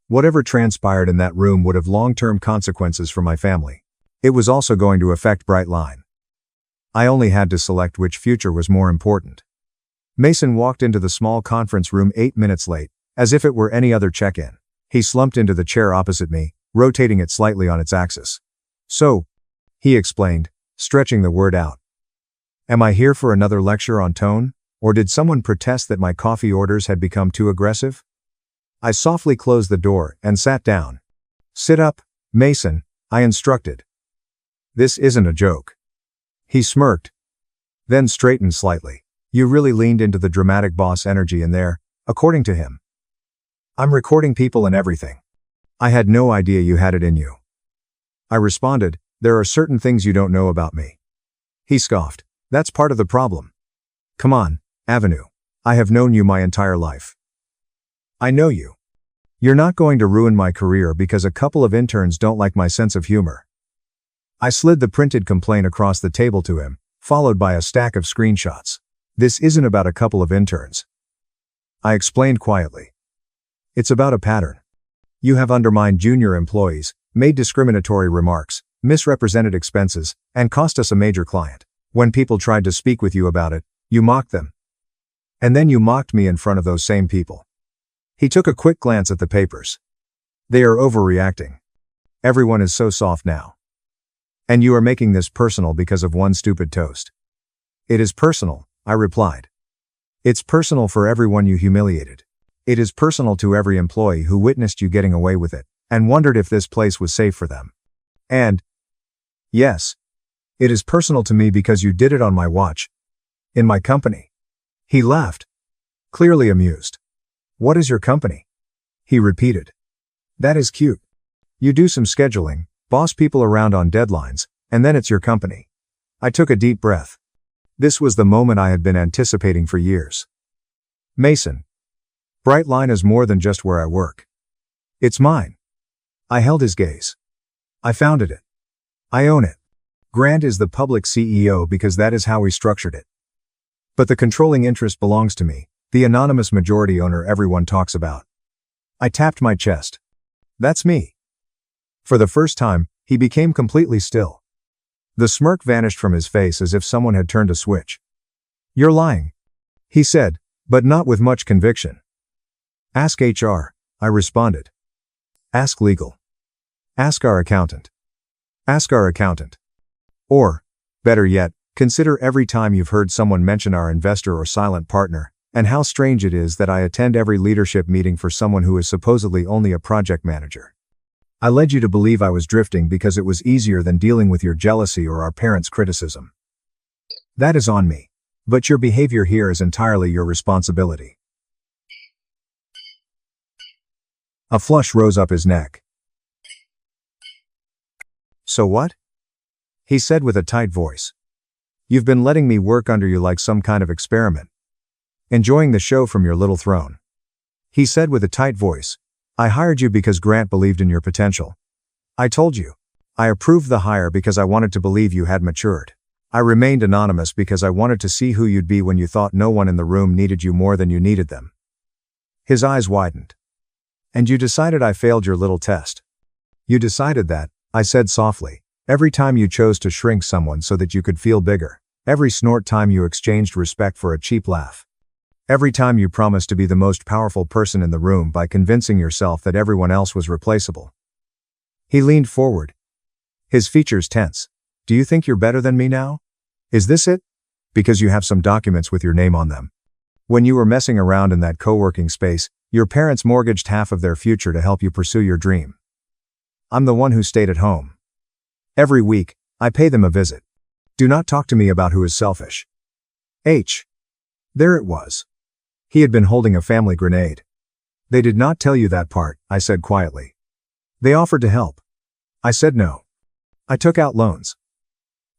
Whatever transpired in that room would have long-term consequences for my family. It was also going to affect Brightline. I only had to select which future was more important. Mason walked into the small conference room 8 minutes late, as if it were any other check-in. He slumped into the chair opposite me, rotating it slightly on its axis. "So," he explained, stretching the word out. "Am I here for another lecture on tone, or did someone protest that my coffee orders had become too aggressive?" I softly closed the door and sat down. "Sit up, Mason," I instructed. "This isn't a joke." He smirked, then straightened slightly. "You really leaned into the dramatic boss energy in there," according to him. "I'm recording people and everything. I had no idea you had it in you." I responded, "There are certain things you don't know about me." He scoffed. "That's part of the problem." "Come on, Avenue. I have known you my entire life. I know you. You're not going to ruin my career because a couple of interns don't like my sense of humor." I slid the printed complaint across the table to him, followed by a stack of screenshots. "This isn't about a couple of interns," I explained quietly. "It's about a pattern. You have undermined junior employees, made discriminatory remarks, misrepresented expenses, and cost us a major client. When people tried to speak with you about it, you mocked them. And then you mocked me in front of those same people." He took a quick glance at the papers. "They are overreacting. Everyone is so soft now. And you are making this personal because of one stupid toast." "It is personal," I replied. "It's personal for everyone you humiliated. It is personal to every employee who witnessed you getting away with it, and wondered if this place was safe for them. And, yes, it is personal to me because you did it on my watch. In my company." He laughed, clearly amused. "What is your company?" he repeated. "That is cute. You do some scheduling, boss people around on deadlines, and then it's your company." I took a deep breath. This was the moment I had been anticipating for years. "Mason, Brightline is more than just where I work. It's mine." I held his gaze. "I founded it. I own it. Grant is the public CEO because that is how we structured it. But the controlling interest belongs to me, the anonymous majority owner everyone talks about." I tapped my chest. "That's me." For the first time, he became completely still. The smirk vanished from his face as if someone had turned a switch. "You're lying," he said, but not with much conviction. "Ask HR," I responded. "Ask legal. Ask our accountant. Ask our accountant. Or, better yet, consider every time you've heard someone mention our investor or silent partner, and how strange it is that I attend every leadership meeting for someone who is supposedly only a project manager. I led you to believe I was drifting because it was easier than dealing with your jealousy or our parents' criticism. That is on me. But your behavior here is entirely your responsibility." A flush rose up his neck. "So what?" he said with a tight voice. "You've been letting me work under you like some kind of experiment. Enjoying the show from your little throne." He said with a tight voice. "I hired you because Grant believed in your potential. I told you. I approved the hire because I wanted to believe you had matured. I remained anonymous because I wanted to see who you'd be when you thought no one in the room needed you more than you needed them." His eyes widened. "And you decided I failed your little test. You decided that," I said softly, "every time you chose to shrink someone so that you could feel bigger, every snort time you exchanged respect for a cheap laugh. Every time you promised to be the most powerful person in the room by convincing yourself that everyone else was replaceable." He leaned forward, his features tense. "Do you think you're better than me now? Is this it? Because you have some documents with your name on them. When you were messing around in that co-working space, your parents mortgaged half of their future to help you pursue your dream. I'm the one who stayed at home. Every week, I pay them a visit. Do not talk to me about who is selfish." There it was. He had been holding a family grenade. "They did not tell you that part," I said quietly. "They offered to help. I said no. I took out loans.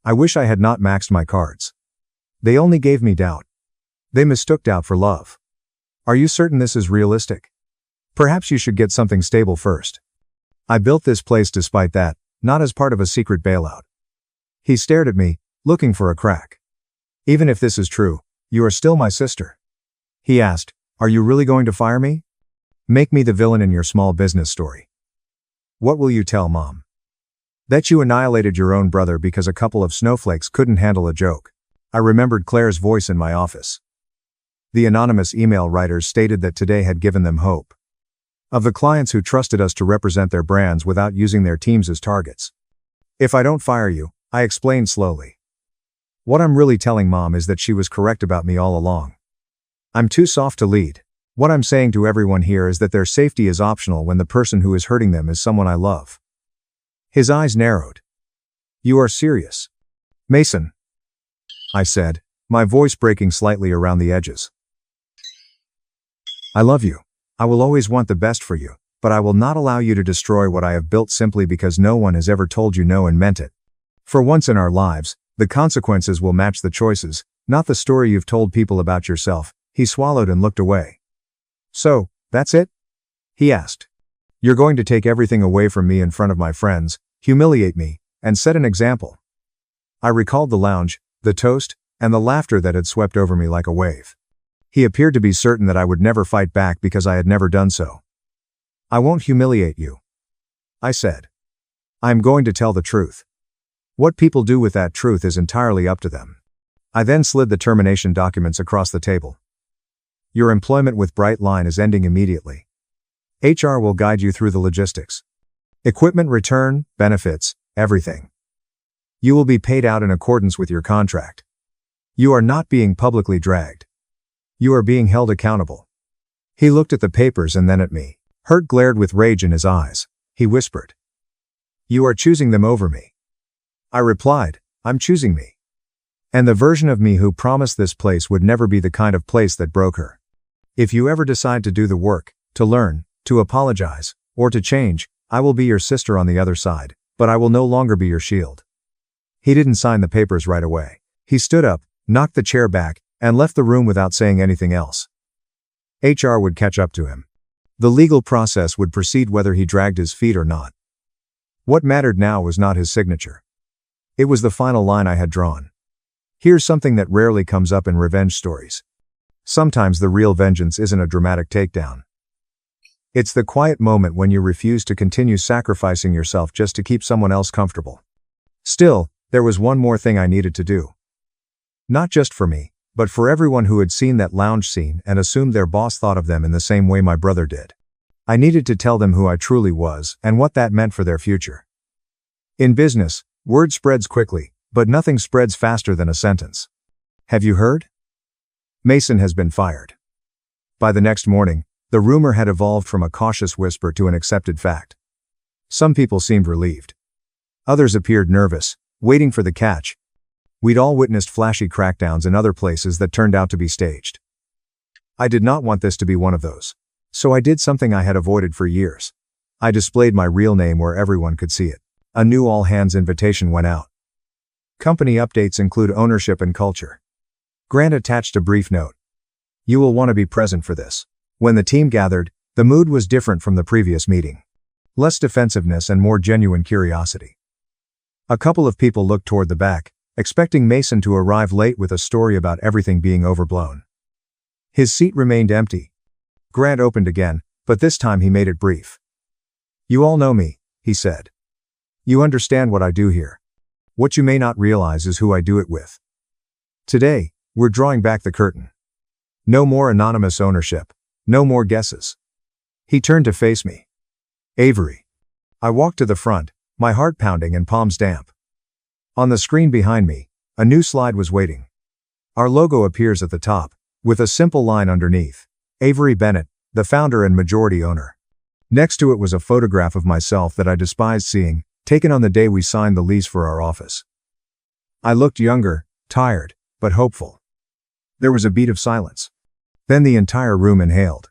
I wish I had not maxed my cards. They only gave me doubt. They mistook doubt for love. Are you certain this is realistic? Perhaps you should get something stable first. I built this place despite that, not as part of a secret bailout." He stared at me, looking for a crack. "Even if this is true, you are still my sister." He asked, "Are you really going to fire me?" Make me the villain in your small business story. What will you tell Mom? That you annihilated your own brother because a couple of snowflakes couldn't handle a joke. I remembered Claire's voice in my office. The anonymous email writers stated that today had given them hope. Of the clients who trusted us to represent their brands without using their teams as targets. If I don't fire you, I explained slowly. What I'm really telling Mom is that she was correct about me all along. I'm too soft to lead. What I'm saying to everyone here is that their safety is optional when the person who is hurting them is someone I love. His eyes narrowed. You are serious? Mason, I said, my voice breaking slightly around the edges. I love you. I will always want the best for you, but I will not allow you to destroy what I have built simply because no one has ever told you no and meant it. For once in our lives, the consequences will match the choices, not the story you've told people about yourself. He swallowed and looked away. So, that's it? He asked. You're going to take everything away from me in front of my friends, humiliate me, and set an example. I recalled the lounge, the toast, and the laughter that had swept over me like a wave. He appeared to be certain that I would never fight back because I had never done so. I won't humiliate you, I said. I'm going to tell the truth. What people do with that truth is entirely up to them. I then slid the termination documents across the table. Your employment with Brightline is ending immediately. HR will guide you through the logistics. Equipment return, benefits, everything. You will be paid out in accordance with your contract. You are not being publicly dragged. You are being held accountable. He looked at the papers and then at me. Hurt glared with rage in his eyes. He whispered. You are choosing them over me. I replied, I'm choosing me. And the version of me who promised this place would never be the kind of place that broke her. If you ever decide to do the work, to learn, to apologize, or to change, I will be your sister on the other side, but I will no longer be your shield. He didn't sign the papers right away. He stood up, knocked the chair back, and left the room without saying anything else. HR would catch up to him. The legal process would proceed whether he dragged his feet or not. What mattered now was not his signature. It was the final line I had drawn. Here's something that rarely comes up in revenge stories. Sometimes the real vengeance isn't a dramatic takedown. It's the quiet moment when you refuse to continue sacrificing yourself just to keep someone else comfortable. Still, there was one more thing I needed to do. Not just for me, but for everyone who had seen that lounge scene and assumed their boss thought of them in the same way my brother did. I needed to tell them who I truly was and what that meant for their future. In business, word spreads quickly, but nothing spreads faster than a sentence. Have you heard? Mason has been fired. By the next morning, the rumor had evolved from a cautious whisper to an accepted fact. Some people seemed relieved. Others appeared nervous, waiting for the catch. We'd all witnessed flashy crackdowns in other places that turned out to be staged. I did not want this to be one of those. So I did something I had avoided for years. I displayed my real name where everyone could see it. A new all-hands invitation went out. Company updates include ownership and culture. Grant attached a brief note. You will want to be present for this. When the team gathered, the mood was different from the previous meeting. Less defensiveness and more genuine curiosity. A couple of people looked toward the back, expecting Mason to arrive late with a story about everything being overblown. His seat remained empty. Grant opened again, but this time he made it brief. You all know me, he said. You understand what I do here. What you may not realize is who I do it with. Today, we're drawing back the curtain. No more anonymous ownership. No more guesses. He turned to face me. Avery. I walked to the front, my heart pounding and palms damp. On the screen behind me, a new slide was waiting. Our logo appears at the top, with a simple line underneath. Avery Bennett, the founder and majority owner. Next to it was a photograph of myself that I despised seeing, taken on the day we signed the lease for our office. I looked younger, tired, but hopeful. There was a beat of silence. Then the entire room inhaled.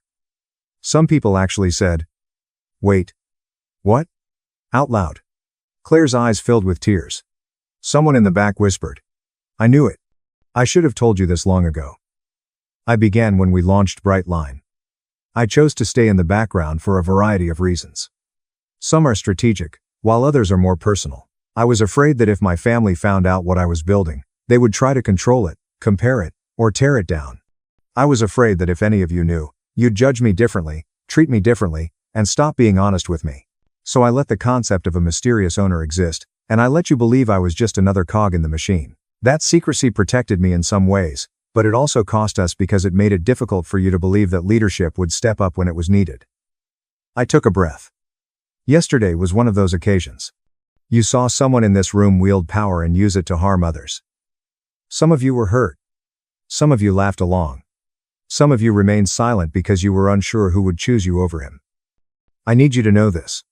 Some people actually said, "Wait. What?" out loud. Claire's eyes filled with tears. Someone in the back whispered, "I knew it. I should have told you this long ago." I began when we launched Brightline. I chose to stay in the background for a variety of reasons. Some are strategic, while others are more personal. I was afraid that if my family found out what I was building, they would try to control it, compare it, or tear it down. I was afraid that if any of you knew, you'd judge me differently, treat me differently, and stop being honest with me. So I let the concept of a mysterious owner exist, and I let you believe I was just another cog in the machine. That secrecy protected me in some ways, but it also cost us because it made it difficult for you to believe that leadership would step up when it was needed. I took a breath. Yesterday was one of those occasions. You saw someone in this room wield power and use it to harm others. Some of you were hurt. Some of you laughed along. Some of you remained silent because you were unsure who would choose you over him. I need you to know this.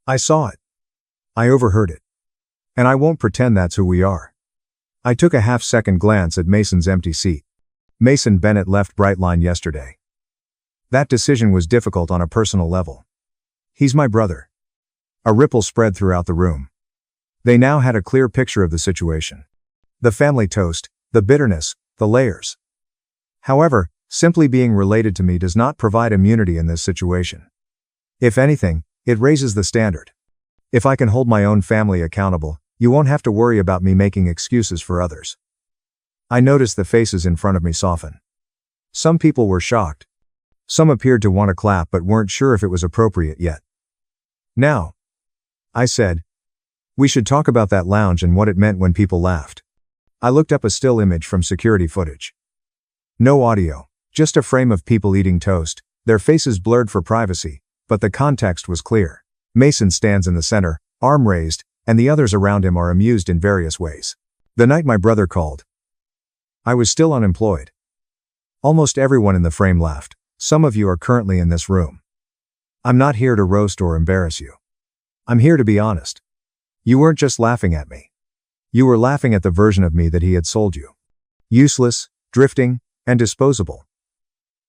I saw it. I overheard it. And I won't pretend that's who we are. I took a half-second glance at Mason's empty seat. Mason Bennett left Brightline yesterday. That decision was difficult on a personal level. He's my brother. A ripple spread throughout the room. They now had a clear picture of the situation. The family toast, the bitterness, the layers. However, simply being related to me does not provide immunity in this situation. If anything, it raises the standard. If I can hold my own family accountable, you won't have to worry about me making excuses for others. I noticed the faces in front of me soften. Some people were shocked. Some appeared to want to clap but weren't sure if it was appropriate yet. Now, I said, we should talk about that lounge and what it meant when people laughed. I looked up a still image from security footage. No audio, just a frame of people eating toast, their faces blurred for privacy, but the context was clear. Mason stands in the center, arm raised, and the others around him are amused in various ways. The night my brother called, I was still unemployed. Almost everyone in the frame laughed. Some of you are currently in this room. I'm not here to roast or embarrass you. I'm here to be honest. You weren't just laughing at me. You were laughing at the version of me that he had sold you. Useless, drifting, and disposable.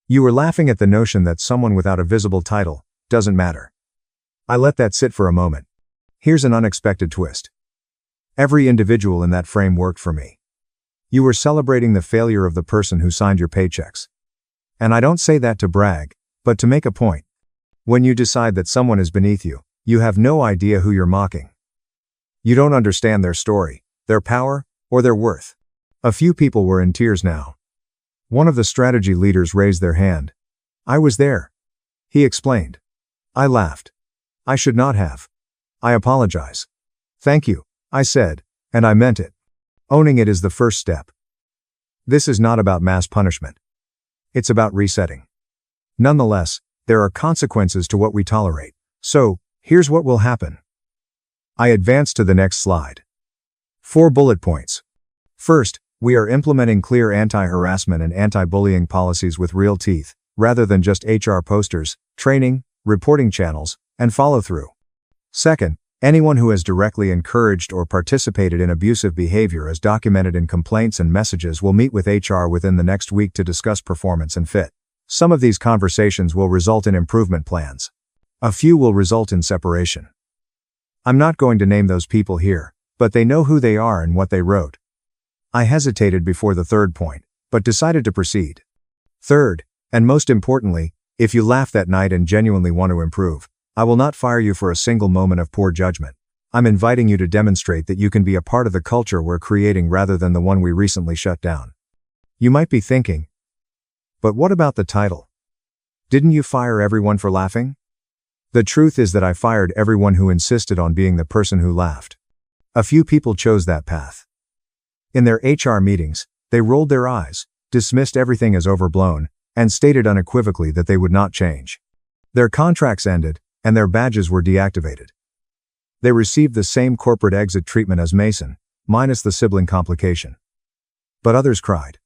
You were laughing at the notion that someone without a visible title doesn't matter. I let that sit for a moment. Here's an unexpected twist. Every individual in that frame worked for me. You were celebrating the failure of the person who signed your paychecks. And I don't say that to brag, but to make a point. When you decide that someone is beneath you, you have no idea who you're mocking. You don't understand their story, their power, or their worth. A few people were in tears now. One of the strategy leaders raised their hand. I was there. He explained. I laughed. I should not have. I apologize. Thank you, I said, and I meant it. Owning it is the first step. This is not about mass punishment. It's about resetting. Nonetheless, there are consequences to what we tolerate. So, here's what will happen. I advance to the next slide. 4 bullet points. First, we are implementing clear anti-harassment and anti-bullying policies with real teeth, rather than just HR posters, training, reporting channels, and follow-through. Second, anyone who has directly encouraged or participated in abusive behavior as documented in complaints and messages will meet with HR within the next week to discuss performance and fit. Some of these conversations will result in improvement plans. A few will result in separation. I'm not going to name those people here, but they know who they are and what they wrote. I hesitated before the third point, but decided to proceed. Third, and most importantly, if you laughed that night and genuinely want to improve, I will not fire you for a single moment of poor judgment. I'm inviting you to demonstrate that you can be a part of the culture we're creating rather than the one we recently shut down. You might be thinking, but what about the title? Didn't you fire everyone for laughing? The truth is that I fired everyone who insisted on being the person who laughed. A few people chose that path. In their HR meetings, they rolled their eyes, dismissed everything as overblown, and stated unequivocally that they would not change. Their contracts ended, and their badges were deactivated. They received the same corporate exit treatment as Mason, minus the sibling complication. But others cried.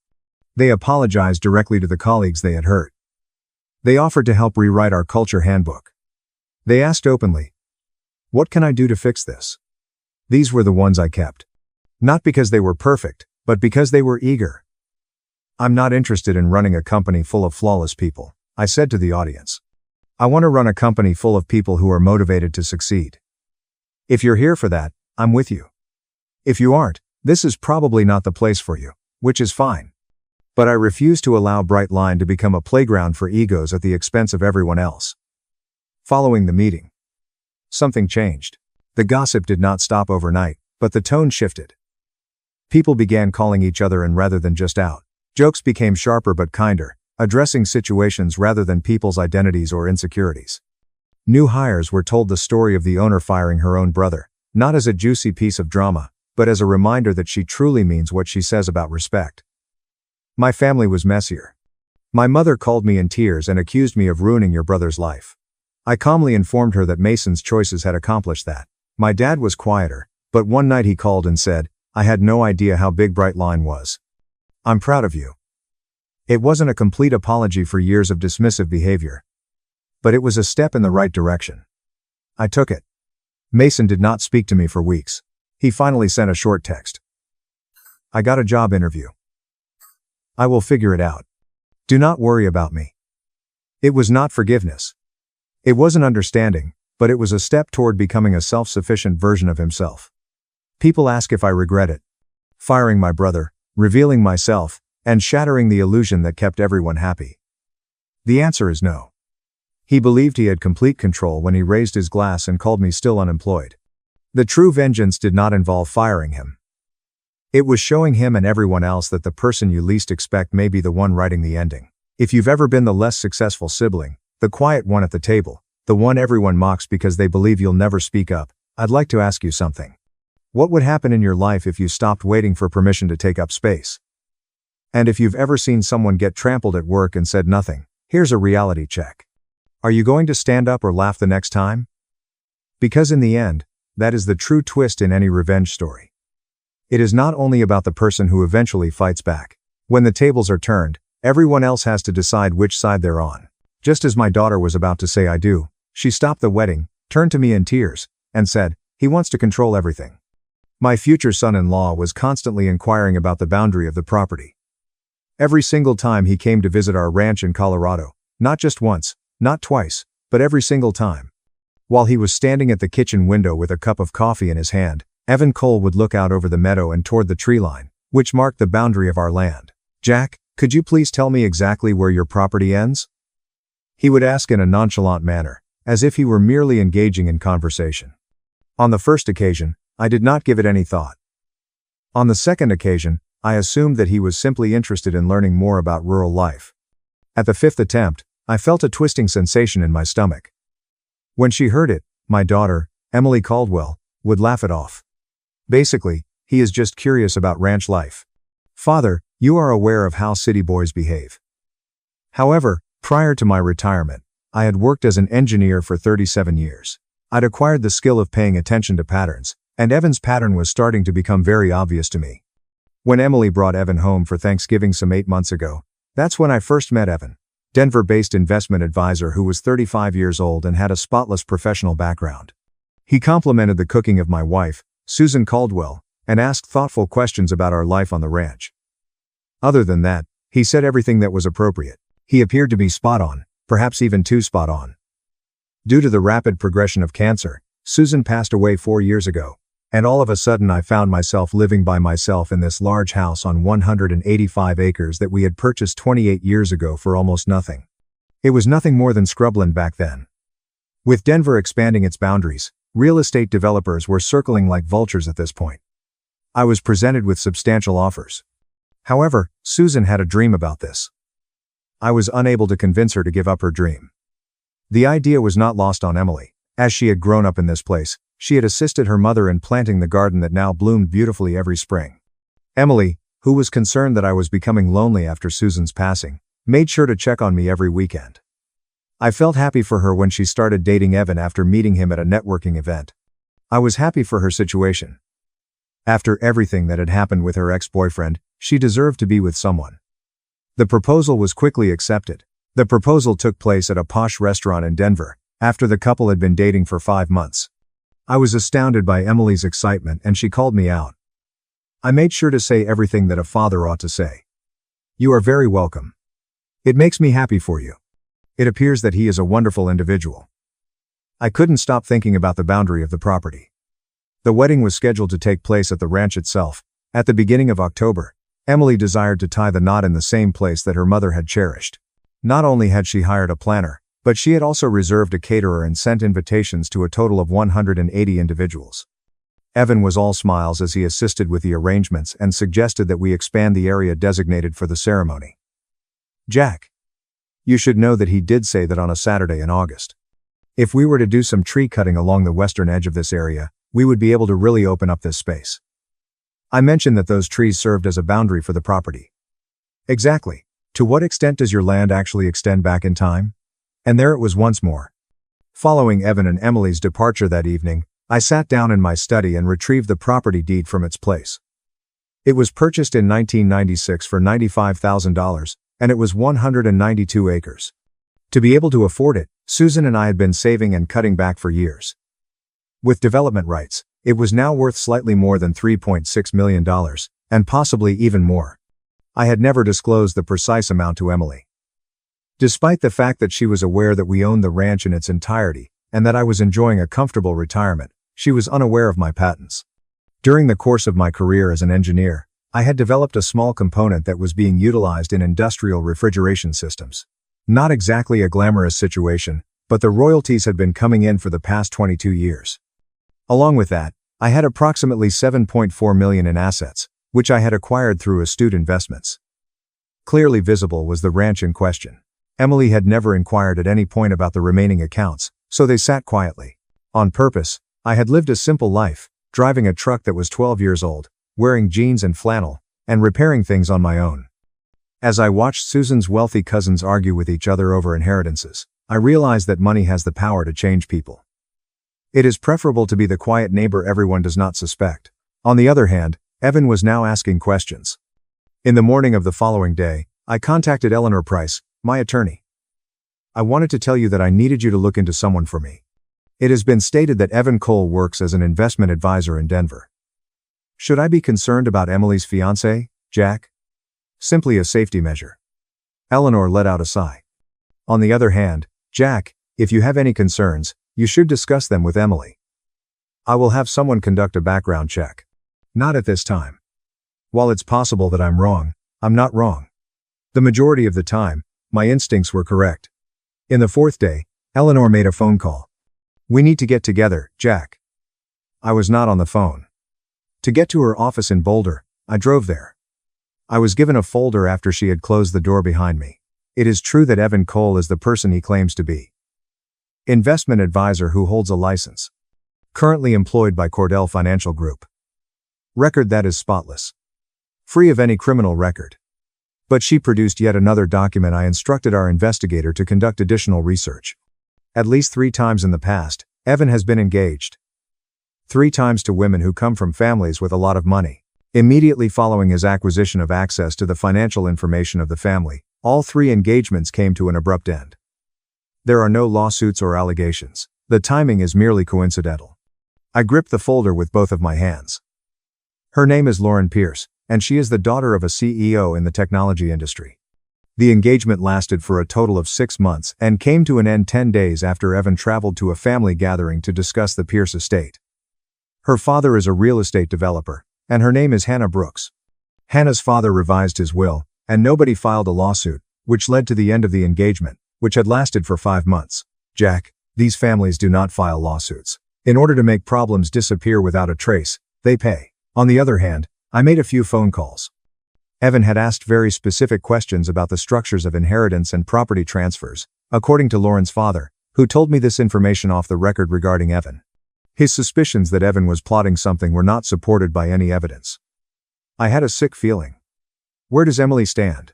They apologized directly to the colleagues they had hurt. They offered to help rewrite our culture handbook. They asked openly, what can I do to fix this? These were the ones I kept. Not because they were perfect, but because they were eager. I'm not interested in running a company full of flawless people, I said to the audience. I want to run a company full of people who are motivated to succeed. If you're here for that, I'm with you. If you aren't, this is probably not the place for you, which is fine. But I refuse to allow Brightline to become a playground for egos at the expense of everyone else. Following the meeting, something changed. The gossip did not stop overnight, but the tone shifted. People began calling each other in rather than just out. Jokes became sharper but kinder, addressing situations rather than people's identities or insecurities. New hires were told the story of the owner firing her own brother, not as a juicy piece of drama, but as a reminder that she truly means what she says about respect. My family was messier. My mother called me in tears and accused me of ruining your brother's life. I calmly informed her that Mason's choices had accomplished that. My dad was quieter, but one night he called and said, "I had no idea how big Bright Line was. I'm proud of you." It wasn't a complete apology for years of dismissive behavior, but it was a step in the right direction. I took it. Mason did not speak to me for weeks. He finally sent a short text. "I got a job interview. I will figure it out. Do not worry about me." It was not forgiveness. It wasn't understanding, but it was a step toward becoming a self-sufficient version of himself. People ask if I regret it. Firing my brother, revealing myself, and shattering the illusion that kept everyone happy. The answer is no. He believed he had complete control when he raised his glass and called me still unemployed. The true vengeance did not involve firing him. It was showing him and everyone else that the person you least expect may be the one writing the ending. If you've ever been the less successful sibling, the quiet one at the table, the one everyone mocks because they believe you'll never speak up, I'd like to ask you something. What would happen in your life if you stopped waiting for permission to take up space? And if you've ever seen someone get trampled at work and said nothing, here's a reality check. Are you going to stand up or laugh the next time? Because in the end, that is the true twist in any revenge story. It is not only about the person who eventually fights back. When the tables are turned, everyone else has to decide which side they're on. Just as my daughter was about to say "I do," she stopped the wedding, turned to me in tears, and said, "He wants to control everything." My future son-in-law was constantly inquiring about the boundary of the property. Every single time he came to visit our ranch in Colorado, not just once, not twice, but every single time. While he was standing at the kitchen window with a cup of coffee in his hand, Evan Cole would look out over the meadow and toward the tree line, which marked the boundary of our land. "Jack, could you please tell me exactly where your property ends?" He would ask in a nonchalant manner, as if he were merely engaging in conversation. On the first occasion, I did not give it any thought. On the second occasion, I assumed that he was simply interested in learning more about rural life. At the fifth attempt, I felt a twisting sensation in my stomach. When she heard it, my daughter, Emily Caldwell, would laugh it off. Basically, he is just curious about ranch life. "Father, you are aware of how city boys behave." However, prior to my retirement, I had worked as an engineer for 37 years. I'd acquired the skill of paying attention to patterns, and Evan's pattern was starting to become very obvious to me. When Emily brought Evan home for Thanksgiving some 8 months ago, that's when I first met Evan, Denver-based investment advisor who was 35 years old and had a spotless professional background. He complimented the cooking of my wife, Susan Caldwell, and asked thoughtful questions about our life on the ranch. Other than that, he said everything that was appropriate. He appeared to be spot on, perhaps even too spot on. Due to the rapid progression of cancer, Susan passed away 4 years ago, and all of a sudden I found myself living by myself in this large house on 185 acres that we had purchased 28 years ago for almost nothing. It was nothing more than scrubland back then. With Denver expanding its boundaries, real estate developers were circling like vultures at this point. I was presented with substantial offers. However, Susan had a dream about this. I was unable to convince her to give up her dream. The idea was not lost on Emily. As she had grown up in this place, she had assisted her mother in planting the garden that now bloomed beautifully every spring. Emily, who was concerned that I was becoming lonely after Susan's passing, made sure to check on me every weekend. I felt happy for her when she started dating Evan after meeting him at a networking event. I was happy for her situation. After everything that had happened with her ex-boyfriend, she deserved to be with someone. The proposal was quickly accepted. The proposal took place at a posh restaurant in Denver, after the couple had been dating for 5 months. I was astounded by Emily's excitement and she called me out. I made sure to say everything that a father ought to say. "You are very welcome. It makes me happy for you. It appears that he is a wonderful individual." I couldn't stop thinking about the boundary of the property. The wedding was scheduled to take place at the ranch itself. At the beginning of October, Emily desired to tie the knot in the same place that her mother had cherished. Not only had she hired a planner, but she had also reserved a caterer and sent invitations to a total of 180 individuals. Evan was all smiles as he assisted with the arrangements and suggested that we expand the area designated for the ceremony. "Jack, You should know that he did say that on a Saturday in August. If we were to do some tree cutting along the western edge of this area, we would be able to really open up this space. I mentioned that those trees served as a boundary for the property. Exactly. To what extent does your land actually extend back in time? And there it was once more. Following Evan and Emily's departure that evening, I sat down in my study and retrieved the property deed from its place. It was purchased in 1996 for $95,000, and it was 192 acres. To be able to afford it, Susan and I had been saving and cutting back for years. With development rights, it was now worth slightly more than $3.6 million, and possibly even more. I had never disclosed the precise amount to Emily. Despite the fact that she was aware that we owned the ranch in its entirety, and that I was enjoying a comfortable retirement, she was unaware of my patents. During the course of my career as an engineer, I had developed a small component that was being utilized in industrial refrigeration systems. Not exactly a glamorous situation, but the royalties had been coming in for the past 22 years. Along with that, I had approximately $7.4 million in assets, which I had acquired through astute investments. Clearly visible was the ranch in question. Emily had never inquired at any point about the remaining accounts, so they sat quietly. On purpose, I had lived a simple life, driving a truck that was 12 years old, wearing jeans and flannel, and repairing things on my own. As I watched Susan's wealthy cousins argue with each other over inheritances, I realized that money has the power to change people. It is preferable to be the quiet neighbor everyone does not suspect. On the other hand, Evan was now asking questions. In the morning of the following day, I contacted Eleanor Price, my attorney. I wanted to tell you that I needed you to look into someone for me. It has been stated that Evan Cole works as an investment advisor in Denver. Should I be concerned about Emily's fiancé, Jack? Simply a safety measure. Eleanor let out a sigh. On the other hand, Jack, if you have any concerns, you should discuss them with Emily. I will have someone conduct a background check. Not at this time. While it's possible that I'm wrong, I'm not wrong. The majority of the time, my instincts were correct. In the fourth day, Eleanor made a phone call. We need to get together, Jack. I was not on the phone. To get to her office in Boulder, I drove there. I was given a folder after she had closed the door behind me. It is true that Evan Cole is the person he claims to be. Investment advisor who holds a license. Currently employed by Cordell Financial Group. Record that is spotless. Free of any criminal record. But she produced yet another document. I instructed our investigator to conduct additional research. At least 3 times in the past, Evan has been engaged. 3 times to women who come from families with a lot of money. Immediately following his acquisition of access to the financial information of the family, all 3 engagements came to an abrupt end. There are no lawsuits or allegations. The timing is merely coincidental. I gripped the folder with both of my hands. Her name is Lauren Pierce, and she is the daughter of a CEO in the technology industry. The engagement lasted for a total of 6 months and came to an end 10 days after Evan traveled to a family gathering to discuss the Pierce estate. Her father is a real estate developer, and her name is Hannah Brooks. Hannah's father revised his will, and nobody filed a lawsuit, which led to the end of the engagement, which had lasted for 5 months. Jack, these families do not file lawsuits. In order to make problems disappear without a trace, they pay. On the other hand, I made a few phone calls. Evan had asked very specific questions about the structures of inheritance and property transfers, according to Lauren's father, who told me this information off the record regarding Evan. His suspicions that Evan was plotting something were not supported by any evidence. I had a sick feeling. Where does Emily stand?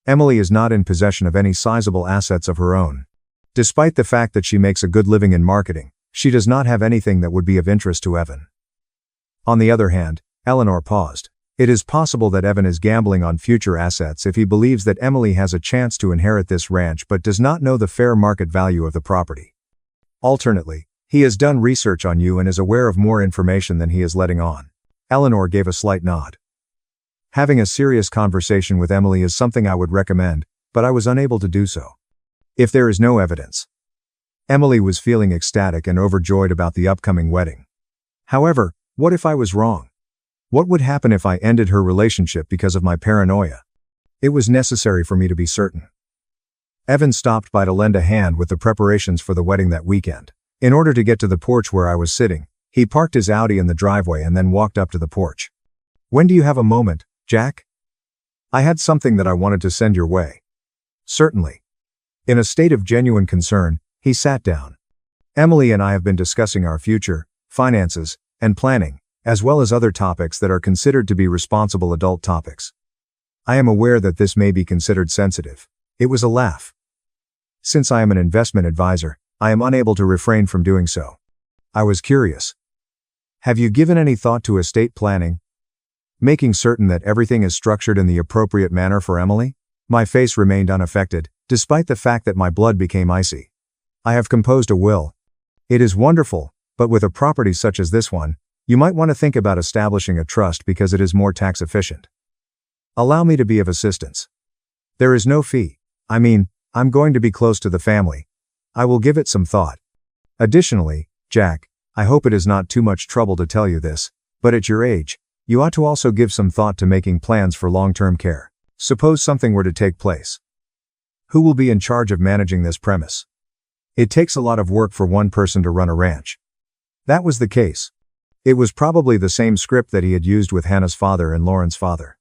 Emily is not in possession of any sizable assets of her own. Despite the fact that she makes a good living in marketing, she does not have anything that would be of interest to Evan. On the other hand, Eleanor paused. It is possible that Evan is gambling on future assets if he believes that Emily has a chance to inherit this ranch but does not know the fair market value of the property. Alternately, he has done research on you and is aware of more information than he is letting on. Eleanor gave a slight nod. Having a serious conversation with Emily is something I would recommend, but I was unable to do so. If there is no evidence. Emily was feeling ecstatic and overjoyed about the upcoming wedding. However, what if I was wrong? What would happen if I ended her relationship because of my paranoia? It was necessary for me to be certain. Evan stopped by to lend a hand with the preparations for the wedding that weekend. In order to get to the porch where I was sitting, he parked his Audi in the driveway and then walked up to the porch. When do you have a moment, Jack? I had something that I wanted to send your way. Certainly. In a state of genuine concern, he sat down. Emily and I have been discussing our future, finances, and planning, as well as other topics that are considered to be responsible adult topics. I am aware that this may be considered sensitive. It was a laugh. Since I am an investment advisor, I am unable to refrain from doing so. I was curious. Have you given any thought to estate planning? Making certain that everything is structured in the appropriate manner for Emily? My face remained unaffected, despite the fact that my blood became icy. I have composed a will. It is wonderful, but with a property such as this one, you might want to think about establishing a trust because it is more tax efficient. Allow me to be of assistance. There is no fee. I'm going to be close to the family. I will give it some thought. Additionally, Jack, I hope it is not too much trouble to tell you this, but at your age, you ought to also give some thought to making plans for long-term care. Suppose something were to take place. Who will be in charge of managing this premise? It takes a lot of work for one person to run a ranch. That was the case. It was probably the same script that he had used with Hannah's father and Lauren's father.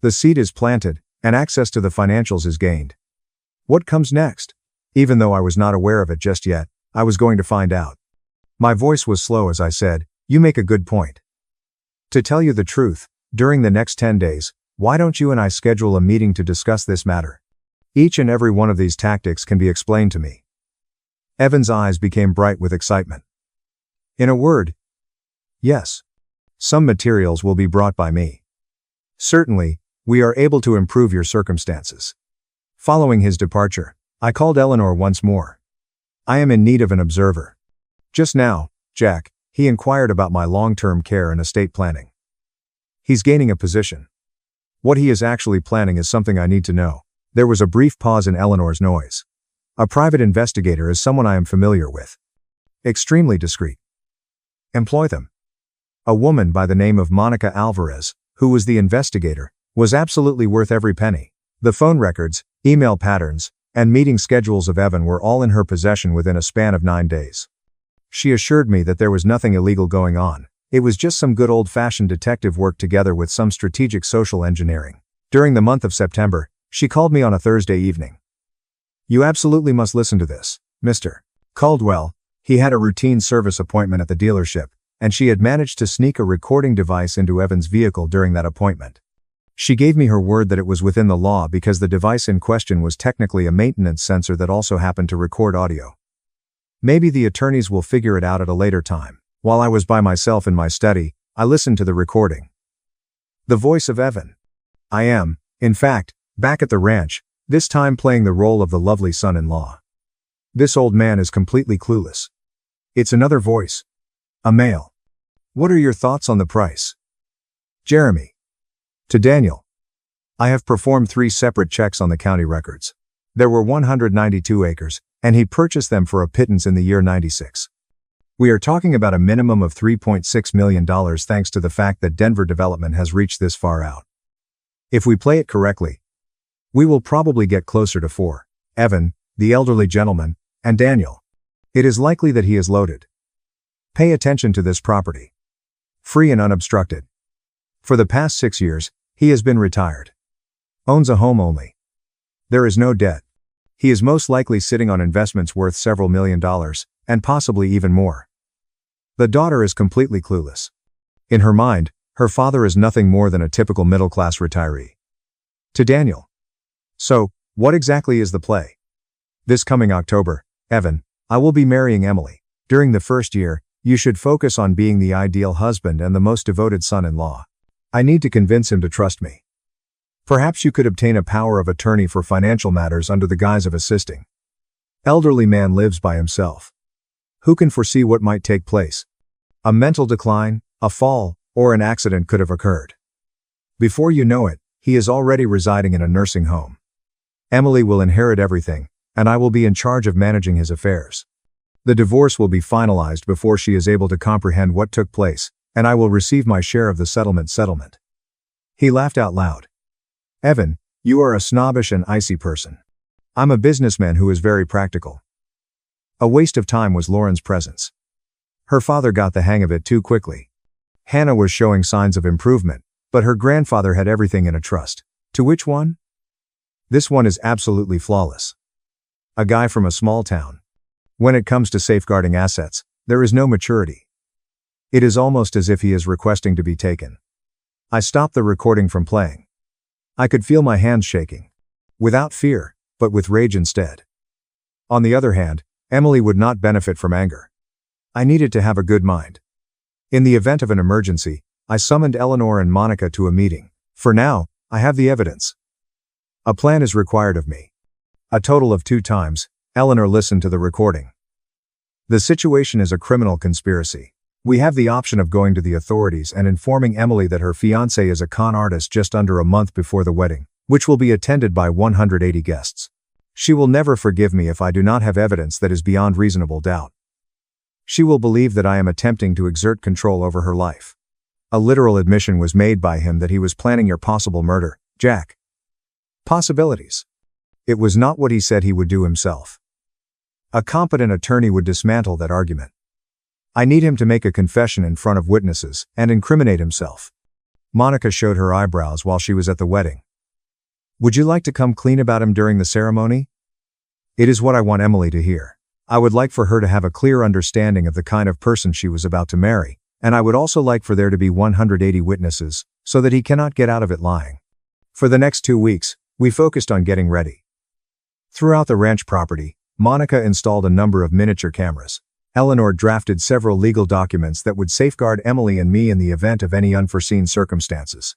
The seed is planted, and access to the financials is gained. What comes next? Even though I was not aware of it just yet, I was going to find out. My voice was slow as I said, "You make a good point. To tell you the truth, during the next 10 days, why don't you and I schedule a meeting to discuss this matter? Each and every one of these tactics can be explained to me." Evan's eyes became bright with excitement. In a word, yes. Some materials will be brought by me. Certainly, we are able to improve your circumstances. Following his departure, I called Eleanor once more. I am in need of an observer. Just now, Jack, he inquired about my long-term care and estate planning. He's gaining a position. What he is actually planning is something I need to know. There was a brief pause in Eleanor's noise. A private investigator is someone I am familiar with. Extremely discreet. Employ them. A woman by the name of Monica Alvarez, who was the investigator, was absolutely worth every penny. The phone records, email patterns, and meeting schedules of Evan were all in her possession within a span of 9 days. She assured me that there was nothing illegal going on. It was just some good old-fashioned detective work together with some strategic social engineering. During the month of September, she called me on a Thursday evening. "You absolutely must listen to this, Mr. Caldwell." He had a routine service appointment at the dealership, and she had managed to sneak a recording device into Evan's vehicle during that appointment. She gave me her word that it was within the law because the device in question was technically a maintenance sensor that also happened to record audio. Maybe the attorneys will figure it out at a later time. While I was by myself in my study, I listened to the recording. The voice of Evan. I am, in fact, back at the ranch, this time playing the role of the lovely son-in-law. This old man is completely clueless. It's another voice. A male. What are your thoughts on the price? Jeremy. To Daniel. I have performed 3 separate checks on the county records. There were 192 acres, and he purchased them for a pittance in the year 96. We are talking about a minimum of $3.6 million thanks to the fact that Denver development has reached this far out. If we play it correctly, we will probably get closer to 4. Evan, the elderly gentleman, and Daniel. It is likely that he is loaded. Pay attention to this property. Free and unobstructed. For the past 6 years, he has been retired. Owns a home only. There is no debt. He is most likely sitting on investments worth several $1,000,000, and possibly even more. The daughter is completely clueless. In her mind, her father is nothing more than a typical middle-class retiree. To Daniel. So, what exactly is the play? This coming October, Evan, I will be marrying Emily. During the first year, you should focus on being the ideal husband and the most devoted son-in-law. I need to convince him to trust me. Perhaps you could obtain a power of attorney for financial matters under the guise of assisting. Elderly man lives by himself. Who can foresee what might take place? A mental decline, a fall, or an accident could have occurred. Before you know it, he is already residing in a nursing home. Emily will inherit everything, and I will be in charge of managing his affairs. The divorce will be finalized before she is able to comprehend what took place, and I will receive my share of the settlement. He laughed out loud. Evan, you are a snobbish and icy person. I'm a businessman who is very practical. A waste of time was Lauren's presence. Her father got the hang of it too quickly. Hannah was showing signs of improvement, but her grandfather had everything in a trust. To which one? This one is absolutely flawless. A guy from a small town. When it comes to safeguarding assets, there is no maturity. It is almost as if he is requesting to be taken. I stopped the recording from playing. I could feel my hands shaking. Without fear, but with rage instead. On the other hand, Emily would not benefit from anger. I needed to have a good mind. In the event of an emergency, I summoned Eleanor and Monica to a meeting. For now, I have the evidence. A plan is required of me. A total of 2 times, Eleanor listened to the recording. The situation is a criminal conspiracy. We have the option of going to the authorities and informing Emily that her fiancé is a con artist just under a month before the wedding, which will be attended by 180 guests. She will never forgive me if I do not have evidence that is beyond reasonable doubt. She will believe that I am attempting to exert control over her life. A literal admission was made by him that he was planning your possible murder, Jack. Possibilities. It was not what he said he would do himself. A competent attorney would dismantle that argument. I need him to make a confession in front of witnesses and incriminate himself. Monica showed her eyebrows while she was at the wedding. Would you like to come clean about him during the ceremony? It is what I want Emily to hear. I would like for her to have a clear understanding of the kind of person she was about to marry, and I would also like for there to be 180 witnesses, so that he cannot get out of it lying. For the next 2 weeks, we focused on getting ready. Throughout the ranch property, Monica installed a number of miniature cameras. Eleanor drafted several legal documents that would safeguard Emily and me in the event of any unforeseen circumstances.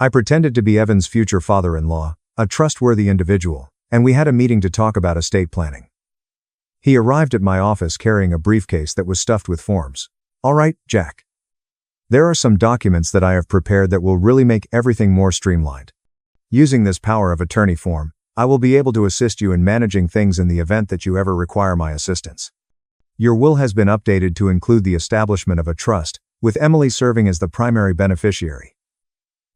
I pretended to be Evan's future father-in-law, a trustworthy individual, and we had a meeting to talk about estate planning. He arrived at my office carrying a briefcase that was stuffed with forms. All right, Jack. There are some documents that I have prepared that will really make everything more streamlined. Using this power of attorney form, I will be able to assist you in managing things in the event that you ever require my assistance. Your will has been updated to include the establishment of a trust, with Emily serving as the primary beneficiary.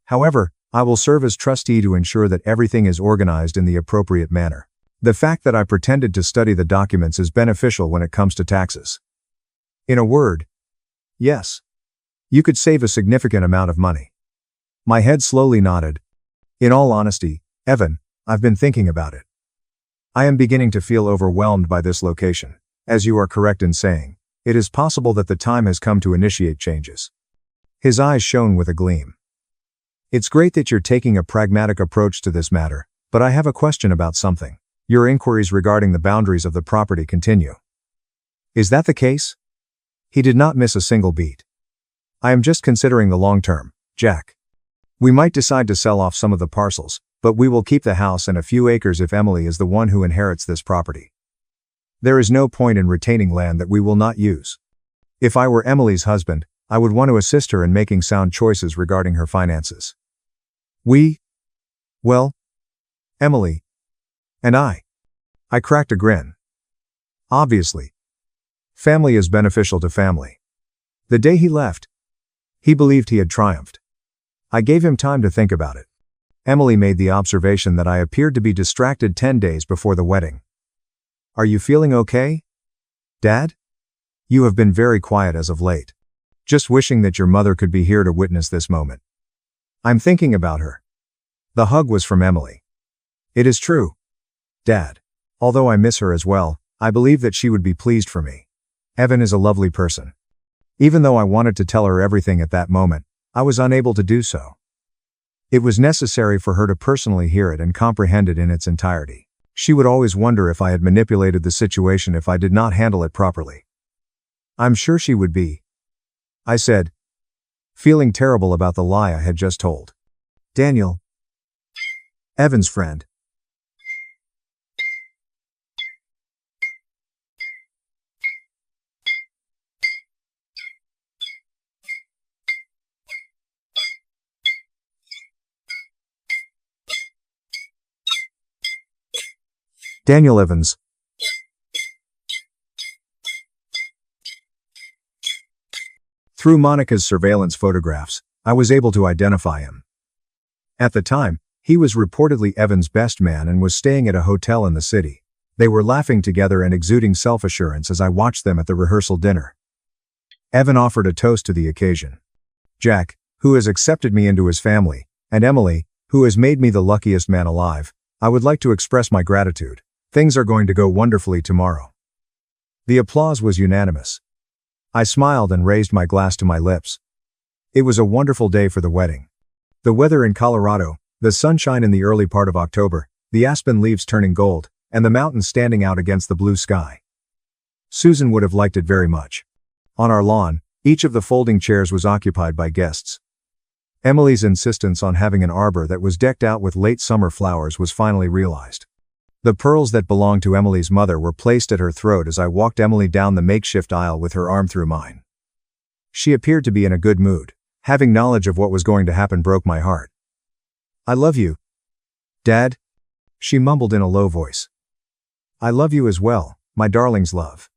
However, I will serve as trustee to ensure that everything is organized in the appropriate manner. The fact that I pretended to study the documents is beneficial when it comes to taxes. In a word, yes. You could save a significant amount of money. My head slowly nodded. In all honesty, Evan, I've been thinking about it. I am beginning to feel overwhelmed by this location. As you are correct in saying, it is possible that the time has come to initiate changes. His eyes shone with a gleam. It's great that you're taking a pragmatic approach to this matter, but I have a question about something. Your inquiries regarding the boundaries of the property continue. Is that the case? He did not miss a single beat. I am just considering the long term, Jack. We might decide to sell off some of the parcels, but we will keep the house and a few acres if Emily is the one who inherits this property. There is no point in retaining land that we will not use. If I were Emily's husband, I would want to assist her in making sound choices regarding her finances. Emily. And I cracked a grin. Obviously. Family is beneficial to family. The day he left, he believed he had triumphed. I gave him time to think about it. Emily made the observation that I appeared to be distracted 10 days before the wedding. Are you feeling okay, Dad? You have been very quiet as of late. Just wishing that your mother could be here to witness this moment. I'm thinking about her. The hug was from Emily. It is true, Dad. Although I miss her as well, I believe that she would be pleased for me. Evan is a lovely person. Even though I wanted to tell her everything at that moment, I was unable to do so. It was necessary for her to personally hear it and comprehend it in its entirety. She would always wonder if I had manipulated the situation if I did not handle it properly. I'm sure she would be, I said, feeling terrible about the lie I had just told. Daniel, Evan's friend. Daniel Evans. Through Monica's surveillance photographs, I was able to identify him. At the time, he was reportedly Evan's best man and was staying at a hotel in the city. They were laughing together and exuding self-assurance as I watched them at the rehearsal dinner. Evan offered a toast to the occasion. Jack, who has accepted me into his family, and Emily, who has made me the luckiest man alive, I would like to express my gratitude. Things are going to go wonderfully tomorrow." The applause was unanimous. I smiled and raised my glass to my lips. It was a wonderful day for the wedding. The weather in Colorado, the sunshine in the early part of October, the aspen leaves turning gold, and the mountains standing out against the blue sky. Susan would have liked it very much. On our lawn, each of the folding chairs was occupied by guests. Emily's insistence on having an arbor that was decked out with late summer flowers was finally realized. The pearls that belonged to Emily's mother were placed at her throat as I walked Emily down the makeshift aisle with her arm through mine. She appeared to be in a good mood. Having knowledge of what was going to happen broke my heart. "I love you, Dad," she mumbled in a low voice. "I love you as well, my darling's love."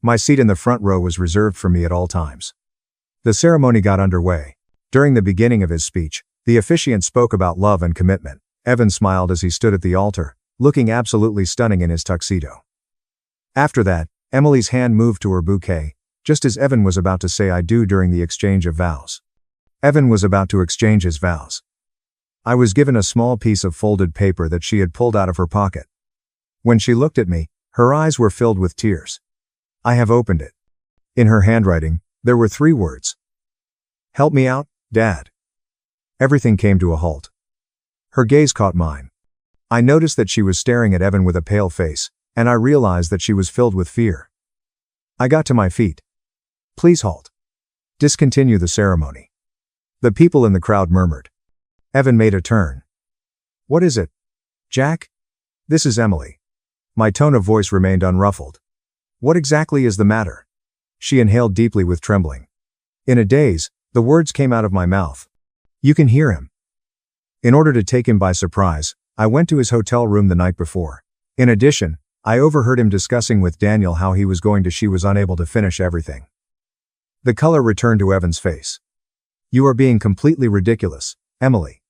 My seat in the front row was reserved for me at all times. The ceremony got underway. During the beginning of his speech, the officiant spoke about love and commitment. Evan smiled as he stood at the altar, looking absolutely stunning in his tuxedo. After that, Emily's hand moved to her bouquet, just as Evan was about to say "I do" during the exchange of vows. Evan was about to exchange his vows. I was given a small piece of folded paper that she had pulled out of her pocket. When she looked at me, her eyes were filled with tears. I have opened it. In her handwriting, there were 3 words. "Help me out, Dad." Everything came to a halt. Her gaze caught mine. I noticed that she was staring at Evan with a pale face, and I realized that she was filled with fear. I got to my feet. "Please halt. Discontinue the ceremony." The people in the crowd murmured. Evan made a turn. "What is it, Jack?" "This is Emily." My tone of voice remained unruffled. "What exactly is the matter?" She inhaled deeply with trembling. In a daze, the words came out of my mouth. "You can hear him." In order to take him by surprise, I went to his hotel room the night before. In addition, I overheard him discussing with Daniel how he was going to. She was unable to finish everything. The color returned to Evan's face. "You are being completely ridiculous, Emily.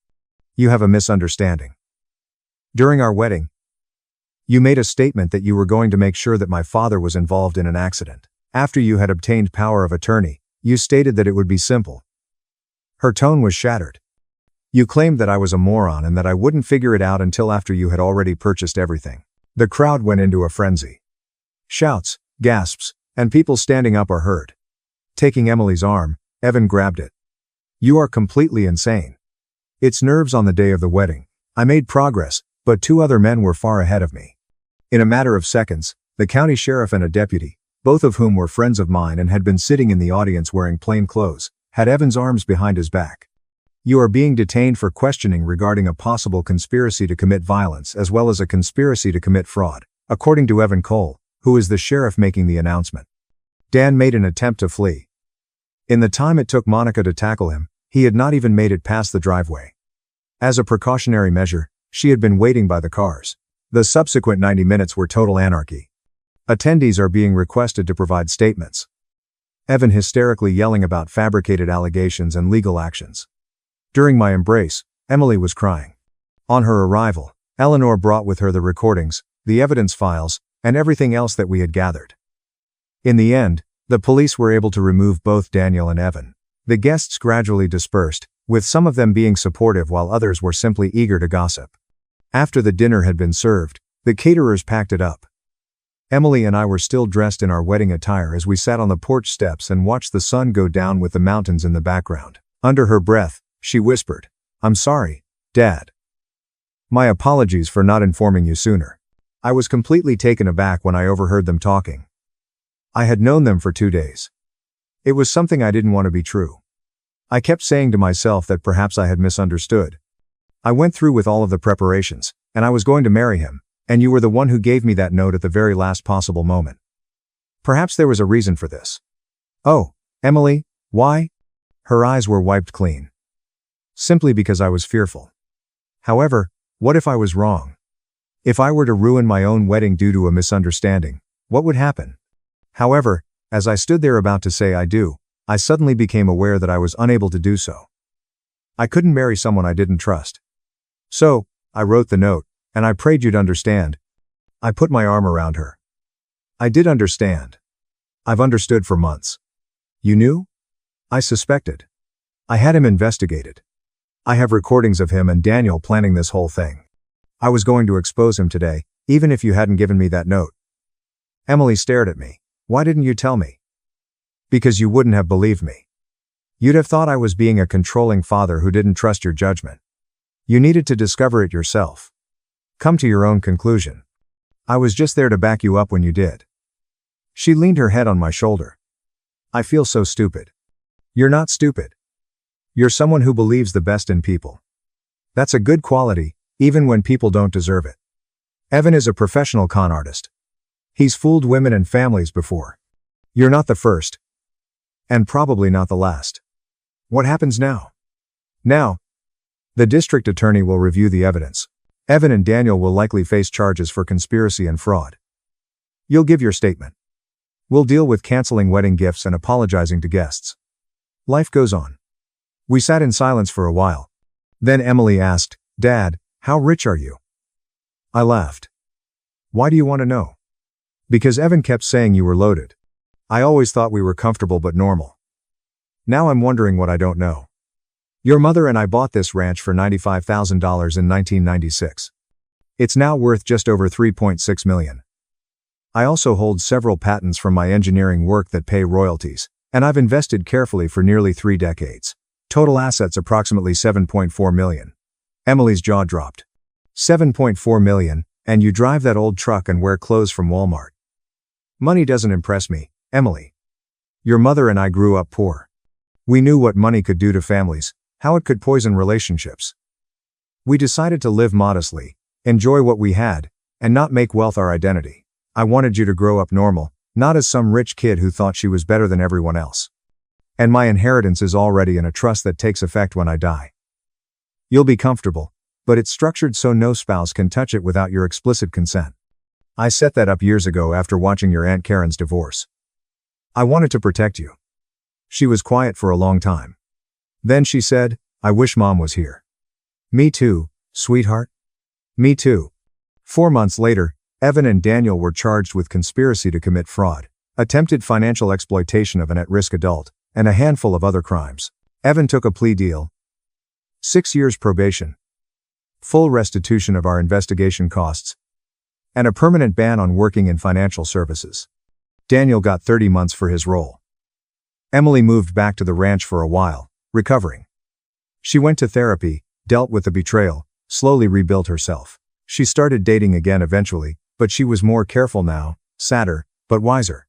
You have a misunderstanding. During our wedding, you made a statement that you were going to make sure that my father was involved in an accident. After you had obtained power of attorney, you stated that it would be simple." Her tone was shattered. "You claimed that I was a moron and that I wouldn't figure it out until after you had already purchased everything." The crowd went into a frenzy. Shouts, gasps, and people standing up are heard. Taking Emily's arm, Evan grabbed it. "You are completely insane." It's nerves on the day of the wedding. I made progress, but 2 other men were far ahead of me. In a matter of seconds, the county sheriff and a deputy, both of whom were friends of mine and had been sitting in the audience wearing plain clothes, had Evan's arms behind his back. "You are being detained for questioning regarding a possible conspiracy to commit violence as well as a conspiracy to commit fraud," according to Evan Cole, who is the sheriff making the announcement. Dan made an attempt to flee. In the time it took Monica to tackle him, he had not even made it past the driveway. As a precautionary measure, she had been waiting by the cars. The subsequent 90 minutes were total anarchy. Attendees are being requested to provide statements. Evan hysterically yelling about fabricated allegations and legal actions. During my embrace, Emily was crying. On her arrival, Eleanor brought with her the recordings, the evidence files, and everything else that we had gathered. In the end, the police were able to remove both Daniel and Evan. The guests gradually dispersed, with some of them being supportive while others were simply eager to gossip. After the dinner had been served, the caterers packed it up. Emily and I were still dressed in our wedding attire as we sat on the porch steps and watched the sun go down with the mountains in the background. Under her breath, she whispered, "I'm sorry, Dad. My apologies for not informing you sooner." I was completely taken aback when I overheard them talking. I had known them for 2 days. It was something I didn't want to be true. I kept saying to myself that perhaps I had misunderstood. I went through with all of the preparations, and I was going to marry him, and you were the one who gave me that note at the very last possible moment. Perhaps there was a reason for this. "Oh, Emily, why?" Her eyes were wiped clean. "Simply because I was fearful. However, what if I was wrong? If I were to ruin my own wedding due to a misunderstanding, what would happen?" However, as I stood there about to say "I do," I suddenly became aware that I was unable to do so. I couldn't marry someone I didn't trust. So, I wrote the note, and I prayed you'd understand. I put my arm around her. I did understand. I've understood for months. You knew? I suspected. I had him investigated. I have recordings of him and Daniel planning this whole thing. I was going to expose him today, Even if you hadn't given me that note. Emily stared at me. Why didn't you tell me? Because you wouldn't have believed me. You'd have thought I was being a controlling father who didn't trust your judgment. You needed to discover it yourself. Come to your own conclusion. I was just there to back you up when you did. She leaned her head on my shoulder. I feel so stupid. You're not stupid. You're someone who believes the best in people. That's a good quality, even when people don't deserve it. Evan is a professional con artist. He's fooled women and families before. You're not the first. And probably not the last. What happens now? Now, the district attorney will review the evidence. Evan and Daniel will likely face charges for conspiracy and fraud. You'll give your statement. We'll deal with canceling wedding gifts and apologizing to guests. Life goes on. We sat in silence for a while. Then Emily asked, Dad, how rich are you? I laughed. Why do you want to know? Because Evan kept saying you were loaded. I always thought we were comfortable but normal. Now I'm wondering what I don't know. Your mother and I bought this ranch for $95,000 in 1996. It's now worth just over $3.6 million. I also hold several patents from my engineering work that pay royalties, and I've invested carefully for nearly 3 decades. Total assets approximately $7.4 million. Emily's jaw dropped. $7.4 million, and you drive that old truck and wear clothes from Walmart. Money doesn't impress me, Emily. Your mother and I grew up poor. We knew what money could do to families, how it could poison relationships. We decided to live modestly, enjoy what we had, and not make wealth our identity. I wanted you to grow up normal, not as some rich kid who thought she was better than everyone else. And my inheritance is already in a trust that takes effect when I die. You'll be comfortable, but it's structured so no spouse can touch it without your explicit consent. I set that up years ago after watching your Aunt Karen's divorce. I wanted to protect you. She was quiet for a long time. Then she said, I wish Mom was here. Me too, sweetheart. Me too. 4 months later, Evan and Daniel were charged with conspiracy to commit fraud, attempted financial exploitation of an at-risk adult, and a handful of other crimes. Evan took a plea deal. 6 years probation. Full restitution of our investigation costs. And a permanent ban on working in financial services. Daniel got 30 months for his role. Emily moved back to the ranch for a while, recovering. She went to therapy, dealt with the betrayal, slowly rebuilt herself. She started dating again eventually, but she was more careful now, sadder, but wiser.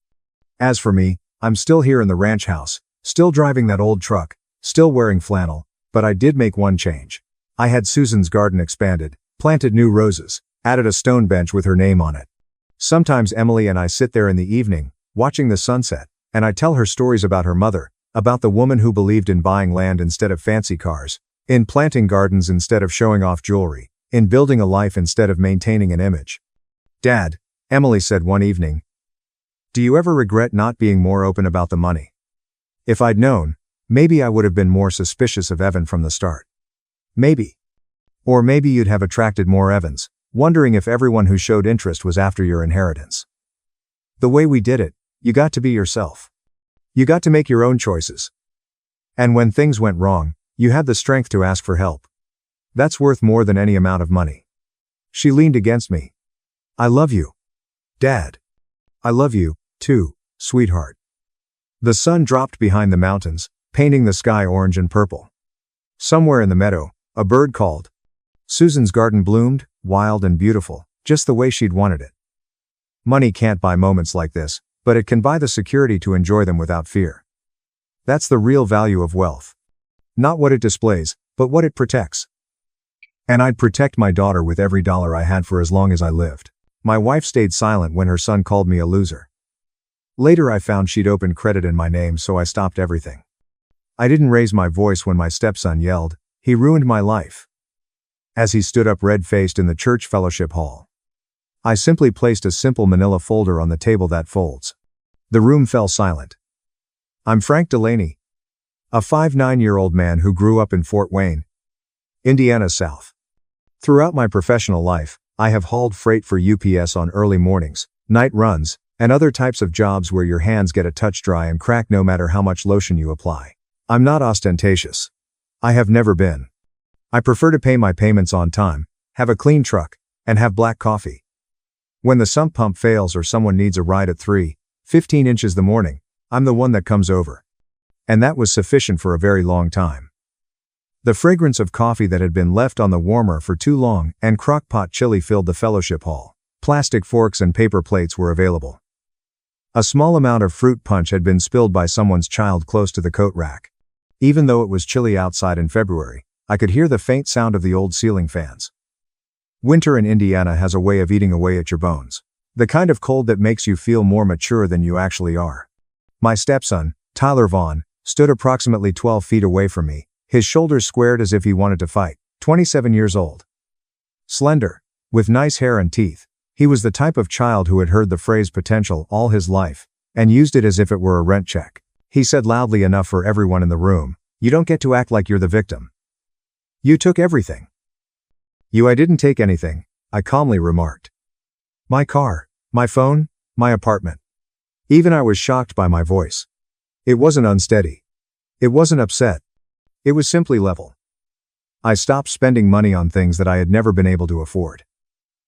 As for me, I'm still here in the ranch house, still driving that old truck, still wearing flannel, but I did make one change. I had Susan's garden expanded, planted new roses, added a stone bench with her name on it. Sometimes Emily and I sit there in the evening, watching the sunset, and I tell her stories about her mother, about the woman who believed in buying land instead of fancy cars, in planting gardens instead of showing off jewelry, in building a life instead of maintaining an image. Dad, Emily said one evening, do you ever regret not being more open about the money? If I'd known, maybe I would have been more suspicious of Evan from the start. Maybe. Or maybe you'd have attracted more Evans, wondering if everyone who showed interest was after your inheritance. The way we did it, you got to be yourself. You got to make your own choices. And when things went wrong, you had the strength to ask for help. That's worth more than any amount of money. She leaned against me. I love you. Dad. I love you, too, sweetheart. The sun dropped behind the mountains, painting the sky orange and purple. Somewhere in the meadow, a bird called. Susan's garden bloomed, wild and beautiful, just the way she'd wanted it. Money can't buy moments like this, but it can buy the security to enjoy them without fear. That's the real value of wealth. Not what it displays, but what it protects. And I'd protect my daughter with every dollar I had for as long as I lived. My wife stayed silent when her son called me a loser. Later I found she'd opened credit in my name, so I stopped everything. I didn't raise my voice when my stepson yelled, "He ruined my life," as he stood up red-faced in the church fellowship hall. I simply placed a simple manila folder on the table that folds. The room fell silent. I'm Frank Delaney, a 59-year-old man who grew up in Fort Wayne, Indiana South. Throughout my professional life, I have hauled freight for UPS on early mornings, night runs, and other types of jobs where your hands get a touch dry and crack no matter how much lotion you apply. I'm not ostentatious. I have never been. I prefer to pay my payments on time, have a clean truck, and have black coffee. When the sump pump fails or someone needs a ride at 3:15 inches the morning, I'm the one that comes over. And that was sufficient for a very long time. The fragrance of coffee that had been left on the warmer for too long and crock-pot chili filled the fellowship hall. Plastic forks and paper plates were available. A small amount of fruit punch had been spilled by someone's child close to the coat rack. Even though it was chilly outside in February, I could hear the faint sound of the old ceiling fans. Winter in Indiana has a way of eating away at your bones. The kind of cold that makes you feel more mature than you actually are. My stepson, Tyler Vaughn, stood approximately 12 feet away from me, his shoulders squared as if he wanted to fight, 27 years old. Slender, with nice hair and teeth, he was the type of child who had heard the phrase potential all his life, and used it as if it were a rent check. He said loudly enough for everyone in the room, "You don't get to act like you're the victim. You took everything." "I didn't take anything," I calmly remarked. "My car, my phone, my apartment." Even I was shocked by my voice. It wasn't unsteady. It wasn't upset. It was simply level. I stopped spending money on things that I had never been able to afford.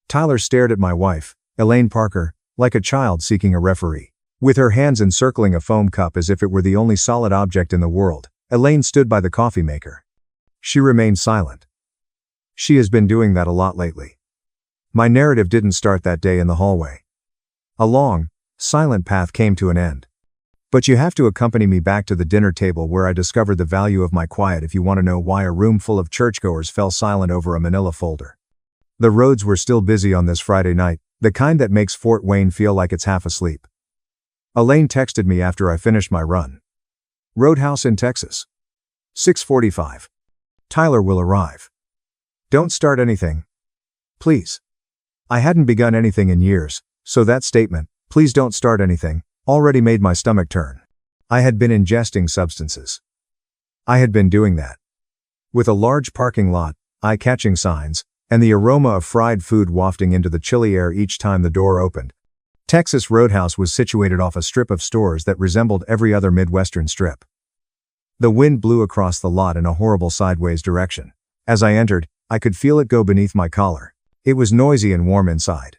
Tyler stared at my wife, Elaine Parker, like a child seeking a referee. With her hands encircling a foam cup as if it were the only solid object in the world, Elaine stood by the coffee maker. She remained silent. She has been doing that a lot lately. My narrative didn't start that day in the hallway. A long, silent path came to an end. But you have to accompany me back to the dinner table where I discovered the value of my quiet if you want to know why a room full of churchgoers fell silent over a manila folder. The roads were still busy on this Friday night, the kind that makes Fort Wayne feel like it's half asleep. Elaine texted me after I finished my run. "Roadhouse in Texas. 6:45. Tyler will arrive. Don't start anything. Please." I hadn't begun anything in years, so that statement, "Please don't start anything," already made my stomach turn. I had been ingesting substances. I had been doing that. With a large parking lot, eye-catching signs, and the aroma of fried food wafting into the chilly air each time the door opened. Texas Roadhouse was situated off a strip of stores that resembled every other Midwestern strip. The wind blew across the lot in a horrible sideways direction. As I entered, I could feel it go beneath my collar. It was noisy and warm inside.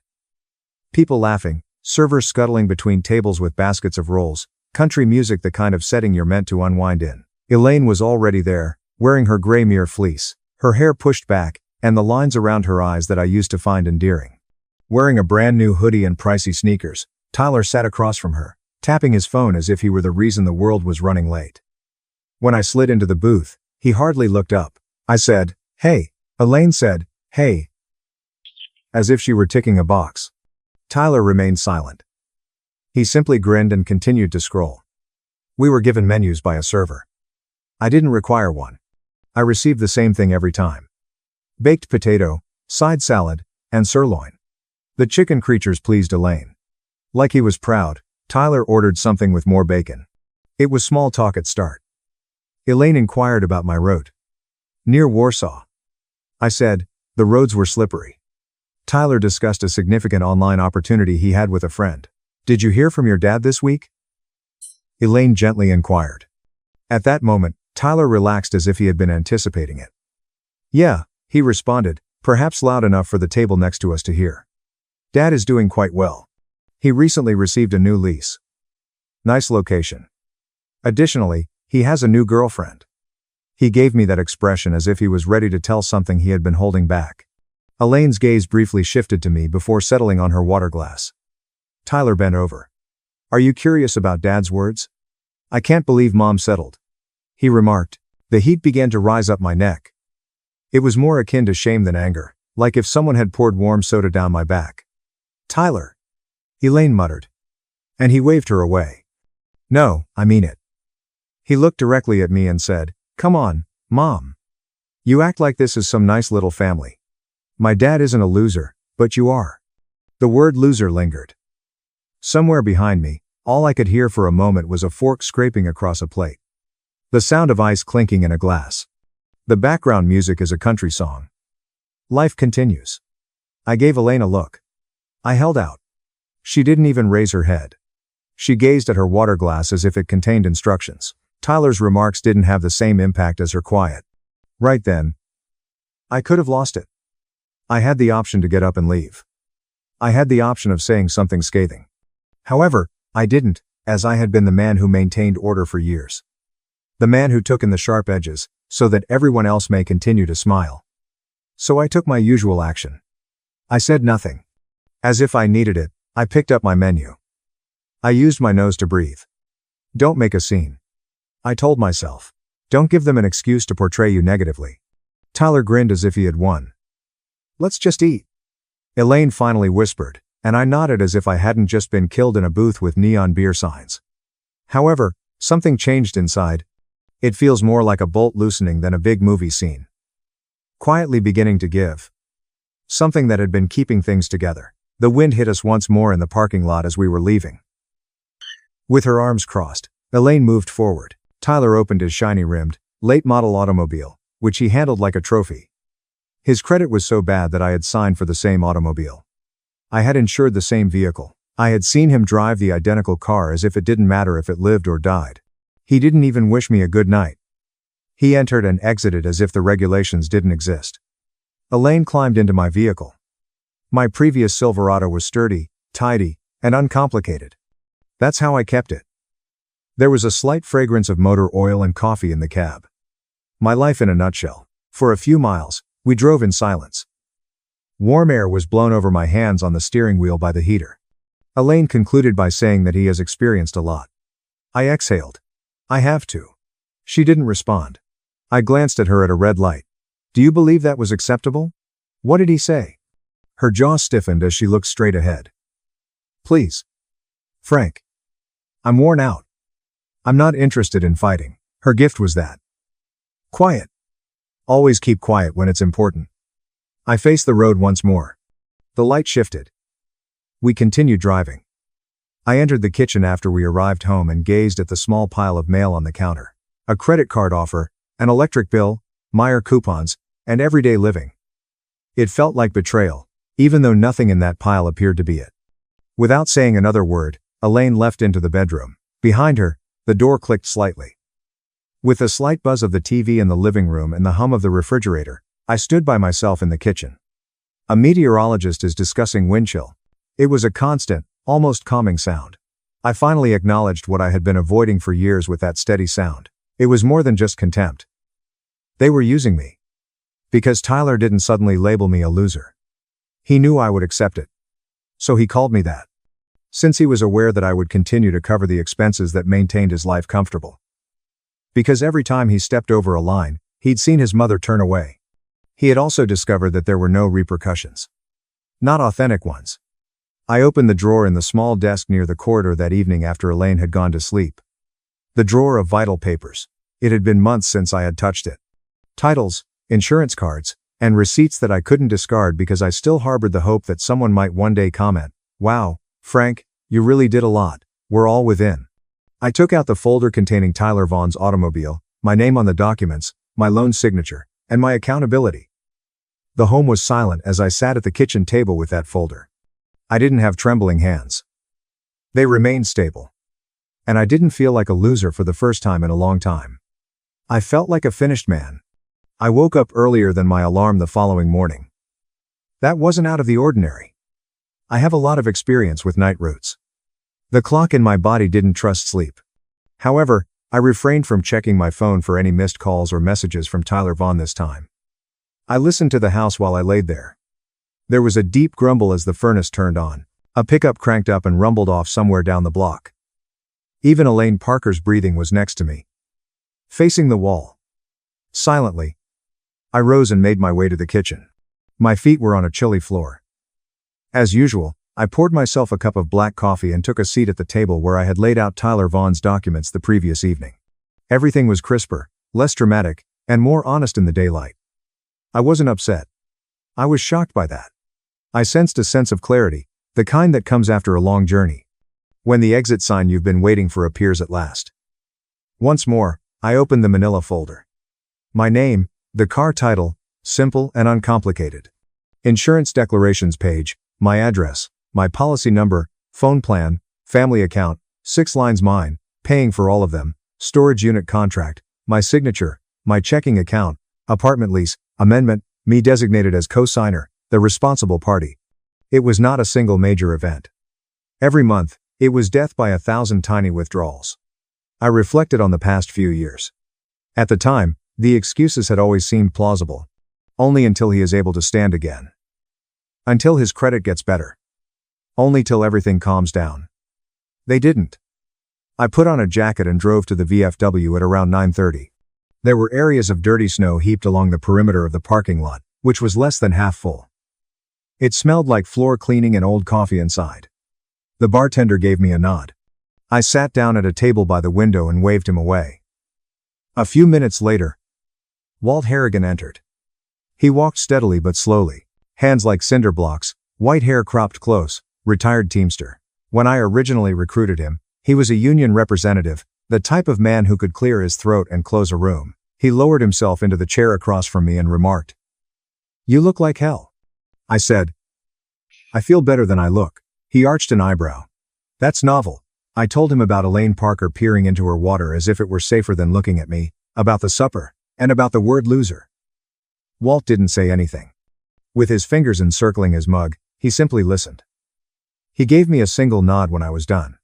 People laughing, servers scuttling between tables with baskets of rolls, country music, the kind of setting you're meant to unwind in. Elaine was already there, wearing her gray mirror fleece, her hair pushed back, and the lines around her eyes that I used to find endearing. Wearing a brand new hoodie and pricey sneakers, Tyler sat across from her, tapping his phone as if he were the reason the world was running late. When I slid into the booth, he hardly looked up. I said, "Hey." Elaine said, "Hey," as if she were ticking a box. Tyler remained silent. He simply grinned and continued to scroll. We were given menus by a server. I didn't require one. I received the same thing every time. Baked potato, side salad, and sirloin. The chicken creatures pleased Elaine. Like he was proud, Tyler ordered something with more bacon. It was small talk at start. Elaine inquired about my route. "Near Warsaw." I said, "The roads were slippery." Tyler discussed a significant online opportunity he had with a friend. "Did you hear from your dad this week?" Elaine gently inquired. At that moment, Tyler relaxed as if he had been anticipating it. "Yeah," he responded, perhaps loud enough for the table next to us to hear. "Dad is doing quite well. He recently received a new lease. Nice location. Additionally, he has a new girlfriend." He gave me that expression as if he was ready to tell something he had been holding back. Elaine's gaze briefly shifted to me before settling on her water glass. Tyler bent over. "Are you curious about Dad's words?" "I can't believe Mom settled," he remarked. The heat began to rise up my neck. It was more akin to shame than anger, like if someone had poured warm soda down my back. "Tyler," Elaine muttered. And he waved her away. "No, I mean it." He looked directly at me and said, "Come on, Mom. You act like this is some nice little family. My dad isn't a loser, but you are." The word loser lingered. Somewhere behind me, all I could hear for a moment was a fork scraping across a plate. The sound of ice clinking in a glass. The background music is a country song. Life continues. I gave Elaine a look. I held out. She didn't even raise her head. She gazed at her water glass as if it contained instructions. Tyler's remarks didn't have the same impact as her quiet. Right then, I could have lost it. I had the option to get up and leave. I had the option of saying something scathing. However, I didn't, as I had been the man who maintained order for years. The man who took in the sharp edges, so that everyone else may continue to smile. So I took my usual action. I said nothing. As if I needed it, I picked up my menu. I used my nose to breathe. Don't make a scene. I told myself. Don't give them an excuse to portray you negatively. Tyler grinned as if he had won. Let's just eat. Elaine finally whispered, and I nodded as if I hadn't just been killed in a booth with neon beer signs. However, something changed inside. It feels more like a bolt loosening than a big movie scene. Quietly beginning to give. Something that had been keeping things together. The wind hit us once more in the parking lot as we were leaving. With her arms crossed, Elaine moved forward. Tyler opened his shiny-rimmed, late-model automobile, which he handled like a trophy. His credit was so bad that I had signed for the same automobile. I had insured the same vehicle. I had seen him drive the identical car as if it didn't matter if it lived or died. He didn't even wish me a good night. He entered and exited as if the regulations didn't exist. Elaine climbed into my vehicle. My previous Silverado was sturdy, tidy, and uncomplicated. That's how I kept it. There was a slight fragrance of motor oil and coffee in the cab. My life in a nutshell. For a few miles, we drove in silence. Warm air was blown over my hands on the steering wheel by the heater. Elaine concluded by saying that he has experienced a lot. I exhaled. I have to. She didn't respond. I glanced at her at a red light. Do you believe that was acceptable? What did he say? Her jaw stiffened as she looked straight ahead. Please. Frank. I'm worn out. I'm not interested in fighting. Her gift was that. Quiet. Always keep quiet when it's important. I faced the road once more. The light shifted. We continued driving. I entered the kitchen after we arrived home and gazed at the small pile of mail on the counter. A credit card offer, an electric bill, Meijer coupons, and everyday living. It felt like betrayal, even though nothing in that pile appeared to be it. Without saying another word, Elaine left into the bedroom. Behind her, the door clicked slightly. With the slight buzz of the TV in the living room and the hum of the refrigerator, I stood by myself in the kitchen. A meteorologist is discussing wind chill. It was a constant, almost calming sound. I finally acknowledged what I had been avoiding for years with that steady sound. It was more than just contempt. They were using me. Because Tyler didn't suddenly label me a loser. He knew I would accept it. So he called me that. Since he was aware that I would continue to cover the expenses that maintained his life comfortable. Because every time he stepped over a line, he'd seen his mother turn away. He had also discovered that there were no repercussions. Not authentic ones. I opened the drawer in the small desk near the corridor that evening after Elaine had gone to sleep. The drawer of vital papers. It had been months since I had touched it. Titles, insurance cards, and receipts that I couldn't discard because I still harbored the hope that someone might one day comment, "Wow, Frank, you really did a lot, we're all within." I took out the folder containing Tyler Vaughn's automobile, my name on the documents, my loan signature, and my accountability. The home was silent as I sat at the kitchen table with that folder. I didn't have trembling hands. They remained stable. And I didn't feel like a loser for the first time in a long time. I felt like a finished man. I woke up earlier than my alarm the following morning. That wasn't out of the ordinary. I have a lot of experience with night routes. The clock in my body didn't trust sleep. However, I refrained from checking my phone for any missed calls or messages from Tyler Vaughn this time. I listened to the house while I laid there. There was a deep grumble as the furnace turned on. A pickup cranked up and rumbled off somewhere down the block. Even Elaine Parker's breathing was next to me. Facing the wall. Silently, I rose and made my way to the kitchen. My feet were on a chilly floor. As usual, I poured myself a cup of black coffee and took a seat at the table where I had laid out Tyler Vaughn's documents the previous evening. Everything was crisper, less dramatic, and more honest in the daylight. I wasn't upset. I was shocked by that. I sensed a sense of clarity, the kind that comes after a long journey. When the exit sign you've been waiting for appears at last. Once more, I opened the manila folder. My name, the car title, simple and uncomplicated. Insurance declarations page, my address, my policy number, phone plan, family account, 6 lines mine, paying for all of them, storage unit contract, my signature, my checking account, apartment lease, amendment, me designated as co-signer, the responsible party. It was not a single major event. Every month, it was death by 1,000 tiny withdrawals. I reflected on the past few years. At the time, the excuses had always seemed plausible. Only until he is able to stand again. Until his credit gets better. Only till everything calms down. They didn't. I put on a jacket and drove to the VFW at around 9:30. There were areas of dirty snow heaped along the perimeter of the parking lot, which was less than half full. It smelled like floor cleaning and old coffee inside. The bartender gave me a nod. I sat down at a table by the window and waved him away. A few minutes later, Walt Harrigan entered. He walked steadily but slowly, hands like cinder blocks, white hair cropped close, retired teamster. When I originally recruited him, he was a union representative, the type of man who could clear his throat and close a room. He lowered himself into the chair across from me and remarked, "You look like hell." I said, "I feel better than I look." He arched an eyebrow. "That's novel." I told him about Elaine Parker peering into her water as if it were safer than looking at me, about the supper, and about the word loser. Walt didn't say anything. With his fingers encircling his mug, he simply listened. He gave me a single nod when I was done.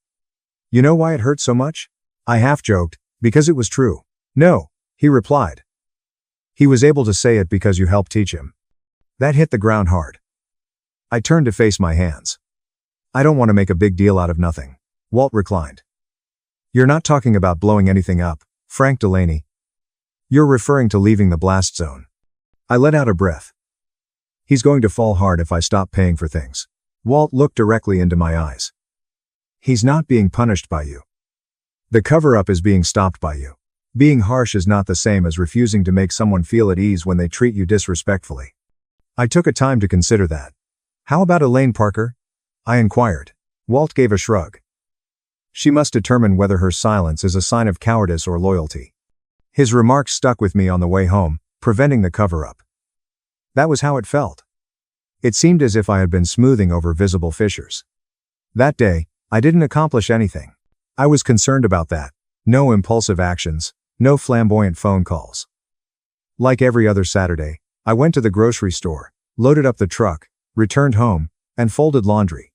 "You know why it hurt so much?" I half joked, "Because it was true." "No," he replied. "He was able to say it because you helped teach him." That hit the ground hard. I turned to face my hands. "I don't want to make a big deal out of nothing." Walt reclined. "You're not talking about blowing anything up, Frank Delaney. You're referring to leaving the blast zone." I let out a breath. "He's going to fall hard if I stop paying for things." Walt looked directly into my eyes. "He's not being punished by you. The cover-up is being stopped by you. Being harsh is not the same as refusing to make someone feel at ease when they treat you disrespectfully." I took a time to consider that. "How about Elaine Parker?" I inquired. Walt gave a shrug. "She must determine whether her silence is a sign of cowardice or loyalty." His remarks stuck with me on the way home, preventing the cover-up. That was how it felt. It seemed as if I had been smoothing over visible fissures. That day, I didn't accomplish anything. I was concerned about that. No impulsive actions, no flamboyant phone calls. Like every other Saturday, I went to the grocery store, loaded up the truck, returned home, and folded laundry.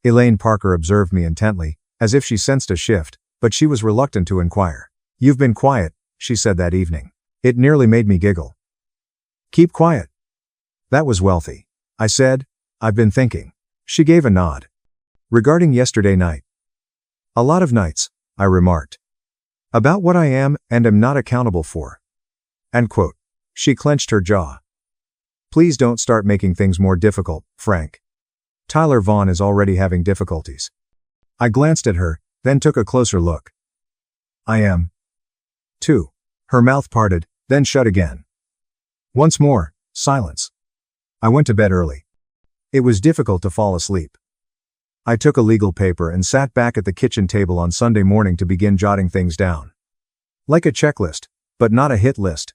Elaine Parker observed me intently, as if she sensed a shift, but she was reluctant to inquire. "You've been quiet," she said that evening. It nearly made me giggle. "Keep quiet." "That was wealthy," I said. "I've been thinking." She gave a nod. "Regarding yesterday night." "A lot of nights," I remarked. "About what I am and am not accountable for." End quote. She clenched her jaw. "Please don't start making things more difficult, Frank. Tyler Vaughn is already having difficulties." I glanced at her, then took a closer look. "I am, too." Her mouth parted, then shut again. Once more, silence. I went to bed early. It was difficult to fall asleep. I took a legal paper and sat back at the kitchen table on Sunday morning to begin jotting things down. Like a checklist, but not a hit list.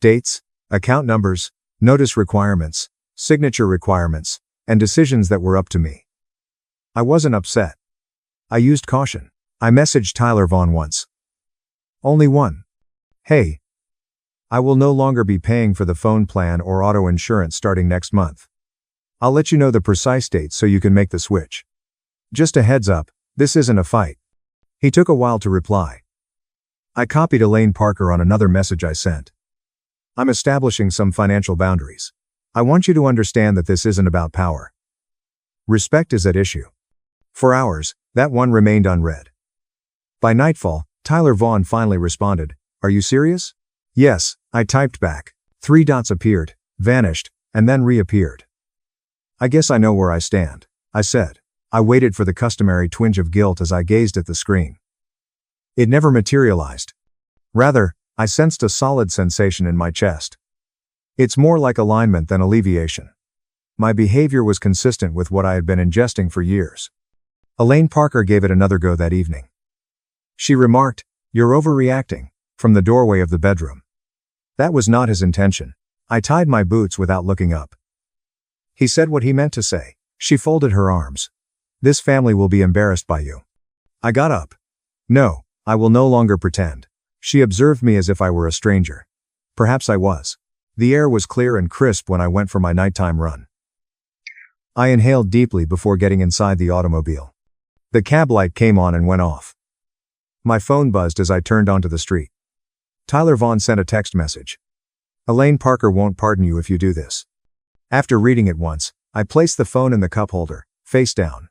Dates, account numbers, notice requirements, signature requirements, and decisions that were up to me. I wasn't upset. I used caution. I messaged Tyler Vaughn once. Only one. "Hey. I will no longer be paying for the phone plan or auto insurance starting next month. I'll let you know the precise date so you can make the switch. Just a heads up, this isn't a fight." He took a while to reply. I copied Elaine Parker on another message I sent. "I'm establishing some financial boundaries. I want you to understand that this isn't about power. Respect is at issue." For hours, that one remained unread. By nightfall, Tyler Vaughn finally responded, "Are you serious?" "Yes," I typed back. 3 dots appeared, vanished, and then reappeared. "I guess I know where I stand," I said. I waited for the customary twinge of guilt as I gazed at the screen. It never materialized. Rather, I sensed a solid sensation in my chest. It's more like alignment than alleviation. My behavior was consistent with what I had been ingesting for years. Elaine Parker gave it another go that evening. She remarked, "You're overreacting," from the doorway of the bedroom. That was not his intention. I tied my boots without looking up. He said what he meant to say. She folded her arms. "This family will be embarrassed by you." I got up. "No, I will no longer pretend." She observed me as if I were a stranger. Perhaps I was. The air was clear and crisp when I went for my nighttime run. I inhaled deeply before getting inside the automobile. The cab light came on and went off. My phone buzzed as I turned onto the street. Tyler Vaughn sent a text message. Elaine Parker won't pardon you if you do this. After reading it once, I placed the phone in the cup holder, face down.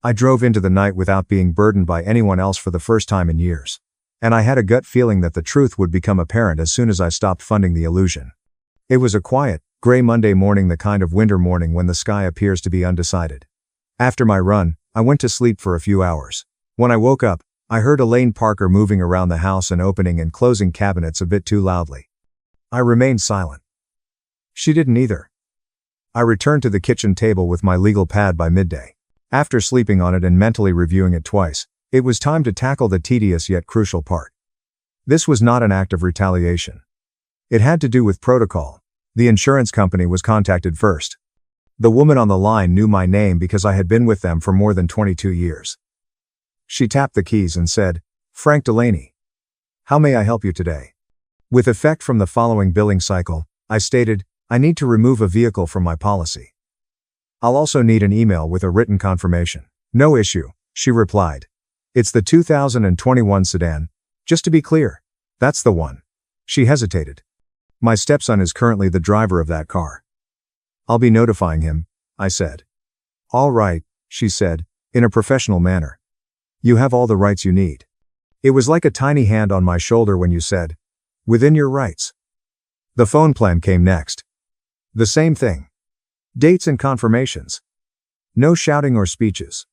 I drove into the night without being burdened by anyone else for the first time in years. And I had a gut feeling that the truth would become apparent as soon as I stopped funding the illusion. It was a quiet, gray Monday morning, the kind of winter morning when the sky appears to be undecided. After my run, I went to sleep for a few hours. When I woke up, I heard Elaine Parker moving around the house and opening and closing cabinets a bit too loudly. I remained silent. She didn't either. I returned to the kitchen table with my legal pad by midday. After sleeping on it and mentally reviewing it twice, it was time to tackle the tedious yet crucial part. This was not an act of retaliation. It had to do with protocol. The insurance company was contacted first. The woman on the line knew my name because I had been with them for more than 22 years. She tapped the keys and said, "Frank Delaney. How may I help you today?" With effect from the following billing cycle, I stated, "I need to remove a vehicle from my policy. I'll also need an email with a written confirmation." "No issue," she replied. "It's the 2021 sedan. Just to be clear, that's the one." She hesitated. "My stepson is currently the driver of that car." "I'll be notifying him," I said. "All right," she said, in a professional manner. "You have all the rights you need." It was like a tiny hand on my shoulder when you said, "Within your rights." The phone plan came next. The same thing. Dates and confirmations. No shouting or speeches.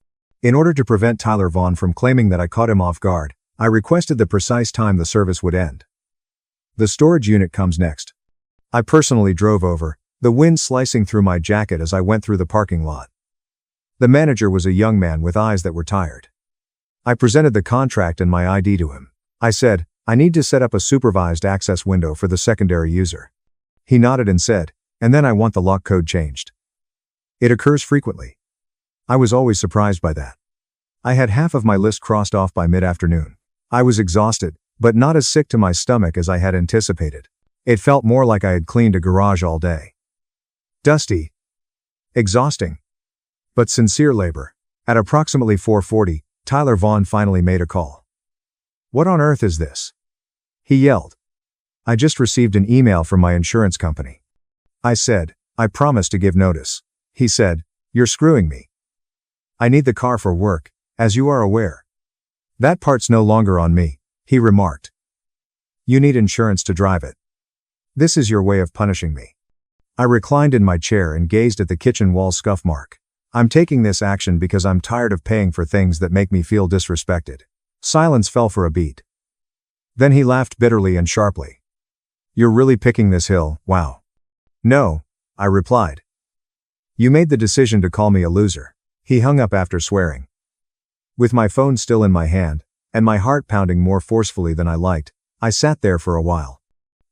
In order to prevent Tyler Vaughn from claiming that I caught him off guard, I requested the precise time the service would end. The storage unit comes next. I personally drove over, the wind slicing through my jacket as I went through the parking lot. The manager was a young man with eyes that were tired. I presented the contract and my ID to him. I said, "I need to set up a supervised access window for the secondary user." He nodded and said, "And then I want the lock code changed." It occurs frequently. I was always surprised by that. I had half of my list crossed off by mid-afternoon. I was exhausted, but not as sick to my stomach as I had anticipated. It felt more like I had cleaned a garage all day. Dusty. Exhausting. But sincere labor. At approximately 4:40, Tyler Vaughn finally made a call. "What on earth is this?" he yelled. "I just received an email from my insurance company." I said, "I promised to give notice." He said, "You're screwing me. I need the car for work, as you are aware." "That part's no longer on me," he remarked. "You need insurance to drive it. This is your way of punishing me." I reclined in my chair and gazed at the kitchen wall scuff mark. "I'm taking this action because I'm tired of paying for things that make me feel disrespected." Silence fell for a beat. Then he laughed bitterly and sharply. "You're really picking this hill, wow." "No," I replied. "You made the decision to call me a loser." He hung up after swearing. With my phone still in my hand, and my heart pounding more forcefully than I liked, I sat there for a while.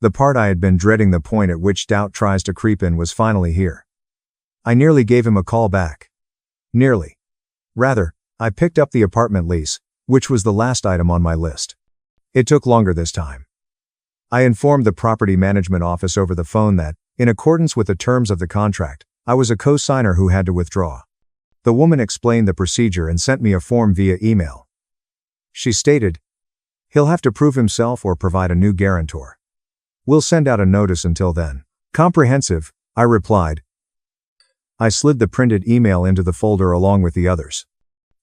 The part I had been dreading, the point at which doubt tries to creep in, was finally here. I nearly gave him a call back. Nearly. Rather, I picked up the apartment lease, which was the last item on my list. It took longer this time. I informed the property management office over the phone that, in accordance with the terms of the contract, I was a co-signer who had to withdraw. The woman explained the procedure and sent me a form via email. She stated, "He'll have to prove himself or provide a new guarantor. We'll send out a notice until then." "Comprehensive," I replied. I slid the printed email into the folder along with the others.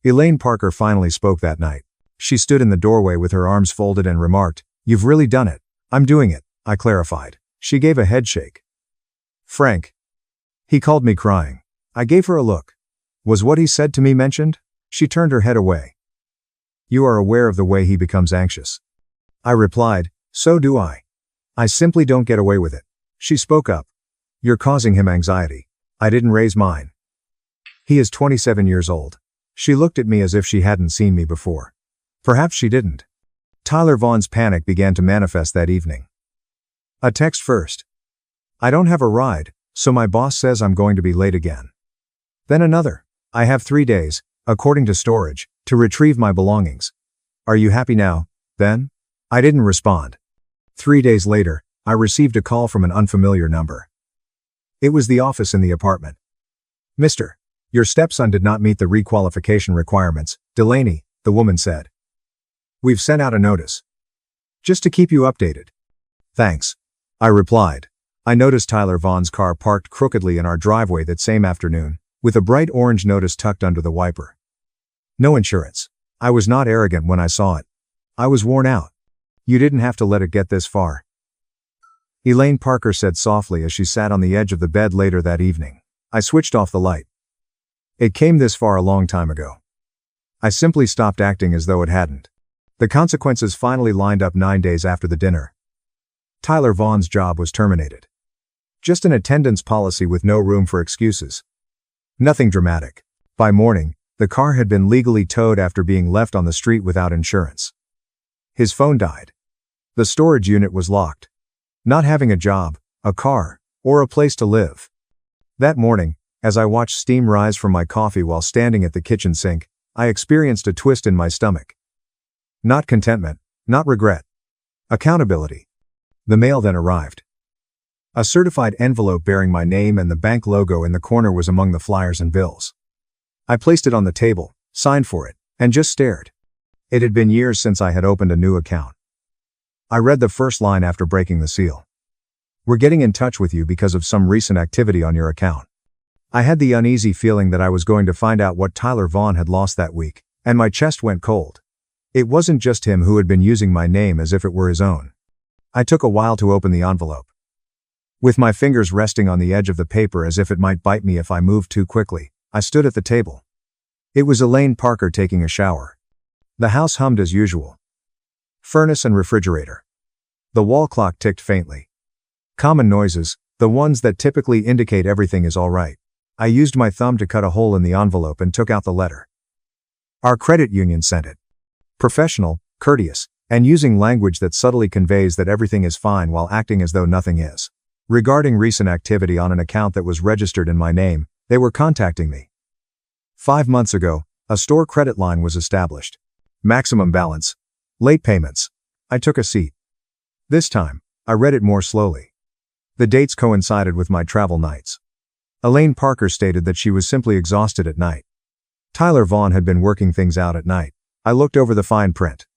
Elaine Parker finally spoke that night. She stood in the doorway with her arms folded and remarked, "You've really done it." "I'm doing it," I clarified. She gave a headshake. "Frank." He called me crying. I gave her a look. Was what he said to me mentioned? She turned her head away. "You are aware of the way he becomes anxious." I replied, "So do I. I simply don't get away with it." She spoke up. "You're causing him anxiety." I didn't raise mine. "He is 27 years old." She looked at me as if she hadn't seen me before. Perhaps she didn't. Tyler Vaughn's panic began to manifest that evening. A text first. "I don't have a ride, so my boss says I'm going to be late again." Then another. "I have 3 days, according to storage, to retrieve my belongings. Are you happy now, then?" I didn't respond. 3 days later, I received a call from an unfamiliar number. It was the office in the apartment. Mr. Your stepson did not meet the requalification requirements, Delaney, the woman said. We've sent out a notice. Just to keep you updated. Thanks. I replied. I noticed Tyler Vaughn's car parked crookedly in our driveway that same afternoon, with a bright orange notice tucked under the wiper. No insurance. I was not arrogant when I saw it. I was worn out. You didn't have to let it get this far. Elaine Parker said softly as she sat on the edge of the bed later that evening. I switched off the light. It came this far a long time ago. I simply stopped acting as though it hadn't. The consequences finally lined up 9 days after the dinner. Tyler Vaughn's job was terminated. Just an attendance policy with no room for excuses. Nothing dramatic. By morning, the car had been legally towed after being left on the street without insurance. His phone died. The storage unit was locked. Not having a job, a car, or a place to live. That morning, as I watched steam rise from my coffee while standing at the kitchen sink, I experienced a twist in my stomach. Not contentment, not regret. Accountability. The mail then arrived. A certified envelope bearing my name and the bank logo in the corner was among the flyers and bills. I placed it on the table, signed for it, and just stared. It had been years since I had opened a new account. I read the first line after breaking the seal. We're getting in touch with you because of some recent activity on your account. I had the uneasy feeling that I was going to find out what Tyler Vaughn had lost that week, and my chest went cold. It wasn't just him who had been using my name as if it were his own. I took a while to open the envelope. With my fingers resting on the edge of the paper as if it might bite me if I moved too quickly, I stood at the table. It was Elaine Parker taking a shower. The house hummed as usual. Furnace and refrigerator. The wall clock ticked faintly. Common noises, the ones that typically indicate everything is all right. I used my thumb to cut a hole in the envelope and took out the letter. Our credit union sent it. Professional, courteous, and using language that subtly conveys that everything is fine while acting as though nothing is. Regarding recent activity on an account that was registered in my name, they were contacting me. 5 months ago, a store credit line was established. Maximum balance. Late payments. I took a seat. This time, I read it more slowly. The dates coincided with my travel nights. Elaine Parker stated that she was simply exhausted at night. Tyler Vaughn had been working things out at night. I looked over the fine print.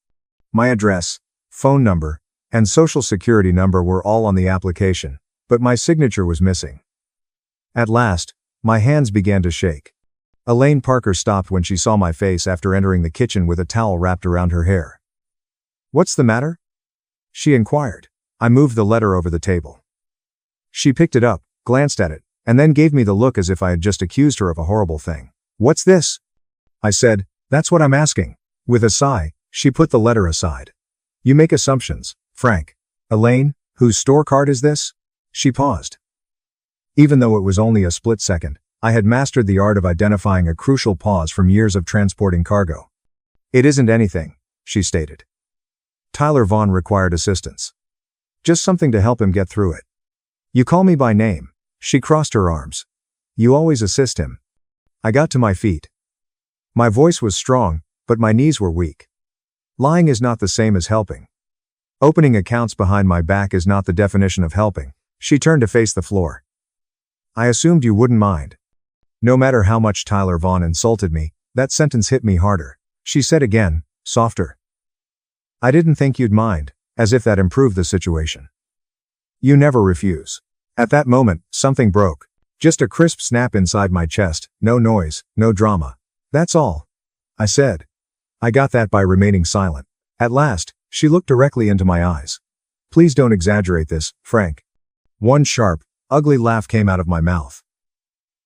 My address, phone number, and social security number were all on the application, but my signature was missing. At last, my hands began to shake. Elaine Parker stopped when she saw my face after entering the kitchen with a towel wrapped around her hair. What's the matter? She inquired. I moved the letter over the table. She picked it up, glanced at it, and then gave me the look as if I had just accused her of a horrible thing. What's this? I said, that's what I'm asking. With a sigh, she put the letter aside. You make assumptions, Frank. Elaine, whose store card is this? She paused. Even though it was only a split second, I had mastered the art of identifying a crucial pause from years of transporting cargo. It isn't anything, she stated. Tyler Vaughn required assistance. Just something to help him get through it. You call me by name. She crossed her arms. You always assist him. I got to my feet. My voice was strong, but my knees were weak. Lying is not the same as helping. Opening accounts behind my back is not the definition of helping. She turned to face the floor. I assumed you wouldn't mind. No matter how much Tyler Vaughn insulted me, that sentence hit me harder. She said again, softer. I didn't think you'd mind, as if that improved the situation. You never refuse. At that moment, something broke. Just a crisp snap inside my chest, no noise, no drama. That's all. I said. I got that by remaining silent. At last, she looked directly into my eyes. Please don't exaggerate this, Frank. One sharp, ugly laugh came out of my mouth.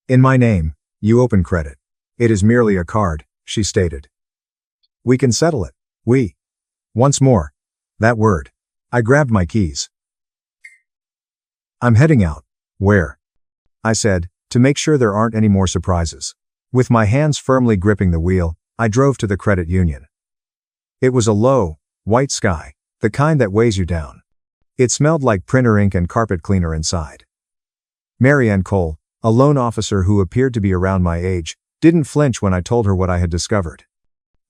In my name, you open credit. It is merely a card, she stated. We can settle it. We. Once more. That word. I grabbed my keys. I'm heading out. Where? I said, to make sure there aren't any more surprises. With my hands firmly gripping the wheel, I drove to the credit union. It was a low, white sky, the kind that weighs you down. It smelled like printer ink and carpet cleaner inside. Mary Ann Cole, a loan officer who appeared to be around my age, didn't flinch when I told her what I had discovered.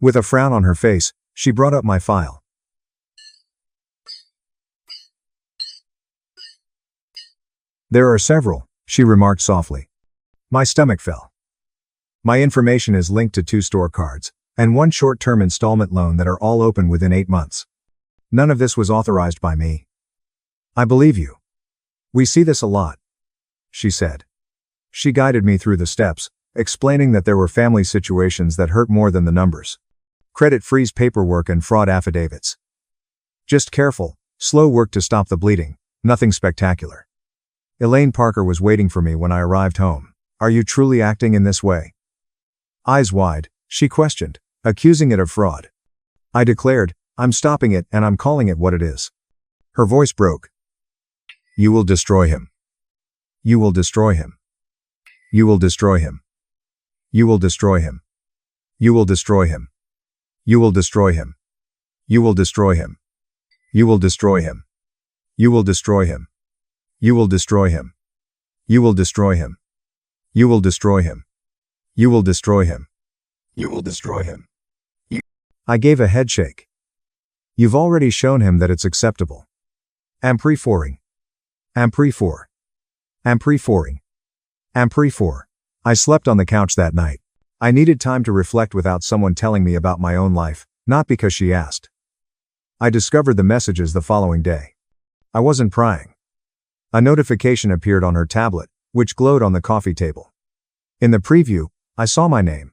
With a frown on her face, she brought up my file. There are several, she remarked softly. My stomach fell. My information is linked to 2 store cards, and 1 short-term installment loan that are all open within 8 months. None of this was authorized by me. I believe you. We see this a lot, she said. She guided me through the steps, explaining that there were family situations that hurt more than the numbers. Credit freeze paperwork and fraud affidavits. Just careful, slow work to stop the bleeding, nothing spectacular. Elaine Parker was waiting for me when I arrived home. Are you truly acting in this way? Eyes wide, she questioned, accusing it of fraud. I declared, I'm stopping it and I'm calling it what it is. Her voice broke. You will destroy him. You will destroy him. You will destroy him. You will destroy him. You will destroy him. You will destroy him. You will destroy him. You will destroy him. You will destroy him. You will destroy him. You will destroy him. You will destroy him. You will destroy him. You will destroy him. I gave a head shake. You've already shown him that it's acceptable. Ampre-4ing. Ampre-4. Ampre-4ing. Ampre-4. I slept on the couch that night. I needed time to reflect without someone telling me about my own life, not because she asked. I discovered the messages the following day. I wasn't prying. A notification appeared on her tablet, which glowed on the coffee table. In the preview, I saw my name.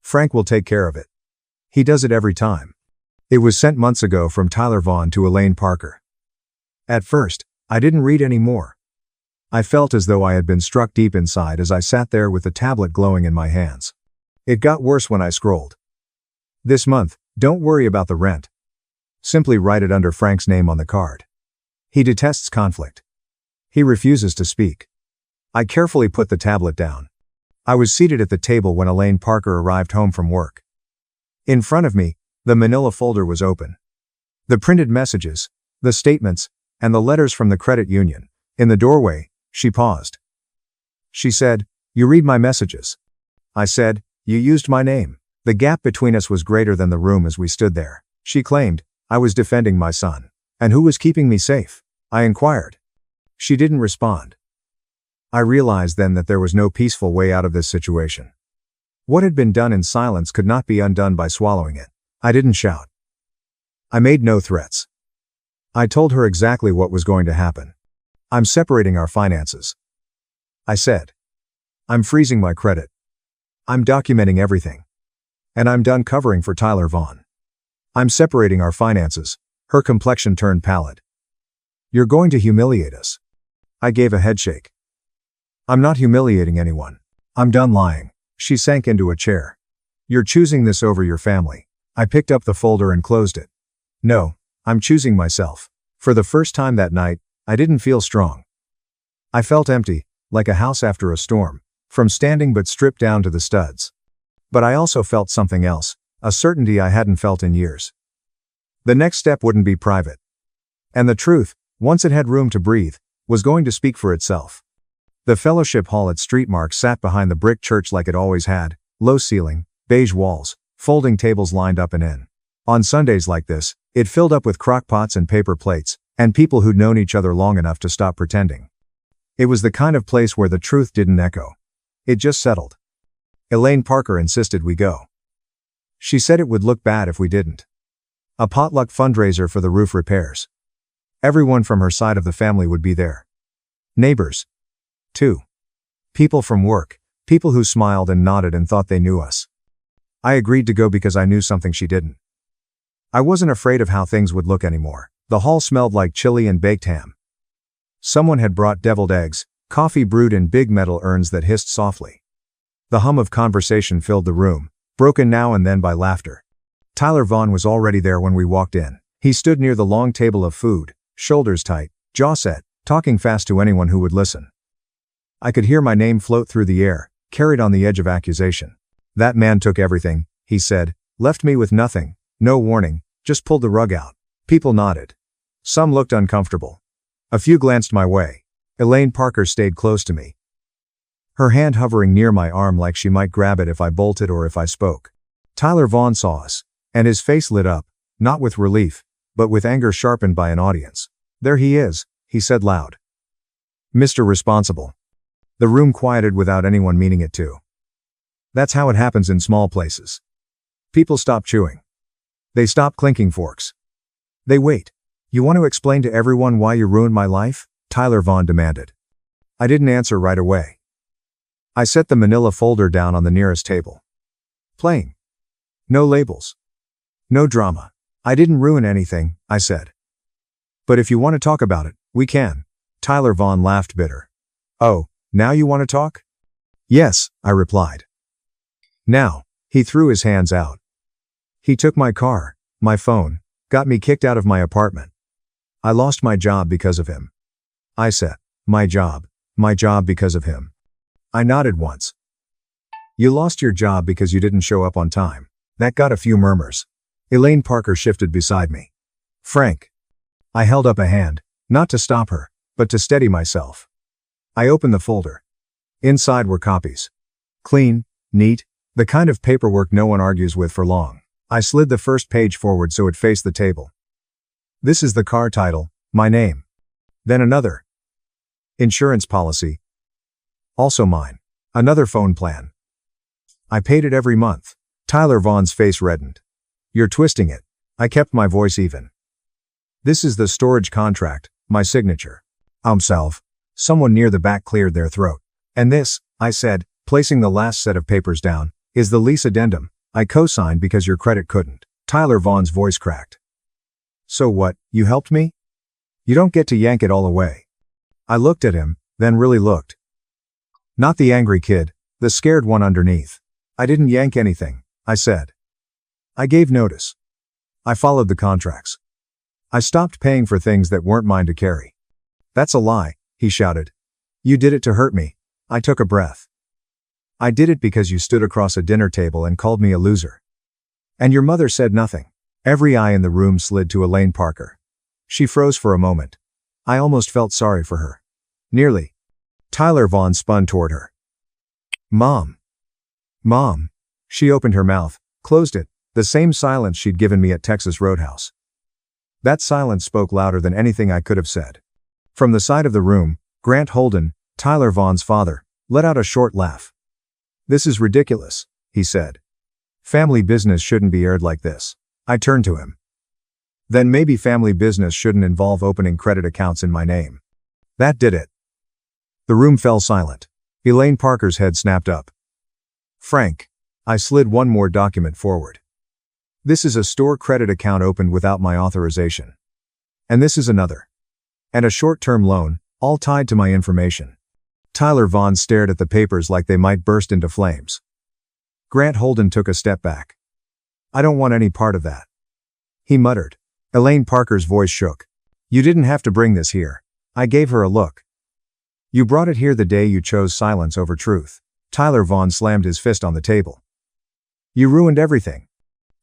Frank will take care of it. He does it every time. It was sent months ago from Tyler Vaughn to Elaine Parker. At first, I didn't read any more. I felt as though I had been struck deep inside as I sat there with the tablet glowing in my hands. It got worse when I scrolled. This month, don't worry about the rent. Simply write it under Frank's name on the card. He detests conflict. He refuses to speak. I carefully put the tablet down. I was seated at the table when Elaine Parker arrived home from work. In front of me, the manila folder was open. The printed messages, the statements, and the letters from the credit union. In the doorway, she paused. She said, "You read my messages." I said, "You used my name." The gap between us was greater than the room as we stood there. She claimed, I was defending my son. And who was keeping me safe? I inquired. She didn't respond. I realized then that there was no peaceful way out of this situation. What had been done in silence could not be undone by swallowing it. I didn't shout. I made no threats. I told her exactly what was going to happen. I'm separating our finances. I said. I'm freezing my credit. I'm documenting everything. And I'm done covering for Tyler Vaughn. I'm separating our finances. Her complexion turned pallid. You're going to humiliate us. I gave a headshake. I'm not humiliating anyone. I'm done lying. She sank into a chair. You're choosing this over your family. I picked up the folder and closed it. No, I'm choosing myself. For the first time that night, I didn't feel strong. I felt empty, like a house after a storm, from standing but stripped down to the studs. But I also felt something else, a certainty I hadn't felt in years. The next step wouldn't be private. And the truth, once it had room to breathe, was going to speak for itself. The fellowship hall at Streetmark sat behind the brick church like it always had, low ceiling, beige walls, folding tables lined up and in. On Sundays like this, it filled up with crockpots and paper plates, and people who'd known each other long enough to stop pretending. It was the kind of place where the truth didn't echo. It just settled. Elaine Parker insisted we go. She said it would look bad if we didn't. A potluck fundraiser for the roof repairs. Everyone from her side of the family would be there. Neighbors, too. People from work, people who smiled and nodded and thought they knew us. I agreed to go because I knew something she didn't. I wasn't afraid of how things would look anymore. The hall smelled like chili and baked ham. Someone had brought deviled eggs, coffee brewed in big metal urns that hissed softly. The hum of conversation filled the room, broken now and then by laughter. Tyler Vaughn was already there when we walked in. He stood near the long table of food, shoulders tight, jaw set, talking fast to anyone who would listen. I could hear my name float through the air, carried on the edge of accusation. That man took everything, he said, left me with nothing, no warning, just pulled the rug out. People nodded. Some looked uncomfortable. A few glanced my way. Elaine Parker stayed close to me, her hand hovering near my arm like she might grab it if I bolted or if I spoke. Tyler Vaughn saw us, and his face lit up, not with relief, but with anger sharpened by an audience. There he is, he said loud. Mr. Responsible. The room quieted without anyone meaning it to. That's how it happens in small places. People stop chewing. They stop clinking forks. They wait. You want to explain to everyone why you ruined my life? Tyler Vaughn demanded. I didn't answer right away. I set the manila folder down on the nearest table. Plain. No labels. No drama. I didn't ruin anything, I said. But if you want to talk about it, we can. Tyler Vaughn laughed bitter. Oh, now you want to talk? Yes, I replied. Now. He threw his hands out. He took my car, my phone, got me kicked out of my apartment. I lost my job because of him. I said, my job because of him. I nodded once. You lost your job because you didn't show up on time. That got a few murmurs. Elaine Parker shifted beside me. Frank. I held up a hand, not to stop her, but to steady myself. I opened the folder. Inside were copies. Clean, neat, the kind of paperwork no one argues with for long. I slid the first page forward so it faced the table. This is the car title, my name. Then another. Insurance policy. Also mine. Another phone plan. I paid it every month. Tyler Vaughn's face reddened. You're twisting it. I kept my voice even. This is the storage contract, my signature. Someone near the back cleared their throat. And this, I said, placing the last set of papers down, is the lease addendum. I co-signed because your credit couldn't. Tyler Vaughn's voice cracked. So what, you helped me? You don't get to yank it all away. I looked at him, then really looked. Not the angry kid, the scared one underneath. I didn't yank anything, I said. I gave notice. I followed the contracts. I stopped paying for things that weren't mine to carry. That's a lie, he shouted. You did it to hurt me. I took a breath. I did it because you stood across a dinner table and called me a loser. And your mother said nothing. Every eye in the room slid to Elaine Parker. She froze for a moment. I almost felt sorry for her. Nearly. Tyler Vaughn spun toward her. Mom. Mom. She opened her mouth, closed it, the same silence she'd given me at Texas Roadhouse. That silence spoke louder than anything I could have said. From the side of the room, Grant Holden, Tyler Vaughn's father, let out a short laugh. This is ridiculous, he said. Family business shouldn't be aired like this. I turned to him. Then maybe family business shouldn't involve opening credit accounts in my name. That did it. The room fell silent. Elaine Parker's head snapped up. Frank. I slid one more document forward. This is a store credit account opened without my authorization. And this is another. And a short-term loan, all tied to my information. Tyler Vaughn stared at the papers like they might burst into flames. Grant Holden took a step back. I don't want any part of that. He muttered. Elaine Parker's voice shook. You didn't have to bring this here. I gave her a look. You brought it here the day you chose silence over truth. Tyler Vaughn slammed his fist on the table. You ruined everything.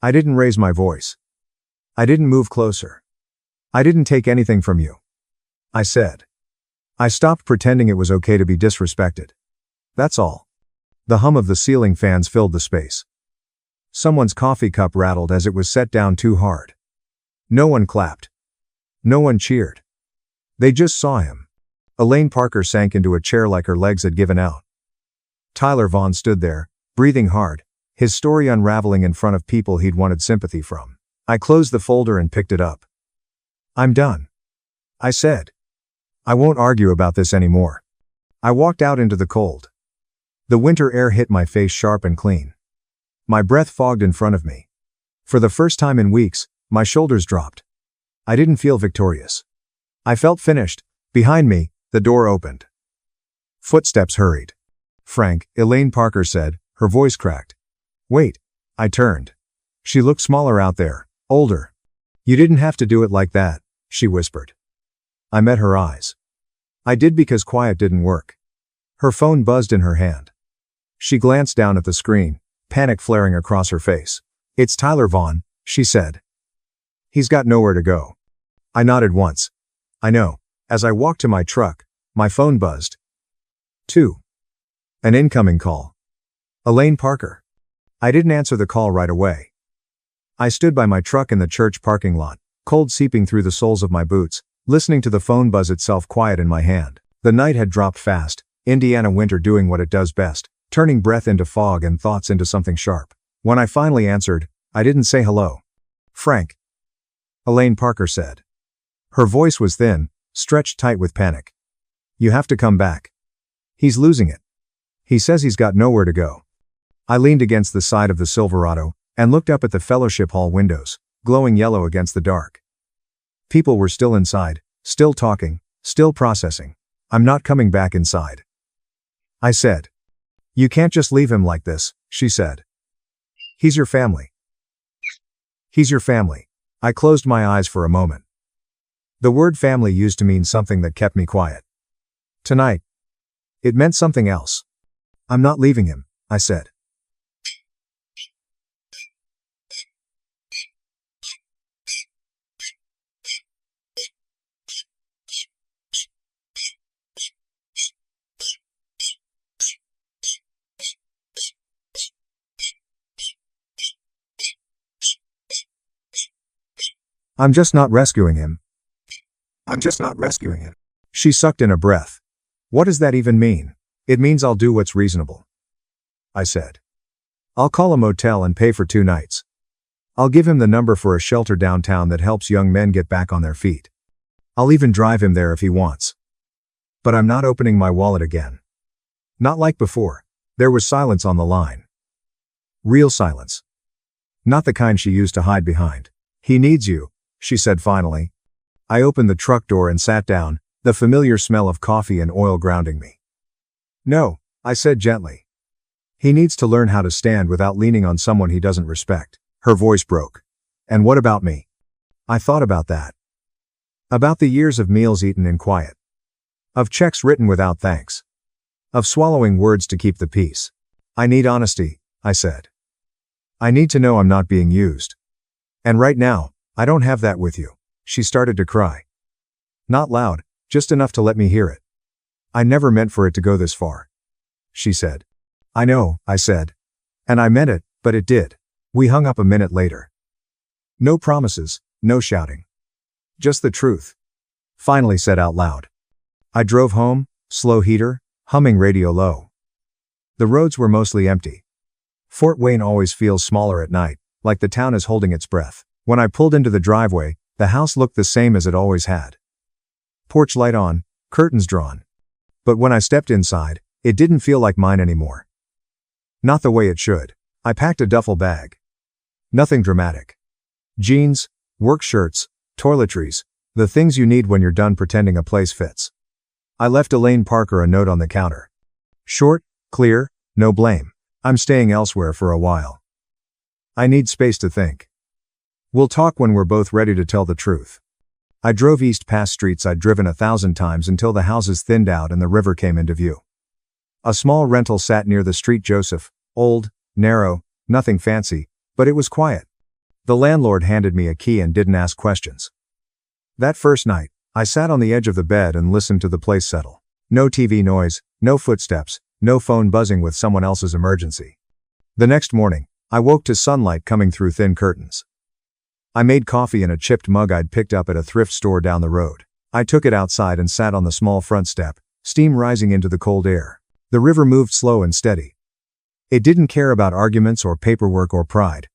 I didn't raise my voice. I didn't move closer. I didn't take anything from you. I said. I stopped pretending it was okay to be disrespected. That's all. The hum of the ceiling fans filled the space. Someone's coffee cup rattled as it was set down too hard. No one clapped. No one cheered. They just saw him. Elaine Parker sank into a chair like her legs had given out. Tyler Vaughn stood there, breathing hard, his story unraveling in front of people he'd wanted sympathy from. I closed the folder and picked it up. I'm done. I said. I won't argue about this anymore. I walked out into the cold. The winter air hit my face sharp and clean. My breath fogged in front of me. For the first time in weeks, my shoulders dropped. I didn't feel victorious. I felt finished. Behind me, the door opened. Footsteps hurried. Frank, Elaine Parker said, her voice cracked. Wait. I turned. She looked smaller out there, older. You didn't have to do it like that, she whispered. I met her eyes. I did because quiet didn't work. Her phone buzzed in her hand. She glanced down at the screen, panic flaring across her face. It's Tyler Vaughn, she said. He's got nowhere to go. I nodded once. I know. As I walked to my truck, my phone buzzed. 2. An incoming call. Elaine Parker. I didn't answer the call right away. I stood by my truck in the church parking lot, cold seeping through the soles of my boots, listening to the phone buzz itself quiet in my hand. The night had dropped fast, Indiana winter doing what it does best, turning breath into fog and thoughts into something sharp. When I finally answered, I didn't say hello. "Frank," Elaine Parker said. Her voice was thin, stretched tight with panic. "You have to come back. He's losing it. He says he's got nowhere to go." I leaned against the side of the Silverado and looked up at the fellowship hall windows, glowing yellow against the dark. People were still inside, still talking, still processing. "I'm not coming back inside," I said. "You can't just leave him like this," she said. "He's your family. He's your family." I closed my eyes for a moment. The word family used to mean something that kept me quiet. Tonight, it meant something else. "I'm not leaving him," I said. "I'm just not rescuing him. I'm just not rescuing him." She sucked in a breath. "What does that even mean?" "It means I'll do what's reasonable," I said. "I'll call a motel and pay for 2 nights. I'll give him the number for a shelter downtown that helps young men get back on their feet. I'll even drive him there if he wants. But I'm not opening my wallet again. Not like before." There was silence on the line. Real silence. Not the kind she used to hide behind. "He needs you," she said finally. I opened the truck door and sat down, the familiar smell of coffee and oil grounding me. "No," I said gently. "He needs to learn how to stand without leaning on someone he doesn't respect." Her voice broke. "And what about me?" I thought about that. About the years of meals eaten in quiet. Of checks written without thanks. Of swallowing words to keep the peace. "I need honesty," I said. "I need to know I'm not being used. And right now, I don't have that with you." She started to cry. Not loud, just enough to let me hear it. "I never meant for it to go this far," she said. "I know," I said. "And I meant it, but it did." We hung up a minute later. No promises, no shouting. Just the truth. Finally said out loud. I drove home, slow heater, humming radio low. The roads were mostly empty. Fort Wayne always feels smaller at night, like the town is holding its breath. When I pulled into the driveway, the house looked the same as it always had. Porch light on, curtains drawn. But when I stepped inside, it didn't feel like mine anymore. Not the way it should. I packed a duffel bag. Nothing dramatic. Jeans, work shirts, toiletries, the things you need when you're done pretending a place fits. I left Elaine Parker a note on the counter. Short, clear, no blame. I'm staying elsewhere for a while. I need space to think. We'll talk when we're both ready to tell the truth. I drove east past streets I'd driven 1,000 times until the houses thinned out and the river came into view. A small rental sat near the street. Joseph, old, narrow, nothing fancy, but it was quiet. The landlord handed me a key and didn't ask questions. That first night, I sat on the edge of the bed and listened to the place settle. No TV noise, no footsteps, no phone buzzing with someone else's emergency. The next morning, I woke to sunlight coming through thin curtains. I made coffee in a chipped mug I'd picked up at a thrift store down the road. I took it outside and sat on the small front step, steam rising into the cold air. The river moved slow and steady. It didn't care about arguments or paperwork or pride.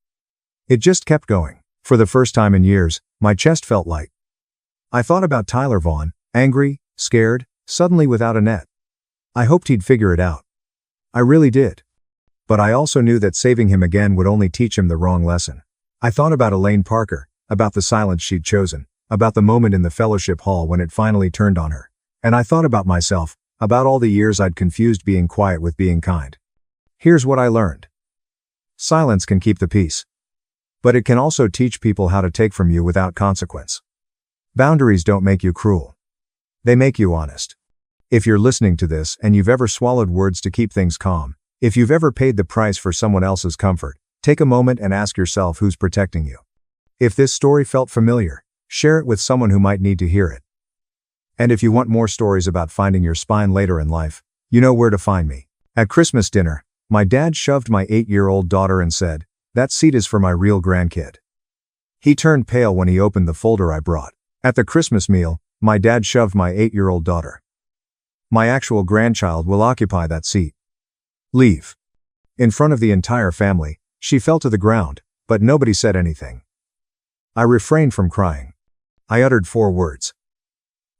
It just kept going. For the first time in years, my chest felt light. I thought about Tyler Vaughn, angry, scared, suddenly without a net. I hoped he'd figure it out. I really did. But I also knew that saving him again would only teach him the wrong lesson. I thought about Elaine Parker, about the silence she'd chosen, about the moment in the fellowship hall when it finally turned on her. And I thought about myself, about all the years I'd confused being quiet with being kind. Here's what I learned. Silence can keep the peace. But it can also teach people how to take from you without consequence. Boundaries don't make you cruel. They make you honest. If you're listening to this and you've ever swallowed words to keep things calm, if you've ever paid the price for someone else's comfort, take a moment and ask yourself who's protecting you. If this story felt familiar, share it with someone who might need to hear it. And if you want more stories about finding your spine later in life, you know where to find me. At Christmas dinner, my dad shoved my 8-year-old daughter and said, "That seat is for my real grandkid." He turned pale when he opened the folder I brought. At the Christmas meal, my dad shoved my 8-year-old daughter. My actual grandchild will occupy that seat. Leave. In front of the entire family, she fell to the ground, but nobody said anything. I refrained from crying. I uttered 4 words.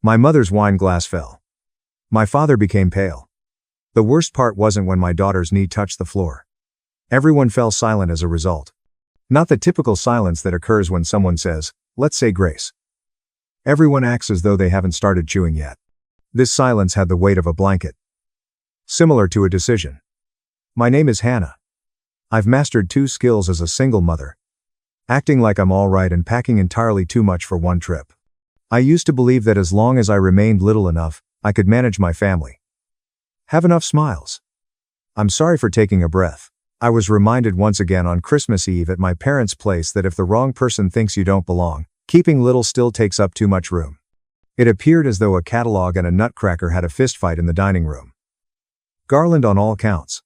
My mother's wine glass fell. My father became pale. The worst part wasn't when my daughter's knee touched the floor. Everyone fell silent as a result. Not the typical silence that occurs when someone says, "Let's say grace." Everyone acts as though they haven't started chewing yet. This silence had the weight of a blanket. Similar to a decision. My name is Hannah. I've mastered 2 skills as a single mother. Acting like I'm all right and packing entirely too much for one trip. I used to believe that as long as I remained little enough, I could manage my family. Have enough smiles. I'm sorry for taking a breath. I was reminded once again on Christmas Eve at my parents' place that if the wrong person thinks you don't belong, keeping little still takes up too much room. It appeared as though a catalog and a nutcracker had a fistfight in the dining room. Garland on all counts.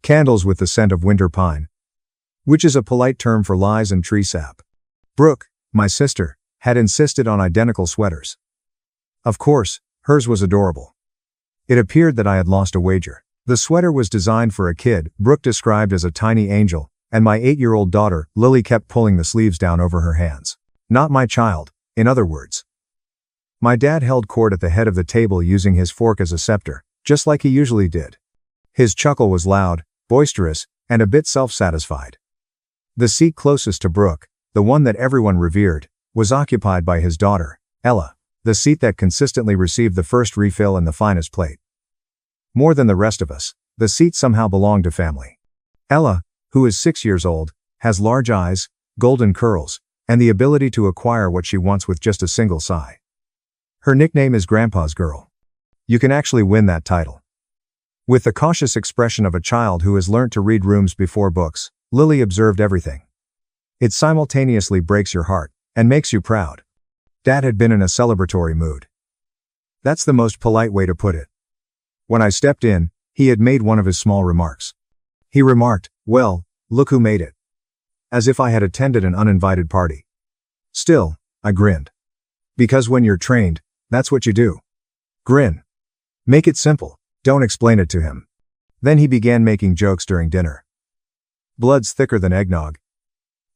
Candles with the scent of winter pine. Which is a polite term for lies and tree sap. Brooke, my sister, had insisted on identical sweaters. Of course, hers was adorable. It appeared that I had lost a wager. The sweater was designed for a kid, Brooke described as a tiny angel, and my 8-year-old daughter, Lily, kept pulling the sleeves down over her hands. Not my child, in other words. My dad held court at the head of the table using his fork as a scepter, just like he usually did. His chuckle was loud, boisterous, and a bit self-satisfied. The seat closest to Brooke, the one that everyone revered, was occupied by his daughter, Ella, the seat that consistently received the first refill and the finest plate. More than the rest of us, the seat somehow belonged to family. Ella, who is 6 years old, has large eyes, golden curls, and the ability to acquire what she wants with just a single sigh. Her nickname is Grandpa's Girl. You can actually win that title. With the cautious expression of a child who has learnt to read rooms before books, Lily observed everything. It simultaneously breaks your heart and makes you proud. Dad had been in a celebratory mood. That's the most polite way to put it. When I stepped in, he had made one of his small remarks. He remarked, "Well, look who made it." As if I had attended an uninvited party. Still, I grinned. Because when you're trained, that's what you do. Grin. Make it simple, don't explain it to him. Then he began making jokes during dinner. "Blood's thicker than eggnog,"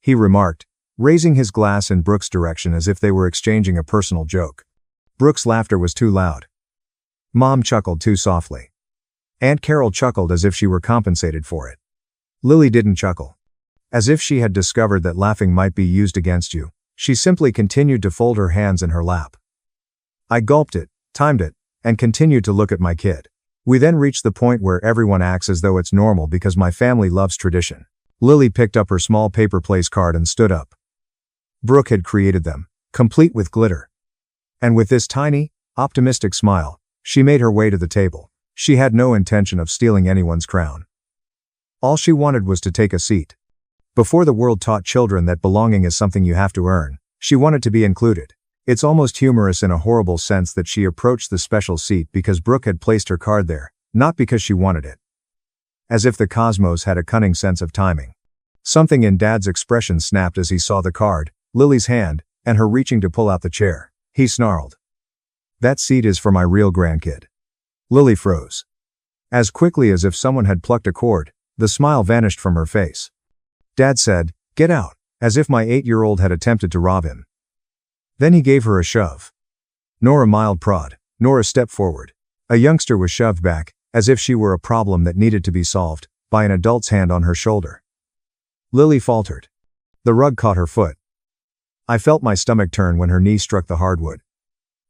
he remarked, raising his glass in Brooke's direction as if they were exchanging a personal joke. Brooke's laughter was too loud. Mom chuckled too softly. Aunt Carol chuckled as if she were compensated for it. Lily didn't chuckle. As if she had discovered that laughing might be used against you, she simply continued to fold her hands in her lap. I gulped it, timed it, and continued to look at my kid. We then reached the point where everyone acts as though it's normal because my family loves tradition. Lily picked up her small paper place card and stood up. Brooke had created them, complete with glitter. And with this tiny, optimistic smile, she made her way to the table. She had no intention of stealing anyone's crown. All she wanted was to take a seat. Before the world taught children that belonging is something you have to earn, she wanted to be included. It's almost humorous in a horrible sense that she approached the special seat because Brooke had placed her card there, not because she wanted it. As if the cosmos had a cunning sense of timing. Something in Dad's expression snapped as he saw the card, Lily's hand, and her reaching to pull out the chair. He snarled. "That seat is for my real grandkid." Lily froze. As quickly as if someone had plucked a cord, the smile vanished from her face. Dad said, "Get out," as if my 8-year-old had attempted to rob him. Then he gave her a shove. Nor a mild prod, nor a step forward. A youngster was shoved back, as if she were a problem that needed to be solved, by an adult's hand on her shoulder. Lily faltered. The rug caught her foot. I felt my stomach turn when her knee struck the hardwood.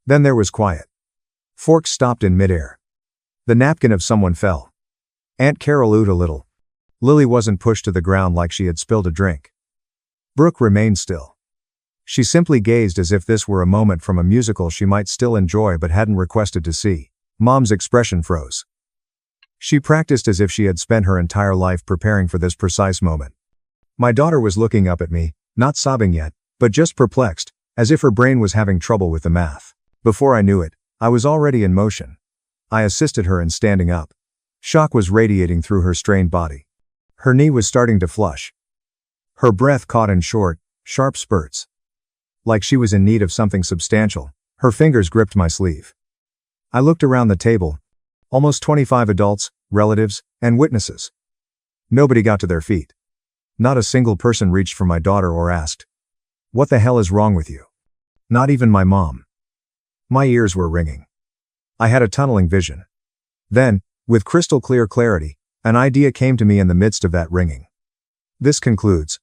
Then there was quiet. Forks stopped in midair. The napkin of someone fell. Aunt Carol oohed a little. Lily wasn't pushed to the ground like she had spilled a drink. Brooke remained still. She simply gazed as if this were a moment from a musical she might still enjoy but hadn't requested to see. Mom's expression froze. She practiced as if she had spent her entire life preparing for this precise moment. My daughter was looking up at me, not sobbing yet, but just perplexed, as if her brain was having trouble with the math. Before I knew it, I was already in motion. I assisted her in standing up. Shock was radiating through her strained body. Her knee was starting to flush. Her breath caught in short, sharp spurts. Like she was in need of something substantial, her fingers gripped my sleeve. I looked around the table. Almost 25 adults, relatives, and witnesses. Nobody got to their feet. Not a single person reached for my daughter or asked, "What the hell is wrong with you?" Not even my mom. My ears were ringing. I had a tunneling vision. Then, with crystal clear clarity, an idea came to me in the midst of that ringing. This concludes.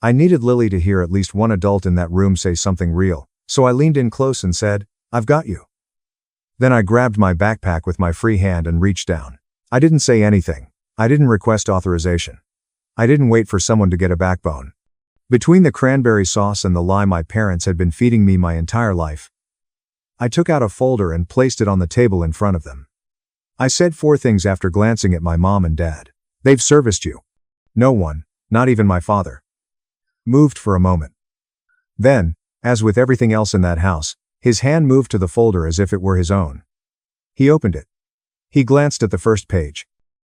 I needed Lily to hear at least one adult in that room say something real, so I leaned in close and said, "I've got you." Then I grabbed my backpack with my free hand and reached down. I didn't say anything. I didn't request authorization. I didn't wait for someone to get a backbone. Between the cranberry sauce and the lie my parents had been feeding me my entire life, I took out a folder and placed it on the table in front of them. I said 4 things after glancing at my mom and dad. "They've serviced you." No one, not even my father, moved for a moment. Then, as with everything else in that house, his hand moved to the folder as if it were his own. He opened it. He glanced at the first page.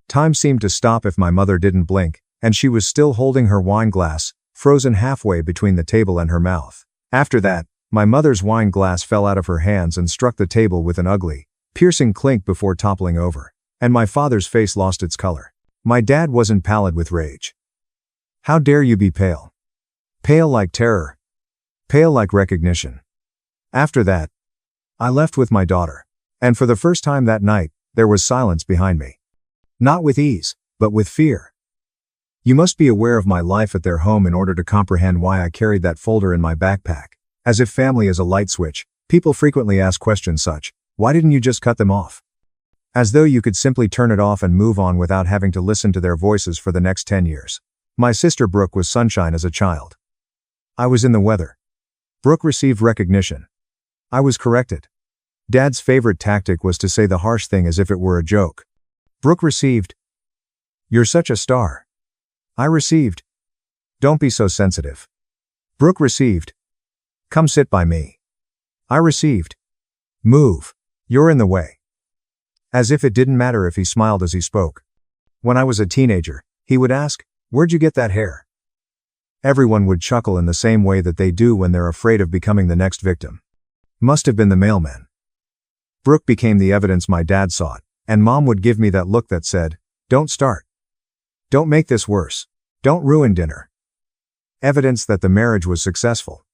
Time seemed to stop if my mother didn't blink, and she was still holding her wine glass, frozen halfway between the table and her mouth. After that, my mother's wine glass fell out of her hands and struck the table with an ugly, piercing clink before toppling over, and my father's face lost its color. My dad wasn't pallid with rage. "How dare you be pale? Pale like terror. Pale like recognition." After that, I left with my daughter, and for the first time that night, there was silence behind me. Not with ease, but with fear. You must be aware of my life at their home in order to comprehend why I carried that folder in my backpack. As if family is a light switch, people frequently ask questions such, "Why didn't you just cut them off?" As though you could simply turn it off and move on without having to listen to their voices for the next 10 years. My sister Brooke was sunshine as a child. I was in the weather. Brooke received recognition. I was corrected. Dad's favorite tactic was to say the harsh thing as if it were a joke. Brooke received, "You're such a star." I received, "Don't be so sensitive." Brooke received, "Come sit by me." I received, "Move. You're in the way." As if it didn't matter if he smiled as he spoke. When I was a teenager, he would ask, "Where'd you get that hair?" Everyone would chuckle in the same way that they do when they're afraid of becoming the next victim. Must have been the mailman. Brooke became the evidence my dad sought, and Mom would give me that look that said, "Don't start. Don't make this worse. Don't ruin dinner." Evidence that the marriage was successful.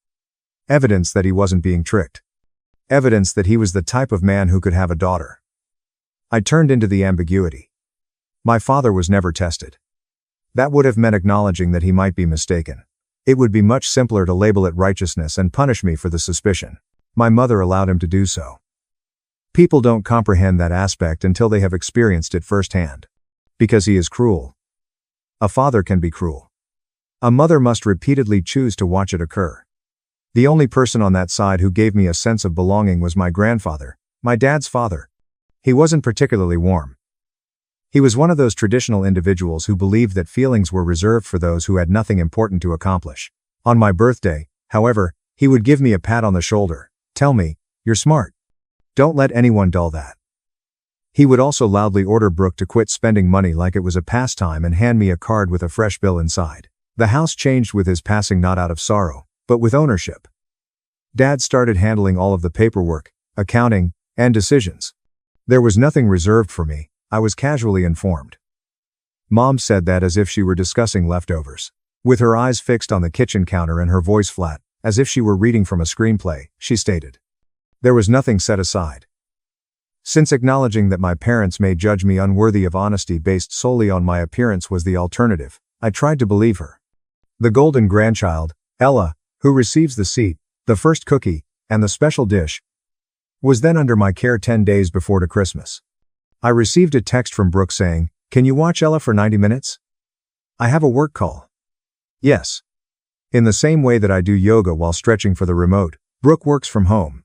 Evidence that he wasn't being tricked. Evidence that he was the type of man who could have a daughter. I turned into the ambiguity. My father was never tested. That would have meant acknowledging that he might be mistaken. It would be much simpler to label it righteousness and punish me for the suspicion. My mother allowed him to do so. People don't comprehend that aspect until they have experienced it firsthand. Because he is cruel. A father can be cruel. A mother must repeatedly choose to watch it occur. The only person on that side who gave me a sense of belonging was my grandfather, my dad's father. He wasn't particularly warm. He was one of those traditional individuals who believed that feelings were reserved for those who had nothing important to accomplish. On my birthday, however, he would give me a pat on the shoulder, tell me, "You're smart. Don't let anyone dull that." He would also loudly order Brooke to quit spending money like it was a pastime and hand me a card with a fresh bill inside. The house changed with his passing, not out of sorrow, but with ownership. Dad started handling all of the paperwork, accounting, and decisions. There was nothing reserved for me, I was casually informed. Mom said that as if she were discussing leftovers. With her eyes fixed on the kitchen counter and her voice flat, as if she were reading from a screenplay, she stated, "There was nothing set aside." Since acknowledging that my parents may judge me unworthy of honesty based solely on my appearance was the alternative, I tried to believe her. The golden grandchild, Ella, who receives the seat, the first cookie, and the special dish, was then under my care 10 days before to Christmas. I received a text from Brooke saying, "Can you watch Ella for 90 minutes? I have a work call." Yes. In the same way that I do yoga while stretching for the remote, Brooke works from home.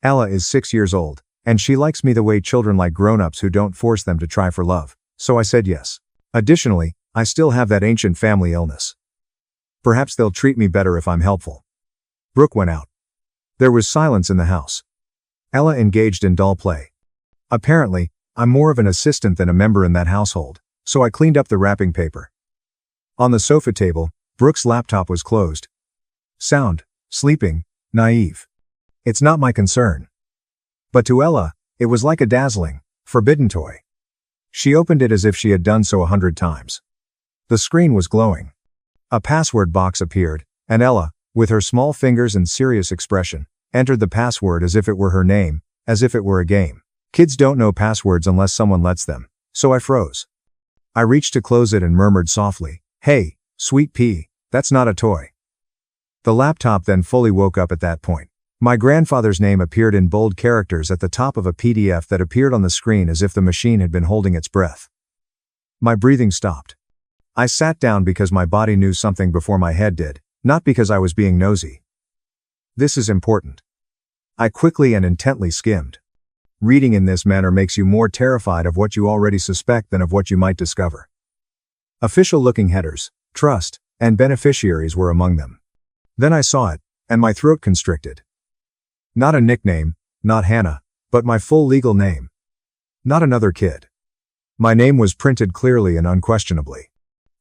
Ella is 6 years old, and she likes me the way children like grown-ups who don't force them to try for love, so I said yes. Additionally, I still have that ancient family illness. Perhaps they'll treat me better if I'm helpful. Brooke went out. There was silence in the house. Ella engaged in dull play. Apparently, I'm more of an assistant than a member in that household, so I cleaned up the wrapping paper. On the sofa table, Brooke's laptop was closed. Sound, sleeping, naive. It's not my concern. But to Ella, it was like a dazzling, forbidden toy. She opened it as if she had done so 100 times. The screen was glowing. A password box appeared, and Ella, with her small fingers and serious expression, entered the password as if it were her name, as if it were a game. Kids don't know passwords unless someone lets them, so I froze. I reached to close it and murmured softly, "Hey, sweet pea, that's not a toy." The laptop then fully woke up at that point. My grandfather's name appeared in bold characters at the top of a PDF that appeared on the screen as if the machine had been holding its breath. My breathing stopped. I sat down because my body knew something before my head did, not because I was being nosy. This is important. I quickly and intently skimmed. Reading in this manner makes you more terrified of what you already suspect than of what you might discover. Official-looking headers, trust, and beneficiaries were among them. Then I saw it, and my throat constricted. Not a nickname, not Hannah, but my full legal name. Not another kid. My name was printed clearly and unquestionably.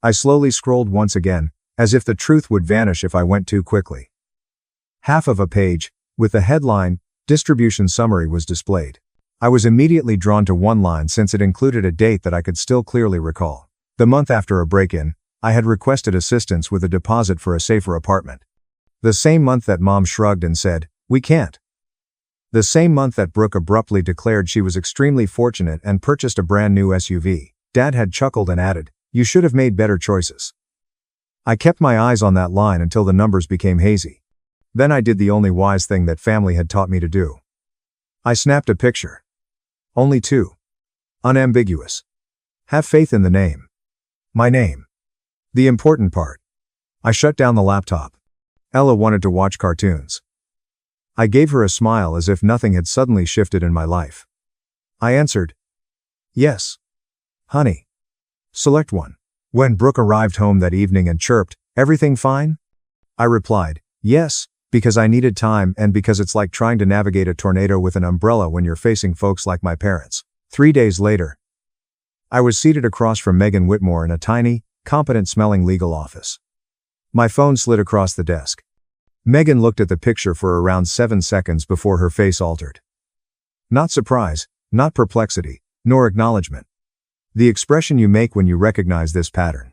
I slowly scrolled once again, as if the truth would vanish if I went too quickly. Half of a page, with the headline, "Distribution Summary," was displayed. I was immediately drawn to one line since it included a date that I could still clearly recall. The month after a break-in, I had requested assistance with a deposit for a safer apartment. The same month that Mom shrugged and said, "We can't." The same month that Brooke abruptly declared she was extremely fortunate and purchased a brand new SUV, Dad had chuckled and added, "You should have made better choices." I kept my eyes on that line until the numbers became hazy. Then I did the only wise thing that family had taught me to do. I snapped a picture. Only two. Unambiguous. Have faith in the name. My name. The important part. I shut down the laptop. Ella wanted to watch cartoons. I gave her a smile as if nothing had suddenly shifted in my life. I answered, "Yes. Honey." Select one. When Brooke arrived home that evening and chirped, "Everything fine?" I replied, "Yes, because I needed time and because it's like trying to navigate a tornado with an umbrella when you're facing folks like my parents." 3 days later, I was seated across from Megan Whitmore in a tiny, competent-smelling legal office. My phone slid across the desk. Megan looked at the picture for around 7 seconds before her face altered. Not surprise, not perplexity, nor acknowledgement. The expression you make when you recognize this pattern.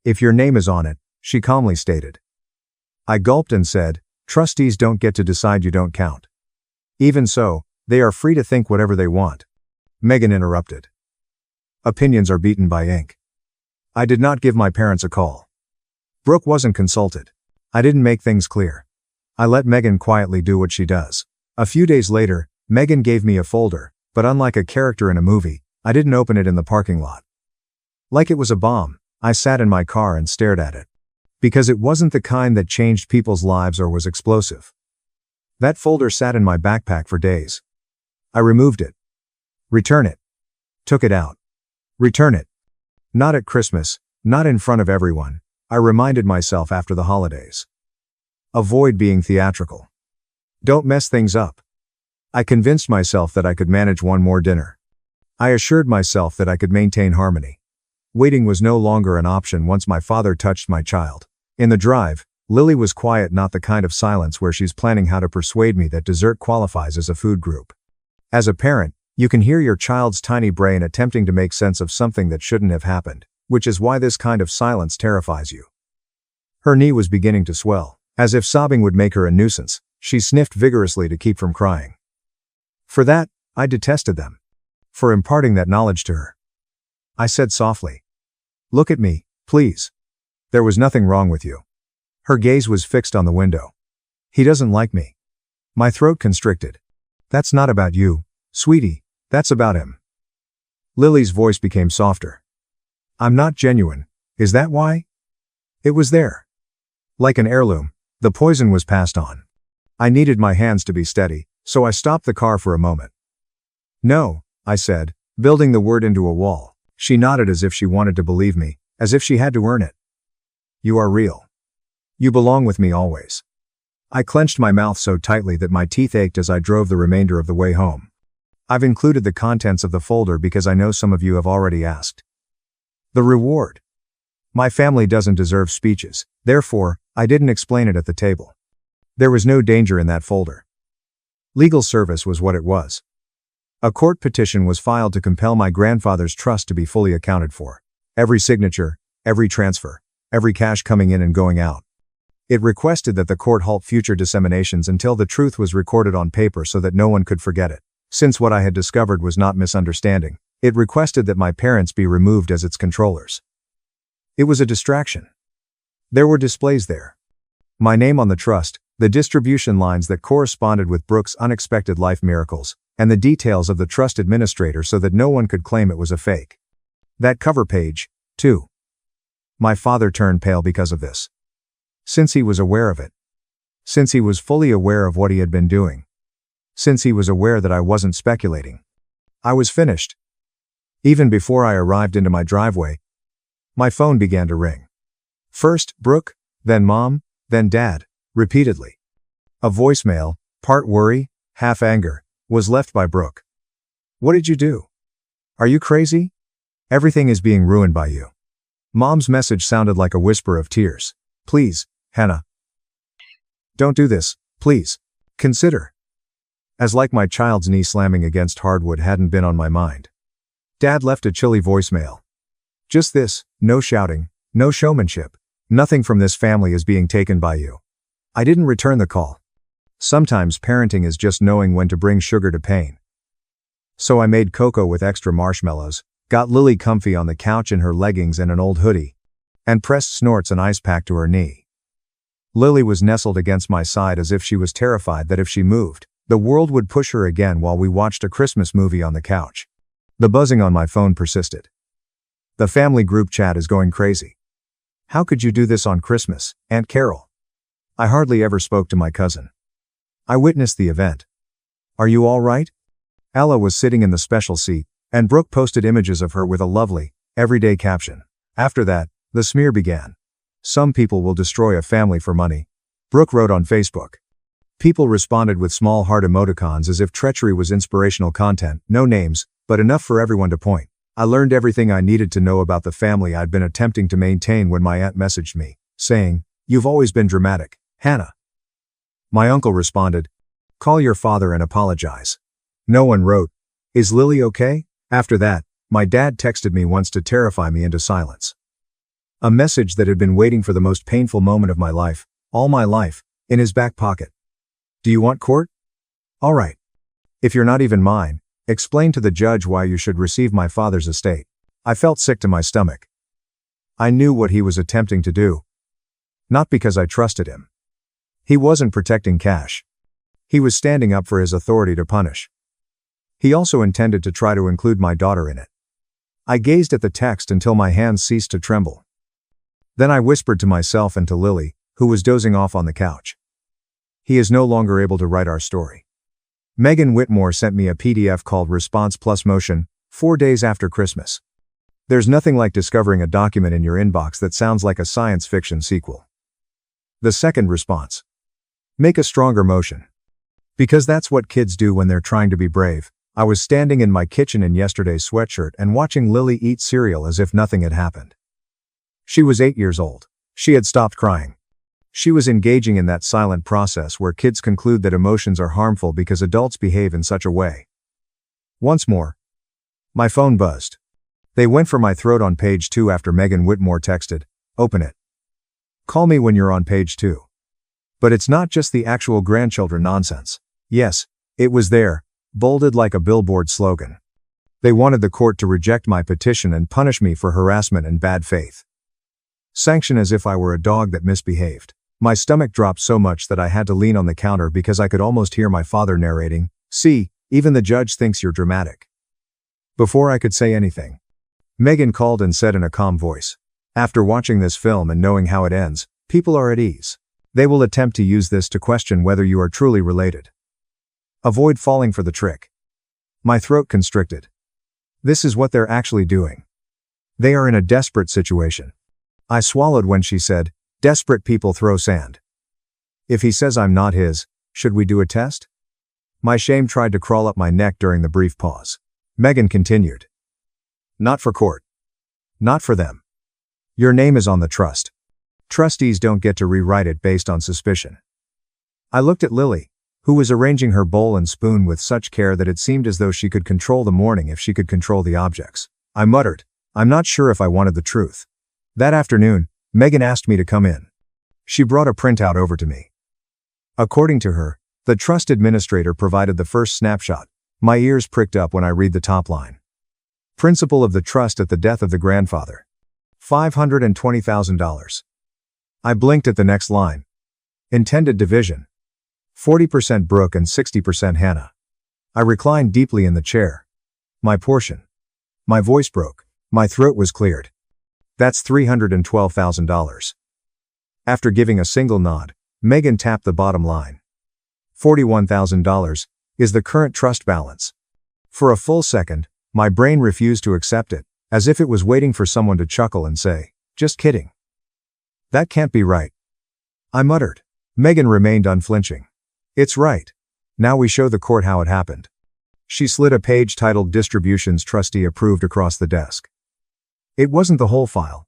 "If your name is on it," she calmly stated. I gulped and said, "Trustees don't get to decide you don't count." "Even so, they are free to think whatever they want." Megan interrupted. "Opinions are beaten by ink." I did not give my parents a call. Brooke wasn't consulted. I didn't make things clear. I let Megan quietly do what she does. A few days later, Megan gave me a folder, but unlike a character in a movie, I didn't open it in the parking lot. Like it was a bomb, I sat in my car and stared at it. Because it wasn't the kind that changed people's lives or was explosive. That folder sat in my backpack for days. I removed it. Return it. Took it out. Return it. Not at Christmas, not in front of everyone, I reminded myself after the holidays. Avoid being theatrical. Don't mess things up. I convinced myself that I could manage one more dinner. I assured myself that I could maintain harmony. Waiting was no longer an option once my father touched my child. In the drive, Lily was quiet, not the kind of silence where she's planning how to persuade me that dessert qualifies as a food group. As a parent, you can hear your child's tiny brain attempting to make sense of something that shouldn't have happened, which is why this kind of silence terrifies you. Her knee was beginning to swell. As if sobbing would make her a nuisance, she sniffed vigorously to keep from crying. For that, I detested them. For imparting that knowledge to her. I said softly, "Look at me, please. There was nothing wrong with you." Her gaze was fixed on the window. "He doesn't like me." My throat constricted. "That's not about you, sweetie, that's about him." Lily's voice became softer. "I'm not genuine, is that why?" It was there. Like an heirloom, the poison was passed on. I needed my hands to be steady, so I stopped the car for a moment. "No," I said, building the word into a wall. She nodded as if she wanted to believe me, as if she had to earn it. "You are real. You belong with me always." I clenched my mouth so tightly that my teeth ached as I drove the remainder of the way home. I've included the contents of the folder because I know some of you have already asked. The reward. My family doesn't deserve speeches, therefore, I didn't explain it at the table. There was no danger in that folder. Legal service was what it was. A court petition was filed to compel my grandfather's trust to be fully accounted for. Every signature, every transfer, every cash coming in and going out. It requested that the court halt future disseminations until the truth was recorded on paper so that no one could forget it. Since what I had discovered was not misunderstanding, it requested that my parents be removed as its controllers. It was a distraction. There were displays there. My name on the trust, the distribution lines that corresponded with Brooke's unexpected life miracles, and the details of the trust administrator so that no one could claim it was a fake. That cover page, too. My father turned pale because of this. Since he was aware of it. Since he was fully aware of what he had been doing. Since he was aware that I wasn't speculating. I was finished. Even before I arrived into my driveway, my phone began to ring. First Brooke, then Mom, then Dad, repeatedly. A voicemail, part worry, half anger, was left by Brooke. What did you do? Are you crazy? Everything is being ruined by you. Mom's message sounded like a whisper of tears. Please, Hannah. Don't do this, please. Consider. As like my child's knee slamming against hardwood hadn't been on my mind. Dad left a chilly voicemail. Just this, no shouting, no showmanship. Nothing from this family is being taken by you. I didn't return the call. Sometimes parenting is just knowing when to bring sugar to pain. So I made cocoa with extra marshmallows, got Lily comfy on the couch in her leggings and an old hoodie, and pressed Snorts an ice pack to her knee. Lily was nestled against my side as if she was terrified that if she moved, the world would push her again while we watched a Christmas movie on the couch. The buzzing on my phone persisted. The family group chat is going crazy. How could you do this on Christmas, Aunt Carol? I hardly ever spoke to my cousin. I witnessed the event. Are you all right? Ella was sitting in the special seat, and Brooke posted images of her with a lovely, everyday caption. After that, the smear began. Some people will destroy a family for money. Brooke wrote on Facebook. People responded with small heart emoticons as if treachery was inspirational content, no names, but enough for everyone to point. I learned everything I needed to know about the family I'd been attempting to maintain when my aunt messaged me, saying, "You've always been dramatic, Hannah." My uncle responded, "Call your father and apologize." No one wrote, "Is Lily okay?" After that, my dad texted me once to terrify me into silence. A message that had been waiting for the most painful moment of my life, all my life, in his back pocket. Do you want court? All right. If you're not even mine, explain to the judge why you should receive my father's estate. I felt sick to my stomach. I knew what he was attempting to do. Not because I trusted him. He wasn't protecting cash. He was standing up for his authority to punish. He also intended to try to include my daughter in it. I gazed at the text until my hands ceased to tremble. Then I whispered to myself and to Lily, who was dozing off on the couch. He is no longer able to write our story. Megan Whitmore sent me a PDF called Response Plus Motion, 4 days after Christmas. There's nothing like discovering a document in your inbox that sounds like a science fiction sequel. The second response. Make a stronger motion. Because that's what kids do when they're trying to be brave. I was standing in my kitchen in yesterday's sweatshirt and watching Lily eat cereal as if nothing had happened. She was 8 years old. She had stopped crying. She was engaging in that silent process where kids conclude that emotions are harmful because adults behave in such a way. Once more. My phone buzzed. They went for my throat on page 2 after Megan Whitmore texted, "Open it. Call me when you're on page 2. But it's not just the actual grandchildren nonsense. Yes, it was there, bolded like a billboard slogan. They wanted the court to reject my petition and punish me for harassment and bad faith. Sanction as if I were a dog that misbehaved. My stomach dropped so much that I had to lean on the counter because I could almost hear my father narrating, "See, even the judge thinks you're dramatic." Before I could say anything, Megan called and said in a calm voice, "After watching this film and knowing how it ends, people are at ease. They will attempt to use this to question whether you are truly related. Avoid falling for the trick." My throat constricted. This is what they're actually doing. They are in a desperate situation. I swallowed when she said, "Desperate people throw sand." If he says I'm not his, should we do a test? My shame tried to crawl up my neck during the brief pause. Megan continued. Not for court. Not for them. Your name is on the trust. Trustees don't get to rewrite it based on suspicion. I looked at Lily, who was arranging her bowl and spoon with such care that it seemed as though she could control the morning if she could control the objects. I muttered, I'm not sure if I wanted the truth. That afternoon, Megan asked me to come in. She brought a printout over to me. According to her, the trust administrator provided the first snapshot. My ears pricked up when I read the top line. Principal of the trust at the death of the grandfather. $520,000. I blinked at the next line. Intended division. 40% Brooke and 60% Hannah. I reclined deeply in the chair. My portion. My voice broke. My throat was cleared. That's $312,000. After giving a single nod, Megan tapped the bottom line. $41,000 is the current trust balance. For a full second, my brain refused to accept it, as if it was waiting for someone to chuckle and say, just kidding. That can't be right. I muttered. Megan remained unflinching. It's right. Now we show the court how it happened. She slid a page titled Distributions Trustee Approved across the desk. It wasn't the whole file.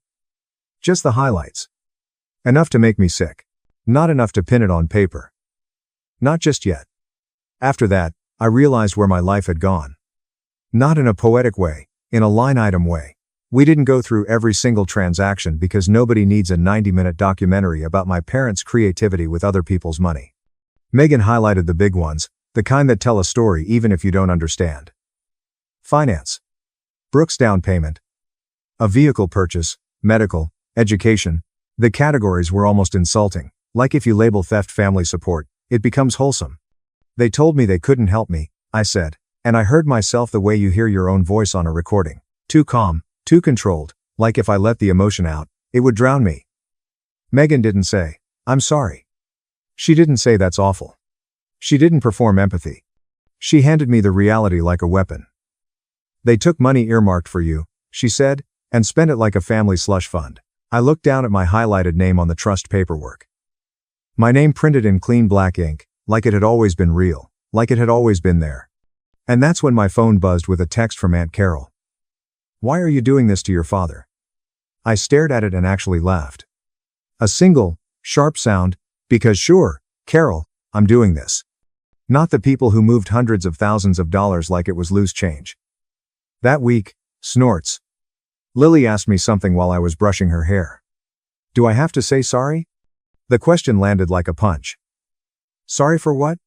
Just the highlights. Enough to make me sick. Not enough to pin it on paper. Not just yet. After that, I realized where my life had gone. Not in a poetic way, in a line-item way. We didn't go through every single transaction because nobody needs a 90-minute documentary about my parents' creativity with other people's money. Megan highlighted the big ones, the kind that tell a story even if you don't understand. Finance. Brooke's down payment. A vehicle purchase, medical, education. The categories were almost insulting, like if you label theft family support, it becomes wholesome. They told me they couldn't help me, I said, and I heard myself the way you hear your own voice on a recording. Too calm, too controlled, like if I let the emotion out, it would drown me. Megan didn't say, I'm sorry. She didn't say that's awful. She didn't perform empathy. She handed me the reality like a weapon. They took money earmarked for you, she said, and spent it like a family slush fund. I looked down at my highlighted name on the trust paperwork. My name printed in clean black ink, like it had always been real, like it had always been there. And that's when my phone buzzed with a text from Aunt Carol. Why are you doing this to your father? I stared at it and actually laughed. A single, sharp sound, because sure, Carol, I'm doing this. Not the people who moved hundreds of thousands of dollars like it was loose change. That week, snorts. Lily asked me something while I was brushing her hair. Do I have to say sorry? The question landed like a punch. Sorry for what?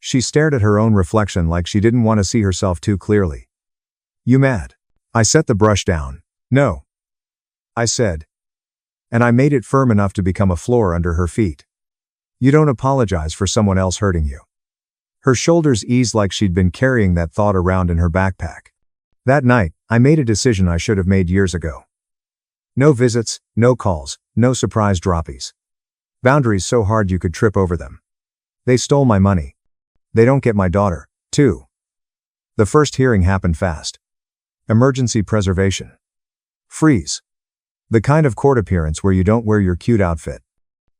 She stared at her own reflection like she didn't want to see herself too clearly. You mad? I set the brush down. No. I said. And I made it firm enough to become a floor under her feet. You don't apologize for someone else hurting you. Her shoulders eased like she'd been carrying that thought around in her backpack. That night, I made a decision I should have made years ago. No visits, no calls, no surprise droppies. Boundaries so hard you could trip over them. They stole my money. They don't get my daughter, too. The first hearing happened fast. Emergency preservation. Freeze. The kind of court appearance where you don't wear your cute outfit.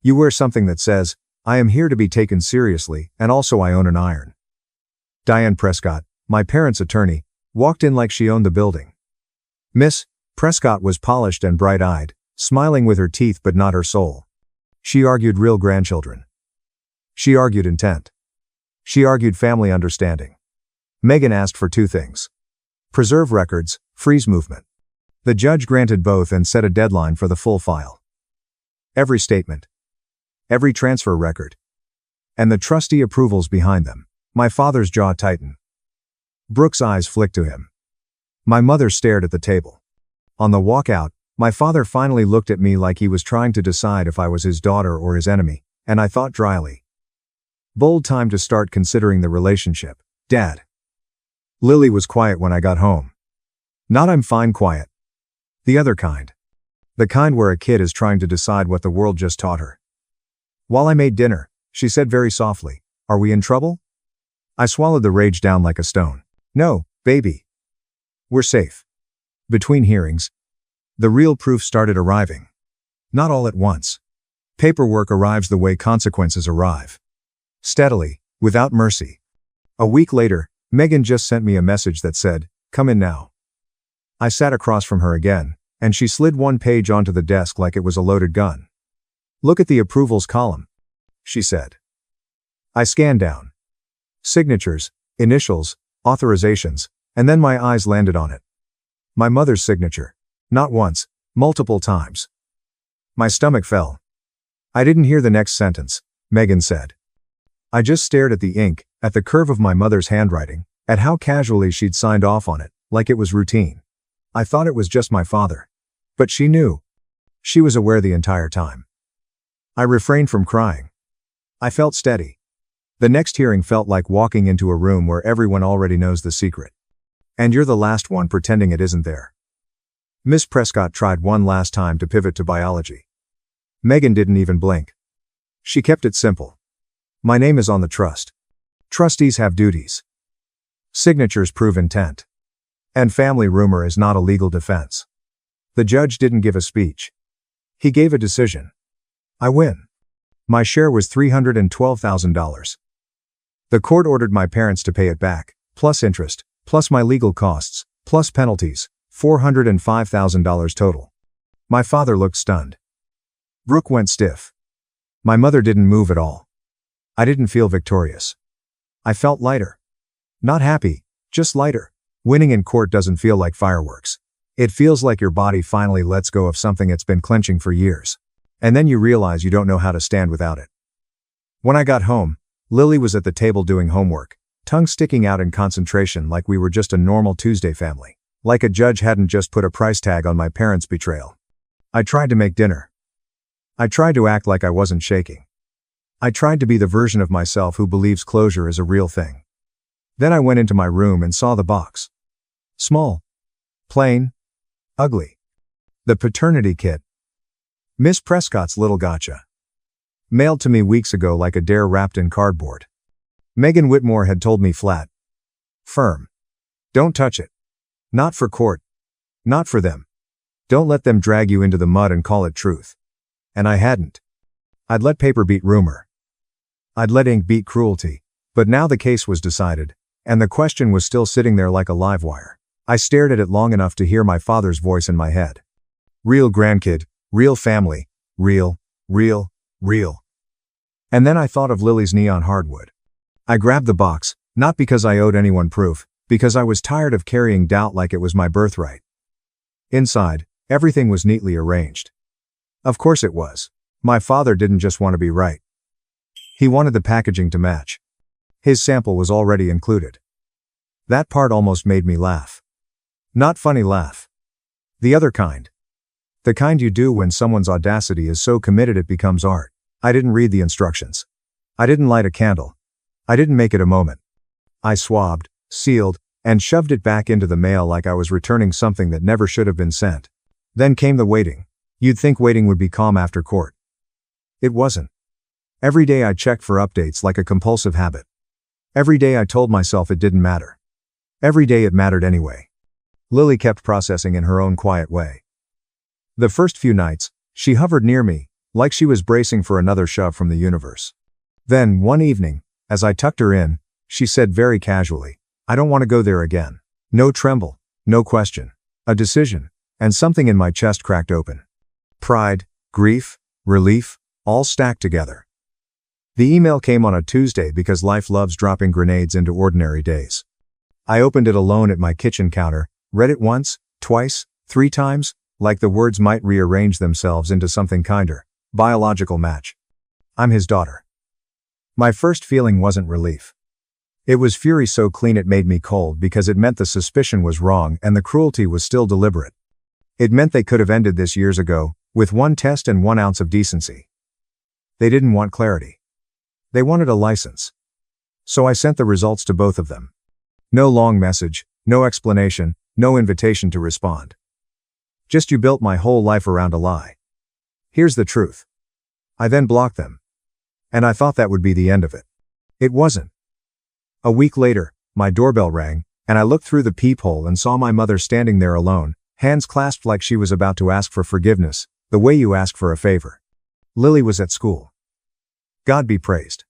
You wear something that says, I am here to be taken seriously, and also I own an iron. Diane Prescott, my parents' attorney, walked in like she owned the building. Miss Prescott was polished and bright-eyed, smiling with her teeth but not her soul. She argued real grandchildren. She argued intent. She argued family understanding. Megan asked for two things. Preserve records, freeze movement. The judge granted both and set a deadline for the full file. Every statement. Every transfer record. And the trustee approvals behind them. My father's jaw tightened. Brooke's eyes flicked to him. My mother stared at the table. On the walkout, my father finally looked at me like he was trying to decide if I was his daughter or his enemy, and I thought dryly. Bold time to start considering the relationship, Dad. Lily was quiet when I got home. Not I'm fine quiet. The other kind. The kind where a kid is trying to decide what the world just taught her. While I made dinner, she said very softly, Are we in trouble? I swallowed the rage down like a stone. No, baby. We're safe. Between hearings, the real proof started arriving. Not all at once. Paperwork arrives the way consequences arrive. Steadily, without mercy. A week later, Megan just sent me a message that said, Come in now. I sat across from her again, and she slid one page onto the desk like it was a loaded gun. Look at the approvals column, she said. I scanned down, Signatures, initials, authorizations, and then my eyes landed on it. My mother's signature. Not once, multiple times. My stomach fell. I didn't hear the next sentence, Megan said. I just stared at the ink, at the curve of my mother's handwriting, at how casually she'd signed off on it, like it was routine. I thought it was just my father. But she knew. She was aware the entire time. I refrained from crying. I felt steady. The next hearing felt like walking into a room where everyone already knows the secret. And you're the last one pretending it isn't there. Miss Prescott tried one last time to pivot to biology. Megan didn't even blink. She kept it simple. My name is on the trust. Trustees have duties. Signatures prove intent. And family rumor is not a legal defense. The judge didn't give a speech. He gave a decision. I win. My share was $312,000. The court ordered my parents to pay it back, plus interest, plus my legal costs, plus penalties, $405,000 total. My father looked stunned. Brooke went stiff. My mother didn't move at all. I didn't feel victorious. I felt lighter. Not happy, just lighter. Winning in court doesn't feel like fireworks. It feels like your body finally lets go of something it's been clenching for years. And then you realize you don't know how to stand without it. When I got home, Lily was at the table doing homework, tongue sticking out in concentration like we were just a normal Tuesday family. Like a judge hadn't just put a price tag on my parents' betrayal. I tried to make dinner. I tried to act like I wasn't shaking. I tried to be the version of myself who believes closure is a real thing. Then I went into my room and saw the box. Small. Plain. Ugly. The paternity kit. Miss Prescott's little gotcha. Mailed to me weeks ago like a dare wrapped in cardboard. Megan Whitmore had told me flat. Firm. Don't touch it. Not for court. Not for them. Don't let them drag you into the mud and call it truth. And I hadn't. I'd let paper beat rumor. I'd let ink beat cruelty. But now the case was decided, and the question was still sitting there like a live wire. I stared at it long enough to hear my father's voice in my head. Real grandkid, real family, real. And then I thought of Lily's neon hardwood. I grabbed the box, not because I owed anyone proof, because I was tired of carrying doubt like it was my birthright. Inside, everything was neatly arranged. Of course it was. My father didn't just want to be right. He wanted the packaging to match. His sample was already included. That part almost made me laugh. Not funny laugh. The other kind. The kind you do when someone's audacity is so committed it becomes art. I didn't read the instructions. I didn't light a candle. I didn't make it a moment. I swabbed, sealed, and shoved it back into the mail like I was returning something that never should have been sent. Then came the waiting. You'd think waiting would be calm after court. It wasn't. Every day I checked for updates like a compulsive habit. Every day I told myself it didn't matter. Every day it mattered anyway. Lily kept processing in her own quiet way. The first few nights, she hovered near me, like she was bracing for another shove from the universe. Then, one evening, as I tucked her in, she said very casually, I don't want to go there again. No tremble, no question. A decision, and something in my chest cracked open. Pride, grief, relief, all stacked together. The email came on a Tuesday because life loves dropping grenades into ordinary days. I opened it alone at my kitchen counter, read it once, twice, 3 times, like the words might rearrange themselves into something kinder. Biological match. I'm his daughter. My first feeling wasn't relief. It was fury so clean it made me cold because it meant the suspicion was wrong and the cruelty was still deliberate. It meant they could have ended this years ago, with 1 test and 1 ounce of decency. They didn't want clarity. They wanted a license. So I sent the results to both of them. No long message, no explanation, no invitation to respond. Just you built my whole life around a lie. Here's the truth. I then blocked them. And I thought that would be the end of it. It wasn't. A week later, my doorbell rang, and I looked through the peephole and saw my mother standing there alone, hands clasped like she was about to ask for forgiveness, the way you ask for a favor. Lily was at school. God be praised.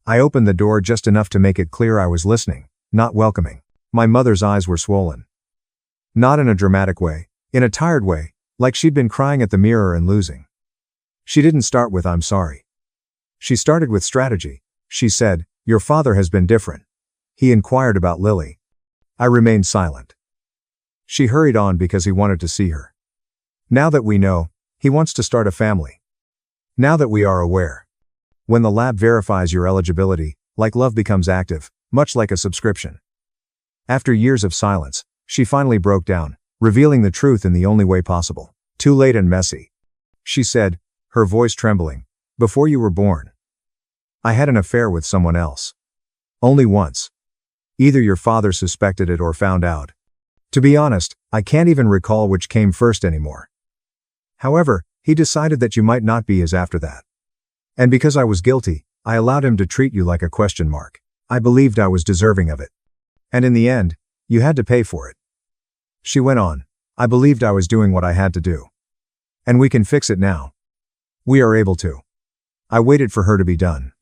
I opened the door just enough to make it clear I was listening, not welcoming. My mother's eyes were swollen. Not in a dramatic way, in a tired way, like she'd been crying at the mirror and losing. She didn't start with "I'm sorry." She started with strategy. She said, Your father has been different. He inquired about Lily. I remained silent. She hurried on because he wanted to see her. Now that we know, he wants to start a family. Now that we are aware. When the lab verifies your eligibility, like love becomes active, much like a subscription. After years of silence, she finally broke down, revealing the truth in the only way possible. Too late and messy. She said, her voice trembling, before you were born. I had an affair with someone else. Only once. Either your father suspected it or found out. To be honest, I can't even recall which came first anymore. However, he decided that you might not be his after that. And because I was guilty, I allowed him to treat you like a question mark. I believed I was deserving of it. And in the end, you had to pay for it. She went on, I believed I was doing what I had to do. And we can fix it now. We are able to. I waited for her to be done.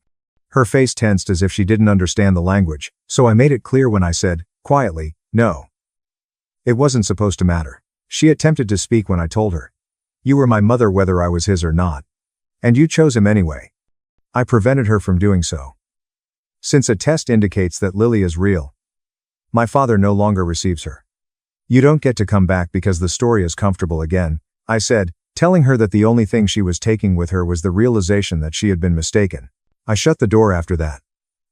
Her face tensed as if she didn't understand the language, so I made it clear when I said, quietly, no. It wasn't supposed to matter. She attempted to speak when I told her. You were my mother whether I was his or not. And you chose him anyway. I prevented her from doing so. Since a test indicates that Lily is real, my father no longer receives her. You don't get to come back because the story is comfortable again, I said, telling her that the only thing she was taking with her was the realization that she had been mistaken. I shut the door after that.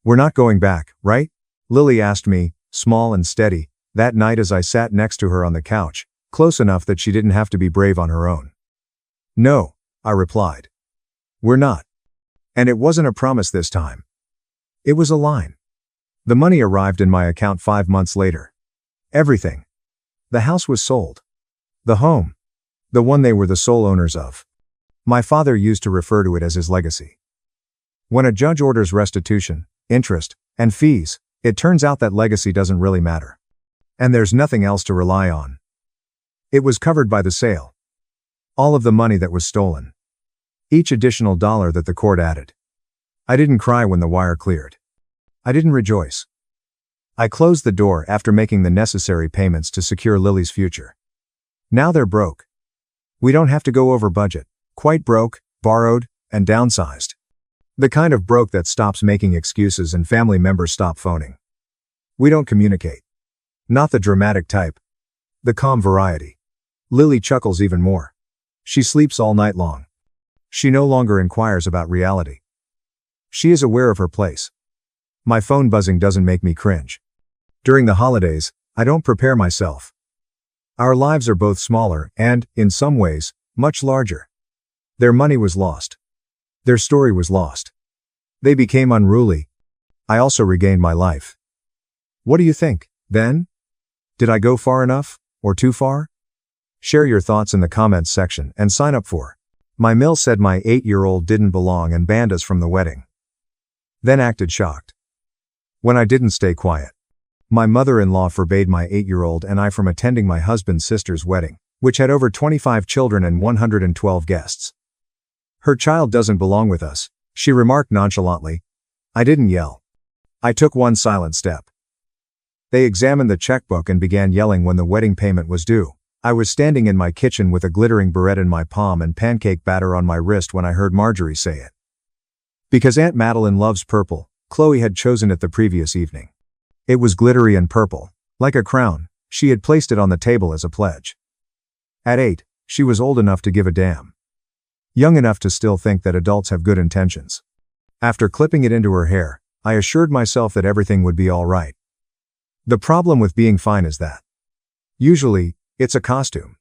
We're not going back, right? Lily asked me, small and steady, that night as I sat next to her on the couch, close enough that she didn't have to be brave on her own. No, I replied. We're not. And it wasn't a promise this time. It was a line. The money arrived in my account 5 months later. Everything. The house was sold. The home. The one they were the sole owners of. My father used to refer to it as his legacy. When a judge orders restitution, interest, and fees, it turns out that legacy doesn't really matter. And there's nothing else to rely on. It was covered by the sale. All of the money that was stolen. Each additional dollar that the court added. I didn't cry when the wire cleared. I didn't rejoice. I closed the door after making the necessary payments to secure Lily's future. Now they're broke. We don't have to go over budget. Quite broke, borrowed, and downsized. The kind of broke that stops making excuses and family members stop phoning. We don't communicate. Not the dramatic type. The calm variety. Lily chuckles even more. She sleeps all night long. She no longer inquires about reality. She is aware of her place. My phone buzzing doesn't make me cringe. During the holidays, I don't prepare myself. Our lives are both smaller and, in some ways, much larger. Their money was lost. Their story was lost. They became unruly. I also regained my life. What do you think, then? Did I go far enough, or too far? Share your thoughts in the comments section and sign up for My Mill said my 8-year-old didn't belong and banned us from the wedding. Then acted shocked. When I didn't stay quiet. My mother-in-law forbade my 8-year-old and I from attending my husband's sister's wedding, which had over 25 children and 112 guests. Her child doesn't belong with us, she remarked nonchalantly. I didn't yell. I took one silent step. They examined the checkbook and began yelling when the wedding payment was due. I was standing in my kitchen with a glittering barrette in my palm and pancake batter on my wrist when I heard Marjorie say it. Because Aunt Madeline loves purple, Chloe had chosen it the previous evening. It was glittery and purple. Like a crown, she had placed it on the table as a pledge. At 8, she was old enough to give a damn. Young enough to still think that adults have good intentions. After clipping it into her hair, I assured myself that everything would be all right. The problem with being fine is that usually, it's a costume.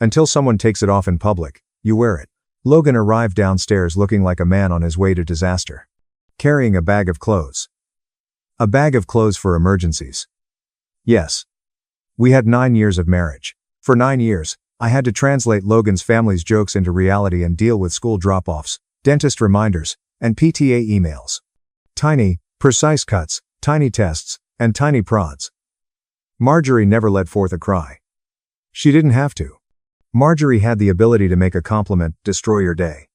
Until someone takes it off in public, you wear it. Logan arrived downstairs looking like a man on his way to disaster. Carrying a bag of clothes. A bag of clothes for emergencies. Yes. We had 9 years of marriage. For 9 years, I had to translate Logan's family's jokes into reality and deal with school drop-offs, dentist reminders, and PTA emails. Tiny, precise cuts, tiny tests, and tiny prods. Marjorie never let forth a cry. She didn't have to. Marjorie had the ability to make a compliment destroy your day.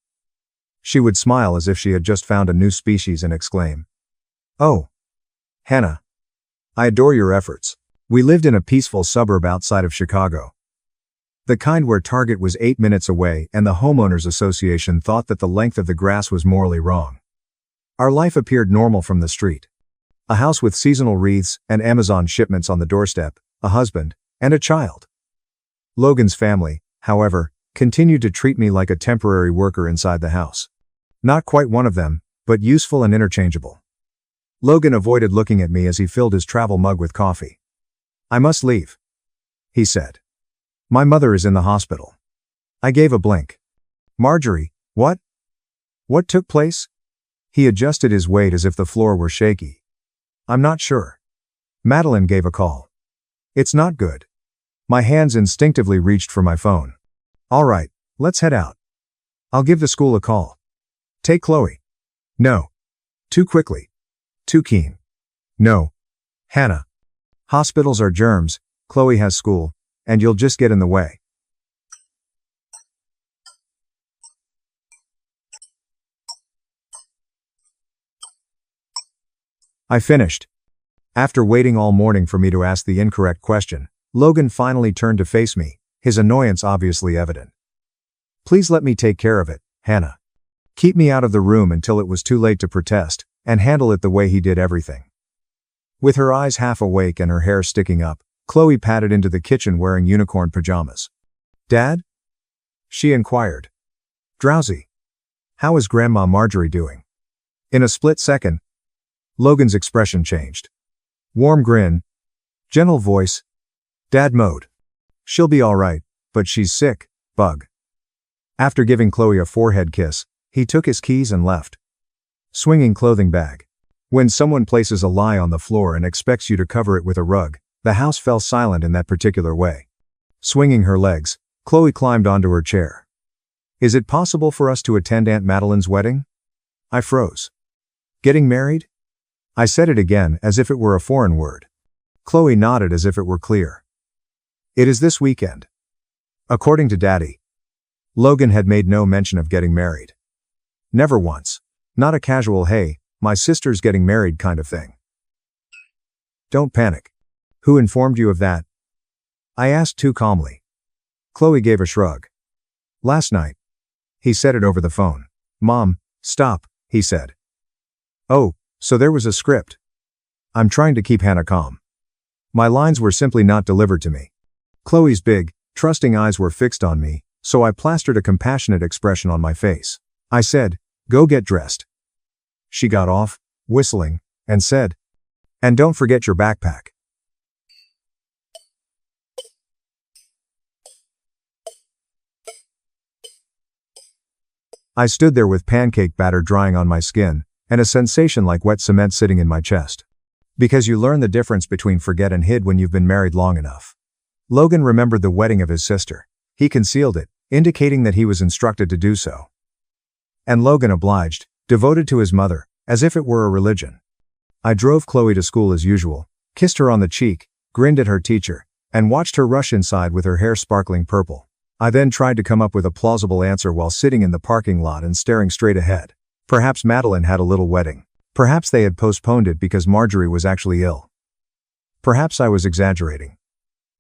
She would smile as if she had just found a new species and exclaim, "Oh, Hannah, I adore your efforts." We lived in a peaceful suburb outside of Chicago. The kind where Target was 8 minutes away and the homeowners association thought that the length of the grass was morally wrong. Our life appeared normal from the street. A house with seasonal wreaths and Amazon shipments on the doorstep, a husband, and a child. Logan's family, however, continued to treat me like a temporary worker inside the house. Not quite one of them, but useful and interchangeable. Logan avoided looking at me as he filled his travel mug with coffee. "I must leave," he said. "My mother is in the hospital." I gave a blink. "Marjorie, what? What took place?" He adjusted his weight as if the floor were shaky. "I'm not sure. Madeline gave a call. It's not good." My hands instinctively reached for my phone. "All right, let's head out. I'll give the school a call. Take Chloe." "No. Too quickly. Too keen." "No. Hannah. Hospitals are germs, Chloe has school, and you'll just get in the way." I finished. After waiting all morning for me to ask the incorrect question, Logan finally turned to face me, his annoyance obviously evident. "Please let me take care of it, Hannah. Keep me out of the room until it was too late to protest, and handle it the way he did everything." With her eyes half awake and her hair sticking up, Chloe padded into the kitchen wearing unicorn pajamas. "Dad?" she inquired. "Drowsy. How is Grandma Marjorie doing?" In a split second, Logan's expression changed. Warm grin. Gentle voice. Dad mode. "She'll be all right, but she's sick, bug." After giving Chloe a forehead kiss, he took his keys and left. Swinging clothing bag. When someone places a lie on the floor and expects you to cover it with a rug, the house fell silent in that particular way. Swinging her legs, Chloe climbed onto her chair. "Is it possible for us to attend Aunt Madeline's wedding?" I froze. "Getting married?" I said it again as if it were a foreign word. Chloe nodded as if it were clear. "It is this weekend." According to Daddy, Logan had made no mention of getting married. Never once. Not a casual "hey, my sister's getting married" kind of thing. "Don't panic. Who informed you of that?" I asked too calmly. Chloe gave a shrug. "Last night." He said it over the phone. "Mom, stop," he said. "Oh, so there was a script." I'm trying to keep Hannah calm. My lines were simply not delivered to me. Chloe's big, trusting eyes were fixed on me, so I plastered a compassionate expression on my face. I said, "Go get dressed." She got off, whistling, and said, "And don't forget your backpack." I stood there with pancake batter drying on my skin, and a sensation like wet cement sitting in my chest. Because you learn the difference between forget and hid when you've been married long enough. Logan remembered the wedding of his sister. He concealed it, indicating that he was instructed to do so. And Logan obliged, devoted to his mother, as if it were a religion. I drove Chloe to school as usual, kissed her on the cheek, grinned at her teacher, and watched her rush inside with her hair sparkling purple. I then tried to come up with a plausible answer while sitting in the parking lot and staring straight ahead. Perhaps Madeline had a little wedding. Perhaps they had postponed it because Marjorie was actually ill. Perhaps I was exaggerating.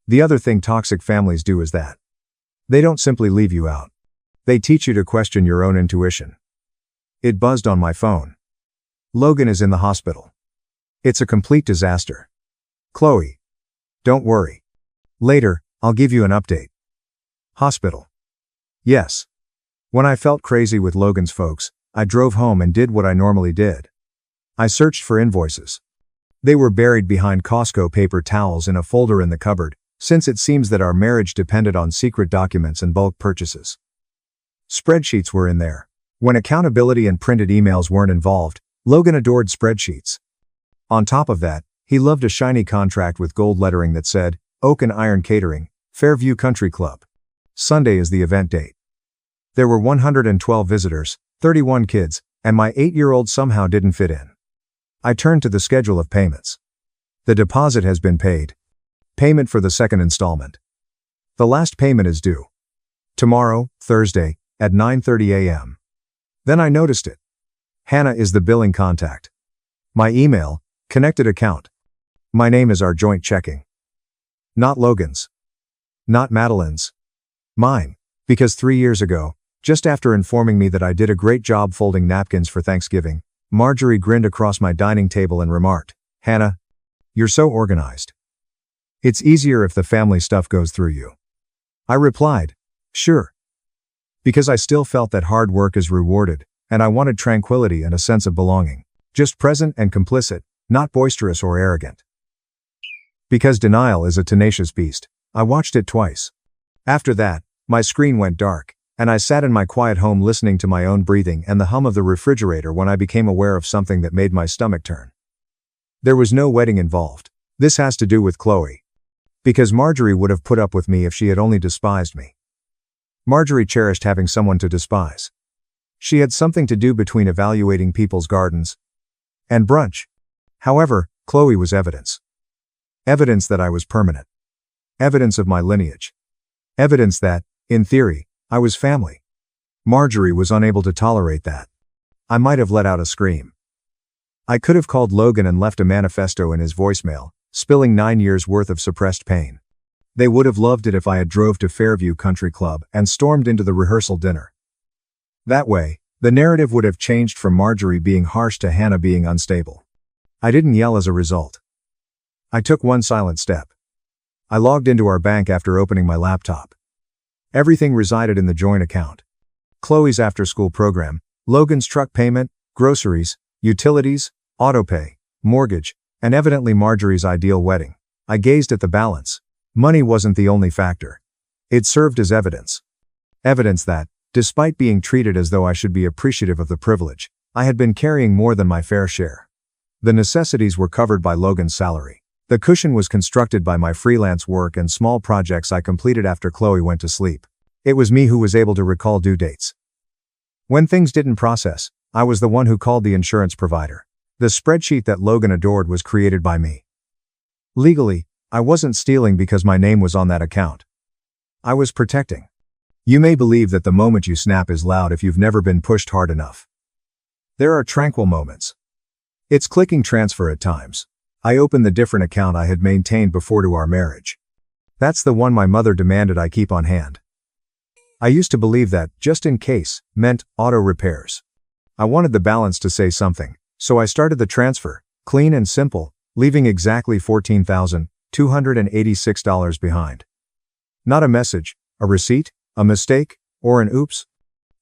The other thing toxic families do is that they don't simply leave you out. They teach you to question your own intuition. It buzzed on my phone. Logan is in the hospital. It's a complete disaster. Chloe. Don't worry. Later, I'll give you an update. Hospital. Yes. When I felt crazy with Logan's folks, I drove home and did what I normally did. I searched for invoices. They were buried behind Costco paper towels in a folder in the cupboard, since it seems that our marriage depended on secret documents and bulk purchases. Spreadsheets were in there. When accountability and printed emails weren't involved, Logan adored spreadsheets. On top of that, he loved a shiny contract with gold lettering that said, Oak and Iron Catering, Fairview Country Club. Sunday is the event date. There were 112 visitors, 31 kids, and my 8-year-old somehow didn't fit in. I turned to the schedule of payments. The deposit has been paid. Payment for the second installment. The last payment is due tomorrow, Thursday, at 9:30 a.m. Then I noticed it. Hannah is the billing contact. My email, connected account. My name is our joint checking. Not Logan's. Not Madeline's. Mine. Because 3 years ago, just after informing me that I did a great job folding napkins for Thanksgiving, Marjorie grinned across my dining table and remarked, "Hannah, you're so organized. It's easier if the family stuff goes through you." I replied, "Sure." Because I still felt that hard work is rewarded, and I wanted tranquility and a sense of belonging. Just present and complicit, not boisterous or arrogant. Because denial is a tenacious beast, I watched it twice. After that, my screen went dark, and I sat in my quiet home listening to my own breathing and the hum of the refrigerator when I became aware of something that made my stomach turn. There was no wedding involved. This has to do with Chloe. Because Marjorie would have put up with me if she had only despised me. Marjorie cherished having someone to despise. She had something to do between evaluating people's gardens and brunch. However, Chloe was evidence. Evidence that I was permanent. Evidence of my lineage. Evidence that, in theory, I was family. Marjorie was unable to tolerate that. I might have let out a scream. I could have called Logan and left a manifesto in his voicemail, spilling 9 years' worth of suppressed pain. They would have loved it if I had drove to Fairview Country Club and stormed into the rehearsal dinner. That way, the narrative would have changed from Marjorie being harsh to Hannah being unstable. I didn't yell as a result. I took one silent step. I logged into our bank after opening my laptop. Everything resided in the joint account. Chloe's after-school program, Logan's truck payment, groceries, utilities, autopay, mortgage, and evidently Marjorie's ideal wedding. I gazed at the balance. Money wasn't the only factor. It served as evidence. Evidence that, despite being treated as though I should be appreciative of the privilege, I had been carrying more than my fair share. The necessities were covered by Logan's salary. The cushion was constructed by my freelance work and small projects I completed after Chloe went to sleep. It was me who was able to recall due dates. When things didn't process, I was the one who called the insurance provider. The spreadsheet that Logan adored was created by me. Legally, I wasn't stealing because my name was on that account. I was protecting. You may believe that the moment you snap is loud if you've never been pushed hard enough. There are tranquil moments. It's clicking transfer at times. I opened the different account I had maintained before to our marriage. That's the one my mother demanded I keep on hand. I used to believe that, just in case, meant auto repairs. I wanted the balance to say something, so I started the transfer, clean and simple, leaving exactly $14,286 behind. Not a message, a receipt, a mistake, or an oops.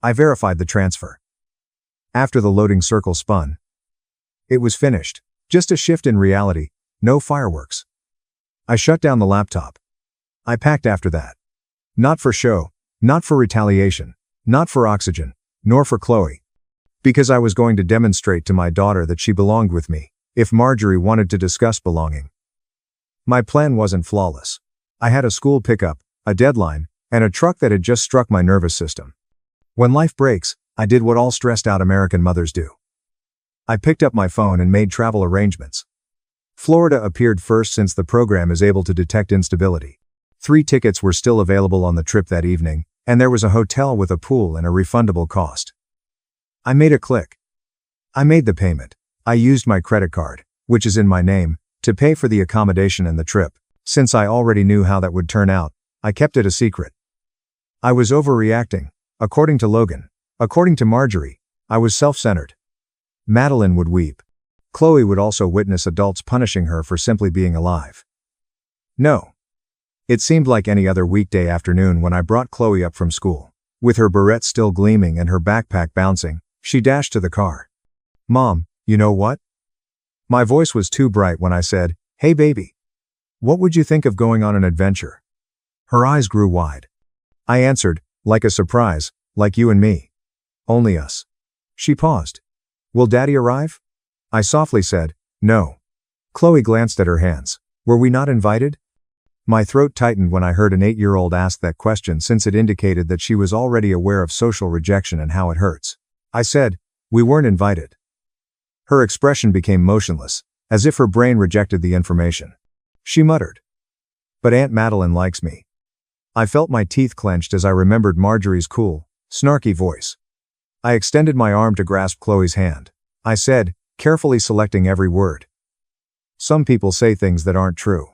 I verified the transfer. After the loading circle spun, it was finished. Just a shift in reality, no fireworks. I shut down the laptop. I packed after that. Not for show, not for retaliation, not for oxygen, nor for Chloe. Because I was going to demonstrate to my daughter that she belonged with me, if Marjorie wanted to discuss belonging. My plan wasn't flawless. I had a school pickup, a deadline, and a truck that had just struck my nervous system. When life breaks, I did what all stressed-out American mothers do. I picked up my phone and made travel arrangements. Florida appeared first since the program is able to detect instability. 3 tickets were still available on the trip that evening, and there was a hotel with a pool and a refundable cost. I made a click. I made the payment. I used my credit card, which is in my name, to pay for the accommodation and the trip. Since I already knew how that would turn out, I kept it a secret. I was overreacting, according to Logan. According to Marjorie, I was self-centered. Madeline would weep. Chloe would also witness adults punishing her for simply being alive. No. It seemed like any other weekday afternoon when I brought Chloe up from school. With her barrette still gleaming and her backpack bouncing, she dashed to the car. "Mom, you know what?" My voice was too bright when I said, "Hey baby. What would you think of going on an adventure?" Her eyes grew wide. I answered, like a surprise, "Like you and me. Only us." She paused. "Will Daddy arrive?" I softly said, "No." Chloe glanced at her hands. Were we not invited? My throat tightened when I heard an 8-year-old ask that question, since it indicated that she was already aware of social rejection and how it hurts. I said, "We weren't invited." Her expression became motionless, as if her brain rejected the information. She muttered, "But Aunt Madeline likes me." I felt my teeth clenched as I remembered Marjorie's cool, snarky voice. I extended my arm to grasp Chloe's hand. I said, carefully selecting every word, "Some people say things that aren't true.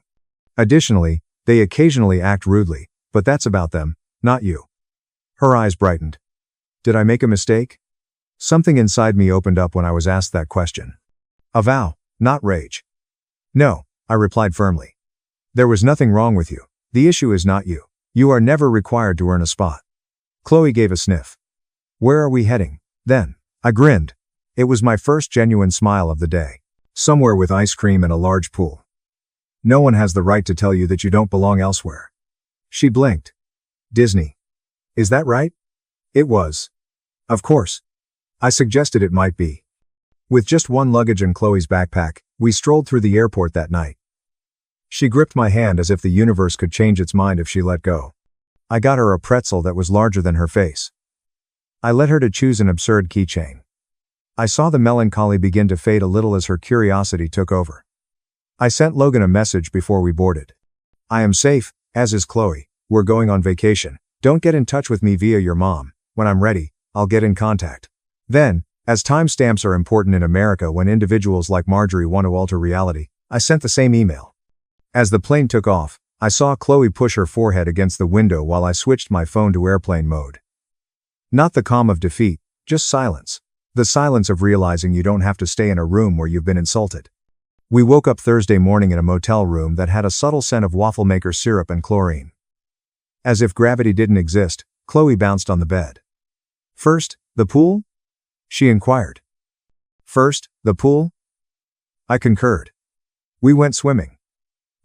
Additionally, they occasionally act rudely, but that's about them, not you." Her eyes brightened. "Did I make a mistake?" Something inside me opened up when I was asked that question. A vow, not rage. No, I replied firmly. There was nothing wrong with you. The issue is not you. You are never required to earn a spot. Chloe gave a sniff. Where are we heading, then? I grinned. It was my first genuine smile of the day. Somewhere with ice cream and a large pool. No one has the right to tell you that you don't belong elsewhere. She blinked. Disney. Is that right? It was. Of course. I suggested it might be. With just one luggage and Chloe's backpack, we strolled through the airport that night. She gripped my hand as if the universe could change its mind if she let go. I got her a pretzel that was larger than her face. I led her to choose an absurd keychain. I saw the melancholy begin to fade a little as her curiosity took over. I sent Logan a message before we boarded. I am safe, as is Chloe. We're going on vacation. Don't get in touch with me via your mom. When I'm ready, I'll get in contact. Then, as timestamps are important in America when individuals like Marjorie want to alter reality, I sent the same email. As the plane took off, I saw Chloe push her forehead against the window while I switched my phone to airplane mode. Not the calm of defeat, just silence. The silence of realizing you don't have to stay in a room where you've been insulted. We woke up Thursday morning in a motel room that had a subtle scent of waffle maker syrup and chlorine. As if gravity didn't exist, Chloe bounced on the bed. First, the pool? She inquired. First, the pool? I concurred. We went swimming.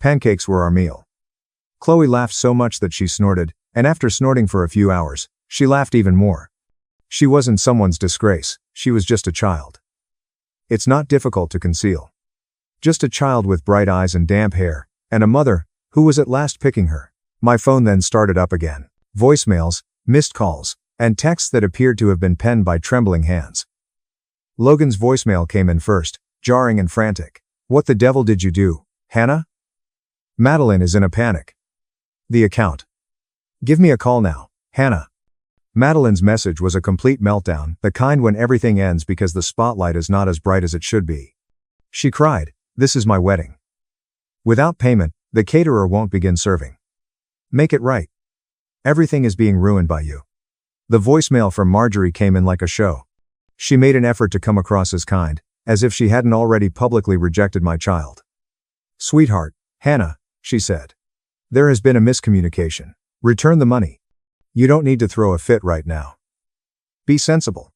Pancakes were our meal. Chloe laughed so much that she snorted, and after snorting for a few hours, she laughed even more. She wasn't someone's disgrace, she was just a child. It's not difficult to conceal. Just a child with bright eyes and damp hair, and a mother, who was at last picking her. My phone then started up again. Voicemails, missed calls, and texts that appeared to have been penned by trembling hands. Logan's voicemail came in first, jarring and frantic. What the devil did you do, Hannah? Madeline is in a panic. The account. Give me a call now, Hannah. Madeline's message was a complete meltdown, the kind when everything ends because the spotlight is not as bright as it should be. She cried, "This is my wedding. Without payment, the caterer won't begin serving. Make it right. Everything is being ruined by you." The voicemail from Marjorie came in like a show. She made an effort to come across as kind, as if she hadn't already publicly rejected my child. "Sweetheart, Hannah," she said. "There has been a miscommunication. Return the money. You don't need to throw a fit right now. Be sensible."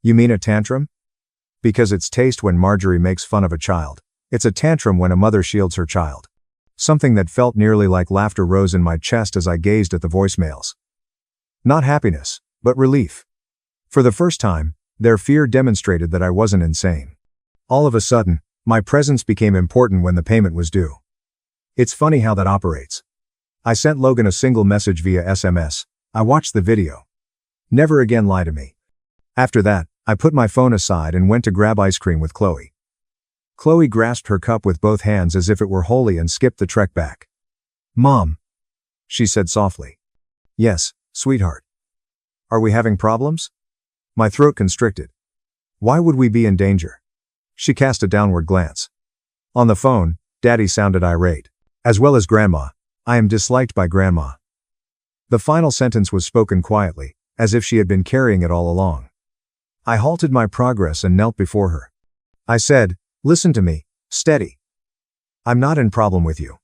"You mean a tantrum?" Because it's taste when Marjorie makes fun of a child. It's a tantrum when a mother shields her child. Something that felt nearly like laughter rose in my chest as I gazed at the voicemails. Not happiness, but relief. For the first time, their fear demonstrated that I wasn't insane. All of a sudden, my presence became important when the payment was due. It's funny how that operates. I sent Logan a single message via SMS. I watched the video. Never again lie to me. After that, I put my phone aside and went to grab ice cream with Chloe. Chloe grasped her cup with both hands as if it were holy and skipped the trek back. "Mom," she said softly. "Yes, sweetheart. Are we having problems?" My throat constricted. Why would we be in danger? She cast a downward glance. On the phone, Daddy sounded irate. As well as Grandma. I am disliked by Grandma. The final sentence was spoken quietly, as if she had been carrying it all along. I halted my progress and knelt before her. I said, "Listen to me, steady. I'm not in problem with you.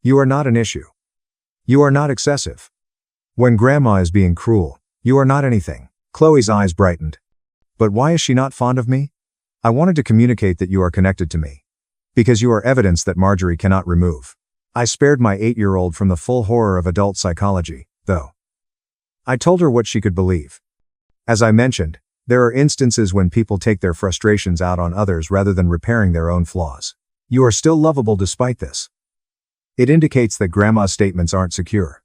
You are not an issue. You are not excessive. When Grandma is being cruel, you are not anything." Chloe's eyes brightened. "But why is she not fond of me?" "I wanted to communicate that you are connected to me. Because you are evidence that Marjorie cannot remove." I spared my 8-year-old from the full horror of adult psychology, though. I told her what she could believe. As I mentioned, there are instances when people take their frustrations out on others rather than repairing their own flaws. You are still lovable despite this. It indicates that Grandma's statements aren't secure.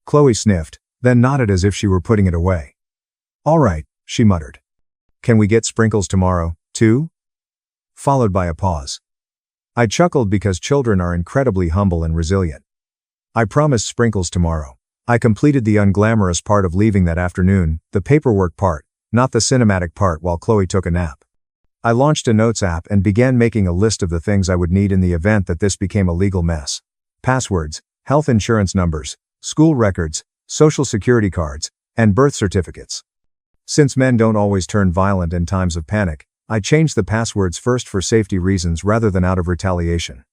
Chloe sniffed, then nodded as if she were putting it away. "All right," she muttered. "Can we get sprinkles tomorrow, too?" Followed by a pause. I chuckled because children are incredibly humble and resilient. I promised sprinkles tomorrow. I completed the unglamorous part of leaving that afternoon, the paperwork part, not the cinematic part, while Chloe took a nap. I launched a notes app and began making a list of the things I would need in the event that this became a legal mess. Passwords, health insurance numbers, school records, social security cards, and birth certificates. Since men don't always turn violent in times of panic, I changed the passwords first for safety reasons rather than out of retaliation.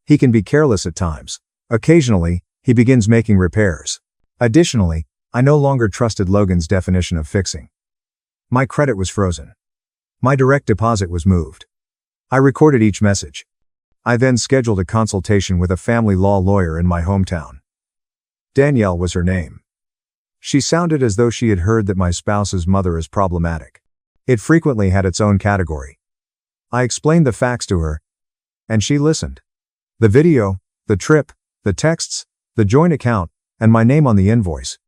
He can be careless at times. Occasionally, he begins making repairs. Additionally, I no longer trusted Logan's definition of fixing. My credit was frozen. My direct deposit was moved. I recorded each message. I then scheduled a consultation with a family law lawyer in my hometown. Danielle was her name. She sounded as though she had heard that my spouse's mother is problematic. It frequently had its own category. I explained the facts to her, and she listened. The video, the trip, the texts, the joint account, and my name on the invoice.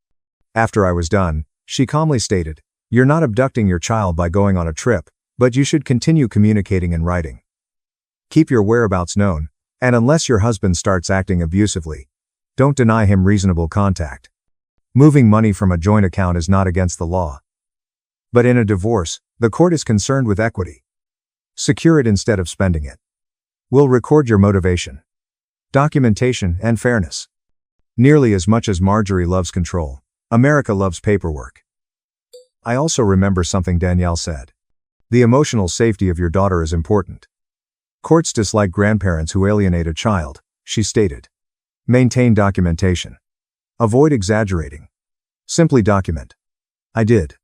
After I was done, she calmly stated, "You're not abducting your child by going on a trip, but you should continue communicating in writing. Keep your whereabouts known, and unless your husband starts acting abusively, don't deny him reasonable contact. Moving money from a joint account is not against the law. But in a divorce, the court is concerned with equity. Secure it instead of spending it. We'll record your motivation, documentation, and fairness. Nearly as much as Marjorie loves control, America loves paperwork." I also remember something Danielle said. "The emotional safety of your daughter is important. Courts dislike grandparents who alienate a child," she stated. "Maintain documentation. Avoid exaggerating. Simply document." I did.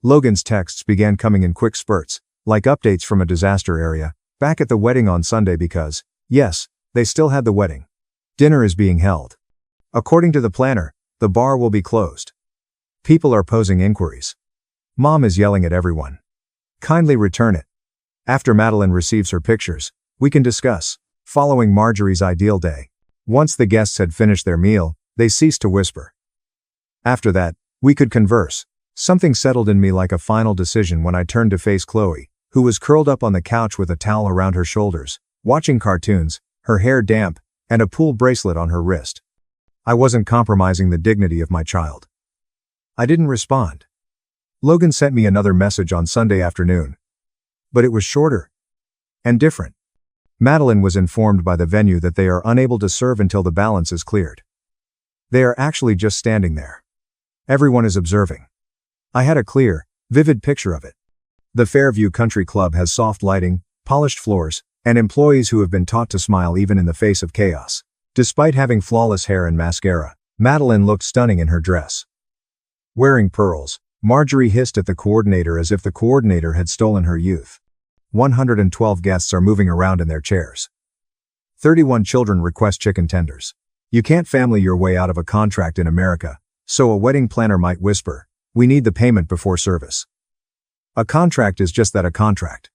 Logan's texts began coming in quick spurts, like updates from a disaster area, back at the wedding on Sunday because, yes, they still had the wedding. Dinner is being held. According to the planner, the bar will be closed. People are posing inquiries. Mom is yelling at everyone. Kindly return it. After Madeline receives her pictures, we can discuss. Following Marjorie's ideal day. Once the guests had finished their meal, they ceased to whisper. After that, we could converse. Something settled in me like a final decision when I turned to face Chloe, who was curled up on the couch with a towel around her shoulders, watching cartoons, her hair damp, and a pool bracelet on her wrist. I wasn't compromising the dignity of my child. I didn't respond. Logan sent me another message on Sunday afternoon. But it was shorter and different. Madeline was informed by the venue that they are unable to serve until the balance is cleared. They are actually just standing there. Everyone is observing. I had a clear, vivid picture of it. The Fairview Country Club has soft lighting, polished floors, and employees who have been taught to smile even in the face of chaos. Despite having flawless hair and mascara, Madeline looked stunning in her dress. Wearing pearls, Marjorie hissed at the coordinator as if the coordinator had stolen her youth. 112 guests are moving around in their chairs. 31 children request chicken tenders. You can't family your way out of a contract in America, so a wedding planner might whisper, "We need the payment before service." A contract is just that, a contract.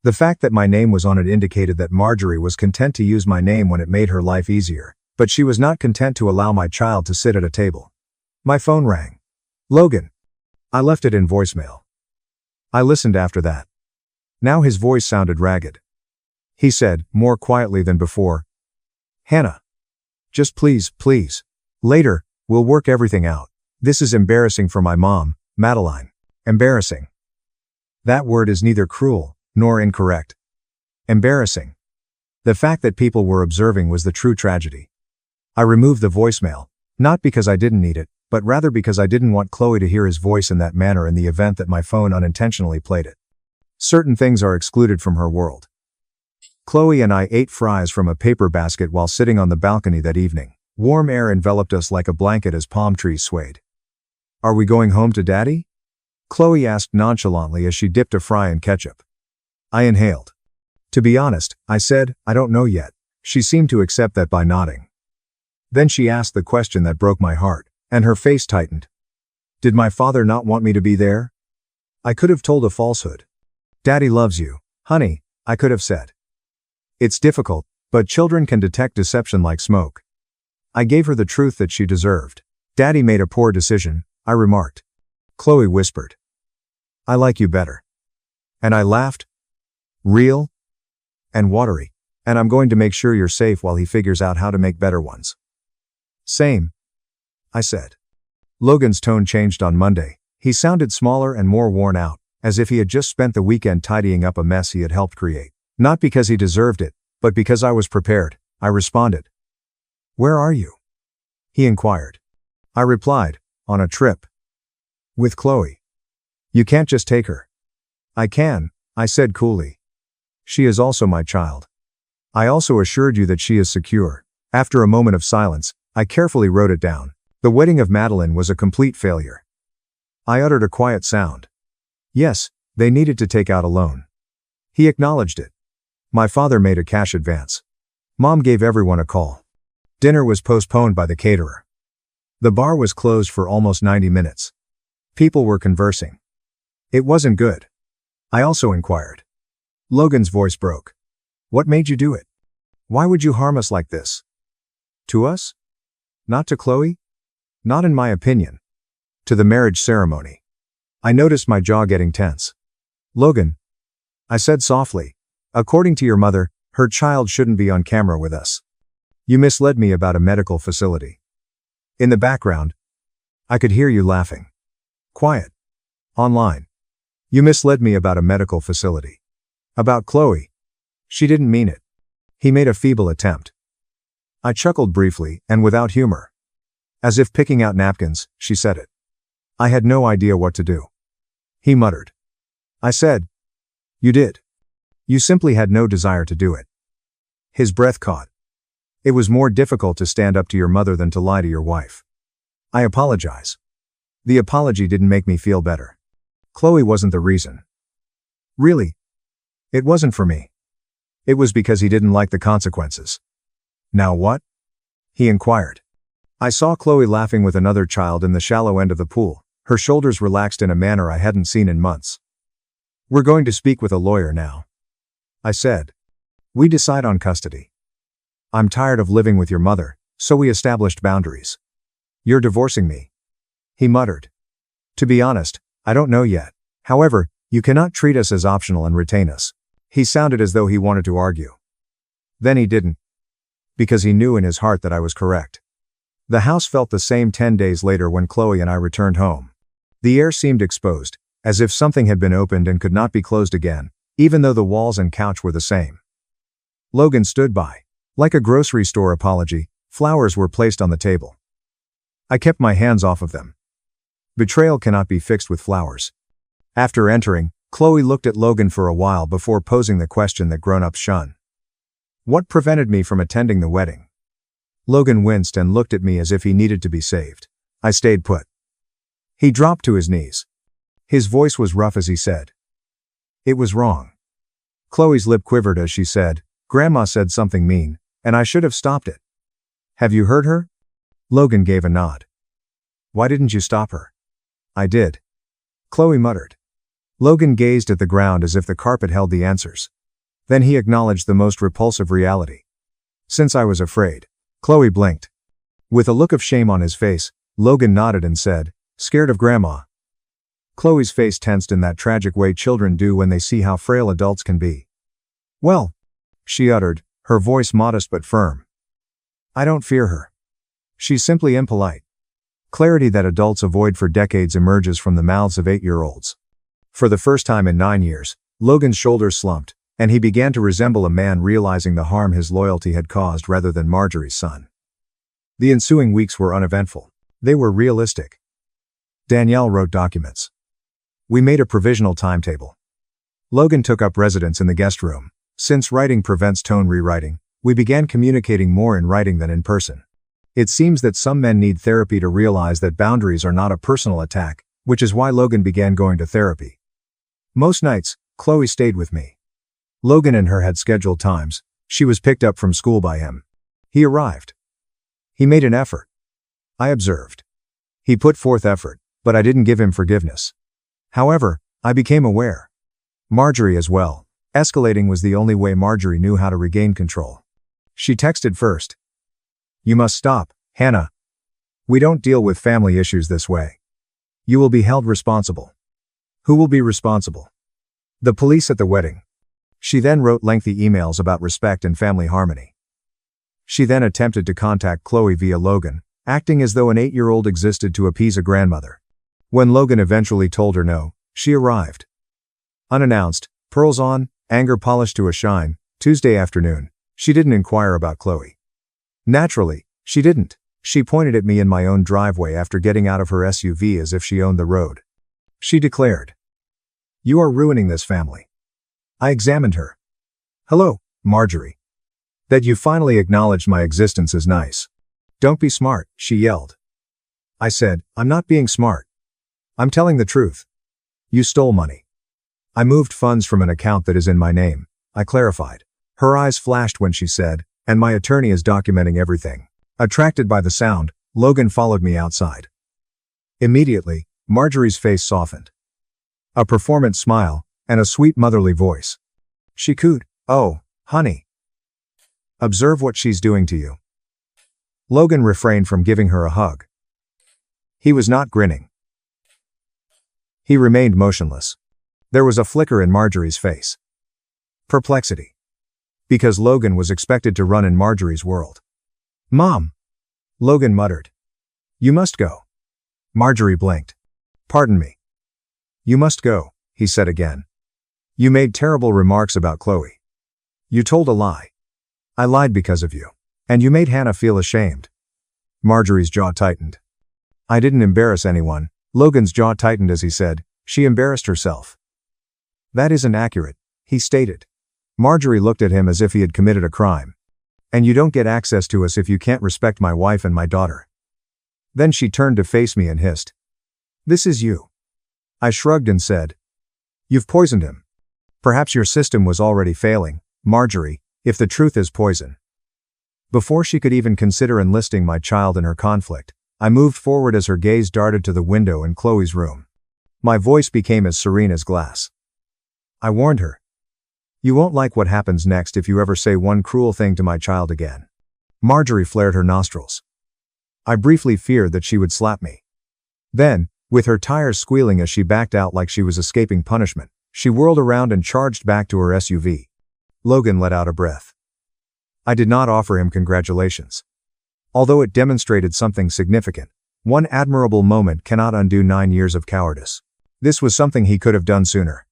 The fact that my name was on it indicated that Marjorie was content to use my name when it made her life easier, but she was not content to allow my child to sit at a table. My phone rang. "Logan." I left it in voicemail. I listened after that. Now his voice sounded ragged. He said, more quietly than before, "Hannah. Just please, please. Later, we'll work everything out. This is embarrassing for my mom, Madeline." Embarrassing. That word is neither cruel nor incorrect. Embarrassing. The fact that people were observing was the true tragedy. I removed the voicemail, not because I didn't need it, but rather because I didn't want Chloe to hear his voice in that manner in the event that my phone unintentionally played it. Certain things are excluded from her world. Chloe and I ate fries from a paper basket while sitting on the balcony that evening. Warm air enveloped us like a blanket as palm trees swayed. "Are we going home to Daddy?" Chloe asked nonchalantly as she dipped a fry in ketchup. I inhaled. "To be honest," I said, "I don't know yet." She seemed to accept that by nodding. Then she asked the question that broke my heart, and her face tightened. "Did my father not want me to be there?" I could have told a falsehood. "Daddy loves you, honey," I could have said. It's difficult, but children can detect deception like smoke. I gave her the truth that she deserved. "Daddy made a poor decision," I remarked. Chloe whispered, "I like you better." And I laughed. Real and watery. "And I'm going to make sure you're safe while he figures out how to make better ones." "Same," I said. Logan's tone changed on Monday. He sounded smaller and more worn out, as if he had just spent the weekend tidying up a mess he had helped create. Not because he deserved it, but because I was prepared, I responded. "Where are you?" he inquired. I replied, "On a trip. With Chloe." You can't just take her. I can, I said coolly. She is also my child. I also assured you that she is secure. After a moment of silence, I carefully wrote it down. The wedding of Madeline was a complete failure. I uttered a quiet sound. Yes, they needed to take out a loan. He acknowledged it. My father made a cash advance. Mom gave everyone a call. Dinner was postponed by the caterer. The bar was closed for almost 90 minutes. People were conversing. It wasn't good. I also inquired. Logan's voice broke. What made you do it? Why would you harm us like this? To us? Not to Chloe? Not in my opinion. To the marriage ceremony. I noticed my jaw getting tense. Logan, I said softly, according to your mother, her child shouldn't be on camera with us. You misled me about a medical facility. In the background, I could hear you laughing. Quiet. Online. You misled me about a medical facility. About Chloe. She didn't mean it. He made a feeble attempt. I chuckled briefly, and without humor. As if picking out napkins, she said it. I had no idea what to do. He muttered. I said, you did. You simply had no desire to do it. His breath caught. It was more difficult to stand up to your mother than to lie to your wife. I apologize. The apology didn't make me feel better. Chloe wasn't the reason. Really? It wasn't for me. It was because he didn't like the consequences. Now what? He inquired. I saw Chloe laughing with another child in the shallow end of the pool, her shoulders relaxed in a manner I hadn't seen in months. We're going to speak with a lawyer now. I said. We decide on custody. I'm tired of living with your mother, so we established boundaries. You're divorcing me. He muttered. To be honest, I don't know yet. However, you cannot treat us as optional and retain us. He sounded as though he wanted to argue. Then he didn't. Because he knew in his heart that I was correct. The house felt the same 10 days later when Chloe and I returned home. The air seemed exposed, as if something had been opened and could not be closed again, even though the walls and couch were the same. Logan stood by. Like a grocery store apology, flowers were placed on the table. I kept my hands off of them. Betrayal cannot be fixed with flowers. After entering, Chloe looked at Logan for a while before posing the question that grown-ups shun. What prevented me from attending the wedding? Logan winced and looked at me as if he needed to be saved. I stayed put. He dropped to his knees. His voice was rough as he said. It was wrong. Chloe's lip quivered as she said, Grandma said something mean, and I should have stopped it. Have you heard her? Logan gave a nod. Why didn't you stop her? I did. Chloe muttered. Logan gazed at the ground as if the carpet held the answers. Then he acknowledged the most repulsive reality. Since I was afraid. Chloe blinked. With a look of shame on his face, Logan nodded and said, Scared of Grandma. Chloe's face tensed in that tragic way children do when they see how frail adults can be. Well, she uttered, her voice modest but firm. I don't fear her. She's simply impolite. Clarity that adults avoid for decades emerges from the mouths of 8-year-olds. For the first time in 9 years, Logan's shoulders slumped, and he began to resemble a man realizing the harm his loyalty had caused rather than Marjorie's son. The ensuing weeks were uneventful. They were realistic. Danielle wrote documents. We made a provisional timetable. Logan took up residence in the guest room. Since writing prevents tone rewriting, we began communicating more in writing than in person. It seems that some men need therapy to realize that boundaries are not a personal attack, which is why Logan began going to therapy. Most nights, Chloe stayed with me. Logan and her had scheduled times. She was picked up from school by him. He arrived. He made an effort. I observed. He put forth effort, but I didn't give him forgiveness. However, I became aware. Marjorie as well. Escalating was the only way Marjorie knew how to regain control. She texted first. You must stop, Hannah. We don't deal with family issues this way. You will be held responsible. Who will be responsible? The police at the wedding. She then wrote lengthy emails about respect and family harmony. She then attempted to contact Chloe via Logan, acting as though an 8-year-old existed to appease a grandmother. When Logan eventually told her no, she arrived. Unannounced, pearls on, anger polished to a shine, Tuesday afternoon. She didn't inquire about Chloe. Naturally, she didn't. She pointed at me in my own driveway after getting out of her SUV as if she owned the road. She declared, You are ruining this family. I examined her. Hello, Marjorie. That you finally acknowledged my existence is nice. Don't be smart, she yelled. I said, I'm not being smart. I'm telling the truth. You stole money. I moved funds from an account that is in my name, I clarified. Her eyes flashed when she said, and my attorney is documenting everything. Attracted by the sound, Logan followed me outside. Immediately, Marjorie's face softened. A performance smile, and a sweet motherly voice. She cooed, oh, honey. Observe what she's doing to you. Logan refrained from giving her a hug. He was not grinning. He remained motionless. There was a flicker in Marjorie's face. Perplexity. Because Logan was expected to run in Marjorie's world. Mom! Logan muttered. You must go. Marjorie blinked. Pardon me. You must go, he said again. You made terrible remarks about Chloe. You told a lie. I lied because of you. And you made Hannah feel ashamed. Marjorie's jaw tightened. I didn't embarrass anyone. Logan's jaw tightened as he said, she embarrassed herself. That isn't accurate, he stated. Marjorie looked at him as if he had committed a crime. And you don't get access to us if you can't respect my wife and my daughter. Then she turned to face me and hissed. This is you. I shrugged and said. You've poisoned him. Perhaps your system was already failing, Marjorie, if the truth is poison. Before she could even consider enlisting my child in her conflict, I moved forward as her gaze darted to the window in Chloe's room. My voice became as serene as glass. I warned her. You won't like what happens next if you ever say one cruel thing to my child again. Marjorie flared her nostrils. I briefly feared that she would slap me. Then, with her tires squealing as she backed out like she was escaping punishment, she whirled around and charged back to her SUV. Logan let out a breath. I did not offer him congratulations. Although it demonstrated something significant, one admirable moment cannot undo 9 years of cowardice. This was something he could have done sooner.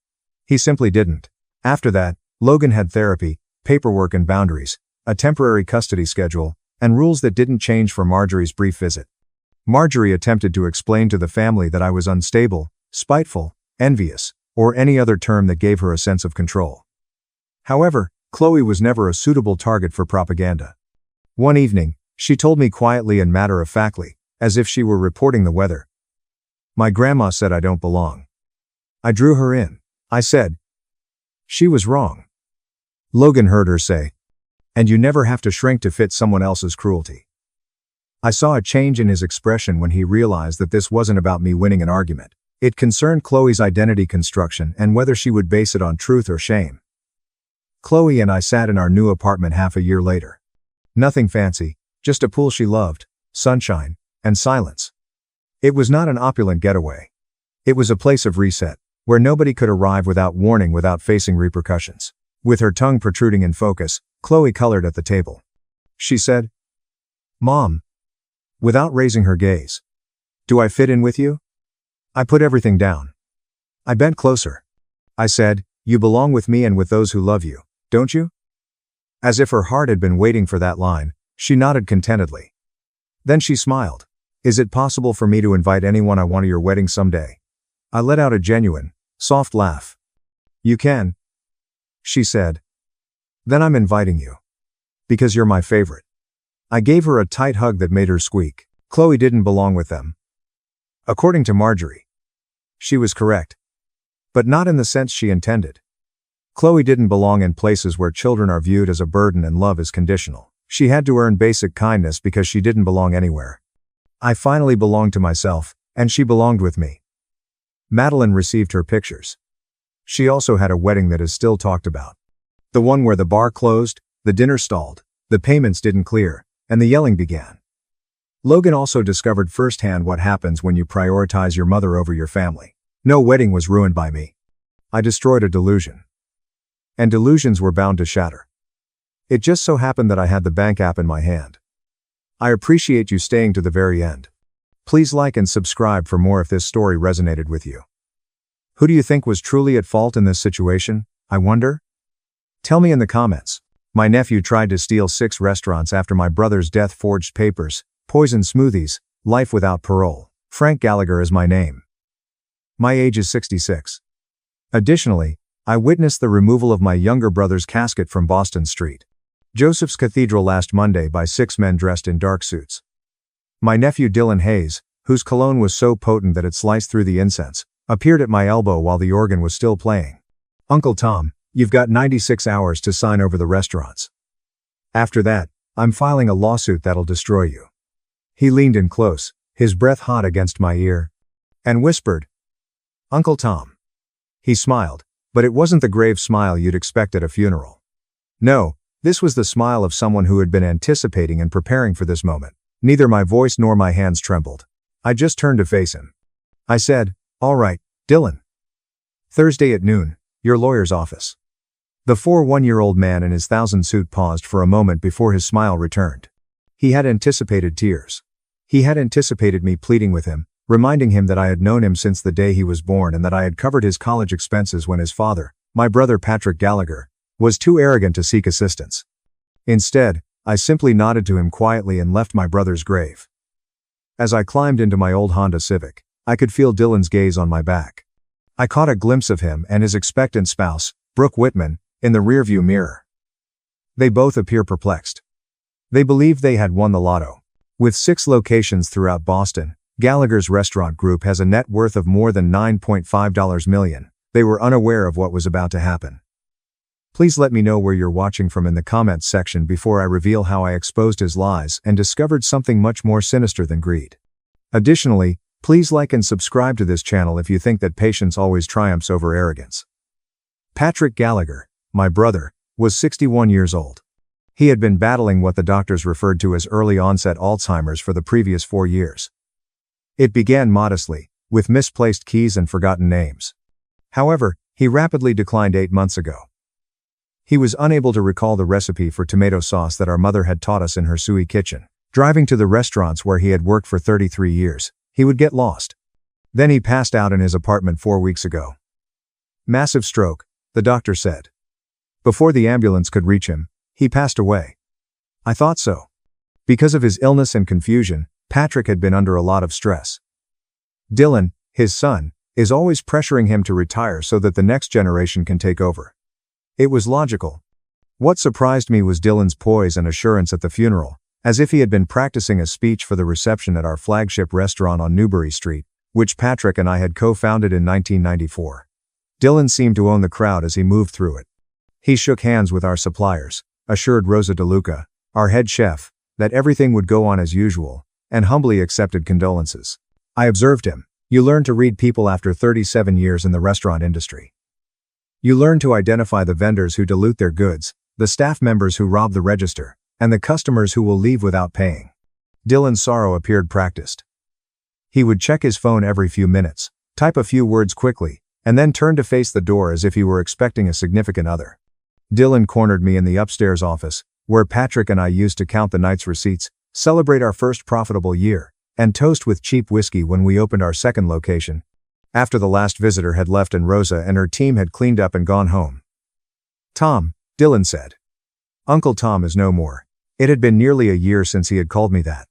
He simply didn't. After that, Logan had therapy, paperwork and boundaries, a temporary custody schedule, and rules that didn't change for Marjorie's brief visit. Marjorie attempted to explain to the family that I was unstable, spiteful, envious, or any other term that gave her a sense of control. However, Chloe was never a suitable target for propaganda. One evening, she told me quietly and matter-of-factly, as if she were reporting the weather. My grandma said I don't belong. I drew her in. I said. She was wrong. Logan heard her say. And you never have to shrink to fit someone else's cruelty. I saw a change in his expression when he realized that this wasn't about me winning an argument. It concerned Chloe's identity construction and whether she would base it on truth or shame. Chloe and I sat in our new apartment half a year later. Nothing fancy, just a pool she loved, sunshine, and silence. It was not an opulent getaway. It was a place of reset, where nobody could arrive without warning, without facing repercussions. With her tongue protruding in focus, Chloe colored at the table. She said, Mom. Without raising her gaze. Do I fit in with you? I put everything down. I bent closer. I said, you belong with me and with those who love you, don't you? As if her heart had been waiting for that line, she nodded contentedly. Then she smiled. Is it possible for me to invite anyone I want to your wedding someday? I let out a genuine, soft laugh. You can, she said. Then I'm inviting you. Because you're my favorite. I gave her a tight hug that made her squeak. Chloe didn't belong with them. According to Marjorie. She was correct. But not in the sense she intended. Chloe didn't belong in places where children are viewed as a burden and love is conditional. She had to earn basic kindness because she didn't belong anywhere. I finally belonged to myself, and she belonged with me. Madeline received her pictures. She also had a wedding that is still talked about. The one where the bar closed, the dinner stalled, the payments didn't clear, and the yelling began. Logan also discovered firsthand what happens when you prioritize your mother over your family. No wedding was ruined by me. I destroyed a delusion. And delusions were bound to shatter. It just so happened that I had the bank app in my hand. I appreciate you staying to the very end. Please like and subscribe for more if this story resonated with you. Who do you think was truly at fault in this situation, I wonder? Tell me in the comments. My nephew tried to steal 6 restaurants after my brother's death, forged papers, poisoned smoothies, life without parole. Frank Gallagher is my name. My age is 66. Additionally, I witnessed the removal of my younger brother's casket from Boston Street, Joseph's Cathedral last Monday by 6 men dressed in dark suits. My nephew Dylan Hayes, whose cologne was so potent that it sliced through the incense, appeared at my elbow while the organ was still playing. "Uncle Tom, you've got 96 hours to sign over the restaurants. After that, I'm filing a lawsuit that'll destroy you." He leaned in close, his breath hot against my ear, and whispered, "Uncle Tom." He smiled, but it wasn't the grave smile you'd expect at a funeral. No, this was the smile of someone who had been anticipating and preparing for this moment. Neither my voice nor my hands trembled. I just turned to face him. I said, "All right, Dylan. Thursday at noon, your lawyer's office." The 41-year-old man in his 1,000 suit paused for a moment before his smile returned. He had anticipated tears. He had anticipated me pleading with him, reminding him that I had known him since the day he was born and that I had covered his college expenses when his father, my brother Patrick Gallagher, was too arrogant to seek assistance. Instead, I simply nodded to him quietly and left my brother's grave. As I climbed into my old Honda Civic, I could feel Dylan's gaze on my back. I caught a glimpse of him and his expectant spouse, Brooke Whitman, in the rearview mirror. They both appear perplexed. They believed they had won the lotto. With 6 locations throughout Boston, Gallagher's restaurant group has a net worth of more than $9.5 million. They were unaware of what was about to happen. Please let me know where you're watching from in the comments section before I reveal how I exposed his lies and discovered something much more sinister than greed. Additionally, please like and subscribe to this channel if you think that patience always triumphs over arrogance. Patrick Gallagher, my brother, was 61 years old. He had been battling what the doctors referred to as early onset Alzheimer's for the previous 4 years. It began modestly, with misplaced keys and forgotten names. However, he rapidly declined 8 months ago. He was unable to recall the recipe for tomato sauce that our mother had taught us in her Sui kitchen. Driving to the restaurants where he had worked for 33 years, he would get lost. Then he passed out in his apartment 4 weeks ago. Massive stroke, the doctor said. Before the ambulance could reach him, he passed away. I thought so. Because of his illness and confusion, Patrick had been under a lot of stress. Dylan, his son, is always pressuring him to retire so that the next generation can take over. It was logical. What surprised me was Dylan's poise and assurance at the funeral, as if he had been practicing a speech for the reception at our flagship restaurant on Newbury Street, which Patrick and I had co-founded in 1994. Dylan seemed to own the crowd as he moved through it. He shook hands with our suppliers, assured Rosa DeLuca, our head chef, that everything would go on as usual, and humbly accepted condolences. I observed him. You learn to read people after 37 years in the restaurant industry. You learn to identify the vendors who dilute their goods, the staff members who rob the register, and the customers who will leave without paying. Dylan's sorrow appeared practiced. He would check his phone every few minutes, type a few words quickly, and then turn to face the door as if he were expecting a significant other. Dylan cornered me in the upstairs office, where Patrick and I used to count the night's receipts, celebrate our first profitable year, and toast with cheap whiskey when we opened our second location, after the last visitor had left and Rosa and her team had cleaned up and gone home. "Tom," Dylan said. "Uncle Tom is no more." It had been nearly a year since he had called me that.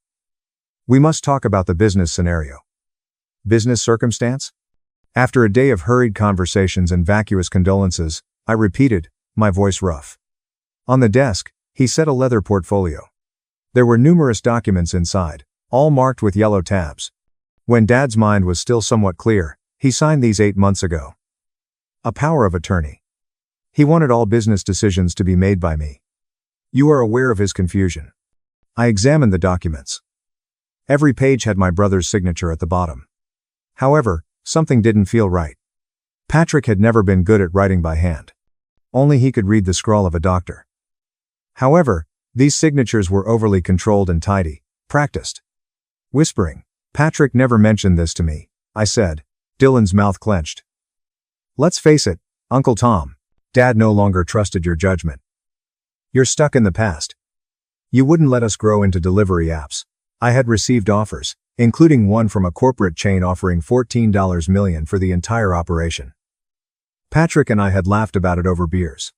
"We must talk about the business scenario." Business circumstance? After a day of hurried conversations and vacuous condolences, I repeated, my voice rough. On the desk, he set a leather portfolio. There were numerous documents inside, all marked with yellow tabs. When Dad's mind was still somewhat clear, he signed these 8 months ago. A power of attorney. He wanted all business decisions to be made by me. You are aware of his confusion. I examined the documents. Every page had my brother's signature at the bottom. However, something didn't feel right. Patrick had never been good at writing by hand. Only he could read the scrawl of a doctor. However, these signatures were overly controlled and tidy, practiced. Whispering, "Patrick never mentioned this to me," I said. Dylan's mouth clenched. "Let's face it, Uncle Tom, Dad no longer trusted your judgment. You're stuck in the past. You wouldn't let us grow into delivery apps. I had received offers, including one from a corporate chain offering $14 million for the entire operation. Patrick and I had laughed about it over beers.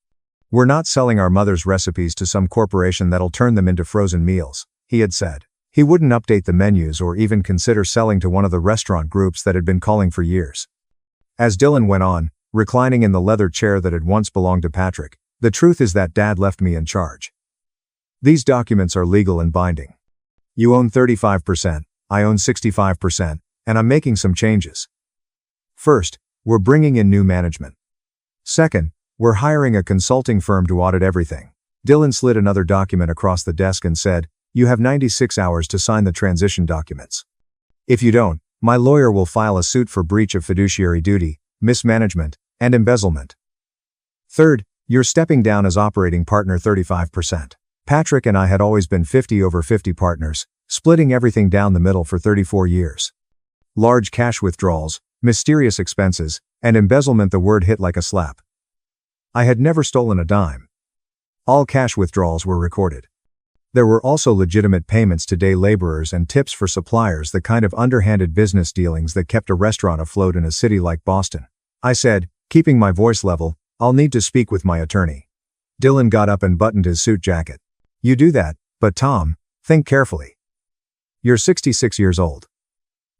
We're not selling our mother's recipes to some corporation that'll turn them into frozen meals," he had said. He wouldn't update the menus or even consider selling to one of the restaurant groups that had been calling for years. As Dylan went on, reclining in the leather chair that had once belonged to Patrick. The truth is that Dad left me in charge. These documents are legal and binding. You own 35%, I own 65%, and I'm making some changes. First, we're bringing in new management. Second, we're hiring a consulting firm to audit everything. Dylan slid another document across the desk and said, "You have 96 hours to sign the transition documents. If you don't, my lawyer will file a suit for breach of fiduciary duty, mismanagement, and embezzlement. Third, you're stepping down as operating partner 35%. Patrick and I had always been 50/50 partners, splitting everything down the middle for 34 years. Large cash withdrawals, mysterious expenses, and embezzlement, the word hit like a slap. I had never stolen a dime. All cash withdrawals were recorded. There were also legitimate payments to day laborers and tips for suppliers, the kind of underhanded business dealings that kept a restaurant afloat in a city like Boston. I said, keeping my voice level, "I'll need to speak with my attorney." Dylan got up and buttoned his suit jacket. "You do that, but Tom, think carefully. You're 66 years old.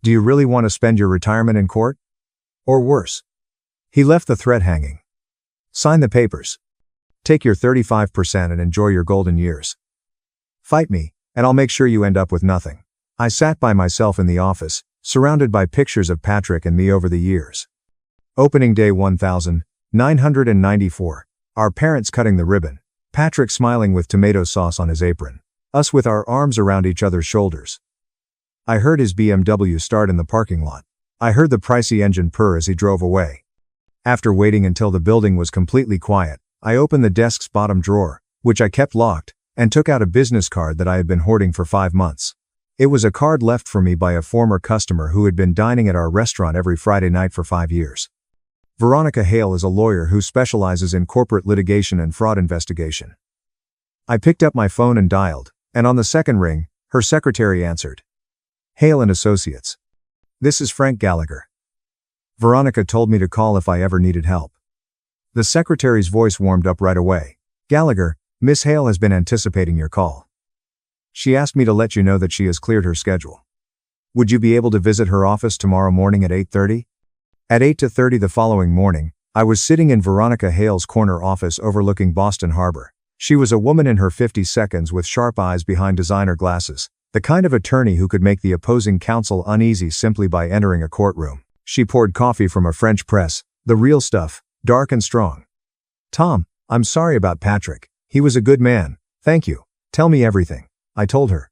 Do you really want to spend your retirement in court? Or worse?" He left the thread hanging. "Sign the papers. Take your 35% and enjoy your golden years. Fight me, and I'll make sure you end up with nothing." I sat by myself in the office, surrounded by pictures of Patrick and me over the years. Opening day 1994. Our parents cutting the ribbon. Patrick smiling with tomato sauce on his apron. Us with our arms around each other's shoulders. I heard his BMW start in the parking lot. I heard the pricey engine purr as he drove away. After waiting until the building was completely quiet, I opened the desk's bottom drawer, which I kept locked, and took out a business card that I had been hoarding for 5 months. It was a card left for me by a former customer who had been dining at our restaurant every Friday night for 5 years. Veronica Hale is a lawyer who specializes in corporate litigation and fraud investigation. I picked up my phone and dialed, and on the second ring, her secretary answered. "Hale and Associates. This is Frank Gallagher. Veronica told me to call if I ever needed help." The secretary's voice warmed up right away. "Gallagher, Miss Hale has been anticipating your call. She asked me to let you know that she has cleared her schedule. Would you be able to visit her office tomorrow morning at 8:30? At 8:30 the following morning, I was sitting in Veronica Hale's corner office overlooking Boston Harbor. She was a woman in her 50s with sharp eyes behind designer glasses, the kind of attorney who could make the opposing counsel uneasy simply by entering a courtroom. She poured coffee from a French press, the real stuff, dark and strong. "Tom, I'm sorry about Patrick. He was a good man, thank you. Tell me everything," I told her.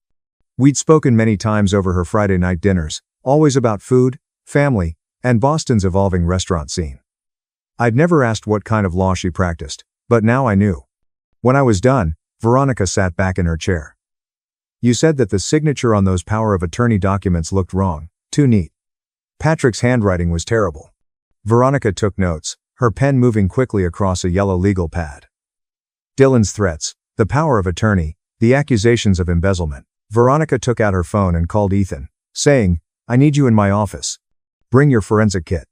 We'd spoken many times over her Friday night dinners, always about food, family, and Boston's evolving restaurant scene. I'd never asked what kind of law she practiced, but now I knew. When I was done, Veronica sat back in her chair. "You said that the signature on those power of attorney documents looked wrong, too neat. Patrick's handwriting was terrible." Veronica took notes, her pen moving quickly across a yellow legal pad. Dylan's threats, the power of attorney, the accusations of embezzlement. Veronica took out her phone and called Ethan, saying, "I need you in my office. Bring your forensic kit."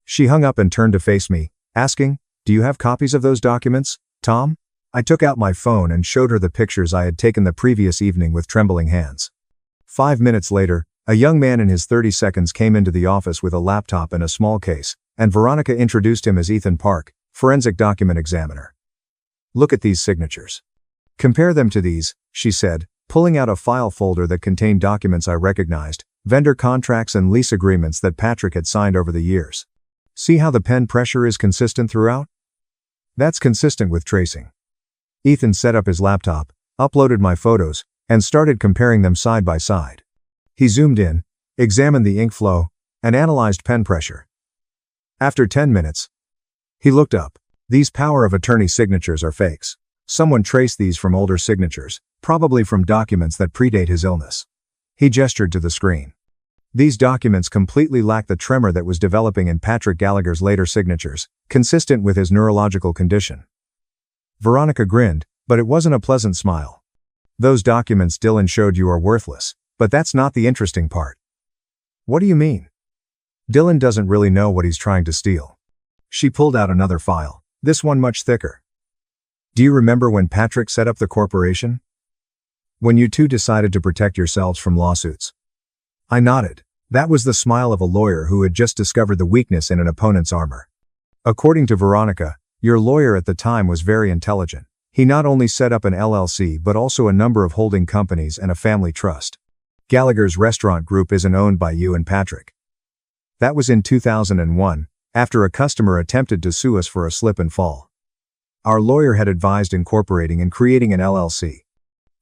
She hung up and turned to face me, asking, "Do you have copies of those documents, Tom?" I took out my phone and showed her the pictures I had taken the previous evening with trembling hands. 5 minutes later, a young man in his 30s came into the office with a laptop and a small case, and Veronica introduced him as Ethan Park, forensic document examiner. "Look at these signatures. Compare them to these," she said, pulling out a file folder that contained documents I recognized, vendor contracts and lease agreements that Patrick had signed over the years. "See how the pen pressure is consistent throughout? That's consistent with tracing." Ethan set up his laptop, uploaded my photos, and started comparing them side by side. He zoomed in, examined the ink flow, and analyzed pen pressure. After 10 minutes, he looked up. "These power of attorney signatures are fakes. Someone traced these from older signatures, probably from documents that predate his illness." He gestured to the screen. "These documents completely lack the tremor that was developing in Patrick Gallagher's later signatures, consistent with his neurological condition." Veronica grinned, but it wasn't a pleasant smile. "Those documents Dylan showed you are worthless, but that's not the interesting part." "What do you mean?" "Dylan doesn't really know what he's trying to steal." She pulled out another file, this one much thicker. "Do you remember when Patrick set up the corporation? When you two decided to protect yourselves from lawsuits?" I nodded. That was the smile of a lawyer who had just discovered the weakness in an opponent's armor. According to Veronica, your lawyer at the time was very intelligent. He not only set up an LLC but also a number of holding companies and a family trust. Gallagher's restaurant group isn't owned by you and Patrick. That was in 2001, after a customer attempted to sue us for a slip and fall. Our lawyer had advised incorporating and creating an LLC.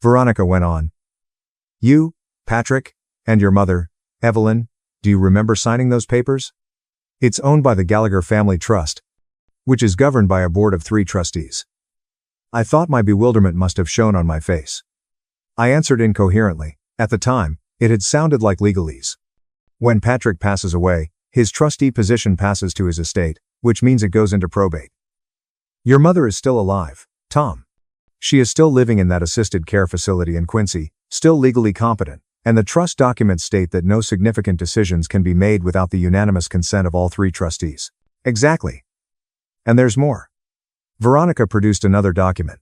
Veronica went on. You, Patrick, and your mother, Evelyn, do you remember signing those papers? It's owned by the Gallagher Family Trust, which is governed by a board of 3 trustees. I thought my bewilderment must have shown on my face. I answered incoherently. At the time, it had sounded like legalese. When Patrick passes away, his trustee position passes to his estate, which means it goes into probate. Your mother is still alive, Tom. She is still living in that assisted care facility in Quincy, still legally competent, and the trust documents state that no significant decisions can be made without the unanimous consent of all 3 trustees. Exactly. And there's more. Veronica produced another document.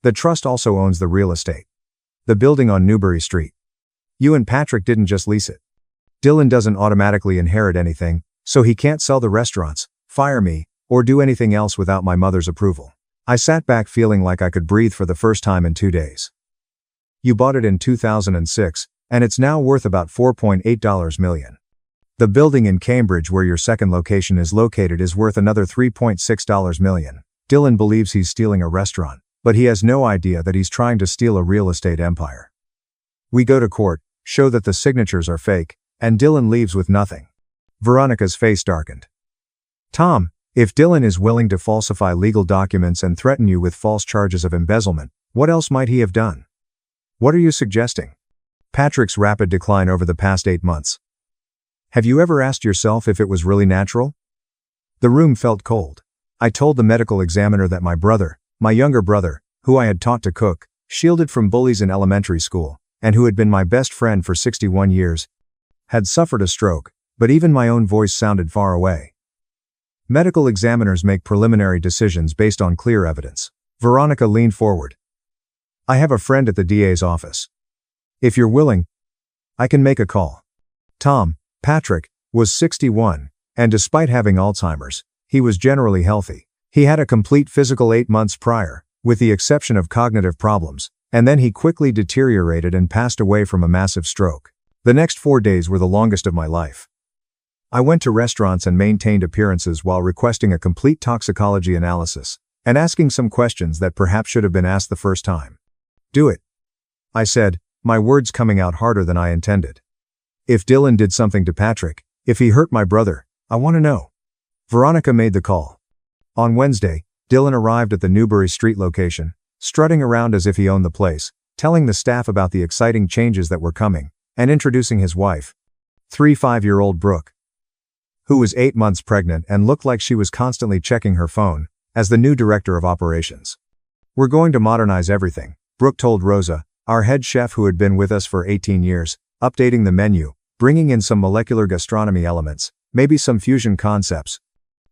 The trust also owns the real estate. The building on Newbury Street. You and Patrick didn't just lease it. Dylan doesn't automatically inherit anything, so he can't sell the restaurants, fire me, or do anything else without my mother's approval. I sat back feeling like I could breathe for the first time in 2 days. You bought it in 2006, and it's now worth about $4.8 million. The building in Cambridge where your second location is located is worth another $3.6 million. Dylan believes he's stealing a restaurant, but he has no idea that he's trying to steal a real estate empire. We go to court, show that the signatures are fake, and Dylan leaves with nothing. Veronica's face darkened. Tom, if Dylan is willing to falsify legal documents and threaten you with false charges of embezzlement, what else might he have done? What are you suggesting? Patrick's rapid decline over the past 8 months. Have you ever asked yourself if it was really natural? The room felt cold. I told the medical examiner that my brother, my younger brother, who I had taught to cook, shielded from bullies in elementary school, and who had been my best friend for 61 years, had suffered a stroke, but even my own voice sounded far away. Medical examiners make preliminary decisions based on clear evidence. Veronica leaned forward. I have a friend at the DA's office. If you're willing, I can make a call. Tom, Patrick, was 61, and despite having Alzheimer's, he was generally healthy. He had a complete physical 8 months prior, with the exception of cognitive problems, and then he quickly deteriorated and passed away from a massive stroke. The next 4 days were the longest of my life. I went to restaurants and maintained appearances while requesting a complete toxicology analysis, and asking some questions that perhaps should have been asked the first time. Do it, I said, my words coming out harder than I intended. If Dylan did something to Patrick, if he hurt my brother, I want to know. Veronica made the call. On Wednesday, Dylan arrived at the Newbury Street location, strutting around as if he owned the place, telling the staff about the exciting changes that were coming, and introducing his wife, 5-year-old Brooke, who was 8 months pregnant and looked like she was constantly checking her phone, as the new director of operations. We're going to modernize everything, Brooke told Rosa, our head chef who had been with us for 18 years, updating the menu, bringing in some molecular gastronomy elements, maybe some fusion concepts.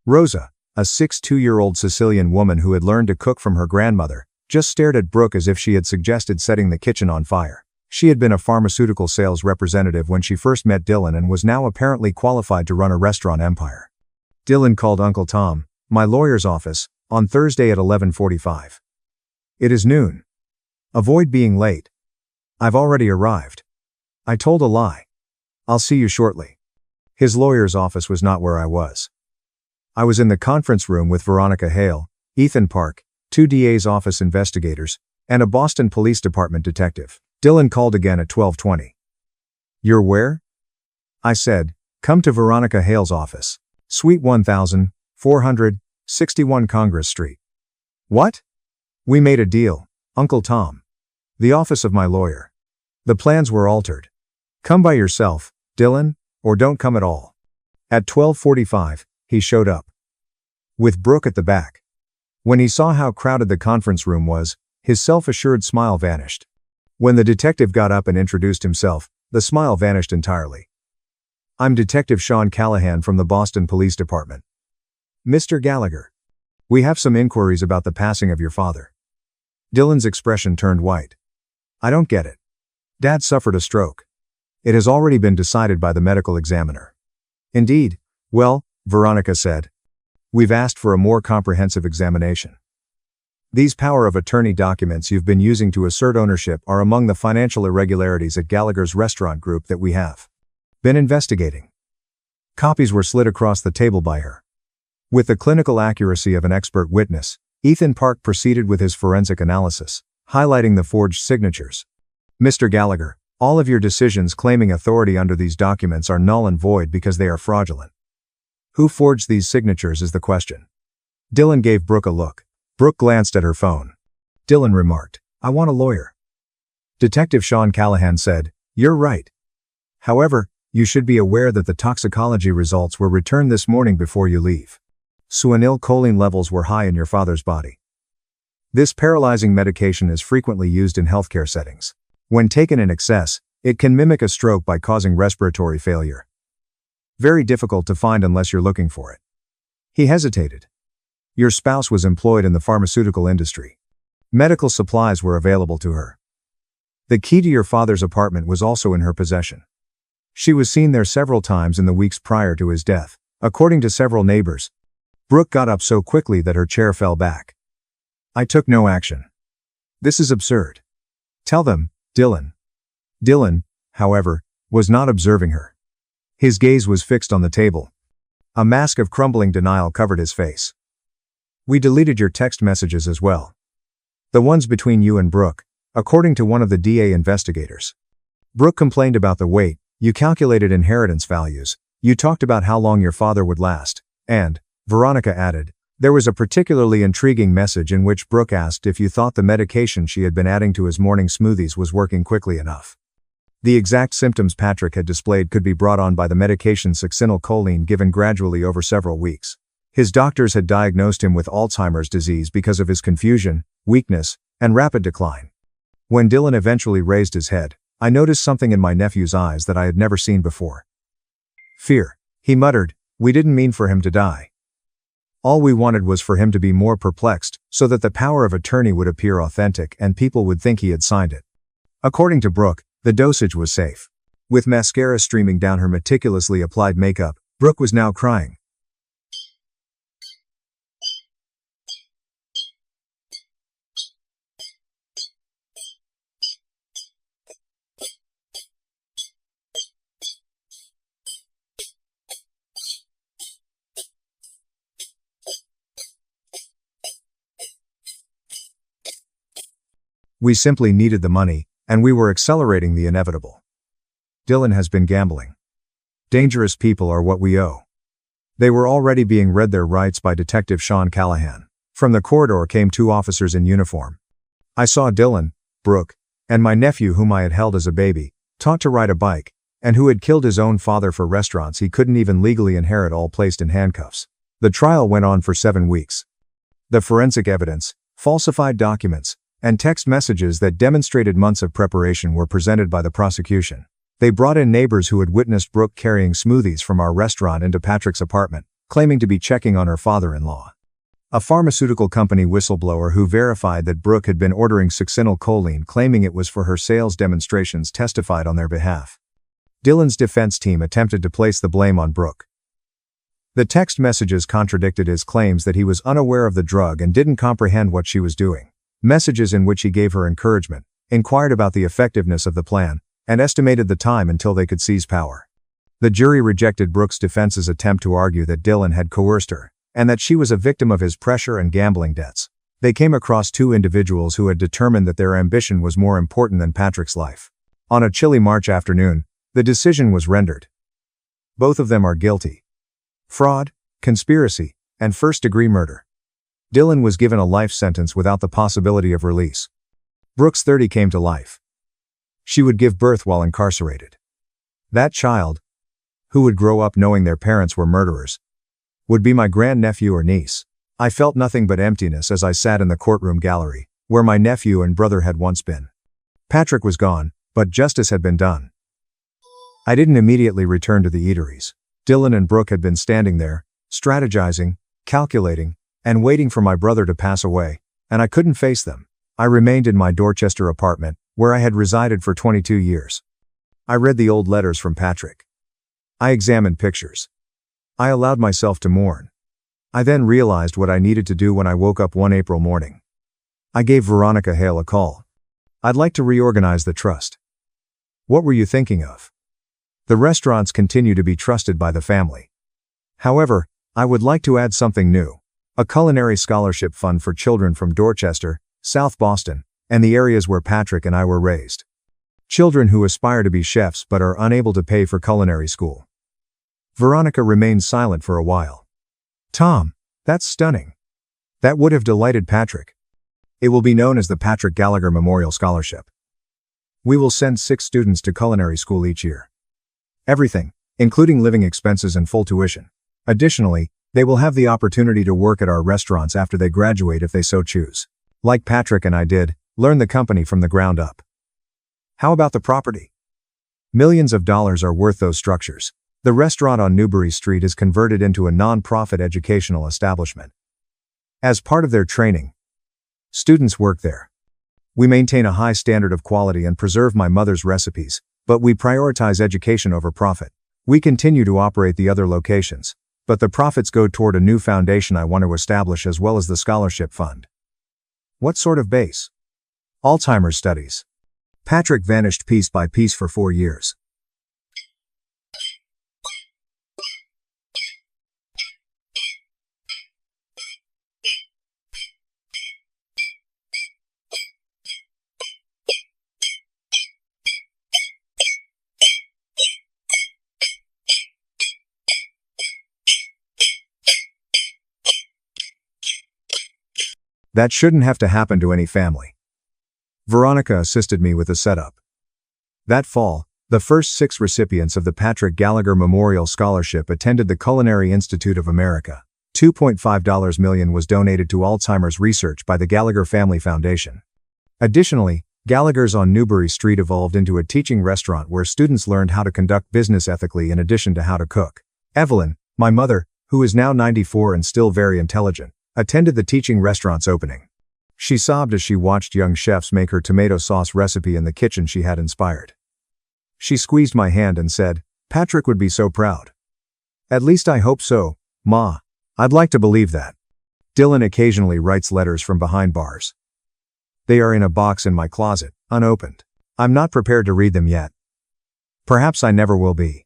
Rosa, a 62-year-old Sicilian woman who had learned to cook from her grandmother, just stared at Brooke as if she had suggested setting the kitchen on fire. She had been a pharmaceutical sales representative when she first met Dylan and was now apparently qualified to run a restaurant empire. Dylan called Uncle Tom, my lawyer's office, on Thursday at 11:45. It is noon. Avoid being late. I've already arrived. I told a lie. I'll see you shortly. His lawyer's office was not where I was. I was in the conference room with Veronica Hale, Ethan Park, 2 DA's office investigators, and a Boston Police Department detective. Dylan called again at 12:20. You're where? I said, come to Veronica Hale's office. Suite 1000, 461 Congress Street. What? We made a deal, Uncle Tom. The office of my lawyer. The plans were altered. Come by yourself, Dylan, or don't come at all. At 12:45, he showed up. With Brooke at the back. When he saw how crowded the conference room was, his self-assured smile vanished. When the detective got up and introduced himself, the smile vanished entirely. I'm Detective Sean Callahan from the Boston Police Department. Mr. Gallagher. We have some inquiries about the passing of your father. Dylan's expression turned white. I don't get it. Dad suffered a stroke. It has already been decided by the medical examiner. Indeed. Well, Veronica said. We've asked for a more comprehensive examination. These power of attorney documents you've been using to assert ownership are among the financial irregularities at Gallagher's Restaurant Group that we have been investigating. Copies were slid across the table by her. With the clinical accuracy of an expert witness, Ethan Park proceeded with his forensic analysis, highlighting the forged signatures. Mr. Gallagher, all of your decisions claiming authority under these documents are null and void because they are fraudulent. Who forged these signatures is the question. Dylan gave Brooke a look. Brooke glanced at her phone. Dylan remarked, "I want a lawyer." Detective Sean Callahan said, "You're right. However, you should be aware that the toxicology results were returned this morning before you leave. Suanylcholine levels were high in your father's body. This paralyzing medication is frequently used in healthcare settings. When taken in excess, it can mimic a stroke by causing respiratory failure. Very difficult to find unless you're looking for it." He hesitated. "Your spouse was employed in the pharmaceutical industry. Medical supplies were available to her. The key to your father's apartment was also in her possession. She was seen there several times in the weeks prior to his death, according to several neighbors." Brooke got up so quickly that her chair fell back. "I took no action. This is absurd. Tell them, Dylan." Dylan, however, was not observing her. His gaze was fixed on the table. A mask of crumbling denial covered his face. "We deleted your text messages as well. The ones between you and Brooke, according to one of the DA investigators. Brooke complained about the weight, you calculated inheritance values, you talked about how long your father would last, and," Veronica added, "there was a particularly intriguing message in which Brooke asked if you thought the medication she had been adding to his morning smoothies was working quickly enough. The exact symptoms Patrick had displayed could be brought on by the medication succinylcholine given gradually over several weeks. His doctors had diagnosed him with Alzheimer's disease because of his confusion, weakness, and rapid decline. When Dylan eventually raised his head, I noticed something in my nephew's eyes that I had never seen before. Fear. He muttered, "We didn't mean for him to die. All we wanted was for him to be more perplexed, so that the power of attorney would appear authentic and people would think he had signed it." According to Brooke, the dosage was safe. With mascara streaming down her meticulously applied makeup, Brooke was now crying. We simply needed the money, and we were accelerating the inevitable. Dylan has been gambling. Dangerous people are what we owe. They were already being read their rights by Detective Sean Callahan. From the corridor came two officers in uniform. I saw Dylan, Brooke, and my nephew whom I had held as a baby, taught to ride a bike, and who had killed his own father for restaurants he couldn't even legally inherit, all placed in handcuffs. The trial went on for 7 weeks. The forensic evidence, falsified documents, and text messages that demonstrated months of preparation were presented by the prosecution. They brought in neighbors who had witnessed Brooke carrying smoothies from our restaurant into Patrick's apartment, claiming to be checking on her father-in-law. A pharmaceutical company whistleblower who verified that Brooke had been ordering succinylcholine, claiming it was for her sales demonstrations, testified on their behalf. Dylan's defense team attempted to place the blame on Brooke. The text messages contradicted his claims that he was unaware of the drug and didn't comprehend what she was doing. Messages in which he gave her encouragement, inquired about the effectiveness of the plan, and estimated the time until they could seize power. The jury rejected Brooke's defense's attempt to argue that Dylan had coerced her, and that she was a victim of his pressure and gambling debts. They came across two individuals who had determined that their ambition was more important than Patrick's life. On a chilly March afternoon, the decision was rendered. Both of them are guilty. Fraud, conspiracy, and first-degree murder. Dylan was given a life sentence without the possibility of release. Brooke's 30 came to life. She would give birth while incarcerated. That child, who would grow up knowing their parents were murderers, would be my grandnephew or niece. I felt nothing but emptiness as I sat in the courtroom gallery, where my nephew and brother had once been. Patrick was gone, but justice had been done. I didn't immediately return to the eateries. Dylan and Brooke had been standing there, strategizing, calculating, and waiting for my brother to pass away, and I couldn't face them. I remained in my Dorchester apartment, where I had resided for 22 years. I read the old letters from Patrick. I examined pictures. I allowed myself to mourn. I then realized what I needed to do when I woke up one April morning. I gave Veronica Hale a call. I'd like to reorganize the trust. What were you thinking of? The restaurants continue to be trusted by the family. However, I would like to add something new. A culinary scholarship fund for children from Dorchester, South Boston, and the areas where Patrick and I were raised. Children who aspire to be chefs but are unable to pay for culinary school. Veronica remained silent for a while. Tom, that's stunning. That would have delighted Patrick. It will be known as the Patrick Gallagher Memorial Scholarship. We will send 6 students to culinary school each year. Everything, including living expenses and full tuition. Additionally, they will have the opportunity to work at our restaurants after they graduate if they so choose. Like Patrick and I did, learn the company from the ground up. How about the property? Millions of dollars are worth those structures. The restaurant on Newbury Street is converted into a non-profit educational establishment. As part of their training, students work there. We maintain a high standard of quality and preserve my mother's recipes, but we prioritize education over profit. We continue to operate the other locations, but the profits go toward a new foundation I want to establish as well as the scholarship fund. What sort of base? Alzheimer's studies. Patrick vanished piece by piece for 4 years. That shouldn't have to happen to any family. Veronica assisted me with the setup. That fall, the first 6 recipients of the Patrick Gallagher Memorial Scholarship attended the Culinary Institute of America. $2.5 million was donated to Alzheimer's research by the Gallagher Family Foundation. Additionally, Gallagher's on Newbury Street evolved into a teaching restaurant where students learned how to conduct business ethically in addition to how to cook. Evelyn, my mother, who is now 94 and still very intelligent, attended the teaching restaurant's opening. She sobbed as she watched young chefs make her tomato sauce recipe in the kitchen she had inspired. She squeezed my hand and said, "Patrick would be so proud." "At least I hope so, Ma. I'd like to believe that." Dylan occasionally writes letters from behind bars. They are in a box in my closet, unopened. I'm not prepared to read them yet. Perhaps I never will be.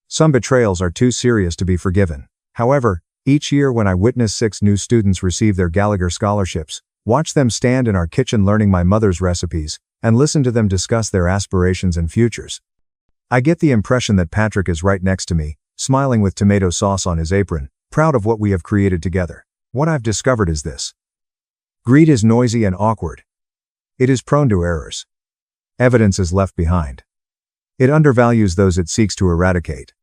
Some betrayals are too serious to be forgiven. However, each year when I witness 6 new students receive their Gallagher scholarships, watch them stand in our kitchen learning my mother's recipes, and listen to them discuss their aspirations and futures, I get the impression that Patrick is right next to me, smiling with tomato sauce on his apron, proud of what we have created together. What I've discovered is this. Greed is noisy and awkward. It is prone to errors. Evidence is left behind. It undervalues those it seeks to eradicate.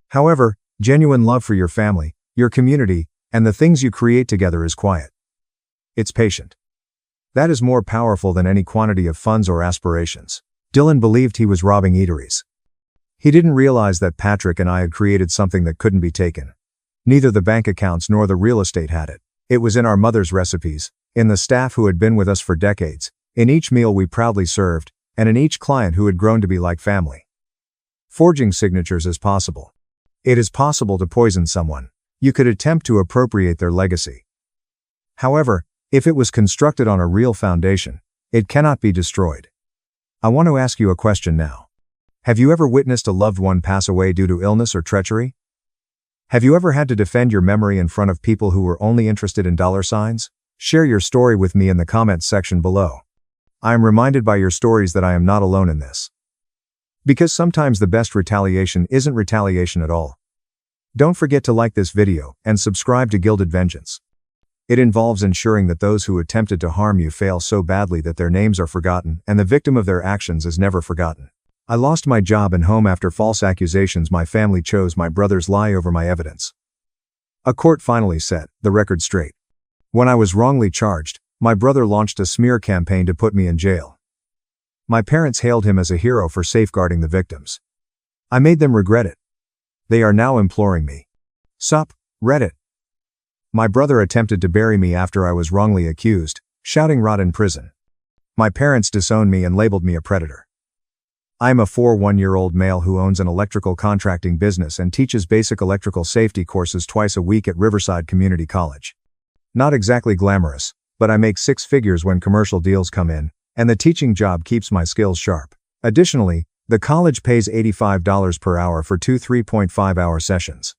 However, genuine love for your family, your community, and the things you create together is quiet. It's patient. That is more powerful than any quantity of funds or aspirations. Dylan believed he was robbing eateries. He didn't realize that Patrick and I had created something that couldn't be taken. Neither the bank accounts nor the real estate had it. It was in our mother's recipes, in the staff who had been with us for decades, in each meal we proudly served, and in each client who had grown to be like family. Forging signatures is possible. It is possible to poison someone. You could attempt to appropriate their legacy. However, if it was constructed on a real foundation, it cannot be destroyed. I want to ask you a question now. Have you ever witnessed a loved one pass away due to illness or treachery? Have you ever had to defend your memory in front of people who were only interested in dollar signs? Share your story with me in the comments section below. I am reminded by your stories that I am not alone in this. Because sometimes the best retaliation isn't retaliation at all. Don't forget to like this video and subscribe to Gilded Vengeance. It involves ensuring that those who attempted to harm you fail so badly that their names are forgotten and the victim of their actions is never forgotten. I lost my job and home after false accusations. My family chose my brother's lie over my evidence. A court finally set the record straight. When I was wrongly charged, my brother launched a smear campaign to put me in jail. My parents hailed him as a hero for safeguarding the victims. I made them regret it. They are now imploring me. Sup, Reddit. My brother attempted to bury me after I was wrongly accused, shouting rot in prison. My parents disowned me and labeled me a predator. I'm a 41-year-old male who owns an electrical contracting business and teaches basic electrical safety courses twice a week at Riverside Community College. Not exactly glamorous, but I make six figures when commercial deals come in, and the teaching job keeps my skills sharp. Additionally, the college pays $85 per hour for two 3.5-hour sessions.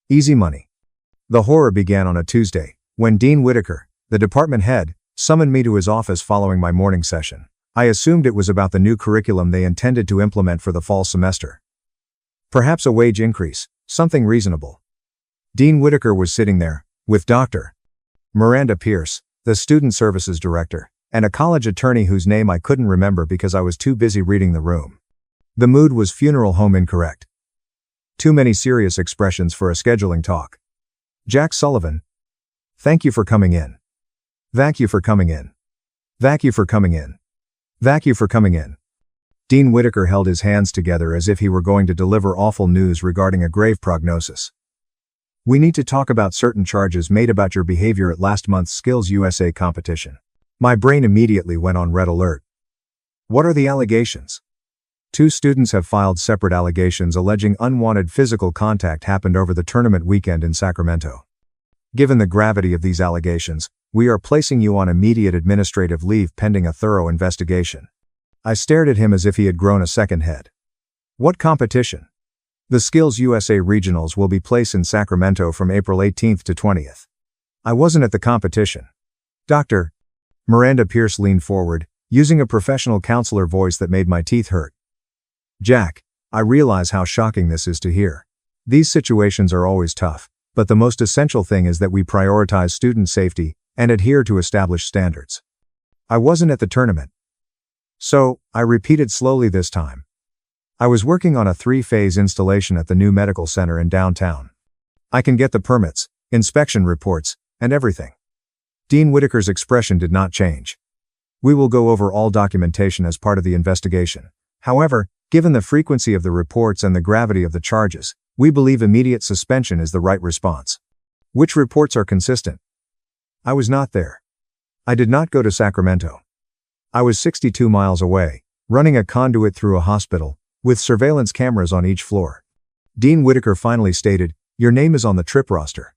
Easy money. The horror began on a Tuesday, when Dean Whitaker, the department head, summoned me to his office following my morning session. I assumed it was about the new curriculum they intended to implement for the fall semester. Perhaps a wage increase, something reasonable. Dean Whitaker was sitting there, with Dr. Miranda Pierce, the student services director, and a college attorney whose name I couldn't remember because I was too busy reading the room. The mood was funeral home incorrect. Too many serious expressions for a scheduling talk. Jack Sullivan. Thank you for coming in. Thank you for coming in. Thank you for coming in. Thank you for coming in. Dean Whitaker held his hands together as if he were going to deliver awful news regarding a grave prognosis. We need to talk about certain charges made about your behavior at last month's Skills USA competition. My brain immediately went on red alert. What are the allegations? 2 students have filed separate allegations alleging unwanted physical contact happened over the tournament weekend in Sacramento. Given the gravity of these allegations, we are placing you on immediate administrative leave pending a thorough investigation. I stared at him as if he had grown a second head. What competition? The Skills USA Regionals will be placed in Sacramento from April 18th to 20th. I wasn't at the competition. Dr. Miranda Pierce leaned forward, using a professional counselor voice that made my teeth hurt. Jack, I realize how shocking this is to hear. These situations are always tough, but the most essential thing is that we prioritize student safety and adhere to established standards. I wasn't at the tournament. So, I repeated slowly this time. I was working on a 3-phase installation at the new medical center in downtown. I can get the permits, inspection reports, and everything. Dean Whitaker's expression did not change. We will go over all documentation as part of the investigation. However, given the frequency of the reports and the gravity of the charges, we believe immediate suspension is the right response. Which reports are consistent? I was not there. I did not go to Sacramento. I was 62 miles away, running a conduit through a hospital, with surveillance cameras on each floor. Dean Whitaker finally stated, "Your name is on the trip roster."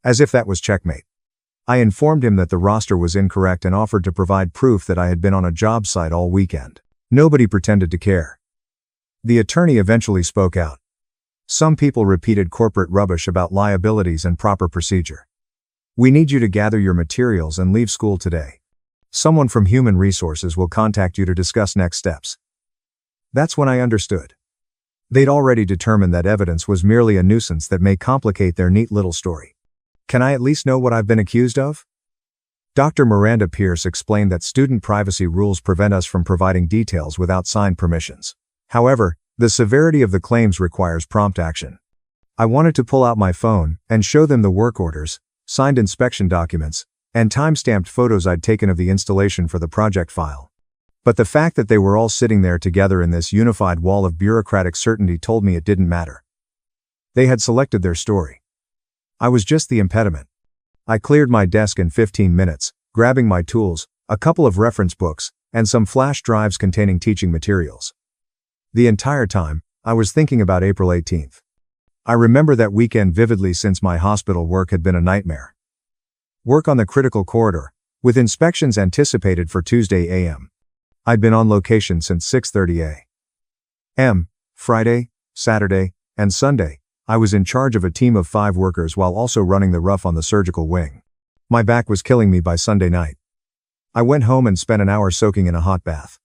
As if that was checkmate. I informed him that the roster was incorrect and offered to provide proof that I had been on a job site all weekend. Nobody pretended to care. The attorney eventually spoke out. Some people repeated corporate rubbish about liabilities and proper procedure. We need you to gather your materials and leave school today. Someone from Human Resources will contact you to discuss next steps. That's when I understood. They'd already determined that evidence was merely a nuisance that may complicate their neat little story. Can I at least know what I've been accused of? Dr. Miranda Pierce explained that student privacy rules prevent us from providing details without signed permissions. However, the severity of the claims requires prompt action. I wanted to pull out my phone and show them the work orders, signed inspection documents, and time-stamped photos I'd taken of the installation for the project file. But the fact that they were all sitting there together in this unified wall of bureaucratic certainty told me it didn't matter. They had selected their story. I was just the impediment. I cleared my desk in 15 minutes, grabbing my tools, a couple of reference books, and some flash drives containing teaching materials. The entire time, I was thinking about April 18th. I remember that weekend vividly since my hospital work had been a nightmare. Work on the critical corridor, with inspections anticipated for Tuesday a.m. I'd been on location since 6:30 a.m. Friday, Saturday, and Sunday. I was in charge of a team of 5 workers while also running the rough on the surgical wing. My back was killing me by Sunday night. I went home and spent an hour soaking in a hot bath.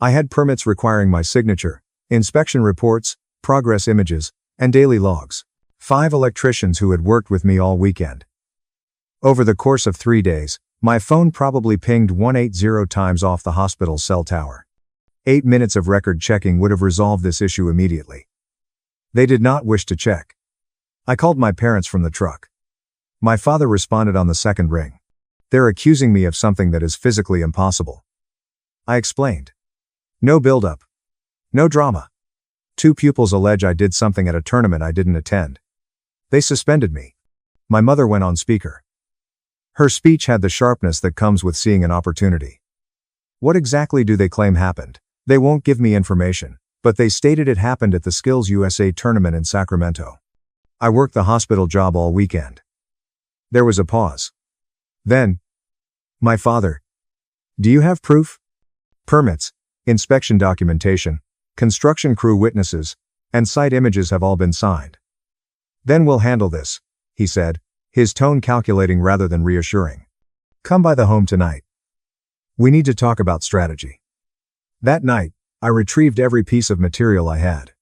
I had permits requiring my signature, inspection reports, progress images, and daily logs. 5 electricians who had worked with me all weekend. Over the course of 3 days, my phone probably pinged 180 times off the hospital's cell tower. 8 minutes of record checking would have resolved this issue immediately. They did not wish to check. I called my parents from the truck. My father responded on the second ring. They're accusing me of something that is physically impossible. I explained. No build-up. No drama. 2 pupils allege I did something at a tournament I didn't attend. They suspended me. My mother went on speaker. Her speech had the sharpness that comes with seeing an opportunity. What exactly do they claim happened? They won't give me information, but they stated it happened at the Skills USA tournament in Sacramento. I worked the hospital job all weekend. There was a pause. Then, my father. Do you have proof? Permits, inspection documentation, construction crew witnesses, and site images have all been signed. Then we'll handle this, he said, his tone calculating rather than reassuring. Come by the home tonight. We need to talk about strategy. That night, I retrieved every piece of material I had.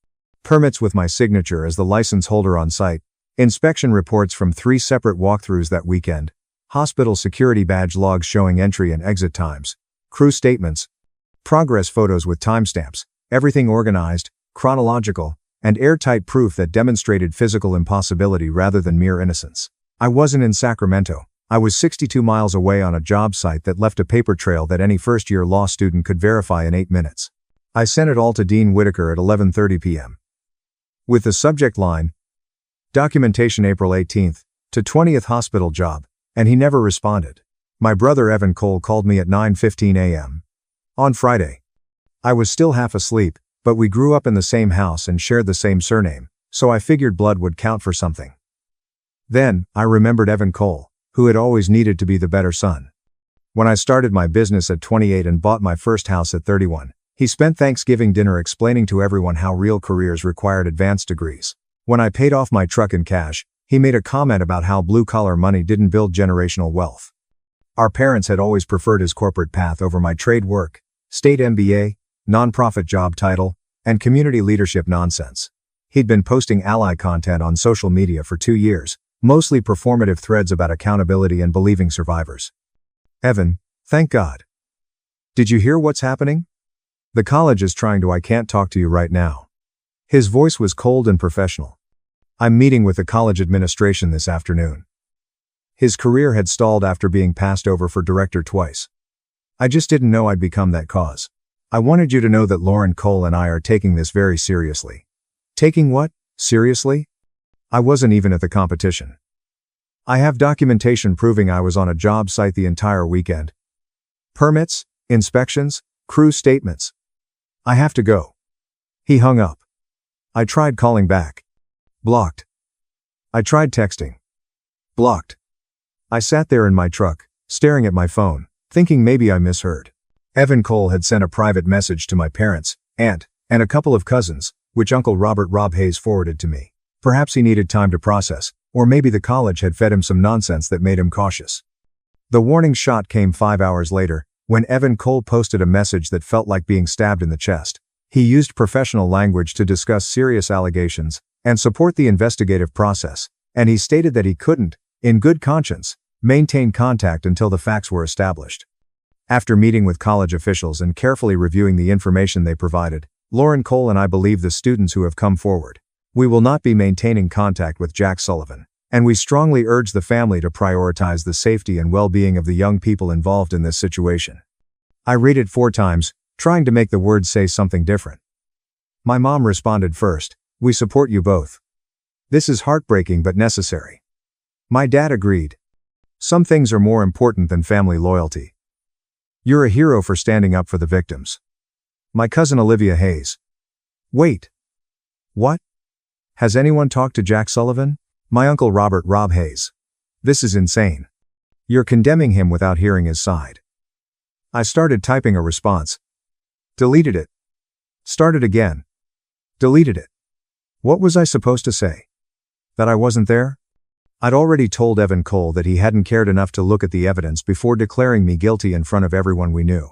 Permits with my signature as the license holder on site, inspection reports from 3 separate walkthroughs that weekend, hospital security badge logs showing entry and exit times, crew statements, progress photos with timestamps, everything organized, chronological, and airtight proof that demonstrated physical impossibility rather than mere innocence. I wasn't in Sacramento. I was 62 miles away on a job site that left a paper trail that any first-year law student could verify in 8 minutes. I sent it all to Dean Whitaker at 11:30 p.m. with the subject line, Documentation April 18th to 20th hospital job, and he never responded. My brother Evan Cole called me at 9:15 a.m. on Friday. I was still half asleep, but we grew up in the same house and shared the same surname, so I figured blood would count for something. Then, I remembered Evan Cole, who had always needed to be the better son. When I started my business at 28 and bought my first house at 31, he spent Thanksgiving dinner explaining to everyone how real careers required advanced degrees. When I paid off my truck in cash, he made a comment about how blue-collar money didn't build generational wealth. Our parents had always preferred his corporate path over my trade work, state MBA, nonprofit job title, and community leadership nonsense. He'd been posting ally content on social media for 2 years, mostly performative threads about accountability and believing survivors. Evan, thank God. Did you hear what's happening? The college is trying to. I can't talk to you right now. His voice was cold and professional. I'm meeting with the college administration this afternoon. His career had stalled after being passed over for director twice. I just didn't know I'd become that cause. I wanted you to know that Lauren Cole and I are taking this very seriously. Taking what? Seriously? I wasn't even at the competition. I have documentation proving I was on a job site the entire weekend. Permits, inspections, crew statements. I have to go. He hung up. I tried calling back. Blocked. I tried texting. Blocked. I sat there in my truck, staring at my phone, thinking maybe I misheard. Evan Cole had sent a private message to my parents, aunt, and a couple of cousins, which Uncle Rob Hayes forwarded to me. Perhaps he needed time to process, or maybe the college had fed him some nonsense that made him cautious. The warning shot came 5 hours later, when Evan Cole posted a message that felt like being stabbed in the chest. He used professional language to discuss serious allegations and support the investigative process, and he stated that he couldn't, in good conscience, maintain contact until the facts were established. After meeting with college officials and carefully reviewing the information they provided, Lauren Cole and I believe the students who have come forward. We will not be maintaining contact with Jack Sullivan, and we strongly urge the family to prioritize the safety and well-being of the young people involved in this situation. I read it 4 times, trying to make the words say something different. My mom responded first, "We support you both. This is heartbreaking but necessary." My dad agreed. "Some things are more important than family loyalty. You're a hero for standing up for the victims." My cousin Olivia Hayes. "Wait. What? Has anyone talked to Jack Sullivan?" My uncle Rob Hayes. "This is insane. You're condemning him without hearing his side." I started typing a response. Deleted it. Started again. Deleted it. What was I supposed to say? That I wasn't there? I'd already told Evan Cole that he hadn't cared enough to look at the evidence before declaring me guilty in front of everyone we knew.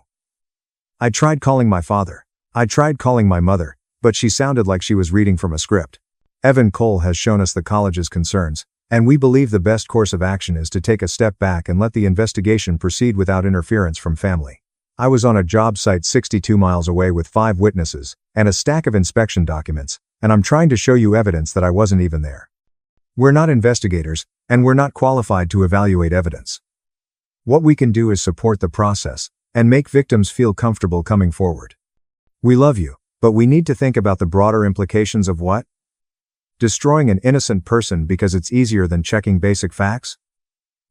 I tried calling my father. I tried calling my mother, but she sounded like she was reading from a script. Evan Cole has shown us the college's concerns, and we believe the best course of action is to take a step back and let the investigation proceed without interference from family. I was on a job site 62 miles away with 5 witnesses and a stack of inspection documents, and I'm trying to show you evidence that I wasn't even there. We're not investigators, and we're not qualified to evaluate evidence. What we can do is support the process and make victims feel comfortable coming forward. We love you, but we need to think about the broader implications of what? Destroying an innocent person because it's easier than checking basic facts?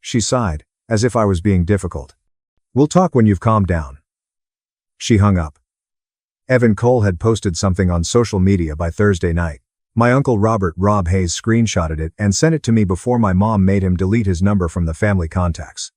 She sighed, as if I was being difficult. We'll talk when you've calmed down. She hung up. Evan Cole had posted something on social media by Thursday night. My uncle Rob Hayes screenshotted it and sent it to me before my mom made him delete his number from the family contacts.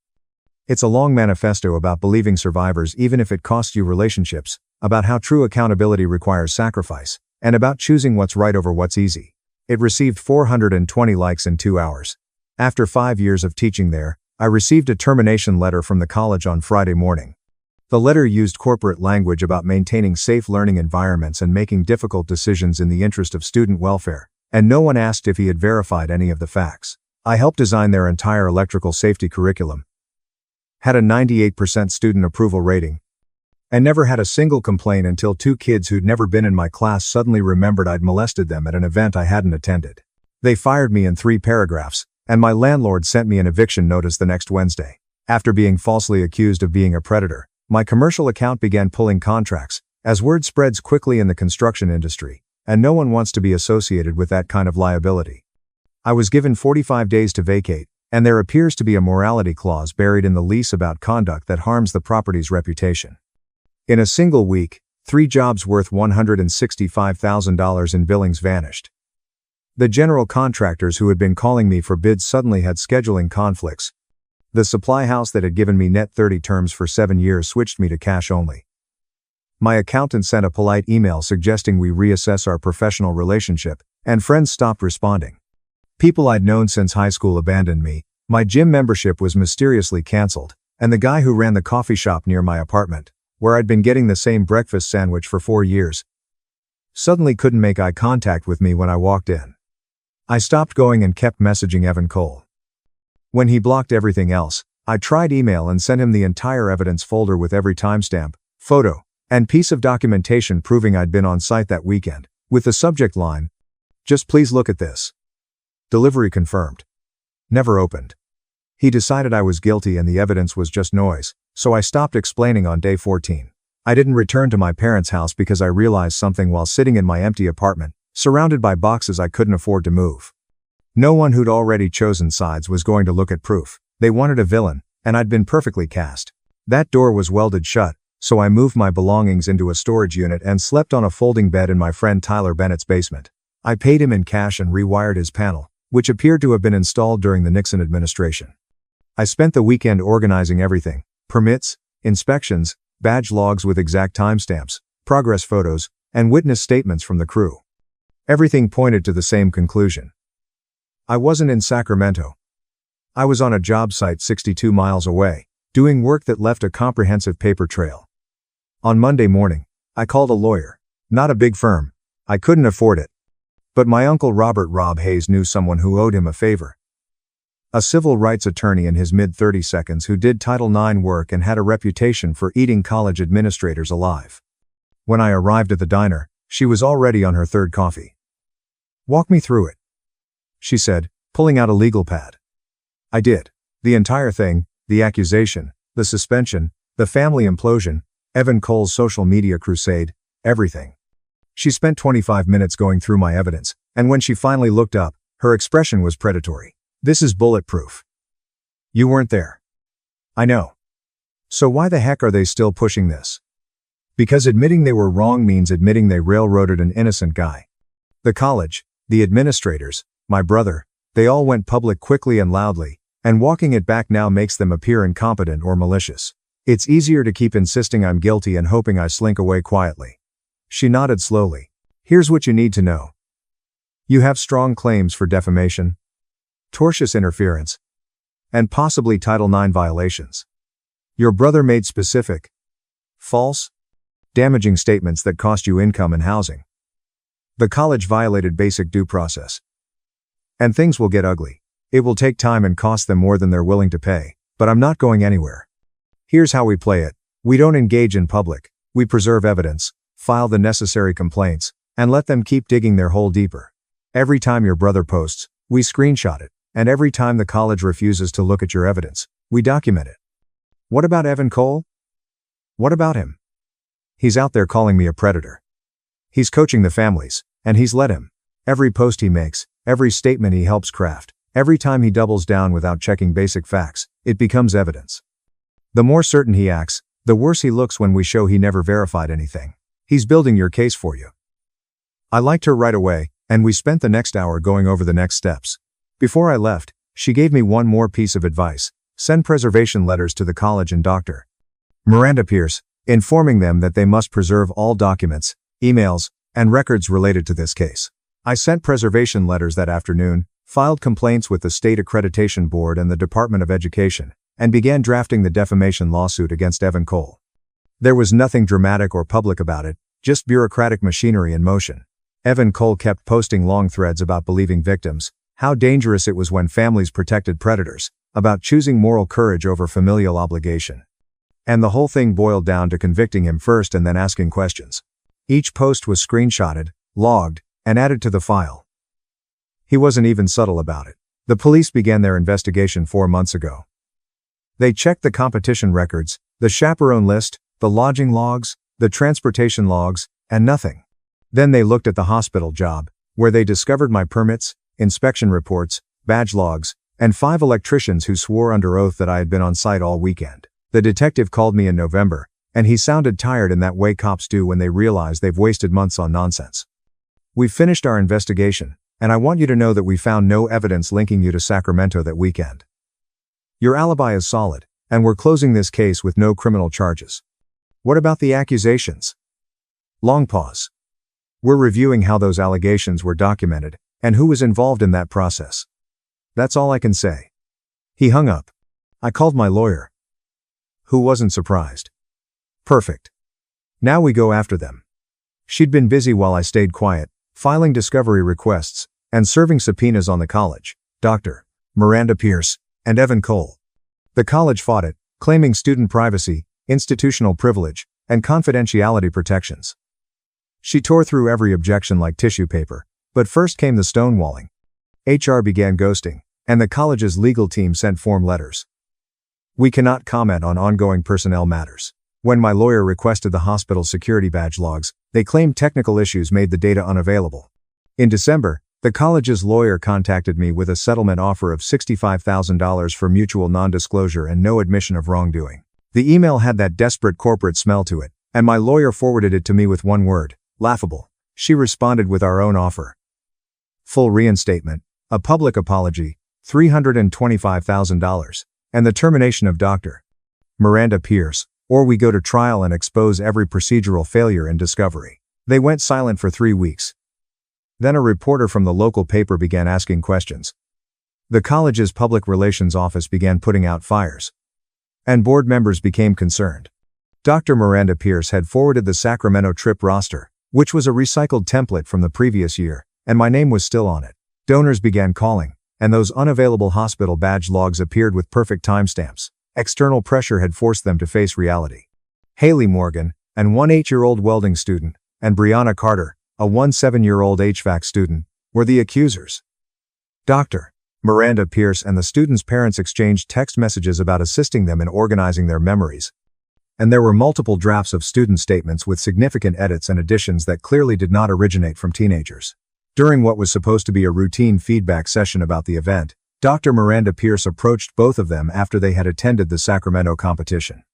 It's a long manifesto about believing survivors even if it costs you relationships, about how true accountability requires sacrifice, and about choosing what's right over what's easy. It received 420 likes in 2 hours. After 5 years of teaching there, I received a termination letter from the college on Friday morning. The letter used corporate language about maintaining safe learning environments and making difficult decisions in the interest of student welfare, and no one asked if he had verified any of the facts. I helped design their entire electrical safety curriculum, had a 98% student approval rating, and never had a single complaint until 2 kids who'd never been in my class suddenly remembered I'd molested them at an event I hadn't attended. They fired me in 3 paragraphs, and my landlord sent me an eviction notice the next Wednesday. After being falsely accused of being a predator, my commercial account began pulling contracts, as word spreads quickly in the construction industry, and no one wants to be associated with that kind of liability. I was given 45 days to vacate, and there appears to be a morality clause buried in the lease about conduct that harms the property's reputation. In a single week, 3 jobs worth $165,000 in billings vanished. The general contractors who had been calling me for bids suddenly had scheduling conflicts. The supply house that had given me net 30 terms for 7 years switched me to cash only. My accountant sent a polite email suggesting we reassess our professional relationship, and friends stopped responding. People I'd known since high school abandoned me, my gym membership was mysteriously canceled, and the guy who ran the coffee shop near my apartment, where I'd been getting the same breakfast sandwich for 4 years, suddenly couldn't make eye contact with me when I walked in. I stopped going and kept messaging Evan Cole. When he blocked everything else, I tried email and sent him the entire evidence folder with every timestamp, photo, and piece of documentation proving I'd been on site that weekend, with the subject line, "Just please look at this. Delivery confirmed." Never opened. He decided I was guilty and the evidence was just noise, so I stopped explaining on day 14. I didn't return to my parents' house because I realized something while sitting in my empty apartment, surrounded by boxes I couldn't afford to move. No one who'd already chosen sides was going to look at proof. They wanted a villain, and I'd been perfectly cast. That door was welded shut, so I moved my belongings into a storage unit and slept on a folding bed in my friend Tyler Bennett's basement. I paid him in cash and rewired his panel, which appeared to have been installed during the Nixon administration. I spent the weekend organizing everything: permits, inspections, badge logs with exact timestamps, progress photos, and witness statements from the crew. Everything pointed to the same conclusion. I wasn't in Sacramento. I was on a job site 62 miles away, doing work that left a comprehensive paper trail. On Monday morning, I called a lawyer. Not a big firm. I couldn't afford it. But my uncle Rob Hayes knew someone who owed him a favor. A civil rights attorney in his mid-30s who did Title IX work and had a reputation for eating college administrators alive. When I arrived at the diner, she was already on her 3rd coffee. "Walk me through it," she said, pulling out a legal pad. I did. The entire thing, the accusation, the suspension, the family implosion, Evan Cole's social media crusade, everything. She spent 25 minutes going through my evidence, and when she finally looked up, her expression was predatory. "This is bulletproof. You weren't there." "I know. So why the heck are they still pushing this?" "Because admitting they were wrong means admitting they railroaded an innocent guy. The college, the administrators, my brother, they all went public quickly and loudly, and walking it back now makes them appear incompetent or malicious. It's easier to keep insisting I'm guilty and hoping I slink away quietly." She nodded slowly. "Here's what you need to know. You have strong claims for defamation, tortious interference, and possibly Title IX violations. Your brother made specific, false, damaging statements that cost you income and housing. The college violated basic due process. And things will get ugly. It will take time and cost them more than they're willing to pay, but I'm not going anywhere. Here's how we play it. We don't engage in public. We preserve evidence, file the necessary complaints, and let them keep digging their hole deeper. Every time your brother posts, we screenshot it, and every time the college refuses to look at your evidence, we document it." "What about Evan Cole? What about him?" "He's out there calling me a predator. He's coaching the families, and he's let him. Every post he makes, every statement he helps craft, every time he doubles down without checking basic facts, it becomes evidence. The more certain he acts, the worse he looks when we show he never verified anything. He's building your case for you." I liked her right away, and we spent the next hour going over the next steps. Before I left, she gave me one more piece of advice: send preservation letters to the college and Dr. Miranda Pierce, informing them that they must preserve all documents, emails, and records related to this case. I sent preservation letters that afternoon, filed complaints with the State Accreditation Board and the Department of Education, and began drafting the defamation lawsuit against Evan Cole. There was nothing dramatic or public about it, just bureaucratic machinery in motion. Evan Cole kept posting long threads about believing victims, how dangerous it was when families protected predators, about choosing moral courage over familial obligation. And the whole thing boiled down to convicting him first and then asking questions. Each post was screenshotted, logged, and added to the file. He wasn't even subtle about it. The police began their investigation 4 months ago. They checked the competition records, the chaperone list, the lodging logs, the transportation logs, and nothing. Then they looked at the hospital job, where they discovered my permits, inspection reports, badge logs, and 5 electricians who swore under oath that I had been on site all weekend. The detective called me in November, and he sounded tired in that way cops do when they realize they've wasted months on nonsense. "We've finished our investigation, and I want you to know that we found no evidence linking you to Sacramento that weekend. Your alibi is solid, and we're closing this case with no criminal charges." "What about the accusations?" Long pause. "We're reviewing how those allegations were documented, and who was involved in that process. That's all I can say." He hung up. I called my lawyer. Who wasn't surprised. "Perfect. Now we go after them." She'd been busy while I stayed quiet, filing discovery requests, and serving subpoenas on the college, Dr. Miranda Pierce, and Evan Cole. The college fought it, claiming student privacy, institutional privilege, and confidentiality protections. She tore through every objection like tissue paper, but first came the stonewalling. HR began ghosting, and the college's legal team sent form letters. "We cannot comment on ongoing personnel matters." When my lawyer requested the hospital security badge logs, they claimed technical issues made the data unavailable. In December, the college's lawyer contacted me with a settlement offer of $65,000 for mutual non-disclosure and no admission of wrongdoing. The email had that desperate corporate smell to it, and my lawyer forwarded it to me with one word: laughable. She responded with our own offer. Full reinstatement, a public apology, $325,000, and the termination of Dr. Miranda Pierce, or we go to trial and expose every procedural failure in discovery. They went silent for 3 weeks. Then a reporter from the local paper began asking questions. The college's public relations office began putting out fires. And board members became concerned. Dr. Miranda Pierce had forwarded the Sacramento trip roster, which was a recycled template from the previous year, and my name was still on it. Donors began calling, and those unavailable hospital badge logs appeared with perfect timestamps. External pressure had forced them to face reality. Haley Morgan, an 8-year-old welding student, and Brianna Carter, a 7-year-old HVAC student, were the accusers. Dr. Miranda Pierce and the students' parents exchanged text messages about assisting them in organizing their memories. And there were multiple drafts of student statements with significant edits and additions that clearly did not originate from teenagers. During what was supposed to be a routine feedback session about the event, Dr. Miranda Pierce approached both of them after they had attended the Sacramento competition.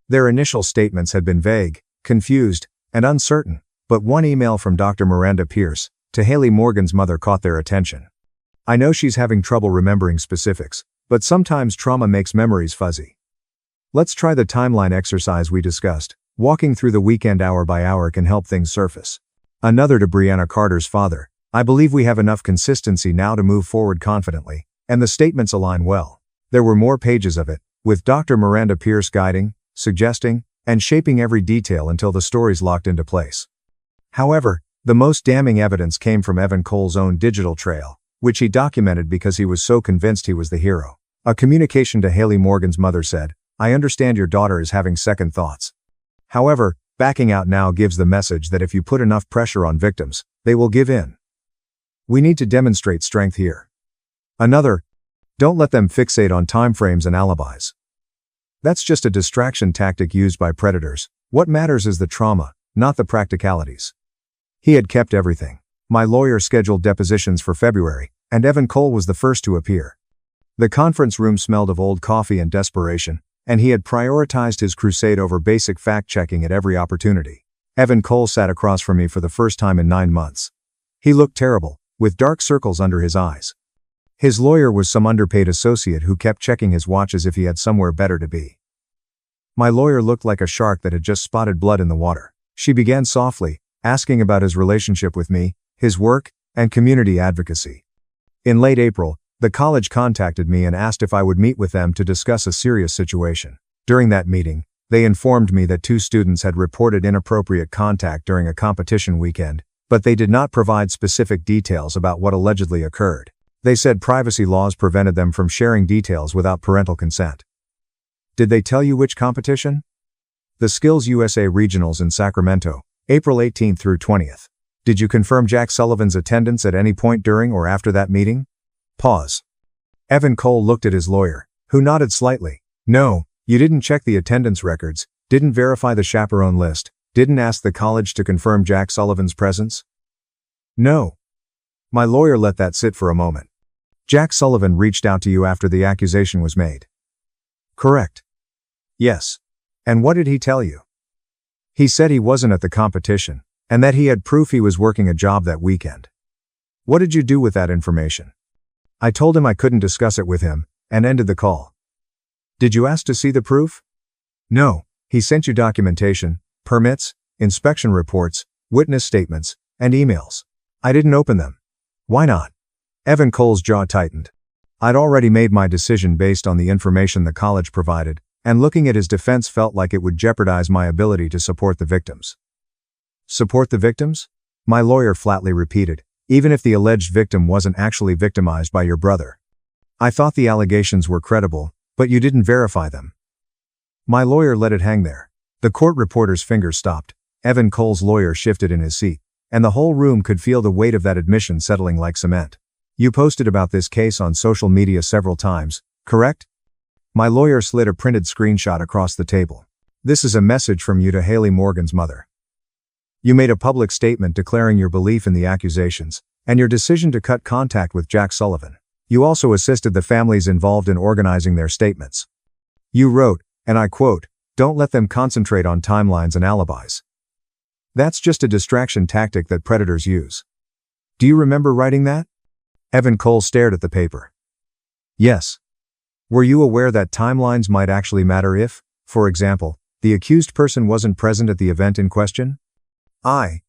Their initial statements had been vague, confused, and uncertain, but one email from Dr. Miranda Pierce to Haley Morgan's mother caught their attention. "I know she's having trouble remembering specifics, but sometimes trauma makes memories fuzzy. Let's try the timeline exercise we discussed. Walking through the weekend hour by hour can help things surface." Another to Brianna Carter's father: "I believe we have enough consistency now to move forward confidently, and the statements align well." There were more pages of it, with Dr. Miranda Pierce guiding, suggesting, and shaping every detail until the stories locked into place. However, the most damning evidence came from Evan Cole's own digital trail, which he documented because he was so convinced he was the hero. A communication to Haley Morgan's mother said, "I understand your daughter is having second thoughts. However, backing out now gives the message that if you put enough pressure on victims, they will give in. We need to demonstrate strength here." Another, "Don't let them fixate on timeframes and alibis. That's just a distraction tactic used by predators. What matters is the trauma, not the practicalities." He had kept everything. My lawyer scheduled depositions for February, and Evan Cole was the first to appear. The conference room smelled of old coffee and desperation, and he had prioritized his crusade over basic fact-checking at every opportunity. Evan Cole sat across from me for the first time in 9 months. He looked terrible, with dark circles under his eyes. His lawyer was some underpaid associate who kept checking his watch as if he had somewhere better to be. My lawyer looked like a shark that had just spotted blood in the water. She began softly, asking about his relationship with me, his work, and community advocacy. In late April, the college contacted me and asked if I would meet with them to discuss a serious situation. During that meeting, they informed me that 2 students had reported inappropriate contact during a competition weekend, but they did not provide specific details about what allegedly occurred. They said privacy laws prevented them from sharing details without parental consent. Did they tell you which competition? The Skills USA Regionals in Sacramento, April 18th through 20th. Did you confirm Jack Sullivan's attendance at any point during or after that meeting? Pause. Evan Cole looked at his lawyer, who nodded slightly. No, you didn't check the attendance records, didn't verify the chaperone list, didn't ask the college to confirm Jack Sullivan's presence? No. My lawyer let that sit for a moment. Jack Sullivan reached out to you after the accusation was made. Correct. Yes. And what did he tell you? He said he wasn't at the competition, and that he had proof he was working a job that weekend. What did you do with that information? I told him I couldn't discuss it with him, and ended the call. Did you ask to see the proof? No. He sent you documentation, permits, inspection reports, witness statements, and emails. I didn't open them. Why not? Evan Cole's jaw tightened. I'd already made my decision based on the information the college provided, and looking at his defense felt like it would jeopardize my ability to support the victims. Support the victims? My lawyer flatly repeated, even if the alleged victim wasn't actually victimized by your brother. I thought the allegations were credible, but you didn't verify them. My lawyer let it hang there. The court reporter's fingers stopped. Evan Cole's lawyer shifted in his seat, and the whole room could feel the weight of that admission settling like cement. You posted about this case on social media several times, correct? My lawyer slid a printed screenshot across the table. This is a message from you to Haley Morgan's mother. You made a public statement declaring your belief in the accusations, and your decision to cut contact with Jack Sullivan. You also assisted the families involved in organizing their statements. You wrote, and I quote, "Don't let them concentrate on timelines and alibis. That's just a distraction tactic that predators use." Do you remember writing that? Evan Cole stared at the paper. Yes. Were you aware that timelines might actually matter if, for example, the accused person wasn't present at the event in question? I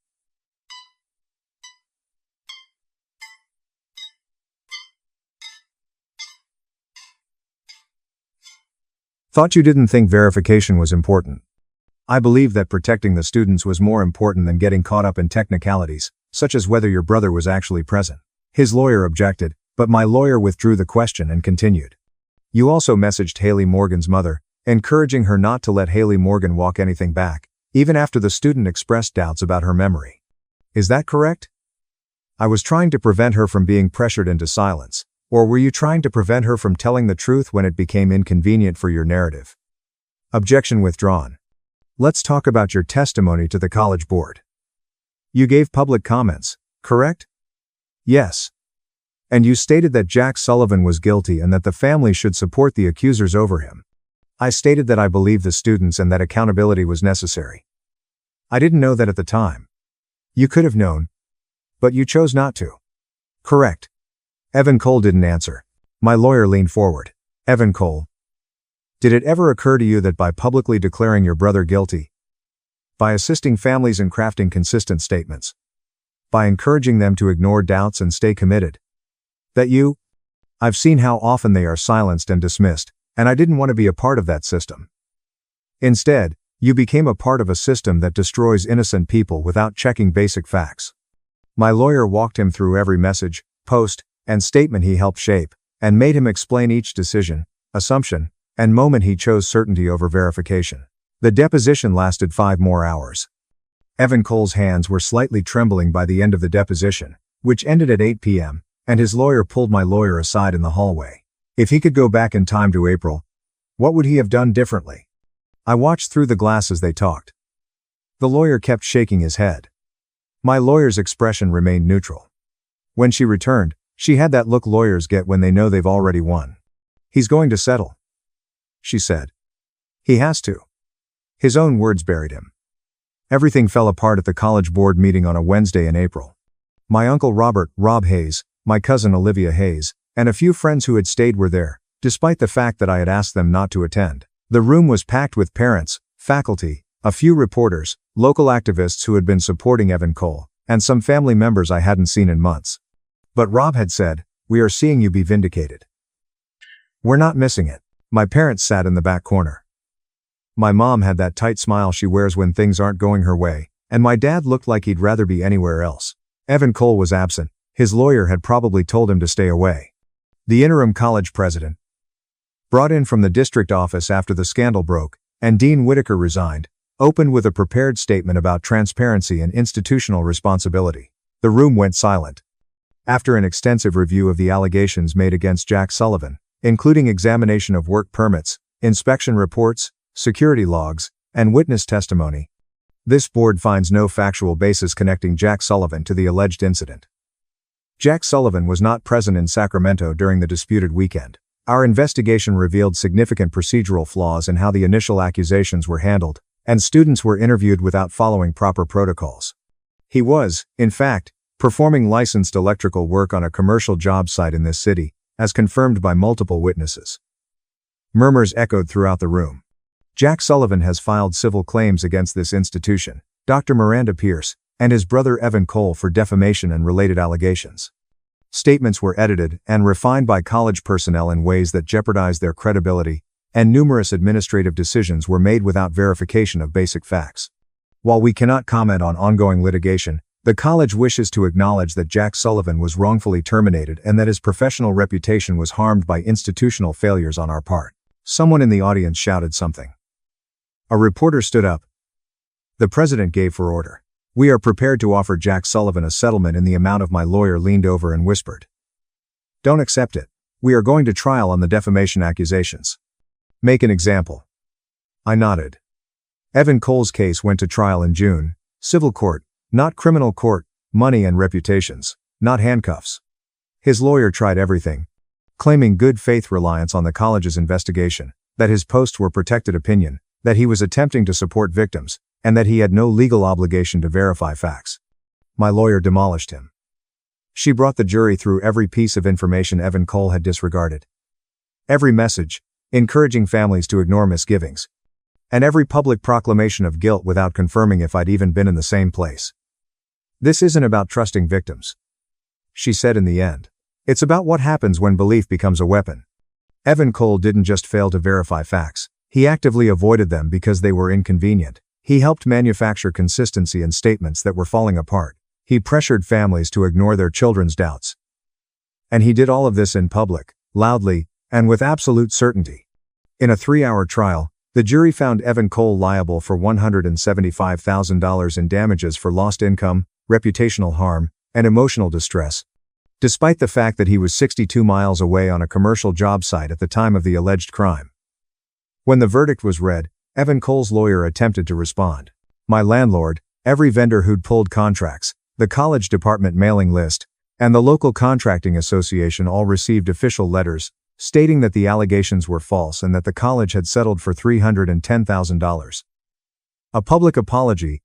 thought you didn't think verification was important. I believe that protecting the students was more important than getting caught up in technicalities, such as whether your brother was actually present. His lawyer objected, but my lawyer withdrew the question and continued. You also messaged Haley Morgan's mother, encouraging her not to let Haley Morgan walk anything back, even after the student expressed doubts about her memory. Is that correct? I was trying to prevent her from being pressured into silence, or were you trying to prevent her from telling the truth when it became inconvenient for your narrative? Objection withdrawn. Let's talk about your testimony to the college board. You gave public comments, correct? Yes. And you stated that Jack Sullivan was guilty and that the family should support the accusers over him. I stated that I believed the students and that accountability was necessary. I didn't know that at the time. You could have known, but you chose not to. Correct. Evan Cole didn't answer. My lawyer leaned forward. Evan Cole. Did it ever occur to you that by publicly declaring your brother guilty, by assisting families in crafting consistent statements, by encouraging them to ignore doubts and stay committed, that I've seen how often they are silenced and dismissed, and I didn't want to be a part of that system. Instead, you became a part of a system that destroys innocent people without checking basic facts. My lawyer walked him through every message, post, and statement he helped shape, and made him explain each decision, assumption, and moment he chose certainty over verification. The deposition lasted 5 more hours. Evan Cole's hands were slightly trembling by the end of the deposition, which ended at 8 p.m., and his lawyer pulled my lawyer aside in the hallway. If he could go back in time to April, what would he have done differently? I watched through the glass as they talked. The lawyer kept shaking his head. My lawyer's expression remained neutral. When she returned, she had that look lawyers get when they know they've already won. He's going to settle, she said. He has to. His own words buried him. Everything fell apart at the college board meeting on a Wednesday in April. My uncle Robert, Rob Hayes, my cousin Olivia Hayes, and a few friends who had stayed were there, despite the fact that I had asked them not to attend. The room was packed with parents, faculty, a few reporters, local activists who had been supporting Evan Cole, and some family members I hadn't seen in months. But Rob had said, "We are seeing you be vindicated. We're not missing it." My parents sat in the back corner. My mom had that tight smile she wears when things aren't going her way, and my dad looked like he'd rather be anywhere else. Evan Cole was absent. His lawyer had probably told him to stay away. The interim college president, brought in from the district office after the scandal broke, and Dean Whitaker resigned, opened with a prepared statement about transparency and institutional responsibility. The room went silent. After an extensive review of the allegations made against Jack Sullivan, including examination of work permits, inspection reports, security logs, and witness testimony, this board finds no factual basis connecting Jack Sullivan to the alleged incident. Jack Sullivan was not present in Sacramento during the disputed weekend. Our investigation revealed significant procedural flaws in how the initial accusations were handled, and students were interviewed without following proper protocols. He was, in fact, performing licensed electrical work on a commercial job site in this city, as confirmed by multiple witnesses. Murmurs echoed throughout the room. Jack Sullivan has filed civil claims against this institution, Dr. Miranda Pierce, and his brother Evan Cole for defamation and related allegations. Statements were edited and refined by college personnel in ways that jeopardized their credibility, and numerous administrative decisions were made without verification of basic facts. While we cannot comment on ongoing litigation, the college wishes to acknowledge that Jack Sullivan was wrongfully terminated and that his professional reputation was harmed by institutional failures on our part. Someone in the audience shouted something. A reporter stood up. The president gave for order. "We are prepared to offer Jack Sullivan a settlement in the amount of." My lawyer leaned over and whispered. "Don't accept it. We are going to trial on the defamation accusations. Make an example." I nodded. Evan Cole's case went to trial in June. Civil court, not criminal court, money and reputations, not handcuffs. His lawyer tried everything, claiming good faith reliance on the college's investigation, that his posts were protected opinion, that he was attempting to support victims, and that he had no legal obligation to verify facts. My lawyer demolished him. She brought the jury through every piece of information Evan Cole had disregarded. Every message, encouraging families to ignore misgivings. And every public proclamation of guilt without confirming if I'd even been in the same place. "This isn't about trusting victims," she said in the end. "It's about what happens when belief becomes a weapon." Evan Cole didn't just fail to verify facts. He actively avoided them because they were inconvenient. He helped manufacture consistency in statements that were falling apart. He pressured families to ignore their children's doubts. And he did all of this in public, loudly, and with absolute certainty. In a 3-hour trial, the jury found Evan Cole liable for $175,000 in damages for lost income, reputational harm, and emotional distress, despite the fact that he was 62 miles away on a commercial job site at the time of the alleged crime. When the verdict was read, Evan Cole's lawyer attempted to respond. My landlord, every vendor who'd pulled contracts, the college department mailing list, and the local contracting association all received official letters stating that the allegations were false and that the college had settled for $310,000. A public apology,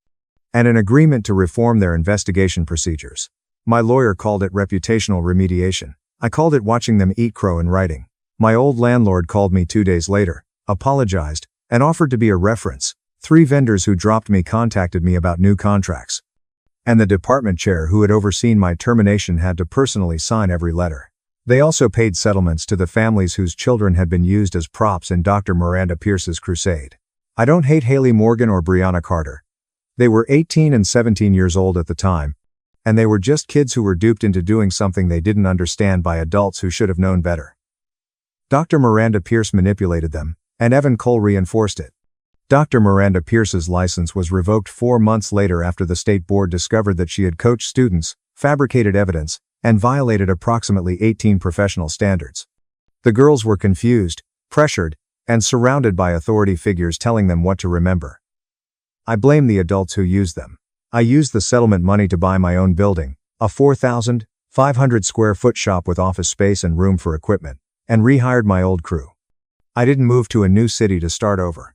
and an agreement to reform their investigation procedures. My lawyer called it reputational remediation. I called it watching them eat crow in writing. My old landlord called me 2 days later, apologized, and offered to be a reference. 3 vendors who dropped me contacted me about new contracts. And the department chair who had overseen my termination had to personally sign every letter. They also paid settlements to the families whose children had been used as props in Dr. Miranda Pierce's crusade. I don't hate Haley Morgan or Breonna Carter. They were 18 and 17 years old at the time, and they were just kids who were duped into doing something they didn't understand by adults who should have known better. Dr. Miranda Pierce manipulated them, and Evan Cole reinforced it. Dr. Miranda Pierce's license was revoked 4 months later after the state board discovered that she had coached students, fabricated evidence, and violated approximately 18 professional standards. The girls were confused, pressured, and surrounded by authority figures telling them what to remember. I blame the adults who used them. I used the settlement money to buy my own building, a 4,500 square foot shop with office space and room for equipment, and rehired my old crew. I didn't move to a new city to start over.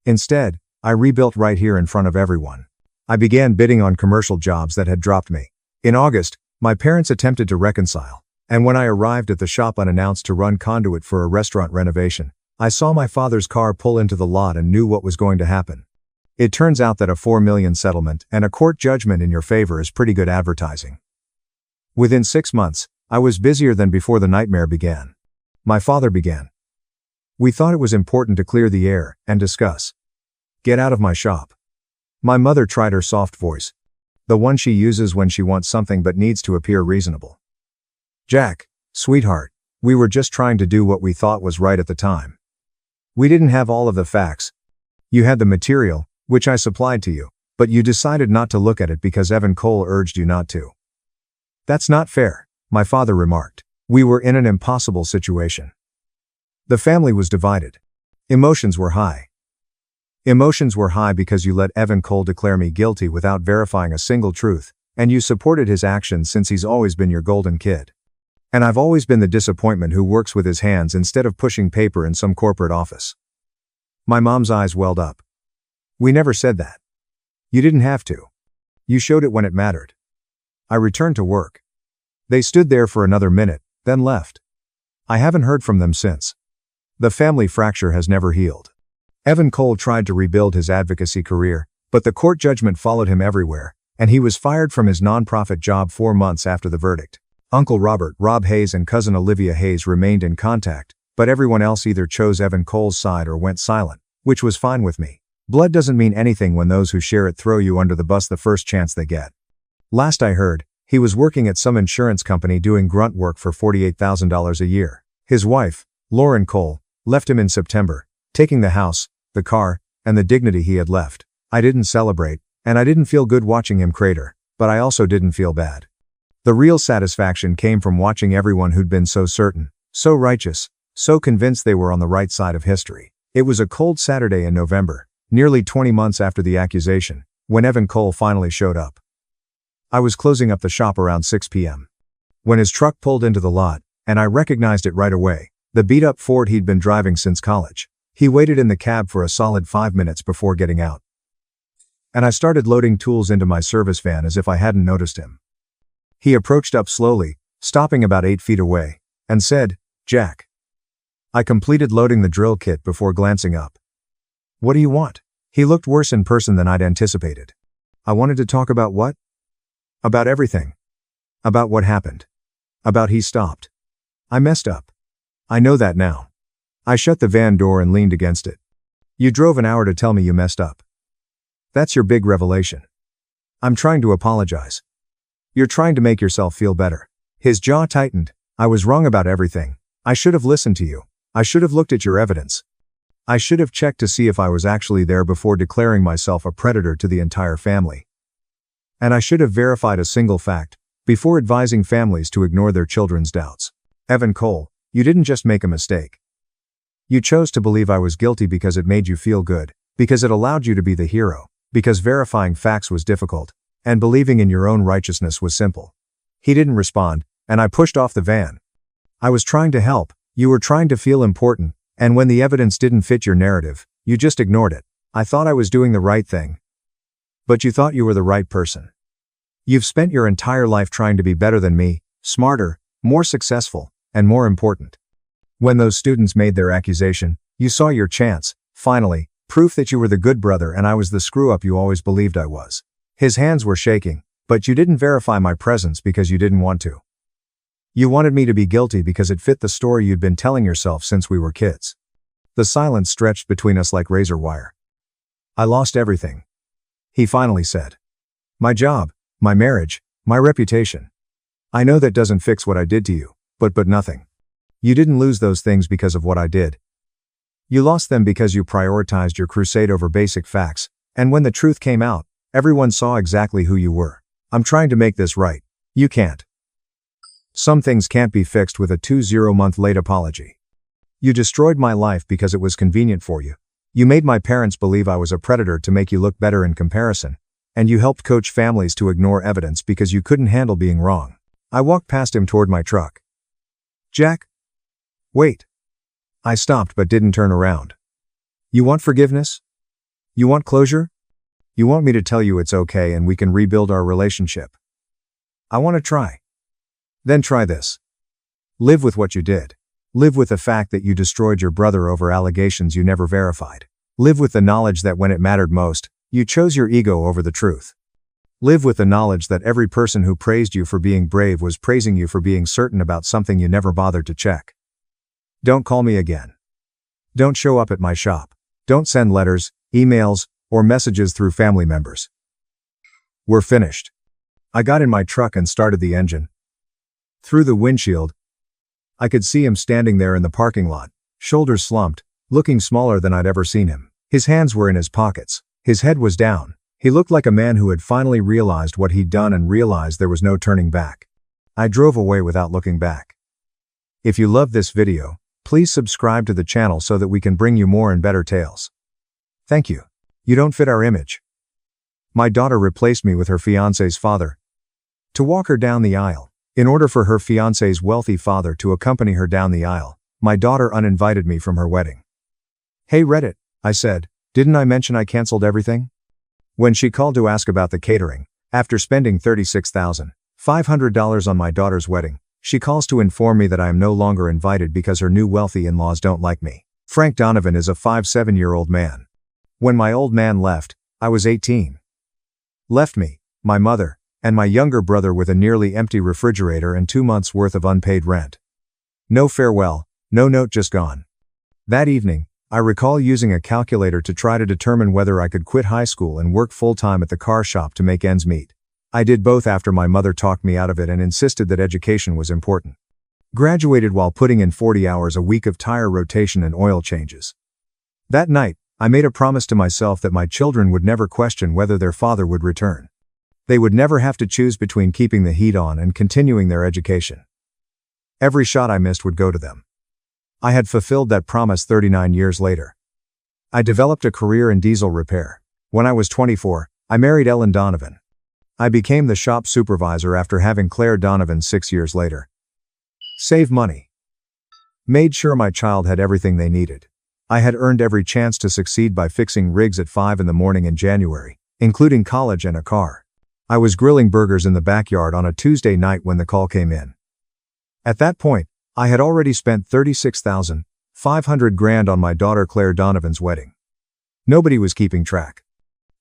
Instead, I rebuilt right here in front of everyone. I began bidding on commercial jobs that had dropped me. In August, my parents attempted to reconcile, and when I arrived at the shop unannounced to run conduit for a restaurant renovation, I saw my father's car pull into the lot and knew what was going to happen. It turns out that a $4 million settlement and a court judgment in your favor is pretty good advertising. Within 6 months, I was busier than before the nightmare began. My father began. We thought it was important to clear the air and discuss. Get out of my shop. My mother tried her soft voice. The one she uses when she wants something but needs to appear reasonable. Jack, sweetheart, we were just trying to do what we thought was right at the time. We didn't have all of the facts. You had the material, which I supplied to you, but you decided not to look at it because Evan Cole urged you not to. That's not fair, my father remarked. We were in an impossible situation. The family was divided. Emotions were high. Emotions were high because you let Evan Cole declare me guilty without verifying a single truth, and you supported his actions since he's always been your golden kid. And I've always been the disappointment who works with his hands instead of pushing paper in some corporate office. My mom's eyes welled up. We never said that. You didn't have to. You showed it when it mattered. I returned to work. They stood there for another minute, then left. I haven't heard from them since. The family fracture has never healed. Evan Cole tried to rebuild his advocacy career, but the court judgment followed him everywhere, and he was fired from his nonprofit job 4 months after the verdict. Uncle Robert, Rob Hayes, and cousin Olivia Hayes remained in contact, but everyone else either chose Evan Cole's side or went silent, which was fine with me. Blood doesn't mean anything when those who share it throw you under the bus the first chance they get. Last I heard, he was working at some insurance company doing grunt work for $48,000 a year. His wife, Lauren Cole, left him in September, taking the house, the car, and the dignity he had left. I didn't celebrate, and I didn't feel good watching him crater, but I also didn't feel bad. The real satisfaction came from watching everyone who'd been so certain, so righteous, so convinced they were on the right side of history. It was a cold Saturday in November, nearly 20 months after the accusation, when Evan Cole finally showed up. I was closing up the shop around 6 p.m. when his truck pulled into the lot, and I recognized it right away, the beat-up Ford he'd been driving since college. He waited in the cab for a solid 5 minutes before getting out. And I started loading tools into my service van as if I hadn't noticed him. He approached up slowly, stopping about 8 feet away, and said, "Jack." I completed loading the drill kit before glancing up. "What do you want?" He looked worse in person than I'd anticipated. I wanted to talk about what? About everything. About what happened. About he stopped. I messed up. I know that now. I shut the van door and leaned against it. You drove an hour to tell me you messed up. That's your big revelation. I'm trying to apologize. You're trying to make yourself feel better. His jaw tightened. I was wrong about everything. I should have listened to you. I should have looked at your evidence. I should have checked to see if I was actually there before declaring myself a predator to the entire family. And I should have verified a single fact before advising families to ignore their children's doubts. Evan Cole, you didn't just make a mistake. You chose to believe I was guilty because it made you feel good, because it allowed you to be the hero, because verifying facts was difficult, and believing in your own righteousness was simple. He didn't respond, and I pushed off the van. I was trying to help, you were trying to feel important, and when the evidence didn't fit your narrative, you just ignored it. I thought I was doing the right thing. But you thought you were the right person. You've spent your entire life trying to be better than me, smarter, more successful, and more important. When those students made their accusation, you saw your chance, finally, proof that you were the good brother and I was the screw-up you always believed I was. His hands were shaking, but you didn't verify my presence because you didn't want to. You wanted me to be guilty because it fit the story you'd been telling yourself since we were kids. The silence stretched between us like razor wire. I lost everything. He finally said. My job, my marriage, my reputation. I know that doesn't fix what I did to you, but nothing. You didn't lose those things because of what I did. You lost them because you prioritized your crusade over basic facts, and when the truth came out, everyone saw exactly who you were. I'm trying to make this right. You can't. Some things can't be fixed with a 20-month late apology. You destroyed my life because it was convenient for you. You made my parents believe I was a predator to make you look better in comparison, and you helped coach families to ignore evidence because you couldn't handle being wrong. I walked past him toward my truck. Jack? Wait. I stopped but didn't turn around. You want forgiveness? You want closure? You want me to tell you it's okay and we can rebuild our relationship? I want to try. Then try this. Live with what you did. Live with the fact that you destroyed your brother over allegations you never verified. Live with the knowledge that when it mattered most, you chose your ego over the truth. Live with the knowledge that every person who praised you for being brave was praising you for being certain about something you never bothered to check. Don't call me again. Don't show up at my shop. Don't send letters, emails, or messages through family members. We're finished. I got in my truck and started the engine. Through the windshield, I could see him standing there in the parking lot, shoulders slumped, looking smaller than I'd ever seen him. His hands were in his pockets. His head was down. He looked like a man who had finally realized what he'd done and realized there was no turning back. I drove away without looking back. If you loved this video, please subscribe to the channel so that we can bring you more and better tales. Thank you. You don't fit our image. My daughter replaced me with her fiancé's father to walk her down the aisle. In order for her fiancé's wealthy father to accompany her down the aisle, my daughter uninvited me from her wedding. Hey Reddit, I said, didn't I mention I canceled everything? When she called to ask about the catering, after spending $36,500 on my daughter's wedding, she calls to inform me that I am no longer invited because her new wealthy in-laws don't like me. Frank Donovan is a 57-year-old man. When my old man left, I was 18. Left me, my mother, and my younger brother with a nearly empty refrigerator and 2 months' worth of unpaid rent. No farewell, no note, just gone. That evening, I recall using a calculator to try to determine whether I could quit high school and work full-time at the car shop to make ends meet. I did both after my mother talked me out of it and insisted that education was important. Graduated while putting in 40 hours a week of tire rotation and oil changes. That night, I made a promise to myself that my children would never question whether their father would return. They would never have to choose between keeping the heat on and continuing their education. Every shot I missed would go to them. I had fulfilled that promise 39 years later. I developed a career in diesel repair. When I was 24, I married Ellen Donovan. I became the shop supervisor after having Claire Donovan 6 years later. Save money. Made sure my child had everything they needed. I had earned every chance to succeed by fixing rigs at 5 in the morning in January, including college and a car. I was grilling burgers in the backyard on a Tuesday night when the call came in. At that point, I had already spent $36,500 on my daughter Claire Donovan's wedding. Nobody was keeping track.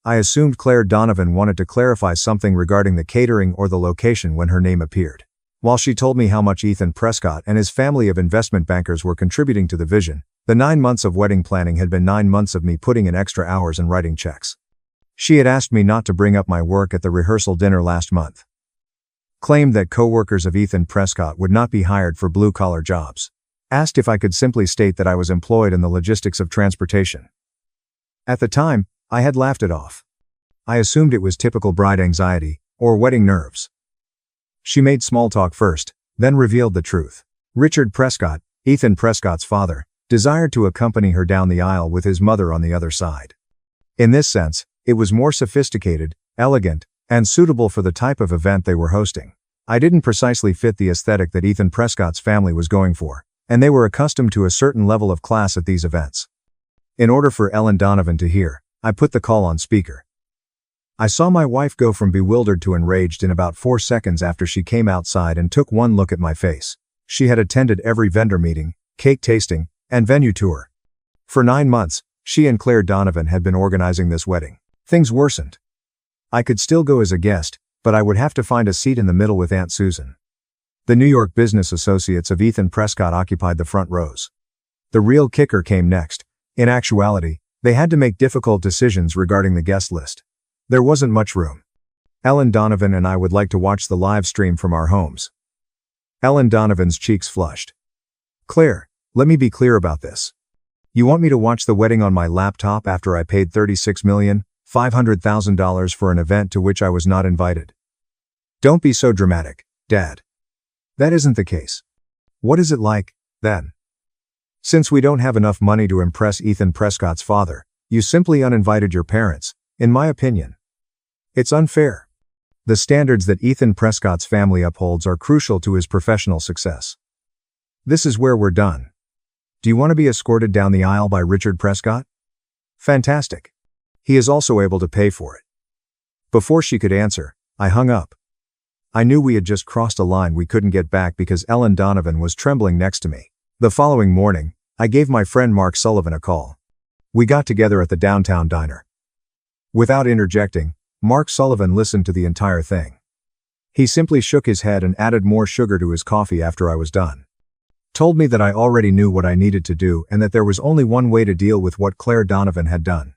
I assumed Claire Donovan wanted to clarify something regarding the catering or the location when her name appeared. While she told me how much Ethan Prescott and his family of investment bankers were contributing to the vision, the 9 months of wedding planning had been 9 months of me putting in extra hours and writing checks. She had asked me not to bring up my work at the rehearsal dinner last month. Claimed that co-workers of Ethan Prescott would not be hired for blue-collar jobs. Asked if I could simply state that I was employed in the logistics of transportation. At the time, I had laughed it off. I assumed it was typical bride anxiety, or wedding nerves. She made small talk first, then revealed the truth. Richard Prescott, Ethan Prescott's father, desired to accompany her down the aisle with his mother on the other side. In this sense, it was more sophisticated, elegant, and suitable for the type of event they were hosting. I didn't precisely fit the aesthetic that Ethan Prescott's family was going for, and they were accustomed to a certain level of class at these events. In order for Ellen Donovan to hear, I put the call on speaker. I saw my wife go from bewildered to enraged in about 4 seconds after she came outside and took one look at my face. She had attended every vendor meeting, cake tasting, and venue tour. For 9 months, she and Claire Donovan had been organizing this wedding. Things worsened. I could still go as a guest, but I would have to find a seat in the middle with Aunt Susan. The New York business associates of Ethan Prescott occupied the front rows. The real kicker came next. In actuality, they had to make difficult decisions regarding the guest list. There wasn't much room. Ellen Donovan and I would like to watch the live stream from our homes. Ellen Donovan's cheeks flushed. Claire, let me be clear about this. You want me to watch the wedding on my laptop after I paid $36,500,000 for an event to which I was not invited? Don't be so dramatic, Dad. That isn't the case. What is it like, then? Since we don't have enough money to impress Ethan Prescott's father, you simply uninvited your parents, in my opinion. It's unfair. The standards that Ethan Prescott's family upholds are crucial to his professional success. This is where we're done. Do you want to be escorted down the aisle by Richard Prescott? Fantastic. He is also able to pay for it." Before she could answer, I hung up. I knew we had just crossed a line we couldn't get back because Ellen Donovan was trembling next to me. The following morning, I gave my friend Mark Sullivan a call. We got together at the downtown diner. Without interjecting, Mark Sullivan listened to the entire thing. He simply shook his head and added more sugar to his coffee after I was done. Told me that I already knew what I needed to do and that there was only one way to deal with what Claire Donovan had done.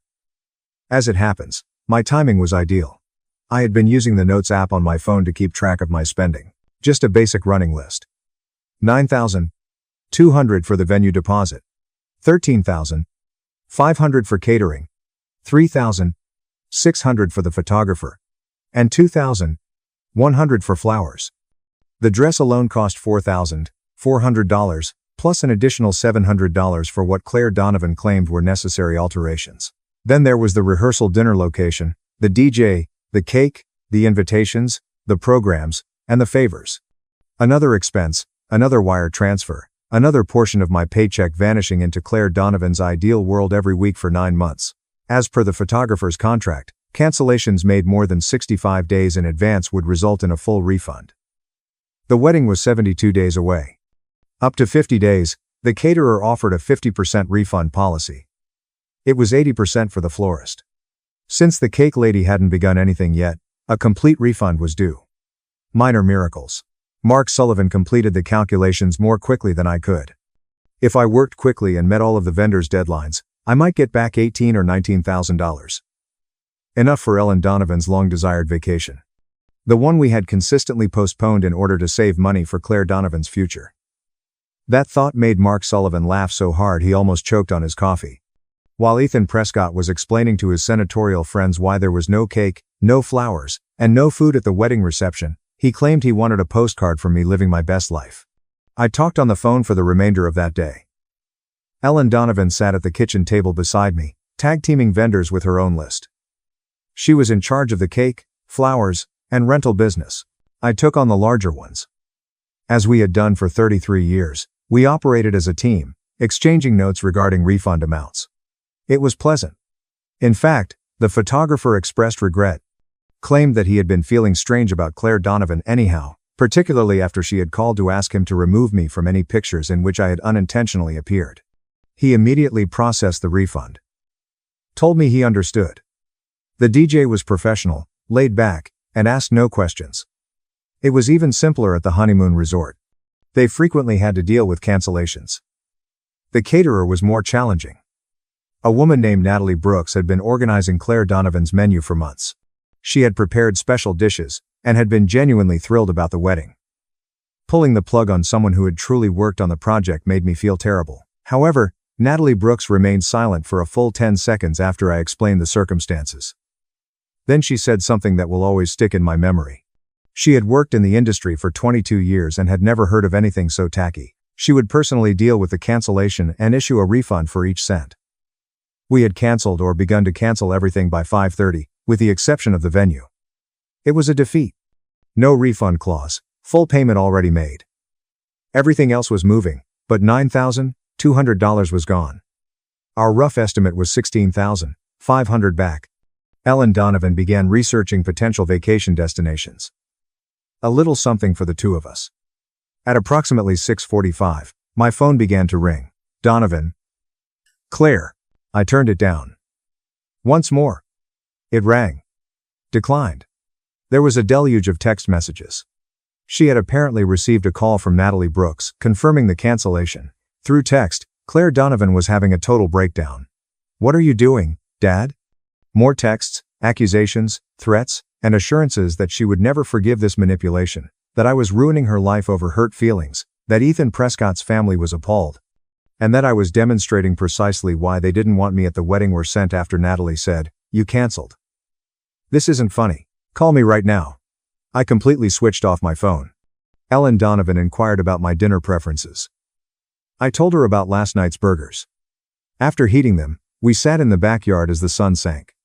As it happens, my timing was ideal. I had been using the Notes app on my phone to keep track of my spending. Just a basic running list. $9,200 for the venue deposit. $13,500 for catering. $3,600 for the photographer. And $2,100 for flowers. The dress alone cost $4,400, plus an additional $700 for what Claire Donovan claimed were necessary alterations. Then there was the rehearsal dinner location, the DJ, the cake, the invitations, the programs, and the favors. Another expense, another wire transfer, another portion of my paycheck vanishing into Claire Donovan's ideal world every week for 9 months. As per the photographer's contract, cancellations made more than 65 days in advance would result in a full refund. The wedding was 72 days away. Up to 50 days, the caterer offered a 50% refund policy. It was 80% for the florist. Since the cake lady hadn't begun anything yet, a complete refund was due. Minor miracles. Mark Sullivan completed the calculations more quickly than I could. If I worked quickly and met all of the vendors' deadlines, I might get back $18,000 or $19,000. Enough for Ellen Donovan's long-desired vacation. The one we had consistently postponed in order to save money for Claire Donovan's future. That thought made Mark Sullivan laugh so hard he almost choked on his coffee. While Ethan Prescott was explaining to his senatorial friends why there was no cake, no flowers, and no food at the wedding reception, he claimed he wanted a postcard from me living my best life. I talked on the phone for the remainder of that day. Ellen Donovan sat at the kitchen table beside me, tag-teaming vendors with her own list. She was in charge of the cake, flowers, and rental business. I took on the larger ones. As we had done for 33 years, we operated as a team, exchanging notes regarding refund amounts. It was pleasant. In fact, the photographer expressed regret, claimed that he had been feeling strange about Claire Donovan anyhow, particularly after she had called to ask him to remove me from any pictures in which I had unintentionally appeared. He immediately processed the refund. Told me he understood. The DJ was professional, laid back, and asked no questions. It was even simpler at the honeymoon resort. They frequently had to deal with cancellations. The caterer was more challenging. A woman named Natalie Brooks had been organizing Claire Donovan's menu for months. She had prepared special dishes, and had been genuinely thrilled about the wedding. Pulling the plug on someone who had truly worked on the project made me feel terrible. However, Natalie Brooks remained silent for a full 10 seconds after I explained the circumstances. Then she said something that will always stick in my memory. She had worked in the industry for 22 years and had never heard of anything so tacky. She would personally deal with the cancellation and issue a refund for each cent. We had canceled or begun to cancel everything by 5:30, with the exception of the venue. It was a defeat. No refund clause, full payment already made. Everything else was moving, but $9,200 was gone. Our rough estimate was $16,500 back. Ellen Donovan began researching potential vacation destinations. A little something for the two of us. At approximately 6:45, my phone began to ring. Donovan. Claire. I turned it down. Once more. It rang. Declined. There was a deluge of text messages. She had apparently received a call from Natalie Brooks, confirming the cancellation. Through text, Claire Donovan was having a total breakdown. "What are you doing, Dad?" More texts, accusations, threats, and assurances that she would never forgive this manipulation, that I was ruining her life over hurt feelings, that Ethan Prescott's family was appalled, and that I was demonstrating precisely why they didn't want me at the wedding were sent after Natalie said, "You canceled." "This isn't funny. Call me right now." I completely switched off my phone. Ellen Donovan inquired about my dinner preferences. I told her about last night's burgers. After heating them, we sat in the backyard as the sun sank.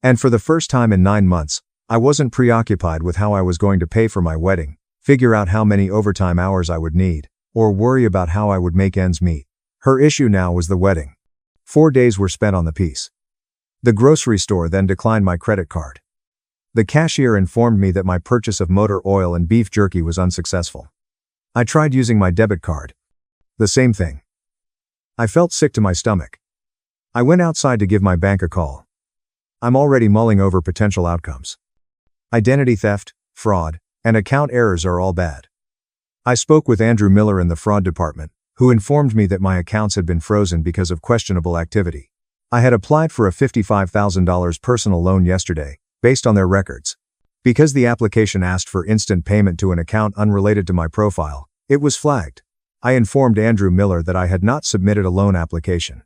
And for the first time in 9 months, I wasn't preoccupied with how I was going to pay for my wedding, figure out how many overtime hours I would need, or worry about how I would make ends meet. Her issue now was the wedding. 4 days were spent on the piece. The grocery store then declined my credit card. The cashier informed me that my purchase of motor oil and beef jerky was unsuccessful. I tried using my debit card. The same thing. I felt sick to my stomach. I went outside to give my bank a call. I'm already mulling over potential outcomes. Identity theft, fraud, and account errors are all bad. I spoke with Andrew Miller in the fraud department, who informed me that my accounts had been frozen because of questionable activity. I had applied for a $55,000 personal loan yesterday, based on their records. Because the application asked for instant payment to an account unrelated to my profile, it was flagged. I informed Andrew Miller that I had not submitted a loan application.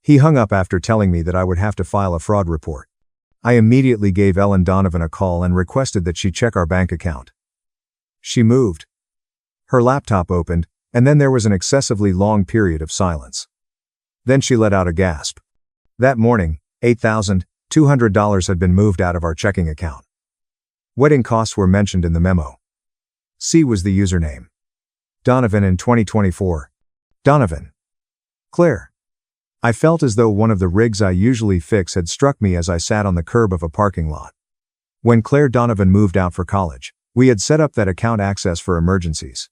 He hung up after telling me that I would have to file a fraud report. I immediately gave Ellen Donovan a call and requested that she check our bank account. She moved. Her laptop opened, and then there was an excessively long period of silence. Then she let out a gasp. That morning, $8,200 had been moved out of our checking account. Wedding costs were mentioned in the memo. C was the username. Donovan in 2024. Donovan. Claire. I felt as though one of the rigs I usually fix had struck me as I sat on the curb of a parking lot. When Claire Donovan moved out for college, we had set up that account access for emergencies.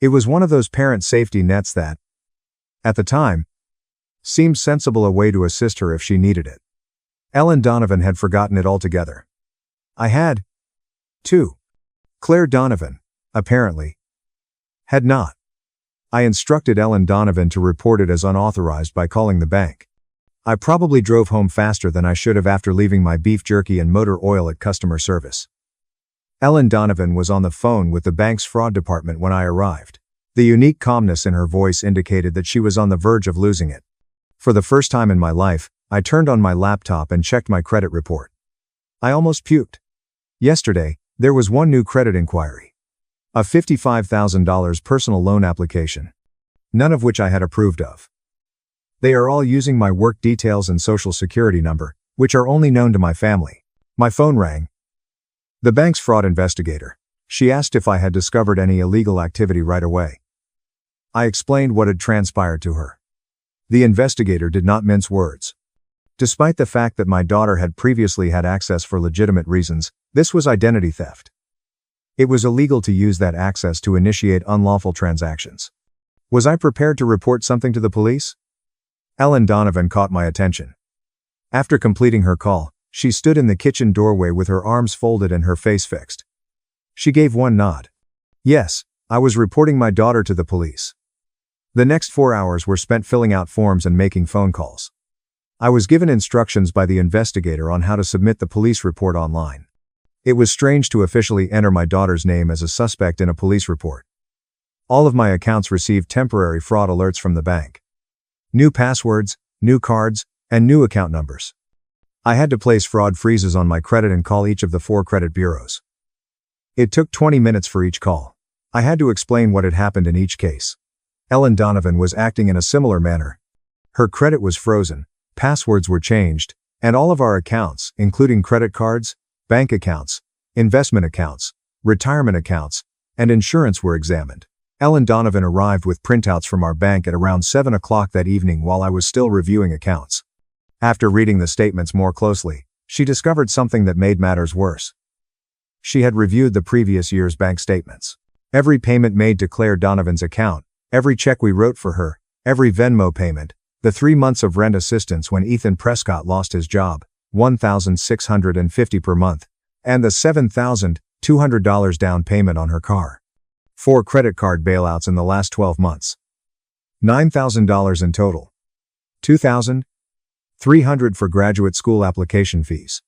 It was one of those parent safety nets that, at the time, seemed sensible a way to assist her if she needed it. Ellen Donovan had forgotten it altogether. I had, too. Claire Donovan, apparently, had not. I instructed Ellen Donovan to report it as unauthorized by calling the bank. I probably drove home faster than I should have after leaving my beef jerky and motor oil at customer service. Ellen Donovan was on the phone with the bank's fraud department when I arrived. The unique calmness in her voice indicated that she was on the verge of losing it. For the first time in my life, I turned on my laptop and checked my credit report. I almost puked. Yesterday, there was one new credit inquiry. A $55,000 personal loan application. None of which I had approved of. They are all using my work details and social security number, which are only known to my family. My phone rang. The bank's fraud investigator. She asked if I had discovered any illegal activity right away. I explained what had transpired to her. The investigator did not mince words. Despite the fact that my daughter had previously had access for legitimate reasons, this was identity theft. It was illegal to use that access to initiate unlawful transactions. Was I prepared to report something to the police? Ellen Donovan caught my attention. After completing her call, she stood in the kitchen doorway with her arms folded and her face fixed. She gave one nod. Yes, I was reporting my daughter to the police. The next 4 hours were spent filling out forms and making phone calls. I was given instructions by the investigator on how to submit the police report online. It was strange to officially enter my daughter's name as a suspect in a police report. All of my accounts received temporary fraud alerts from the bank. New passwords, new cards, and new account numbers. I had to place fraud freezes on my credit and call each of the 4 credit bureaus. It took 20 minutes for each call. I had to explain what had happened in each case. Ellen Donovan was acting in a similar manner. Her credit was frozen, passwords were changed, and all of our accounts, including credit cards, bank accounts, investment accounts, retirement accounts, and insurance were examined. Ellen Donovan arrived with printouts from our bank at around 7 o'clock that evening while I was still reviewing accounts. After reading the statements more closely, she discovered something that made matters worse. She had reviewed the previous year's bank statements. Every payment made to Claire Donovan's account, every check we wrote for her, every Venmo payment, the 3 months of rent assistance when Ethan Prescott lost his job, $1,650 per month, and the $7,200 down payment on her car. 4 credit card bailouts in the last 12 months. $9,000 in total. $2,300 for graduate school application fees.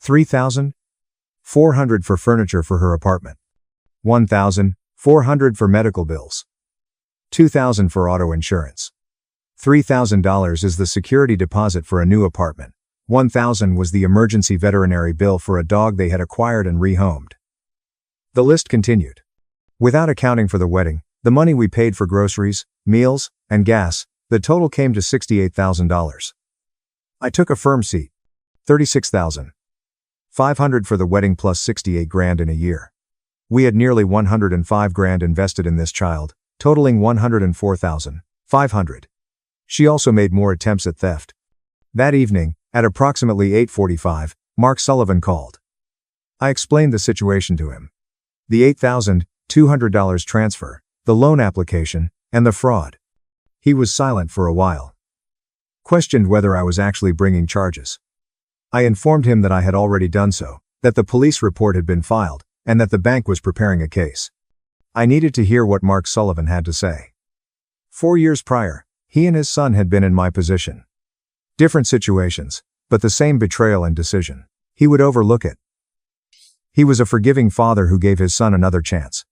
$3,400 for furniture for her apartment. $1,400 for medical bills. $2,000 for auto insurance. $3,000 is the security deposit for a new apartment. $1,000 was the emergency veterinary bill for a dog they had acquired and rehomed. The list continued. Without accounting for the wedding, the money we paid for groceries, meals, and gas, the total came to $68,000. I took a firm seat. $36,500 for the wedding plus $68,000 in a year. We had nearly $105,000 invested in this child, totaling $104,500. She also made more attempts at theft. That evening, At approximately 8:45, Mark Sullivan called. I explained the situation to him. The $8,200 transfer, the loan application, and the fraud. He was silent for a while. Questioned whether I was actually bringing charges. I informed him that I had already done so, that the police report had been filed, and that the bank was preparing a case. I needed to hear what Mark Sullivan had to say. 4 years prior, he and his son had been in my position. Different situations, but the same betrayal and decision. He would overlook it. He was a forgiving father who gave his son another chance.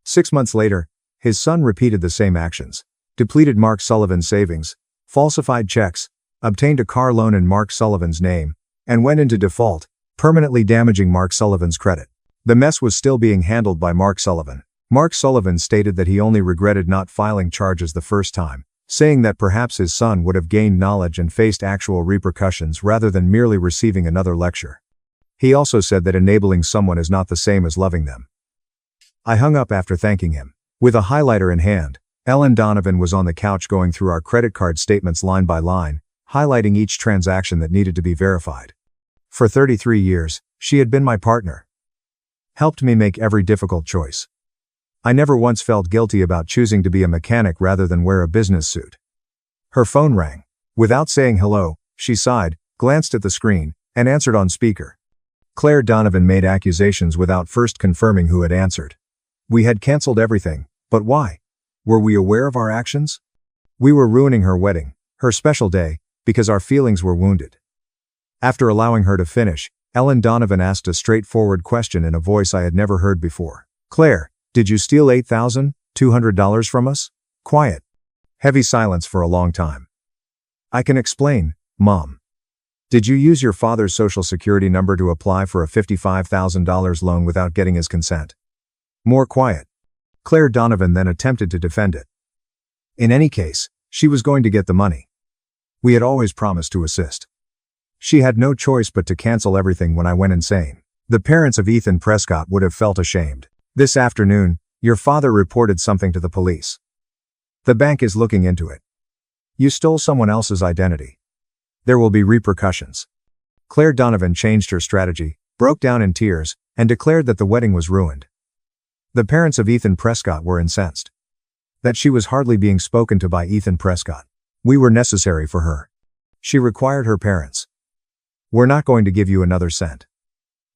6 months later, his son repeated the same actions, depleted Mark Sullivan's savings, falsified checks, obtained a car loan in Mark Sullivan's name, and went into default, permanently damaging Mark Sullivan's credit. The mess was still being handled by Mark Sullivan. Mark Sullivan stated that he only regretted not filing charges the first time, saying that perhaps his son would have gained knowledge and faced actual repercussions rather than merely receiving another lecture. He also said that enabling someone is not the same as loving them. I hung up after thanking him. With a highlighter in hand, Ellen Donovan was on the couch going through our credit card statements line by line, highlighting each transaction that needed to be verified. For 33 years, she had been my partner. Helped me make every difficult choice. I never once felt guilty about choosing to be a mechanic rather than wear a business suit. Her phone rang. Without saying hello, she sighed, glanced at the screen, and answered on speaker. Claire Donovan made accusations without first confirming who had answered. We had canceled everything, but why? Were we aware of our actions? We were ruining her wedding, her special day, because our feelings were wounded. After allowing her to finish, Ellen Donovan asked a straightforward question in a voice I had never heard before. Claire, did you steal $8,200 from us? Quiet. Heavy silence for a long time. I can explain, Mom. Did you use your father's social security number to apply for a $55,000 loan without getting his consent? More quiet. Claire Donovan then attempted to defend it. In any case, she was going to get the money. We had always promised to assist. She had no choice but to cancel everything when I went insane. The parents of Ethan Prescott would have felt ashamed. This afternoon, your father reported something to the police. The bank is looking into it. You stole someone else's identity. There will be repercussions. Claire Donovan changed her strategy, broke down in tears, and declared that the wedding was ruined. The parents of Ethan Prescott were incensed. That she was hardly being spoken to by Ethan Prescott. We were necessary for her. She required her parents. We're not going to give you another cent.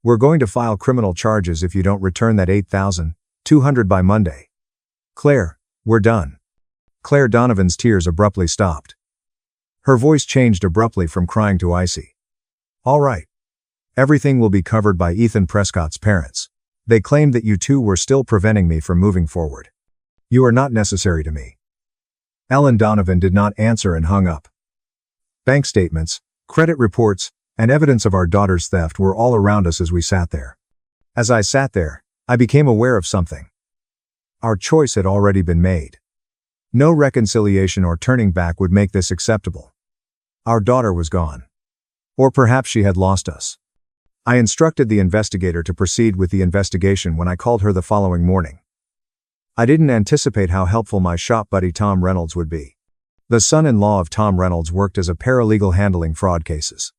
We're going to file criminal charges if you don't return that $8,200 by Monday. Claire, we're done. Claire Donovan's tears abruptly stopped. Her voice changed abruptly from crying to icy. All right. Everything will be covered by Ethan Prescott's parents. They claimed that you two were still preventing me from moving forward. You are not necessary to me. Ellen Donovan did not answer and hung up. Bank statements, credit reports, and evidence of our daughter's theft were all around us as we sat there. As I sat there, I became aware of something. Our choice had already been made. No reconciliation or turning back would make this acceptable. Our daughter was gone. Or perhaps she had lost us. I instructed the investigator to proceed with the investigation when I called her the following morning. I didn't anticipate how helpful my shop buddy Tom Reynolds would be. The son-in-law of Tom Reynolds worked as a paralegal handling fraud cases.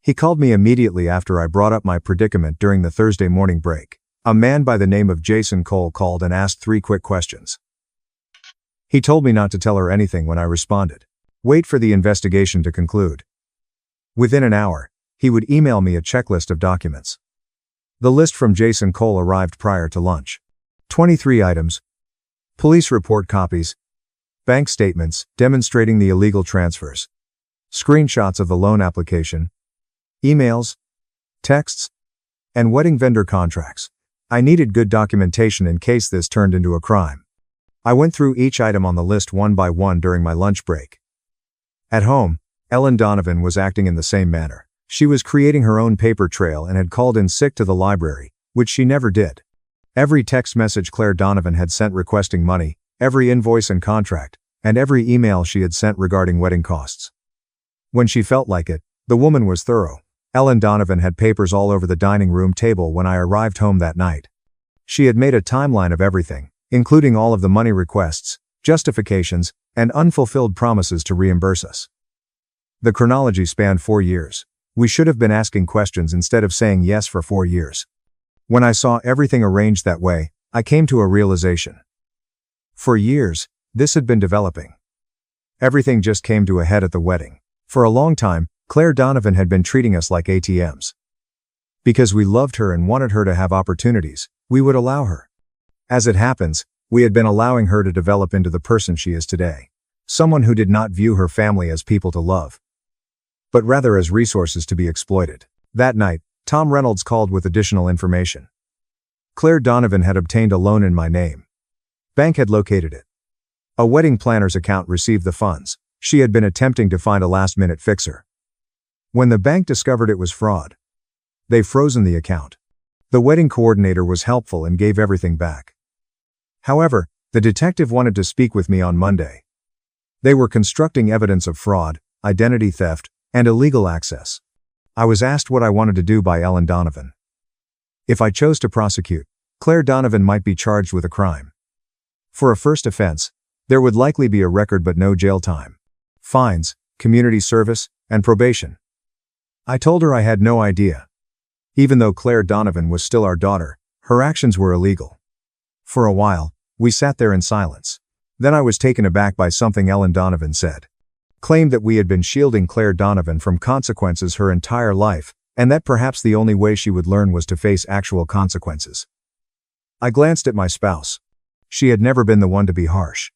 He called me immediately after I brought up my predicament during the Thursday morning break. A man by the name of Jason Cole called and asked 3 quick questions. He told me not to tell her anything when I responded. Wait for the investigation to conclude. Within an hour, he would email me a checklist of documents. The list from Jason Cole arrived prior to lunch. 23 items. Police report copies. Bank statements demonstrating the illegal transfers. Screenshots of the loan application. Emails, texts, and wedding vendor contracts. I needed good documentation in case this turned into a crime. I went through each item on the list one by one during my lunch break. At home, Ellen Donovan was acting in the same manner. She was creating her own paper trail and had called in sick to the library, which she never did. Every text message Claire Donovan had sent requesting money, every invoice and contract, and every email she had sent regarding wedding costs. When she felt like it, the woman was thorough. Ellen Donovan had papers all over the dining room table when I arrived home that night. She had made a timeline of everything, including all of the money requests, justifications, and unfulfilled promises to reimburse us. The chronology spanned 4 years. We should have been asking questions instead of saying yes for 4 years. When I saw everything arranged that way, I came to a realization. For years, this had been developing. Everything just came to a head at the wedding. For a long time, Claire Donovan had been treating us like ATMs. Because we loved her and wanted her to have opportunities, we would allow her. As it happens, we had been allowing her to develop into the person she is today. Someone who did not view her family as people to love, but rather as resources to be exploited. That night, Tom Reynolds called with additional information. Claire Donovan had obtained a loan in my name. Bank had located it. A wedding planner's account received the funds. She had been attempting to find a last-minute fixer. When the bank discovered it was fraud, they frozen the account. The wedding coordinator was helpful and gave everything back. However, the detective wanted to speak with me on Monday. They were constructing evidence of fraud, identity theft, and illegal access. I was asked what I wanted to do by Ellen Donovan. If I chose to prosecute, Claire Donovan might be charged with a crime. For a first offense, there would likely be a record but no jail time, fines, community service, and probation. I told her I had no idea. Even though Claire Donovan was still our daughter, her actions were illegal. For a while, we sat there in silence. Then I was taken aback by something Ellen Donovan said. Claimed that we had been shielding Claire Donovan from consequences her entire life, and that perhaps the only way she would learn was to face actual consequences. I glanced at my spouse. She had never been the one to be harsh.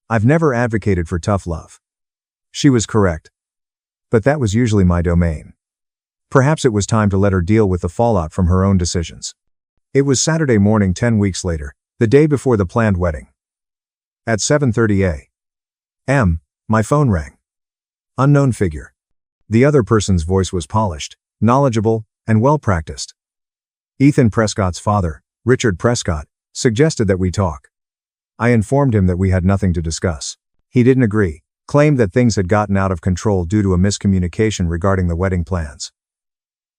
I've never advocated for tough love. She was correct. But that was usually my domain. Perhaps it was time to let her deal with the fallout from her own decisions. It was Saturday morning 10 weeks later, the day before the planned wedding. At 7:30 a.m., my phone rang. Unknown figure. The other person's voice was polished, knowledgeable, and well-practiced. Ethan Prescott's father, Richard Prescott, suggested that we talk. I informed him that we had nothing to discuss. He didn't agree, claimed that things had gotten out of control due to a miscommunication regarding the wedding plans.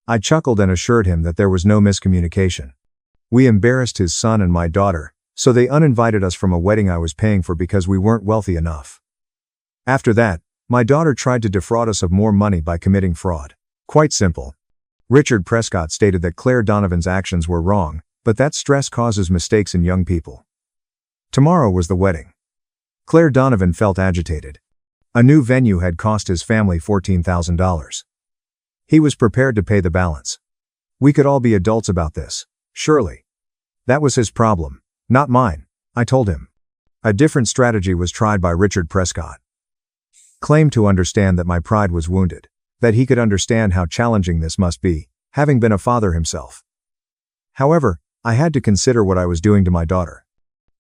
I chuckled and assured him that there was no miscommunication. We embarrassed his son and my daughter, so they uninvited us from a wedding I was paying for because we weren't wealthy enough. After that, my daughter tried to defraud us of more money by committing fraud. Quite simple. Richard Prescott stated that Claire Donovan's actions were wrong, but that stress causes mistakes in young people. Tomorrow was the wedding. Claire Donovan felt agitated. A new venue had cost his family $14,000. He was prepared to pay the balance. We could all be adults about this, surely. That was his problem, not mine, I told him. A different strategy was tried by Richard Prescott. Claimed to understand that my pride was wounded, that he could understand how challenging this must be, having been a father himself. However, I had to consider what I was doing to my daughter.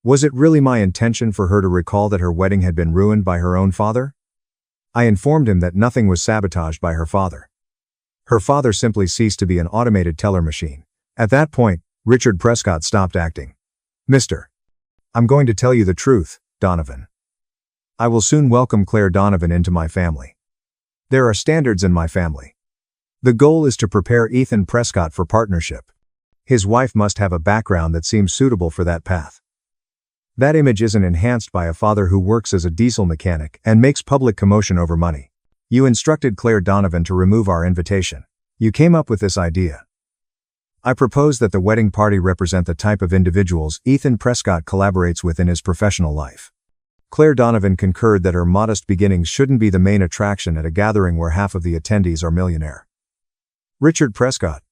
Was it really my intention for her to recall that her wedding had been ruined by her own father? I informed him that nothing was sabotaged by her father. Her father simply ceased to be an automated teller machine. At that point, Richard Prescott stopped acting. Mr. I'm going to tell you the truth, Donovan. I will soon welcome Claire Donovan into my family. There are standards in my family. The goal is to prepare Ethan Prescott for partnership. His wife must have a background that seems suitable for that path. That image isn't enhanced by a father who works as a diesel mechanic and makes public commotion over money. You instructed Claire Donovan to remove our invitation. You came up with this idea. I propose that the wedding party represent the type of individuals Ethan Prescott collaborates with in his professional life. Claire Donovan concurred that her modest beginnings shouldn't be the main attraction at a gathering where half of the attendees are millionaire. Richard Prescott.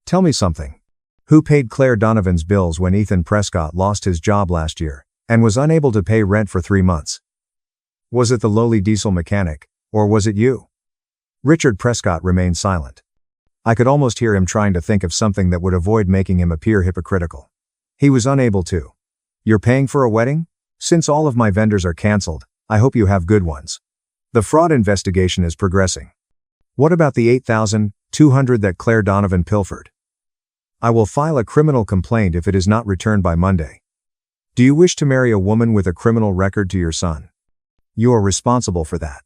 Tell me something. Who paid Claire Donovan's bills when Ethan Prescott lost his job last year and was unable to pay rent for 3 months? Was it the lowly diesel mechanic, or was it you? Richard Prescott remained silent. I could almost hear him trying to think of something that would avoid making him appear hypocritical. He was unable to. You're paying for a wedding? Since all of my vendors are cancelled, I hope you have good ones. The fraud investigation is progressing. What about the $8,200 that Claire Donovan pilfered? I will file a criminal complaint if it is not returned by Monday. Do you wish to marry a woman with a criminal record to your son? You are responsible for that.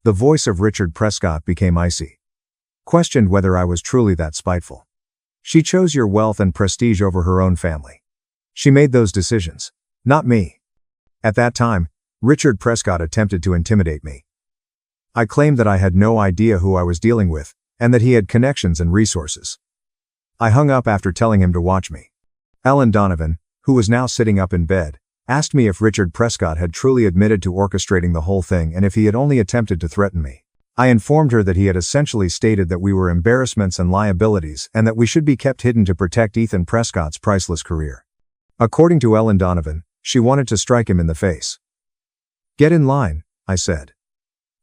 The voice of Richard Prescott became icy. Questioned whether I was truly that spiteful. She chose your wealth and prestige over her own family. She made those decisions, not me. At that time, Richard Prescott attempted to intimidate me. I claimed that I had no idea who I was dealing with, and that he had connections and resources. I hung up after telling him to watch me. Ellen Donovan, who was now sitting up in bed, asked me if Richard Prescott had truly admitted to orchestrating the whole thing and if he had only attempted to threaten me. I informed her that he had essentially stated that we were embarrassments and liabilities and that we should be kept hidden to protect Ethan Prescott's priceless career. According to Ellen Donovan, she wanted to strike him in the face. "Get in line," I said.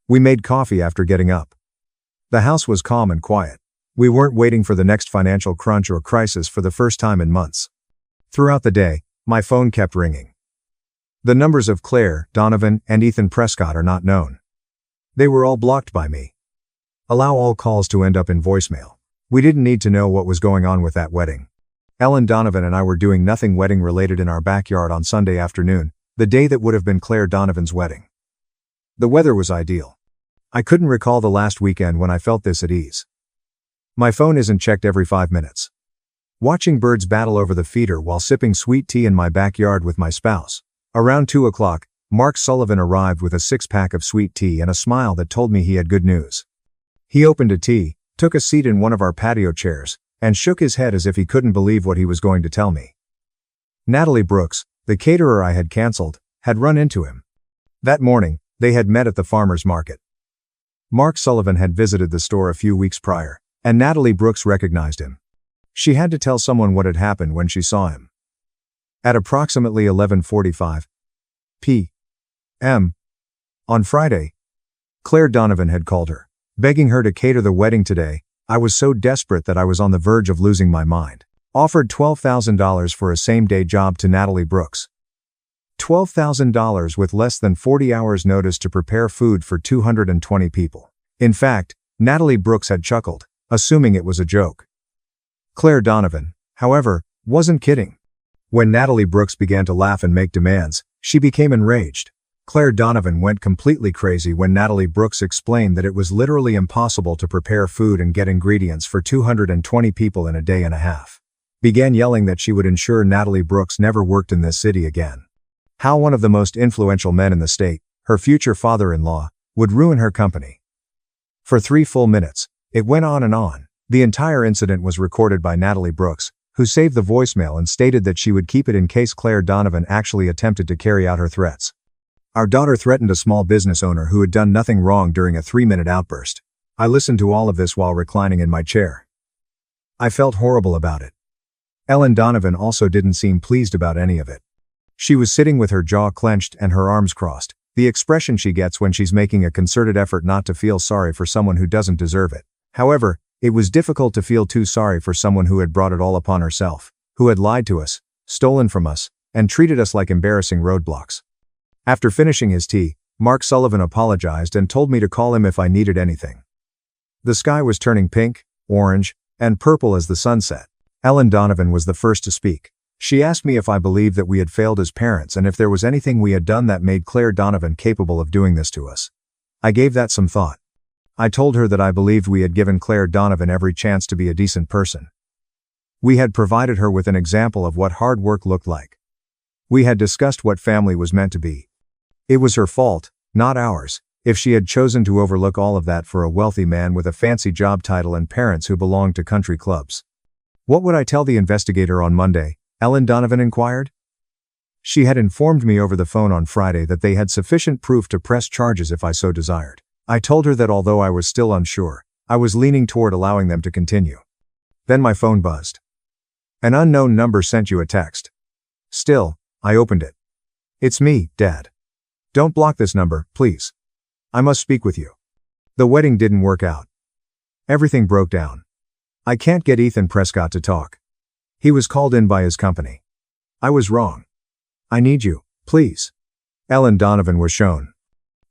We made coffee after getting up. The house was calm and quiet. We weren't waiting for the next financial crunch or crisis for the first time in months. Throughout the day, my phone kept ringing. The numbers of Claire, Donovan, and Ethan Prescott are not known. They were all blocked by me. Allow all calls to end up in voicemail. We didn't need to know what was going on with that wedding. Ellen Donovan and I were doing nothing wedding related in our backyard on Sunday afternoon, the day that would have been Claire Donovan's wedding. The weather was ideal. I couldn't recall the last weekend when I felt this at ease. My phone isn't checked every 5 minutes. Watching birds battle over the feeder while sipping sweet tea in my backyard with my spouse. Around 2 o'clock, Mark Sullivan arrived with a 6-pack of sweet tea and a smile that told me he had good news. He opened a tea, took a seat in one of our patio chairs, and shook his head as if he couldn't believe what he was going to tell me. Natalie Brooks, the caterer I had canceled, had run into him. That morning, they had met at the farmer's market. Mark Sullivan had visited the store a few weeks prior, and Natalie Brooks recognized him. She had to tell someone what had happened when she saw him. At approximately 11:45 p.m. on Friday, Claire Donovan had called her, begging her to cater the wedding today. I was so desperate that I was on the verge of losing my mind. Offered $12,000 for a same-day job to Natalie Brooks. $12,000 with less than 40 hours notice to prepare food for 220 people. In fact, Natalie Brooks had chuckled, assuming it was a joke. Claire Donovan, however, wasn't kidding. When Natalie Brooks began to laugh and make demands, she became enraged. Claire Donovan went completely crazy when Natalie Brooks explained that it was literally impossible to prepare food and get ingredients for 220 people in a day and a half. Began yelling that she would ensure Natalie Brooks never worked in this city again. How one of the most influential men in the state, her future father-in-law, would ruin her company. For 3 full minutes, it went on and on. The entire incident was recorded by Natalie Brooks, who saved the voicemail and stated that she would keep it in case Claire Donovan actually attempted to carry out her threats. Our daughter threatened a small business owner who had done nothing wrong during a 3-minute outburst. I listened to all of this while reclining in my chair. I felt horrible about it. Ellen Donovan also didn't seem pleased about any of it. She was sitting with her jaw clenched and her arms crossed, the expression she gets when she's making a concerted effort not to feel sorry for someone who doesn't deserve it. However, it was difficult to feel too sorry for someone who had brought it all upon herself, who had lied to us, stolen from us, and treated us like embarrassing roadblocks. After finishing his tea, Mark Sullivan apologized and told me to call him if I needed anything. The sky was turning pink, orange, and purple as the sun set. Ellen Donovan was the first to speak. She asked me if I believed that we had failed as parents and if there was anything we had done that made Claire Donovan capable of doing this to us. I gave that some thought. I told her that I believed we had given Claire Donovan every chance to be a decent person. We had provided her with an example of what hard work looked like. We had discussed what family was meant to be. It was her fault, not ours, if she had chosen to overlook all of that for a wealthy man with a fancy job title and parents who belonged to country clubs. What would I tell the investigator on Monday? Ellen Donovan inquired. She had informed me over the phone on Friday that they had sufficient proof to press charges if I so desired. I told her that although I was still unsure, I was leaning toward allowing them to continue. Then my phone buzzed. An unknown number sent you a text. Still, I opened it. It's me, Dad. Don't block this number, please. I must speak with you. The wedding didn't work out. Everything broke down. I can't get Ethan Prescott to talk. He was called in by his company. I was wrong. I need you, please. Ellen Donovan was shown.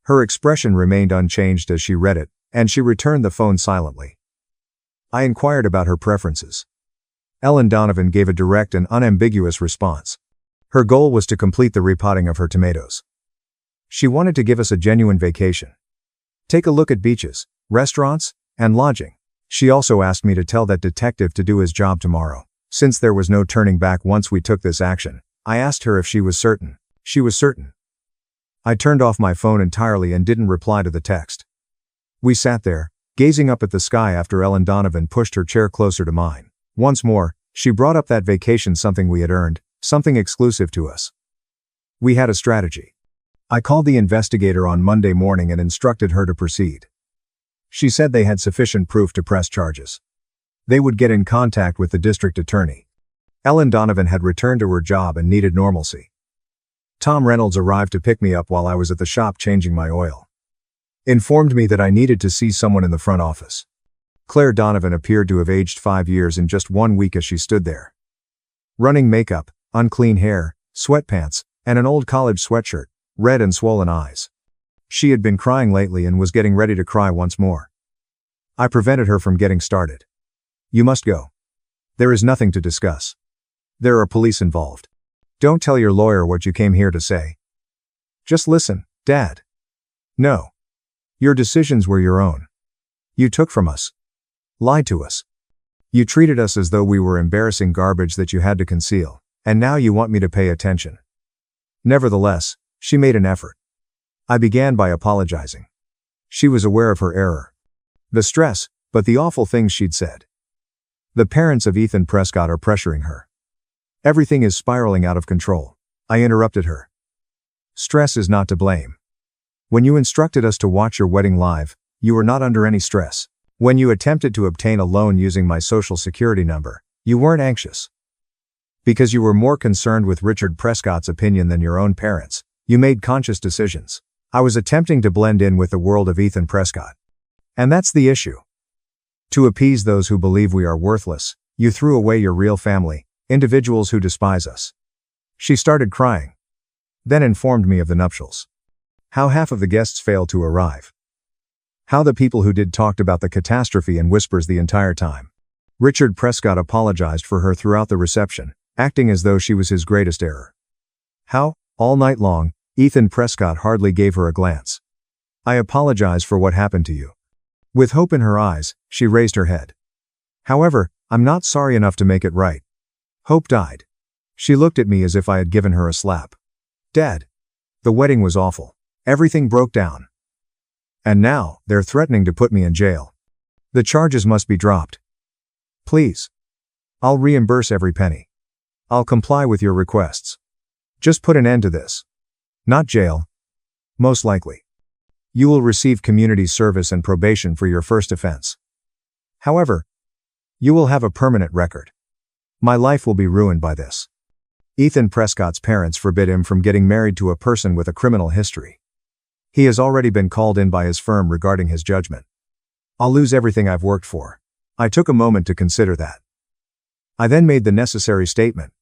Her expression remained unchanged as she read it, and she returned the phone silently. I inquired about her preferences. Ellen Donovan gave a direct and unambiguous response. Her goal was to complete the repotting of her tomatoes. She wanted to give us a genuine vacation. Take a look at beaches, restaurants, and lodging. She also asked me to tell that detective to do his job tomorrow. Since there was no turning back once we took this action, I asked her if she was certain. She was certain. I turned off my phone entirely and didn't reply to the text. We sat there, gazing up at the sky after Ellen Donovan pushed her chair closer to mine. Once more, she brought up that vacation, something we had earned, something exclusive to us. We had a strategy. I called the investigator on Monday morning and instructed her to proceed. She said they had sufficient proof to press charges. They would get in contact with the district attorney. Ellen Donovan had returned to her job and needed normalcy. Tom Reynolds arrived to pick me up while I was at the shop changing my oil. Informed me that I needed to see someone in the front office. Claire Donovan appeared to have aged 5 years in just 1 week as she stood there. Running makeup, unclean hair, sweatpants, and an old college sweatshirt, red and swollen eyes. She had been crying lately and was getting ready to cry once more. I prevented her from getting started. You must go. There is nothing to discuss. There are police involved. Don't tell your lawyer what you came here to say. Just listen, Dad. No. Your decisions were your own. You took from us. Lied to us. You treated us as though we were embarrassing garbage that you had to conceal, and now you want me to pay attention. Nevertheless, she made an effort. I began by apologizing. She was aware of her error. The stress, but the awful things she'd said. The parents of Ethan Prescott are pressuring her. Everything is spiraling out of control. I interrupted her. Stress is not to blame. When you instructed us to watch your wedding live, you were not under any stress. When you attempted to obtain a loan using my social security number, you weren't anxious. Because you were more concerned with Richard Prescott's opinion than your own parents, you made conscious decisions. I was attempting to blend in with the world of Ethan Prescott. And that's the issue. To appease those who believe we are worthless, you threw away your real family, individuals who despise us. She started crying. Then informed me of the nuptials. How half of the guests failed to arrive. How the people who did talked about the catastrophe in whispers the entire time. Richard Prescott apologized for her throughout the reception, acting as though she was his greatest error. How, all night long, Ethan Prescott hardly gave her a glance. I apologize for what happened to you. With hope in her eyes, she raised her head. However, I'm not sorry enough to make it right. Hope died. She looked at me as if I had given her a slap. Dad. The wedding was awful. Everything broke down. And now, they're threatening to put me in jail. The charges must be dropped. Please. I'll reimburse every penny. I'll comply with your requests. Just put an end to this. Not jail. Most likely. You will receive community service and probation for your first offense. However, you will have a permanent record. My life will be ruined by this. Ethan Prescott's parents forbid him from getting married to a person with a criminal history. He has already been called in by his firm regarding his judgment. I'll lose everything I've worked for. I took a moment to consider that. I then made the necessary statement.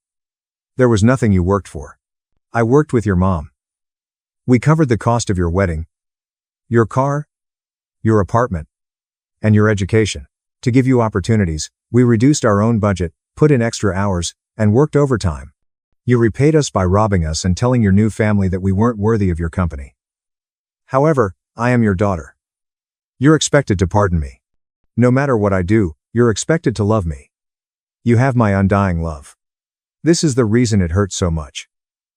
There was nothing you worked for. I worked with your mom. We covered the cost of your wedding, your car, your apartment, and your education. To give you opportunities, we reduced our own budget, put in extra hours, and worked overtime. You repaid us by robbing us and telling your new family that we weren't worthy of your company. However, I am your daughter. You're expected to pardon me. No matter what I do, you're expected to love me. You have my undying love. This is the reason it hurts so much.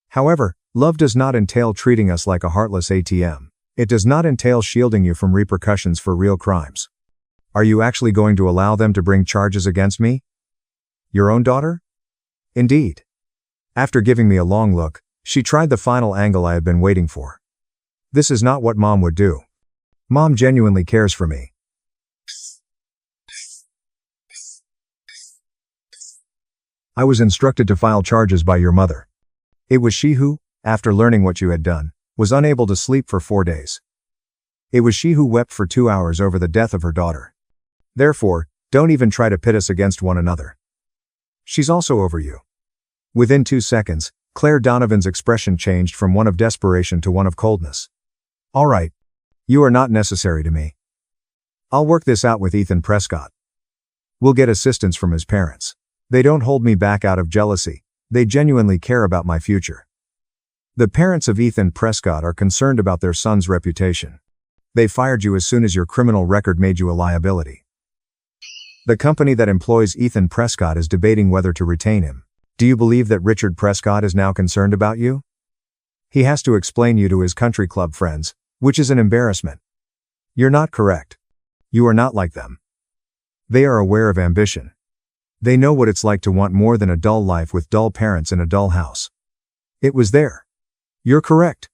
However, love does not entail treating us like a heartless ATM. It does not entail shielding you from repercussions for real crimes. Are you actually going to allow them to bring charges against me? Your own daughter? Indeed. After giving me a long look, she tried the final angle I had been waiting for. This is not what Mom would do. Mom genuinely cares for me. I was instructed to file charges by your mother. It was she who, after learning what you had done, was unable to sleep for 4 days. It was she who wept for 2 hours over the death of her daughter. Therefore, don't even try to pit us against one another. She's also over you. Within 2 seconds, Claire Donovan's expression changed from one of desperation to one of coldness. All right. You are not necessary to me. I'll work this out with Ethan Prescott. We'll get assistance from his parents. They don't hold me back out of jealousy. They genuinely care about my future. The parents of Ethan Prescott are concerned about their son's reputation. They fired you as soon as your criminal record made you a liability. The company that employs Ethan Prescott is debating whether to retain him. Do you believe that Richard Prescott is now concerned about you? He has to explain you to his country club friends, which is an embarrassment. You're not correct. You are not like them. They are aware of ambition. They know what it's like to want more than a dull life with dull parents in a dull house. It was there. You're correct.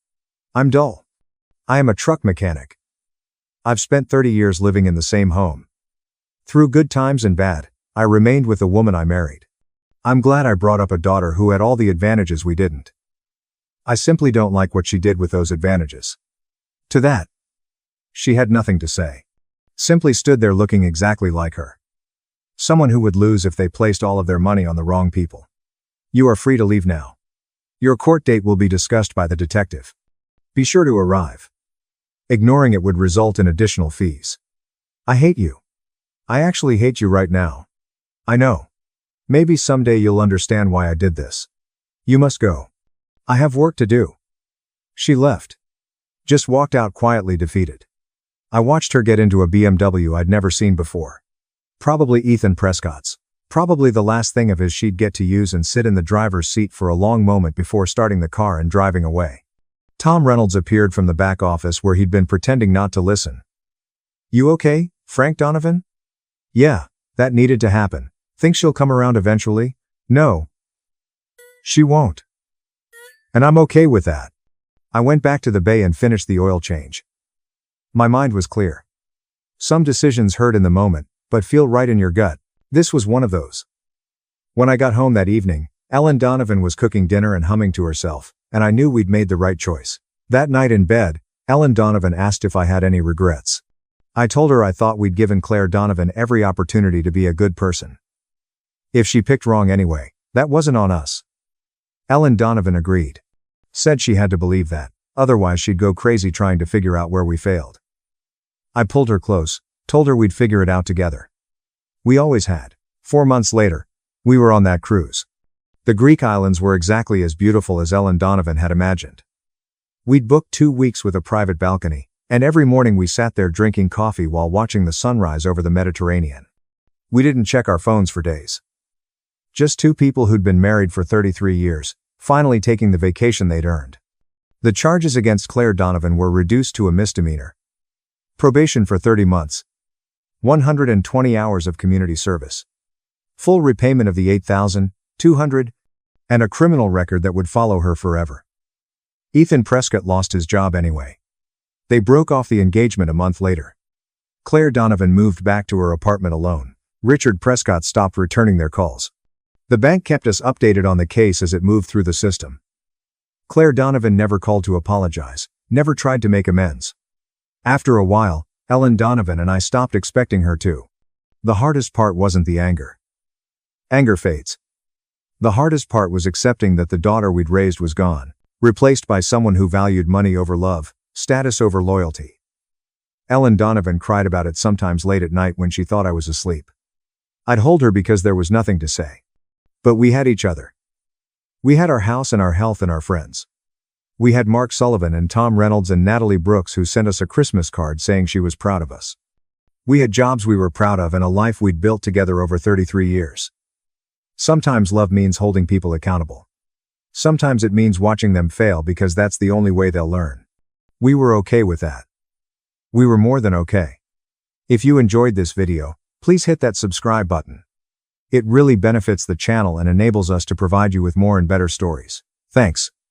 I'm dull. I am a truck mechanic. I've spent 30 years living in the same home. Through good times and bad, I remained with the woman I married. I'm glad I brought up a daughter who had all the advantages we didn't. I simply don't like what she did with those advantages. To that, she had nothing to say. Simply stood there looking exactly like her. Someone who would lose if they placed all of their money on the wrong people. You are free to leave now. Your court date will be discussed by the detective. Be sure to arrive. Ignoring it would result in additional fees. I hate you. I actually hate you right now. I know. Maybe someday you'll understand why I did this. You must go. I have work to do. She left. Just walked out quietly defeated. I watched her get into a BMW I'd never seen before. Probably Ethan Prescott's. Probably the last thing of his she'd get to use and sit in the driver's seat for a long moment before starting the car and driving away. Tom Reynolds appeared from the back office where he'd been pretending not to listen. You okay, Frank Donovan? Yeah, that needed to happen. Think she'll come around eventually? No. She won't. And I'm okay with that. I went back to the bay and finished the oil change. My mind was clear. Some decisions hurt in the moment, but feel right in your gut. This was one of those. When I got home that evening, Ellen Donovan was cooking dinner and humming to herself, and I knew we'd made the right choice. That night in bed, Ellen Donovan asked if I had any regrets. I told her I thought we'd given Claire Donovan every opportunity to be a good person. If she picked wrong anyway, that wasn't on us. Ellen Donovan agreed. Said she had to believe that, otherwise she'd go crazy trying to figure out where we failed. I pulled her close, told her we'd figure it out together. We always had. 4 months later, we were on that cruise. The Greek islands were exactly as beautiful as Ellen Donovan had imagined. We'd booked 2 weeks with a private balcony, and every morning we sat there drinking coffee while watching the sunrise over the Mediterranean. We didn't check our phones for days. Just two people who'd been married for 33 years, finally taking the vacation they'd earned. The charges against Claire Donovan were reduced to a misdemeanor. Probation for 30 months. 120 hours of community service. Full repayment of the $8,200, and a criminal record that would follow her forever. Ethan Prescott lost his job anyway. They broke off the engagement a month later. Claire Donovan moved back to her apartment alone. Richard Prescott stopped returning their calls. The bank kept us updated on the case as it moved through the system. Claire Donovan never called to apologize, never tried to make amends. After a while, Ellen Donovan and I stopped expecting her to. The hardest part wasn't the anger. Anger fades. The hardest part was accepting that the daughter we'd raised was gone, replaced by someone who valued money over love, status over loyalty. Ellen Donovan cried about it sometimes late at night when she thought I was asleep. I'd hold her because there was nothing to say. But we had each other. We had our house and our health and our friends. We had Mark Sullivan and Tom Reynolds and Natalie Brooks who sent us a Christmas card saying she was proud of us. We had jobs we were proud of and a life we'd built together over 33 years. Sometimes love means holding people accountable. Sometimes it means watching them fail because that's the only way they'll learn. We were okay with that. We were more than okay. If you enjoyed this video, please hit that subscribe button. It really benefits the channel and enables us to provide you with more and better stories. Thanks.